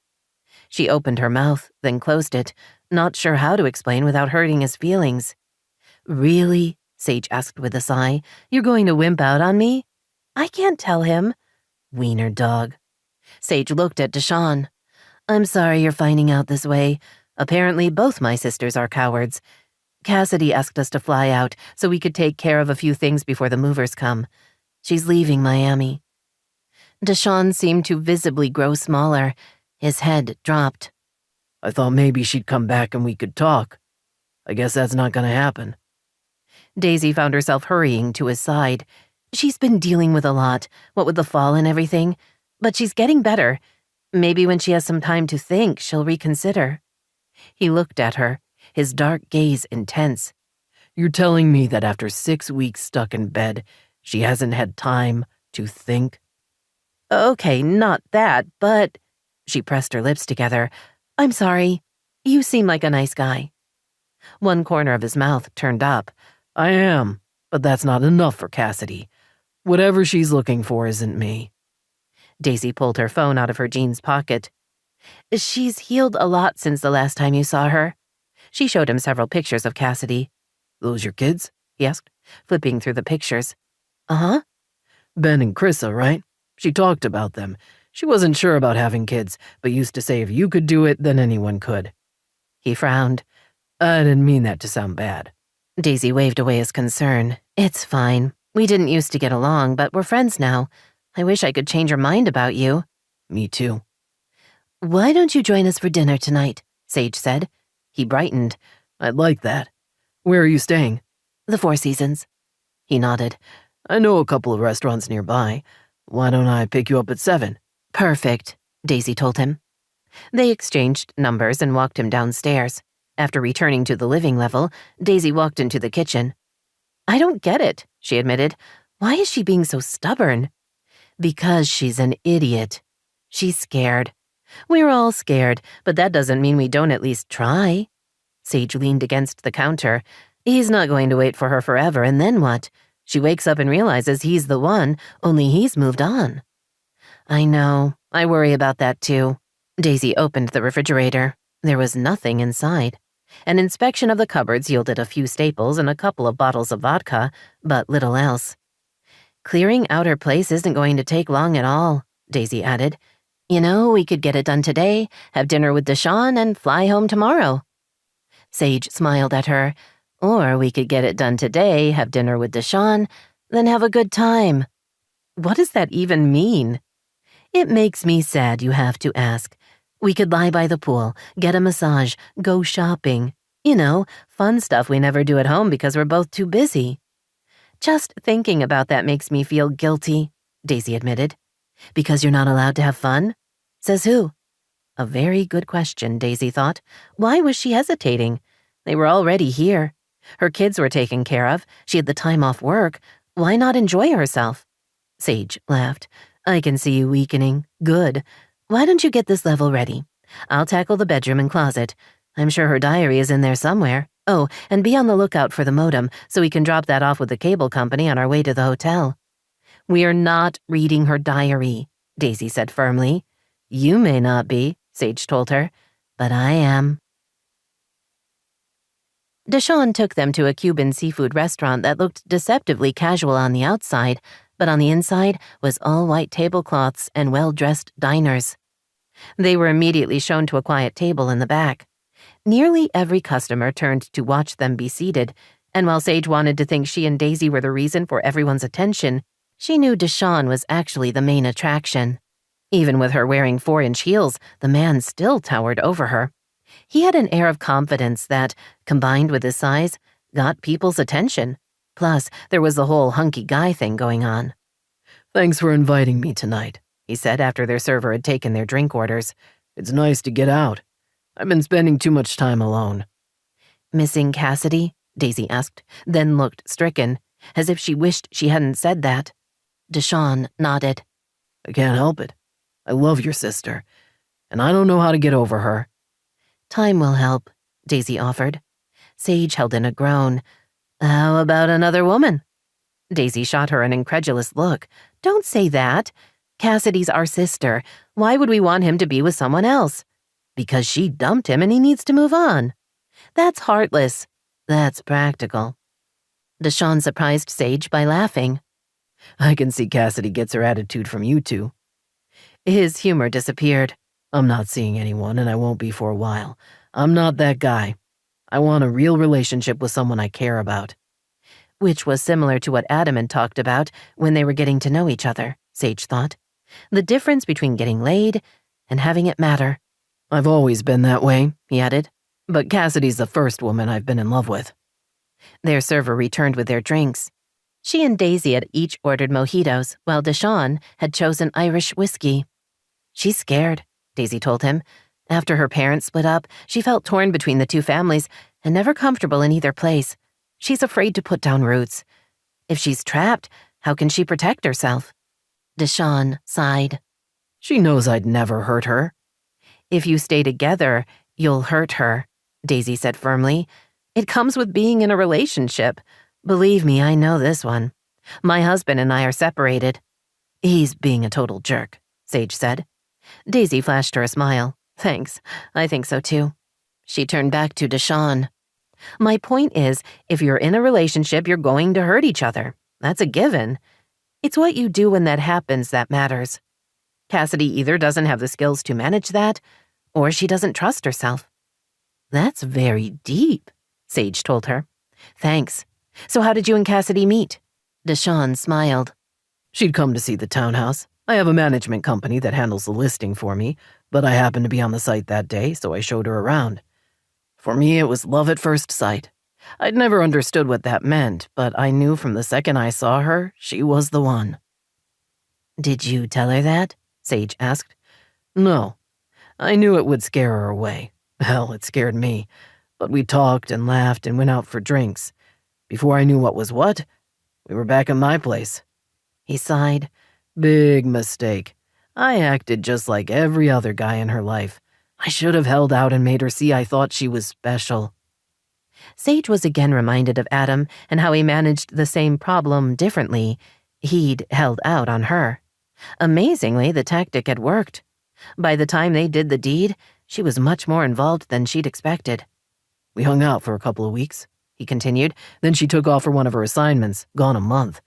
She opened her mouth, then closed it, not sure how to explain without hurting his feelings. Really? Sage asked with a sigh. You're going to wimp out on me? I can't tell him. Wiener dog. Sage looked at Deshawn. I'm sorry you're finding out this way. Apparently both my sisters are cowards. Cassidy asked us to fly out so we could take care of a few things before the movers come. She's leaving Miami. Deshawn seemed to visibly grow smaller. His head dropped. I thought maybe she'd come back and we could talk. I guess that's not gonna happen. Daisy found herself hurrying to his side. She's been dealing with a lot, what with the fall and everything, but she's getting better. Maybe when she has some time to think, she'll reconsider. He looked at her, his dark gaze intense. You're telling me that after 6 weeks stuck in bed, she hasn't had time to think? Okay, not that, but... She pressed her lips together. I'm sorry. You seem like a nice guy. One corner of his mouth turned up. I am, but that's not enough for Cassidy. Whatever she's looking for isn't me. Daisy pulled her phone out of her jeans pocket. She's healed a lot since the last time you saw her. She showed him several pictures of Cassidy. Those your kids? He asked. flipping through the pictures. Uh-huh. Ben and Chrissa, right? She talked about them. She wasn't sure about having kids, but used to say if you could do it, then anyone could. He frowned. I didn't mean that to sound bad. Daisy waved away his concern. It's fine. We didn't used to get along, but we're friends now. I wish I could change her mind about you. Me too. Why don't you join us for dinner tonight? Sage said. He brightened. I'd like that. Where are you staying? The Four Seasons. He nodded. I know a couple of restaurants nearby. Why don't I pick you up at 7? Perfect, Daisy told him. They exchanged numbers and walked him downstairs. After returning to the living level, Daisy walked into the kitchen. I don't get it, she admitted. Why is she being so stubborn? Because she's an idiot. She's scared. We're all scared, but that doesn't mean we don't at least try. Sage leaned against the counter. He's not going to wait for her forever, and then what? She wakes up and realizes he's the one, only he's moved on. I know. I worry about that too. Daisy opened the refrigerator. There was nothing inside. An inspection of the cupboards yielded a few staples and a couple of bottles of vodka, but little else. Clearing out her place isn't going to take long at all, Daisy added. You know, we could get it done today, have dinner with Deshawn, and fly home tomorrow. Sage smiled at her. Or we could get it done today, have dinner with Deshawn, then have a good time. What does that even mean? It makes me sad you have to ask. We could lie by the pool, get a massage, go shopping. You know, fun stuff we never do at home because we're both too busy. Just thinking about that makes me feel guilty, Daisy admitted. Because you're not allowed to have fun? Says who? A very good question, Daisy thought. Why was she hesitating? They were already here. Her kids were taken care of. She had the time off work. Why not enjoy herself? Sage laughed. I can see you weakening. Good. Why don't you get this level ready? I'll tackle the bedroom and closet. I'm sure her diary is in there somewhere. Oh, and be on the lookout for the modem so we can drop that off with the cable company on our way to the hotel. We're not reading her diary, Daisy said firmly. You may not be, Sage told her, but I am. Deshawn took them to a Cuban seafood restaurant that looked deceptively casual on the outside, but on the inside was all white tablecloths and well-dressed diners. They were immediately shown to a quiet table in the back. Nearly every customer turned to watch them be seated, and while Sage wanted to think she and Daisy were the reason for everyone's attention, she knew Deshawn was actually the main attraction. Even with her wearing 4-inch heels, the man still towered over her. He had an air of confidence that, combined with his size, got people's attention. Plus, there was the whole hunky guy thing going on. Thanks for inviting me tonight, he said after their server had taken their drink orders. It's nice to get out. I've been spending too much time alone. Missing Cassidy? Daisy asked, then looked stricken, as if she wished she hadn't said that. Deshawn nodded. I can't help it. I love your sister, and I don't know how to get over her. Time will help, Daisy offered. Sage held in a groan. How about another woman? Daisy shot her an incredulous look. Don't say that. Cassidy's our sister. Why would we want him to be with someone else? Because she dumped him and he needs to move on. That's heartless. That's practical. Deshawn surprised Sage by laughing. I can see Cassidy gets her attitude from you two. His humor disappeared. I'm not seeing anyone, and I won't be for a while. I'm not that guy. I want a real relationship with someone I care about. Which was similar to what Adam had talked about when they were getting to know each other, Sage thought. The difference between getting laid and having it matter. I've always been that way, he added. But Cassidy's the first woman I've been in love with. Their server returned with their drinks. She and Daisy had each ordered mojitos, while Deshawn had chosen Irish whiskey. She's scared, Daisy told him. After her parents split up, she felt torn between the two families and never comfortable in either place. She's afraid to put down roots. If she's trapped, how can she protect herself? Deshawn sighed. She knows I'd never hurt her. If you stay together, you'll hurt her, Daisy said firmly. It comes with being in a relationship. Believe me, I know this one. My husband and I are separated. He's being a total jerk, Sage said. Daisy flashed her a smile. Thanks, I think so too. She turned back to Deshawn. My point is, if you're in a relationship, you're going to hurt each other. That's a given. It's what you do when that happens that matters. Cassidy either doesn't have the skills to manage that, or she doesn't trust herself. That's very deep, Sage told her. Thanks. So how did you and Cassidy meet? Deshawn smiled. She'd come to see the townhouse. I have a management company that handles the listing for me, but I happened to be on the site that day, so I showed her around. For me, it was love at first sight. I'd never understood what that meant, but I knew from the second I saw her, she was the one. Did you tell her that? Sage asked. No. I knew it would scare her away. Hell, it scared me. But we talked and laughed and went out for drinks. Before I knew what was what, we were back at my place. He sighed. Big mistake. I acted just like every other guy in her life. I should have held out and made her see I thought she was special. Sage was again reminded of Adam and how he managed the same problem differently. He'd held out on her. Amazingly, the tactic had worked. By the time they did the deed, she was much more involved than she'd expected. We hung out for a couple of weeks, he continued. Then she took off for one of her assignments, gone a month.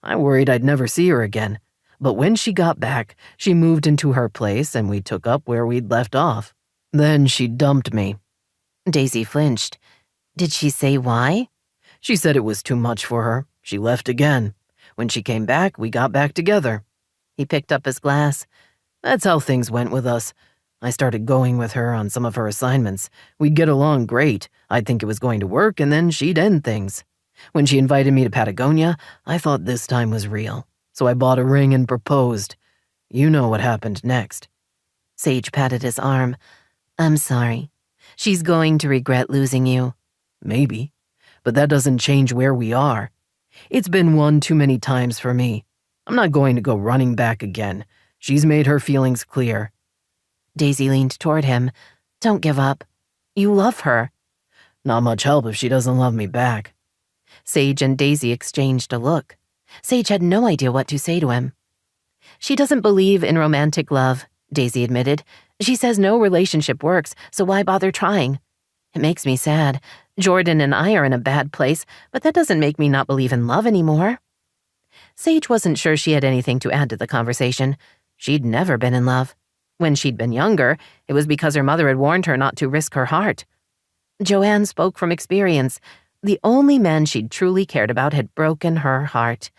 I worried I'd never see her again. But when she got back, she moved into her place and we took up where we'd left off. Then she dumped me. Daisy flinched. Did she say why? She said it was too much for her. She left again. When she came back, we got back together. He picked up his glass. That's how things went with us. I started going with her on some of her assignments. We'd get along great. I'd think it was going to work, and then she'd end things. When she invited me to Patagonia, I thought this time was real. So I bought a ring and proposed. You know what happened next. Sage patted his arm. I'm sorry. She's going to regret losing you. Maybe. But that doesn't change where we are. It's been one too many times for me. I'm not going to go running back again. She's made her feelings clear. Daisy leaned toward him. Don't give up. You love her. Not much help if she doesn't love me back. Sage and Daisy exchanged a look. Sage had no idea what to say to him. She doesn't believe in romantic love, Daisy admitted. She says no relationship works, so why bother trying? It makes me sad. Jordan and I are in a bad place, but that doesn't make me not believe in love anymore. Sage wasn't sure she had anything to add to the conversation. She'd never been in love. When she'd been younger, it was because her mother had warned her not to risk her heart. Joanne spoke from experience. The only man she'd truly cared about had broken her heart.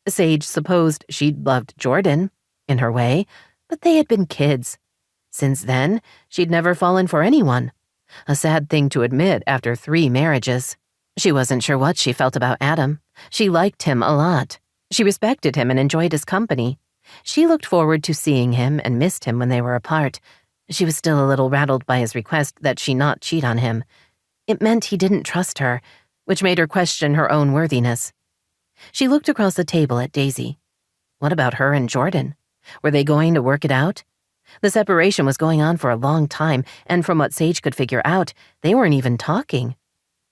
Sage supposed she'd loved Jordan, in her way, but they had been kids. Since then, she'd never fallen for anyone. A sad thing to admit after 3 marriages. She wasn't sure what she felt about Adam. She liked him a lot. She respected him and enjoyed his company. She looked forward to seeing him and missed him when they were apart. She was still a little rattled by his request that she not cheat on him. It meant he didn't trust her, which made her question her own worthiness. She looked across the table at Daisy. What about her and Jordan? Were they going to work it out? The separation was going on for a long time, and from what Sage could figure out, they weren't even talking.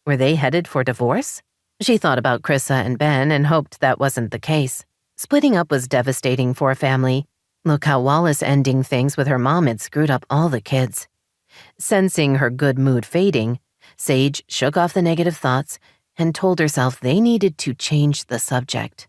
Were they headed for divorce? She thought about Chrissa and Ben and hoped that wasn't the case. Splitting up was devastating for a family. Look how Wallace ending things with her mom had screwed up all the kids. Sensing her good mood fading, Sage shook off the negative thoughts and told herself they needed to change the subject.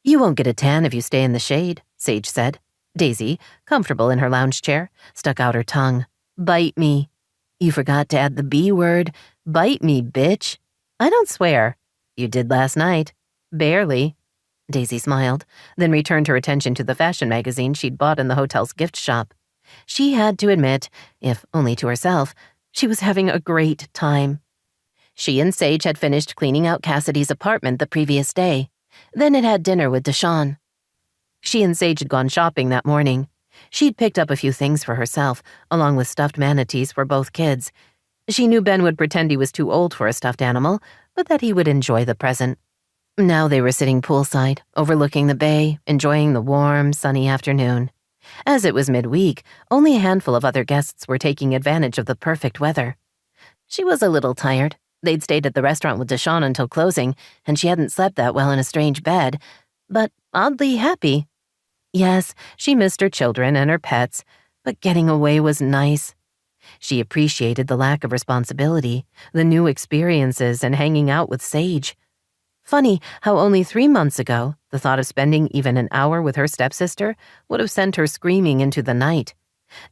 You won't get a tan if you stay in the shade, Sage said. Daisy, comfortable in her lounge chair, stuck out her tongue. Bite me. You forgot to add the B word. Bite me, bitch. I don't swear. You did last night. Barely. Daisy smiled, then returned her attention to the fashion magazine she'd bought in the hotel's gift shop. She had to admit, if only to herself, she was having a great time. She and Sage had finished cleaning out Cassidy's apartment the previous day, then had had dinner with Deshawn. She and Sage had gone shopping that morning. She'd picked up a few things for herself, along with stuffed manatees for both kids. She knew Ben would pretend he was too old for a stuffed animal, but that he would enjoy the present. Now they were sitting poolside, overlooking the bay, enjoying the warm, sunny afternoon. As it was midweek, only a handful of other guests were taking advantage of the perfect weather. She was a little tired. They'd stayed at the restaurant with Deshawn until closing, and she hadn't slept that well in a strange bed, but oddly happy. Yes, she missed her children and her pets, but getting away was nice. She appreciated the lack of responsibility, the new experiences, and hanging out with Sage. Funny how only 3 months ago, the thought of spending even an hour with her stepsister would have sent her screaming into the night.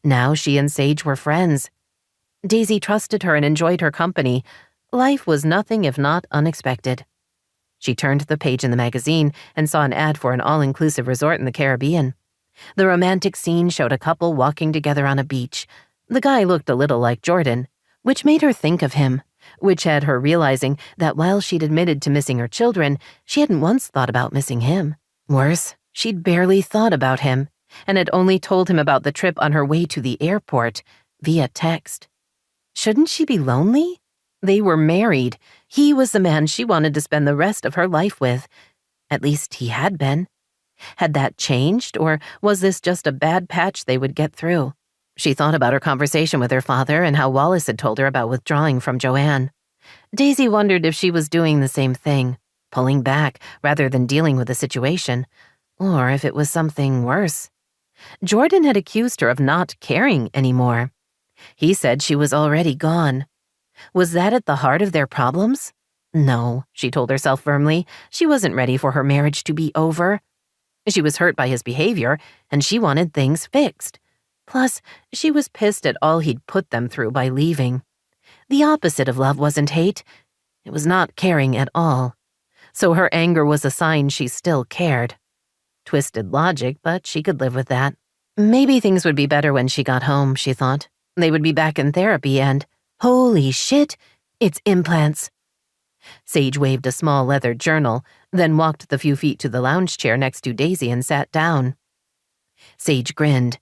Now she and Sage were friends. Daisy trusted her and enjoyed her company. Life was nothing if not unexpected. She turned the page in the magazine and saw an ad for an all-inclusive resort in the Caribbean. The romantic scene showed a couple walking together on a beach. The guy looked a little like Jordan, which made her think of him, which had her realizing that while she'd admitted to missing her children, she hadn't once thought about missing him. Worse, she'd barely thought about him, and had only told him about the trip on her way to the airport, via text. Shouldn't she be lonely? They were married. He was the man she wanted to spend the rest of her life with. At least he had been. Had that changed, or was this just a bad patch they would get through? She thought about her conversation with her father and how Wallace had told her about withdrawing from Joanne. Daisy wondered if she was doing the same thing, pulling back rather than dealing with the situation, or if it was something worse. Jordan had accused her of not caring anymore. He said she was already gone. Was that at the heart of their problems? No, she told herself firmly. She wasn't ready for her marriage to be over. She was hurt by his behavior, and she wanted things fixed. Plus, she was pissed at all he'd put them through by leaving. The opposite of love wasn't hate. It was not caring at all. So her anger was a sign she still cared. Twisted logic, but she could live with that. Maybe things would be better when she got home, she thought. They would be back in therapy and, holy shit, it's implants. Sage waved a small leather journal, then walked the few feet to the lounge chair next to Daisy and sat down. Sage grinned.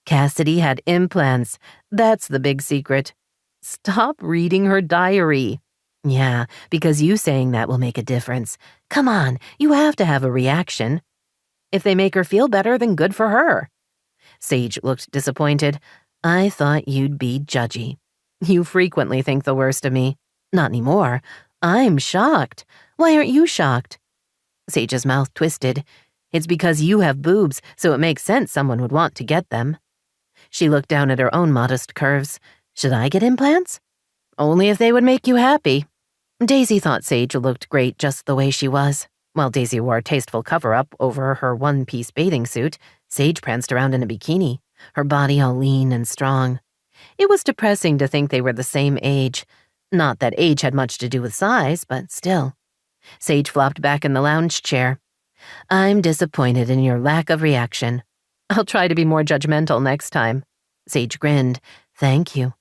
Cassidy had implants. That's the big secret. Stop reading her diary. Yeah, because you saying that will make a difference. Come on, you have to have a reaction. If they make her feel better, then good for her. Sage looked disappointed. I thought you'd be judgy. You frequently think the worst of me. Not anymore. I'm shocked. Why aren't you shocked? Sage's mouth twisted. It's because you have boobs, so it makes sense someone would want to get them. She looked down at her own modest curves. Should I get implants? Only if they would make you happy. Daisy thought Sage looked great just the way she was. While Daisy wore a tasteful cover-up over her one-piece bathing suit, Sage pranced around in a bikini, her body all lean and strong. It was depressing to think they were the same age. Not that age had much to do with size, but still. Sage flopped back in the lounge chair. I'm disappointed in your lack of reaction. I'll try to be more judgmental next time. Sage grinned. Thank you.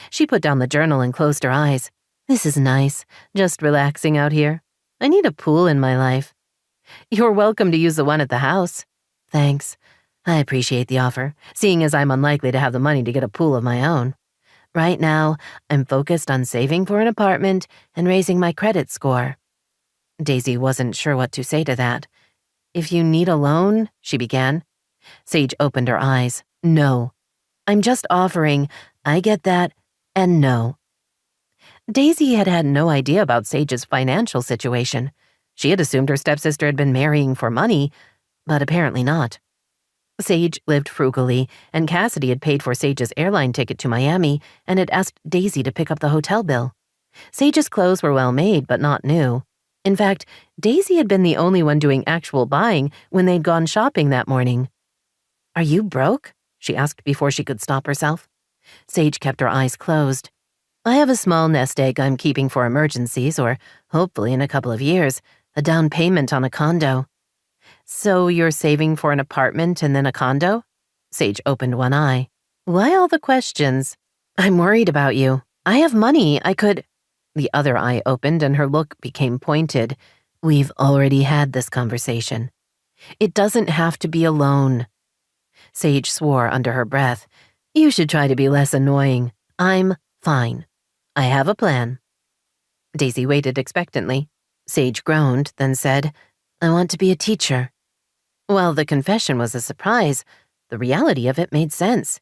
She put down the journal and closed her eyes. This is nice, just relaxing out here. I need a pool in my life. You're welcome to use the one at the house. Thanks. I appreciate the offer, seeing as I'm unlikely to have the money to get a pool of my own. Right now, I'm focused on saving for an apartment and raising my credit score. Daisy wasn't sure what to say to that. If you need a loan, she began. Sage opened her eyes. No. I'm just offering. I get that, and no. Daisy had had no idea about Sage's financial situation. She had assumed her stepsister had been marrying for money, but apparently not. Sage lived frugally, and Cassidy had paid for Sage's airline ticket to Miami and had asked Daisy to pick up the hotel bill. Sage's clothes were well made, but not new. In fact, Daisy had been the only one doing actual buying when they'd gone shopping that morning. Are you broke? She asked before she could stop herself. Sage kept her eyes closed. I have a small nest egg I'm keeping for emergencies, or hopefully in a couple of years, a down payment on a condo. So you're saving for an apartment and then a condo? Sage opened one eye. Why all the questions? I'm worried about you. I have money. I could... The other eye opened and her look became pointed. We've already had this conversation. It doesn't have to be a loan. Sage swore under her breath. You should try to be less annoying. I'm fine. I have a plan. Daisy waited expectantly. Sage groaned, then said, I want to be a teacher. While the confession was a surprise, the reality of it made sense.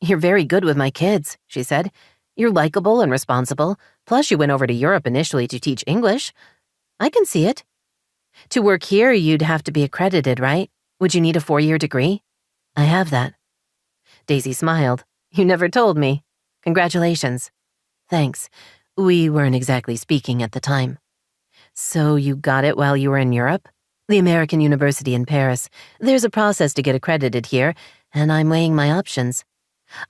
You're very good with my kids, she said. You're likable and responsible, plus you went over to Europe initially to teach English. I can see it. To work here, you'd have to be accredited, right? Would you need a 4-year degree? I have that. Daisy smiled. You never told me. Congratulations. Thanks. We weren't exactly speaking at the time. So you got it while you were in Europe? The American University in Paris. There's a process to get accredited here, and I'm weighing my options.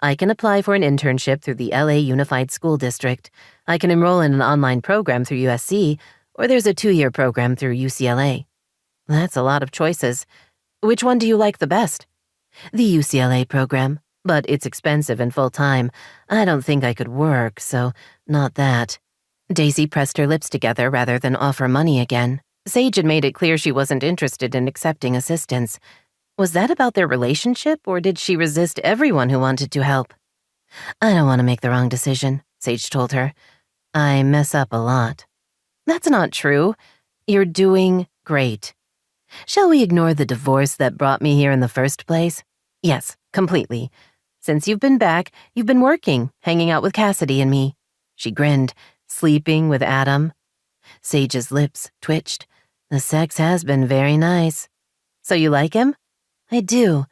I can apply for an internship through the LA Unified School District. I can enroll in an online program through USC, or there's a 2-year program through UCLA. That's a lot of choices. Which one do you like the best? The UCLA program, but it's expensive and full-time. I don't think I could work, so not that. Daisy pressed her lips together rather than offer money again. Sage had made it clear she wasn't interested in accepting assistance. Was that about their relationship, or did she resist everyone who wanted to help? I don't want to make the wrong decision, Sage told her. I mess up a lot. That's not true. You're doing great. Shall we ignore the divorce that brought me here in the first place? Yes, completely. Since you've been back, you've been working, hanging out with Cassidy and me. She grinned, sleeping with Adam. Sage's lips twitched. The sex has been very nice. So you like him? I do,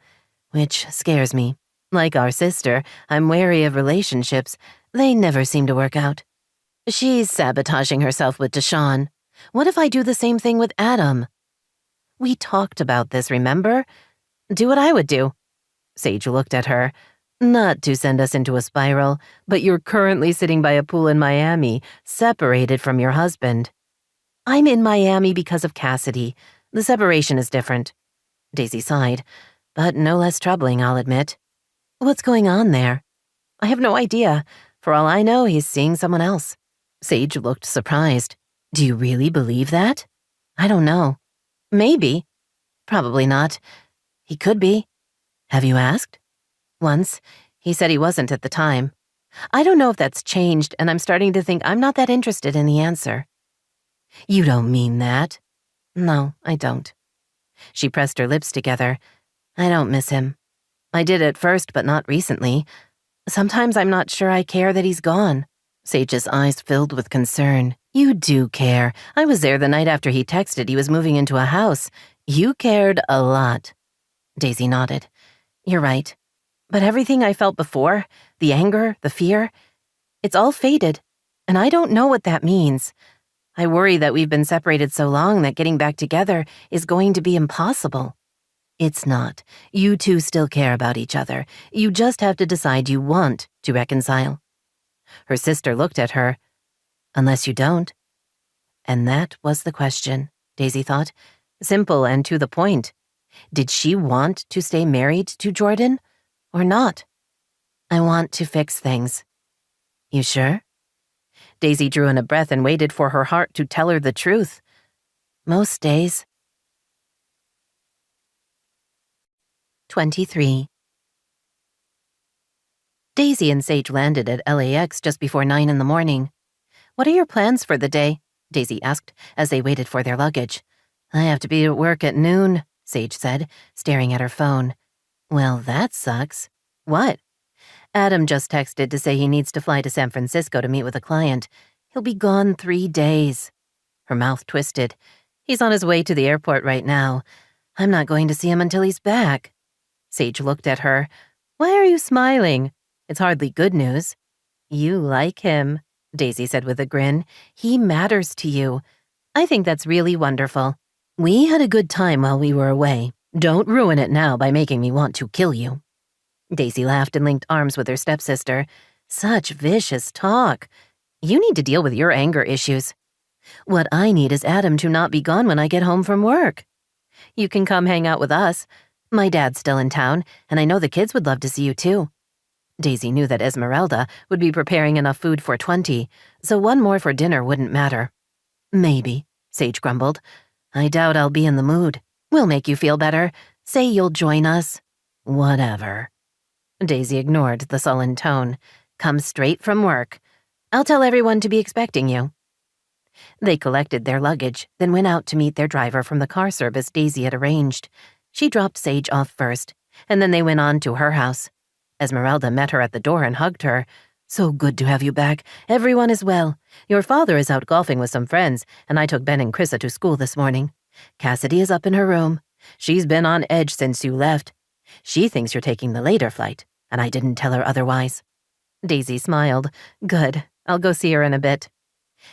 which scares me. Like our sister, I'm wary of relationships. They never seem to work out. She's sabotaging herself with Deshawn. What if I do the same thing with Adam? We talked about this, remember? Do what I would do. Sage looked at her. Not to send us into a spiral, but you're currently sitting by a pool in Miami, separated from your husband. I'm in Miami because of Cassidy. The separation is different. Daisy sighed, but no less troubling, I'll admit. What's going on there? I have no idea. For all I know, he's seeing someone else. Sage looked surprised. Do you really believe that? I don't know. Maybe. Probably not. He could be. Have you asked? Once. He said he wasn't at the time. I don't know if that's changed, and I'm starting to think I'm not that interested in the answer. You don't mean that. No, I don't. She pressed her lips together. I don't miss him. I did at first, but not recently. Sometimes I'm not sure I care that he's gone. Sage's eyes filled with concern. You do care. I was there the night after he texted he was moving into a house. You cared a lot. Daisy nodded. You're right. But everything I felt before, the anger, the fear, it's all faded, and I don't know what that means. I worry that we've been separated so long that getting back together is going to be impossible. It's not. You two still care about each other. You just have to decide you want to reconcile. Her sister looked at her. Unless you don't. And that was the question, Daisy thought. Simple and to the point. Did she want to stay married to Jordan or not? I want to fix things. You sure? Daisy drew in a breath and waited for her heart to tell her the truth. Most days. 23. Daisy and Sage landed at LAX just before 9 in the morning. What are your plans for the day? Daisy asked as they waited for their luggage. I have to be at work at noon, Sage said, staring at her phone. Well, that sucks. What? Adam just texted to say he needs to fly to San Francisco to meet with a client. He'll be gone 3 days. Her mouth twisted. He's on his way to the airport right now. I'm not going to see him until he's back. Sage looked at her. Why are you smiling? It's hardly good news. You like him, Daisy said with a grin. He matters to you. I think that's really wonderful. We had a good time while we were away. Don't ruin it now by making me want to kill you. Daisy laughed and linked arms with her stepsister. Such vicious talk. You need to deal with your anger issues. What I need is Adam to not be gone when I get home from work. You can come hang out with us. My dad's still in town, and I know the kids would love to see you too. Daisy knew that Esmeralda would be preparing enough food for 20, so one more for dinner wouldn't matter. Maybe, Sage grumbled. I doubt I'll be in the mood. We'll make you feel better. Say you'll join us. Whatever. Daisy ignored the sullen tone. Come straight from work. I'll tell everyone to be expecting you. They collected their luggage, then went out to meet their driver from the car service Daisy had arranged. She dropped Sage off first, and then they went on to her house. Esmeralda met her at the door and hugged her. So good to have you back. Everyone is well. Your father is out golfing with some friends, and I took Ben and Chrissa to school this morning. Cassidy is up in her room. She's been on edge since you left. She thinks you're taking the later flight, and I didn't tell her otherwise. Daisy smiled. Good. I'll go see her in a bit.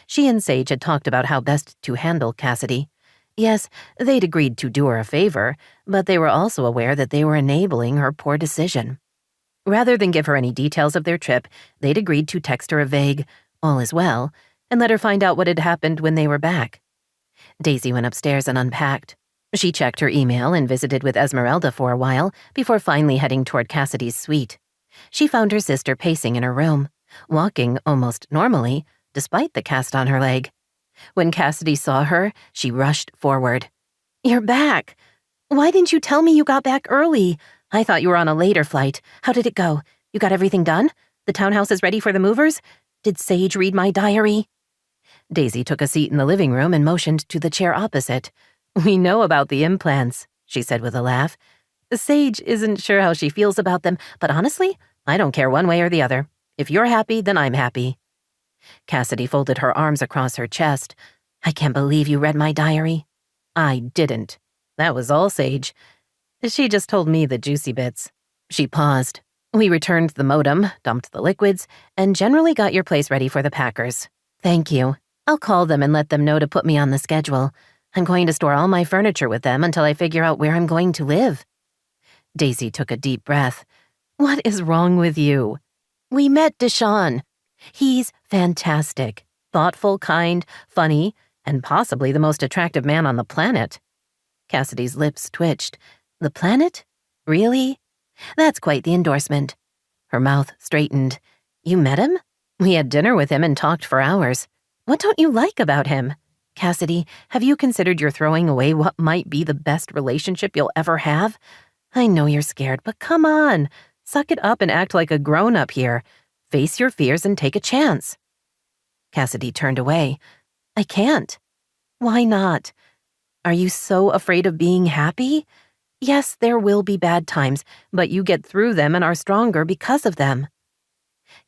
She and Sage had talked about how best to handle Cassidy. Yes, they'd agreed to do her a favor, but they were also aware that they were enabling her poor decision. Rather than give her any details of their trip, they'd agreed to text her a vague, "all is well," and let her find out what had happened when they were back. Daisy went upstairs and unpacked. She checked her email and visited with Esmeralda for a while before finally heading toward Cassidy's suite. She found her sister pacing in her room, walking almost normally, despite the cast on her leg. When Cassidy saw her, she rushed forward. "You're back. Why didn't you tell me you got back early? I thought you were on a later flight. How did it go? You got everything done? The townhouse is ready for the movers? Did Sage read my diary?" Daisy took a seat in the living room and motioned to the chair opposite. "We know about the implants," she said with a laugh. "Sage isn't sure how she feels about them, but honestly, I don't care one way or the other. If you're happy, then I'm happy." Cassidy folded her arms across her chest. "I can't believe you read my diary." "I didn't. That was all Sage. She just told me the juicy bits." She paused. "We returned the modem, dumped the liquids, and generally got your place ready for the packers. Thank you. I'll call them and let them know to put me on the schedule. I'm going to store all my furniture with them until I figure out where I'm going to live." Daisy took a deep breath. "What is wrong with you? We met Deshawn. He's fantastic, thoughtful, kind, funny, and possibly the most attractive man on the planet." Cassidy's lips twitched. "The planet? Really? That's quite the endorsement." Her mouth straightened. "You met him? We had dinner with him and talked for hours. What don't you like about him? Cassidy, have you considered you're throwing away what might be the best relationship you'll ever have? I know you're scared, but come on. Suck it up and act like a grown-up here. Face your fears and take a chance." Cassidy turned away. "I can't." "Why not? Are you so afraid of being happy? Yes, there will be bad times, but you get through them and are stronger because of them."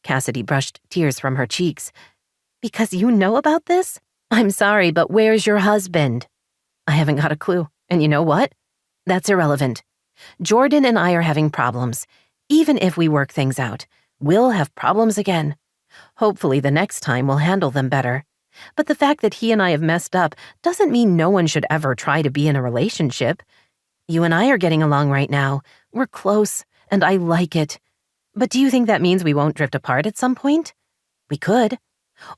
Cassidy brushed tears from her cheeks. "Because you know about this? I'm sorry, but where's your husband?" "I haven't got a clue. And you know what? That's irrelevant. Jordan and I are having problems. Even if we work things out, we'll have problems again. Hopefully the next time we'll handle them better. But the fact that he and I have messed up doesn't mean no one should ever try to be in a relationship. You and I are getting along right now. We're close, and I like it. But do you think that means we won't drift apart at some point? We could.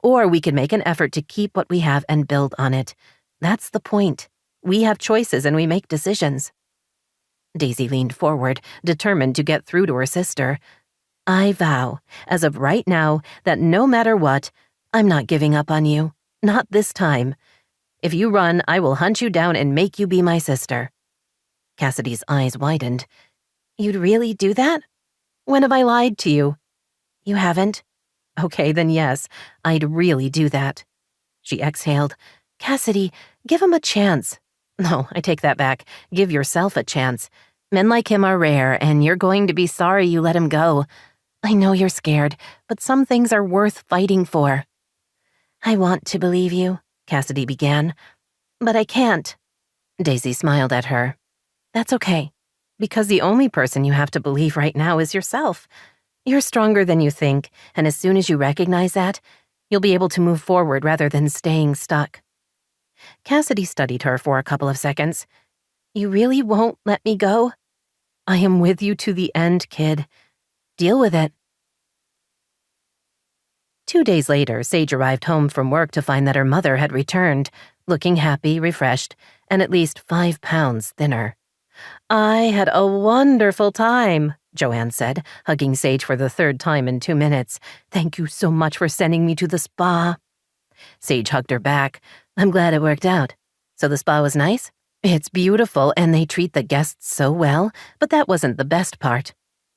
Or we could make an effort to keep what we have and build on it. That's the point. We have choices and we make decisions." Daisy leaned forward, determined to get through to her sister. "I vow, as of right now, that no matter what, I'm not giving up on you. Not this time. If you run, I will hunt you down and make you be my sister." Cassidy's eyes widened. "You'd really do that? When have I lied to you?" "You haven't." "Okay, then yes, I'd really do that." She exhaled. "Cassidy, give him a chance." "No, I take that back. Give yourself a chance. Men like him are rare, and you're going to be sorry you let him go. I know you're scared, but some things are worth fighting for." "I want to believe you," Cassidy began, "but I can't." Daisy smiled at her. "That's okay, because the only person you have to believe right now is yourself. You're stronger than you think, and as soon as you recognize that, you'll be able to move forward rather than staying stuck." Cassidy studied her for a couple of seconds. "You really won't let me go? I am with you to the end, kid. Deal with it." 2 days later, Sage arrived home from work to find that her mother had returned, looking happy, refreshed, and at least 5 pounds thinner. "I had a wonderful time," Joanne said, hugging Sage for the 3rd time in 2 minutes. "Thank you so much for sending me to the spa." Sage hugged her back. "I'm glad it worked out. So the spa was nice?" "It's beautiful, and they treat the guests so well, but that wasn't the best part."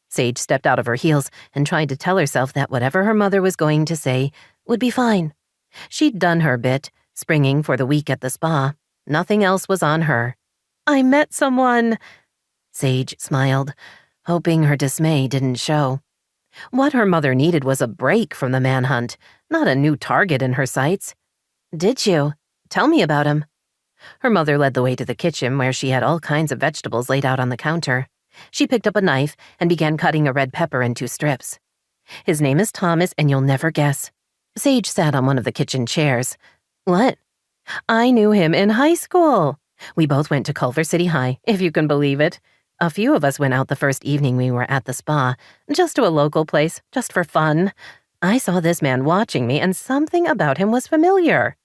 Sage stepped out of her heels and tried to tell herself that whatever her mother was going to say would be fine. She'd done her bit, springing for the week at the spa. Nothing else was on her. "I met someone." Sage smiled, hoping her dismay didn't show. What her mother needed was a break from the manhunt, not a new target in her sights. "Did you? Tell me about him." Her mother led the way to the kitchen where she had all kinds of vegetables laid out on the counter. She picked up a knife and began cutting a red pepper into strips. His name is Thomas, and you'll never guess. Sage sat on one of the kitchen chairs. What? I knew him in high school. We both went to Culver City High, if you can believe it. A few of us went out the first evening we were at the spa, just to a local place, just for fun. I saw this man watching me, and something about him was familiar.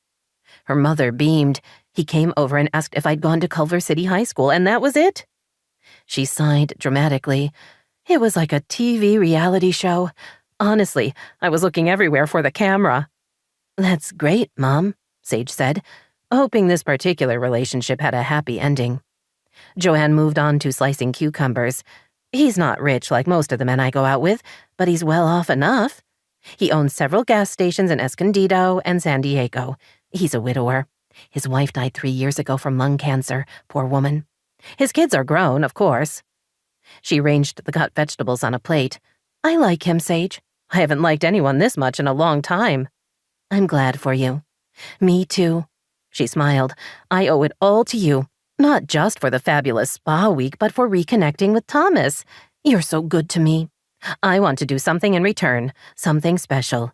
Her mother beamed. He came over and asked if I'd gone to Culver City High School, and that was it. She sighed dramatically. It was like a TV reality show. Honestly, I was looking everywhere for the camera. That's great, Mom, Sage said, hoping this particular relationship had a happy ending. Joanne moved on to slicing cucumbers. He's not rich like most of the men I go out with, but he's well off enough. He owns several gas stations in Escondido and San Diego. He's a widower. His wife died 3 years ago from lung cancer, poor woman. His kids are grown, of course. She arranged the cut vegetables on a plate. I like him, Sage. I haven't liked anyone this much in a long time. I'm glad for you. Me too. She smiled. I owe it all to you, not just for the fabulous spa week, but for reconnecting with Thomas. You're so good to me. I want to do something in return, something special.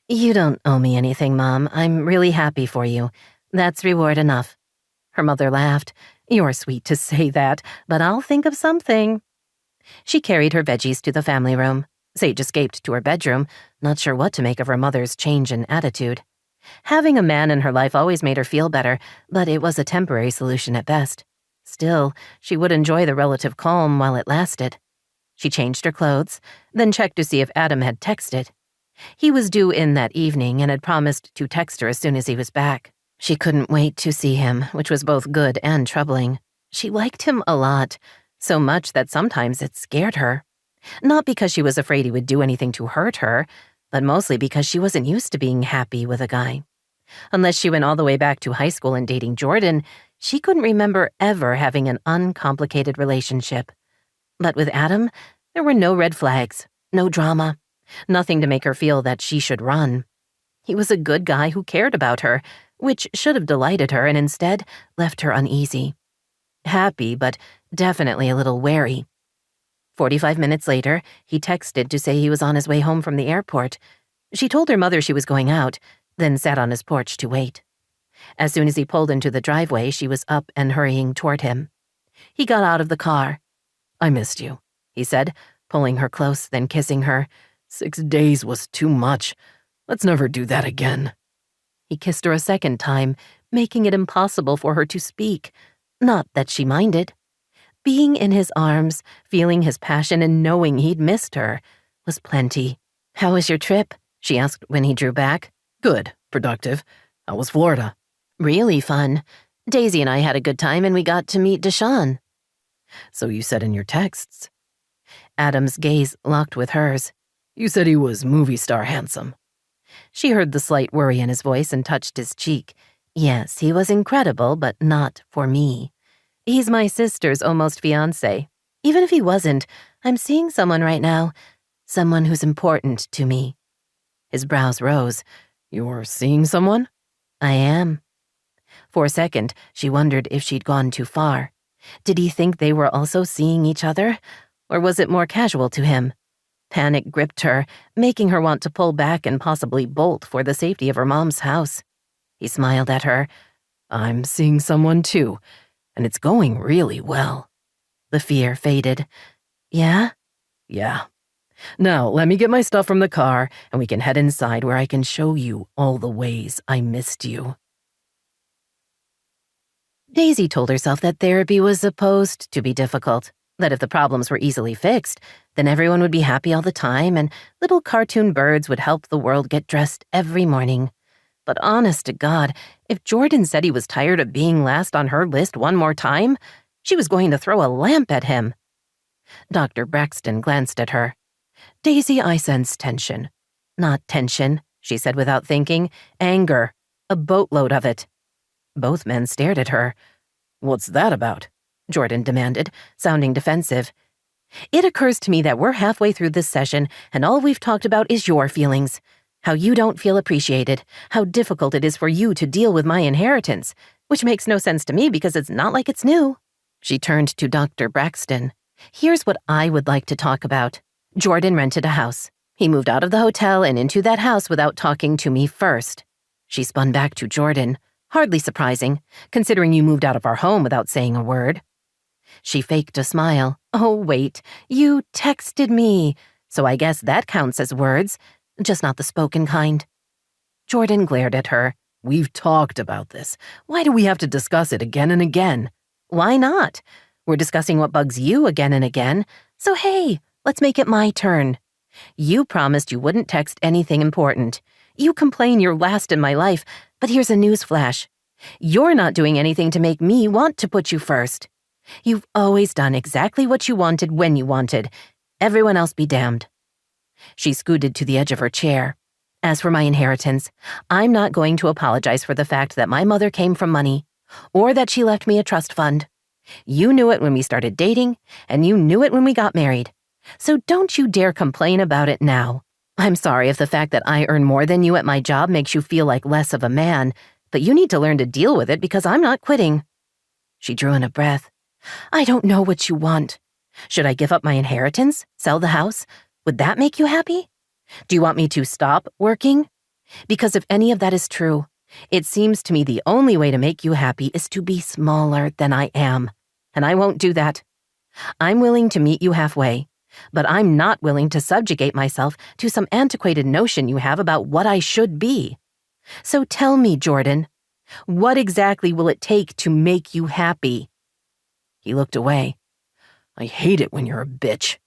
You don't owe me anything, Mom. I'm really happy for you. That's reward enough. Her mother laughed. You're sweet to say that, but I'll think of something. She carried her veggies to the family room. Sage escaped to her bedroom, not sure what to make of her mother's change in attitude. Having a man in her life always made her feel better, but it was a temporary solution at best. Still, she would enjoy the relative calm while it lasted. She changed her clothes, then checked to see if Adam had texted. He was due in that evening and had promised to text her as soon as he was back. She couldn't wait to see him, which was both good and troubling. She liked him a lot, so much that sometimes it scared her. Not because she was afraid he would do anything to hurt her, but mostly because she wasn't used to being happy with a guy. Unless she went all the way back to high school and dating Jordan, she couldn't remember ever having an uncomplicated relationship. But with Adam, there were no red flags, no drama, nothing to make her feel that she should run. He was a good guy who cared about her, which should have delighted her and instead left her uneasy. Happy, but definitely a little wary. 45 minutes later, he texted to say he was on his way home from the airport. She told her mother she was going out, then sat on his porch to wait. As soon as he pulled into the driveway, she was up and hurrying toward him. He got out of the car. I missed you, he said, pulling her close, then kissing her. 6 days was too much. Let's never do that again. He kissed her a second time, making it impossible for her to speak. Not that she minded. Being in his arms, feeling his passion, and knowing he'd missed her was plenty. How was your trip? She asked when he drew back. Good, productive. How was Florida? Really fun. Daisy and I had a good time, and we got to meet Deshawn. So you said in your texts. Adam's gaze locked with hers. You said he was movie star handsome. She heard the slight worry in his voice and touched his cheek. Yes, he was incredible, but not for me. He's my sister's almost fiancé. Even if he wasn't, I'm seeing someone right now. Someone who's important to me. His brows rose. You're seeing someone? I am. For a second, she wondered if she'd gone too far. Did he think they were also seeing each other? Or was it more casual to him? Panic gripped her, making her want to pull back and possibly bolt for the safety of her mom's house. He smiled at her. I'm seeing someone too, and it's going really well. The fear faded. Yeah? Yeah. Now, let me get my stuff from the car, and we can head inside where I can show you all the ways I missed you. Daisy told herself that therapy was supposed to be difficult, that if the problems were easily fixed, then everyone would be happy all the time and little cartoon birds would help the world get dressed every morning. But honest to God, if Jordan said he was tired of being last on her list one more time, she was going to throw a lamp at him. Dr. Braxton glanced at her. Daisy, I sense tension. Not tension, she said without thinking. Anger. A boatload of it. Both men stared at her. What's that about? Jordan demanded, sounding defensive. It occurs to me that we're halfway through this session and all we've talked about is your feelings. How you don't feel appreciated, how difficult it is for you to deal with my inheritance, which makes no sense to me because it's not like it's new. She turned to Dr. Braxton. Here's what I would like to talk about. Jordan rented a house. He moved out of the hotel and into that house without talking to me first. She spun back to Jordan. Hardly surprising, considering you moved out of our home without saying a word. She faked a smile. Oh, wait, you texted me, so I guess that counts as words, just not the spoken kind. Jordan glared at her. We've talked about this. Why do we have to discuss it again and again? Why not? We're discussing what bugs you again and again, so hey, let's make it my turn. You promised you wouldn't text anything important. You complain you're last in my life, but here's a newsflash. You're not doing anything to make me want to put you first. You've always done exactly what you wanted when you wanted. Everyone else be damned. She scooted to the edge of her chair. As for my inheritance, I'm not going to apologize for the fact that my mother came from money, or that she left me a trust fund. You knew it when we started dating, and you knew it when we got married. So don't you dare complain about it now. I'm sorry if the fact that I earn more than you at my job makes you feel like less of a man, but you need to learn to deal with it because I'm not quitting. She drew in a breath. I don't know what you want. Should I give up my inheritance? Sell the house? Would that make you happy? Do you want me to stop working? Because if any of that is true, it seems to me the only way to make you happy is to be smaller than I am. And I won't do that. I'm willing to meet you halfway, but I'm not willing to subjugate myself to some antiquated notion you have about what I should be. So tell me, Jordan, what exactly will it take to make you happy? He looked away. I hate it when you're a bitch.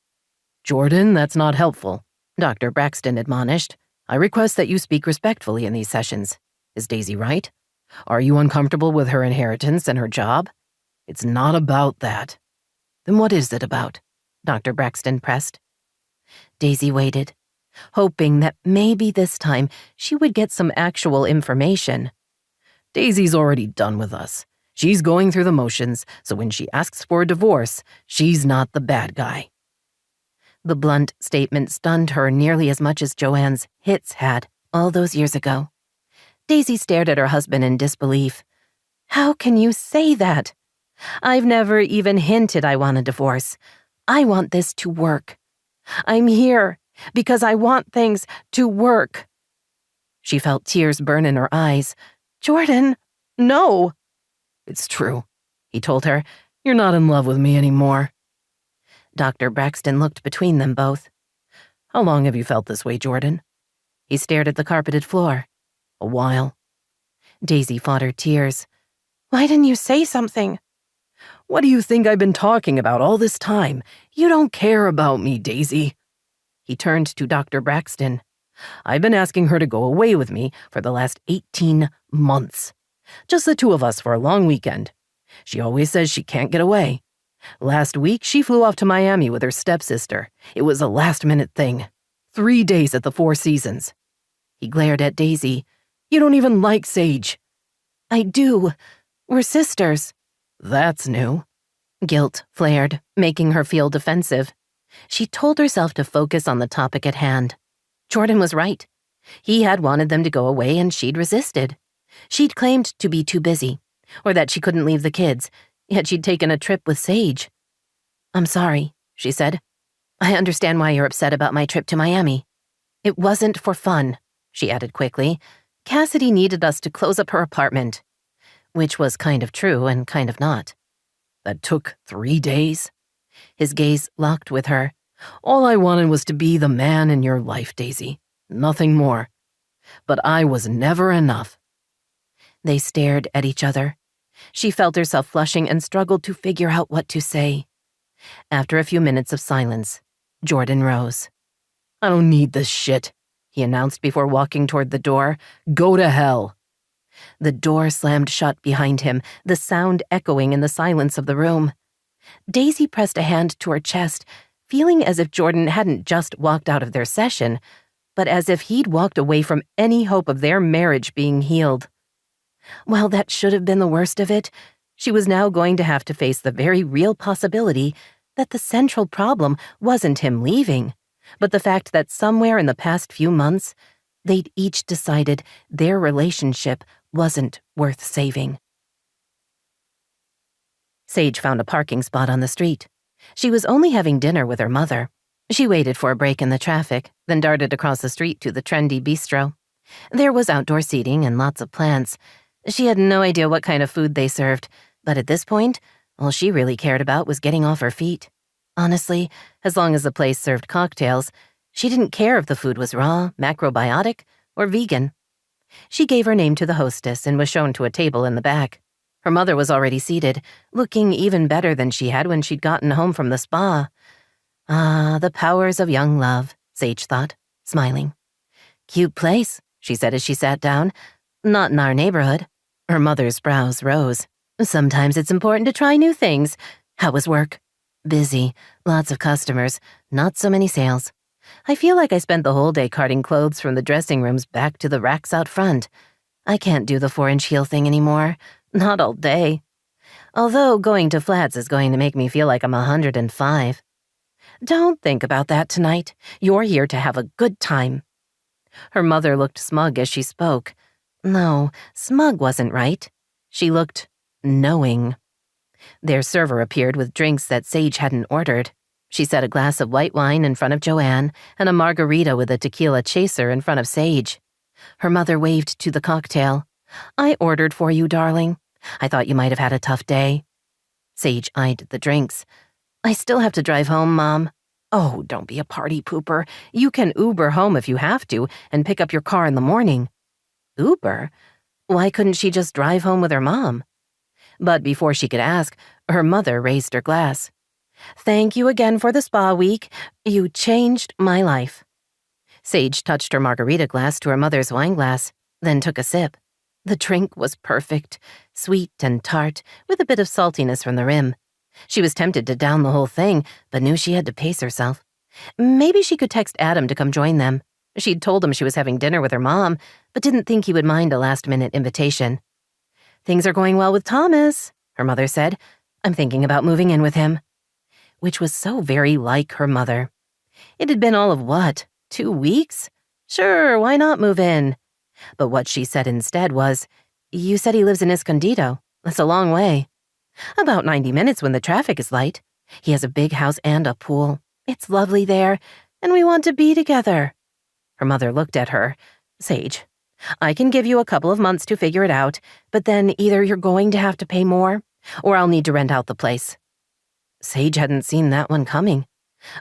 Jordan, that's not helpful, Dr. Braxton admonished. I request that you speak respectfully in these sessions. Is Daisy right? Are you uncomfortable with her inheritance and her job? It's not about that. Then what is it about? Dr. Braxton pressed. Daisy waited, hoping that maybe this time she would get some actual information. Daisy's already done with us. She's going through the motions, so when she asks for a divorce, she's not the bad guy. The blunt statement stunned her nearly as much as Joanne's hits had all those years ago. Daisy stared at her husband in disbelief. How can you say that? I've never even hinted I want a divorce. I want this to work. I'm here because I want things to work. She felt tears burn in her eyes. Jordan, no. It's true, he told her. You're not in love with me anymore. Dr. Braxton looked between them both. How long have you felt this way, Jordan? He stared at the carpeted floor. A while. Daisy fought her tears. Why didn't you say something? What do you think I've been talking about all this time? You don't care about me, Daisy. He turned to Dr. Braxton. I've been asking her to go away with me for the last 18 months. Just the two of us for a long weekend. She always says she can't get away. Last week, she flew off to Miami with her stepsister. It was a last-minute thing. 3 days at the Four Seasons. He glared at Daisy. You don't even like Sage. I do. We're sisters. That's new. Guilt flared, making her feel defensive. She told herself to focus on the topic at hand. Jordan was right. He had wanted them to go away and she'd resisted. She'd claimed to be too busy, or that she couldn't leave the kids, yet she'd taken a trip with Sage. I'm sorry, she said. I understand why you're upset about my trip to Miami. It wasn't for fun, she added quickly. Cassidy needed us to close up her apartment. Which was kind of true and kind of not. That took 3 days? His gaze locked with her. All I wanted was to be the man in your life, Daisy. Nothing more. But I was never enough. They stared at each other. She felt herself flushing and struggled to figure out what to say. After a few minutes of silence, Jordan rose. I don't need this shit, he announced before walking toward the door. Go to hell. The door slammed shut behind him, the sound echoing in the silence of the room. Daisy pressed a hand to her chest, feeling as if Jordan hadn't just walked out of their session, but as if he'd walked away from any hope of their marriage being healed. While that should have been the worst of it, she was now going to have to face the very real possibility that the central problem wasn't him leaving, but the fact that somewhere in the past few months, they'd each decided their relationship wasn't worth saving. Sage found a parking spot on the street. She was only having dinner with her mother. She waited for a break in the traffic, then darted across the street to the trendy bistro. There was outdoor seating and lots of plants. She had no idea what kind of food they served, but at this point, all she really cared about was getting off her feet. Honestly, as long as the place served cocktails, she didn't care if the food was raw, macrobiotic, or vegan. She gave her name to the hostess and was shown to a table in the back. Her mother was already seated, looking even better than she had when she'd gotten home from the spa. Ah, the powers of young love, Sage thought, smiling. Cute place, she said as she sat down. Not in our neighborhood. Her mother's brows rose. Sometimes it's important to try new things. How was work? Busy. Lots of customers. Not so many sales. I feel like I spent the whole day carting clothes from the dressing rooms back to the racks out front. I can't do the 4-inch heel thing anymore. Not all day. Although going to flats is going to make me feel like I'm 105. Don't think about that tonight. You're here to have a good time. Her mother looked smug as she spoke. No, smug wasn't right. She looked knowing. Their server appeared with drinks that Sage hadn't ordered. She set a glass of white wine in front of Joanne and a margarita with a tequila chaser in front of Sage. Her mother waved to the cocktail. I ordered for you, darling. I thought you might have had a tough day. Sage eyed the drinks. I still have to drive home, Mom. Oh, don't be a party pooper. You can Uber home if you have to and pick up your car in the morning. Uber? Why couldn't she just drive home with her mom? But before she could ask, her mother raised her glass. Thank you again for the spa week. You changed my life. Sage touched her margarita glass to her mother's wine glass, then took a sip. The drink was perfect, sweet and tart, with a bit of saltiness from the rim. She was tempted to down the whole thing, but knew she had to pace herself. Maybe she could text Adam to come join them. She'd told him she was having dinner with her mom, but didn't think he would mind a last-minute invitation. Things are going well with Thomas, her mother said. I'm thinking about moving in with him. Which was so very like her mother. It had been all of what, 2 weeks? Sure, why not move in? But what she said instead was, you said he lives in Escondido. That's a long way. About 90 minutes when the traffic is light. He has a big house and a pool. It's lovely there, and we want to be together. Her mother looked at her. Sage, I can give you a couple of months to figure it out, but then either you're going to have to pay more, or I'll need to rent out the place. Sage hadn't seen that one coming.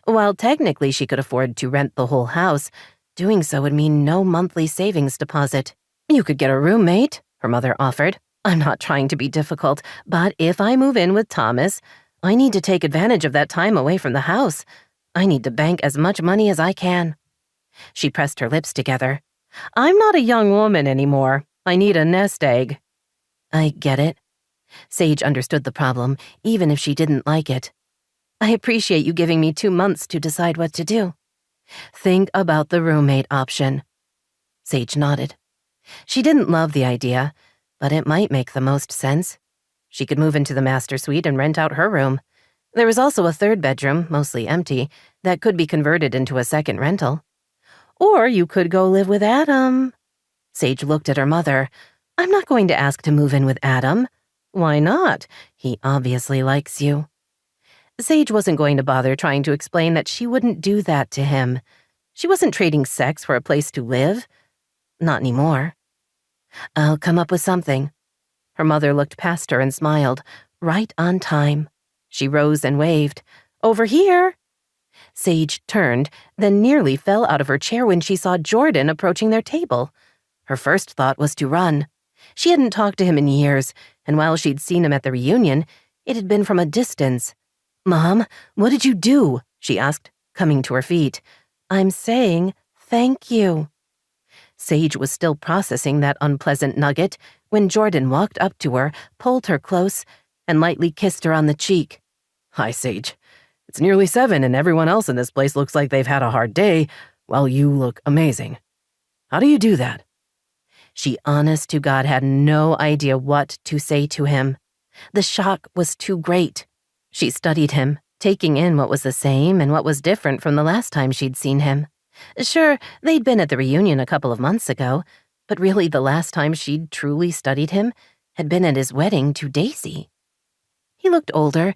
While technically she could afford to rent the whole house, doing so would mean no monthly savings deposit. You could get a roommate, her mother offered. I'm not trying to be difficult, but if I move in with Thomas, I need to take advantage of that time away from the house. I need to bank as much money as I can. She pressed her lips together. I'm not a young woman anymore. I need a nest egg. I get it. Sage understood the problem, even if she didn't like it. I appreciate you giving me 2 months to decide what to do. Think about the roommate option. Sage nodded. She didn't love the idea, but it might make the most sense. She could move into the master suite and rent out her room. There was also a 3rd bedroom, mostly empty, that could be converted into a second rental. Or you could go live with Adam. Sage looked at her mother. I'm not going to ask to move in with Adam. Why not? He obviously likes you. Sage wasn't going to bother trying to explain that she wouldn't do that to him. She wasn't trading sex for a place to live. Not anymore. I'll come up with something. Her mother looked past her and smiled. Right on time. She rose and waved. Over here. Sage turned, then nearly fell out of her chair when she saw Jordan approaching their table. Her first thought was to run. She hadn't talked to him in years, and while she'd seen him at the reunion, it had been from a distance. Mom, what did you do? She asked, coming to her feet. I'm saying thank you. Sage was still processing that unpleasant nugget when Jordan walked up to her, pulled her close, and lightly kissed her on the cheek. Hi, Sage. It's nearly 7 and everyone else in this place looks like they've had a hard day, while you look amazing. How do you do that? She honest to God had no idea what to say to him. The shock was too great. She studied him, taking in what was the same and what was different from the last time she'd seen him. Sure, they'd been at the reunion a couple of months ago, but really the last time she'd truly studied him had been at his wedding to Daisy. He looked older,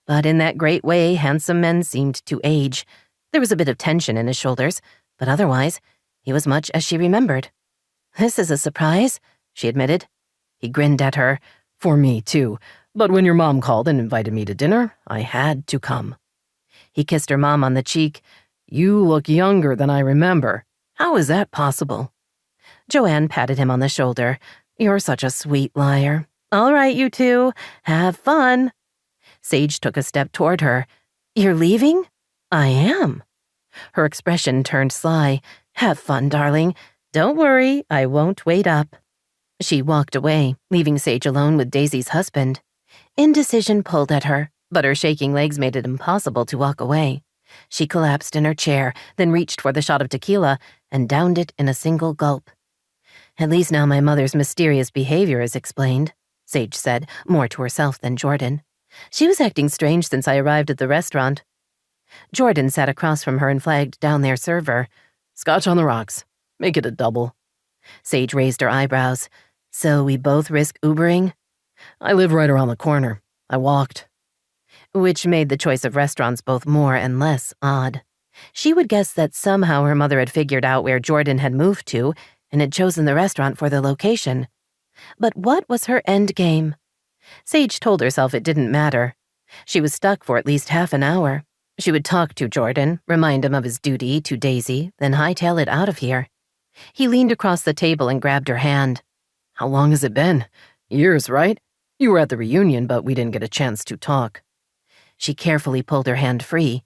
but in that great way handsome men seemed to age. There was a bit of tension in his shoulders, but otherwise, he was much as she remembered. "This is a surprise," she admitted. He grinned at her. "For me, too. But when your mom called and invited me to dinner, I had to come." He kissed her mom on the cheek. "You look younger than I remember. How is that possible?" Joanne patted him on the shoulder. "You're such a sweet liar. All right, you two. Have fun." Sage took a step toward her. "You're leaving?" "I am." Her expression turned sly. "Have fun, darling. Don't worry, I won't wait up." She walked away, leaving Sage alone with Daisy's husband. Indecision pulled at her, but her shaking legs made it impossible to walk away. She collapsed in her chair, then reached for the shot of tequila and downed it in a single gulp. "At least now my mother's mysterious behavior is explained," Sage said, more to herself than Jordan. "She was acting strange since I arrived at the restaurant." Jordan sat across from her and flagged down their server. "Scotch on the rocks. Make it a double." Sage raised her eyebrows. "So we both risk Ubering?" "I live right around the corner. I walked." Which made the choice of restaurants both more and less odd. She would guess that somehow her mother had figured out where Jordan had moved to and had chosen the restaurant for the location. But what was her end game? Sage told herself it didn't matter. She was stuck for at least half an hour. She would talk to Jordan, remind him of his duty to Daisy, then hightail it out of here. He leaned across the table and grabbed her hand. "How long has it been? Years, right? You were at the reunion, but we didn't get a chance to talk." She carefully pulled her hand free.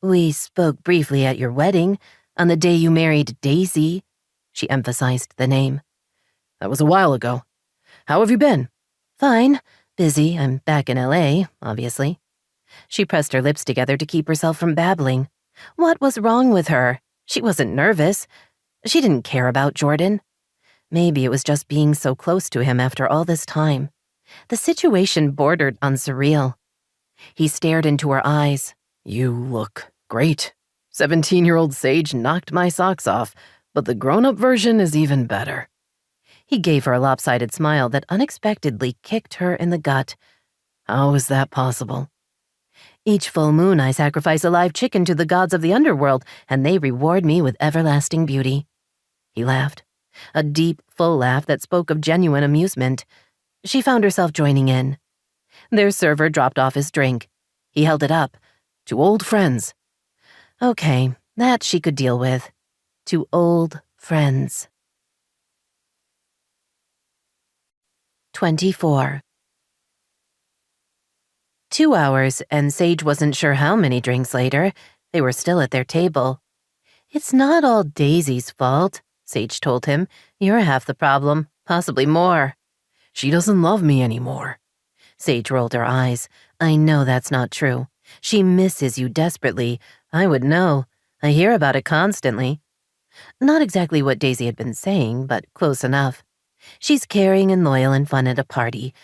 "We spoke briefly at your wedding, on the day you married Daisy." She emphasized the name. "That was a while ago. How have you been?" "Fine. Busy. I'm back in LA, obviously." She pressed her lips together to keep herself from babbling. What was wrong with her? She wasn't nervous. She didn't care about Jordan. Maybe it was just being so close to him after all this time. The situation bordered on surreal. He stared into her eyes. "You look great. 17-year-old Sage knocked my socks off, but the grown-up version is even better." He gave her a lopsided smile that unexpectedly kicked her in the gut. "How is that possible?" "Each full moon I sacrifice a live chicken to the gods of the underworld, and they reward me with everlasting beauty." He laughed, a deep, full laugh that spoke of genuine amusement. She found herself joining in. Their server dropped off his drink. He held it up. "To old friends." Okay, that she could deal with. To old friends. 24. 2 hours, and Sage wasn't sure how many drinks later. They were still at their table. "It's not all Daisy's fault," Sage told him. "You're half the problem, possibly more." "She doesn't love me anymore." Sage rolled her eyes. "I know that's not true. She misses you desperately. I would know. I hear about it constantly." Not exactly what Daisy had been saying, but close enough. "She's caring and loyal and fun at a party.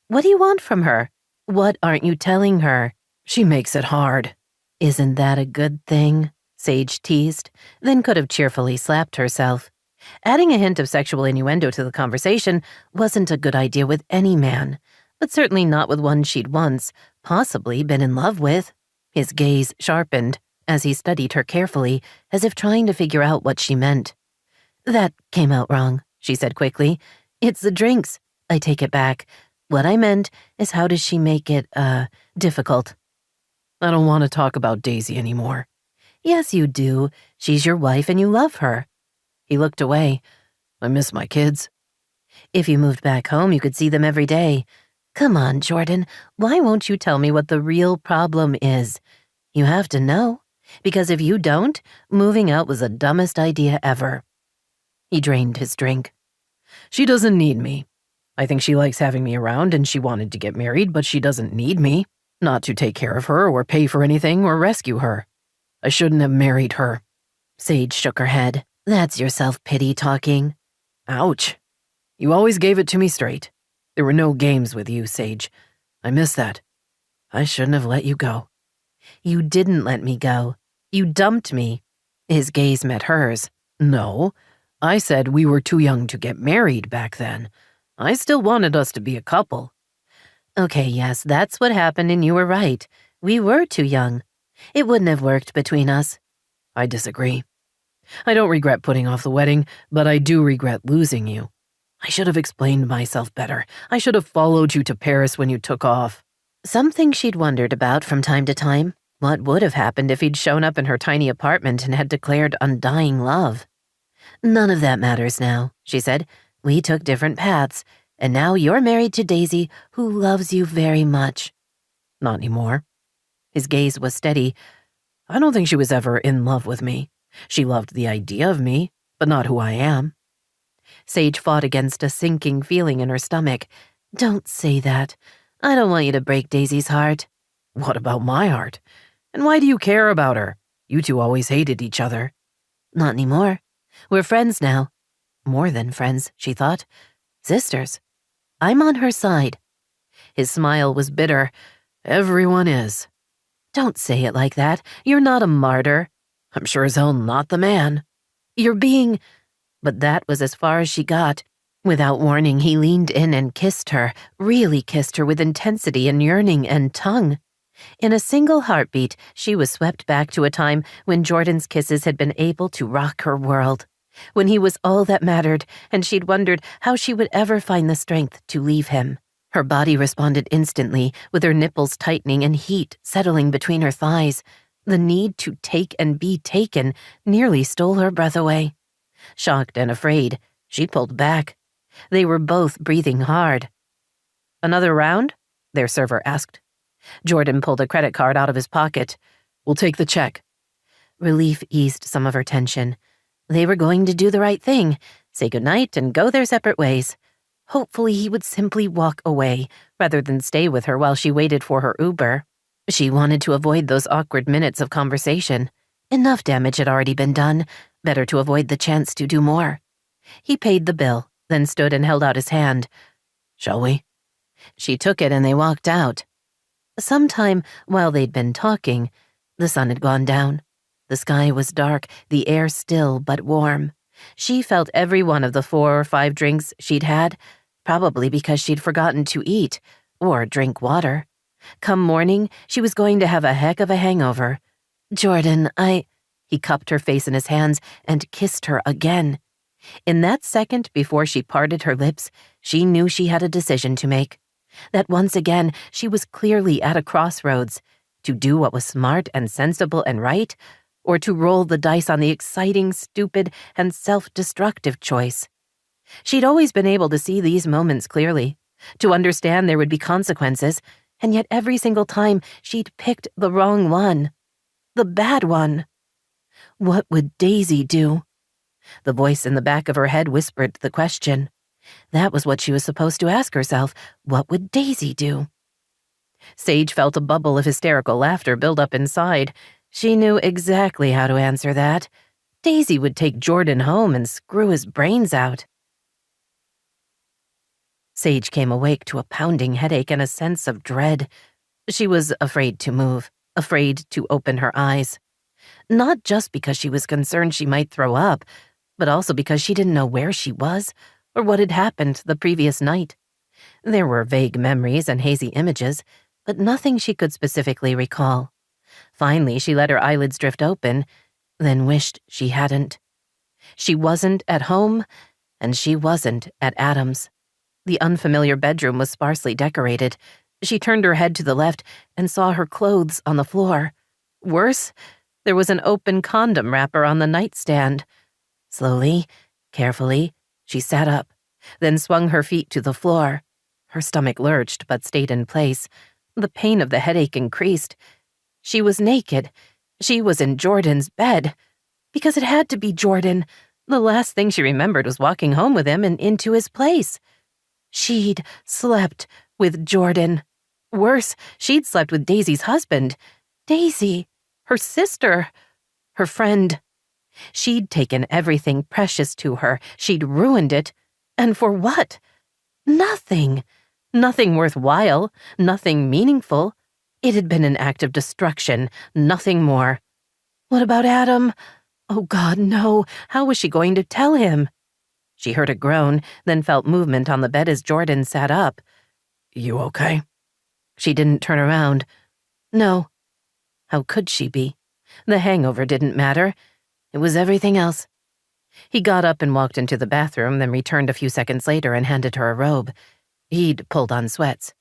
What do you want from her? What aren't you telling her?" "She makes it hard." "Isn't that a good thing?" Sage teased, then could have cheerfully slapped herself. Adding a hint of sexual innuendo to the conversation wasn't a good idea with any man, but certainly not with one she'd once, possibly, been in love with. His gaze sharpened as he studied her carefully, as if trying to figure out what she meant. "That came out wrong," she said quickly. "It's the drinks. I take it back. What I meant is how does she make it, difficult?" "I don't want to talk about Daisy anymore." "Yes, you do. She's your wife and you love her." He looked away. "I miss my kids." "If you moved back home, you could see them every day." "Come on, Jordan. Why won't you tell me what the real problem is? You have to know. Because if you don't, moving out was the dumbest idea ever." He drained his drink. "She doesn't need me. I think she likes having me around and she wanted to get married, but she doesn't need me. Not to take care of her or pay for anything or rescue her. I shouldn't have married her." Sage shook her head. "That's your self-pity talking." "Ouch. You always gave it to me straight. There were no games with you, Sage. I miss that. I shouldn't have let you go." "You didn't let me go. You dumped me." His gaze met hers. "No. I said we were too young to get married back then. I still wanted us to be a couple." "Okay, yes, that's what happened and you were right. We were too young. It wouldn't have worked between us." I disagree. I don't regret putting off the wedding, but I do regret losing you. I should have explained myself better. I should have followed you to Paris when you took off. Something she'd wondered about from time to time. What would have happened if he'd shown up in her tiny apartment and had declared undying love? None of that matters now, she said. We took different paths, and now you're married to Daisy, who loves you very much. Not anymore. His gaze was steady. I don't think she was ever in love with me. She loved the idea of me, but not who I am. Sage fought against a sinking feeling in her stomach. Don't say that. I don't want you to break Daisy's heart. What about my heart? And why do you care about her? You two always hated each other. Not anymore. We're friends now. More than friends, she thought. Sisters. I'm on her side. His smile was bitter. Everyone is. Don't say it like that. You're not a martyr. I'm sure as hell not the man. You're being... But that was as far as she got. Without warning, he leaned in and kissed her, really kissed her with intensity and yearning and tongue. In a single heartbeat, she was swept back to a time when Jordan's kisses had been able to rock her world, when he was all that mattered, and she'd wondered how she would ever find the strength to leave him. Her body responded instantly, with her nipples tightening and heat settling between her thighs. The need to take and be taken nearly stole her breath away. Shocked and afraid, she pulled back. They were both breathing hard. Another round? Their server asked. Jordan pulled a credit card out of his pocket. We'll take the check. Relief eased some of her tension. They were going to do the right thing, say goodnight and go their separate ways. Hopefully he would simply walk away, rather than stay with her while she waited for her Uber. She wanted to avoid those awkward minutes of conversation. Enough damage had already been done. Better to avoid the chance to do more. He paid the bill, then stood and held out his hand. Shall we? She took it and they walked out. Sometime while they'd been talking, the sun had gone down. The sky was dark, the air still but warm. She felt every one of the 4 or 5 drinks she'd had, probably because she'd forgotten to eat or drink water. Come morning, she was going to have a heck of a hangover. Jordan, He cupped her face in his hands and kissed her again. In that second before she parted her lips, she knew she had a decision to make. That once again she was clearly at a crossroads, to do what was smart and sensible and right, or to roll the dice on the exciting, stupid, and self-destructive choice. She'd always been able to see these moments clearly, to understand there would be consequences, and yet every single time she'd picked the wrong one. The bad one. What would Daisy do? The voice in the back of her head whispered the question. That was what she was supposed to ask herself. What would Daisy do? Sage felt a bubble of hysterical laughter build up inside. She knew exactly how to answer that. Daisy would take Jordan home and screw his brains out. Sage came awake to a pounding headache and a sense of dread. She was afraid to move, afraid to open her eyes. Not just because she was concerned she might throw up, but also because she didn't know where she was or what had happened the previous night. There were vague memories and hazy images, but nothing she could specifically recall. Finally, she let her eyelids drift open, then wished she hadn't. She wasn't at home, and she wasn't at Adam's. The unfamiliar bedroom was sparsely decorated. She turned her head to the left and saw her clothes on the floor. Worse, there was an open condom wrapper on the nightstand. Slowly, carefully, she sat up, then swung her feet to the floor. Her stomach lurched but stayed in place. The pain of the headache increased. She was naked. She was in Jordan's bed. Because it had to be Jordan. The last thing she remembered was walking home with him and into his place. She'd slept with Jordan. Worse, she'd slept with Daisy's husband. Daisy, her sister, her friend. She'd taken everything precious to her. She'd ruined it. And for what? Nothing. Nothing worthwhile. Nothing meaningful. It had been an act of destruction. Nothing more. What about Adam? Oh, God, no. How was she going to tell him? She heard a groan, then felt movement on the bed as Jordan sat up. You okay? She didn't turn around. No. How could she be? The hangover didn't matter. It was everything else. He got up and walked into the bathroom, then returned a few seconds later and handed her a robe. He'd pulled on sweats.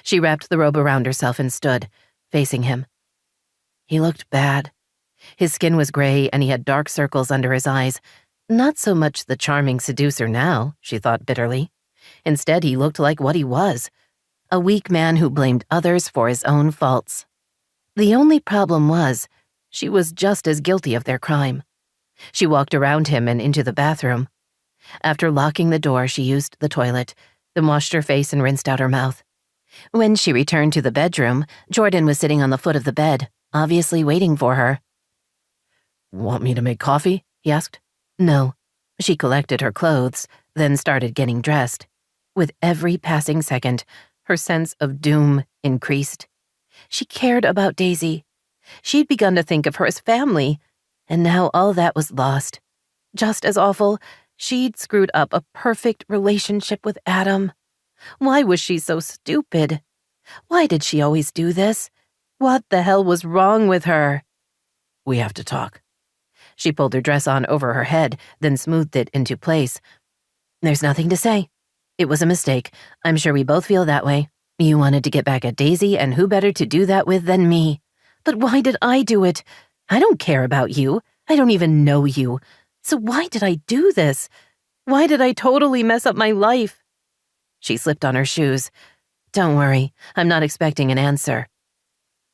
She wrapped the robe around herself and stood, facing him. He looked bad. His skin was gray and he had dark circles under his eyes. Not so much the charming seducer now, she thought bitterly. Instead, he looked like what he was, a weak man who blamed others for his own faults. The only problem was, she was just as guilty of their crime. She walked around him and into the bathroom. After locking the door, she used the toilet, then washed her face and rinsed out her mouth. When she returned to the bedroom, Jordan was sitting on the foot of the bed, obviously waiting for her. "Want me to make coffee?" he asked. No. She collected her clothes, then started getting dressed. With every passing second, her sense of doom increased. She cared about Daisy. She'd begun to think of her as family, and now all that was lost. Just as awful, she'd screwed up a perfect relationship with Adam. Why was she so stupid? Why did she always do this? What the hell was wrong with her? "We have to talk." She pulled her dress on over her head, then smoothed it into place. There's nothing to say. It was a mistake. I'm sure we both feel that way. You wanted to get back at Daisy, and who better to do that with than me? But why did I do it? I don't care about you. I don't even know you. So why did I do this? Why did I totally mess up my life? She slipped on her shoes. Don't worry, I'm not expecting an answer.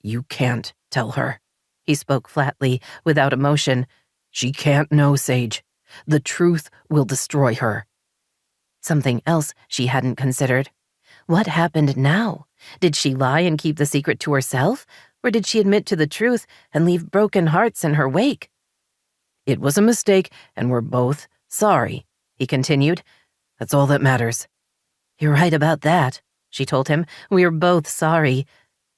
"You can't tell her." He spoke flatly, without emotion. "She can't know, Sage. The truth will destroy her." Something else she hadn't considered. What happened now? Did she lie and keep the secret to herself? Or did she admit to the truth and leave broken hearts in her wake? "It was a mistake, and we're both sorry," he continued. "That's all that matters." You're right about that, she told him. We're both sorry.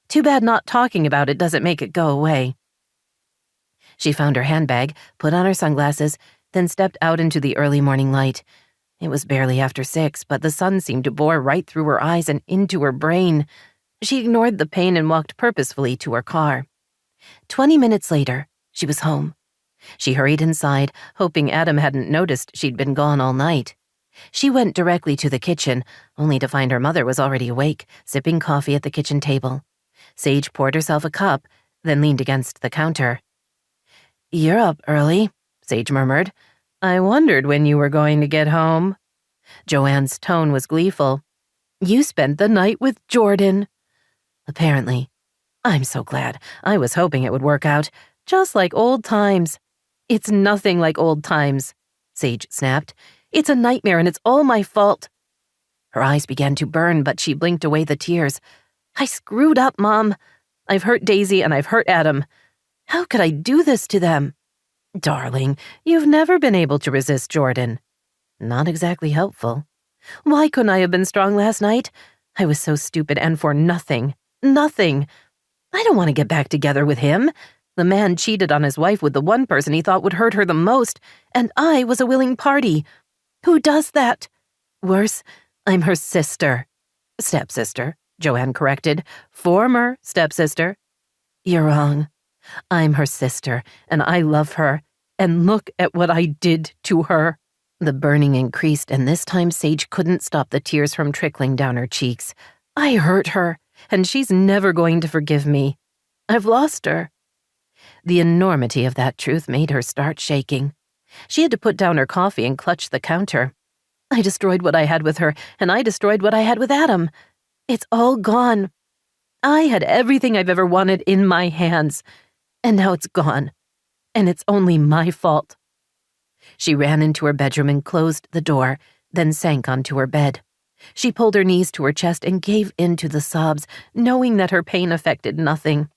Too bad not talking about it doesn't make it go away. She found her handbag, put on her sunglasses, then stepped out into the early morning light. It was barely after 6, but the sun seemed to bore right through her eyes and into her brain. She ignored the pain and walked purposefully to her car. 20 minutes later, she was home. She hurried inside, hoping Adam hadn't noticed she'd been gone all night. She went directly to the kitchen, only to find her mother was already awake, sipping coffee at the kitchen table. Sage poured herself a cup, then leaned against the counter. You're up early, Sage murmured. I wondered when you were going to get home. Joanne's tone was gleeful. You spent the night with Jordan. Apparently. I'm so glad. I was hoping it would work out, just like old times. It's nothing like old times, Sage snapped. It's a nightmare and it's all my fault. Her eyes began to burn, but she blinked away the tears. I screwed up, Mom. I've hurt Daisy and I've hurt Adam. How could I do this to them? Darling, you've never been able to resist Jordan. Not exactly helpful. Why couldn't I have been strong last night? I was so stupid and for nothing. Nothing. I don't want to get back together with him. The man cheated on his wife with the one person he thought would hurt her the most, and I was a willing party. Who does that? Worse, I'm her sister. Stepsister, Joanne corrected. Former stepsister. You're wrong. I'm her sister, and I love her. And look at what I did to her. The burning increased, and this time Sage couldn't stop the tears from trickling down her cheeks. I hurt her, and she's never going to forgive me. I've lost her. The enormity of that truth made her start shaking. She had to put down her coffee and clutch the counter. I destroyed what I had with her, and I destroyed what I had with Adam. It's all gone. I had everything I've ever wanted in my hands, and now it's gone. And it's only my fault. She ran into her bedroom and closed the door, then sank onto her bed. She pulled her knees to her chest and gave in to the sobs, knowing that her pain affected nothing.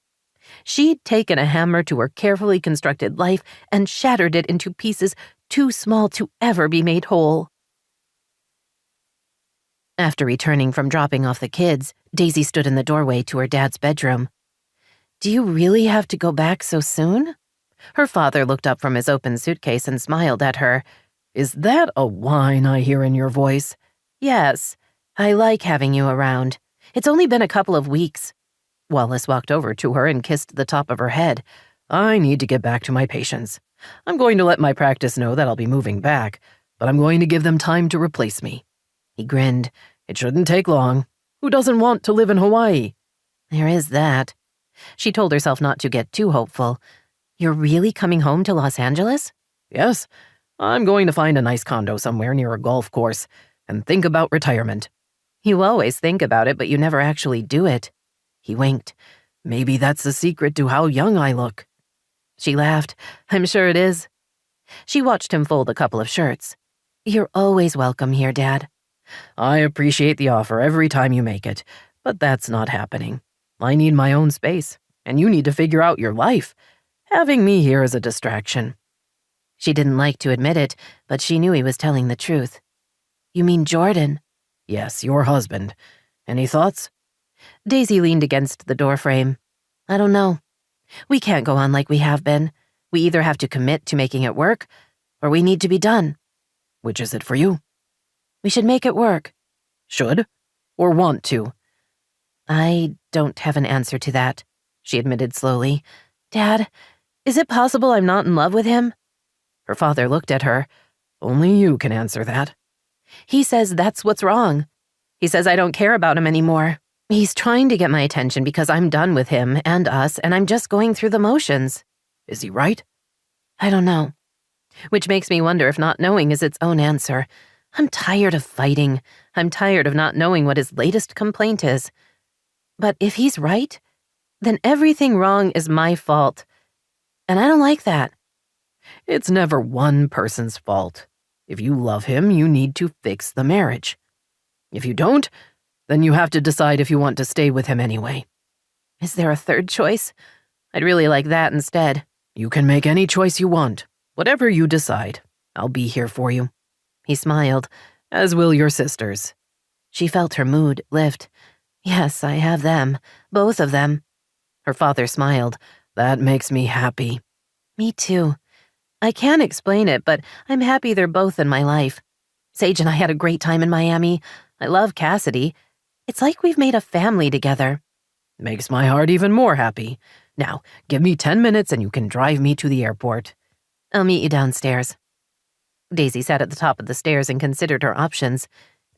She'd taken a hammer to her carefully constructed life and shattered it into pieces too small to ever be made whole. After returning from dropping off the kids, Daisy stood in the doorway to her dad's bedroom. Do you really have to go back so soon? Her father looked up from his open suitcase and smiled at her. Is that a whine I hear in your voice? Yes, I like having you around. It's only been a couple of weeks. Wallace walked over to her and kissed the top of her head. I need to get back to my patients. I'm going to let my practice know that I'll be moving back, but I'm going to give them time to replace me." He grinned. "It shouldn't take long. Who doesn't want to live in Hawaii?" There is that. She told herself not to get too hopeful. You're really coming home to Los Angeles? Yes, I'm going to find a nice condo somewhere near a golf course and think about retirement. You always think about it, but you never actually do it. He winked. Maybe that's the secret to how young I look. She laughed. I'm sure it is. She watched him fold a couple of shirts. You're always welcome here, Dad. I appreciate the offer every time you make it, but that's not happening. I need my own space, and you need to figure out your life. Having me here is a distraction. She didn't like to admit it, but she knew he was telling the truth. You mean Jordan? Yes, your husband. Any thoughts? Daisy leaned against the doorframe. I don't know. We can't go on like we have been. We either have to commit to making it work, or we need to be done. Which is it for you? We should make it work. Should? Or want to? I don't have an answer to that, she admitted slowly. Dad, is it possible I'm not in love with him? Her father looked at her. Only you can answer that. He says that's what's wrong. He says I don't care about him anymore. He's trying to get my attention because I'm done with him and us, and I'm just going through the motions. Is he right? I don't know. Which makes me wonder if not knowing is its own answer. I'm tired of fighting. I'm tired of not knowing what his latest complaint is. But if he's right, then everything wrong is my fault. And I don't like that. It's never one person's fault. If you love him, you need to fix the marriage. If you don't, then you have to decide if you want to stay with him anyway. Is there a third choice? I'd really like that instead. You can make any choice you want. Whatever you decide, I'll be here for you. He smiled. As will your sisters. She felt her mood lift. Yes, I have them. Both of them. Her father smiled. That makes me happy. Me too. I can't explain it, but I'm happy they're both in my life. Sage and I had a great time in Miami. I love Cassidy. It's like we've made a family together. Makes my heart even more happy. Now, give me 10 minutes and you can drive me to the airport. I'll meet you downstairs. Daisy sat at the top of the stairs and considered her options.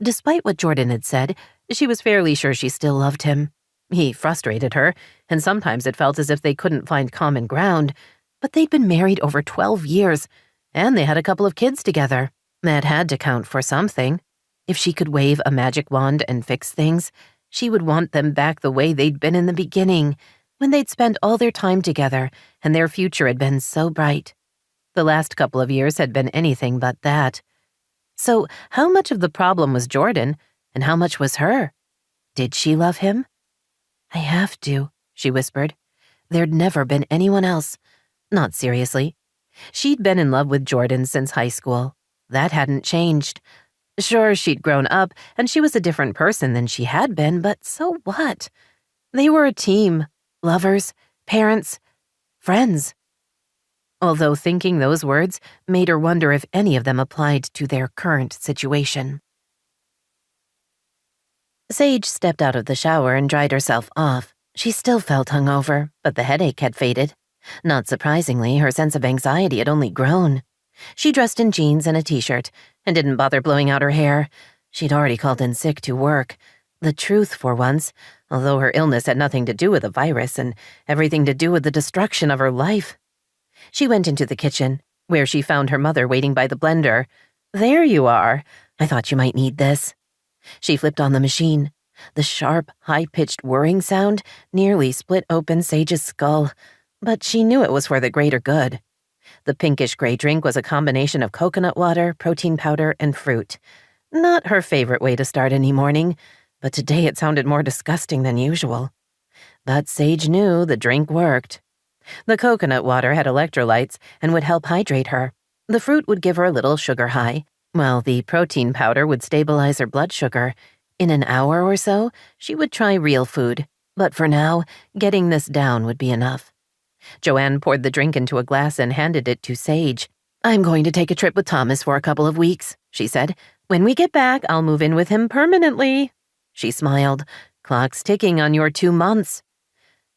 Despite what Jordan had said, she was fairly sure she still loved him. He frustrated her, and sometimes it felt as if they couldn't find common ground. But they'd been married over 12 years, and they had a couple of kids together. That had to count for something. If she could wave a magic wand and fix things, she would want them back the way they'd been in the beginning, when they'd spent all their time together and their future had been so bright. The last couple of years had been anything but that. So how much of the problem was Jordan, and how much was her? Did she love him? I have to, she whispered. There'd never been anyone else. Not seriously. She'd been in love with Jordan since high school. That hadn't changed. Sure, she'd grown up, and she was a different person than she had been, but so what? They were a team. Lovers, parents, friends. Although thinking those words made her wonder if any of them applied to their current situation. Sage stepped out of the shower and dried herself off. She still felt hungover, but the headache had faded. Not surprisingly, her sense of anxiety had only grown. She dressed in jeans and a t-shirt and didn't bother blowing out her hair. She'd already called in sick to work. The truth for once, although her illness had nothing to do with a virus and everything to do with the destruction of her life. She went into the kitchen, where she found her mother waiting by the blender. There you are. I thought you might need this. She flipped on the machine. The sharp, high-pitched whirring sound nearly split open Sage's skull, but she knew it was for the greater good. The pinkish-gray drink was a combination of coconut water, protein powder, and fruit. Not her favorite way to start any morning, but today it sounded more disgusting than usual. But Sage knew the drink worked. The coconut water had electrolytes and would help hydrate her. The fruit would give her a little sugar high, while the protein powder would stabilize her blood sugar. In an hour or so, she would try real food, but for now, getting this down would be enough. Joanne poured the drink into a glass and handed it to Sage. I'm going to take a trip with Thomas for a couple of weeks, she said. When we get back, I'll move in with him permanently. She smiled. Clock's ticking on your 2 months.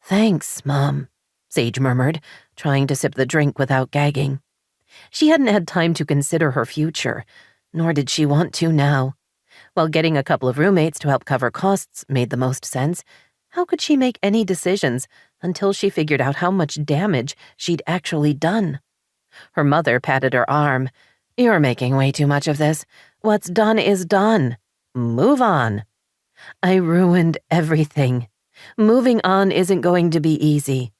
Thanks, Mom, Sage murmured, trying to sip the drink without gagging. She hadn't had time to consider her future, nor did she want to now. While getting a couple of roommates to help cover costs made the most sense, how could she make any decisions until she figured out how much damage she'd actually done? Her mother patted her arm. "You're making way too much of this. What's done is done. Move on." "I ruined everything. Moving on isn't going to be easy."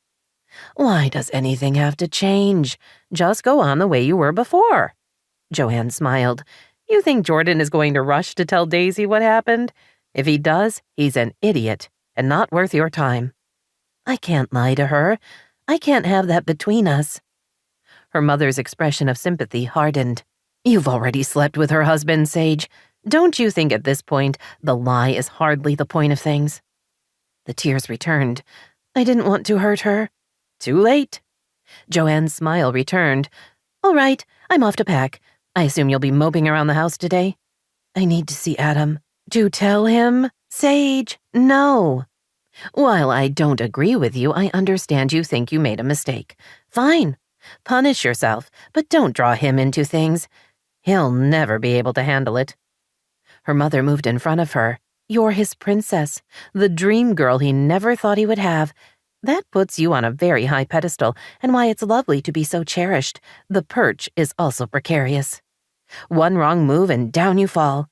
"Why does anything have to change? Just go on the way you were before." Joanne smiled. "You think Jordan is going to rush to tell Daisy what happened? If he does, he's an idiot and not worth your time." "I can't lie to her. I can't have that between us." Her mother's expression of sympathy hardened. "You've already slept with her husband, Sage. Don't you think at this point the lie is hardly the point of things?" The tears returned. "I didn't want to hurt her." "Too late." Joanne's smile returned. "All right, I'm off to pack. I assume you'll be moping around the house today?" "I need to see Adam." "To tell him? Sage, no." "While I don't agree with you, I understand you think you made a mistake. Fine. Punish yourself, but don't draw him into things. He'll never be able to handle it." Her mother moved in front of her. "You're his princess, the dream girl he never thought he would have. That puts you on a very high pedestal, and why it's lovely to be so cherished. The perch is also precarious. One wrong move and down you fall.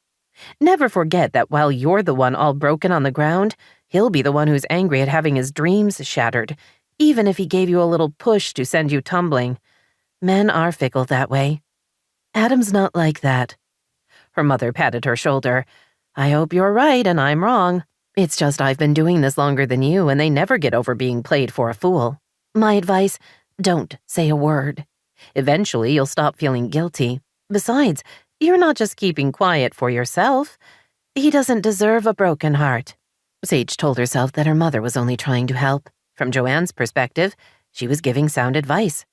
Never forget that while you're the one all broken on the ground, he'll be the one who's angry at having his dreams shattered, even if he gave you a little push to send you tumbling. Men are fickle that way. Adam's not like that." Her mother patted her shoulder. "I hope you're right and I'm wrong. It's just I've been doing this longer than you, and they never get over being played for a fool. My advice, don't say a word. Eventually you'll stop feeling guilty. Besides, you're not just keeping quiet for yourself. He doesn't deserve a broken heart." Sage told herself that her mother was only trying to help. From Joanne's perspective, she was giving sound advice.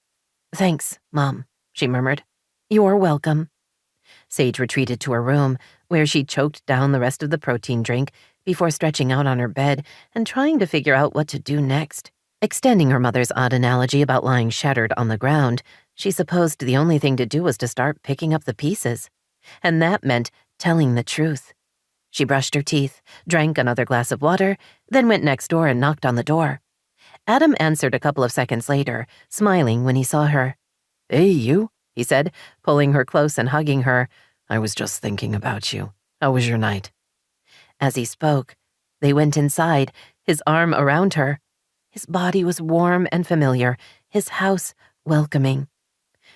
"Thanks, Mom," she murmured. "You're welcome." Sage retreated to her room, where she choked down the rest of the protein drink before stretching out on her bed and trying to figure out what to do next. Extending her mother's odd analogy about lying shattered on the ground, she supposed the only thing to do was to start picking up the pieces. And that meant telling the truth. She brushed her teeth, drank another glass of water, then went next door and knocked on the door. Adam answered a couple of seconds later, smiling when he saw her. "Hey, you," he said, pulling her close and hugging her. "I was just thinking about you. How was your night?" As he spoke, they went inside, his arm around her. His body was warm and familiar, his house welcoming.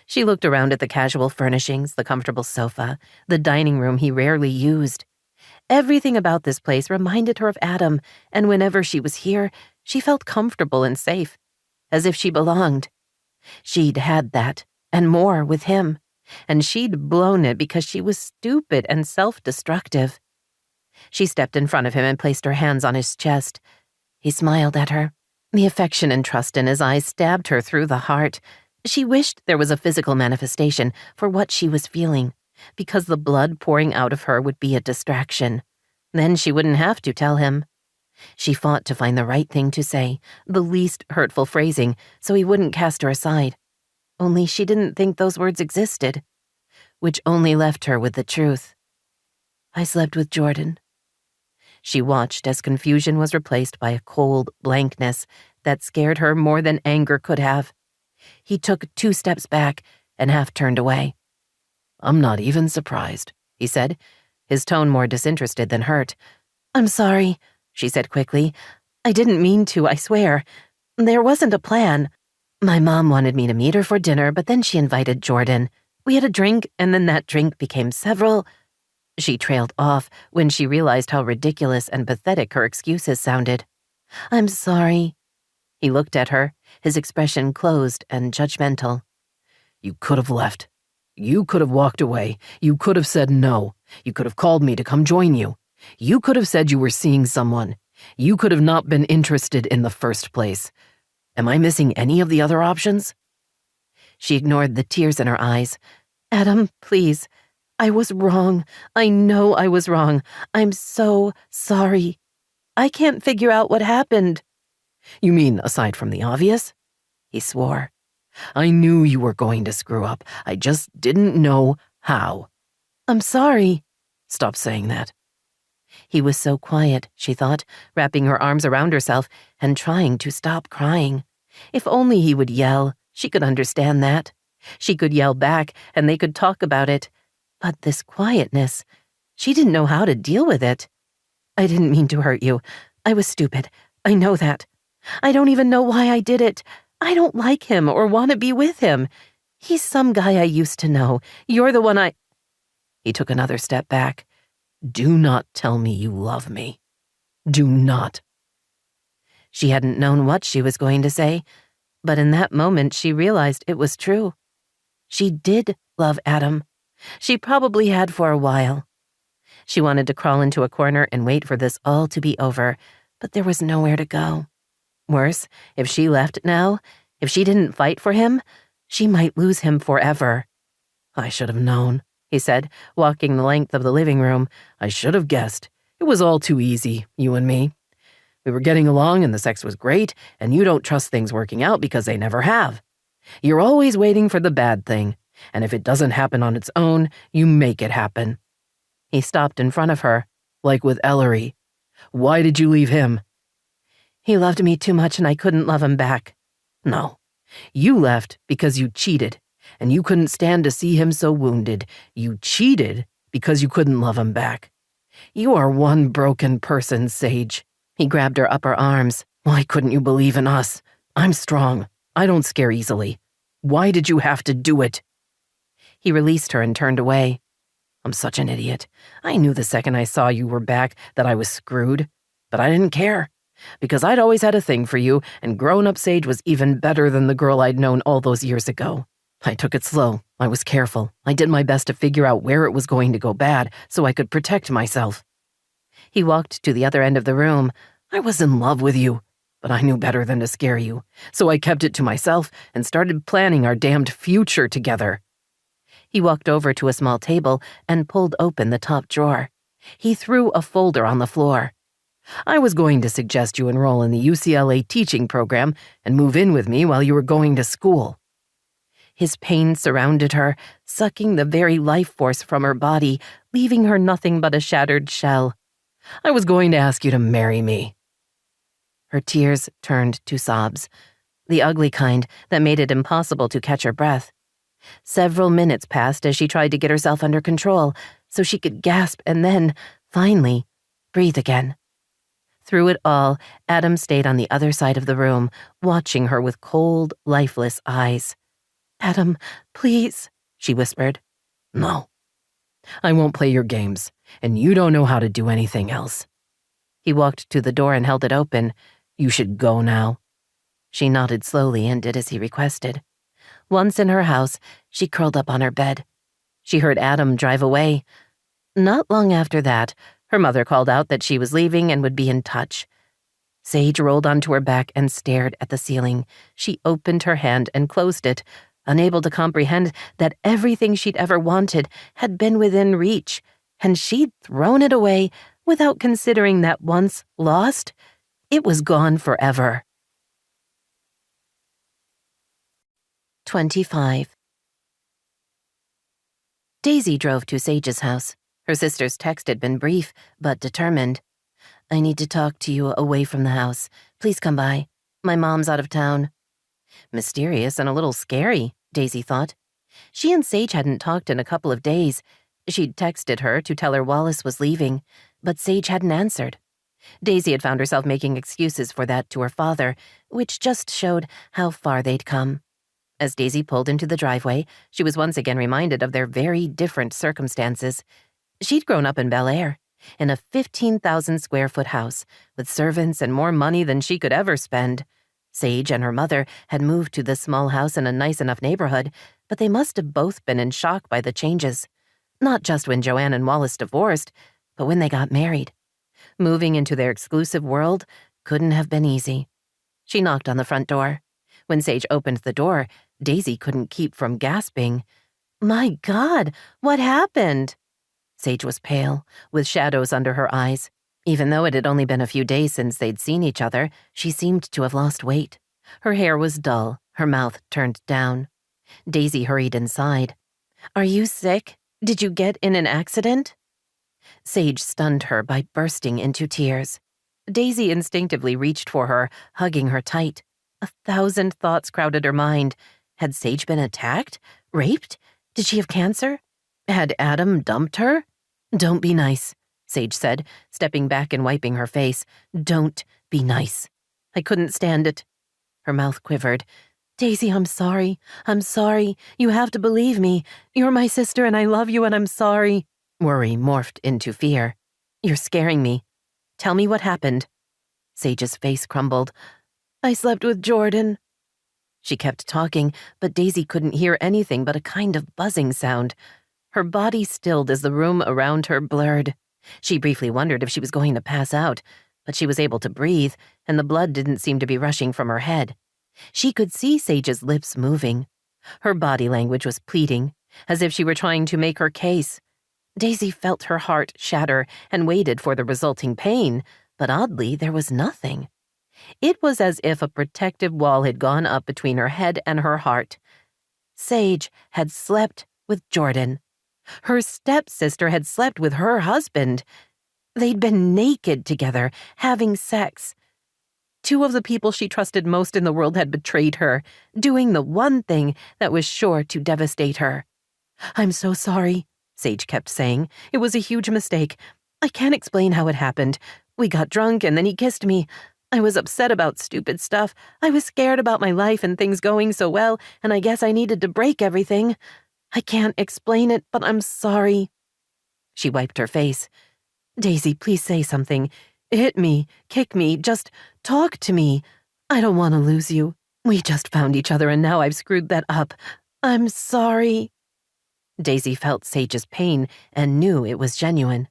She looked around at the casual furnishings, the comfortable sofa, the dining room he rarely used. Everything about this place reminded her of Adam, and whenever she was here, she felt comfortable and safe, as if she belonged. She'd had that, and more, with him, and she'd blown it because she was stupid and self-destructive. She stepped in front of him and placed her hands on his chest. He smiled at her. The affection and trust in his eyes stabbed her through the heart. She wished there was a physical manifestation for what she was feeling, because the blood pouring out of her would be a distraction. Then she wouldn't have to tell him. She fought to find the right thing to say, the least hurtful phrasing, so he wouldn't cast her aside. Only she didn't think those words existed, which only left her with the truth. "I slept with Jordan." She watched as confusion was replaced by a cold blankness that scared her more than anger could have. He took 2 steps back and half turned away. "I'm not even surprised," he said, his tone more disinterested than hurt. "I'm sorry," she said quickly. "I didn't mean to, I swear. There wasn't a plan. My mom wanted me to meet her for dinner, but then she invited Jordan. We had a drink, and then that drink became several—" She trailed off when she realized how ridiculous and pathetic her excuses sounded. "I'm sorry." He looked at her, his expression closed and judgmental. "You could have left. You could have walked away. You could have said no. You could have called me to come join you. You could have said you were seeing someone. You could have not been interested in the first place. Am I missing any of the other options?" She ignored the tears in her eyes. "Adam, please. I was wrong. I know I was wrong. I'm so sorry. I can't figure out what happened." "You mean aside from the obvious?" He swore. I knew you were going to screw up. I just didn't know how. I'm sorry. Stop saying that. He was so quiet, she thought, wrapping her arms around herself and trying to stop crying. If only he would yell, she could understand that. She could yell back and they could talk about it. But this quietness, she didn't know how to deal with it. I didn't mean to hurt you. I was stupid. I know that. I don't even know why I did it. I don't like him or want to be with him. He's some guy I used to know. You're the one I... He took another step back. Do not tell me you love me. Do not. She hadn't known what she was going to say, but in that moment she realized it was true. She did love Adam. She probably had for a while. She wanted to crawl into a corner and wait for this all to be over, but there was nowhere to go. Worse, if she left now, if she didn't fight for him, she might lose him forever. I should have known, he said, walking the length of the living room. I should have guessed. It was all too easy, you and me. We were getting along and the sex was great, and you don't trust things working out because they never have. You're always waiting for the bad thing, and if it doesn't happen on its own, you make it happen. He stopped in front of her. Like with Ellery. Why did you leave him? He loved me too much and I couldn't love him back. No. You left because you cheated, and you couldn't stand to see him so wounded. You cheated because you couldn't love him back. You are one broken person, Sage. He grabbed her upper arms. Why couldn't you believe in us? I'm strong. I don't scare easily. Why did you have to do it? He released her and turned away. I'm such an idiot. I knew the second I saw you were back that I was screwed, but I didn't care. Because I'd always had a thing for you, and grown-up Sage was even better than the girl I'd known all those years ago. I took it slow. I was careful. I did my best to figure out where it was going to go bad so I could protect myself. He walked to the other end of the room. I was in love with you, but I knew better than to scare you, so I kept it to myself and started planning our damned future together. He walked over to a small table and pulled open the top drawer. He threw a folder on the floor. I was going to suggest you enroll in the UCLA teaching program and move in with me while you were going to school. His pain surrounded her, sucking the very life force from her body, leaving her nothing but a shattered shell. I was going to ask you to marry me. Her tears turned to sobs, the ugly kind that made it impossible to catch her breath. Several minutes passed as she tried to get herself under control so she could gasp and then, finally, breathe again. Through it all, Adam stayed on the other side of the room, watching her with cold, lifeless eyes. "Adam, please," she whispered. "No. I won't play your games, and you don't know how to do anything else." He walked to the door and held it open. "You should go now." She nodded slowly and did as he requested. Once in her house, she curled up on her bed. She heard Adam drive away. Not long after that, her mother called out that she was leaving and would be in touch. Sage rolled onto her back and stared at the ceiling. She opened her hand and closed it, unable to comprehend that everything she'd ever wanted had been within reach, and she'd thrown it away without considering that once lost, it was gone forever. 25. Daisy drove to Sage's house. Her sister's text had been brief, but determined. "I need to talk to you away from the house. Please come by. My mom's out of town." Mysterious and a little scary, Daisy thought. She and Sage hadn't talked in a couple of days. She'd texted her to tell her Wallace was leaving, but Sage hadn't answered. Daisy had found herself making excuses for that to her father, which just showed how far they'd come. As Daisy pulled into the driveway, she was once again reminded of their very different circumstances. She'd grown up in Bel Air, in a 15,000-square-foot house, with servants and more money than she could ever spend. Sage and her mother had moved to this small house in a nice enough neighborhood, but they must have both been in shock by the changes. Not just when Joanne and Wallace divorced, but when they got married. Moving into their exclusive world couldn't have been easy. She knocked on the front door. When Sage opened the door, Daisy couldn't keep from gasping. "My God, what happened?" Sage was pale, with shadows under her eyes. Even though it had only been a few days since they'd seen each other, she seemed to have lost weight. Her hair was dull, Her mouth turned down. Daisy hurried inside. Are you sick? Did you get in an accident? Sage stunned her by bursting into tears. Daisy instinctively reached for her, hugging her tight. 1,000 thoughts crowded her mind. Had Sage been attacked? Raped? Did she have cancer? Had Adam dumped her? Don't be nice, Sage said, stepping back and wiping her face. Don't be nice. I couldn't stand it. Her mouth quivered. Daisy, I'm sorry. I'm sorry. You have to believe me. You're my sister and I love you and I'm sorry. Worry morphed into fear. You're scaring me. Tell me what happened. Sage's face crumbled. I slept with Jordan. She kept talking, but Daisy couldn't hear anything but a kind of buzzing sound. Her body stilled as the room around her blurred. She briefly wondered if she was going to pass out, but she was able to breathe, and the blood didn't seem to be rushing from her head. She could see Sage's lips moving. Her body language was pleading, as if she were trying to make her case. Daisy felt her heart shatter and waited for the resulting pain, but oddly, there was nothing. It was as if a protective wall had gone up between her head and her heart. Sage had slept with Jordan. Her stepsister had slept with her husband. They'd been naked together, having sex. Two of the people she trusted most in the world had betrayed her, doing the one thing that was sure to devastate her. I'm so sorry, Sage kept saying. It was a huge mistake. I can't explain how it happened. We got drunk and then he kissed me. I was upset about stupid stuff. I was scared about my life and things going so well, and I guess I needed to break everything. I can't explain it, but I'm sorry. She wiped her face. Daisy, please say something. Hit me, kick me, just talk to me. I don't want to lose you. We just found each other and now I've screwed that up. I'm sorry. Daisy felt Sage's pain and knew it was genuine.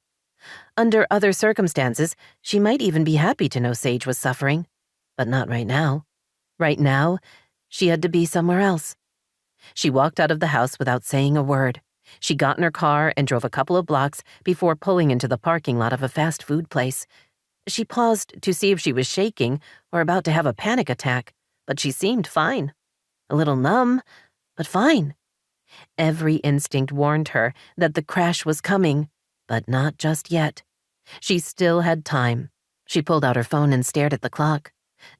Under other circumstances, she might even be happy to know Sage was suffering. But not right now. Right now, she had to be somewhere else. She walked out of the house without saying a word. She got in her car and drove a couple of blocks before pulling into the parking lot of a fast food place. She paused to see if she was shaking or about to have a panic attack, but she seemed fine. A little numb, but fine. Every instinct warned her that the crash was coming, but not just yet. She still had time. She pulled out her phone and stared at the clock.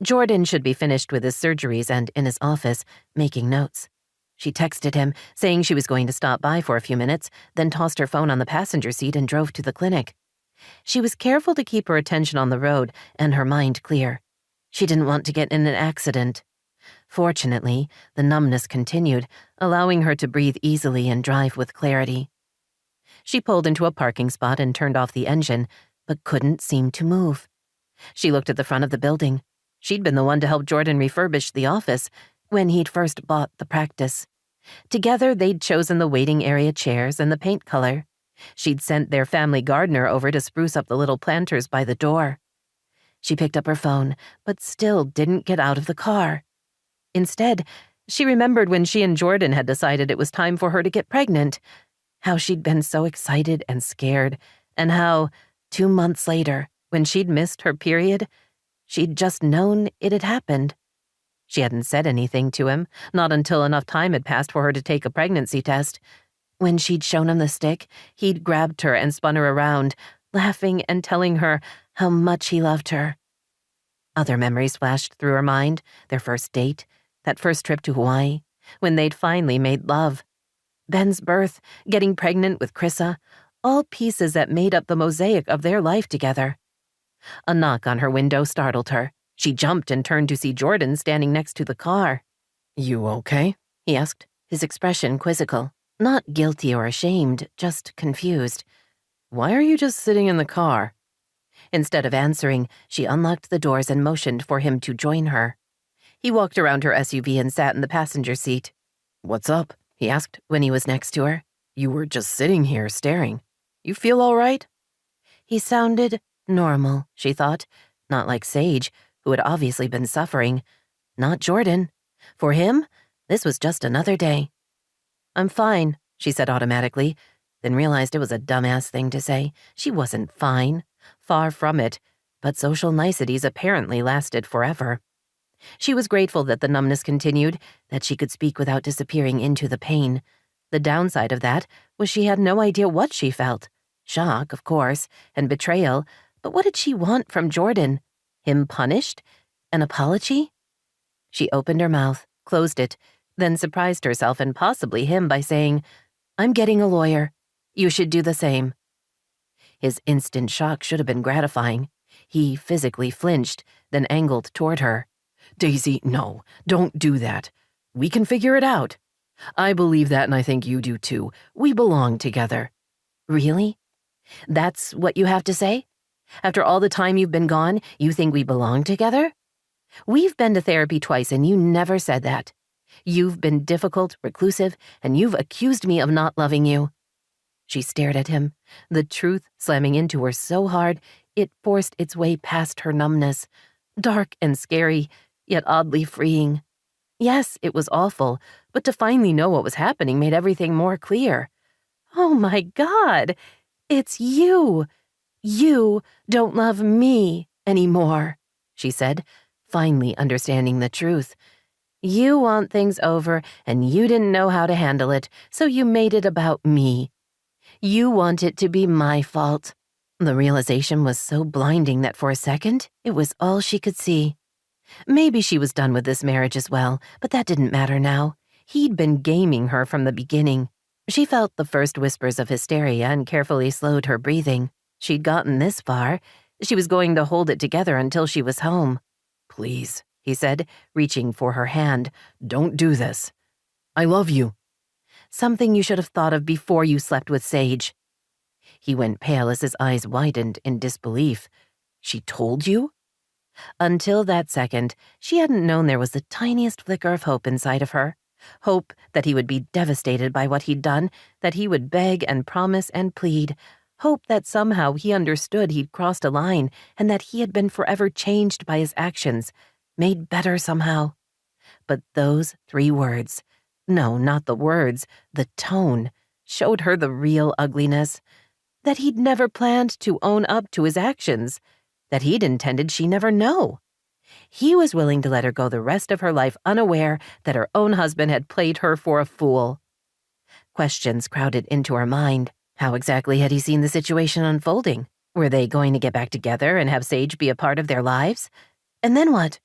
Jordan should be finished with his surgeries and in his office, making notes. She texted him, saying she was going to stop by for a few minutes, then tossed her phone on the passenger seat and drove to the clinic. She was careful to keep her attention on the road and her mind clear. She didn't want to get in an accident. Fortunately, the numbness continued, allowing her to breathe easily and drive with clarity. She pulled into a parking spot and turned off the engine, but couldn't seem to move. She looked at the front of the building. She'd been the one to help Jordan refurbish the office when he'd first bought the practice. Together, they'd chosen the waiting area chairs and the paint color. She'd sent their family gardener over to spruce up the little planters by the door. She picked up her phone, but still didn't get out of the car. Instead, she remembered when she and Jordan had decided it was time for her to get pregnant, how she'd been so excited and scared, and how, 2 months later, when she'd missed her period, she'd just known it had happened. She hadn't said anything to him, not until enough time had passed for her to take a pregnancy test. When she'd shown him the stick, he'd grabbed her and spun her around, laughing and telling her how much he loved her. Other memories flashed through her mind, their first date, that first trip to Hawaii, when they'd finally made love. Ben's birth, getting pregnant with Chrissa, all pieces that made up the mosaic of their life together. A knock on her window startled her. She jumped and turned to see Jordan standing next to the car. You okay? He asked, his expression quizzical. Not guilty or ashamed, just confused. Why are you just sitting in the car? Instead of answering, she unlocked the doors and motioned for him to join her. He walked around her SUV and sat in the passenger seat. What's up? He asked when he was next to her. You were just sitting here staring. You feel all right? He sounded normal, she thought. Not like Sage, who had obviously been suffering. Not Jordan. For him, this was just another day. I'm fine, she said automatically, then realized it was a dumbass thing to say. She wasn't fine. Far from it, but social niceties apparently lasted forever. She was grateful that the numbness continued, that she could speak without disappearing into the pain. The downside of that was she had no idea what she felt. Shock, of course, and betrayal, but what did she want from Jordan? Him punished? An apology? She opened her mouth, closed it, then surprised herself and possibly him by saying, "I'm getting a lawyer. You should do the same." His instant shock should have been gratifying. He physically flinched, then angled toward her. Daisy, no, don't do that. We can figure it out. I believe that and I think you do too. We belong together. Really? That's what you have to say? After all the time you've been gone, you think we belong together? We've been to therapy twice and you never said that. You've been difficult, reclusive, and you've accused me of not loving you. She stared at him, the truth slamming into her so hard it forced its way past her numbness. Dark and scary, yet oddly freeing. Yes, it was awful, but to finally know what was happening made everything more clear. Oh my God, it's you. You don't love me anymore, she said, finally understanding the truth. You want things over, and you didn't know how to handle it, so you made it about me. You want it to be my fault. The realization was so blinding that for a second, it was all she could see. Maybe she was done with this marriage as well, but that didn't matter now. He'd been gaming her from the beginning. She felt the first whispers of hysteria and carefully slowed her breathing. She'd gotten this far. She was going to hold it together until she was home. Please, he said, reaching for her hand. Don't do this. I love you. Something you should have thought of before you slept with Sage. He went pale as his eyes widened in disbelief. She told you? Until that second, she hadn't known there was the tiniest flicker of hope inside of her. Hope that he would be devastated by what he'd done, that he would beg and promise and plead. Hope that somehow he understood he'd crossed a line and that he had been forever changed by his actions, made better somehow. But those 3 words, no, not the words, the tone, showed her the real ugliness. That he'd never planned to own up to his actions. That he'd intended she never know. He was willing to let her go the rest of her life unaware that her own husband had played her for a fool. Questions crowded into her mind. How exactly had he seen the situation unfolding? Were they going to get back together and have Sage be a part of their lives? And then what?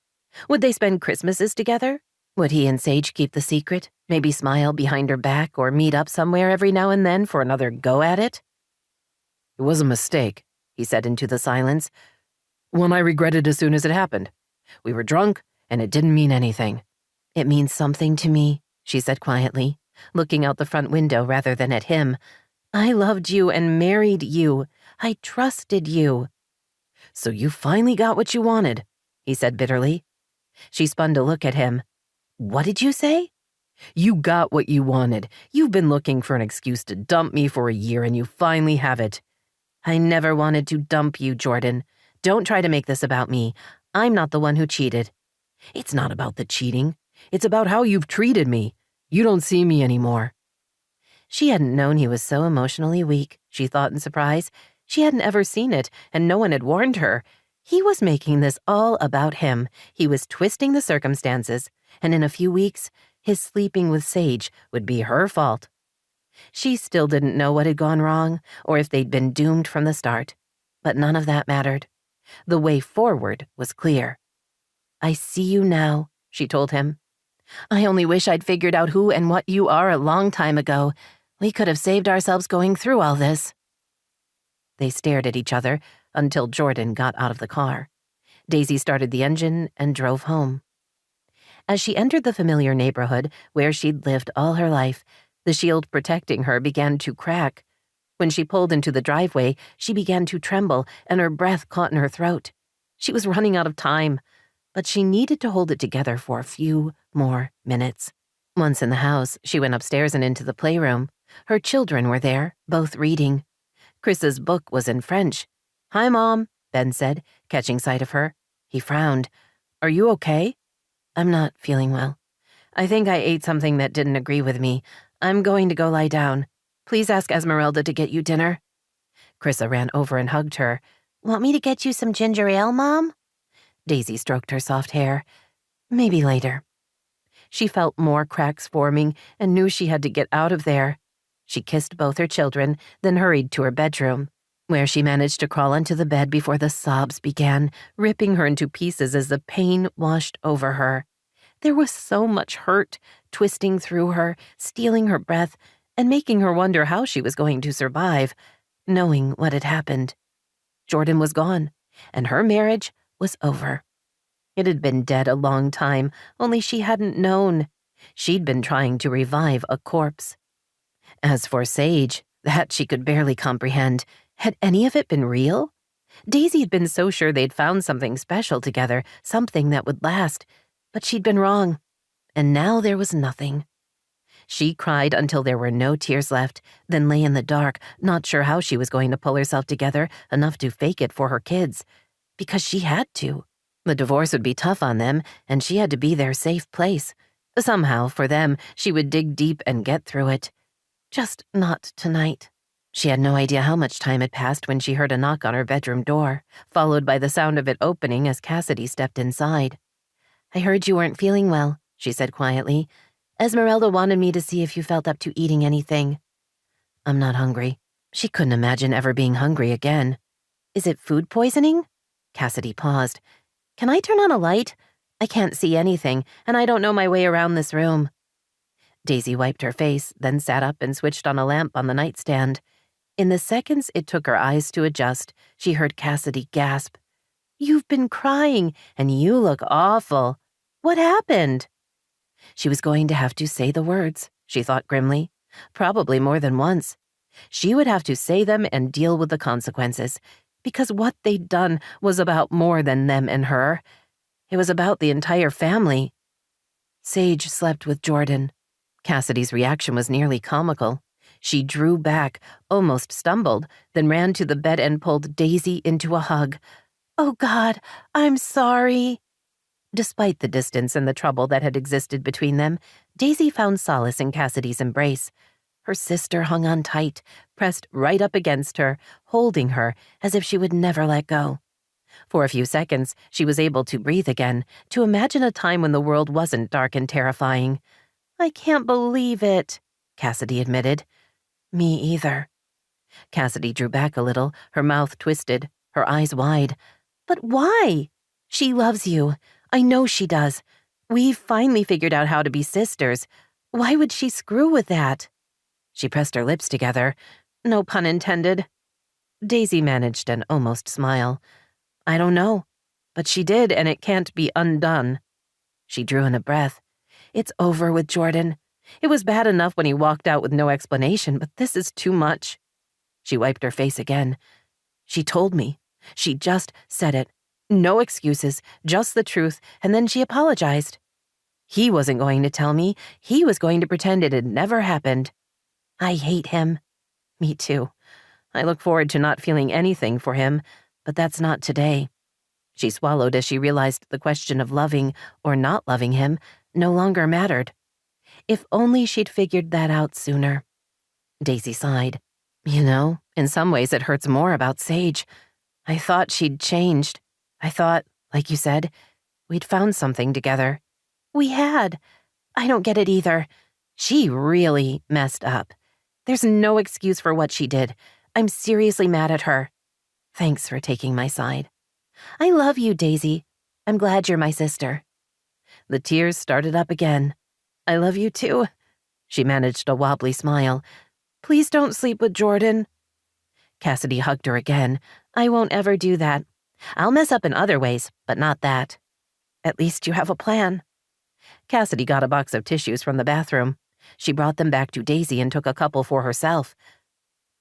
Would they spend Christmases together? Would he and Sage keep the secret, maybe smile behind her back or meet up somewhere every now and then for another go at it? It was a mistake, he said into the silence. One I regretted as soon as it happened. We were drunk, and it didn't mean anything. It means something to me, she said quietly, looking out the front window rather than at him. I loved you and married you. I trusted you. So you finally got what you wanted, he said bitterly. She spun to look at him. What did you say? You got what you wanted. You've been looking for an excuse to dump me for a year, and you finally have it. I never wanted to dump you, Jordan. Don't try to make this about me. I'm not the one who cheated. It's not about the cheating. It's about how you've treated me. You don't see me anymore. She hadn't known he was so emotionally weak, she thought in surprise. She hadn't ever seen it, and no one had warned her. He was making this all about him. He was twisting the circumstances, and in a few weeks, his sleeping with Sage would be her fault. She still didn't know what had gone wrong, or if they'd been doomed from the start. But none of that mattered. The way forward was clear. I see you now, she told him. I only wish I'd figured out who and what you are a long time ago. We could have saved ourselves going through all this. They stared at each other until Jordan got out of the car. Daisy started the engine and drove home. As she entered the familiar neighborhood where she'd lived all her life, the shield protecting her began to crack. When she pulled into the driveway, she began to tremble and her breath caught in her throat. She was running out of time, but she needed to hold it together for a few more minutes. Once in the house, she went upstairs and into the playroom. Her children were there, both reading. Chris's book was in French. Hi, Mom, Ben said, catching sight of her. He frowned. Are you okay? I'm not feeling well. I think I ate something that didn't agree with me. I'm going to go lie down. Please ask Esmeralda to get you dinner. Chrissa ran over and hugged her. Want me to get you some ginger ale, Mom? Daisy stroked her soft hair. Maybe later. She felt more cracks forming and knew she had to get out of there. She kissed both her children, then hurried to her bedroom, where she managed to crawl onto the bed before the sobs began, ripping her into pieces as the pain washed over her. There was so much hurt, twisting through her, stealing her breath, and making her wonder how she was going to survive, knowing what had happened. Jordan was gone, and her marriage was over. It had been dead a long time, only she hadn't known. She'd been trying to revive a corpse. As for Sage, that she could barely comprehend. Had any of it been real? Daisy had been so sure they'd found something special together, something that would last. But she'd been wrong, and now there was nothing. She cried until there were no tears left, then lay in the dark, not sure how she was going to pull herself together enough to fake it for her kids. Because she had to. The divorce would be tough on them, and she had to be their safe place. Somehow, for them, she would dig deep and get through it. Just not tonight. She had no idea how much time had passed when she heard a knock on her bedroom door, followed by the sound of it opening as Cassidy stepped inside. "I heard you weren't feeling well," she said quietly. "Esmeralda wanted me to see if you felt up to eating anything." "I'm not hungry." She couldn't imagine ever being hungry again. "Is it food poisoning?" Cassidy paused. "Can I turn on a light? I can't see anything, and I don't know my way around this room." Daisy wiped her face, then sat up and switched on a lamp on the nightstand. In the seconds it took her eyes to adjust, she heard Cassidy gasp. "You've been crying, and you look awful. What happened?" She was going to have to say the words, she thought grimly. Probably more than once. She would have to say them and deal with the consequences, because what they'd done was about more than them and her. It was about the entire family. Sage slept with Jordan. Cassidy's reaction was nearly comical. She drew back, almost stumbled, then ran to the bed and pulled Daisy into a hug. "Oh, God, I'm sorry." Despite the distance and the trouble that had existed between them, Daisy found solace in Cassidy's embrace. Her sister hung on tight, pressed right up against her, holding her as if she would never let go. For a few seconds, she was able to breathe again, to imagine a time when the world wasn't dark and terrifying. "I can't believe it," Cassidy admitted. "Me either." Cassidy drew back a little, her mouth twisted, her eyes wide. "But why? She loves you. I know she does. We've finally figured out how to be sisters. Why would she screw with that?" She pressed her lips together. No pun intended. Daisy managed an almost smile. "I don't know. But she did, and it can't be undone." She drew in a breath. "It's over with Jordan. It was bad enough when he walked out with no explanation, but this is too much." She wiped her face again. "She told me. She just said it. No excuses, just the truth, and then she apologized. He wasn't going to tell me. He was going to pretend it had never happened. I hate him." "Me too. I look forward to not feeling anything for him, but that's not today." She swallowed as she realized the question of loving or not loving him no longer mattered. If only she'd figured that out sooner. Daisy sighed. "You know, in some ways it hurts more about Sage. I thought she'd changed. I thought, like you said, we'd found something together." "We had. I don't get it either. She really messed up. There's no excuse for what she did. I'm seriously mad at her. Thanks for taking my side." "I love you, Daisy. I'm glad you're my sister." The tears started up again. "I love you too." She managed a wobbly smile. "Please don't sleep with Jordan." Cassidy hugged her again. "I won't ever do that. I'll mess up in other ways, but not that." "At least you have a plan." Cassidy got a box of tissues from the bathroom. She brought them back to Daisy and took a couple for herself.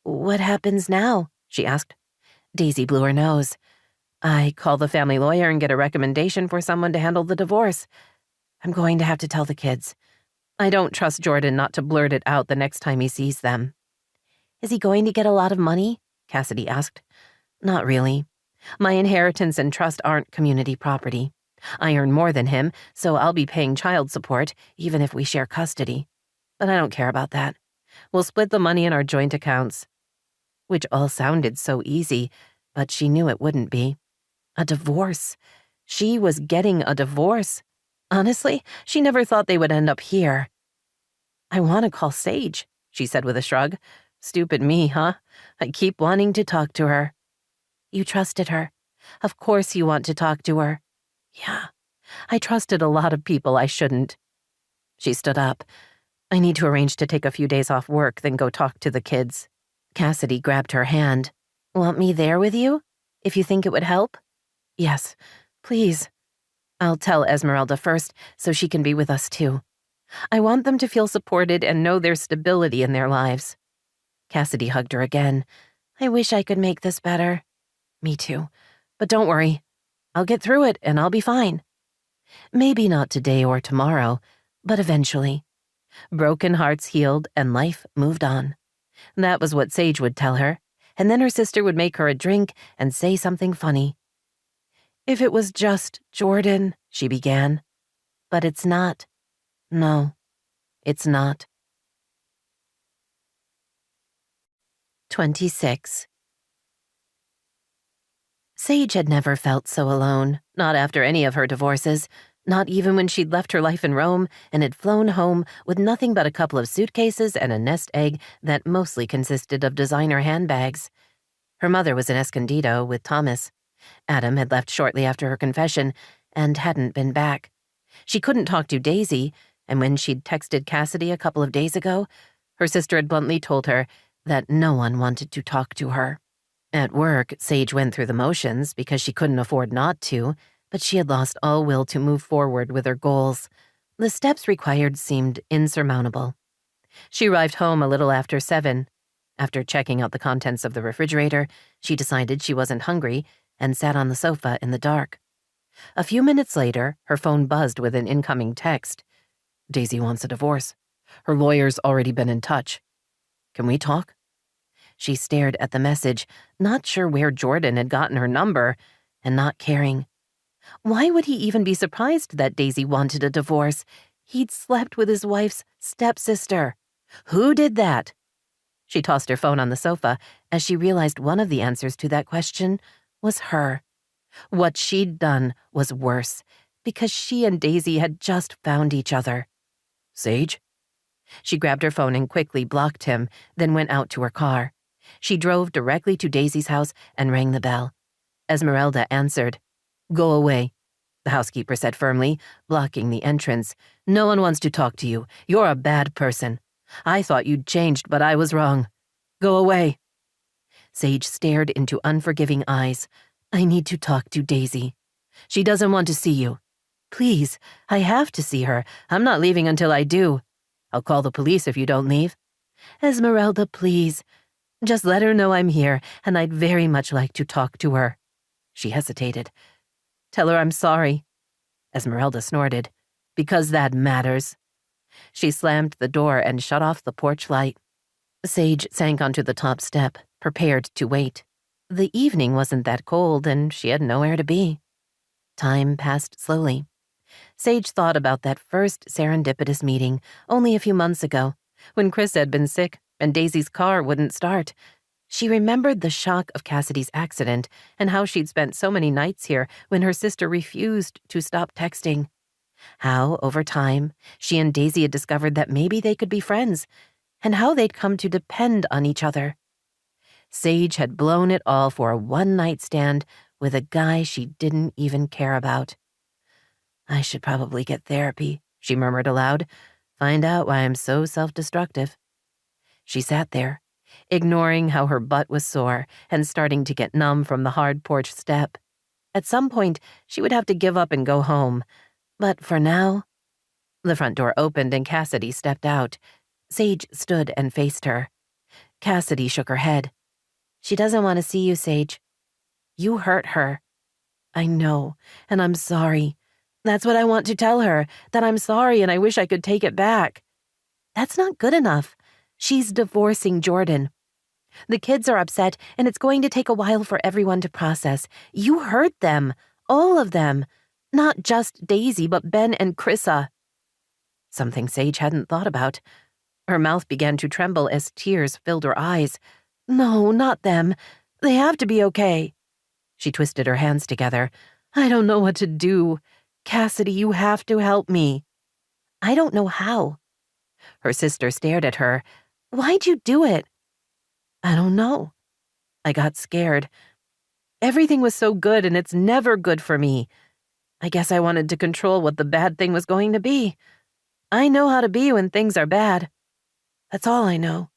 "What happens now?" she asked. Daisy blew her nose. "I call the family lawyer and get a recommendation for someone to handle the divorce. I'm going to have to tell the kids. I don't trust Jordan not to blurt it out the next time he sees them." "Is he going to get a lot of money?" Cassidy asked. "Not really. My inheritance and trust aren't community property. I earn more than him, so I'll be paying child support, even if we share custody. But I don't care about that. We'll split the money in our joint accounts." Which all sounded so easy, but she knew it wouldn't be. A divorce. She was getting a divorce. Honestly, she never thought they would end up here. I want to call Sage, she said with a shrug. Stupid me, huh? I keep wanting to talk to her. You trusted her. Of course you want to talk to her. Yeah, I trusted a lot of people I shouldn't. She stood up. I need to arrange to take a few days off work, then go talk to the kids. Cassidy grabbed her hand. Want me there with you? If you think it would help? Yes, please. I'll tell Esmeralda first, so she can be with us too. I want them to feel supported and know there's stability in their lives. Cassidy hugged her again. I wish I could make this better. Me too. But don't worry. I'll get through it and I'll be fine. Maybe not today or tomorrow, but eventually. Broken hearts healed and life moved on. That was what Sage would tell her, and then her sister would make her a drink and say something funny. If it was just Jordan, she began. But it's not. No, it's not. 26. Sage had never felt so alone, not after any of her divorces, not even when she'd left her life in Rome and had flown home with nothing but a couple of suitcases and a nest egg that mostly consisted of designer handbags. Her mother was in Escondido with Thomas. Adam had left shortly after her confession and hadn't been back. She couldn't talk to Daisy, and when she'd texted Cassidy a couple of days ago, her sister had bluntly told her that no one wanted to talk to her. At work, Sage went through the motions because she couldn't afford not to, but she had lost all will to move forward with her goals. The steps required seemed insurmountable. She arrived home a little after 7. After checking out the contents of the refrigerator, she decided she wasn't hungry and sat on the sofa in the dark. A few minutes later, her phone buzzed with an incoming text. Daisy wants a divorce. Her lawyer's already been in touch. Can we talk? She stared at the message, not sure where Jordan had gotten her number, and not caring. Why would he even be surprised that Daisy wanted a divorce? He'd slept with his wife's stepsister. Who did that? She tossed her phone on the sofa as she realized one of the answers to that question was her. What she'd done was worse, because she and Daisy had just found each other. Sage? She grabbed her phone and quickly blocked him, then went out to her car. She drove directly to Daisy's house and rang the bell. Esmeralda answered. Go away, the housekeeper said firmly, blocking the entrance. No one wants to talk to you. You're a bad person. I thought you'd changed, but I was wrong. Go away. Sage stared into unforgiving eyes. I need to talk to Daisy. She doesn't want to see you. Please, I have to see her. I'm not leaving until I do. I'll call the police if you don't leave. Esmeralda, please. Just let her know I'm here, and I'd very much like to talk to her. She hesitated. Tell her I'm sorry. Esmeralda snorted. Because that matters. She slammed the door and shut off the porch light. Sage sank onto the top step, prepared to wait. The evening wasn't that cold, and she had nowhere to be. Time passed slowly. Sage thought about that first serendipitous meeting only a few months ago, when Chris had been sick and Daisy's car wouldn't start. She remembered the shock of Cassidy's accident and how she'd spent so many nights here when her sister refused to stop texting. How, over time, she and Daisy had discovered that maybe they could be friends, and how they'd come to depend on each other. Sage had blown it all for a one-night stand with a guy she didn't even care about. I should probably get therapy, she murmured aloud. Find out why I'm so self-destructive. She sat there, ignoring how her butt was sore and starting to get numb from the hard porch step. At some point, she would have to give up and go home. But for now... The front door opened and Cassidy stepped out. Sage stood and faced her. Cassidy shook her head. She doesn't want to see you, Sage. You hurt her. I know, and I'm sorry. That's what I want to tell her, that I'm sorry and I wish I could take it back. That's not good enough. She's divorcing Jordan. The kids are upset, and it's going to take a while for everyone to process. You hurt them, all of them. Not just Daisy, but Ben and Chrissa. Something Sage hadn't thought about. Her mouth began to tremble as tears filled her eyes. No, not them. They have to be okay. She twisted her hands together. I don't know what to do. Cassidy, you have to help me. I don't know how. Her sister stared at her. Why'd you do it? I don't know. I got scared. Everything was so good and it's never good for me. I guess I wanted to control what the bad thing was going to be. I know how to be when things are bad. That's all I know.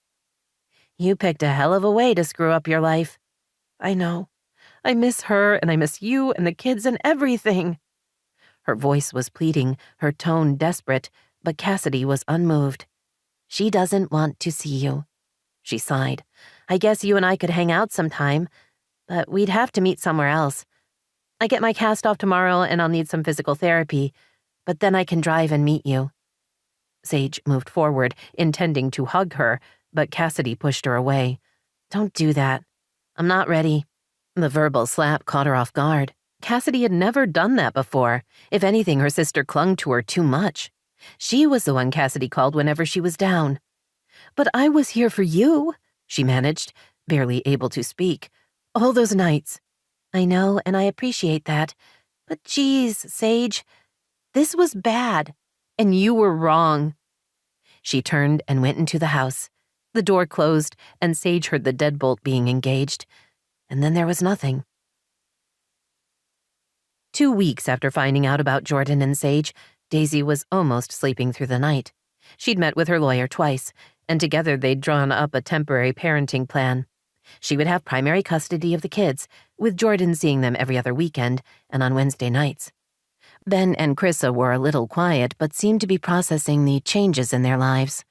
You picked a hell of a way to screw up your life. I know. I miss her and I miss you and the kids and everything. Her voice was pleading, her tone desperate, but Cassidy was unmoved. She doesn't want to see you. She sighed. I guess you and I could hang out sometime, but we'd have to meet somewhere else. I get my cast off tomorrow and I'll need some physical therapy, but then I can drive and meet you. Sage moved forward, intending to hug her, but Cassidy pushed her away. Don't do that. I'm not ready. The verbal slap caught her off guard. Cassidy had never done that before. If anything, her sister clung to her too much. She was the one Cassidy called whenever she was down. But I was here for you, she managed, barely able to speak. All those nights. I know, and I appreciate that. But geez, Sage, this was bad, and you were wrong. She turned and went into the house. The door closed, and Sage heard the deadbolt being engaged. And then there was nothing. 2 weeks after finding out about Jordan and Sage, Daisy was almost sleeping through the night. She'd met with her lawyer twice, and together they'd drawn up a temporary parenting plan. She would have primary custody of the kids, with Jordan seeing them every other weekend and on Wednesday nights. Ben and Chrissa were a little quiet, but seemed to be processing the changes in their lives.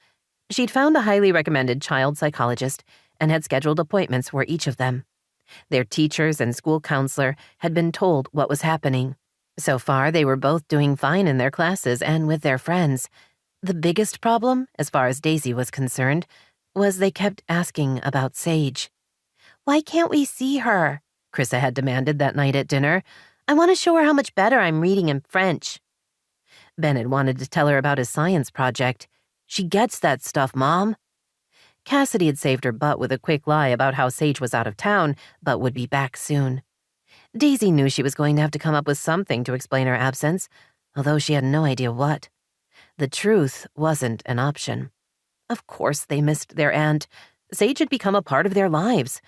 She'd found a highly recommended child psychologist and had scheduled appointments for each of them. Their teachers and school counselor had been told what was happening. So far, they were both doing fine in their classes and with their friends. The biggest problem, as far as Daisy was concerned, was they kept asking about Sage. Why can't we see her? Chrissa had demanded that night at dinner. I want to show her how much better I'm reading in French. Ben had wanted to tell her about his science project. She gets that stuff, Mom. Cassidy had saved her butt with a quick lie about how Sage was out of town, but would be back soon. Daisy knew she was going to have to come up with something to explain her absence, although she had no idea what. The truth wasn't an option. Of course they missed their aunt. Sage had become a part of their lives.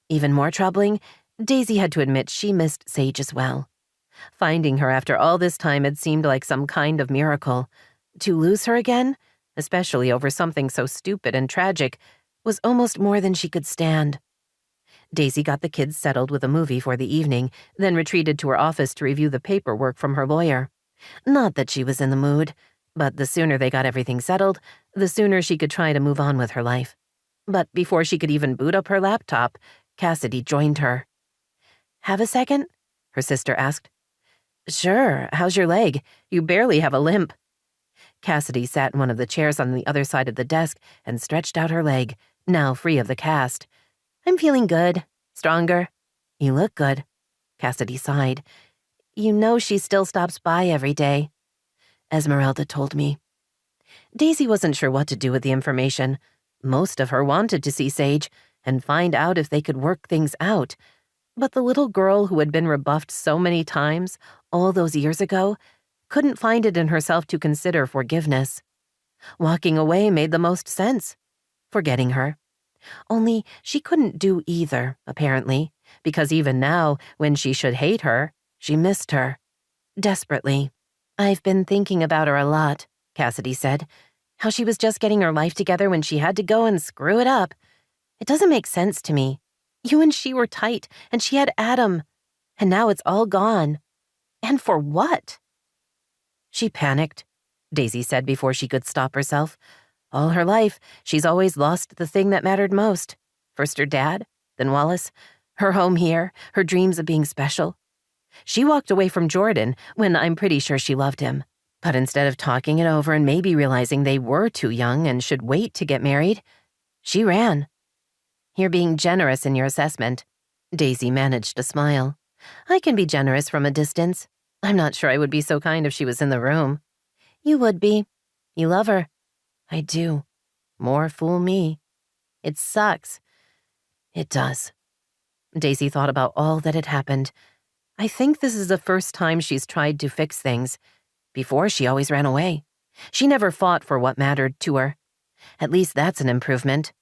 Even more troubling, Daisy had to admit she missed Sage as well. Finding her after all this time had seemed like some kind of miracle. To lose her again, especially over something so stupid and tragic, was almost more than she could stand. Daisy got the kids settled with a movie for the evening, then retreated to her office to review the paperwork from her lawyer. Not that she was in the mood, but the sooner they got everything settled, the sooner she could try to move on with her life. But before she could even boot up her laptop, Cassidy joined her. Have a second? Her sister asked. Sure, how's your leg? You barely have a limp. Cassidy sat in one of the chairs on the other side of the desk and stretched out her leg, now free of the cast. I'm feeling good. Stronger. You look good. Cassidy sighed. You know she still stops by every day. Esmeralda told me. Daisy wasn't sure what to do with the information. Most of her wanted to see Sage and find out if they could work things out. But the little girl who had been rebuffed so many times, all those years ago, couldn't find it in herself to consider forgiveness. Walking away made the most sense. Forgetting her. Only she couldn't do either, apparently, because even now, when she should hate her, she missed her. Desperately. I've been thinking about her a lot, Cassidy said. How she was just getting her life together when she had to go and screw it up. It doesn't make sense to me. You and she were tight, and she had Adam. And now it's all gone. And for what? She panicked, Daisy said before she could stop herself. All her life, she's always lost the thing that mattered most. First her dad, then Wallace, her home here, her dreams of being special. She walked away from Jordan when I'm pretty sure she loved him. But instead of talking it over and maybe realizing they were too young and should wait to get married, she ran. You're being generous in your assessment. Daisy managed to smile. I can be generous from a distance. I'm not sure I would be so kind if she was in the room. You would be. You love her. I do. More fool me. It sucks. It does. Daisy thought about all that had happened. I think this is the first time she's tried to fix things. Before, she always ran away. She never fought for what mattered to her. At least that's an improvement.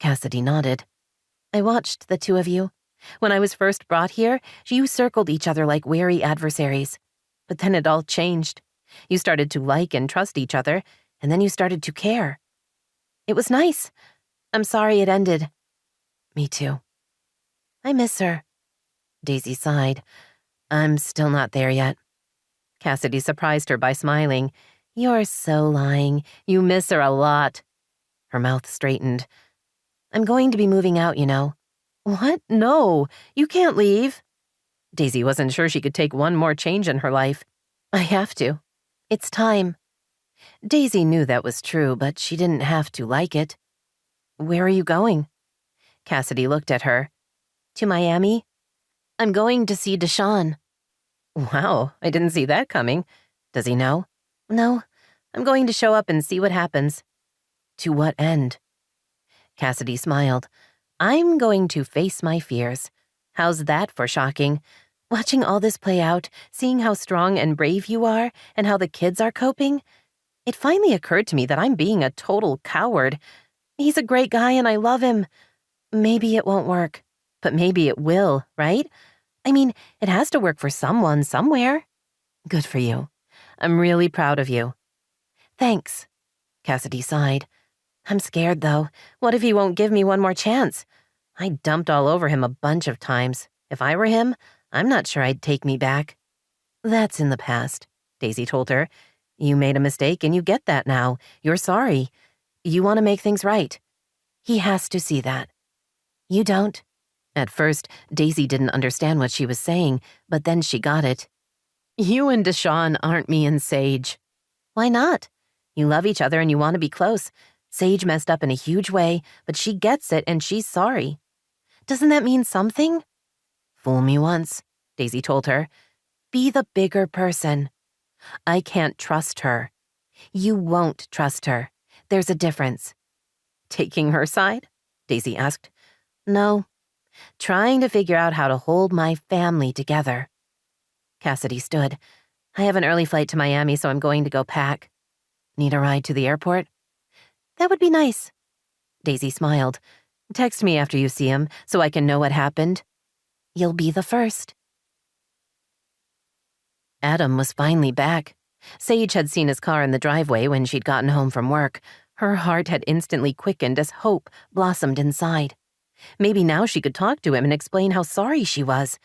Cassidy nodded. I watched the two of you. When I was first brought here, you circled each other like wary adversaries. But then it all changed. You started to like and trust each other, and then you started to care. It was nice. I'm sorry it ended. Me too. I miss her. Daisy sighed. I'm still not there yet. Cassidy surprised her by smiling. You're so lying. You miss her a lot. Her mouth straightened. I'm going to be moving out, you know. What? No, you can't leave. Daisy wasn't sure she could take one more change in her life. I have to. It's time. Daisy knew that was true, but she didn't have to like it. Where are you going? Cassidy looked at her. To Miami. I'm going to see Deshawn. Wow, I didn't see that coming. Does he know? No, I'm going to show up and see what happens. To what end? Cassidy smiled. I'm going to face my fears. How's that for shocking? Watching all this play out, seeing how strong and brave you are, and how the kids are coping, it finally occurred to me that I'm being a total coward. He's a great guy and I love him. Maybe it won't work, but maybe it will, right? I mean, it has to work for someone somewhere. Good for you. I'm really proud of you. Thanks. Cassidy sighed. I'm scared, though. What if he won't give me one more chance? I dumped all over him a bunch of times. If I were him, I'm not sure I'd take me back. That's in the past, Daisy told her. You made a mistake and you get that now. You're sorry. You want to make things right. He has to see that. You don't. At first, Daisy didn't understand what she was saying, but then she got it. You and Deshawn aren't me and Sage. Why not? You love each other and you want to be close. Sage messed up in a huge way, but she gets it and she's sorry. Doesn't that mean something? Fool me once, Daisy told her. Be the bigger person. I can't trust her. You won't trust her. There's a difference. Taking her side? Daisy asked. No. Trying to figure out how to hold my family together. Cassidy stood. I have an early flight to Miami, so I'm going to go pack. Need a ride to the airport? That would be nice. Daisy smiled. Text me after you see him so I can know what happened. You'll be the first. Adam was finally back. Sage had seen his car in the driveway when she'd gotten home from work. Her heart had instantly quickened as hope blossomed inside. Maybe now she could talk to him and explain how sorry she was.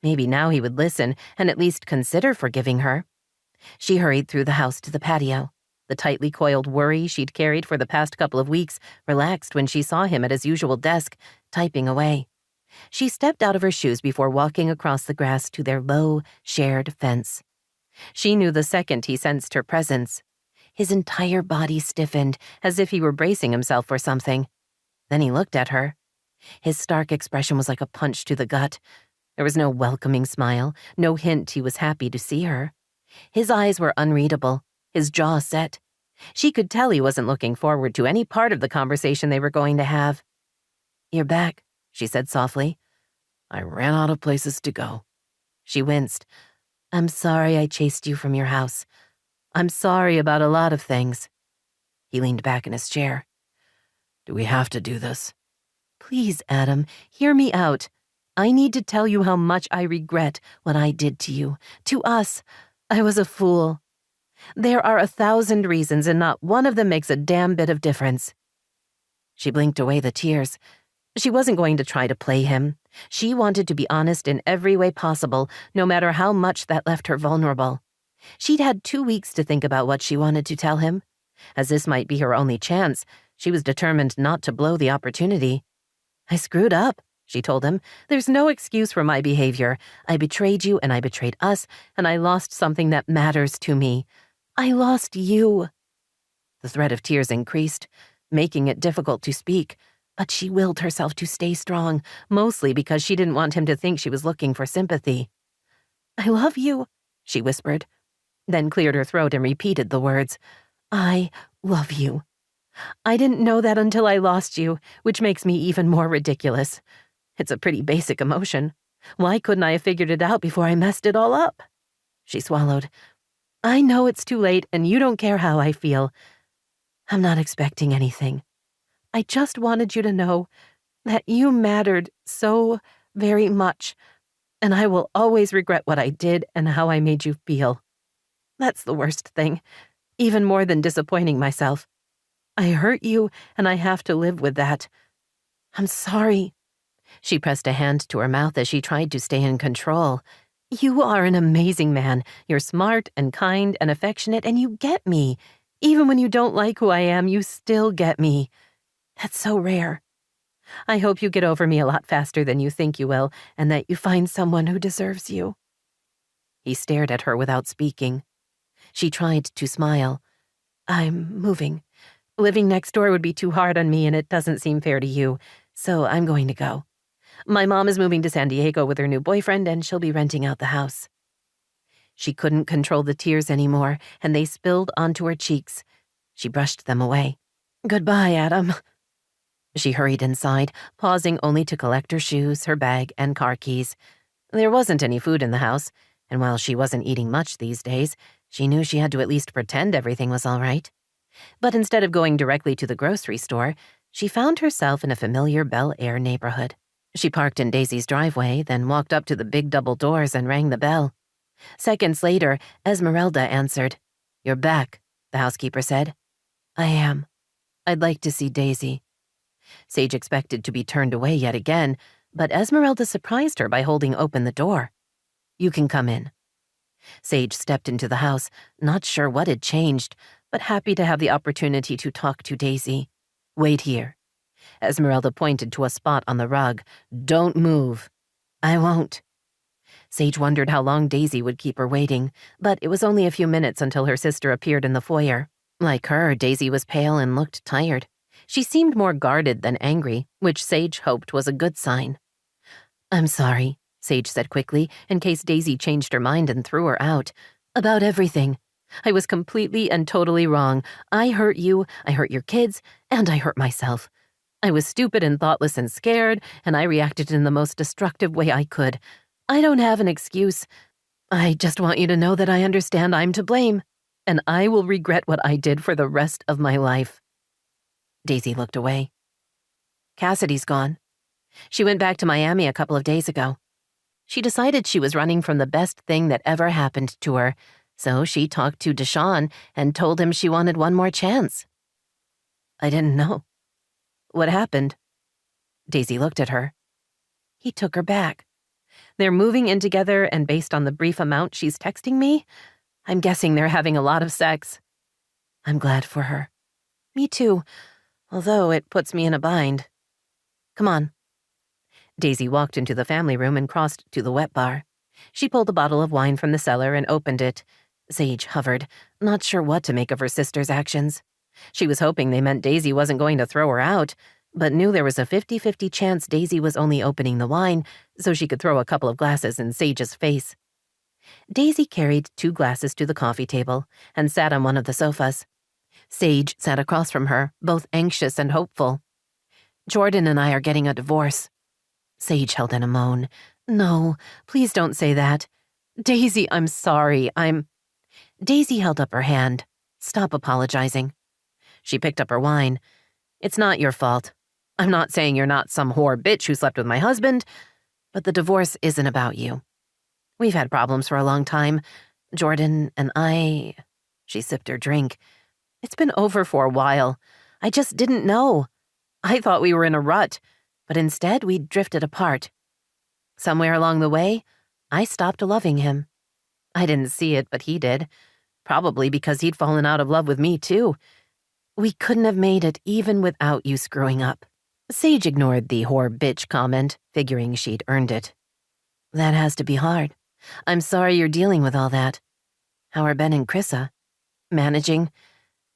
Maybe now he would listen and at least consider forgiving her. She hurried through the house to the patio. The tightly coiled worry she'd carried for the past couple of weeks relaxed when she saw him at his usual desk, typing away. She stepped out of her shoes before walking across the grass to their low, shared fence. She knew the second he sensed her presence. His entire body stiffened, as if he were bracing himself for something. Then he looked at her. His stark expression was like a punch to the gut. There was no welcoming smile, no hint he was happy to see her. His eyes were unreadable, his jaw set. She could tell he wasn't looking forward to any part of the conversation they were going to have. You're back, she said softly. I ran out of places to go. She winced. I'm sorry I chased you from your house. I'm sorry about a lot of things. He leaned back in his chair. Do we have to do this? Please, Adam, hear me out. I need to tell you how much I regret what I did to you, to us. I was a fool. There are 1,000 reasons and not one of them makes a damn bit of difference. She blinked away the tears. She wasn't going to try to play him. She wanted to be honest in every way possible, no matter how much that left her vulnerable. She'd had 2 weeks to think about what she wanted to tell him. As this might be her only chance, she was determined not to blow the opportunity. I screwed up, she told him. There's no excuse for my behavior. I betrayed you and I betrayed us, and I lost something that matters to me. I lost you. The threat of tears increased, making it difficult to speak, but she willed herself to stay strong, mostly because she didn't want him to think she was looking for sympathy. I love you, she whispered, then cleared her throat and repeated the words. I love you. I didn't know that until I lost you, which makes me even more ridiculous. It's a pretty basic emotion. Why couldn't I have figured it out before I messed it all up? She swallowed. I know it's too late and you don't care how I feel. I'm not expecting anything. I just wanted you to know that you mattered so very much, and I will always regret what I did and how I made you feel. That's the worst thing, even more than disappointing myself. I hurt you, and I have to live with that. I'm sorry. She pressed a hand to her mouth as she tried to stay in control. You are an amazing man. You're smart and kind and affectionate, and you get me. Even when you don't like who I am, you still get me. That's so rare. I hope you get over me a lot faster than you think you will, and that you find someone who deserves you. He stared at her without speaking. She tried to smile. I'm moving. Living next door would be too hard on me, and it doesn't seem fair to you, so I'm going to go. My mom is moving to San Diego with her new boyfriend, and she'll be renting out the house. She couldn't control the tears anymore, and they spilled onto her cheeks. She brushed them away. Goodbye, Adam. She hurried inside, pausing only to collect her shoes, her bag, and car keys. There wasn't any food in the house, and while she wasn't eating much these days, she knew she had to at least pretend everything was all right. But instead of going directly to the grocery store, she found herself in a familiar Bel Air neighborhood. She parked in Daisy's driveway, then walked up to the big double doors and rang the bell. Seconds later, Esmeralda answered. You're back, the housekeeper said. I am. I'd like to see Daisy. Sage expected to be turned away yet again, but Esmeralda surprised her by holding open the door. You can come in. Sage stepped into the house, not sure what had changed, but happy to have the opportunity to talk to Daisy. Wait here. Esmeralda pointed to a spot on the rug. Don't move. I won't. Sage wondered how long Daisy would keep her waiting, but it was only a few minutes until her sister appeared in the foyer. Like her, Daisy was pale and looked tired. She seemed more guarded than angry, which Sage hoped was a good sign. I'm sorry, Sage said quickly, in case Daisy changed her mind and threw her out. About everything. I was completely and totally wrong. I hurt you, I hurt your kids, and I hurt myself. I was stupid and thoughtless and scared, and I reacted in the most destructive way I could. I don't have an excuse. I just want you to know that I understand I'm to blame, and I will regret what I did for the rest of my life. Daisy looked away. Cassidy's gone. She went back to Miami a couple of days ago. She decided she was running from the best thing that ever happened to her, so she talked to Deshawn and told him she wanted one more chance. I didn't know. What happened? Daisy looked at her. He took her back. They're moving in together, and based on the brief amount she's texting me, I'm guessing they're having a lot of sex. I'm glad for her. Me too, although it puts me in a bind. Come on. Daisy walked into the family room and crossed to the wet bar. She pulled a bottle of wine from the cellar and opened it. Sage hovered, not sure what to make of her sister's actions. She was hoping they meant Daisy wasn't going to throw her out, but knew there was a 50-50 chance Daisy was only opening the wine so she could throw a couple of glasses in Sage's face. Daisy carried 2 glasses to the coffee table and sat on one of the sofas. Sage sat across from her, both anxious and hopeful. Jordan and I are getting a divorce. Sage held in a moan. No, please don't say that. Daisy, I'm sorry, Daisy held up her hand. Stop apologizing. She picked up her wine. It's not your fault. I'm not saying you're not some whore bitch who slept with my husband, but the divorce isn't about you. We've had problems for a long time. Jordan and I... She sipped her drink. It's been over for a while. I just didn't know. I thought we were in a rut, but instead we drifted apart. Somewhere along the way, I stopped loving him. I didn't see it, but he did. Probably because he'd fallen out of love with me, too. We couldn't have made it even without you screwing up. Sage ignored the whore bitch comment, figuring she'd earned it. That has to be hard. I'm sorry you're dealing with all that. How are Ben and Chrissa? Managing?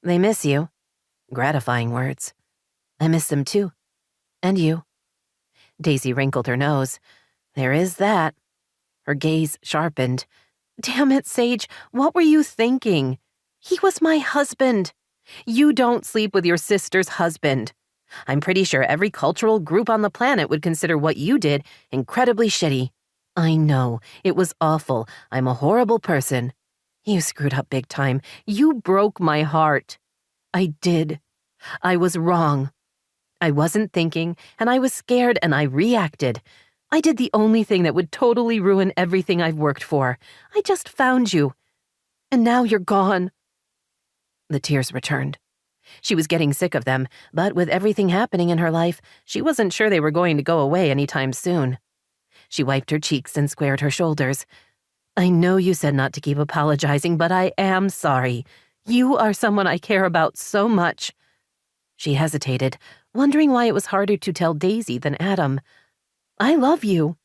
They miss you. Gratifying words. I miss them too. And you. Daisy wrinkled her nose. There is that. Her gaze sharpened. Damn it, Sage, what were you thinking? He was my husband. You don't sleep with your sister's husband. I'm pretty sure every cultural group on the planet would consider what you did incredibly shitty. I know. It was awful. I'm a horrible person. You screwed up big time. You broke my heart. I did. I was wrong. I wasn't thinking, and I was scared, and I reacted. I did the only thing that would totally ruin everything I've worked for. I just found you. And now you're gone. The tears returned. She was getting sick of them, but with everything happening in her life, she wasn't sure they were going to go away anytime soon. She wiped her cheeks and squared her shoulders. I know you said not to keep apologizing, but I am sorry. You are someone I care about so much. She hesitated, wondering why it was harder to tell Daisy than Adam. I love you.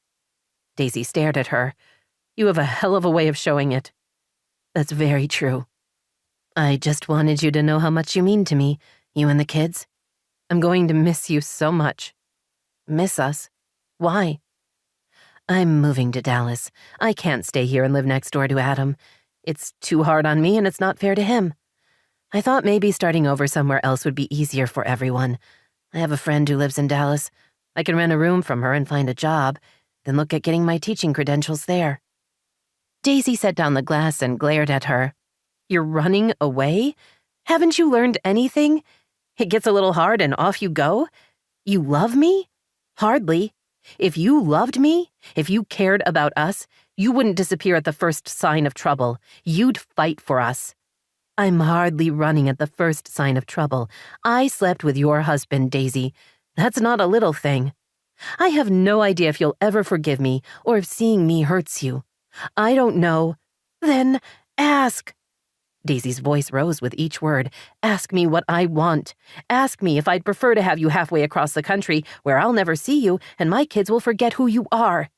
Daisy stared at her. You have a hell of a way of showing it. That's very true. I just wanted you to know how much you mean to me, you and the kids. I'm going to miss you so much. Miss us? Why? I'm moving to Dallas. I can't stay here and live next door to Adam. It's too hard on me and it's not fair to him. I thought maybe starting over somewhere else would be easier for everyone. I have a friend who lives in Dallas. I can rent a room from her and find a job, then look at getting my teaching credentials there. Daisy set down the glass and glared at her. You're running away? Haven't you learned anything? It gets a little hard and off you go? You love me? Hardly. If you loved me, if you cared about us, you wouldn't disappear at the first sign of trouble. You'd fight for us. I'm hardly running at the first sign of trouble. I slept with your husband, Daisy. That's not a little thing. I have no idea if you'll ever forgive me or if seeing me hurts you. I don't know. Then ask. Daisy's voice rose with each word. Ask me what I want. Ask me if I'd prefer to have you halfway across the country where I'll never see you and my kids will forget who you are.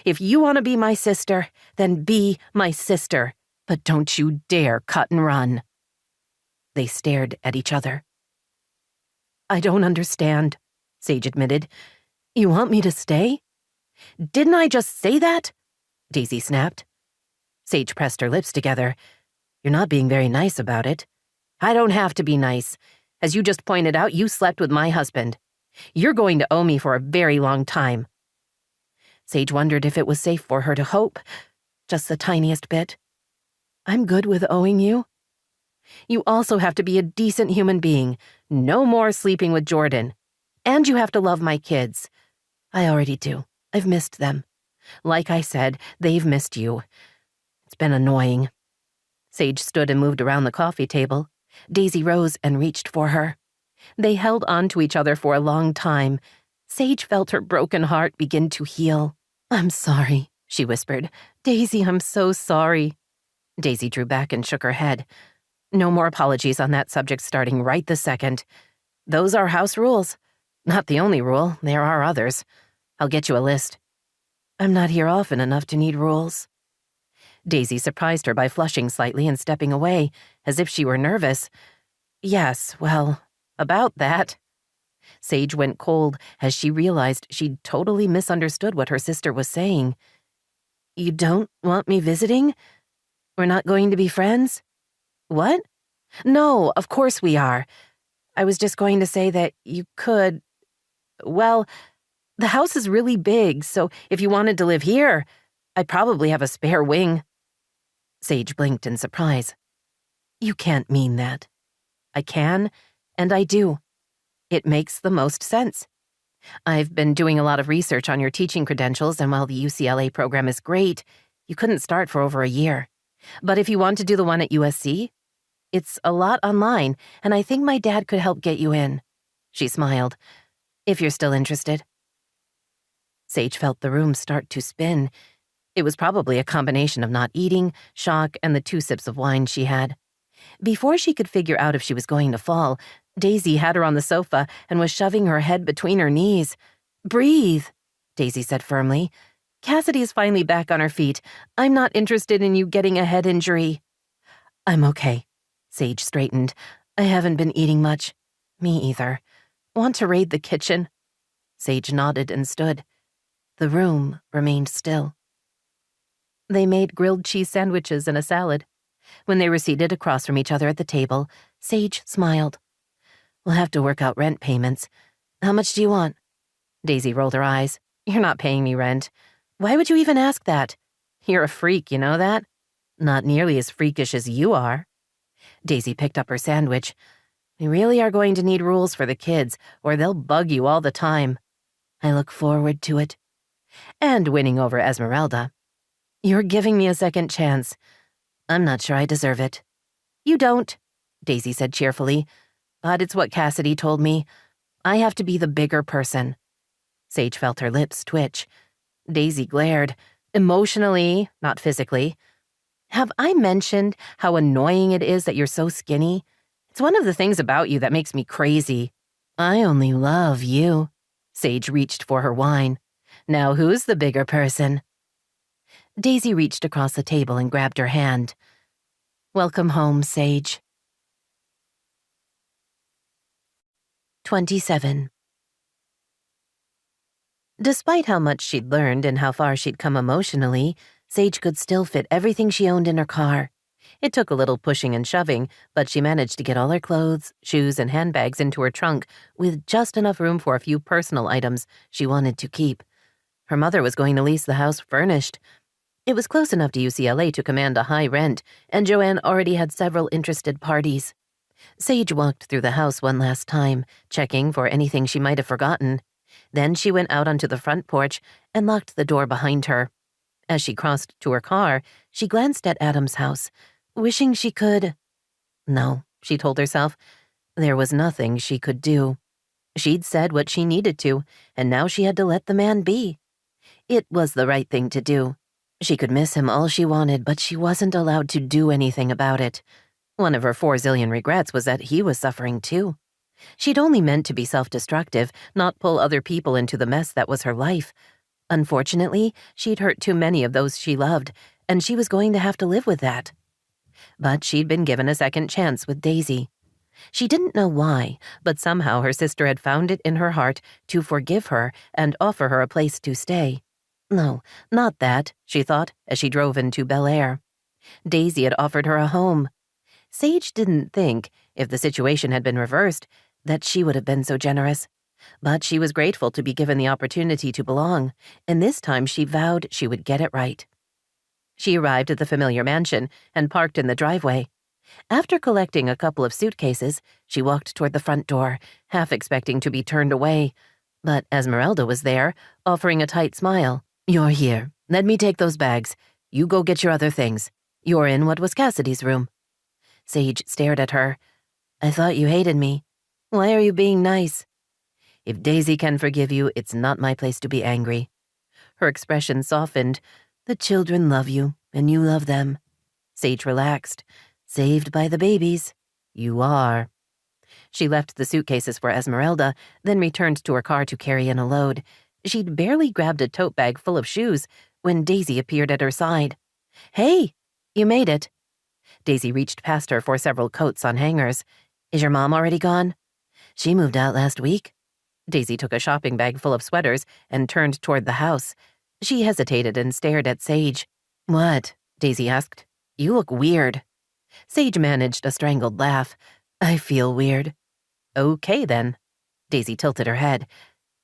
If you want to be my sister, then be my sister. But don't you dare cut and run. They stared at each other. I don't understand, Sage admitted. You want me to stay? Didn't I just say that? Daisy snapped. Sage pressed her lips together. You're not being very nice about it. I don't have to be nice. As you just pointed out, you slept with my husband. You're going to owe me for a very long time. Sage wondered if it was safe for her to hope, just the tiniest bit. I'm good with owing you. You also have to be a decent human being. No more sleeping with Jordan. And you have to love my kids. I already do. I've missed them. Like I said, they've missed you. It's been annoying. Sage stood and moved around the coffee table. Daisy rose and reached for her. They held on to each other for a long time. Sage felt her broken heart begin to heal. I'm sorry, she whispered. Daisy, I'm so sorry. Daisy drew back and shook her head. No more apologies on that subject starting right this second. Those are house rules. Not the only rule, there are others. I'll get you a list. I'm not here often enough to need rules. Daisy surprised her by flushing slightly and stepping away, as if she were nervous. Yes, well, about that. Sage went cold as she realized she'd totally misunderstood what her sister was saying. You don't want me visiting? We're not going to be friends? What? No, of course we are. I was just going to say that you could... Well, the house is really big, so if you wanted to live here, I'd probably have a spare wing. Sage blinked in surprise. You can't mean that. I can, and I do. It makes the most sense. I've been doing a lot of research on your teaching credentials, and while the UCLA program is great, you couldn't start for over a year. But if you want to do the one at USC, it's a lot online, and I think my dad could help get you in. She smiled. If you're still interested. Sage felt the room start to spin. It was probably a combination of not eating, shock, and the 2 sips of wine she had. Before she could figure out if she was going to fall, Daisy had her on the sofa and was shoving her head between her knees. Breathe, Daisy said firmly. Cassidy is finally back on her feet. I'm not interested in you getting a head injury. I'm okay. Sage straightened. I haven't been eating much. Me either. Want to raid the kitchen? Sage nodded and stood. The room remained still. They made grilled cheese sandwiches and a salad. When they were seated across from each other at the table, Sage smiled. We'll have to work out rent payments. How much do you want? Daisy rolled her eyes. You're not paying me rent. Why would you even ask that? You're a freak, you know that? Not nearly as freakish as you are. Daisy picked up her sandwich. We really are going to need rules for the kids, or they'll bug you all the time. I look forward to it. And winning over Esmeralda. You're giving me a second chance. I'm not sure I deserve it. You don't, Daisy said cheerfully. But it's what Cassidy told me. I have to be the bigger person. Sage felt her lips twitch. Daisy glared. Emotionally, not physically. Have I mentioned how annoying it is that you're so skinny? It's one of the things about you that makes me crazy. I only love you. Sage reached for her wine. Now who's the bigger person? Daisy reached across the table and grabbed her hand. Welcome home, Sage. 27. Despite how much she'd learned and how far she'd come emotionally, Sage could still fit everything she owned in her car. It took a little pushing and shoving, but she managed to get all her clothes, shoes, and handbags into her trunk with just enough room for a few personal items she wanted to keep. Her mother was going to lease the house furnished. It was close enough to UCLA to command a high rent, and Joanne already had several interested parties. Sage walked through the house one last time, checking for anything she might have forgotten. Then she went out onto the front porch and locked the door behind her. As she crossed to her car, she glanced at Adam's house, wishing she could. No, she told herself, there was nothing she could do. She'd said what she needed to, and now she had to let the man be. It was the right thing to do. She could miss him all she wanted, but she wasn't allowed to do anything about it. One of her 4 zillion regrets was that he was suffering too. She'd only meant to be self-destructive, not pull other people into the mess that was her life. Unfortunately, she'd hurt too many of those she loved, and she was going to have to live with that. But she'd been given a second chance with Daisy. She didn't know why, but somehow her sister had found it in her heart to forgive her and offer her a place to stay. No, not that, she thought as she drove into Bel Air. Daisy had offered her a home. Sage didn't think, if the situation had been reversed, that she would have been so generous. But she was grateful to be given the opportunity to belong, and this time she vowed she would get it right. She arrived at the familiar mansion and parked in the driveway. After collecting a couple of suitcases, she walked toward the front door, half expecting to be turned away. But Esmeralda was there, offering a tight smile. You're here. Let me take those bags. You go get your other things. You're in what was Cassidy's room. Sage stared at her. I thought you hated me. Why are you being nice? If Daisy can forgive you, it's not my place to be angry. Her expression softened. The children love you, and you love them. Sage relaxed. Saved by the babies. You are. She left the suitcases for Esmeralda, then returned to her car to carry in a load. She'd barely grabbed a tote bag full of shoes when Daisy appeared at her side. Hey, you made it. Daisy reached past her for several coats on hangers. Is your mom already gone? She moved out last week. Daisy took a shopping bag full of sweaters and turned toward the house. She hesitated and stared at Sage. What? Daisy asked. You look weird. Sage managed a strangled laugh. I feel weird. Okay, then. Daisy tilted her head.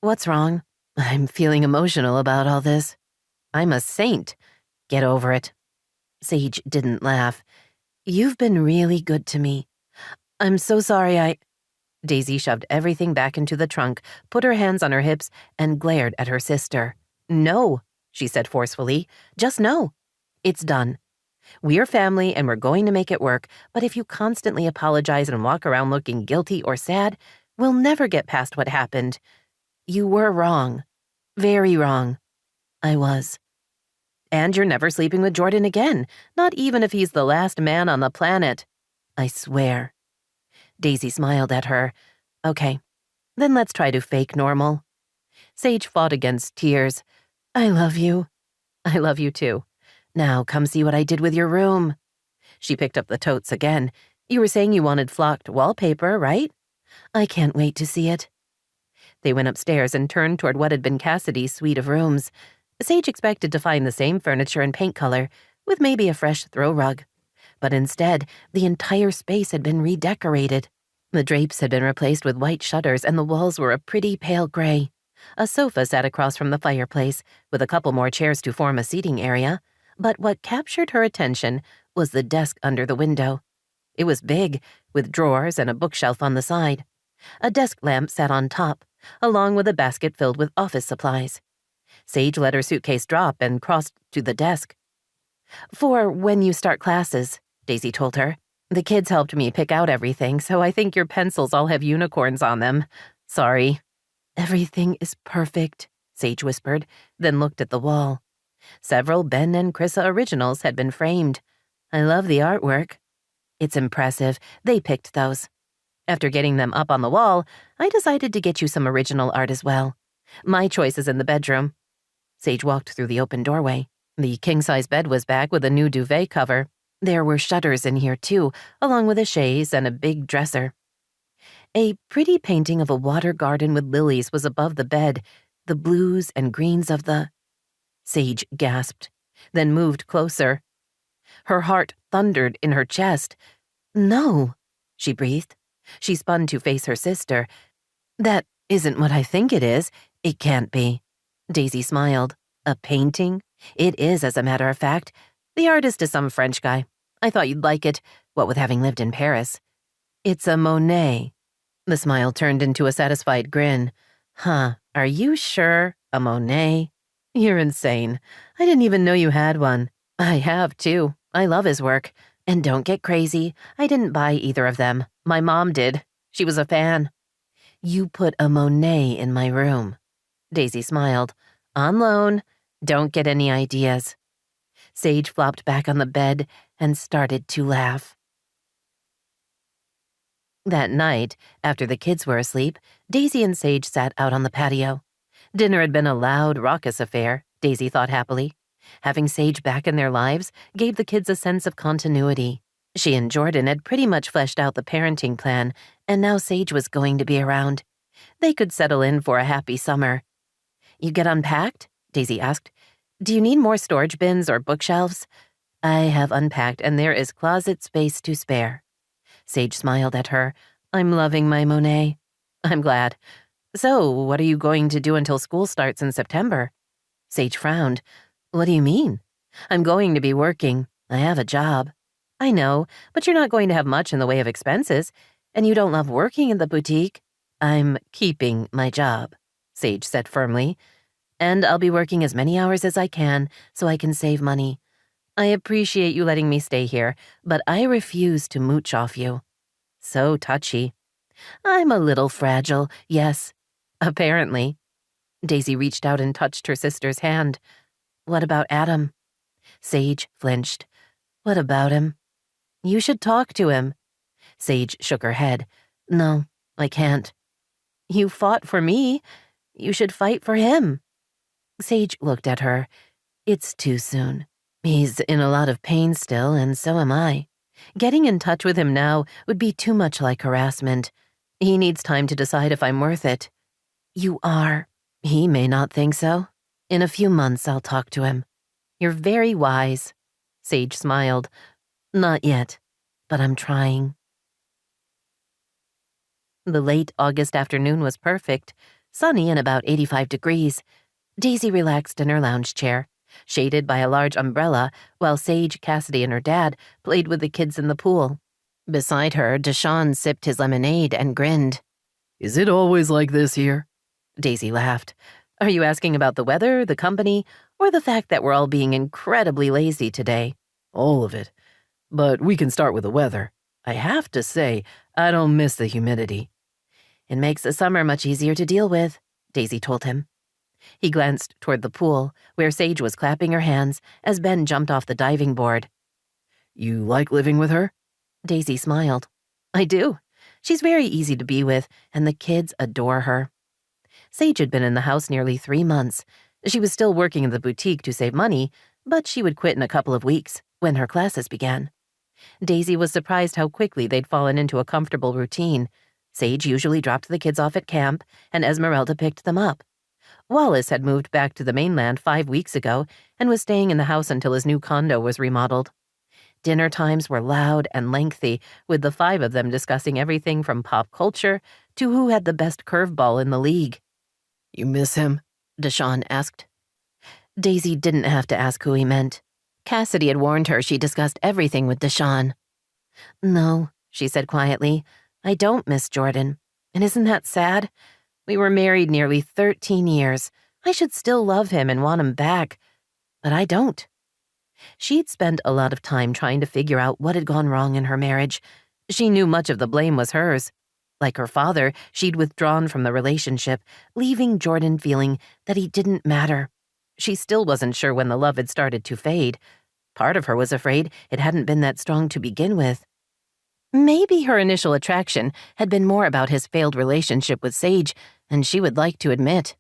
What's wrong? I'm feeling emotional about all this. I'm a saint. Get over it. Sage didn't laugh. You've been really good to me. I'm so sorry Daisy shoved everything back into the trunk, put her hands on her hips, and glared at her sister. No, she said forcefully. Just no. It's done. We're family and we're going to make it work, but if you constantly apologize and walk around looking guilty or sad, we'll never get past what happened. You were wrong. Very wrong. I was. And you're never sleeping with Jordan again, not even if he's the last man on the planet. I swear. Daisy smiled at her. Okay, then let's try to fake normal. Sage fought against tears. I love you. I love you too. Now come see what I did with your room. She picked up the totes again. You were saying you wanted flocked wallpaper, right? I can't wait to see it. They went upstairs and turned toward what had been Cassidy's suite of rooms. Sage expected to find the same furniture and paint color, with maybe a fresh throw rug. But instead, the entire space had been redecorated. The drapes had been replaced with white shutters and the walls were a pretty pale gray. A sofa sat across from the fireplace, with a couple more chairs to form a seating area, but what captured her attention was the desk under the window. It was big, with drawers and a bookshelf on the side. A desk lamp sat on top, along with a basket filled with office supplies. Sage let her suitcase drop and crossed to the desk. "For when you start classes," Daisy told her. "The kids helped me pick out everything, so I think your pencils all have unicorns on them. Sorry." "Everything is perfect," Sage whispered, then looked at the wall. Several Ben and Chrissa originals had been framed. "I love the artwork." "It's impressive. They picked those. After getting them up on the wall, I decided to get you some original art as well. My choice is in the bedroom." Sage walked through the open doorway. The king-size bed was back with a new duvet cover. There were shutters in here, too, along with a chaise and a big dresser. A pretty painting of a water garden with lilies was above the bed, the blues and greens of the... Sage gasped, then moved closer. Her heart thundered in her chest. "No," she breathed. She spun to face her sister. "That isn't what I think it is. It can't be." Daisy smiled. "A painting? It is, as a matter of fact. The artist is some French guy. I thought you'd like it, what with having lived in Paris. It's a Monet." The smile turned into a satisfied grin. "Huh, are you sure? A Monet? You're insane. I didn't even know you had one." "I have, too. I love his work. And don't get crazy. I didn't buy either of them. My mom did. She was a fan." "You put a Monet in my room." Daisy smiled. "On loan. Don't get any ideas." Sage flopped back on the bed and started to laugh. That night, after the kids were asleep, Daisy and Sage sat out on the patio. Dinner had been a loud, raucous affair, Daisy thought happily. Having Sage back in their lives gave the kids a sense of continuity. She and Jordan had pretty much fleshed out the parenting plan, and now Sage was going to be around. They could settle in for a happy summer. "You get unpacked?" Daisy asked. "Do you need more storage bins or bookshelves?" "I have unpacked, and there is closet space to spare." Sage smiled at her. "I'm loving my Monet." "I'm glad. So, what are you going to do until school starts in September?" Sage frowned. "What do you mean?" "I'm going to be working. I have a job." "I know, but you're not going to have much in the way of expenses, and you don't love working in the boutique." "I'm keeping my job," Sage said firmly. "And I'll be working as many hours as I can so I can save money. I appreciate you letting me stay here, but I refuse to mooch off you." So touchy. "I'm a little fragile, yes." "Apparently." Daisy reached out and touched her sister's hand. "What about Adam?" Sage flinched. "What about him?" "You should talk to him." Sage shook her head. "No, I can't." "You fought for me. You should fight for him." Sage looked at her. "It's too soon. He's in a lot of pain still, and so am I. Getting in touch with him now would be too much like harassment. He needs time to decide if I'm worth it." "You are." "He may not think so. In a few months, I'll talk to him." "You're very wise." Sage smiled. "Not yet, but I'm trying." The late August afternoon was perfect, sunny and about 85 degrees. Daisy relaxed in her lounge chair, shaded by a large umbrella, while Sage, Cassidy, and her dad played with the kids in the pool. Beside her, Deshawn sipped his lemonade and grinned. "Is it always like this here?" Daisy laughed. "Are you asking about the weather, the company, or the fact that we're all being incredibly lazy today?" "All of it. But we can start with the weather. I have to say, I don't miss the humidity." "It makes the summer much easier to deal with," Daisy told him. He glanced toward the pool, where Sage was clapping her hands as Ben jumped off the diving board. "You like living with her?" Daisy smiled. "I do. She's very easy to be with, and the kids adore her." Sage had been in the house nearly 3 months. She was still working in the boutique to save money, but she would quit in a couple of weeks, when her classes began. Daisy was surprised how quickly they'd fallen into a comfortable routine. Sage usually dropped the kids off at camp, and Esmeralda picked them up. Wallace had moved back to the mainland 5 weeks ago and was staying in the house until his new condo was remodeled. Dinner times were loud and lengthy, with the 5 of them discussing everything from pop culture to who had the best curveball in the league. You miss him? Deshawn asked. Daisy didn't have to ask who he meant. Cassidy had warned her she discussed everything with Deshawn. No, she said quietly. I don't miss Jordan. And isn't that sad? We were married nearly 13 years. I should still love him and want him back. But I don't. She'd spent a lot of time trying to figure out what had gone wrong in her marriage. She knew much of the blame was hers. Like her father, she'd withdrawn from the relationship, leaving Jordan feeling that he didn't matter. She still wasn't sure when the love had started to fade. Part of her was afraid it hadn't been that strong to begin with. Maybe her initial attraction had been more about his failed relationship with Sage than she would like to admit.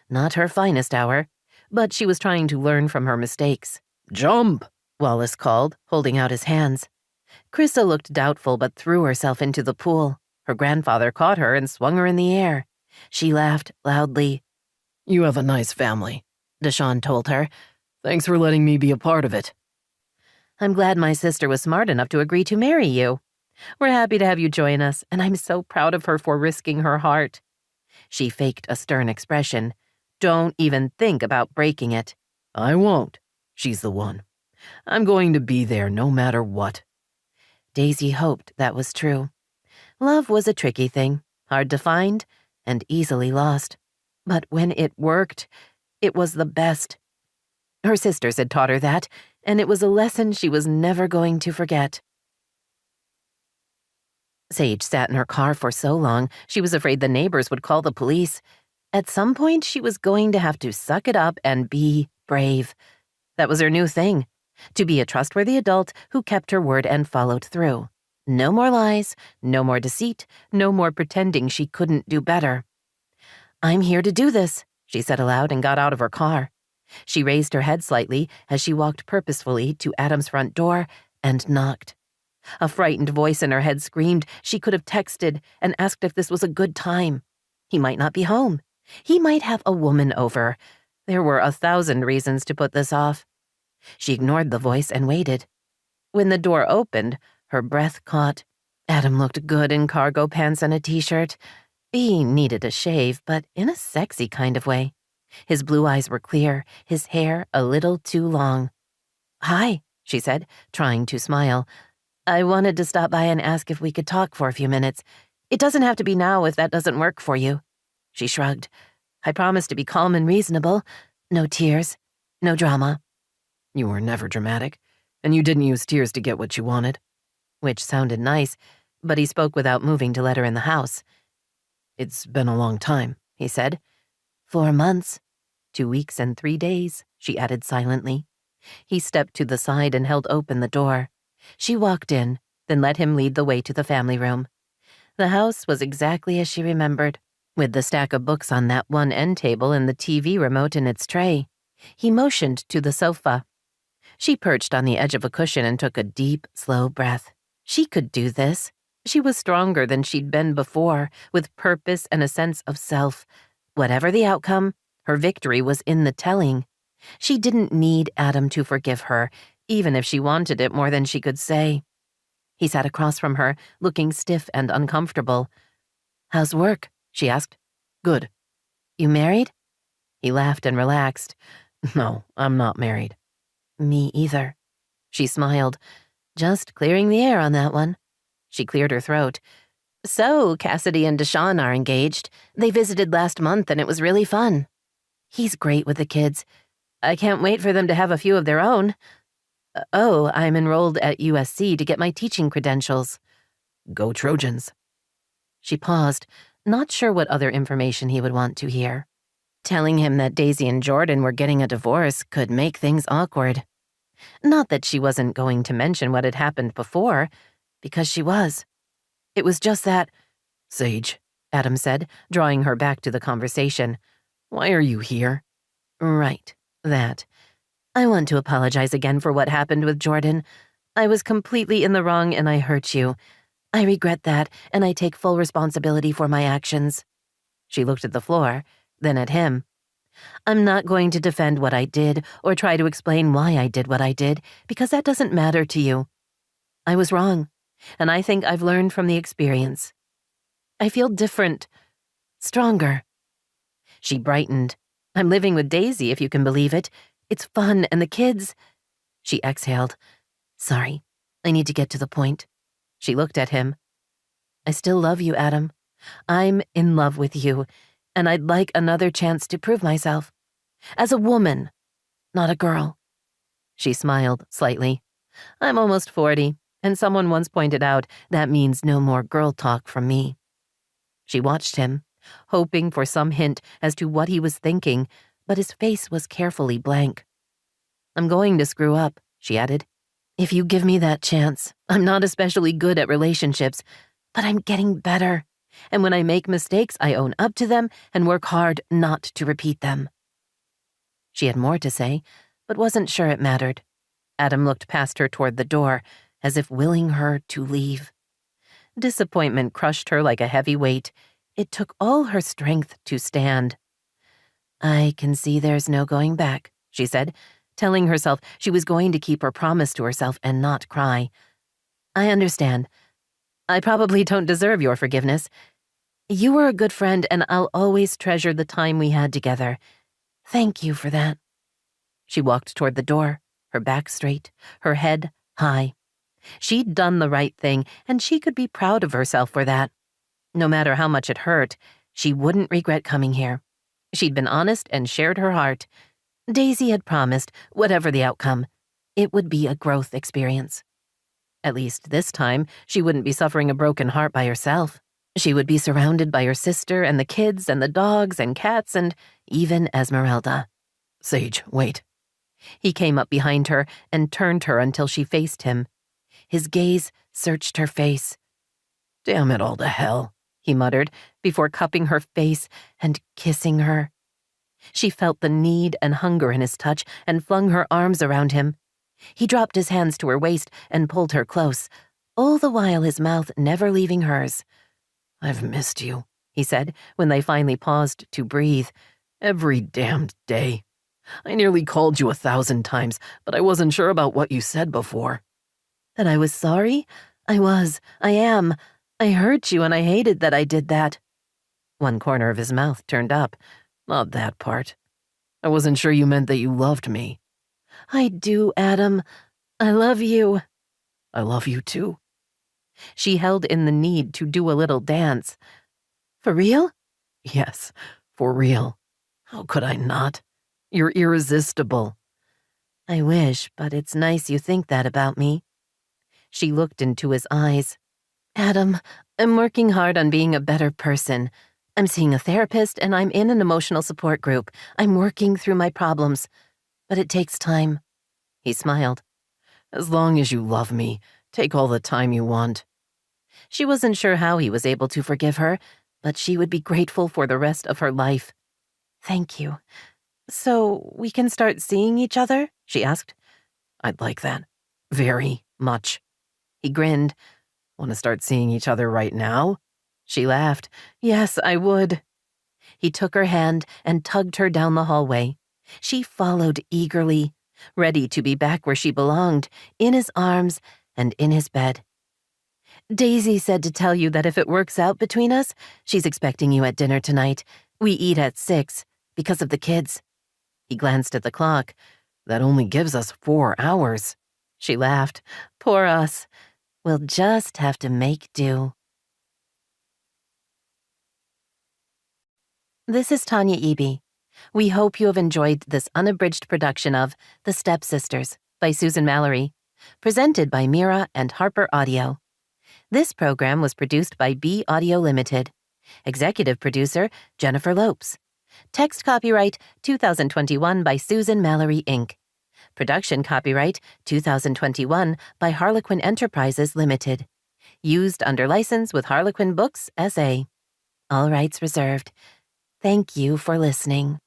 Not her finest hour, but she was trying to learn from her mistakes. Jump, Wallace called, holding out his hands. Chrissa looked doubtful but threw herself into the pool. Her grandfather caught her and swung her in the air. She laughed loudly. You have a nice family, Deshawn told her. Thanks for letting me be a part of it. I'm glad my sister was smart enough to agree to marry you. We're happy to have you join us, and I'm so proud of her for risking her heart. She faked a stern expression. Don't even think about breaking it. I won't. She's the one. I'm going to be there no matter what. Daisy hoped that was true. Love was a tricky thing, hard to find, and easily lost. But when it worked, it was the best. Her sisters had taught her that, and it was a lesson she was never going to forget. Sage sat in her car for so long, she was afraid the neighbors would call the police. At some point, she was going to have to suck it up and be brave. That was her new thing, to be a trustworthy adult who kept her word and followed through. No more lies, no more deceit, no more pretending she couldn't do better. I'm here to do this, she said aloud and got out of her car. She raised her head slightly as she walked purposefully to Adam's front door and knocked. A frightened voice in her head screamed she could have texted and asked if this was a good time. He might not be home. He might have a woman over. There were 1,000 reasons to put this off. She ignored the voice and waited. When the door opened, her breath caught. Adam looked good in cargo pants and a t-shirt. He needed a shave, but in a sexy kind of way. His blue eyes were clear, his hair a little too long. Hi, she said, trying to smile. I wanted to stop by and ask if we could talk for a few minutes. It doesn't have to be now if that doesn't work for you. She shrugged. I promise to be calm and reasonable. No tears, no drama. You were never dramatic, and you didn't use tears to get what you wanted. Which sounded nice, but he spoke without moving to let her in the house. It's been a long time, he said. 4 months. 2 weeks and 3 days, she added silently. He stepped to the side and held open the door. She walked in, then let him lead the way to the family room. The house was exactly as she remembered, with the stack of books on that one end table and the TV remote in its tray. He motioned to the sofa. She perched on the edge of a cushion and took a deep, slow breath. She could do this. She was stronger than she'd been before, with purpose and a sense of self. Whatever the outcome, her victory was in the telling. She didn't need Adam to forgive her, even if she wanted it more than she could say. He sat across from her, looking stiff and uncomfortable. How's work? She asked. Good. You married? He laughed and relaxed. No, I'm not married. Me either. She smiled. Just clearing the air on that one. She cleared her throat. So, Cassidy and Deshawn are engaged. They visited last month and it was really fun. He's great with the kids. I can't wait for them to have a few of their own. Oh, I'm enrolled at USC to get my teaching credentials. Go Trojans. She paused, not sure what other information he would want to hear. Telling him that Daisy and Jordan were getting a divorce could make things awkward. Not that she wasn't going to mention what had happened before, because she was. It was just that, Sage, Adam said, drawing her back to the conversation. Why are you here? Right, that. I want to apologize again for what happened with Jordan. I was completely in the wrong and I hurt you. I regret that, and I take full responsibility for my actions. She looked at the floor, then at him. I'm not going to defend what I did or try to explain why I did what I did, because that doesn't matter to you. I was wrong, and I think I've learned from the experience. I feel different, stronger. She brightened. I'm living with Daisy, if you can believe it. It's fun, and the kids. She exhaled. Sorry, I need to get to the point. She looked at him. I still love you, Adam. I'm in love with you, and I'd like another chance to prove myself. As a woman, not a girl. She smiled slightly. I'm almost 40, and someone once pointed out that means no more girl talk from me. She watched him, hoping for some hint as to what he was thinking, but his face was carefully blank. I'm going to screw up, she added. If you give me that chance, I'm not especially good at relationships, but I'm getting better. And when I make mistakes, I own up to them and work hard not to repeat them. She had more to say, but wasn't sure it mattered. Adam looked past her toward the door, as if willing her to leave. Disappointment crushed her like a heavy weight. It took all her strength to stand. I can see there's no going back, she said, telling herself she was going to keep her promise to herself and not cry. I understand. I probably don't deserve your forgiveness. You were a good friend, and I'll always treasure the time we had together. Thank you for that. She walked toward the door, her back straight, her head high. She'd done the right thing, and she could be proud of herself for that. No matter how much it hurt, she wouldn't regret coming here. She'd been honest and shared her heart. Daisy had promised, whatever the outcome, it would be a growth experience. At least this time, she wouldn't be suffering a broken heart by herself. She would be surrounded by her sister and the kids and the dogs and cats and even Esmeralda. Sage, wait. He came up behind her and turned her until she faced him. His gaze searched her face. Damn it all to hell, he muttered, before cupping her face and kissing her. She felt the need and hunger in his touch and flung her arms around him. He dropped his hands to her waist and pulled her close, all the while his mouth never leaving hers. I've missed you, he said when they finally paused to breathe. Every damned day. I nearly called you 1,000 times, but I wasn't sure about what you said before. That I was sorry? I was. I am. I hurt you and I hated that I did that. One corner of his mouth turned up. Not that part. I wasn't sure you meant that you loved me. I do, Adam. I love you. I love you too. She held in the need to do a little dance. For real? Yes, for real. How could I not? You're irresistible. I wish, but it's nice you think that about me. She looked into his eyes. Adam, I'm working hard on being a better person. I'm seeing a therapist and I'm in an emotional support group. I'm working through my problems. But it takes time. He smiled. As long as you love me, take all the time you want. She wasn't sure how he was able to forgive her, but she would be grateful for the rest of her life. Thank you. So we can start seeing each other? She asked. I'd like that. Very much. He grinned. Want to start seeing each other right now? She laughed. Yes, I would. He took her hand and tugged her down the hallway. She followed eagerly, ready to be back where she belonged, in his arms and in his bed. Daisy said to tell you that if it works out between us, she's expecting you at dinner tonight. We eat at 6, because of the kids. He glanced at the clock. That only gives us 4 hours. She laughed. Poor us. We'll just have to make do. This is Tanya Eby. We hope you have enjoyed this unabridged production of The Stepsisters by Susan Mallery, presented by Mira and Harper Audio. This program was produced by B Audio Limited. Executive producer, Jennifer Lopes. Text copyright 2021 by Susan Mallery, Inc. Production copyright 2021 by Harlequin Enterprises Limited. Used under license with Harlequin Books, S.A. All rights reserved. Thank you for listening.